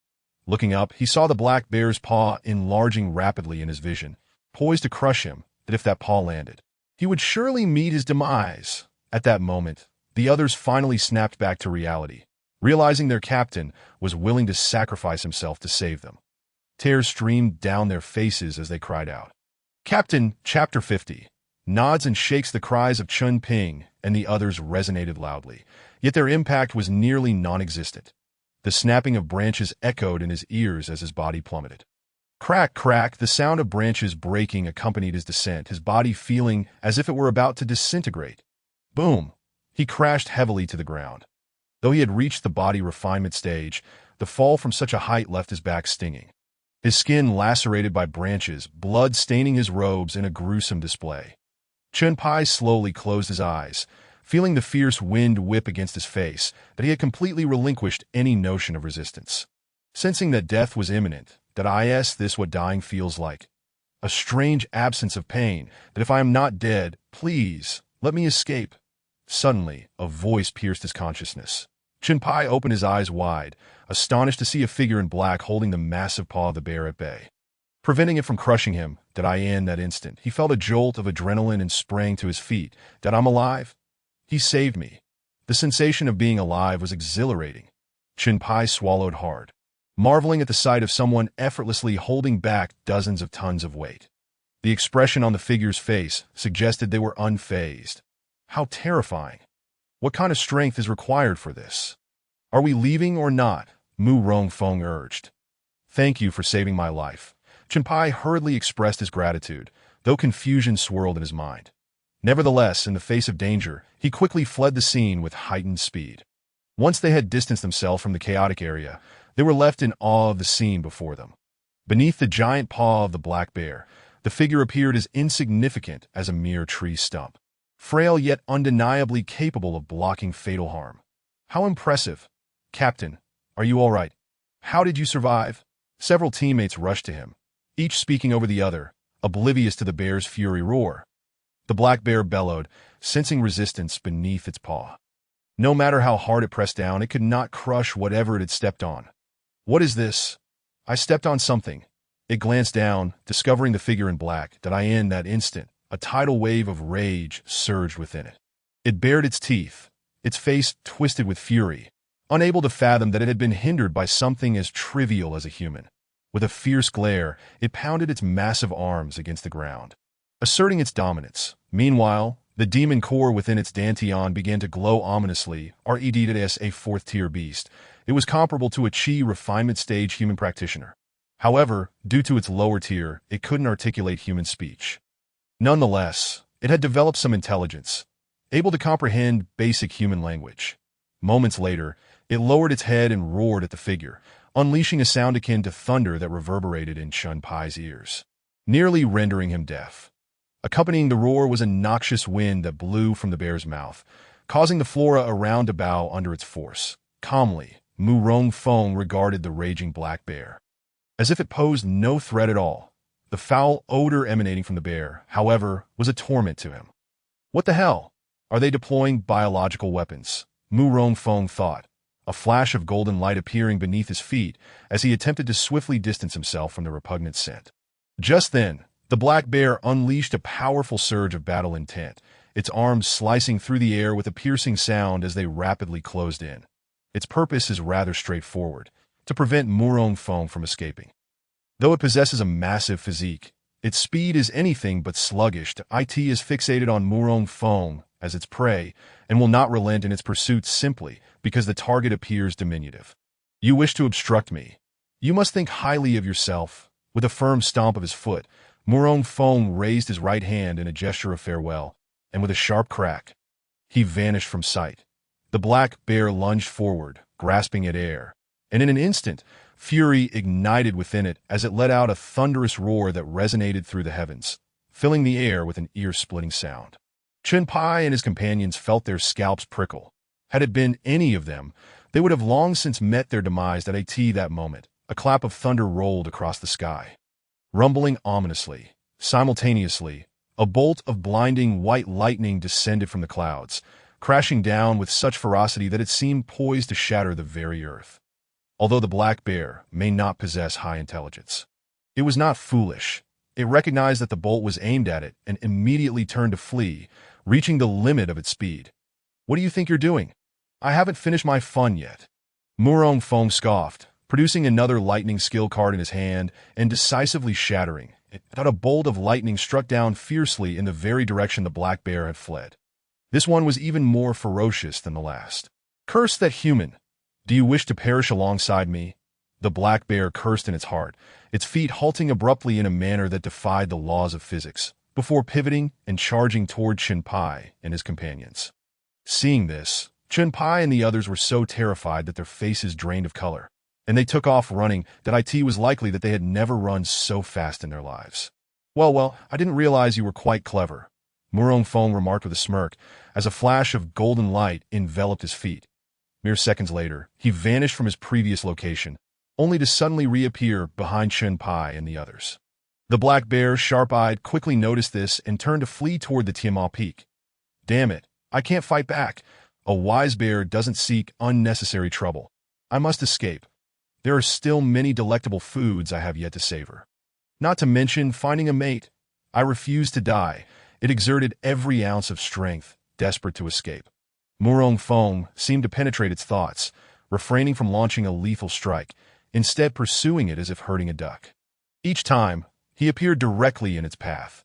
Looking up, he saw the black bear's paw enlarging rapidly in his vision, poised to crush him, that if that paw landed, he would surely meet his demise. At that moment, the others finally snapped back to reality, realizing their captain was willing to sacrifice himself to save them. Tears streamed down their faces as they cried out. Captain, Chapter 50, nods and shakes the cries of Chun Ping, and the others resonated loudly, yet their impact was nearly non-existent. The snapping of branches echoed in his ears as his body plummeted. Crack, crack, the sound of branches breaking accompanied his descent, his body feeling as if it were about to disintegrate. Boom! He crashed heavily to the ground. Though he had reached the body refinement stage, the fall from such a height left his back stinging. His skin lacerated by branches, blood staining his robes in a gruesome display. Chun Pai slowly closed his eyes, feeling the fierce wind whip against his face, that he had completely relinquished any notion of resistance. Sensing that death was imminent, this what dying feels like. A strange absence of pain, that if I am not dead, please, let me escape. Suddenly, a voice pierced his consciousness. Chun Pai opened his eyes wide, astonished to see a figure in black holding the massive paw of the bear at bay. Preventing it from crushing him, in that instant, he felt a jolt of adrenaline and sprang to his feet. I'm alive? He saved me. The sensation of being alive was exhilarating. Chun Pai swallowed hard, marveling at the sight of someone effortlessly holding back dozens of tons of weight. The expression on the figure's face suggested they were unfazed. How terrifying. What kind of strength is required for this? Are we leaving or not? Mu Rongfeng urged. Thank you for saving my life. Chun Pai hurriedly expressed his gratitude, though confusion swirled in his mind. Nevertheless, in the face of danger, he quickly fled the scene with heightened speed. Once they had distanced themselves from the chaotic area, they were left in awe of the scene before them. Beneath the giant paw of the black bear, the figure appeared as insignificant as a mere tree stump. Frail yet undeniably capable of blocking fatal harm. How impressive. Captain, are you all right? How did you survive? Several teammates rushed to him, each speaking over the other, oblivious to the bear's fury roar. The black bear bellowed, sensing resistance beneath its paw. No matter how hard it pressed down, it could not crush whatever it had stepped on. What is this? I stepped on something. It glanced down, discovering the figure in black. In that instant, a tidal wave of rage surged within it. It bared its teeth, its face twisted with fury, unable to fathom that it had been hindered by something as trivial as a human. With a fierce glare, it pounded its massive arms against the ground, asserting its dominance. Meanwhile, the demon core within its dantian began to glow ominously. As a fourth-tier beast, it was comparable to a Qi refinement stage human practitioner. However, due to its lower tier, it couldn't articulate human speech. Nonetheless, it had developed some intelligence, able to comprehend basic human language. Moments later, it lowered its head and roared at the figure, unleashing a sound akin to thunder that reverberated in Chun Pai's ears, nearly rendering him deaf. Accompanying the roar was a noxious wind that blew from the bear's mouth, causing the flora around to bow under its force. Calmly, Mu Rongfeng regarded the raging black bear, as if it posed no threat at all. The foul odor emanating from the bear, however, was a torment to him. What the hell? Are they deploying biological weapons? Mu Rongfeng thought, a flash of golden light appearing beneath his feet as he attempted to swiftly distance himself from the repugnant scent. Just then, the black bear unleashed a powerful surge of battle intent, its arms slicing through the air with a piercing sound as they rapidly closed in. Its purpose is rather straightforward, to prevent Mu Rongfeng from escaping. Though it possesses a massive physique, its speed is anything but sluggish. It is fixated on Mu Rongfeng as its prey and will not relent in its pursuit simply because the target appears diminutive. You wish to obstruct me. You must think highly of yourself. With a firm stomp of his foot, Mu Rongfeng raised his right hand in a gesture of farewell, and with a sharp crack, he vanished from sight. The black bear lunged forward, grasping at air, and in an instant, fury ignited within it as it let out a thunderous roar that resonated through the heavens, filling the air with an ear-splitting sound. Chun Pai and his companions felt their scalps prickle. Had it been any of them, they would have long since met their demise. That moment, a clap of thunder rolled across the sky. Rumbling ominously, Simultaneously, a bolt of blinding white lightning descended from the clouds, crashing down with such ferocity that it seemed poised to shatter the very earth. Although the black bear may not possess high intelligence, it was not foolish. It recognized that the bolt was aimed at it and immediately turned to flee, reaching the limit of its speed. "What do you think you're doing? I haven't finished my fun yet." Murong Fong scoffed, producing another lightning skill card in his hand and decisively shattering it. A bolt of lightning struck down fiercely in the very direction the black bear had fled. This one was even more ferocious than the last. "Curse that human! Do you wish to perish alongside me?" The black bear cursed in its heart, its feet halting abruptly in a manner that defied the laws of physics, before pivoting and charging toward Chen Pai and his companions. Seeing this, Chen Pai and the others were so terrified that their faces drained of color, and they took off running that it was likely that they had never run so fast in their lives. Well, I didn't realize you were quite clever," Murong Fong remarked with a smirk, as a flash of golden light enveloped his feet. Mere seconds later, he vanished from his previous location, only to suddenly reappear behind Chen Pai and the others. The black bear, sharp-eyed, quickly noticed this and turned to flee toward the Tianma Peak. "Damn it, I can't fight back. A wise bear doesn't seek unnecessary trouble. I must escape. There are still many delectable foods I have yet to savor. Not to mention finding a mate. I refuse to die." It exerted every ounce of strength, desperate to escape. Murong Fong seemed to penetrate its thoughts, refraining from launching a lethal strike, instead pursuing it as if herding a duck. Each time, he appeared directly in its path.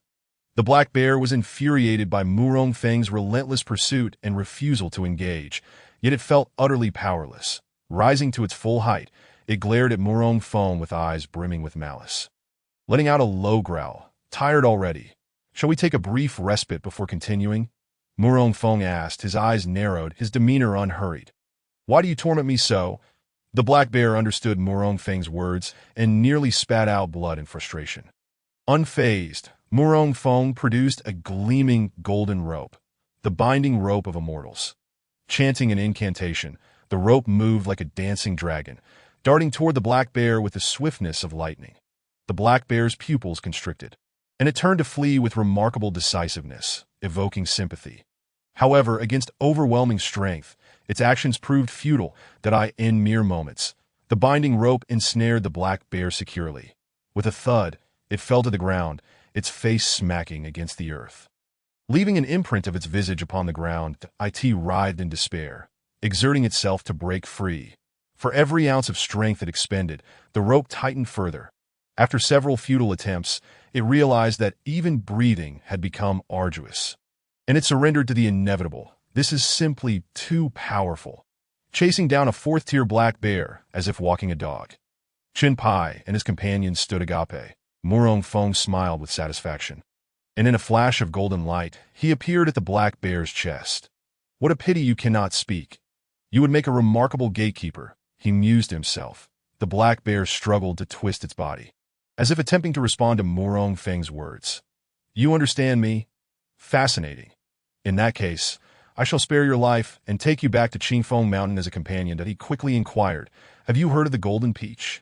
The black bear was infuriated by Murong Feng's relentless pursuit and refusal to engage, yet it felt utterly powerless. Rising to its full height, it glared at Murong Fong with eyes brimming with malice. Letting out a low growl, "Tired already? Shall we take a brief respite before continuing?" Murong Fong asked, his eyes narrowed, his demeanor unhurried. "Why do you torment me so?" The black bear understood Murong Feng's words and nearly spat out blood in frustration. Unfazed, Murong Fong produced a gleaming golden rope, the binding rope of immortals. Chanting an incantation, the rope moved like a dancing dragon, darting toward the black bear with the swiftness of lightning. The black bear's pupils constricted, and it turned to flee with remarkable decisiveness, evoking sympathy. However, against overwhelming strength, its actions proved futile in mere moments. The binding rope ensnared the black bear securely. With a thud, it fell to the ground, its face smacking against the earth. Leaving an imprint of its visage upon the ground, it writhed in despair, exerting itself to break free. For every ounce of strength it expended, the rope tightened further. After several futile attempts, it realized that even breathing had become arduous. And it surrendered to the inevitable. This is simply too powerful. Chasing down a fourth-tier black bear as if walking a dog. Chen Pai and his companions stood agape. Murong Fong smiled with satisfaction. And in a flash of golden light, he appeared at the black bear's chest. "What a pity you cannot speak. You would make a remarkable gatekeeper," he mused to himself. The black bear struggled to twist its body, as if attempting to respond to Murong Feng's words. "You understand me? Fascinating. In that case, I shall spare your life and take you back to Qingfeng Mountain as a companion." He quickly inquired, "Have you heard of the Golden Peach?"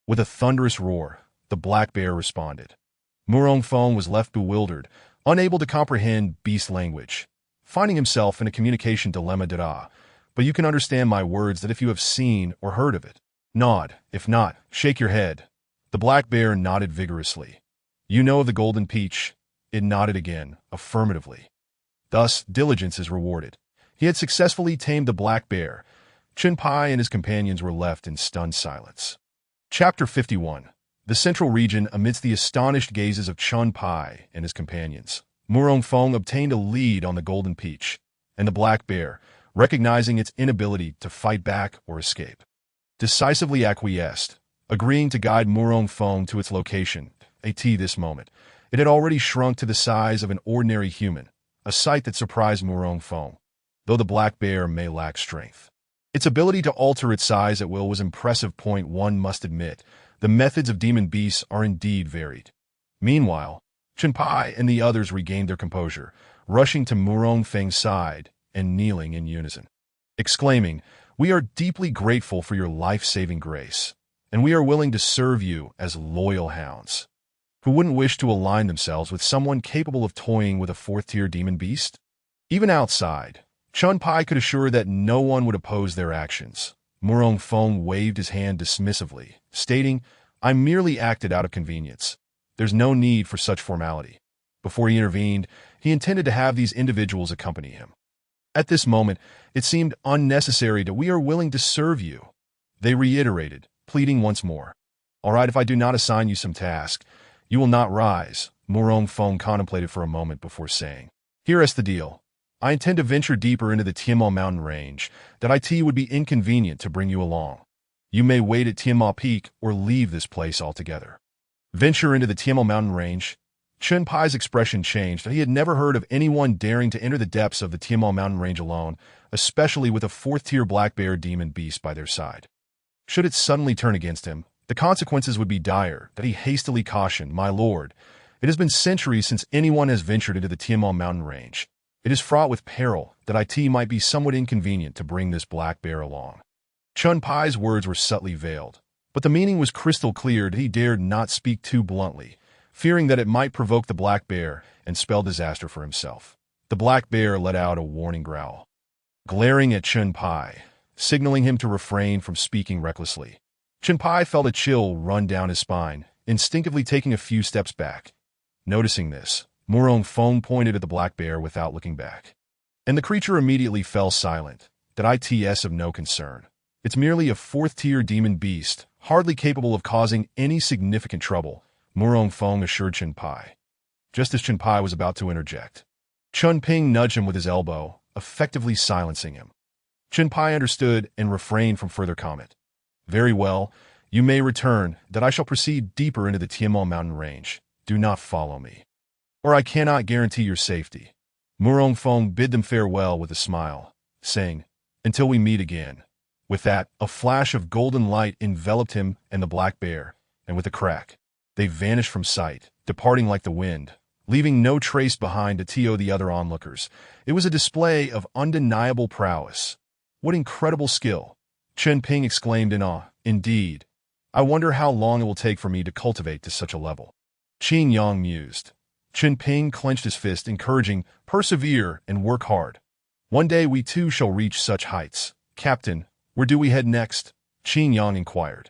With a thunderous roar, the black bear responded. Murong Fong was left bewildered, unable to comprehend beast language, finding himself in a communication dilemma. "But you can understand my words that if you have seen or heard of it. Nod. If not, shake your head." The black bear nodded vigorously. "You know of the Golden Peach?" It nodded again, affirmatively. Thus, diligence is rewarded. He had successfully tamed the black bear. Chen Pai and his companions were left in stunned silence. Chapter 51. The Central Region. Amidst the astonished gazes of Chen Pai and his companions, Murong Fong obtained a lead on the Golden Peach, and the black bear, recognizing its inability to fight back or escape, decisively acquiesced, agreeing to guide Murong Fong to its location. This moment, it had already shrunk to the size of an ordinary human, a sight that surprised Murong Fong, though the black bear may lack strength. Its ability to alter its size at will was impressive. One must admit, the methods of demon beasts are indeed varied. Meanwhile, Chen Pai and the others regained their composure, rushing to Murong Feng's side and kneeling in unison, exclaiming, "We are deeply grateful for your life-saving grace, and we are willing to serve you as loyal hounds." Who wouldn't wish to align themselves with someone capable of toying with a fourth-tier demon beast? Even outside, Chun Pai could assure that no one would oppose their actions. Murong Feng waved his hand dismissively, stating, "I merely acted out of convenience. There's no need for such formality." Before he intervened, he intended to have these individuals accompany him. At this moment, it seemed unnecessary that we are willing to serve you. They reiterated, pleading once more. "All right, if I do not assign you some task, you will not rise." Murong Feng contemplated for a moment before saying, "Here's the deal. I intend to venture deeper into the Tianma mountain range. That it would be inconvenient to bring you along. You may wait at Tianma Peak or leave this place altogether." Venture into the Tianma mountain range? Chun Pai's expression changed. He had never heard of anyone daring to enter the depths of the Tianma mountain range alone, especially with a fourth-tier black bear demon beast by their side. Should it suddenly turn against him, the consequences would be dire. That he hastily cautioned, "My lord, it has been centuries since anyone has ventured into the Tianma mountain range. It is fraught with peril. That it might be somewhat inconvenient to bring this black bear along." Chun Pai's words were subtly veiled, but the meaning was crystal clear. That he dared not speak too bluntly, fearing that it might provoke the black bear and spell disaster for himself. The black bear let out a warning growl, glaring at Chun Pai, signaling him to refrain from speaking recklessly. Chun Pai felt a chill run down his spine, instinctively taking a few steps back. Noticing this, Murong Feng pointed at the black bear without looking back. And the creature immediately fell silent. That it's of no concern. It's merely a fourth-tier demon beast, hardly capable of causing any significant trouble, Murong Feng assured Chun Pai. Just as Chun Pai was about to interject, Chun Ping nudged him with his elbow, effectively silencing him. Chun Pai understood and refrained from further comment. "Very well, you may return. That I shall proceed deeper into the Tianma mountain range. Do not follow me, or I cannot guarantee your safety." Murong Feng bid them farewell with a smile, saying, "Until we meet again." With that, a flash of golden light enveloped him and the black bear, and with a crack, they vanished from sight, departing like the wind, leaving no trace behind to the other onlookers. It was a display of undeniable prowess. "What incredible skill!" Chun Ping exclaimed in awe. "Indeed. I wonder how long it will take for me to cultivate to such a level." Qin Yang mused. Chun Ping clenched his fist, encouraging, "Persevere and work hard. One day we too shall reach such heights." "Captain, where do we head next?" Qin Yang inquired.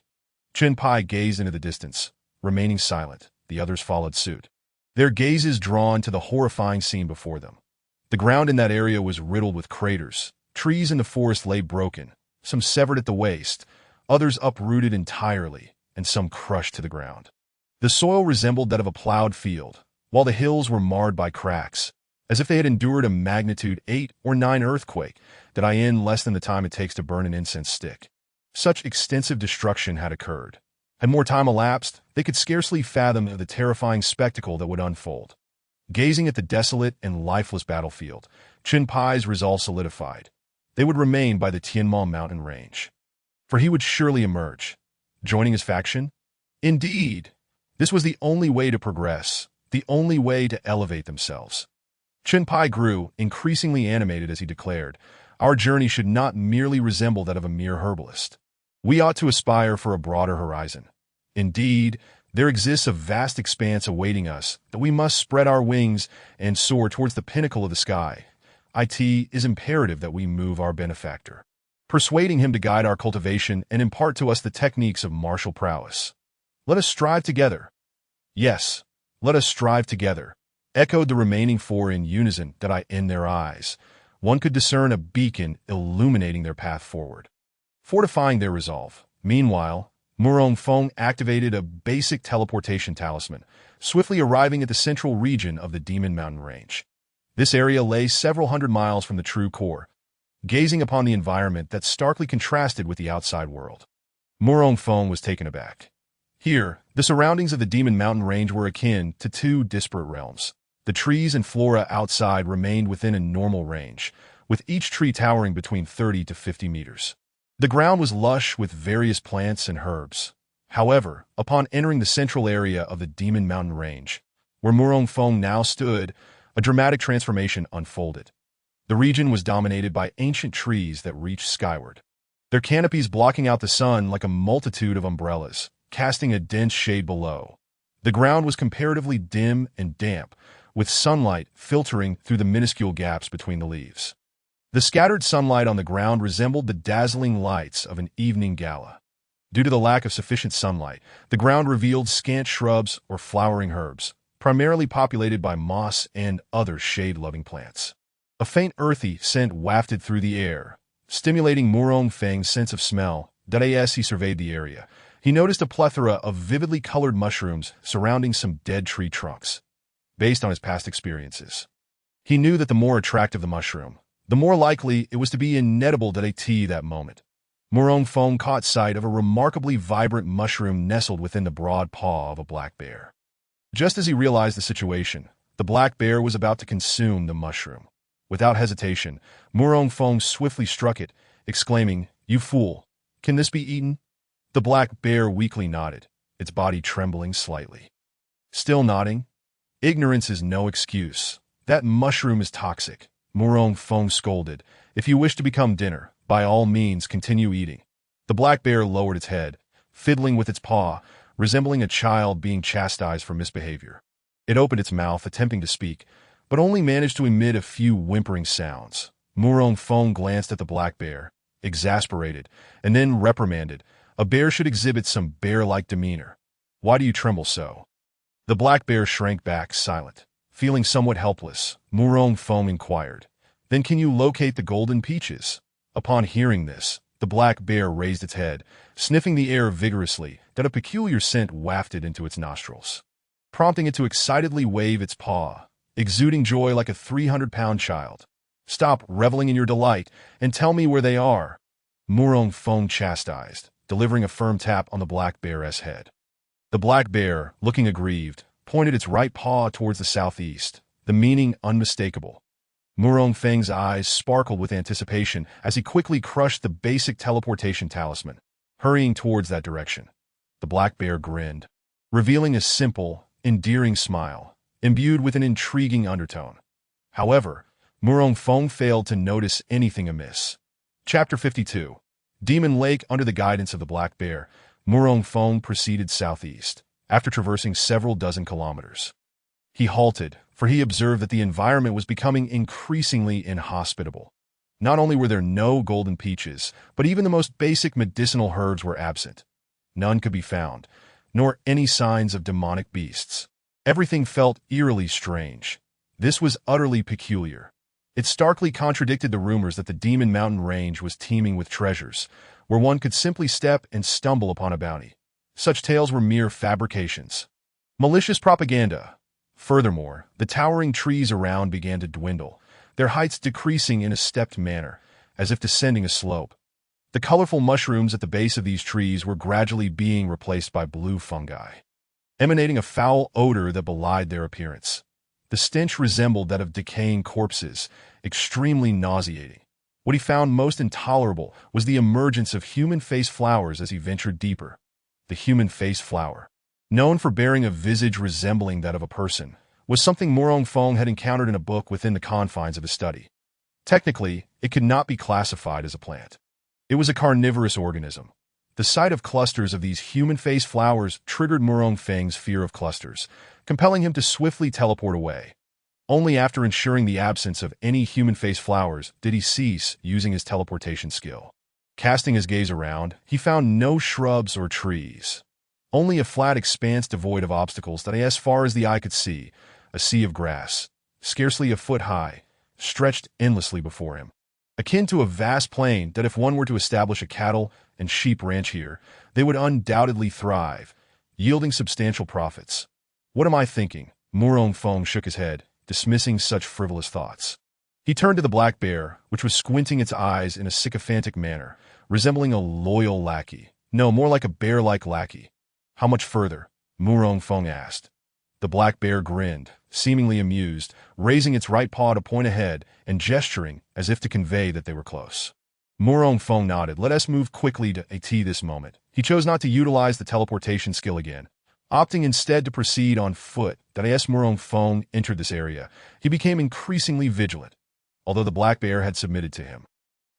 Chun Pai gazed into the distance, remaining silent. The others followed suit, their gazes drawn to the horrifying scene before them. The ground in that area was riddled with craters. Trees in the forest lay broken, some severed at the waist, others uprooted entirely, and some crushed to the ground. The soil resembled that of a plowed field, while the hills were marred by cracks, as if they had endured a magnitude 8 or 9 earthquake, in less than the time it takes to burn an incense stick. Such extensive destruction had occurred. Had more time elapsed, they could scarcely fathom the terrifying spectacle that would unfold. Gazing at the desolate and lifeless battlefield, Chun Pai's resolve solidified. They would remain by the Tianma mountain range. For he would surely emerge, joining his faction. Indeed, this was the only way to progress, the only way to elevate themselves. Chun Pai grew increasingly animated as he declared, "Our journey should not merely resemble that of a mere herbalist. We ought to aspire for a broader horizon. Indeed, there exists a vast expanse awaiting us that we must spread our wings and soar towards the pinnacle of the sky. It is imperative that we move our benefactor, persuading him to guide our cultivation and impart to us the techniques of martial prowess. Let us strive together." "Yes, let us strive together," echoed the remaining four in unison. In their eyes, one could discern a beacon illuminating their path forward, fortifying their resolve. Meanwhile, Murong Feng activated a basic teleportation talisman, swiftly arriving at the central region of the Demon Mountain Range. This area lay several hundred miles from the true core, gazing upon the environment that starkly contrasted with the outside world. Murong Feng was taken aback. Here, the surroundings of the Demon Mountain Range were akin to two disparate realms. The trees and flora outside remained within a normal range, with each tree towering between 30 to 50 meters. The ground was lush with various plants and herbs. However, upon entering the central area of the Demon Mountain Range, where Murong Feng now stood, a dramatic transformation unfolded. The region was dominated by ancient trees that reached skyward, their canopies blocking out the sun like a multitude of umbrellas, casting a dense shade below. The ground was comparatively dim and damp, with sunlight filtering through the minuscule gaps between the leaves. The scattered sunlight on the ground resembled the dazzling lights of an evening gala. Due to the lack of sufficient sunlight, the ground revealed scant shrubs or flowering herbs, primarily populated by moss and other shade-loving plants. A faint earthy scent wafted through the air, stimulating Murong Feng's sense of smell. As he surveyed the area, he noticed a plethora of vividly colored mushrooms surrounding some dead tree trunks. Based on his past experiences, he knew that the more attractive the mushroom, the more likely it was to be inedible that moment. Murong Feng caught sight of a remarkably vibrant mushroom nestled within the broad paw of a black bear. Just as he realized the situation, the black bear was about to consume the mushroom. Without hesitation, Murong Feng swiftly struck it, exclaiming, "You fool! Can this be eaten?" The black bear weakly nodded, its body trembling slightly. Still nodding? "Ignorance is no excuse. That mushroom is toxic," Murong Feng scolded. "If you wish to become dinner, by all means continue eating." The black bear lowered its head, fiddling with its paw, resembling a child being chastised for misbehavior. It opened its mouth, attempting to speak, but only managed to emit a few whimpering sounds. Murong Feng glanced at the black bear, exasperated, and then reprimanded. "A bear should exhibit some bear-like demeanor. Why do you tremble so?" The black bear shrank back, silent. Feeling somewhat helpless, Murong Feng inquired, "Then can you locate the golden peaches?" Upon hearing this, the black bear raised its head, sniffing the air vigorously, that a peculiar scent wafted into its nostrils, prompting it to excitedly wave its paw, exuding joy like a 300-pound child. "Stop reveling in your delight and tell me where they are," Murong Feng chastised, delivering a firm tap on the black bear's head. The black bear, looking aggrieved, pointed its right paw towards the southeast, the meaning unmistakable. Murong Feng's eyes sparkled with anticipation as he quickly crushed the basic teleportation talisman, hurrying towards that direction. The black bear grinned, revealing a simple, endearing smile, imbued with an intriguing undertone. However, Murong Feng failed to notice anything amiss. Chapter 52. Demon Lake. Under the guidance of the black bear, Murong Feng proceeded southeast. After traversing several dozen kilometers, he halted, for he observed that the environment was becoming increasingly inhospitable. Not only were there no golden peaches, but even the most basic medicinal herbs were absent. None could be found, nor any signs of demonic beasts. Everything felt eerily strange. This was utterly peculiar. It starkly contradicted the rumors that the Demon Mountain Range was teeming with treasures, where one could simply step and stumble upon a bounty. Such tales were mere fabrications. Malicious propaganda. Furthermore, the towering trees around began to dwindle, their heights decreasing in a stepped manner, as if descending a slope. The colorful mushrooms at the base of these trees were gradually being replaced by blue fungi, emanating a foul odor that belied their appearance. The stench resembled that of decaying corpses, extremely nauseating. What he found most intolerable was the emergence of human face flowers as he ventured deeper. The human face flower, known for bearing a visage resembling that of a person, was something Murong Feng had encountered in a book within the confines of his study. Technically, it could not be classified as a plant. It was a carnivorous organism. The sight of clusters of these human face flowers triggered Murong Feng's fear of clusters, compelling him to swiftly teleport away. Only after ensuring the absence of any human face flowers did he cease using his teleportation skill. Casting his gaze around, he found no shrubs or trees. Only a flat expanse devoid of obstacles that, as far as the eye could see, a sea of grass, scarcely a foot high, stretched endlessly before him. Akin to a vast plain that if one were to establish a cattle and sheep ranch here, they would undoubtedly thrive, yielding substantial profits. "What am I thinking?" Murong Feng shook his head, dismissing such frivolous thoughts. He turned to the black bear, which was squinting its eyes in a sycophantic manner, resembling a loyal lackey. No, more like a bear-like lackey. "How much further?" Murong Feng asked. The black bear grinned, seemingly amused, raising its right paw to point ahead and gesturing as if to convey that they were close. Murong Feng nodded. "Let us move quickly to AT this moment." He chose not to utilize the teleportation skill again, opting instead to proceed on foot. As Murong Feng entered this area, he became increasingly vigilant, although the black bear had submitted to him.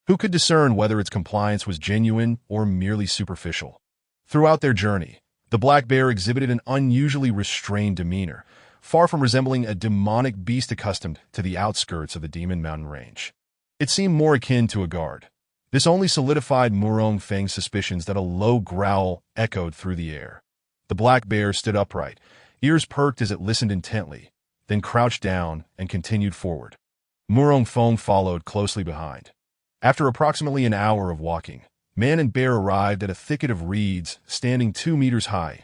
Who could discern whether its compliance was genuine or merely superficial? Throughout their journey, The black bear exhibited an unusually restrained demeanor, far from resembling a demonic beast accustomed to the outskirts of the Demon Mountain Range. It seemed more akin to a guard. This only solidified Murong Feng's suspicions that a low growl echoed through the air. The black bear stood upright, ears perked as it listened intently, then crouched down and continued forward. Murong Feng followed closely behind. After approximately an hour of walking, man and bear arrived at a thicket of reeds standing 2 meters high.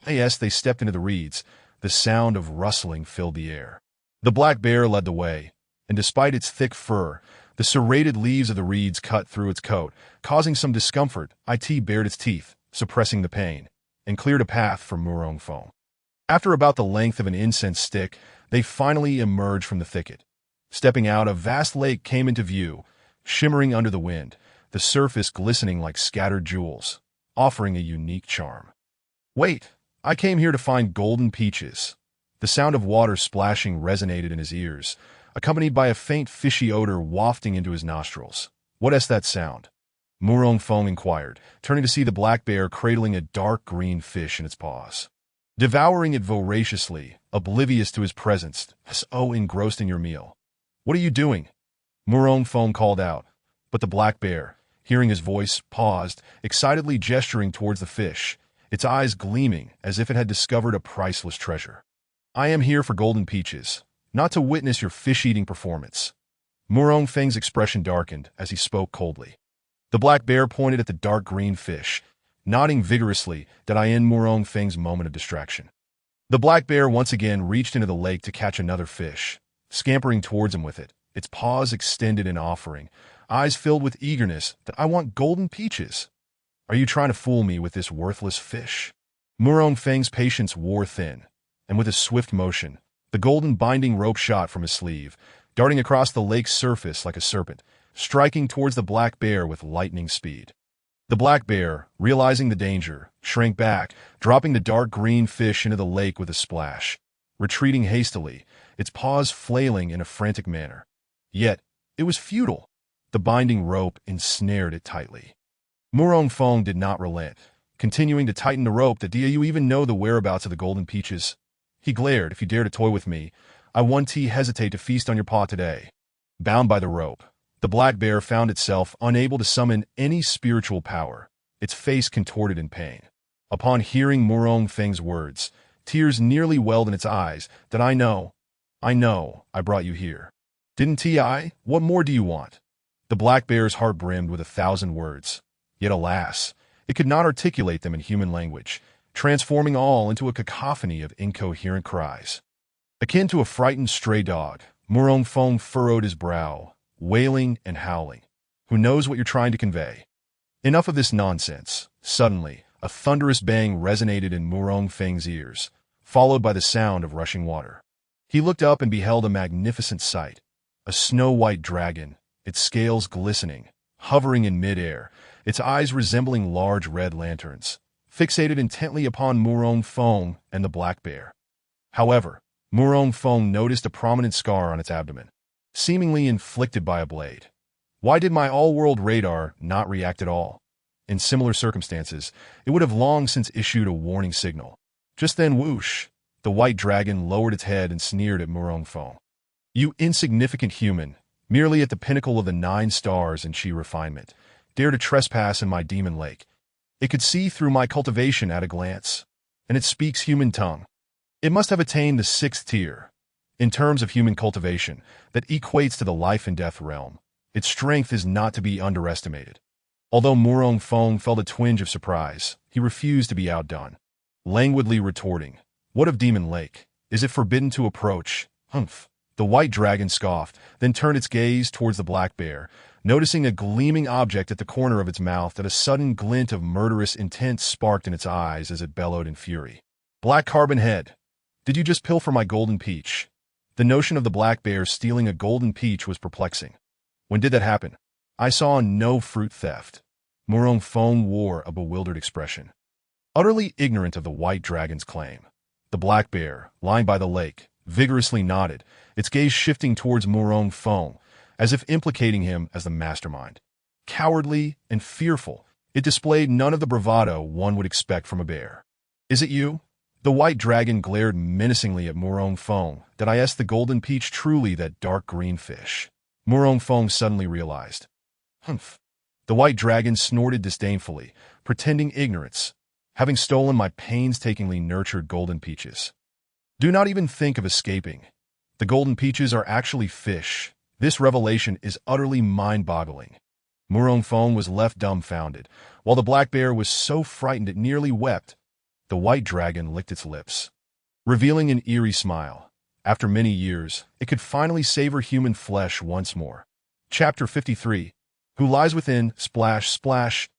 As they stepped into the reeds, the sound of rustling filled the air. The black bear led the way, and despite its thick fur, the serrated leaves of the reeds cut through its coat, causing some discomfort. It bared its teeth, suppressing the pain, and cleared a path for Murong Feng. After about the length of an incense stick, they finally emerged from the thicket. Stepping out, a vast lake came into view, shimmering under the wind, the surface glistening like scattered jewels, offering a unique charm. "Wait, I came here to find golden peaches." The sound of water splashing resonated in his ears, accompanied by a faint fishy odor wafting into his nostrils. "What is that sound?" Murong Feng inquired, turning to see the black bear cradling a dark green fish in its paws. Devouring it voraciously, oblivious to his presence, so engrossed in your meal. "What are you doing?" Murong Feng called out, but the black bear, hearing his voice, paused, excitedly gesturing towards the fish, its eyes gleaming as if it had discovered a priceless treasure. "I am here for golden peaches, not to witness your fish-eating performance." Murong Feng's expression darkened as he spoke coldly. The black bear pointed at the dark green fish, nodding vigorously that I end Murong Feng's moment of distraction. The black bear once again reached into the lake to catch another fish, scampering towards him with it, its paws extended in offering, eyes filled with eagerness. "That I want golden peaches. Are you trying to fool me with this worthless fish?" Murong Feng's patience wore thin, and with a swift motion, the golden binding rope shot from his sleeve, darting across the lake's surface like a serpent, striking towards the black bear with lightning speed. The black bear, realizing the danger, shrank back, dropping the dark green fish into the lake with a splash, retreating hastily, its paws flailing in a frantic manner. Yet, it was futile. The binding rope ensnared it tightly. Murong Feng did not relent, continuing to tighten the rope. "Do you even know the whereabouts of the golden peaches?" he glared. "If you dare to toy with me, I won't hesitate to feast on your paw today." Bound by the rope, the black bear found itself unable to summon any spiritual power, its face contorted in pain. Upon hearing Murong Feng's words, tears nearly welled in its eyes. "That I know, I brought you here. Didn't I? What more do you want?" The black bear's heart brimmed with 1,000 words. Yet alas, it could not articulate them in human language, transforming all into a cacophony of incoherent cries. Akin to a frightened stray dog, Murong Feng furrowed his brow, wailing and howling. "Who knows what you're trying to convey?" Enough of this nonsense. Suddenly, a thunderous bang resonated in Murong Feng's ears, followed by the sound of rushing water. He looked up and beheld a magnificent sight, a snow-white dragon, its scales glistening, hovering in mid-air, its eyes resembling large red lanterns, fixated intently upon Murong Feng and the black bear. However, Murong Feng noticed a prominent scar on its abdomen, seemingly inflicted by a blade. Why did my all-world radar not react at all? In similar circumstances, it would have long since issued a warning signal. Just then, whoosh, the white dragon lowered its head and sneered at Murong Feng. "You insignificant human, merely at the pinnacle of the 9 stars in Qi refinement, dare to trespass in my demon lake. It could see through my cultivation at a glance, and it speaks human tongue. It must have attained the 6th tier. In terms of human cultivation, that equates to the life and death realm. Its strength is not to be underestimated." Although Murong Feng felt a twinge of surprise, he refused to be outdone, languidly retorting, "What of Demon Lake? Is it forbidden to approach?" "Humph." The white dragon scoffed, then turned its gaze towards the black bear, noticing a gleaming object at the corner of its mouth. That a sudden glint of murderous intent sparked in its eyes as it bellowed in fury. "Black Carbon Head, did you just pilfer my golden peach?" The notion of the black bear stealing a golden peach was perplexing. "When did that happen?" "I saw no fruit theft." Murong Feng wore a bewildered expression, utterly ignorant of the white dragon's claim. The black bear, lying by the lake, vigorously nodded, its gaze shifting towards Murong Feng, as if implicating him as the mastermind. Cowardly and fearful, it displayed none of the bravado one would expect from a bear. Is it you? The white dragon glared menacingly at Murong Fong. Did I ask the golden peach truly that dark green fish? Murong Fong suddenly realized. Humph. The white dragon snorted disdainfully, pretending ignorance, having stolen my painstakingly nurtured golden peaches. Do not even think of escaping. The golden peaches are actually fish. This revelation is utterly mind-boggling. Murong Fong was left dumbfounded, while the black bear was so frightened it nearly wept. The white dragon licked its lips, revealing an eerie smile. After many years, it could finally savor human flesh once more. Chapter 53. Who lies within? Splash, splash.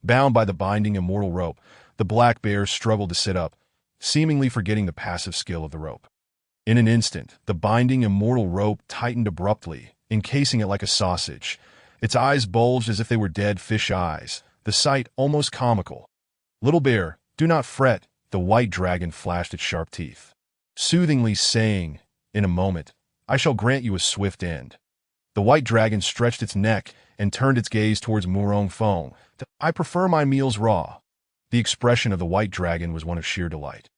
Bound by the binding immortal rope, the black bear struggled to sit up, seemingly forgetting the passive skill of the rope. In an instant, the binding immortal rope tightened abruptly, encasing it like a sausage. Its eyes bulged as if they were dead fish eyes, the sight almost comical. Little bear, do not fret, the white dragon flashed its sharp teeth, soothingly saying, in a moment, I shall grant you a swift end. The white dragon stretched its neck and turned its gaze towards Murong Fong. I prefer my meals raw. The expression of the white dragon was one of sheer delight.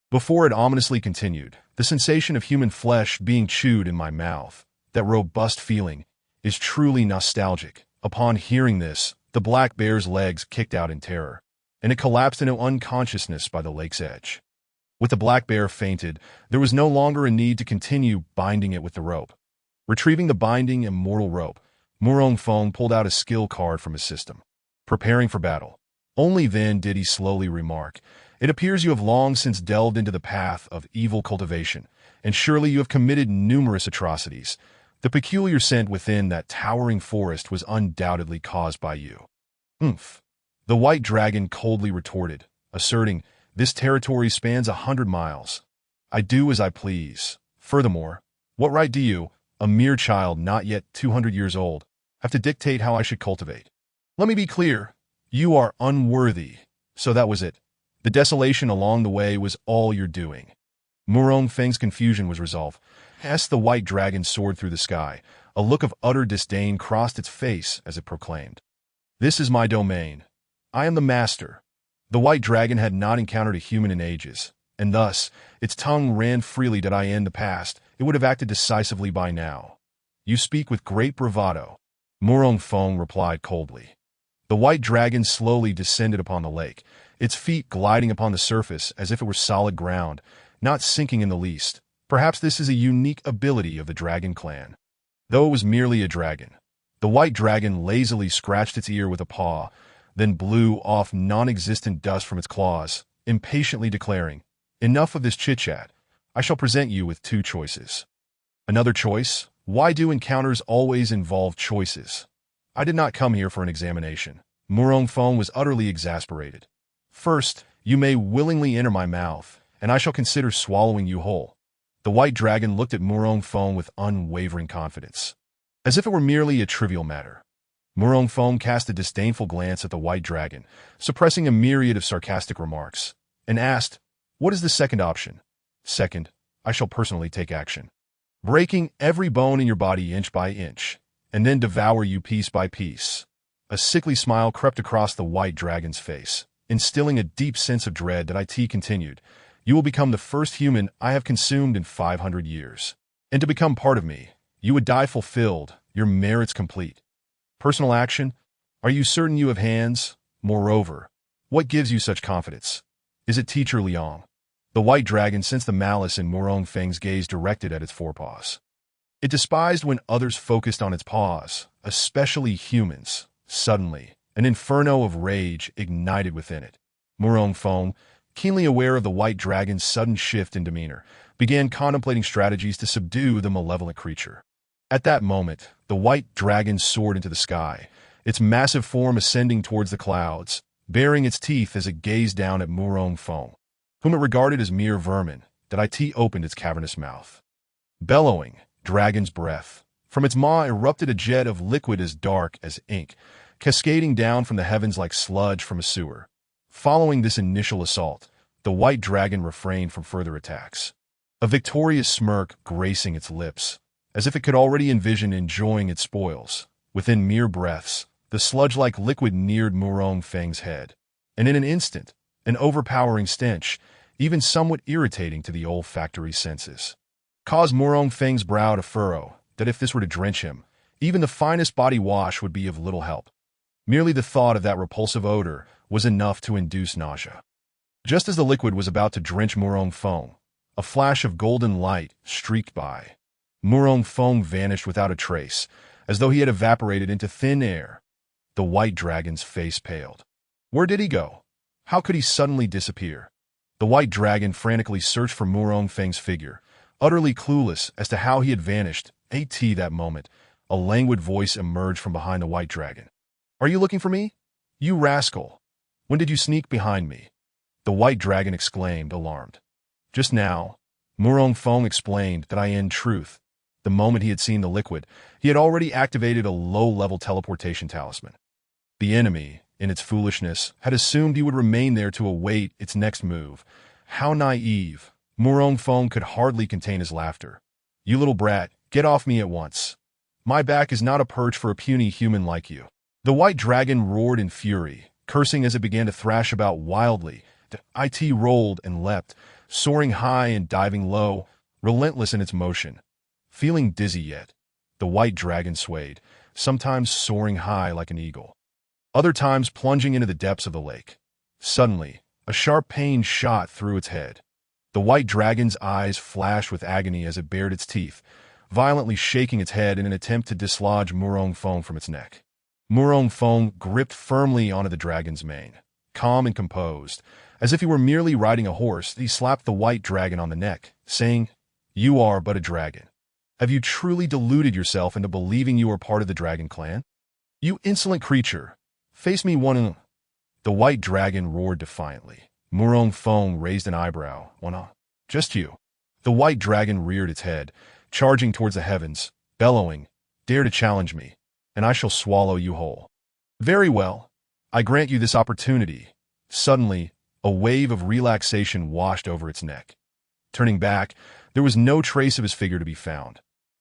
Before it ominously continued, the sensation of human flesh being chewed in my mouth, that robust feeling, is truly nostalgic. Upon hearing this, the black bear's legs kicked out in terror, and it collapsed into unconsciousness by the lake's edge. With the black bear fainted, there was no longer a need to continue binding it with the rope. Retrieving the binding immortal rope, Murong Fong pulled out a skill card from his system, preparing for battle. Only then did he slowly remark, it appears you have long since delved into the path of evil cultivation, and surely you have committed numerous atrocities. The peculiar scent within that towering forest was undoubtedly caused by you. Umph. The white dragon coldly retorted, asserting, this territory spans 100 miles. I do as I please. Furthermore, what right do you, a mere child not yet 200 years old, have to dictate how I should cultivate? Let me be clear. You are unworthy. So that was it. The desolation along the way was all your doing. Murong Feng's confusion was resolved. As the white dragon soared through the sky, a look of utter disdain crossed its face as it proclaimed, this is my domain. I am the master. The white dragon had not encountered a human in ages, and thus, its tongue ran freely. Did I end the past, it would have acted decisively by now. You speak with great bravado. Murong Fong replied coldly. The white dragon slowly descended upon the lake, its feet gliding upon the surface as if it were solid ground, not sinking in the least. Perhaps this is a unique ability of the dragon clan. Though it was merely a dragon, the white dragon lazily scratched its ear with a paw, then blew off non-existent dust from its claws, impatiently declaring, enough of this chit-chat. I shall present you with 2 choices. Another choice? Why do encounters always involve choices? I did not come here for an examination. Murong Fong was utterly exasperated. First, you may willingly enter my mouth, and I shall consider swallowing you whole. The white dragon looked at Murong Fong with unwavering confidence, as if it were merely a trivial matter. Murong Fong cast a disdainful glance at the white dragon, suppressing a myriad of sarcastic remarks, and asked, what is the second option? Second, I shall personally take action, breaking every bone in your body inch by inch, and then devour you piece by piece. A sickly smile crept across the white dragon's face, instilling a deep sense of dread. That it continued, you will become the first human I have consumed in 500 years. And to become part of me, you would die fulfilled, your merits complete. Personal action? Are you certain you have hands? Moreover, what gives you such confidence? Is it Teacher Liang? The white dragon sensed the malice in Murong Feng's gaze directed at its forepaws. It despised when others focused on its paws, especially humans. Suddenly, an inferno of rage ignited within it. Murong Feng, keenly aware of the white dragon's sudden shift in demeanor, began contemplating strategies to subdue the malevolent creature. At that moment, the white dragon soared into the sky, its massive form ascending towards the clouds, baring its teeth as it gazed down at Murong Feng, whom it regarded as mere vermin. That it opened its cavernous mouth. Bellowing, dragon's breath. From its maw erupted a jet of liquid as dark as ink, cascading down from the heavens like sludge from a sewer. Following this initial assault, the white dragon refrained from further attacks, a victorious smirk gracing its lips, as if it could already envision enjoying its spoils. Within mere breaths, the sludge-like liquid neared Murong Feng's head, and in an instant, an overpowering stench, even somewhat irritating to the olfactory senses, caused Murong Feng's brow to furrow, that if this were to drench him, even the finest body wash would be of little help. Merely the thought of that repulsive odor was enough to induce nausea. Just as the liquid was about to drench Murong Feng, a flash of golden light streaked by. Murong Feng vanished without a trace, as though he had evaporated into thin air. The white dragon's face paled. Where did he go? How could he suddenly disappear? The white dragon frantically searched for Murong Feng's figure, utterly clueless as to how he had vanished. That moment, a languid voice emerged from behind the white dragon. Are you looking for me? You rascal! When did you sneak behind me? The white dragon exclaimed, alarmed. Just now, Murong Feng explained that in truth, the moment he had seen the liquid, he had already activated a low-level teleportation talisman. The enemy, in its foolishness, had assumed he would remain there to await its next move. How naive! Murong Feng could hardly contain his laughter. You little brat, get off me at once. My back is not a perch for a puny human like you. The white dragon roared in fury, cursing as it began to thrash about wildly. It rolled and leapt, soaring high and diving low, relentless in its motion. Feeling dizzy yet, the white dragon swayed, sometimes soaring high like an eagle, other times plunging into the depths of the lake. Suddenly, a sharp pain shot through its head. The white dragon's eyes flashed with agony as it bared its teeth, violently shaking its head in an attempt to dislodge Murong Feng from its neck. Murong Feng gripped firmly onto the dragon's mane. Calm and composed, as if he were merely riding a horse, he slapped the white dragon on the neck, saying, You are but a dragon. Have you truly deluded yourself into believing you are part of the dragon clan? You insolent creature! Face me one. The white dragon roared defiantly. Murong Feng raised an eyebrow. Just you. The white dragon reared its head, charging towards the heavens, bellowing, Dare to challenge me, and I shall swallow you whole. Very well. I grant you this opportunity. Suddenly, a wave of relaxation washed over its neck. Turning back, there was no trace of his figure to be found.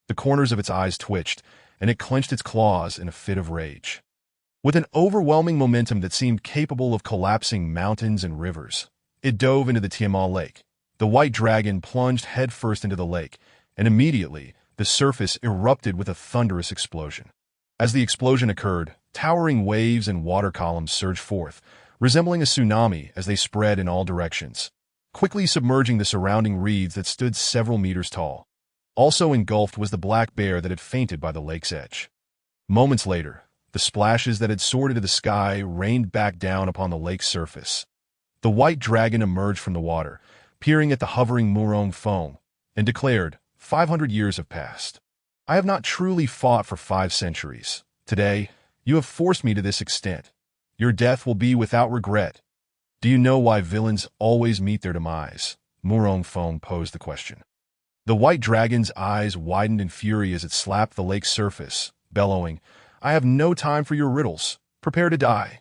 The corners of its eyes twitched, and it clenched its claws in a fit of rage. With an overwhelming momentum that seemed capable of collapsing mountains and rivers, it dove into the Tianma Lake. The white dragon plunged headfirst into the lake, and immediately, the surface erupted with a thunderous explosion. As the explosion occurred, towering waves and water columns surged forth, resembling a tsunami as they spread in all directions, quickly submerging the surrounding reeds that stood several meters tall. Also engulfed was the black bear that had fainted by the lake's edge. Moments later, the splashes that had soared into the sky rained back down upon the lake's surface. The white dragon emerged from the water, peering at the hovering Murong Feng, and declared, 500 years have passed. I have not truly fought for 5 centuries. Today, you have forced me to this extent. Your death will be without regret. Do you know why villains always meet their demise? Murong Feng posed the question. The white dragon's eyes widened in fury as it slapped the lake's surface, bellowing, I have no time for your riddles. Prepare to die.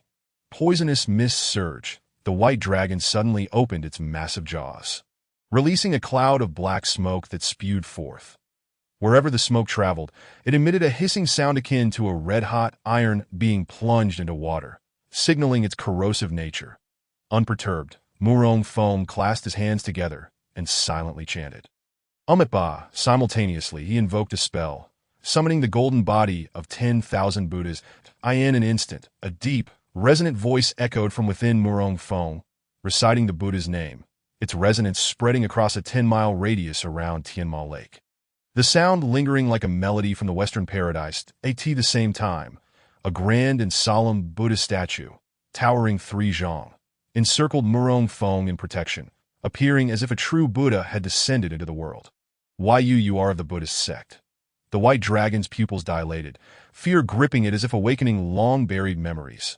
Poisonous mist surged. The white dragon suddenly opened its massive jaws, releasing a cloud of black smoke that spewed forth. Wherever the smoke traveled, it emitted a hissing sound akin to a red-hot iron being plunged into water, signaling its corrosive nature. Unperturbed, Murong Feng clasped his hands together and silently chanted. Ba! Simultaneously, he invoked a spell, summoning the golden body of 10,000 Buddhas. In an instant, a deep, resonant voice echoed from within Murong Feng, reciting the Buddha's name, its resonance spreading across a 10-mile radius around Tianma Lake. The sound lingering like a melody from the Western paradise. At the same time, a grand and solemn Buddha statue, towering 3 zhang, encircled Murong Feng in protection, appearing as if a true Buddha had descended into the world. Why you are of the Buddhist sect. The white dragon's pupils dilated, fear gripping it as if awakening long-buried memories.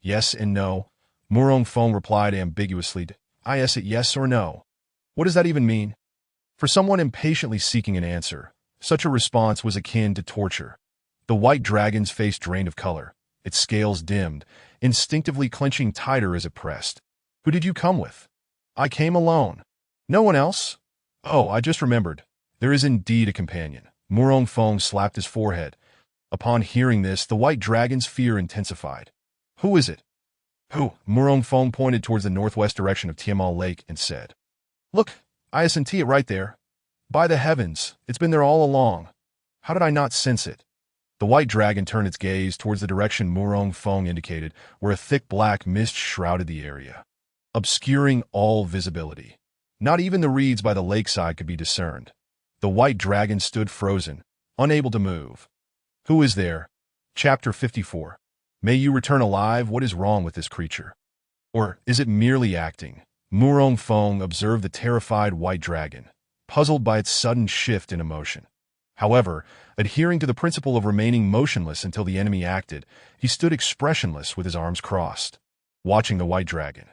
Yes and no, Murong Feng replied ambiguously. Is it yes or no? What does that even mean? For someone impatiently seeking an answer, such a response was akin to torture. The white dragon's face drained of color, its scales dimmed, instinctively clenching tighter as it pressed. Who did you come with? I came alone. No one else? Oh, I just remembered. There is indeed a companion. Murong Feng slapped his forehead. Upon hearing this, the white dragon's fear intensified. Who is it? Who? Murong Fong pointed towards the northwest direction of Tiamal Lake and said, "Look, I see it right there. By the heavens, it's been there all along. How did I not sense it?" The white dragon turned its gaze towards the direction Murong Fong indicated, where a thick black mist shrouded the area, obscuring all visibility. Not even the reeds by the lakeside could be discerned. The white dragon stood frozen, unable to move. Who is there? Chapter 54. May you return alive. What is wrong with this creature? Or is it merely acting? Murong Fong observed the terrified white dragon, puzzled by its sudden shift in emotion. However, adhering to the principle of remaining motionless until the enemy acted, he stood expressionless with his arms crossed, watching the white dragon.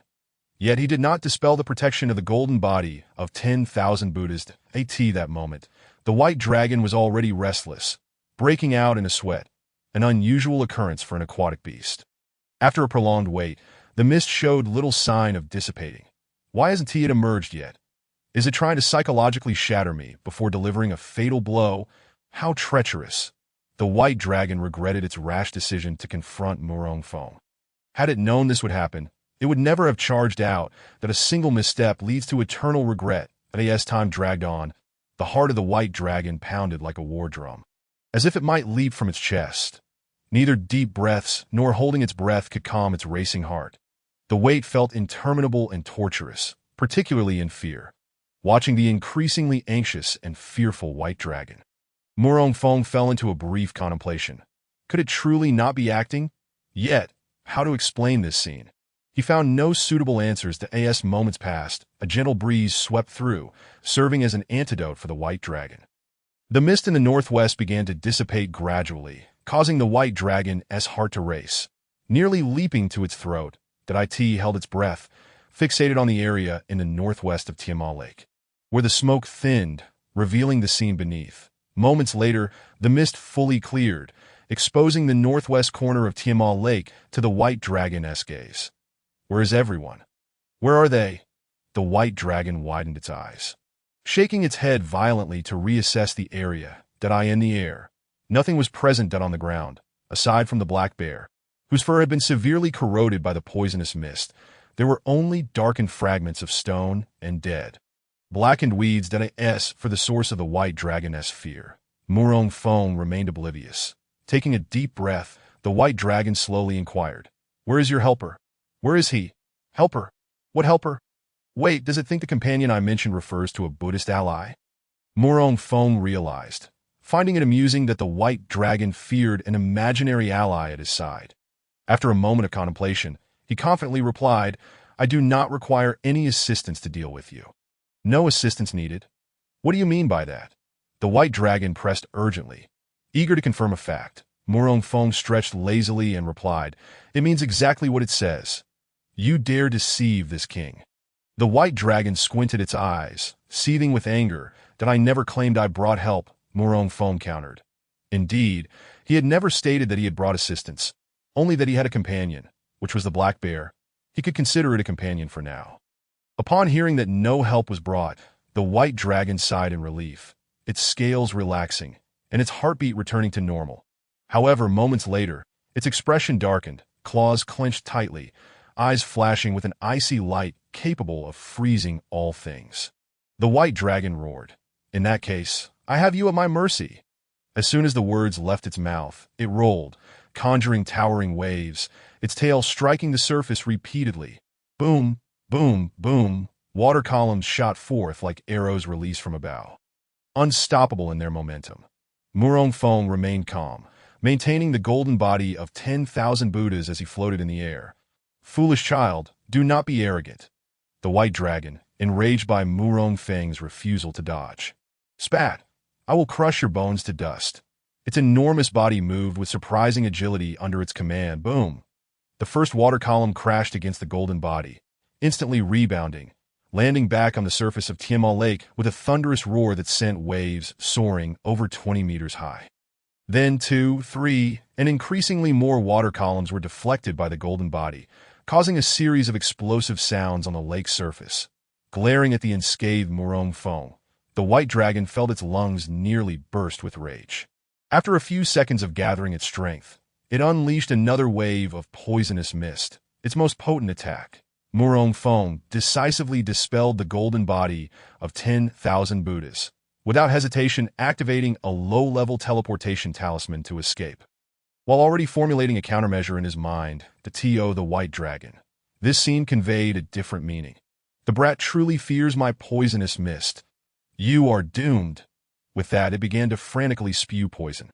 Yet he did not dispel the protection of the golden body of 10,000 Buddhas. At that moment, the white dragon was already restless, breaking out in a sweat, an unusual occurrence for an aquatic beast. After a prolonged wait, the mist showed little sign of dissipating. Why hasn't it emerged yet? Is it trying to psychologically shatter me before delivering a fatal blow? How treacherous. The white dragon regretted its rash decision to confront Murong Fong. Had it known this would happen, it would never have charged out. That a single misstep leads to eternal regret. As time dragged on, the heart of the white dragon pounded like a war drum, as if it might leap from its chest. Neither deep breaths nor holding its breath could calm its racing heart. The wait felt interminable and torturous, particularly in fear, watching the increasingly anxious and fearful white dragon. Murong Fong fell into a brief contemplation. Could it truly not be acting? Yet, how to explain this scene? He found no suitable answers. As moments passed, a gentle breeze swept through, serving as an antidote for the white dragon. The mist in the northwest began to dissipate gradually, causing the white dragon's heart to race. Nearly leaping to its throat, that it held its breath, fixated on the area in the northwest of Tiamal Lake, where the smoke thinned, revealing the scene beneath. Moments later, the mist fully cleared, exposing the northwest corner of Tiamal Lake to the white dragon's gaze. Where is everyone? Where are they? The white dragon widened its eyes, shaking its head violently to reassess the area. In the air, nothing was present on the ground, aside from the black bear, whose fur had been severely corroded by the poisonous mist. There were only darkened fragments of stone and dead, blackened weeds. For the source of the white dragon's fear, Murong Fong remained oblivious. Taking a deep breath, the white dragon slowly inquired, "Where is your helper? Where is he?" "Helper? What helper? Wait, does it think the companion I mentioned refers to a Buddhist ally?" Murong Fong realized, finding it amusing that the white dragon feared an imaginary ally at his side. After a moment of contemplation, he confidently replied, "I do not require any assistance to deal with you." "No assistance needed? What do you mean by that?" The white dragon pressed urgently, eager to confirm a fact. Murong Fong stretched lazily and replied, "It means exactly what it says. You dare deceive this king." The white dragon squinted its eyes, seething with anger. "That I never claimed I brought help," Murong Fong countered. Indeed, he had never stated that he had brought assistance, only that he had a companion, which was the black bear. He could consider it a companion for now. Upon hearing that no help was brought, the white dragon sighed in relief, its scales relaxing, and its heartbeat returning to normal. However, moments later, its expression darkened, claws clenched tightly, eyes flashing with an icy light capable of freezing all things. The white dragon roared, "In that case, I have you at my mercy." As soon as the words left its mouth, it rolled, conjuring towering waves, its tail striking the surface repeatedly. Boom, boom, boom, water columns shot forth like arrows released from a bow, unstoppable in their momentum. Murong Fong remained calm, maintaining the golden body of 10,000 Buddhas as he floated in the air. "Foolish child, do not be arrogant." The white dragon, enraged by Murong Feng's refusal to dodge, spat, "I will crush your bones to dust." Its enormous body moved with surprising agility under its command. Boom! The first water column crashed against the golden body, instantly rebounding, landing back on the surface of Tiamal Lake with a thunderous roar that sent waves soaring over 20 meters high. Then 2, 3, and increasingly more water columns were deflected by the golden body, causing a series of explosive sounds on the lake's surface. Glaring at the unscathed Murong Fong, the white dragon felt its lungs nearly burst with rage. After a few seconds of gathering its strength, it unleashed another wave of poisonous mist, its most potent attack. Murong Feng decisively dispelled the golden body of 10,000 Buddhas, without hesitation activating a low-level teleportation talisman to escape. While already formulating a countermeasure in his mind, the White Dragon, this scene conveyed a different meaning. The brat truly fears my poisonous mist. You are doomed. With that, it began to frantically spew poison.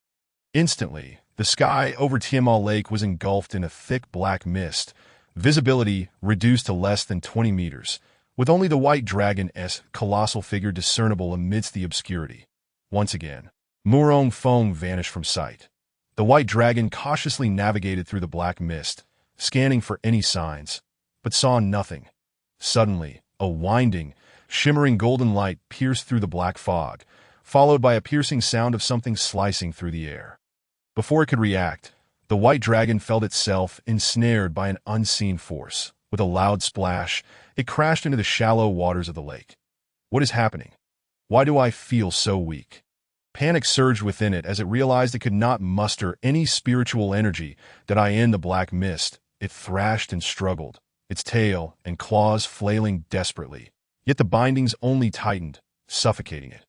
Instantly, the sky over Tiamat Lake was engulfed in a thick black mist, visibility reduced to less than 20 meters, with only the White Dragon's colossal figure discernible amidst the obscurity. Once again, Murong Feng vanished from sight. The White Dragon cautiously navigated through the black mist, scanning for any signs, but saw nothing. Suddenly, a winding, shimmering golden light pierced through the black fog, followed by a piercing sound of something slicing through the air. Before it could react, the White Dragon felt itself ensnared by an unseen force. With a loud splash, it crashed into the shallow waters of the lake. What is happening? Why do I feel so weak? Panic surged within it as it realized it could not muster any spiritual energy that in the black mist. It thrashed and struggled, its tail and claws flailing desperately, yet the bindings only tightened, suffocating it.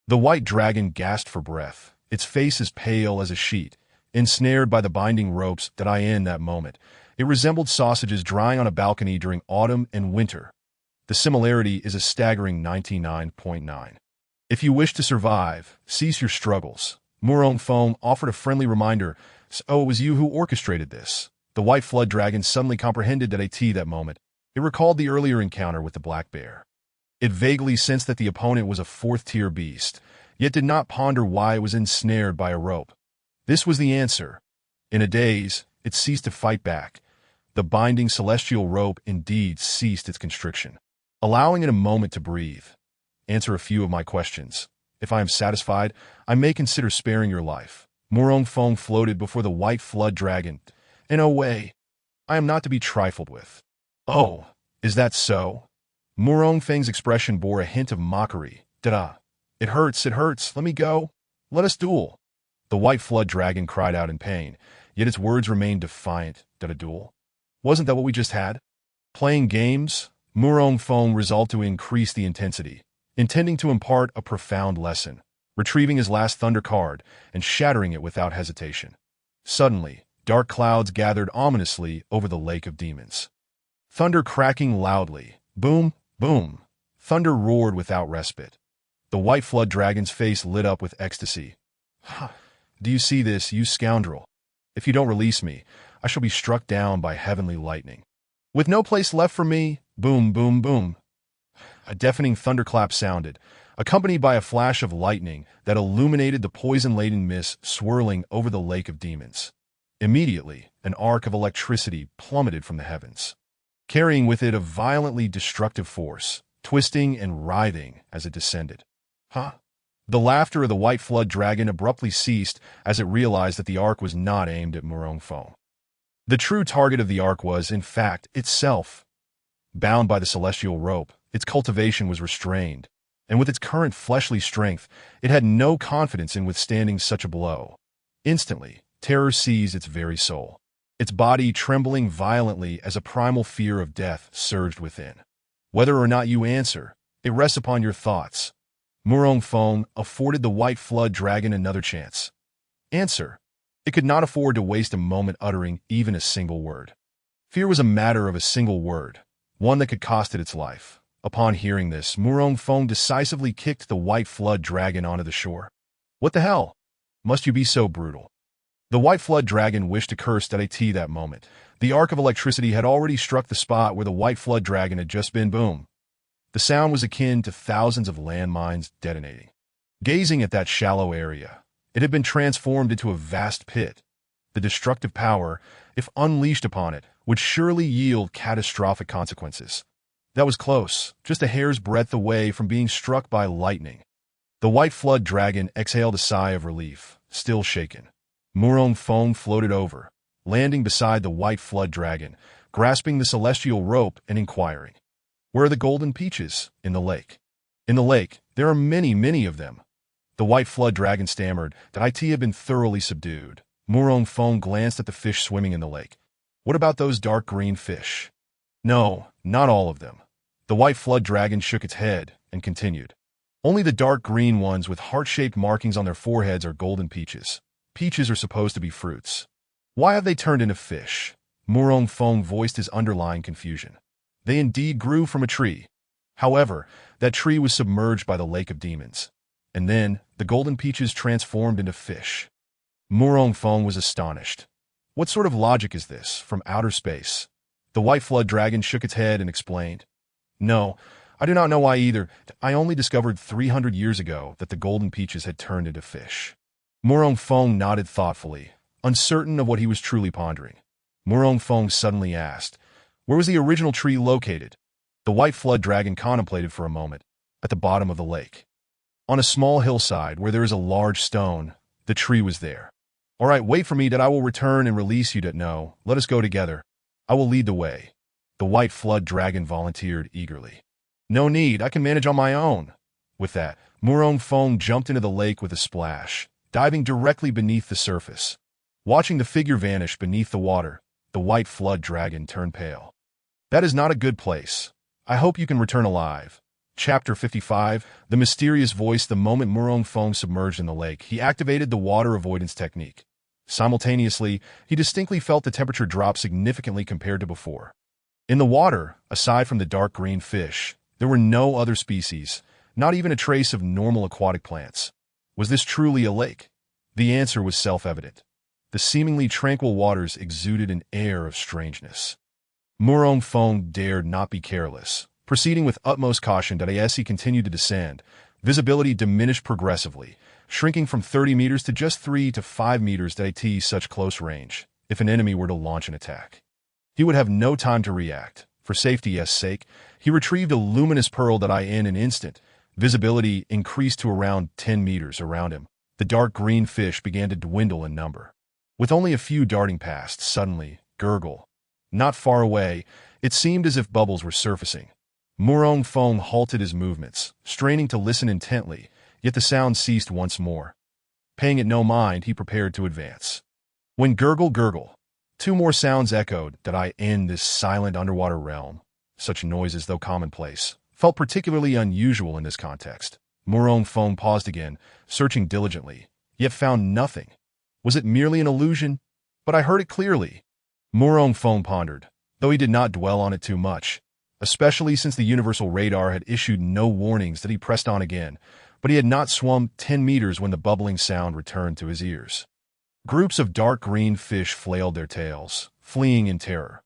The White Dragon gasped for breath, its face as pale as a sheet, ensnared by the binding ropes that in that moment. It resembled sausages drying on a balcony during autumn and winter. The similarity is a staggering 99.9. If you wish to survive, cease your struggles. Murong Feng offered a friendly reminder. So it was you who orchestrated this. The White Flood Dragon suddenly comprehended that moment. It recalled the earlier encounter with the black bear. It vaguely sensed that the opponent was a fourth-tier beast, yet did not ponder why it was ensnared by a rope. This was the answer. In a daze, it ceased to fight back. The binding celestial rope indeed ceased its constriction, allowing it a moment to breathe. Answer a few of my questions. If I am satisfied, I may consider sparing your life. Murong Feng floated before the White Flood Dragon. In a way, I am not to be trifled with. Oh, is that so? Murong Feng's expression bore a hint of mockery. Da-da. It hurts, let me go. Let us duel. The White Flood Dragon cried out in pain, yet its words remained defiant. Da-da duel? Wasn't that what we just had? Playing games? Murong Feng resolved to increase the intensity, intending to impart a profound lesson, retrieving his last thunder card and shattering it without hesitation. Suddenly, dark clouds gathered ominously over the Lake of Demons. Thunder cracking loudly. Boom, boom. Thunder roared without respite. The White Flood Dragon's face lit up with ecstasy. Do you see this, you scoundrel? If you don't release me, I shall be struck down by heavenly lightning. With no place left for me, boom, boom, boom. A deafening thunderclap sounded, accompanied by a flash of lightning that illuminated the poison-laden mist swirling over the Lake of Demons. Immediately, an arc of electricity plummeted from the heavens, carrying with it a violently destructive force, twisting and writhing as it descended. The laughter of the White Flood Dragon abruptly ceased as it realized that the arc was not aimed at Murong Feng. The true target of the arc was, in fact, itself. Bound by the celestial rope, its cultivation was restrained, and with its current fleshly strength, it had no confidence in withstanding such a blow. Instantly, terror seized its very soul, its body trembling violently as a primal fear of death surged within. Whether or not you answer, it rests upon your thoughts. Murong Feng afforded the White Flood Dragon another chance. Answer. It could not afford to waste a moment uttering even a single word. Fear was a matter of a single word, one that could cost it its life. Upon hearing this, Murong Feng decisively kicked the White Flood Dragon onto the shore. What the hell? Must you be so brutal? The White Flood Dragon wished to curse that moment. The arc of electricity had already struck the spot where the White Flood Dragon had just been. Boom. The sound was akin to thousands of landmines detonating. Gazing at that shallow area, it had been transformed into a vast pit. The destructive power, if unleashed upon it, would surely yield catastrophic consequences. That was close, just a hair's breadth away from being struck by lightning. The White Flood Dragon exhaled a sigh of relief, still shaken. Murong Feng floated over, landing beside the White Flood Dragon, grasping the celestial rope and inquiring, "Where are the golden peaches?" "In the lake." "In the lake, there are many, many of them." The White Flood Dragon stammered that it had been thoroughly subdued. Murong Feng glanced at the fish swimming in the lake. What about those dark green fish? No, not all of them. The white flood dragon shook its head and continued. Only the dark green ones with heart-shaped markings on their foreheads are golden peaches. Peaches are supposed to be fruits. Why have they turned into fish? Murong Feng voiced his underlying confusion. They indeed grew from a tree. However, that tree was submerged by the Lake of Demons. And then, the golden peaches transformed into fish. Murong Feng was astonished. What sort of logic is this, from outer space? The white flood dragon shook its head and explained. No, I do not know why either. I only discovered 300 years ago that the golden peaches had turned into fish. Murong Feng nodded thoughtfully, uncertain of what he was truly pondering. Murong Feng suddenly asked, where was the original tree located? The white flood dragon contemplated for a moment. At the bottom of the lake. On a small hillside where there is a large stone, the tree was there. All right, wait for me that I will return and release you. No, let us go together. I will lead the way. The white flood dragon volunteered eagerly. No need, I can manage on my own. With that, Murong Feng jumped into the lake with a splash, diving directly beneath the surface. Watching the figure vanish beneath the water, the white flood dragon turned pale. That is not a good place. I hope you can return alive. Chapter 55, The Mysterious Voice. The moment Murong Feng submerged in the lake, he activated the water avoidance technique. Simultaneously, he distinctly felt the temperature drop significantly compared to before. In the water, aside from the dark green fish, there were no other species, not even a trace of normal aquatic plants. Was this truly a lake? The answer was self-evident. The seemingly tranquil waters exuded an air of strangeness. Murong Feng dared not be careless. Proceeding with utmost caution, as he continued to descend, visibility diminished progressively, shrinking from 30 meters to just 3 to 5 meters at such close range. If an enemy were to launch an attack, he would have no time to react. For safety's sake, he retrieved a luminous pearl in an instant. Visibility increased to around 10 meters around him. The dark green fish began to dwindle in number. With only a few darting past, suddenly, gurgle. Not far away, it seemed as if bubbles were surfacing. Murong Feng halted his movements, straining to listen intently, yet the sound ceased once more. Paying it no mind, he prepared to advance. When gurgle, two more sounds echoed in this silent underwater realm. Such noises, though commonplace, felt particularly unusual in this context. Murong Feng paused again, searching diligently, yet found nothing. Was it merely an illusion? But I heard it clearly. Murong Feng pondered, though he did not dwell on it too much. Especially since the universal radar had issued no warnings. That he pressed on again, but he had not swum 10 meters when the bubbling sound returned to his ears. Groups of dark green fish flailed their tails, fleeing in terror.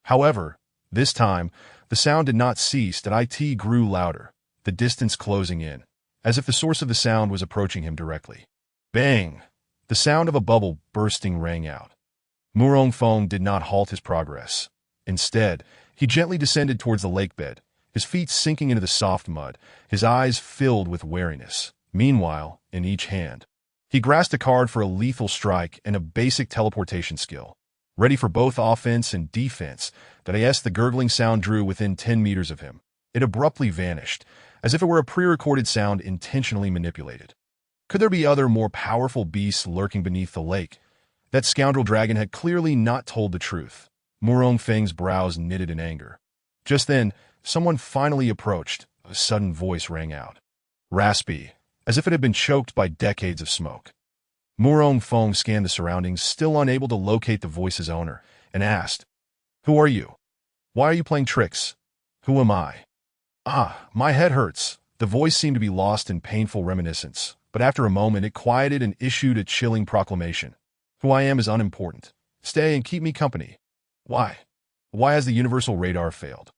However, this time, the sound did not cease. It grew louder, the distance closing in, as if the source of the sound was approaching him directly. Bang! The sound of a bubble bursting rang out. Murong Feng did not halt his progress. Instead, he gently descended towards the lake bed, his feet sinking into the soft mud, his eyes filled with wariness. Meanwhile, in each hand, he grasped a card for a lethal strike and a basic teleportation skill. Ready for both offense and defense, the gurgling sound drew within 10 meters of him. It abruptly vanished, as if it were a pre-recorded sound intentionally manipulated. Could there be other, more powerful beasts lurking beneath the lake? That scoundrel dragon had clearly not told the truth. Murong Feng's brows knitted in anger. Just then, someone finally approached. A sudden voice rang out. Raspy, as if it had been choked by decades of smoke. Murong Feng scanned the surroundings, still unable to locate the voice's owner, and asked, Who are you? Why are you playing tricks? Who am I? Ah, my head hurts. The voice seemed to be lost in painful reminiscence, but after a moment it quieted and issued a chilling proclamation. Who I am is unimportant. Stay and keep me company. Why? Why has the universal radar failed?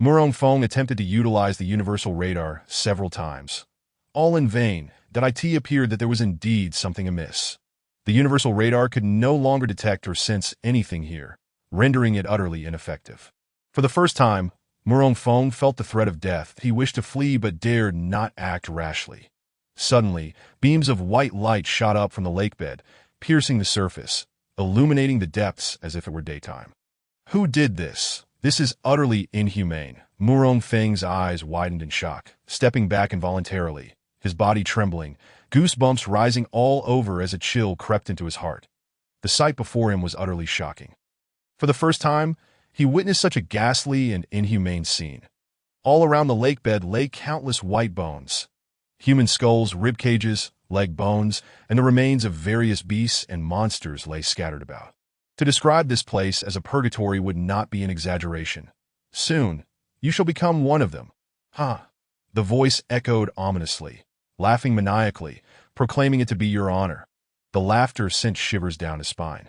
Murong Feng attempted to utilize the universal radar several times. All in vain. It appeared that there was indeed something amiss. The universal radar could no longer detect or sense anything here, rendering it utterly ineffective. For the first time, Murong Feng felt the threat of death. He wished to flee but dared not act rashly. Suddenly, beams of white light shot up from the lake bed, piercing the surface, illuminating the depths as if it were daytime. Who did this? This is utterly inhumane. Murong Feng's eyes widened in shock, stepping back involuntarily, his body trembling, goosebumps rising all over as a chill crept into his heart. The sight before him was utterly shocking. For the first time, he witnessed such a ghastly and inhumane scene. All around the lake bed lay countless white bones. Human skulls, rib cages, leg bones, and the remains of various beasts and monsters lay scattered about. To describe this place as a purgatory would not be an exaggeration. Soon, you shall become one of them. Ha! The voice echoed ominously, laughing maniacally, proclaiming it to be your honor. The laughter sent shivers down his spine.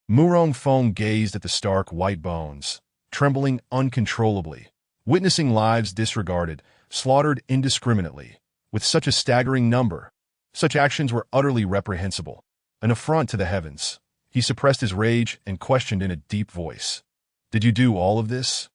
Murong Fong gazed at the stark white bones, trembling uncontrollably, witnessing lives disregarded, slaughtered indiscriminately. With such a staggering number, such actions were utterly reprehensible, an affront to the heavens. He suppressed his rage and questioned in a deep voice. Did you do all of this?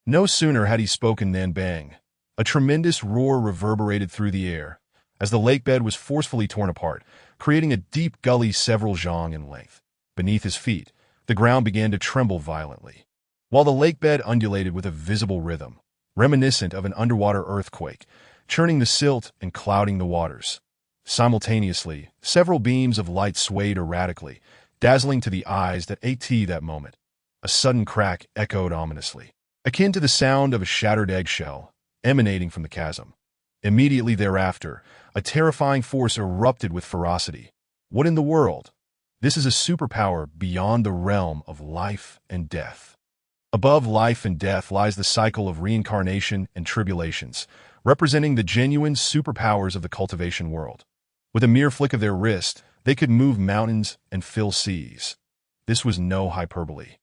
No sooner had he spoken than bang. A tremendous roar reverberated through the air, as the lake bed was forcefully torn apart, creating a deep gully several zhang in length. Beneath his feet, the ground began to tremble violently, while the lake bed undulated with a visible rhythm, reminiscent of an underwater earthquake, churning the silt and clouding the waters. Simultaneously, several beams of light swayed erratically, dazzling to the eyes that moment. A sudden crack echoed ominously, akin to the sound of a shattered eggshell, emanating from the chasm. Immediately thereafter, a terrifying force erupted with ferocity. What in the world? This is a superpower beyond the realm of life and death. Above life and death lies the cycle of reincarnation and tribulations, representing the genuine superpowers of the cultivation world. With a mere flick of their wrist, they could move mountains and fill seas. This was no hyperbole.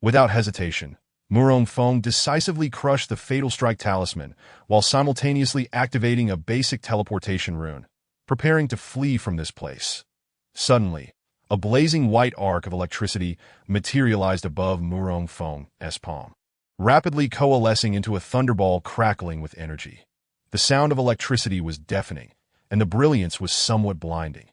Without hesitation, Murong Fong decisively crushed the Fatal Strike talisman while simultaneously activating a basic teleportation rune, preparing to flee from this place. Suddenly, a blazing white arc of electricity materialized above Murong Fong's palm, rapidly coalescing into a thunderball crackling with energy. The sound of electricity was deafening, and the brilliance was somewhat blinding.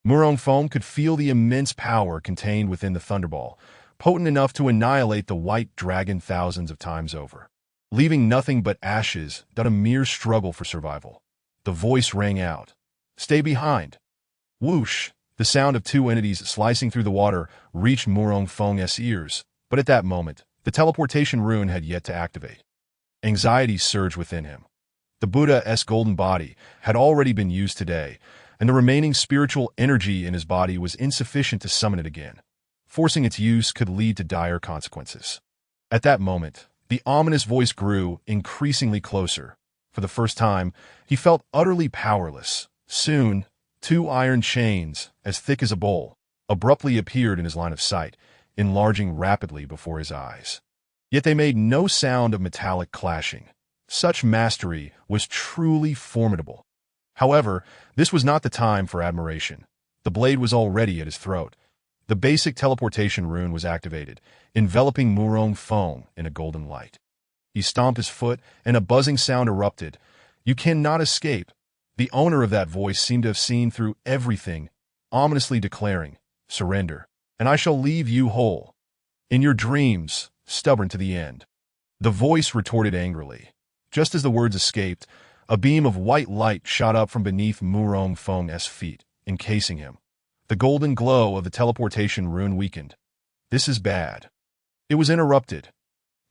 Murong Fong could feel the immense power contained within the thunderball, potent enough to annihilate the white dragon thousands of times over, leaving nothing but ashes, a mere struggle for survival. The voice rang out. Stay behind. Whoosh! The sound of two entities slicing through the water reached Murong Fong's ears, but at that moment, the teleportation rune had yet to activate. Anxiety surged within him. The Buddha's golden body had already been used today, and the remaining spiritual energy in his body was insufficient to summon it again. Forcing its use could lead to dire consequences. At that moment, the ominous voice grew increasingly closer. For the first time, he felt utterly powerless. Soon, two iron chains, as thick as a bowl, abruptly appeared in his line of sight, enlarging rapidly before his eyes. Yet they made no sound of metallic clashing. Such mastery was truly formidable. However, this was not the time for admiration. The blade was already at his throat. The basic teleportation rune was activated, enveloping Murong Fong in a golden light. He stomped his foot, and a buzzing sound erupted. You cannot escape. The owner of that voice seemed to have seen through everything, ominously declaring, surrender, and I shall leave you whole. In your dreams, stubborn to the end. The voice retorted angrily. Just as the words escaped, a beam of white light shot up from beneath Murong Fong's feet, encasing him. The golden glow of the teleportation rune weakened. This is bad. It was interrupted.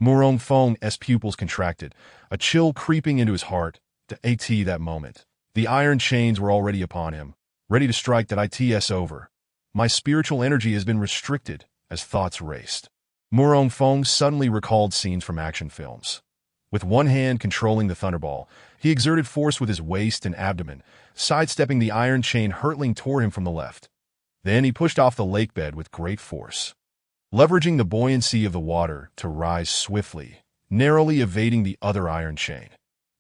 Murong Fong's pupils contracted, a chill creeping into his heart. That moment. The iron chains were already upon him, ready to strike. It's over. My spiritual energy has been restricted, as thoughts raced. Murong Fong suddenly recalled scenes from action films. With one hand controlling the thunderball, he exerted force with his waist and abdomen, sidestepping the iron chain hurtling toward him from the left. Then he pushed off the lake bed with great force, leveraging the buoyancy of the water to rise swiftly, narrowly evading the other iron chain.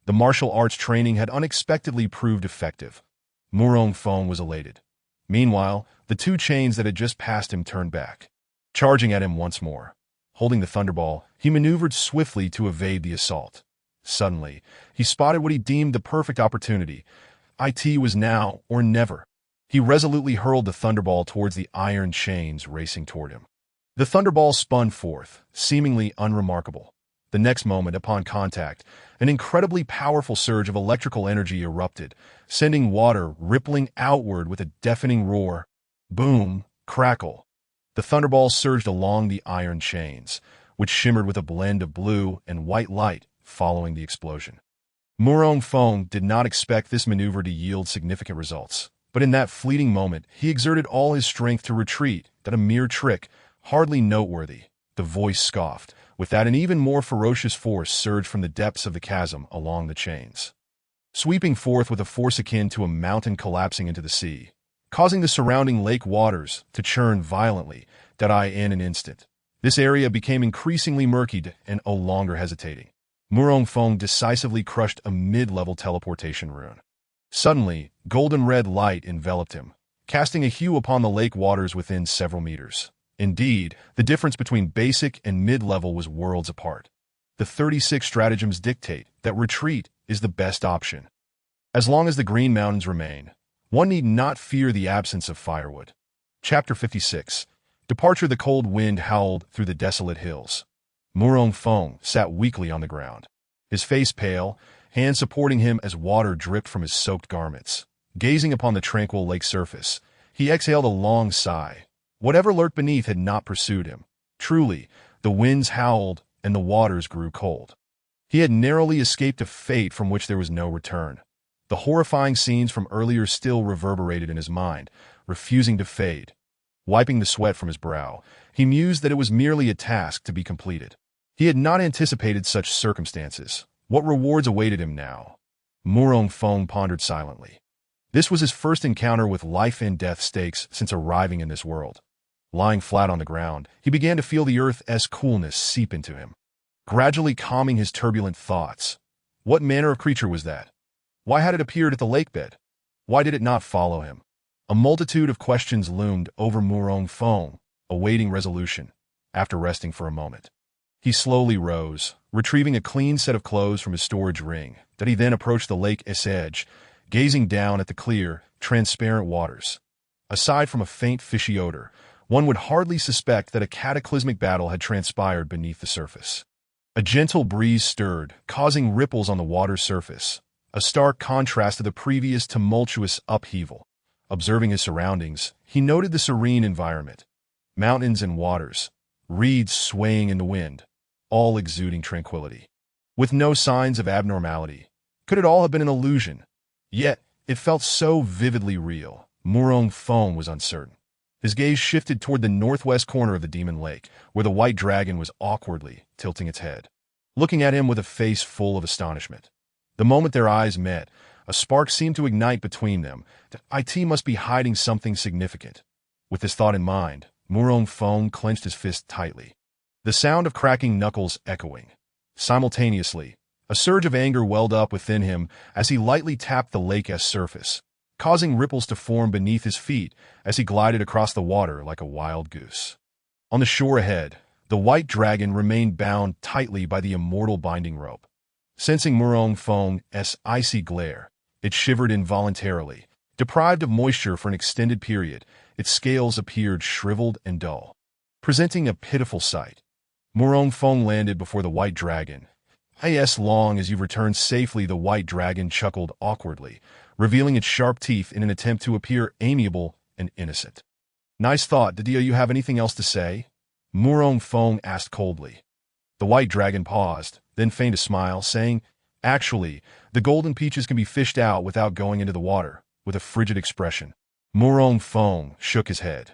The martial arts training had unexpectedly proved effective. Murong Fong was elated. Meanwhile, the two chains that had just passed him turned back, charging at him once more. Holding the thunderball, he maneuvered swiftly to evade the assault. Suddenly, he spotted what he deemed the perfect opportunity. It was now or never. He resolutely hurled the thunderball towards the iron chains racing toward him. The thunderball spun forth, seemingly unremarkable. The next moment, upon contact, an incredibly powerful surge of electrical energy erupted, sending water rippling outward with a deafening roar. Boom, crackle. The thunderball surged along the iron chains, which shimmered with a blend of blue and white light following the explosion. Murong Fong did not expect this maneuver to yield significant results, but in that fleeting moment, he exerted all his strength to retreat. That a mere trick, hardly noteworthy. The voice scoffed. With that, an even more ferocious force surged from the depths of the chasm along the chains, sweeping forth with a force akin to a mountain collapsing into the sea, causing the surrounding lake waters to churn violently. In an instant, this area became increasingly murky and no longer hesitating. Murong Fong decisively crushed a mid-level teleportation rune. Suddenly, golden red light enveloped him, casting a hue upon the lake waters within several meters. Indeed, the difference between basic and mid-level was worlds apart. The 36 stratagems dictate that retreat is the best option. As long as the Green Mountains remain, one need not fear the absence of firewood. Chapter 56. Departure. The cold wind howled through the desolate hills. Murong Fong sat weakly on the ground, his face pale, hands supporting him as water dripped from his soaked garments. Gazing upon the tranquil lake surface, he exhaled a long sigh. Whatever lurked beneath had not pursued him. Truly, the winds howled and the waters grew cold. He had narrowly escaped a fate from which there was no return. The horrifying scenes from earlier still reverberated in his mind, refusing to fade. Wiping the sweat from his brow, he mused that it was merely a task to be completed. He had not anticipated such circumstances. What rewards awaited him now? Murong Fong pondered silently. This was his first encounter with life and death stakes since arriving in this world. Lying flat on the ground, he began to feel the earth's coolness seep into him, gradually calming his turbulent thoughts. What manner of creature was that? Why had it appeared at the lake bed? Why did it not follow him? A multitude of questions loomed over Murong Fong, awaiting resolution. After resting for a moment, he slowly rose, retrieving a clean set of clothes from his storage ring. He then approached the lake's edge, gazing down at the clear, transparent waters. Aside from a faint fishy odor, one would hardly suspect that a cataclysmic battle had transpired beneath the surface. A gentle breeze stirred, causing ripples on the water's surface, a stark contrast to the previous tumultuous upheaval. Observing his surroundings, he noted the serene environment. Mountains and waters, reeds swaying in the wind, all exuding tranquility, with no signs of abnormality. Could it all have been an illusion? Yet, it felt so vividly real. Murong Fong was uncertain. His gaze shifted toward the northwest corner of the Demon Lake, where the white dragon was awkwardly tilting its head, looking at him with a face full of astonishment. The moment their eyes met, a spark seemed to ignite between them. That it must be hiding something significant. With this thought in mind, Murong Fong clenched his fist tightly, the sound of cracking knuckles echoing. Simultaneously, a surge of anger welled up within him as he lightly tapped the lake's surface, causing ripples to form beneath his feet as he glided across the water like a wild goose. On the shore ahead, the white dragon remained bound tightly by the immortal binding rope. Sensing Murong Fong's icy glare, it shivered involuntarily. Deprived of moisture for an extended period, its scales appeared shriveled and dull, presenting a pitiful sight. Murong Fong landed before the white dragon. As long as you've returned safely, the white dragon chuckled awkwardly, revealing its sharp teeth in an attempt to appear amiable and innocent. Nice thought. Do you have anything else to say? Murong Fong asked coldly. The white dragon paused, then feigned a smile, saying, Actually, the golden peaches can be fished out without going into the water. With a frigid expression, Murong Fong shook his head.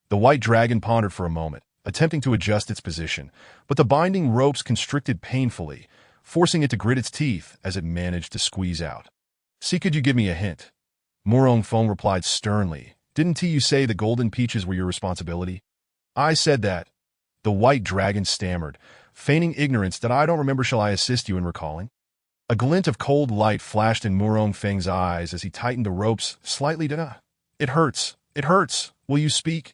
The white dragon pondered for a moment, attempting to adjust its position, but the binding ropes constricted painfully, forcing it to grit its teeth as it managed to squeeze out. See, could you give me a hint? Murong Fong replied sternly. Didn't you say the golden peaches were your responsibility? I said that. The white dragon stammered, feigning ignorance. That I don't remember. Shall I assist you in recalling? A glint of cold light flashed in Murong Feng's eyes as he tightened the ropes slightly. It hurts. It hurts. Will you speak?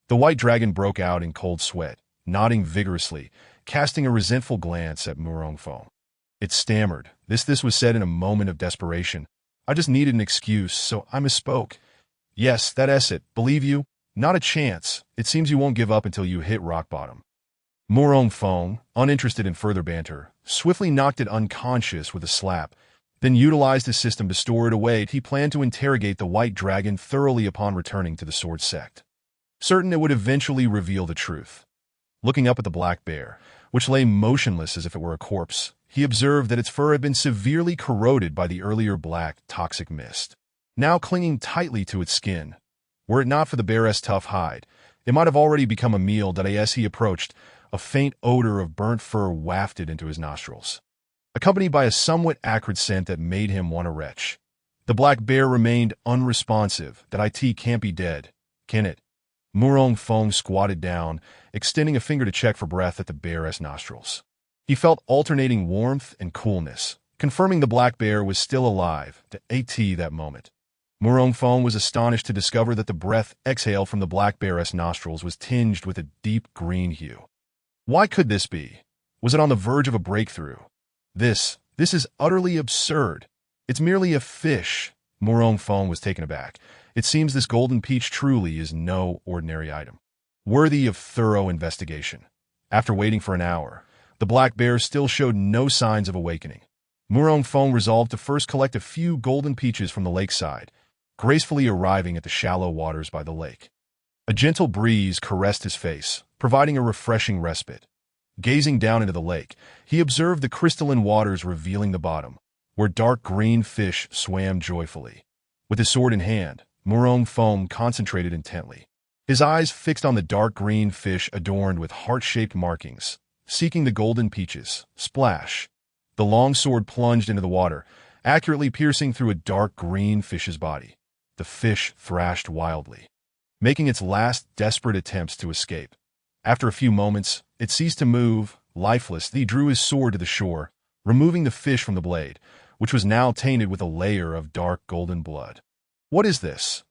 The white dragon broke out in cold sweat, nodding vigorously, casting a resentful glance at Murong Fong. It stammered. This was said in a moment of desperation. I just needed an excuse, so I misspoke. Yes, that's it. Believe you? Not a chance. It seems you won't give up until you hit rock bottom. Murong Fong, uninterested in further banter, swiftly knocked it unconscious with a slap, then utilized his system to store it away. He planned to interrogate the white dragon thoroughly upon returning to the sword sect. certain it would eventually reveal the truth. Looking up at the black bear, which lay motionless as if it were a corpse, he observed that its fur had been severely corroded by the earlier black, toxic mist, now clinging tightly to its skin. Were it not for the bear's tough hide, it might have already become a meal that as he approached, a faint odor of burnt fur wafted into his nostrils, accompanied by a somewhat acrid scent that made him want to retch. The black bear remained unresponsive. That it can't be dead, can it? Murong Fong squatted down, extending a finger to check for breath at the bear's nostrils. He felt alternating warmth and coolness, confirming the black bear was still alive. That moment. Murong Fong was astonished to discover that the breath exhaled from the black bear's nostrils was tinged with a deep green hue. Why could this be? Was it on the verge of a breakthrough? This is utterly absurd. It's merely a fish. Murong Fong was taken aback. It seems this golden peach truly is no ordinary item, worthy of thorough investigation. After waiting for an hour, the black bear still showed no signs of awakening. Murong Fong resolved to first collect a few golden peaches from the lakeside, gracefully arriving at the shallow waters by the lake. A gentle breeze caressed his face, providing a refreshing respite. Gazing down into the lake, he observed the crystalline waters revealing the bottom, where dark green fish swam joyfully. With his sword in hand, Murong Fong concentrated intently, his eyes fixed on the dark green fish adorned with heart-shaped markings, seeking the golden peaches. Splash! The long sword plunged into the water, accurately piercing through a dark green fish's body. The fish thrashed wildly, making its last desperate attempts to escape. After a few moments, it ceased to move. Lifeless, he drew his sword to the shore, removing the fish from the blade, which was now tainted with a layer of dark golden blood. What is this?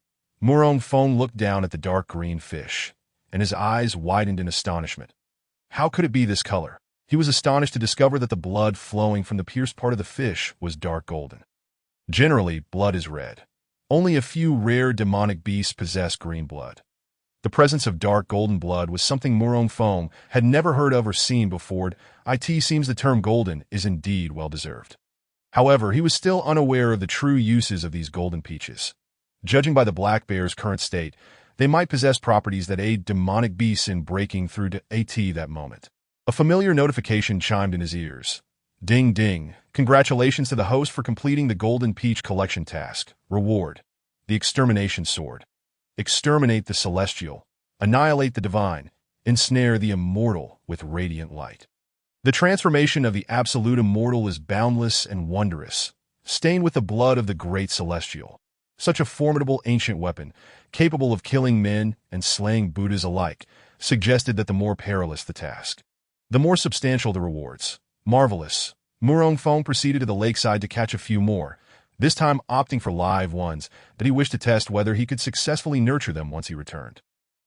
Murong Fong looked down at the dark green fish, and his eyes widened in astonishment. How could it be this color? He was astonished to discover that the blood flowing from the pierced part of the fish was dark golden. Generally, blood is red. Only a few rare demonic beasts possess green blood. The presence of dark golden blood was something Murong Fong had never heard of or seen before. It seems the term golden is indeed well-deserved. However, he was still unaware of the true uses of these golden peaches. Judging by the black bear's current state, they might possess properties that aid demonic beasts in breaking through to that moment. A familiar notification chimed in his ears. Ding ding, congratulations to the host for completing the Golden Peach collection task. Reward: the Extermination Sword. Exterminate the celestial, annihilate the divine, ensnare the immortal with radiant light. The transformation of the absolute immortal is boundless and wondrous, stained with the blood of the great celestial. Such a formidable ancient weapon, capable of killing men and slaying Buddhas alike, suggested that the more perilous the task, the more substantial the rewards. Marvelous. Murong Fong proceeded to the lakeside to catch a few more, this time opting for live ones that he wished to test whether he could successfully nurture them once he returned.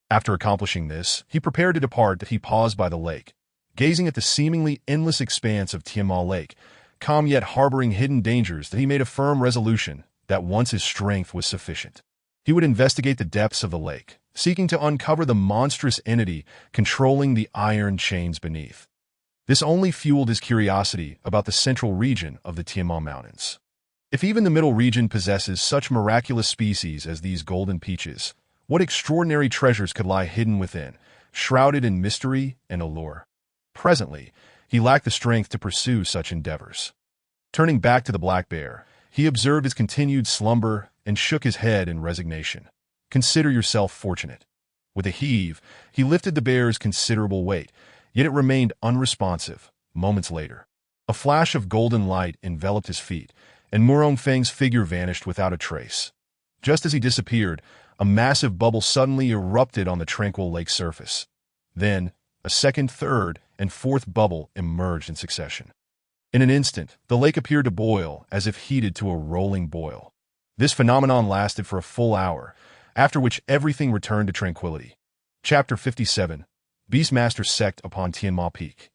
After accomplishing this, he prepared to depart. He paused by the lake, gazing at the seemingly endless expanse of Tianma Lake, calm yet harboring hidden dangers. That he made a firm resolution that once his strength was sufficient, he would investigate the depths of the lake, seeking to uncover the monstrous entity controlling the iron chains beneath. This only fueled his curiosity about the central region of the Tianma Mountains. If even the middle region possesses such miraculous species as these golden peaches, what extraordinary treasures could lie hidden within, shrouded in mystery and allure? Presently, he lacked the strength to pursue such endeavors. Turning back to the black bear, he observed his continued slumber and shook his head in resignation. Consider yourself fortunate. With a heave, he lifted the bear's considerable weight, yet it remained unresponsive. Moments later, a flash of golden light enveloped his feet, and Murong Feng's figure vanished without a trace. Just as he disappeared, a massive bubble suddenly erupted on the tranquil lake surface. Then, a second, third, and fourth bubble emerged in succession. In an instant, the lake appeared to boil, as if heated to a rolling boil. This phenomenon lasted for a full hour, after which everything returned to tranquility. Chapter 57. Beastmaster Sect upon Tianma Peak.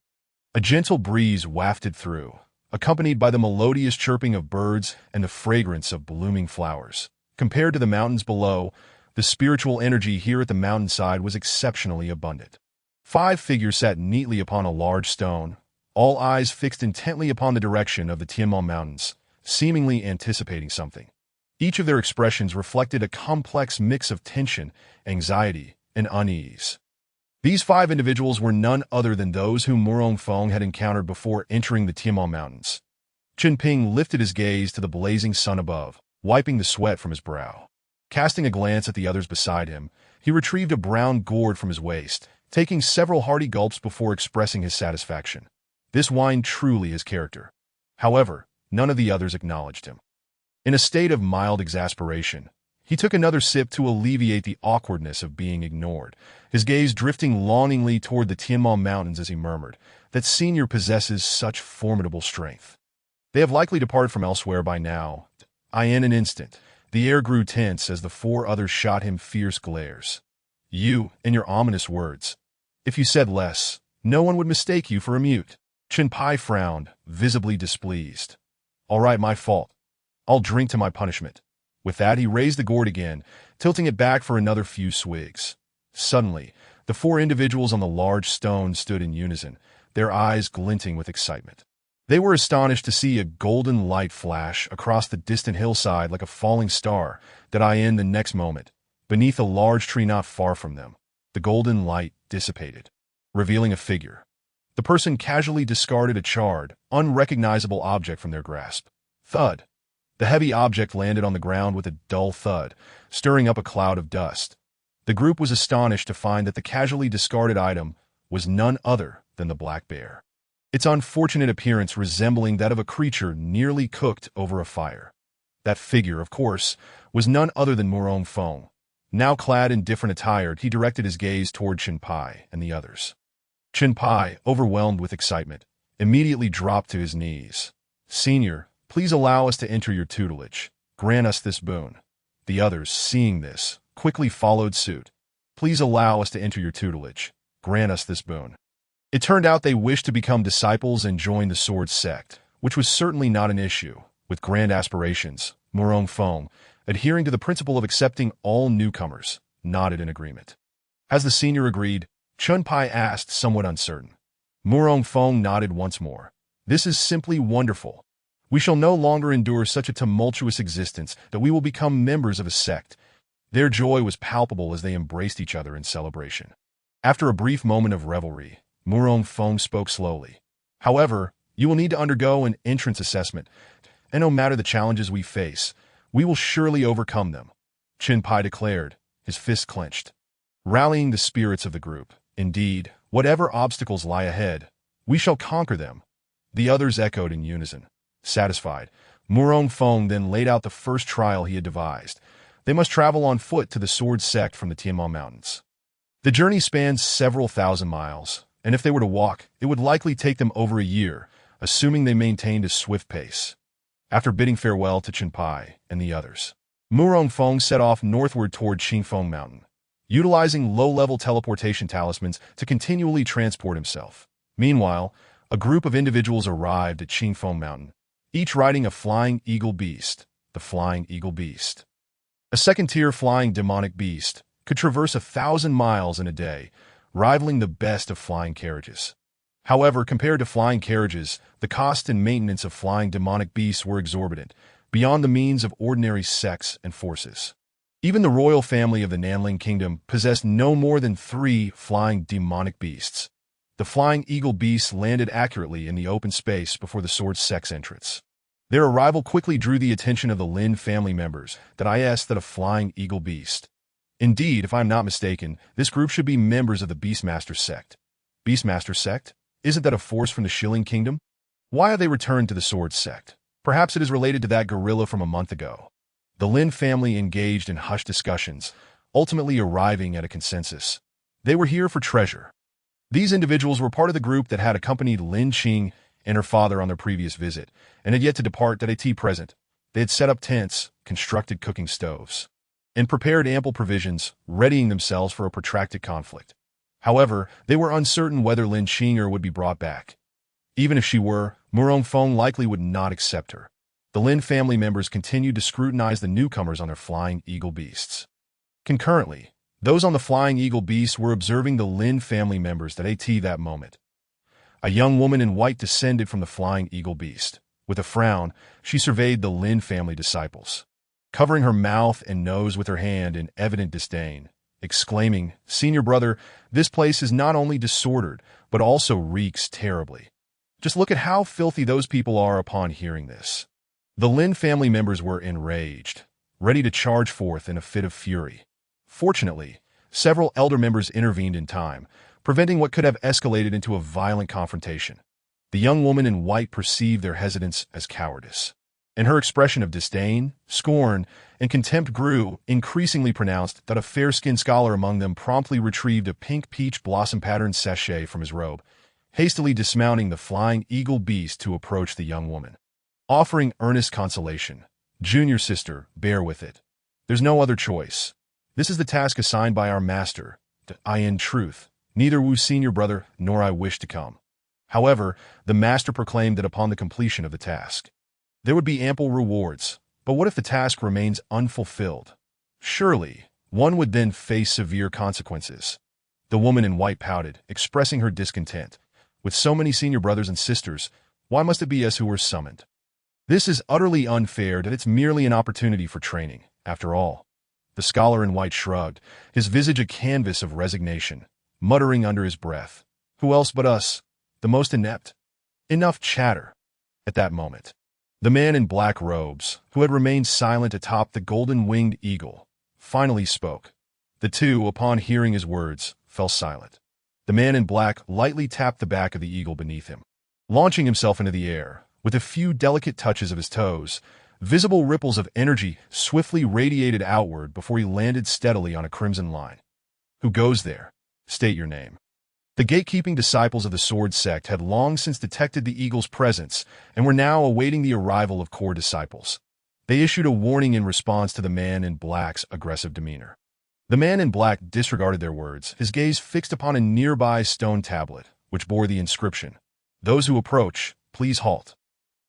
A gentle breeze wafted through, accompanied by the melodious chirping of birds and the fragrance of blooming flowers. Compared to the mountains below, the spiritual energy here at the mountainside was exceptionally abundant. 5 figures sat neatly upon a large stone, all eyes fixed intently upon the direction of the Tianma Mountains, seemingly anticipating something. Each of their expressions reflected a complex mix of tension, anxiety, and unease. These 5 individuals were none other than those whom Murong Feng had encountered before entering the Tianma Mountains. Chen Ping lifted his gaze to the blazing sun above, wiping the sweat from his brow. Casting a glance at the others beside him, he retrieved a brown gourd from his waist, taking several hearty gulps before expressing his satisfaction. This wine truly is character. However, none of the others acknowledged him. In a state of mild exasperation, he took another sip to alleviate the awkwardness of being ignored, his gaze drifting longingly toward the Tianma Mountains as he murmured, "That senior possesses such formidable strength. They have likely departed from elsewhere by now." In an instant, the air grew tense as the 4 others shot him fierce glares. "You, and your ominous words. If you said less, no one would mistake you for a mute." Chen Pai frowned, visibly displeased. "All right, my fault. I'll drink to my punishment." With that, he raised the gourd again, tilting it back for another few swigs. Suddenly, the 4 individuals on the large stone stood in unison, their eyes glinting with excitement. They were astonished to see a golden light flash across the distant hillside like a falling star. The next moment, beneath a large tree not far from them, the golden light dissipated, revealing a figure. The person casually discarded a charred, unrecognizable object from their grasp. Thud. The heavy object landed on the ground with a dull thud, stirring up a cloud of dust. The group was astonished to find that the casually discarded item was none other than the black bear, its unfortunate appearance resembling that of a creature nearly cooked over a fire. That figure, of course, was none other than Murong Feng. Now clad in different attire, he directed his gaze toward Chen Pai and the others. Chen Pai, overwhelmed with excitement, immediately dropped to his knees. "Senior, please allow us to enter your tutelage. Grant us this boon." The others, seeing this, quickly followed suit. "Please allow us to enter your tutelage. Grant us this boon." It turned out they wished to become disciples and join the Sword Sect, which was certainly not an issue. With grand aspirations, Murong Feng, adhering to the principle of accepting all newcomers, nodded in agreement. As the senior agreed, Chen Pai asked, somewhat uncertain. Murong Feng nodded once more. "This is simply wonderful. We shall no longer endure such a tumultuous existence that we will become members of a sect." Their joy was palpable as they embraced each other in celebration. After a brief moment of revelry, Murong Feng spoke slowly. "However, you will need to undergo an entrance assessment, and no matter the challenges we face, we will surely overcome them," Chen Pai declared, his fists clenched. Rallying the spirits of the group, "Indeed, whatever obstacles lie ahead, we shall conquer them." The others echoed in unison. Satisfied, Murong Feng then laid out the first trial he had devised. They must travel on foot to the Sword Sect from the Tianma Mountains. The journey spans several thousand miles, and if they were to walk, it would likely take them over a year, assuming they maintained a swift pace. After bidding farewell to Chen Pai and the others, Murong Feng set off northward toward Qingfeng Mountain, utilizing low-level teleportation talismans to continually transport himself. Meanwhile, a group of individuals arrived at Qingfeng Mountain, each riding a flying eagle beast, the Flying Eagle Beast. A second-tier flying demonic beast could traverse 1,000 miles in a day, rivaling the best of flying carriages. However, compared to flying carriages, the cost and maintenance of flying demonic beasts were exorbitant, beyond the means of ordinary sects and forces. Even the royal family of the Nanling Kingdom possessed no more than 3 flying demonic beasts. The Flying Eagle Beasts landed accurately in the open space before the Sword Sect's entrance. Their arrival quickly drew the attention of the Lin family members that a Flying Eagle Beast. Indeed, if I'm not mistaken, this group should be members of the Beastmaster Sect. Beastmaster Sect? Isn't that a force from the Shilling Kingdom? Why have they returned to the Sword Sect? Perhaps it is related to that gorilla from a month ago. The Lin family engaged in hushed discussions, ultimately arriving at a consensus. They were here for treasure. These individuals were part of the group that had accompanied Lin Qing and her father on their previous visit, and had yet to depart at present. They had set up tents, constructed cooking stoves, and prepared ample provisions, readying themselves for a protracted conflict. However, they were uncertain whether Lin Qing would be brought back. Even if she were, Murong Feng likely would not accept her. The Lin family members continued to scrutinize the newcomers on their Flying Eagle Beasts. Concurrently, those on the Flying Eagle Beasts were observing the Lin family members that moment. A young woman in white descended from the Flying Eagle Beast. With a frown, she surveyed the Lin family disciples. Covering her mouth and nose with her hand in evident disdain, exclaiming, "Senior brother, this place is not only disordered, but also reeks terribly. Just look at how filthy those people are." Upon hearing this, the Lin family members were enraged, ready to charge forth in a fit of fury. Fortunately, several elder members intervened in time, preventing what could have escalated into a violent confrontation. The young woman in white perceived their hesitance as cowardice, and her expression of disdain, scorn, and contempt grew increasingly pronounced. That a fair-skinned scholar among them promptly retrieved a pink peach blossom-patterned sachet from his robe, hastily dismounting the flying eagle beast to approach the young woman, offering earnest consolation. "Junior sister, bear with it. There's no other choice. This is the task assigned by our master. In truth, neither Wu senior brother nor I wish to come." However, the master proclaimed that upon the completion of the task, there would be ample rewards. But what if the task remains unfulfilled? Surely, one would then face severe consequences. The woman in white pouted, expressing her discontent. "With so many senior brothers and sisters, why must it be us who are summoned? This is utterly unfair. That it's merely an opportunity for training, after all." The scholar in white shrugged, his visage a canvas of resignation, muttering under his breath, "Who else but us? The most inept?" Enough chatter. At that moment, the man in black robes, who had remained silent atop the golden-winged eagle, finally spoke. The two, upon hearing his words, fell silent. The man in black lightly tapped the back of the eagle beneath him, launching himself into the air. With a few delicate touches of his toes, visible ripples of energy swiftly radiated outward before he landed steadily on a crimson line. "Who goes there? State your name." The gatekeeping disciples of the Sword Sect had long since detected the eagle's presence and were now awaiting the arrival of core disciples. They issued a warning in response to the man in black's aggressive demeanor. The man in black disregarded their words, his gaze fixed upon a nearby stone tablet, which bore the inscription, "Those who approach, please halt.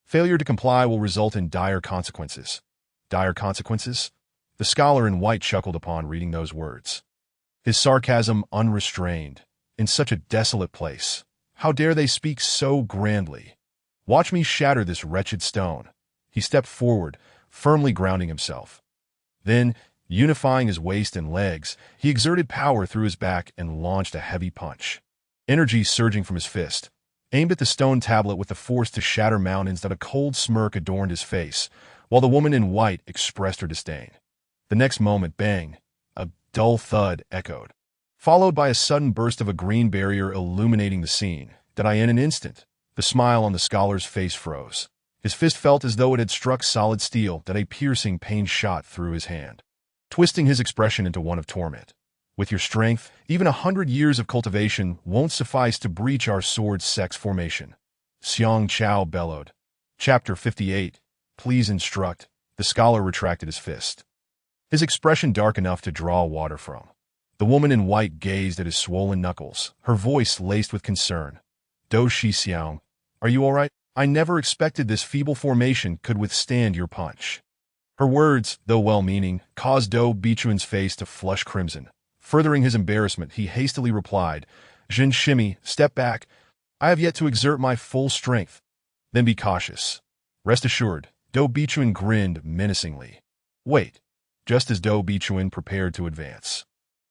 Failure to comply will result in dire consequences." Dire consequences? The scholar in white chuckled upon reading those words, his sarcasm unrestrained. In such a desolate place, how dare they speak so grandly? "Watch me shatter this wretched stone." He stepped forward, firmly grounding himself. Then, unifying his waist and legs, he exerted power through his back and launched a heavy punch. Energy surging from his fist, aimed at the stone tablet with the force to shatter mountains. That a cold smirk adorned his face, while the woman in white expressed her disdain. The next moment, bang, a dull thud echoed, followed by a sudden burst of a green barrier illuminating the scene. In an instant, the smile on the scholar's face froze. His fist felt as though it had struck solid steel. A piercing pain shot through his hand, twisting his expression into one of torment. "With your strength, even 100 years of cultivation won't suffice to breach our Sword Sect's formation," Xiang Chao bellowed. Chapter 58. Please instruct. The scholar retracted his fist, his expression dark enough to draw water from. The woman in white gazed at his swollen knuckles, her voice laced with concern. "Do Shi Xiang, are you all right? I never expected this feeble formation could withstand your punch." Her words, though well-meaning, caused Do Bichuan's face to flush crimson. Furthering his embarrassment, he hastily replied, "Jin Shimi, step back. I have yet to exert my full strength." "Then be cautious. Rest assured." Do Bichuan grinned menacingly. "Wait." Just as Do Bichuan prepared to advance,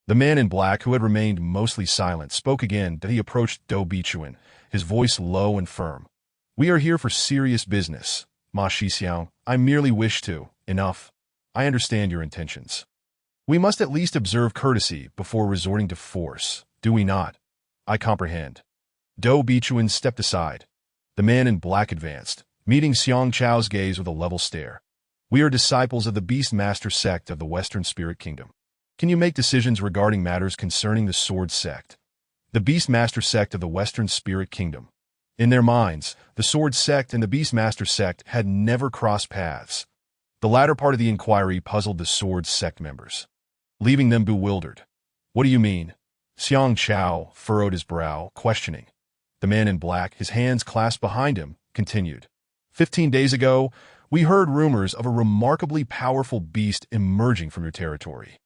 the man in black, who had remained mostly silent, spoke again. He approached Do Bichuan, his voice low and firm. "We are here for serious business, Ma Shixiang. I merely wish to." "Enough. I understand your intentions. We must at least observe courtesy before resorting to force, do we not?" "I comprehend." Do Bichuan stepped aside. The man in black advanced, meeting Xiang Chao's gaze with a level stare. "We are disciples of the Beastmaster sect of the Western Spirit Kingdom. Can you make decisions regarding matters concerning the Sword Sect?" The Beastmaster sect of the Western Spirit Kingdom. In their minds, the Sword Sect and the Beastmaster sect had never crossed paths. The latter part of the inquiry puzzled the Sword Sect members, leaving them bewildered. "What do you mean?" Xiang Chao furrowed his brow, questioning. The man in black, his hands clasped behind him, continued. 15 days ago, we heard rumors of a remarkably powerful beast emerging from your territory.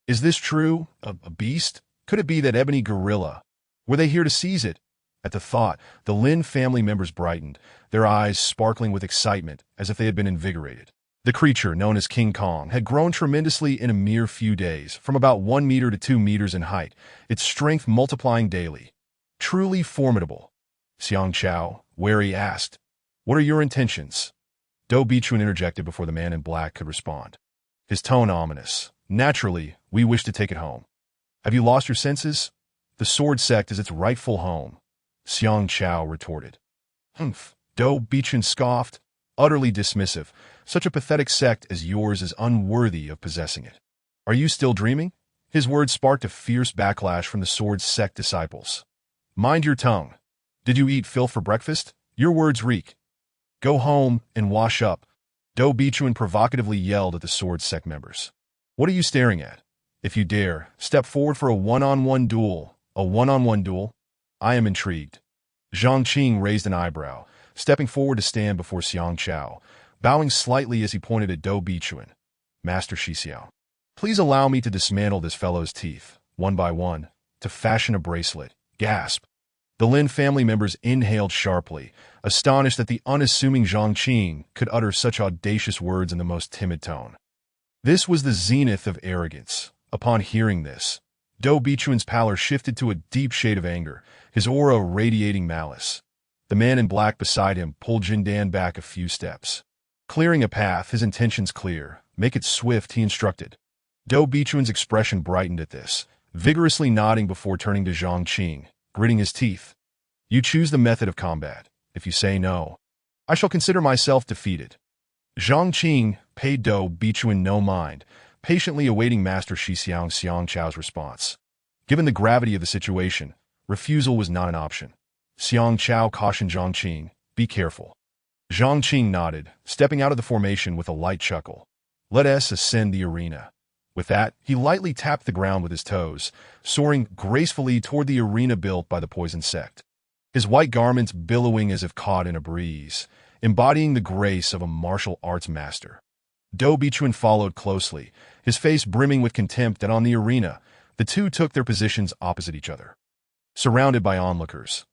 Is this true? A beast? Could it be that ebony gorilla? Were they here to seize it?" At the thought, the Lin family members brightened, their eyes sparkling with excitement as if they had been invigorated. The creature, known as King Kong, had grown tremendously in a mere few days, from about 1 meter to 2 meters in height, its strength multiplying daily. Truly formidable. Xiang Chao, wary, asked, "What are your intentions?" Do Bichuan interjected before the man in black could respond. His tone ominous. "Naturally, we wish to take it home." "Have you lost your senses? The sword sect is its rightful home," Xiang Chao retorted. "Humph," Do Bichuan scoffed, utterly dismissive. "Such a pathetic sect as yours is unworthy of possessing it." "Are you still dreaming?" His words sparked a fierce backlash from the sword sect disciples. "Mind your tongue. Did you eat filth for breakfast? Your words reek. Go home and wash up," Do Bichuan provocatively yelled at the sword sect members. "What are you staring at? If you dare, step forward for a one-on-one duel." "A one-on-one duel? I am intrigued." Zhang Qing raised an eyebrow, stepping forward to stand before Xiang Chao, bowing slightly as he pointed at Do Bichuan. "Master Shixiao, please allow me to dismantle this fellow's teeth, one by one, to fashion a bracelet." Gasp. The Lin family members inhaled sharply, astonished that the unassuming Zhang Qing could utter such audacious words in the most timid tone. This was the zenith of arrogance. Upon hearing this, Do Bichuan's pallor shifted to a deep shade of anger, his aura radiating malice. The man in black beside him pulled Jindan back a few steps. Clearing a path, his intentions clear. "Make it swift," he instructed. Do Bichuan's expression brightened at this, vigorously nodding before turning to Zhang Qing, gritting his teeth. "You choose the method of combat. If you say no, I shall consider myself defeated." Zhang Qing paid Do Bichuan no mind, patiently awaiting Master Xiang Chao's response. Given the gravity of the situation, refusal was not an option. Xiang Chao cautioned Zhang Qing, "Be careful." Zhang Qing nodded, stepping out of the formation with a light chuckle. "Let us ascend the arena." With that, he lightly tapped the ground with his toes, soaring gracefully toward the arena built by the poison sect. His white garments billowing as if caught in a breeze, embodying the grace of a martial arts master. Do Bichuan followed closely, his face brimming with contempt, and on the arena, the two took their positions opposite each other. Surrounded by onlookers,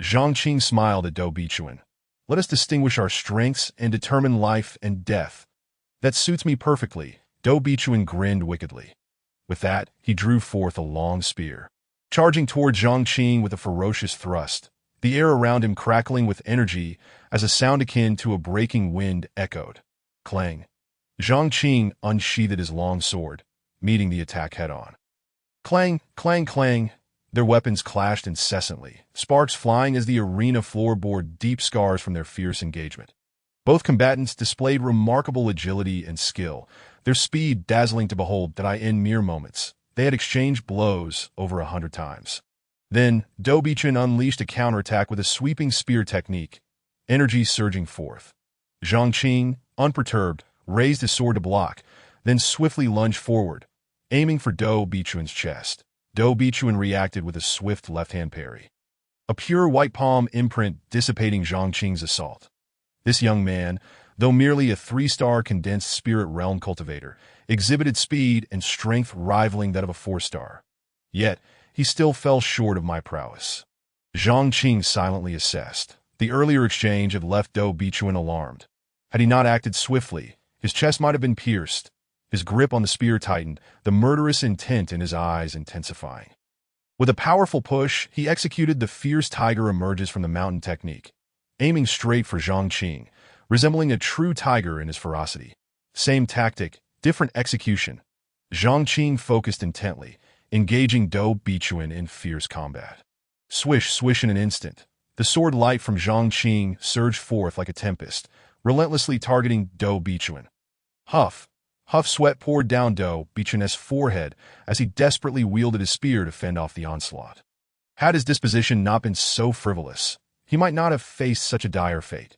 Zhang Qing smiled at Do Bichuan. "Let us distinguish our strengths and determine life and death." "That suits me perfectly," Do Bichuan grinned wickedly. With that, he drew forth a long spear, charging toward Zhang Qing with a ferocious thrust, the air around him crackling with energy as a sound akin to a breaking wind echoed. Clang. Zhang Qing unsheathed his long sword, meeting the attack head-on. Clang, clang, clang. Their weapons clashed incessantly, sparks flying as the arena floor bore deep scars from their fierce engagement. Both combatants displayed remarkable agility and skill, their speed dazzling to behold that in mere moments. They had exchanged blows over 100 times. Then, Do Bichuan unleashed a counterattack with a sweeping spear technique, energy surging forth. Zhang Qing, unperturbed, raised his sword to block, then swiftly lunged forward, aiming for Do Bichuan's chest. Do Bichuan reacted with a swift left-hand parry, a pure white palm imprint dissipating Zhang Qing's assault. This young man, though merely a 3-star condensed spirit realm cultivator, exhibited speed and strength rivaling that of a 4-star. Yet, he still fell short of my prowess. Zhang Qing silently assessed. The earlier exchange had left Do Bichuan alarmed. Had he not acted swiftly, his chest might have been pierced. His grip on the spear tightened, the murderous intent in his eyes intensifying. With a powerful push, he executed the fierce tiger emerges from the mountain technique, aiming straight for Zhang Qing, resembling a true tiger in his ferocity. Same tactic, different execution. Zhang Qing focused intently, engaging Do Bichuan in fierce combat. Swish, swish in an instant. The sword light from Zhang Qing surged forth like a tempest, relentlessly targeting Do Bichuan. Huff. Huff sweat poured down Do Bichuan's forehead as he desperately wielded his spear to fend off the onslaught. Had his disposition not been so frivolous, he might not have faced such a dire fate.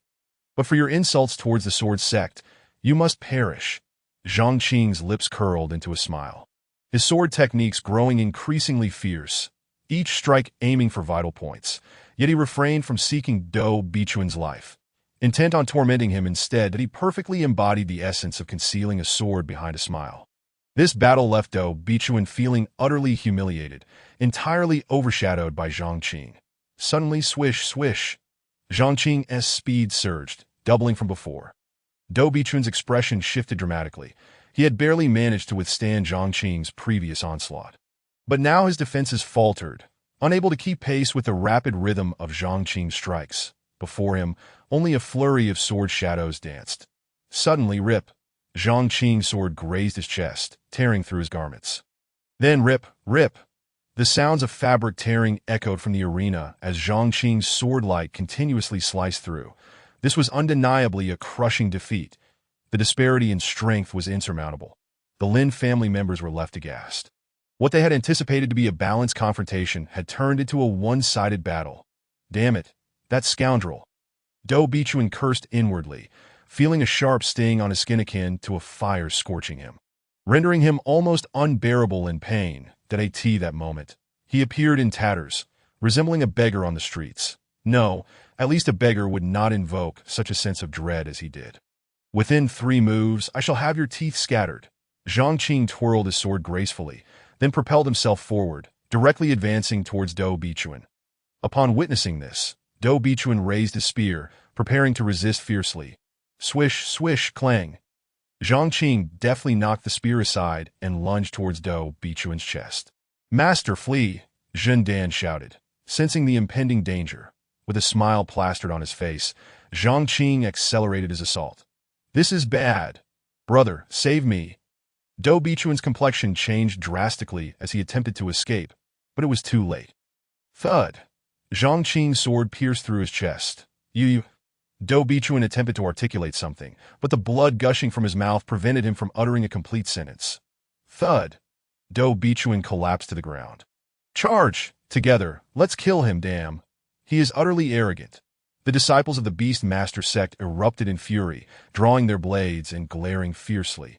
But for your insults towards the sword sect, you must perish. Zhang Qing's lips curled into a smile, his sword techniques growing increasingly fierce, each strike aiming for vital points. Yet he refrained from seeking Do Bichuan's life, intent on tormenting him instead. That he perfectly embodied the essence of concealing a sword behind a smile. This battle left Do Bichuan feeling utterly humiliated, entirely overshadowed by Zhang Qing. Suddenly, swish, swish. Zhang Qing's speed surged, doubling from before. Dou Bichun's expression shifted dramatically. He had barely managed to withstand Zhang Qing's previous onslaught. But now his defenses faltered, unable to keep pace with the rapid rhythm of Zhang Qing's strikes. Before him, only a flurry of sword shadows danced. Suddenly, rip! Zhang Qing's sword grazed his chest, tearing through his garments. Then rip, rip! The sounds of fabric tearing echoed from the arena as Zhang Qing's sword light continuously sliced through. This was undeniably a crushing defeat. The disparity in strength was insurmountable. The Lin family members were left aghast. What they had anticipated to be a balanced confrontation had turned into a one-sided battle. Damn it, that scoundrel! Dou Bichun cursed inwardly, feeling a sharp sting on his skin akin to a fire scorching him, rendering him almost unbearable in pain. That moment, he appeared in tatters, resembling a beggar on the streets. No, at least a beggar would not invoke such a sense of dread as he did. Within 3 moves, I shall have your teeth scattered. Zhang Qing twirled his sword gracefully, then propelled himself forward, directly advancing towards Dou Bichun. Upon witnessing this, Dou Bichun raised his spear, preparing to resist fiercely. Swish, swish, clang. Zhang Qing deftly knocked the spear aside and lunged towards Dou Bichun's chest. Master, flee! Zhen Dan shouted, sensing the impending danger. With a smile plastered on his face, Zhang Qing accelerated his assault. This is bad. Brother, save me. Dou Bichun's complexion changed drastically as he attempted to escape, but it was too late. Thud! Zhang Qing's sword pierced through his chest. You... Dou Bichun attempted to articulate something, but the blood gushing from his mouth prevented him from uttering a complete sentence. Thud! Dou Bichun collapsed to the ground. Charge! Together, let's kill him, damn! He is utterly arrogant. The disciples of the Beast Master sect erupted in fury, drawing their blades and glaring fiercely.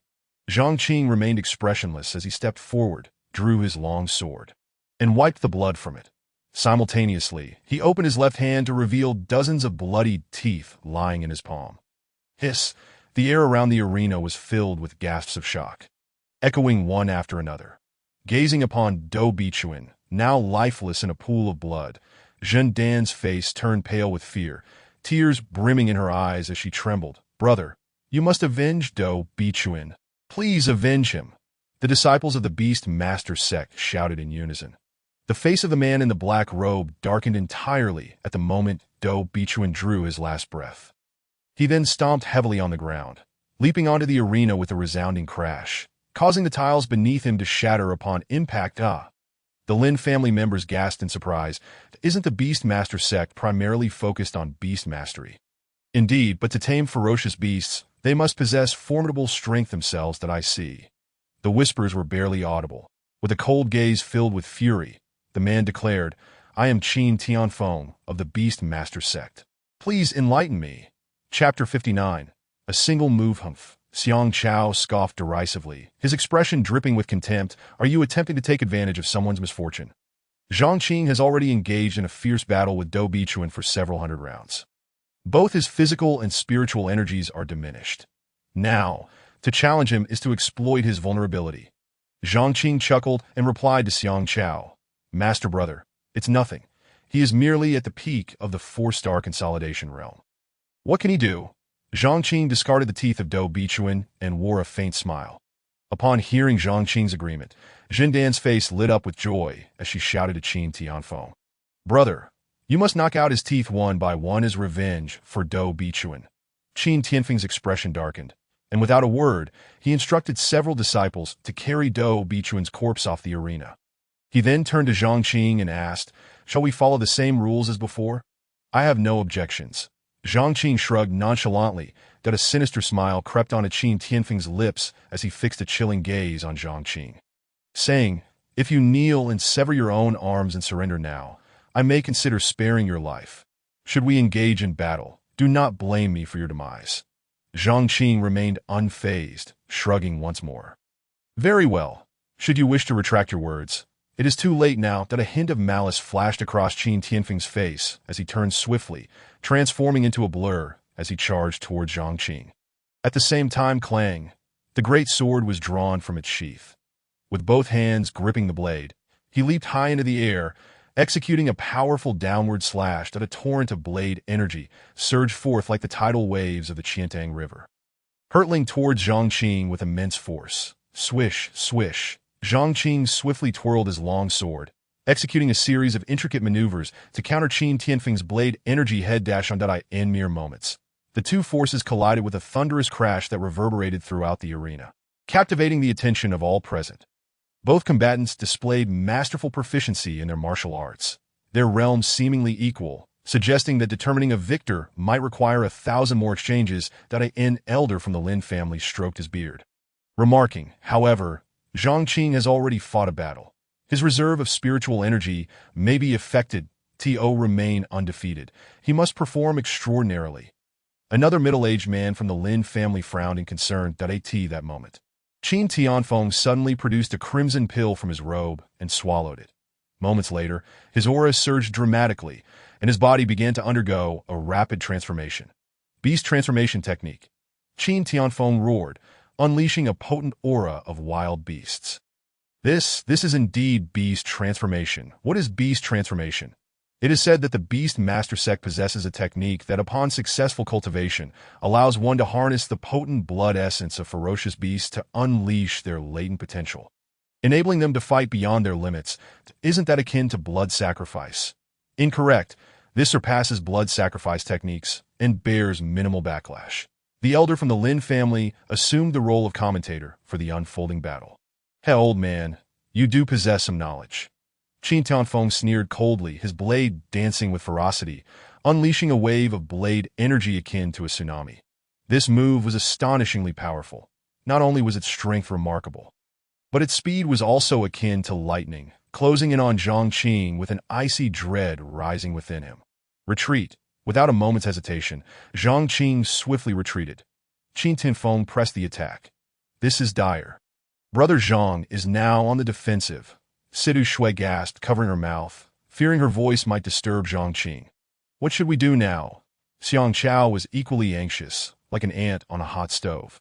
Zhang Qing remained expressionless as he stepped forward, drew his long sword, and wiped the blood from it. Simultaneously, he opened his left hand to reveal dozens of bloodied teeth lying in his palm. Hiss! The air around the arena was filled with gasps of shock, echoing one after another. Gazing upon Dou Bichun, now lifeless in a pool of blood, Zhen Dan's face turned pale with fear, tears brimming in her eyes as she trembled. Brother, you must avenge Dou Bichun. Please avenge him. The disciples of the Beast Master sect shouted in unison. The face of the man in the black robe darkened entirely at the moment Dou Bichun drew his last breath. He then stomped heavily on the ground, leaping onto the arena with a resounding crash, causing the tiles beneath him to shatter upon impact. The Lin family members gasped in surprise. Isn't the Beast Master sect primarily focused on beast mastery? Indeed, but to tame ferocious beasts, they must possess formidable strength themselves that I see. The whispers were barely audible. With a cold gaze filled with fury, the man declared, I am Qin Tianfeng of the Beast Master sect. Please enlighten me. Chapter 59. A single move. Humph. Xiang Chao scoffed derisively, his expression dripping with contempt. Are you attempting to take advantage of someone's misfortune? Zhang Qing has already engaged in a fierce battle with Dou Bichun for several hundred rounds. Both his physical and spiritual energies are diminished. Now, to challenge him is to exploit his vulnerability. Zhang Qing chuckled and replied to Xiang Chao, Master brother, it's nothing. He is merely at the peak of the 4-star consolidation realm. What can he do? Zhang Qing discarded the teeth of Dou Bichun and wore a faint smile. Upon hearing Zhang Qing's agreement, Zhen Dan's face lit up with joy as she shouted to Qin Tianfeng. Brother, you must knock out his teeth one by one as revenge for Dou Bichun. Qin Tianfeng's expression darkened, and without a word, he instructed several disciples to carry Dou Bichun's corpse off the arena. He then turned to Zhang Qing and asked, Shall we follow the same rules as before? I have no objections. Zhang Qing shrugged nonchalantly, that a sinister smile crept onto Qin Tianfeng's lips as he fixed a chilling gaze on Zhang Qing, saying, If you kneel and sever your own arms and surrender now, I may consider sparing your life. Should we engage in battle, do not blame me for your demise. Zhang Qing remained unfazed, shrugging once more. Very well. Should you wish to retract your words, it is too late now. That a hint of malice flashed across Qin Tianfeng's face as he turned swiftly, transforming into a blur as he charged toward Zhang Qing. At the same time, clang, the great sword was drawn from its sheath. With both hands gripping the blade, he leaped high into the air, executing a powerful downward slash that a torrent of blade energy surged forth like the tidal waves of the Qiantang River. hurtling towards Zhang Qing with immense force. Swish, swish. Zhang Qing swiftly twirled his long sword, executing a series of intricate maneuvers to counter Qin Tianfeng's blade energy head dash on in mere moments. The two forces collided with a thunderous crash that reverberated throughout the arena, captivating the attention of all present. Both combatants displayed masterful proficiency in their martial arts, their realms seemingly equal, suggesting that determining a victor might require 1,000 more exchanges. An elder from the Lin family stroked his beard, remarking, however, Zhang Qing has already fought a battle. His reserve of spiritual energy may be affected. To remain undefeated, he must perform extraordinarily. Another middle-aged man from the Lin family frowned in concern. At that moment, Qin Tianfeng suddenly produced a crimson pill from his robe and swallowed it. Moments later, his aura surged dramatically, and his body began to undergo a rapid transformation. Beast transformation technique. Qin Tianfeng roared, unleashing a potent aura of wild beasts. This is indeed beast transformation. What is beast transformation? It is said that the Beast Master Sect possesses a technique that, upon successful cultivation, allows one to harness the potent blood essence of ferocious beasts to unleash their latent potential, enabling them to fight beyond their limits. Isn't that akin to blood sacrifice? Incorrect. This surpasses blood sacrifice techniques and bears minimal backlash. The elder from the Lin family assumed the role of commentator for the unfolding battle. Hey, old man, you do possess some knowledge. Qin Tianfeng sneered coldly, his blade dancing with ferocity, unleashing a wave of blade energy akin to a tsunami. This move was astonishingly powerful. Not only was its strength remarkable, but its speed was also akin to lightning, closing in on Zhang Qing with an icy dread rising within him. Retreat. Without a moment's hesitation, Zhang Qing swiftly retreated. Qin Tianfeng pressed the attack. This is dire. Brother Zhang is now on the defensive. Sidu Shui gasped, covering her mouth, fearing her voice might disturb Zhang Qing. What should we do now? Xiang Chao was equally anxious, like an ant on a hot stove,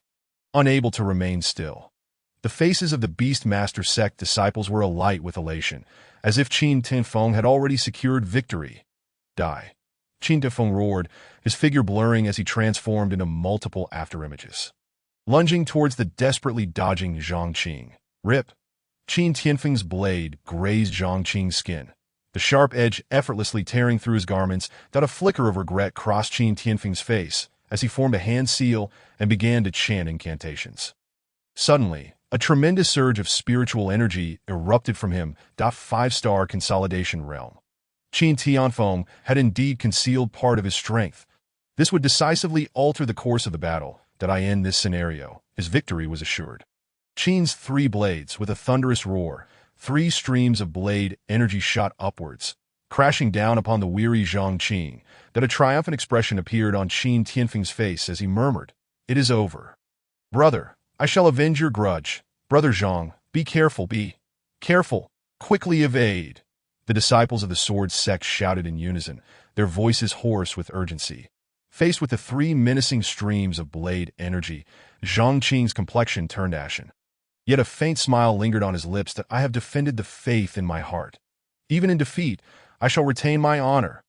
unable to remain still. The faces of the Beast Master Sect disciples were alight with elation, as if Qin Tianfeng had already secured victory. Die. Qin Tianfeng roared, his figure blurring as he transformed into multiple afterimages, lunging towards the desperately dodging Zhang Qing. Rip. Qin Tianfeng's blade grazed Zhang Qing's skin, the sharp edge effortlessly tearing through his garments. A flicker of regret crossed Qin Tianfeng's face as he formed a hand seal and began to chant incantations. Suddenly, a tremendous surge of spiritual energy erupted from him. 5-star consolidation realm. Qin Tianfeng had indeed concealed part of his strength. This would decisively alter the course of the battle. In this scenario, his victory was assured. Qin's 3 blades, with a thunderous roar, 3 streams of blade energy shot upwards, crashing down upon the weary Zhang Qing. A triumphant expression appeared on Qin Tianfeng's face as he murmured, "It is over. Brother, I shall avenge your grudge. Brother Zhang, be careful, be careful. Quickly evade." The disciples of the Sword Sect shouted in unison, their voices hoarse with urgency. Faced with the 3 menacing streams of blade energy, Zhang Qing's complexion turned ashen. Yet a faint smile lingered on his lips. I have defended the faith in my heart. Even in defeat, I shall retain my honor.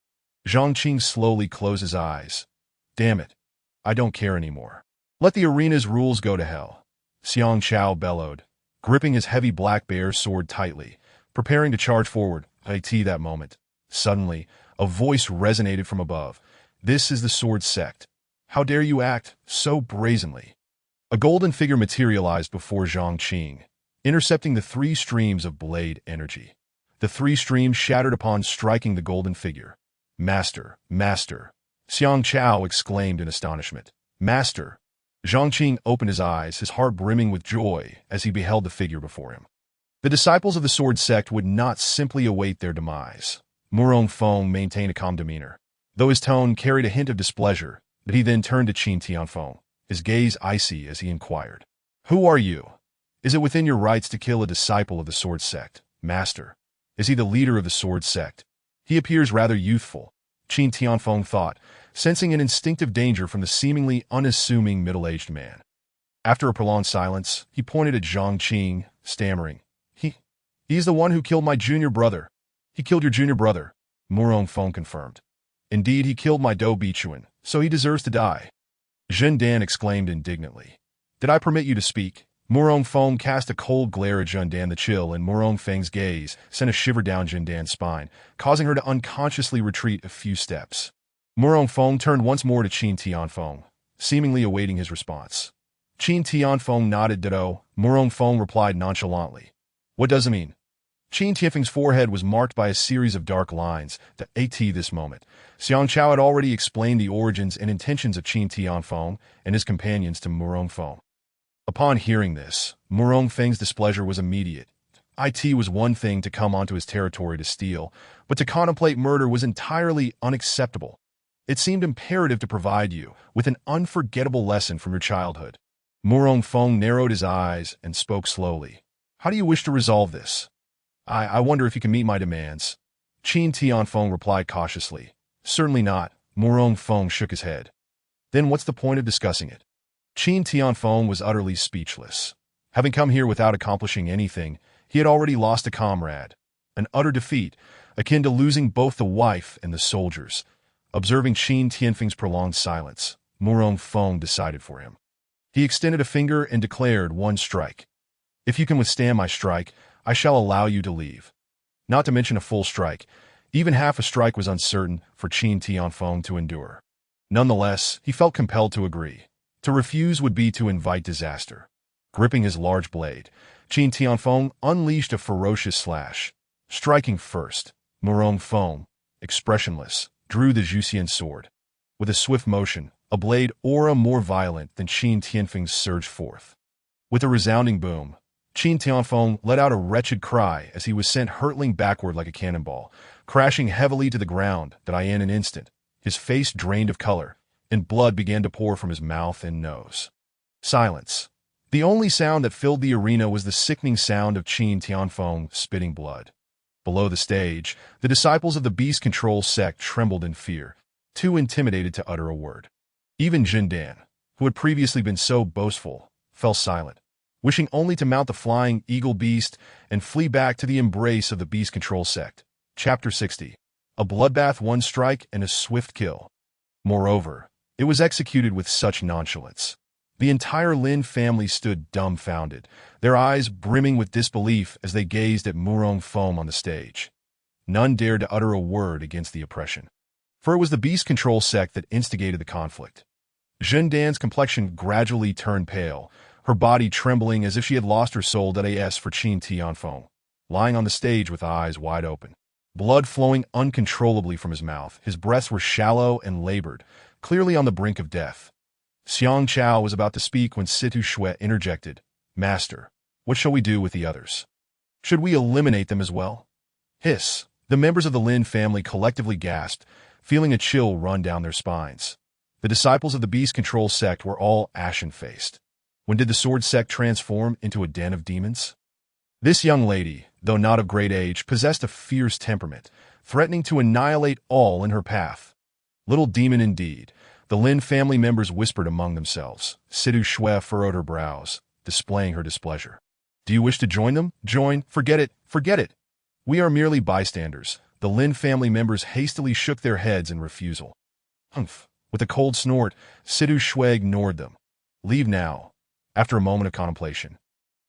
Zhang Qing slowly closed his eyes. Damn it, I don't care anymore. Let the arena's rules go to hell. Xiang Chao bellowed, gripping his heavy black bear sword tightly, preparing to charge forward. At that moment, suddenly, a voice resonated from above. This is the Sword Sect. How dare you act so brazenly? A golden figure materialized before Zhang Qing, intercepting the 3 streams of blade energy. The 3 streams shattered upon striking the golden figure. Master, Master! Xiang Chao exclaimed in astonishment. Master! Zhang Qing opened his eyes, his heart brimming with joy as he beheld the figure before him. The disciples of the Sword Sect would not simply await their demise. Murong Feng maintained a calm demeanor, though his tone carried a hint of displeasure. But he then turned to Qin Tianfeng, his gaze icy as he inquired, "Who are you? Is it within your rights to kill a disciple of the Sword Sect, Master? Is he the leader of the Sword Sect? He appears rather youthful," Qin Tianfeng thought, sensing an instinctive danger from the seemingly unassuming middle-aged man. After a prolonged silence, he pointed at Zhang Qing, stammering, He's the one who killed my junior brother." "He killed your junior brother," Murong Feng confirmed. "Indeed, he killed my Do Bichuan, so he deserves to die," Zhen Dan exclaimed indignantly. Did I permit you to speak? Murong Feng cast a cold glare at Jundan. The chill in Murong Feng's gaze sent a shiver down Jundan's spine, causing her to unconsciously retreat a few steps. Murong Feng turned once more to Qin Tianfeng, seemingly awaiting his response. Qin Tianfeng nodded ditto. Murong Feng replied nonchalantly. What does it mean? Qin Tianfeng's forehead was marked by a series of dark lines. At this moment, Xiang Chao had already explained the origins and intentions of Qin Tianfeng and his companions to Murong Feng. Upon hearing this, Murong Feng's displeasure was immediate. It was one thing to come onto his territory to steal, but to contemplate murder was entirely unacceptable. It seemed imperative to provide you with an unforgettable lesson from your childhood. Murong Feng narrowed his eyes and spoke slowly. How do you wish to resolve this? I wonder if you can meet my demands. Qin Tianfeng replied cautiously. Certainly not. Murong Feng shook his head. Then what's the point of discussing it? Qin Tianfeng was utterly speechless. Having come here without accomplishing anything, he had already lost a comrade. An utter defeat, akin to losing both the wife and the soldiers. Observing Qin Tianfeng's prolonged silence, Murong Feng decided for him. He extended a finger and declared one strike. If you can withstand my strike, I shall allow you to leave. Not to mention a full strike. Even half a strike was uncertain for Qin Tianfeng to endure. Nonetheless, he felt compelled to agree. To refuse would be to invite disaster. Gripping his large blade, Qin Tianfeng unleashed a ferocious slash. Striking first, Murong Feng, expressionless, drew the Zhuxian sword. With a swift motion, a blade aura more violent than Qin Tianfeng's surged forth. With a resounding boom, Qin Tianfeng let out a wretched cry as he was sent hurtling backward like a cannonball, crashing heavily to the ground. In an instant, his face drained of color, and blood began to pour from his mouth and nose. Silence. The only sound that filled the arena was the sickening sound of Qin Tianfeng spitting blood. Below the stage, the disciples of the Beast Control sect trembled in fear, too intimidated to utter a word. Even Jundan, who had previously been so boastful, fell silent, wishing only to mount the flying eagle beast and flee back to the embrace of the Beast Control sect. Chapter 60. A bloodbath, one strike, and a swift kill. Moreover, it was executed with such nonchalance. The entire Lin family stood dumbfounded, their eyes brimming with disbelief as they gazed at Murong Feng on the stage. None dared to utter a word against the oppression, for it was the Beast Control sect that instigated the conflict. Jundan's complexion gradually turned pale, her body trembling as if she had lost her soul. As for Qin Tianfeng, lying on the stage with eyes wide open, blood flowing uncontrollably from his mouth, his breaths were shallow and labored, clearly on the brink of death. Xiang Chao was about to speak when Situ Shui interjected. Master, what shall we do with the others? Should we eliminate them as well? Hiss. The members of the Lin family collectively gasped, feeling a chill run down their spines. The disciples of the Beast Control sect were all ashen-faced. When did the Sword sect transform into a den of demons? This young lady, though not of great age, possessed a fierce temperament, threatening to annihilate all in her path. Little demon indeed, the Lin family members whispered among themselves. Situ Shui furrowed her brows, displaying her displeasure. Do you wish to join them? Join? Forget it, forget it. We are merely bystanders. The Lin family members hastily shook their heads in refusal. Humph. With a cold snort, Situ Shui ignored them. Leave now. After a moment of contemplation,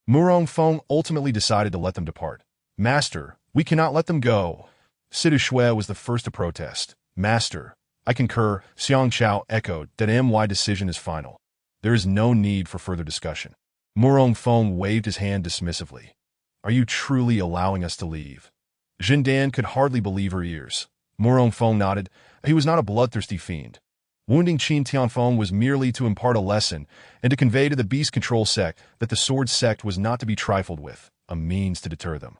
Murong Feng ultimately decided to let them depart. Master, we cannot let them go. Situ Shui was the first to protest. Master, I concur, Xiang Chao echoed. That my decision is final. There is no need for further discussion. Murong Feng waved his hand dismissively. Are you truly allowing us to leave? Jundan could hardly believe her ears. Murong Feng nodded. He was not a bloodthirsty fiend. Wounding Qin Tianfeng was merely to impart a lesson and to convey to the Beast Control sect that the Sword sect was not to be trifled with, a means to deter them.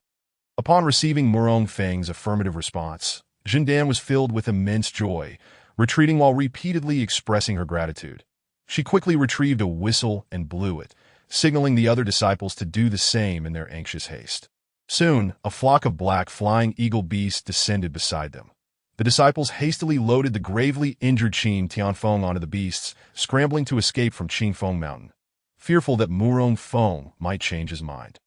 Upon receiving Murong Feng's affirmative response, Jundan was filled with immense joy, retreating while repeatedly expressing her gratitude. She quickly retrieved a whistle and blew it, signaling the other disciples to do the same in their anxious haste. Soon, a flock of black flying eagle beasts descended beside them. The disciples hastily loaded the gravely injured Qin Tianfeng onto the beasts, scrambling to escape from Qingfeng Mountain, fearful that Murong Feng might change his mind.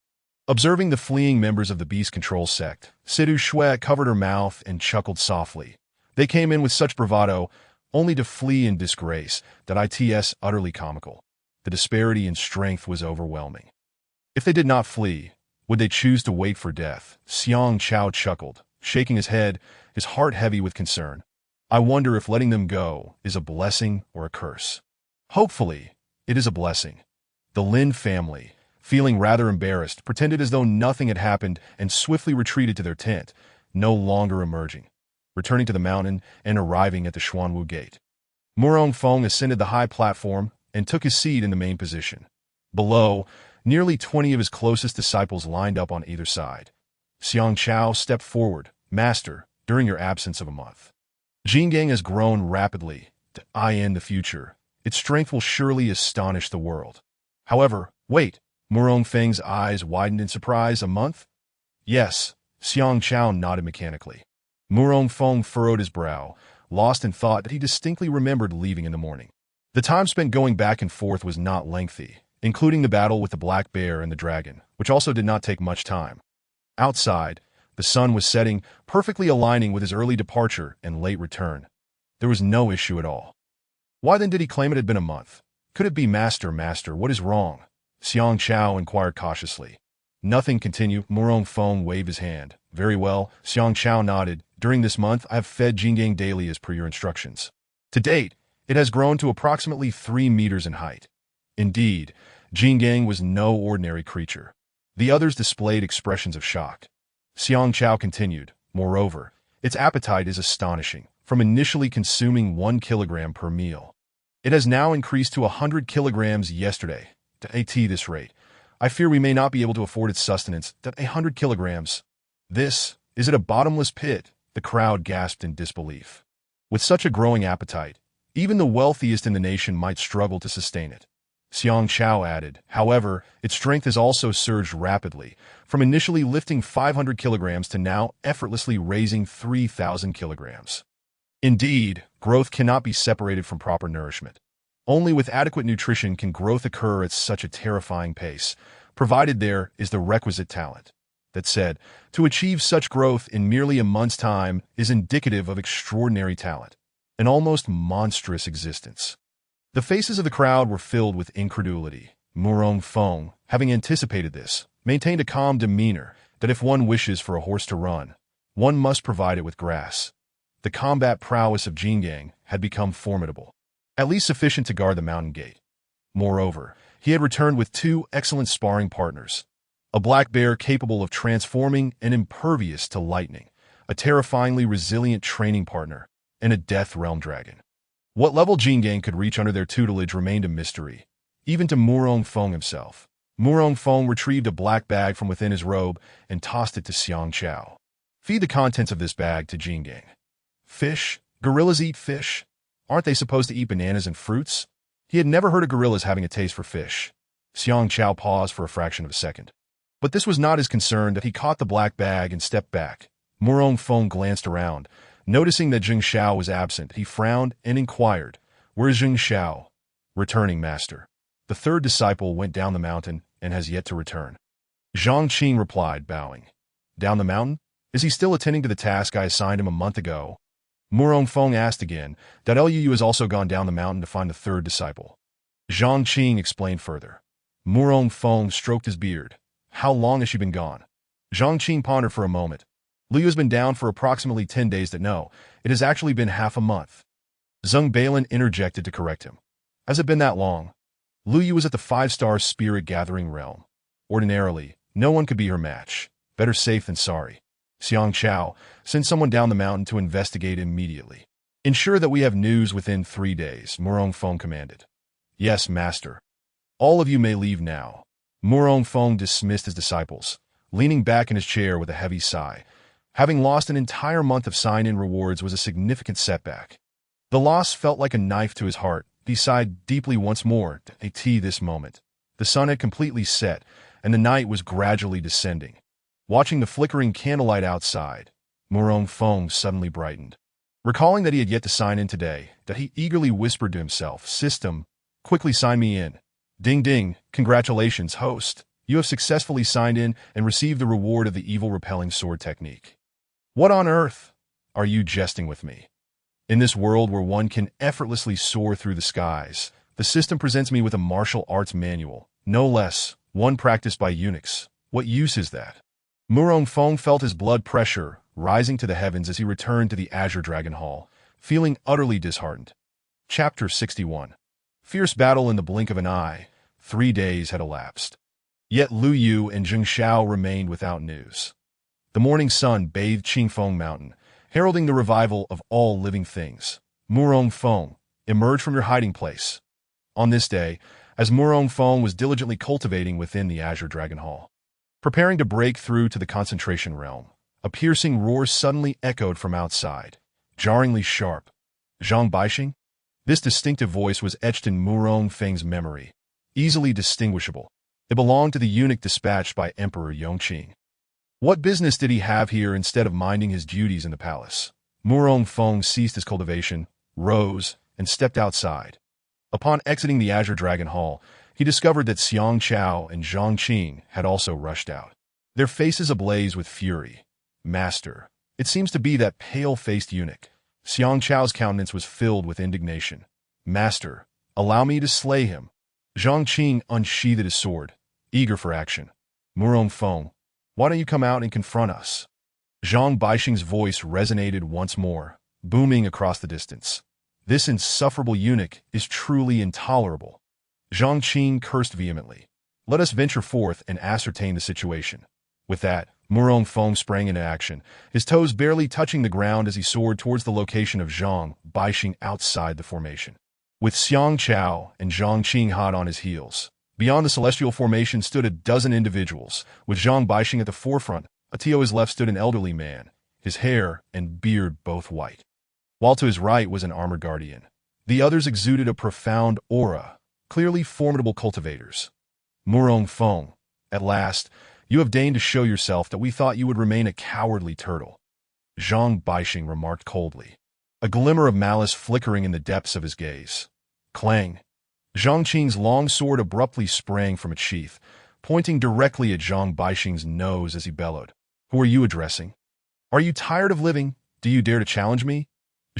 Observing the fleeing members of the Beast Control sect, Situ Shui covered her mouth and chuckled softly. They came in with such bravado, only to flee in disgrace, that it's utterly comical. The disparity in strength was overwhelming. If they did not flee, would they choose to wait for death? Xiang Chao chuckled, shaking his head, his heart heavy with concern. I wonder if letting them go is a blessing or a curse. Hopefully, it is a blessing. The Lin family, feeling rather embarrassed, pretended as though nothing had happened and swiftly retreated to their tent, no longer emerging, returning to the mountain and arriving at the Xuanwu Gate. Murong Feng ascended the high platform and took his seat in the main position. Below, nearly 20 of his closest disciples lined up on either side. Xiang Chao stepped forward. Master, during your absence of a month, Jinggang has grown rapidly. To eye in the future, its strength will surely astonish the world. However, wait, Murong Feng's eyes widened in surprise. A month? Yes, Xiang Chao nodded mechanically. Murong Feng furrowed his brow, lost in thought that he distinctly remembered leaving in the morning. The time spent going back and forth was not lengthy, including the battle with the black bear and the dragon, which also did not take much time. Outside, the sun was setting, perfectly aligning with his early departure and late return. There was no issue at all. Why then did he claim it had been a month? Could it be Master, what is wrong? Xiang Chao inquired cautiously. Nothing, continued. Murong Feng waved his hand. Very well, Xiang Chao nodded. During this month, I have fed Jinggang daily as per your instructions. To date, it has grown to approximately 3 meters in height. Indeed, Jinggang was no ordinary creature. The others displayed expressions of shock. Xiang Chao continued, moreover, its appetite is astonishing, from initially consuming 1 kilogram per meal. It has now increased to 100 kilograms yesterday. At this rate, I fear we may not be able to afford its sustenance. 100 kilograms. Is it a bottomless pit? The crowd gasped in disbelief. With such a growing appetite, even the wealthiest in the nation might struggle to sustain it. Xiang Chao added, however, its strength has also surged rapidly, from initially lifting 500 kilograms to now effortlessly raising 3,000 kilograms. Indeed, growth cannot be separated from proper nourishment. Only with adequate nutrition can growth occur at such a terrifying pace, provided there is the requisite talent. That said, to achieve such growth in merely a month's time is indicative of extraordinary talent, an almost monstrous existence. The faces of the crowd were filled with incredulity. Murong Feng, having anticipated this, maintained a calm demeanor that if one wishes for a horse to run, one must provide it with grass. The combat prowess of Jinggang had become formidable, at least sufficient to guard the mountain gate. Moreover, he had returned with 2 excellent sparring partners, a black bear capable of transforming and impervious to lightning, a terrifyingly resilient training partner, and a death realm dragon. What level Jinggang could reach under their tutelage remained a mystery, even to Murong Feng himself. Murong Feng retrieved a black bag from within his robe and tossed it to Xiang Chao. Feed the contents of this bag to Jinggang. Fish? Gorillas eat fish? Aren't they supposed to eat bananas and fruits? He had never heard of gorillas having a taste for fish. Xiang Chao paused for a fraction of a second. But this was not his concern that he caught the black bag and stepped back. Murong Feng glanced around. Noticing that Zheng Xiao was absent, he frowned and inquired, Where is Zheng Xiao? Returning, master. The 3rd disciple went down the mountain and has yet to return. Zhang Qing replied, bowing. Down the mountain? Is he still attending to the task I assigned him a month ago? Murong Feng asked again. Lu has also gone down the mountain to find the 3rd disciple. Zhang Qing explained further. Murong Feng stroked his beard. How long has she been gone? Zhang Qing pondered for a moment. Liu has been down for approximately 10 days. No, it has actually been half a month. Zheng Balin interjected to correct him. Has it been that long? Liu was at the 5-star spirit gathering realm. Ordinarily, no one could be her match. Better safe than sorry. Xiang Chao, send someone down the mountain to investigate immediately. Ensure that we have news within 3 days, Murong Feng commanded. Yes, master. All of you may leave now. Murong Feng dismissed his disciples, leaning back in his chair with a heavy sigh. Having lost an entire month of sign-in rewards was a significant setback. The loss felt like a knife to his heart. He sighed deeply once more. This moment. The sun had completely set, and the night was gradually descending. Watching the flickering candlelight outside, Murong Feng suddenly brightened. Recalling that he had yet to sign in today, he eagerly whispered to himself, System, quickly sign me in. Ding ding, congratulations, host. You have successfully signed in and received the reward of the evil repelling sword technique. What on earth? Are you jesting with me? In this world where one can effortlessly soar through the skies, The system presents me with a martial arts manual, no less, one practiced by eunuchs. What use is that? Murong Feng felt his blood pressure rising to the heavens as he returned to the Azure Dragon Hall, feeling utterly disheartened. Chapter 61. Fierce battle in the blink of an eye. 3 days had elapsed. Yet Lu Yu and Zheng Xiao remained without news. The morning sun bathed Qingfeng Mountain, heralding the revival of all living things. Murong Feng, emerge from your hiding place. On this day, as Murong Feng was diligently cultivating within the Azure Dragon Hall, preparing to break through to the concentration realm, a piercing roar suddenly echoed from outside, jarringly sharp. Zhang Baixing? This distinctive voice was etched in Murong Feng's memory, easily distinguishable. It belonged to the eunuch dispatched by Emperor Yongqing. What business did he have here instead of minding his duties in the palace? Murong Feng ceased his cultivation, rose, and stepped outside. Upon exiting the Azure Dragon Hall, he discovered that Xiang Chao and Zhang Qing had also rushed out, their faces ablaze with fury. Master, it seems to be that pale-faced eunuch. Xiang Chao's countenance was filled with indignation. Master, allow me to slay him. Zhang Qing unsheathed his sword, eager for action. Murong Feng, why don't you come out and confront us? Zhang Baixing's voice resonated once more, booming across the distance. This insufferable eunuch is truly intolerable. Zhang Qing cursed vehemently. Let us venture forth and ascertain the situation. With that, Murong Feng sprang into action, his toes barely touching the ground as he soared towards the location of Zhang Baixing outside the formation. With Xiang Chao and Zhang Qing hot on his heels, beyond the celestial formation stood a dozen individuals, with Zhang Baixing at the forefront. To his left stood an elderly man, his hair and beard both white, while to his right was an armored guardian. The others exuded a profound aura, clearly formidable cultivators. Murong Feng, at last, you have deigned to show yourself that we thought you would remain a cowardly turtle. Zhang Baixing remarked coldly, a glimmer of malice flickering in the depths of his gaze. Clang! Zhang Qing's long sword abruptly sprang from its sheath, pointing directly at Zhang Baixing's nose as he bellowed. Who are you addressing? Are you tired of living? Do you dare to challenge me?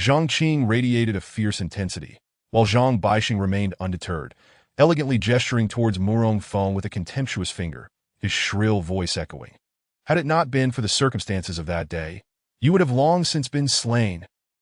Zhang Qing radiated a fierce intensity, while Zhang Baixing remained undeterred, elegantly gesturing towards Murong Feng with a contemptuous finger, his shrill voice echoing. Had it not been for the circumstances of that day, you would have long since been slain.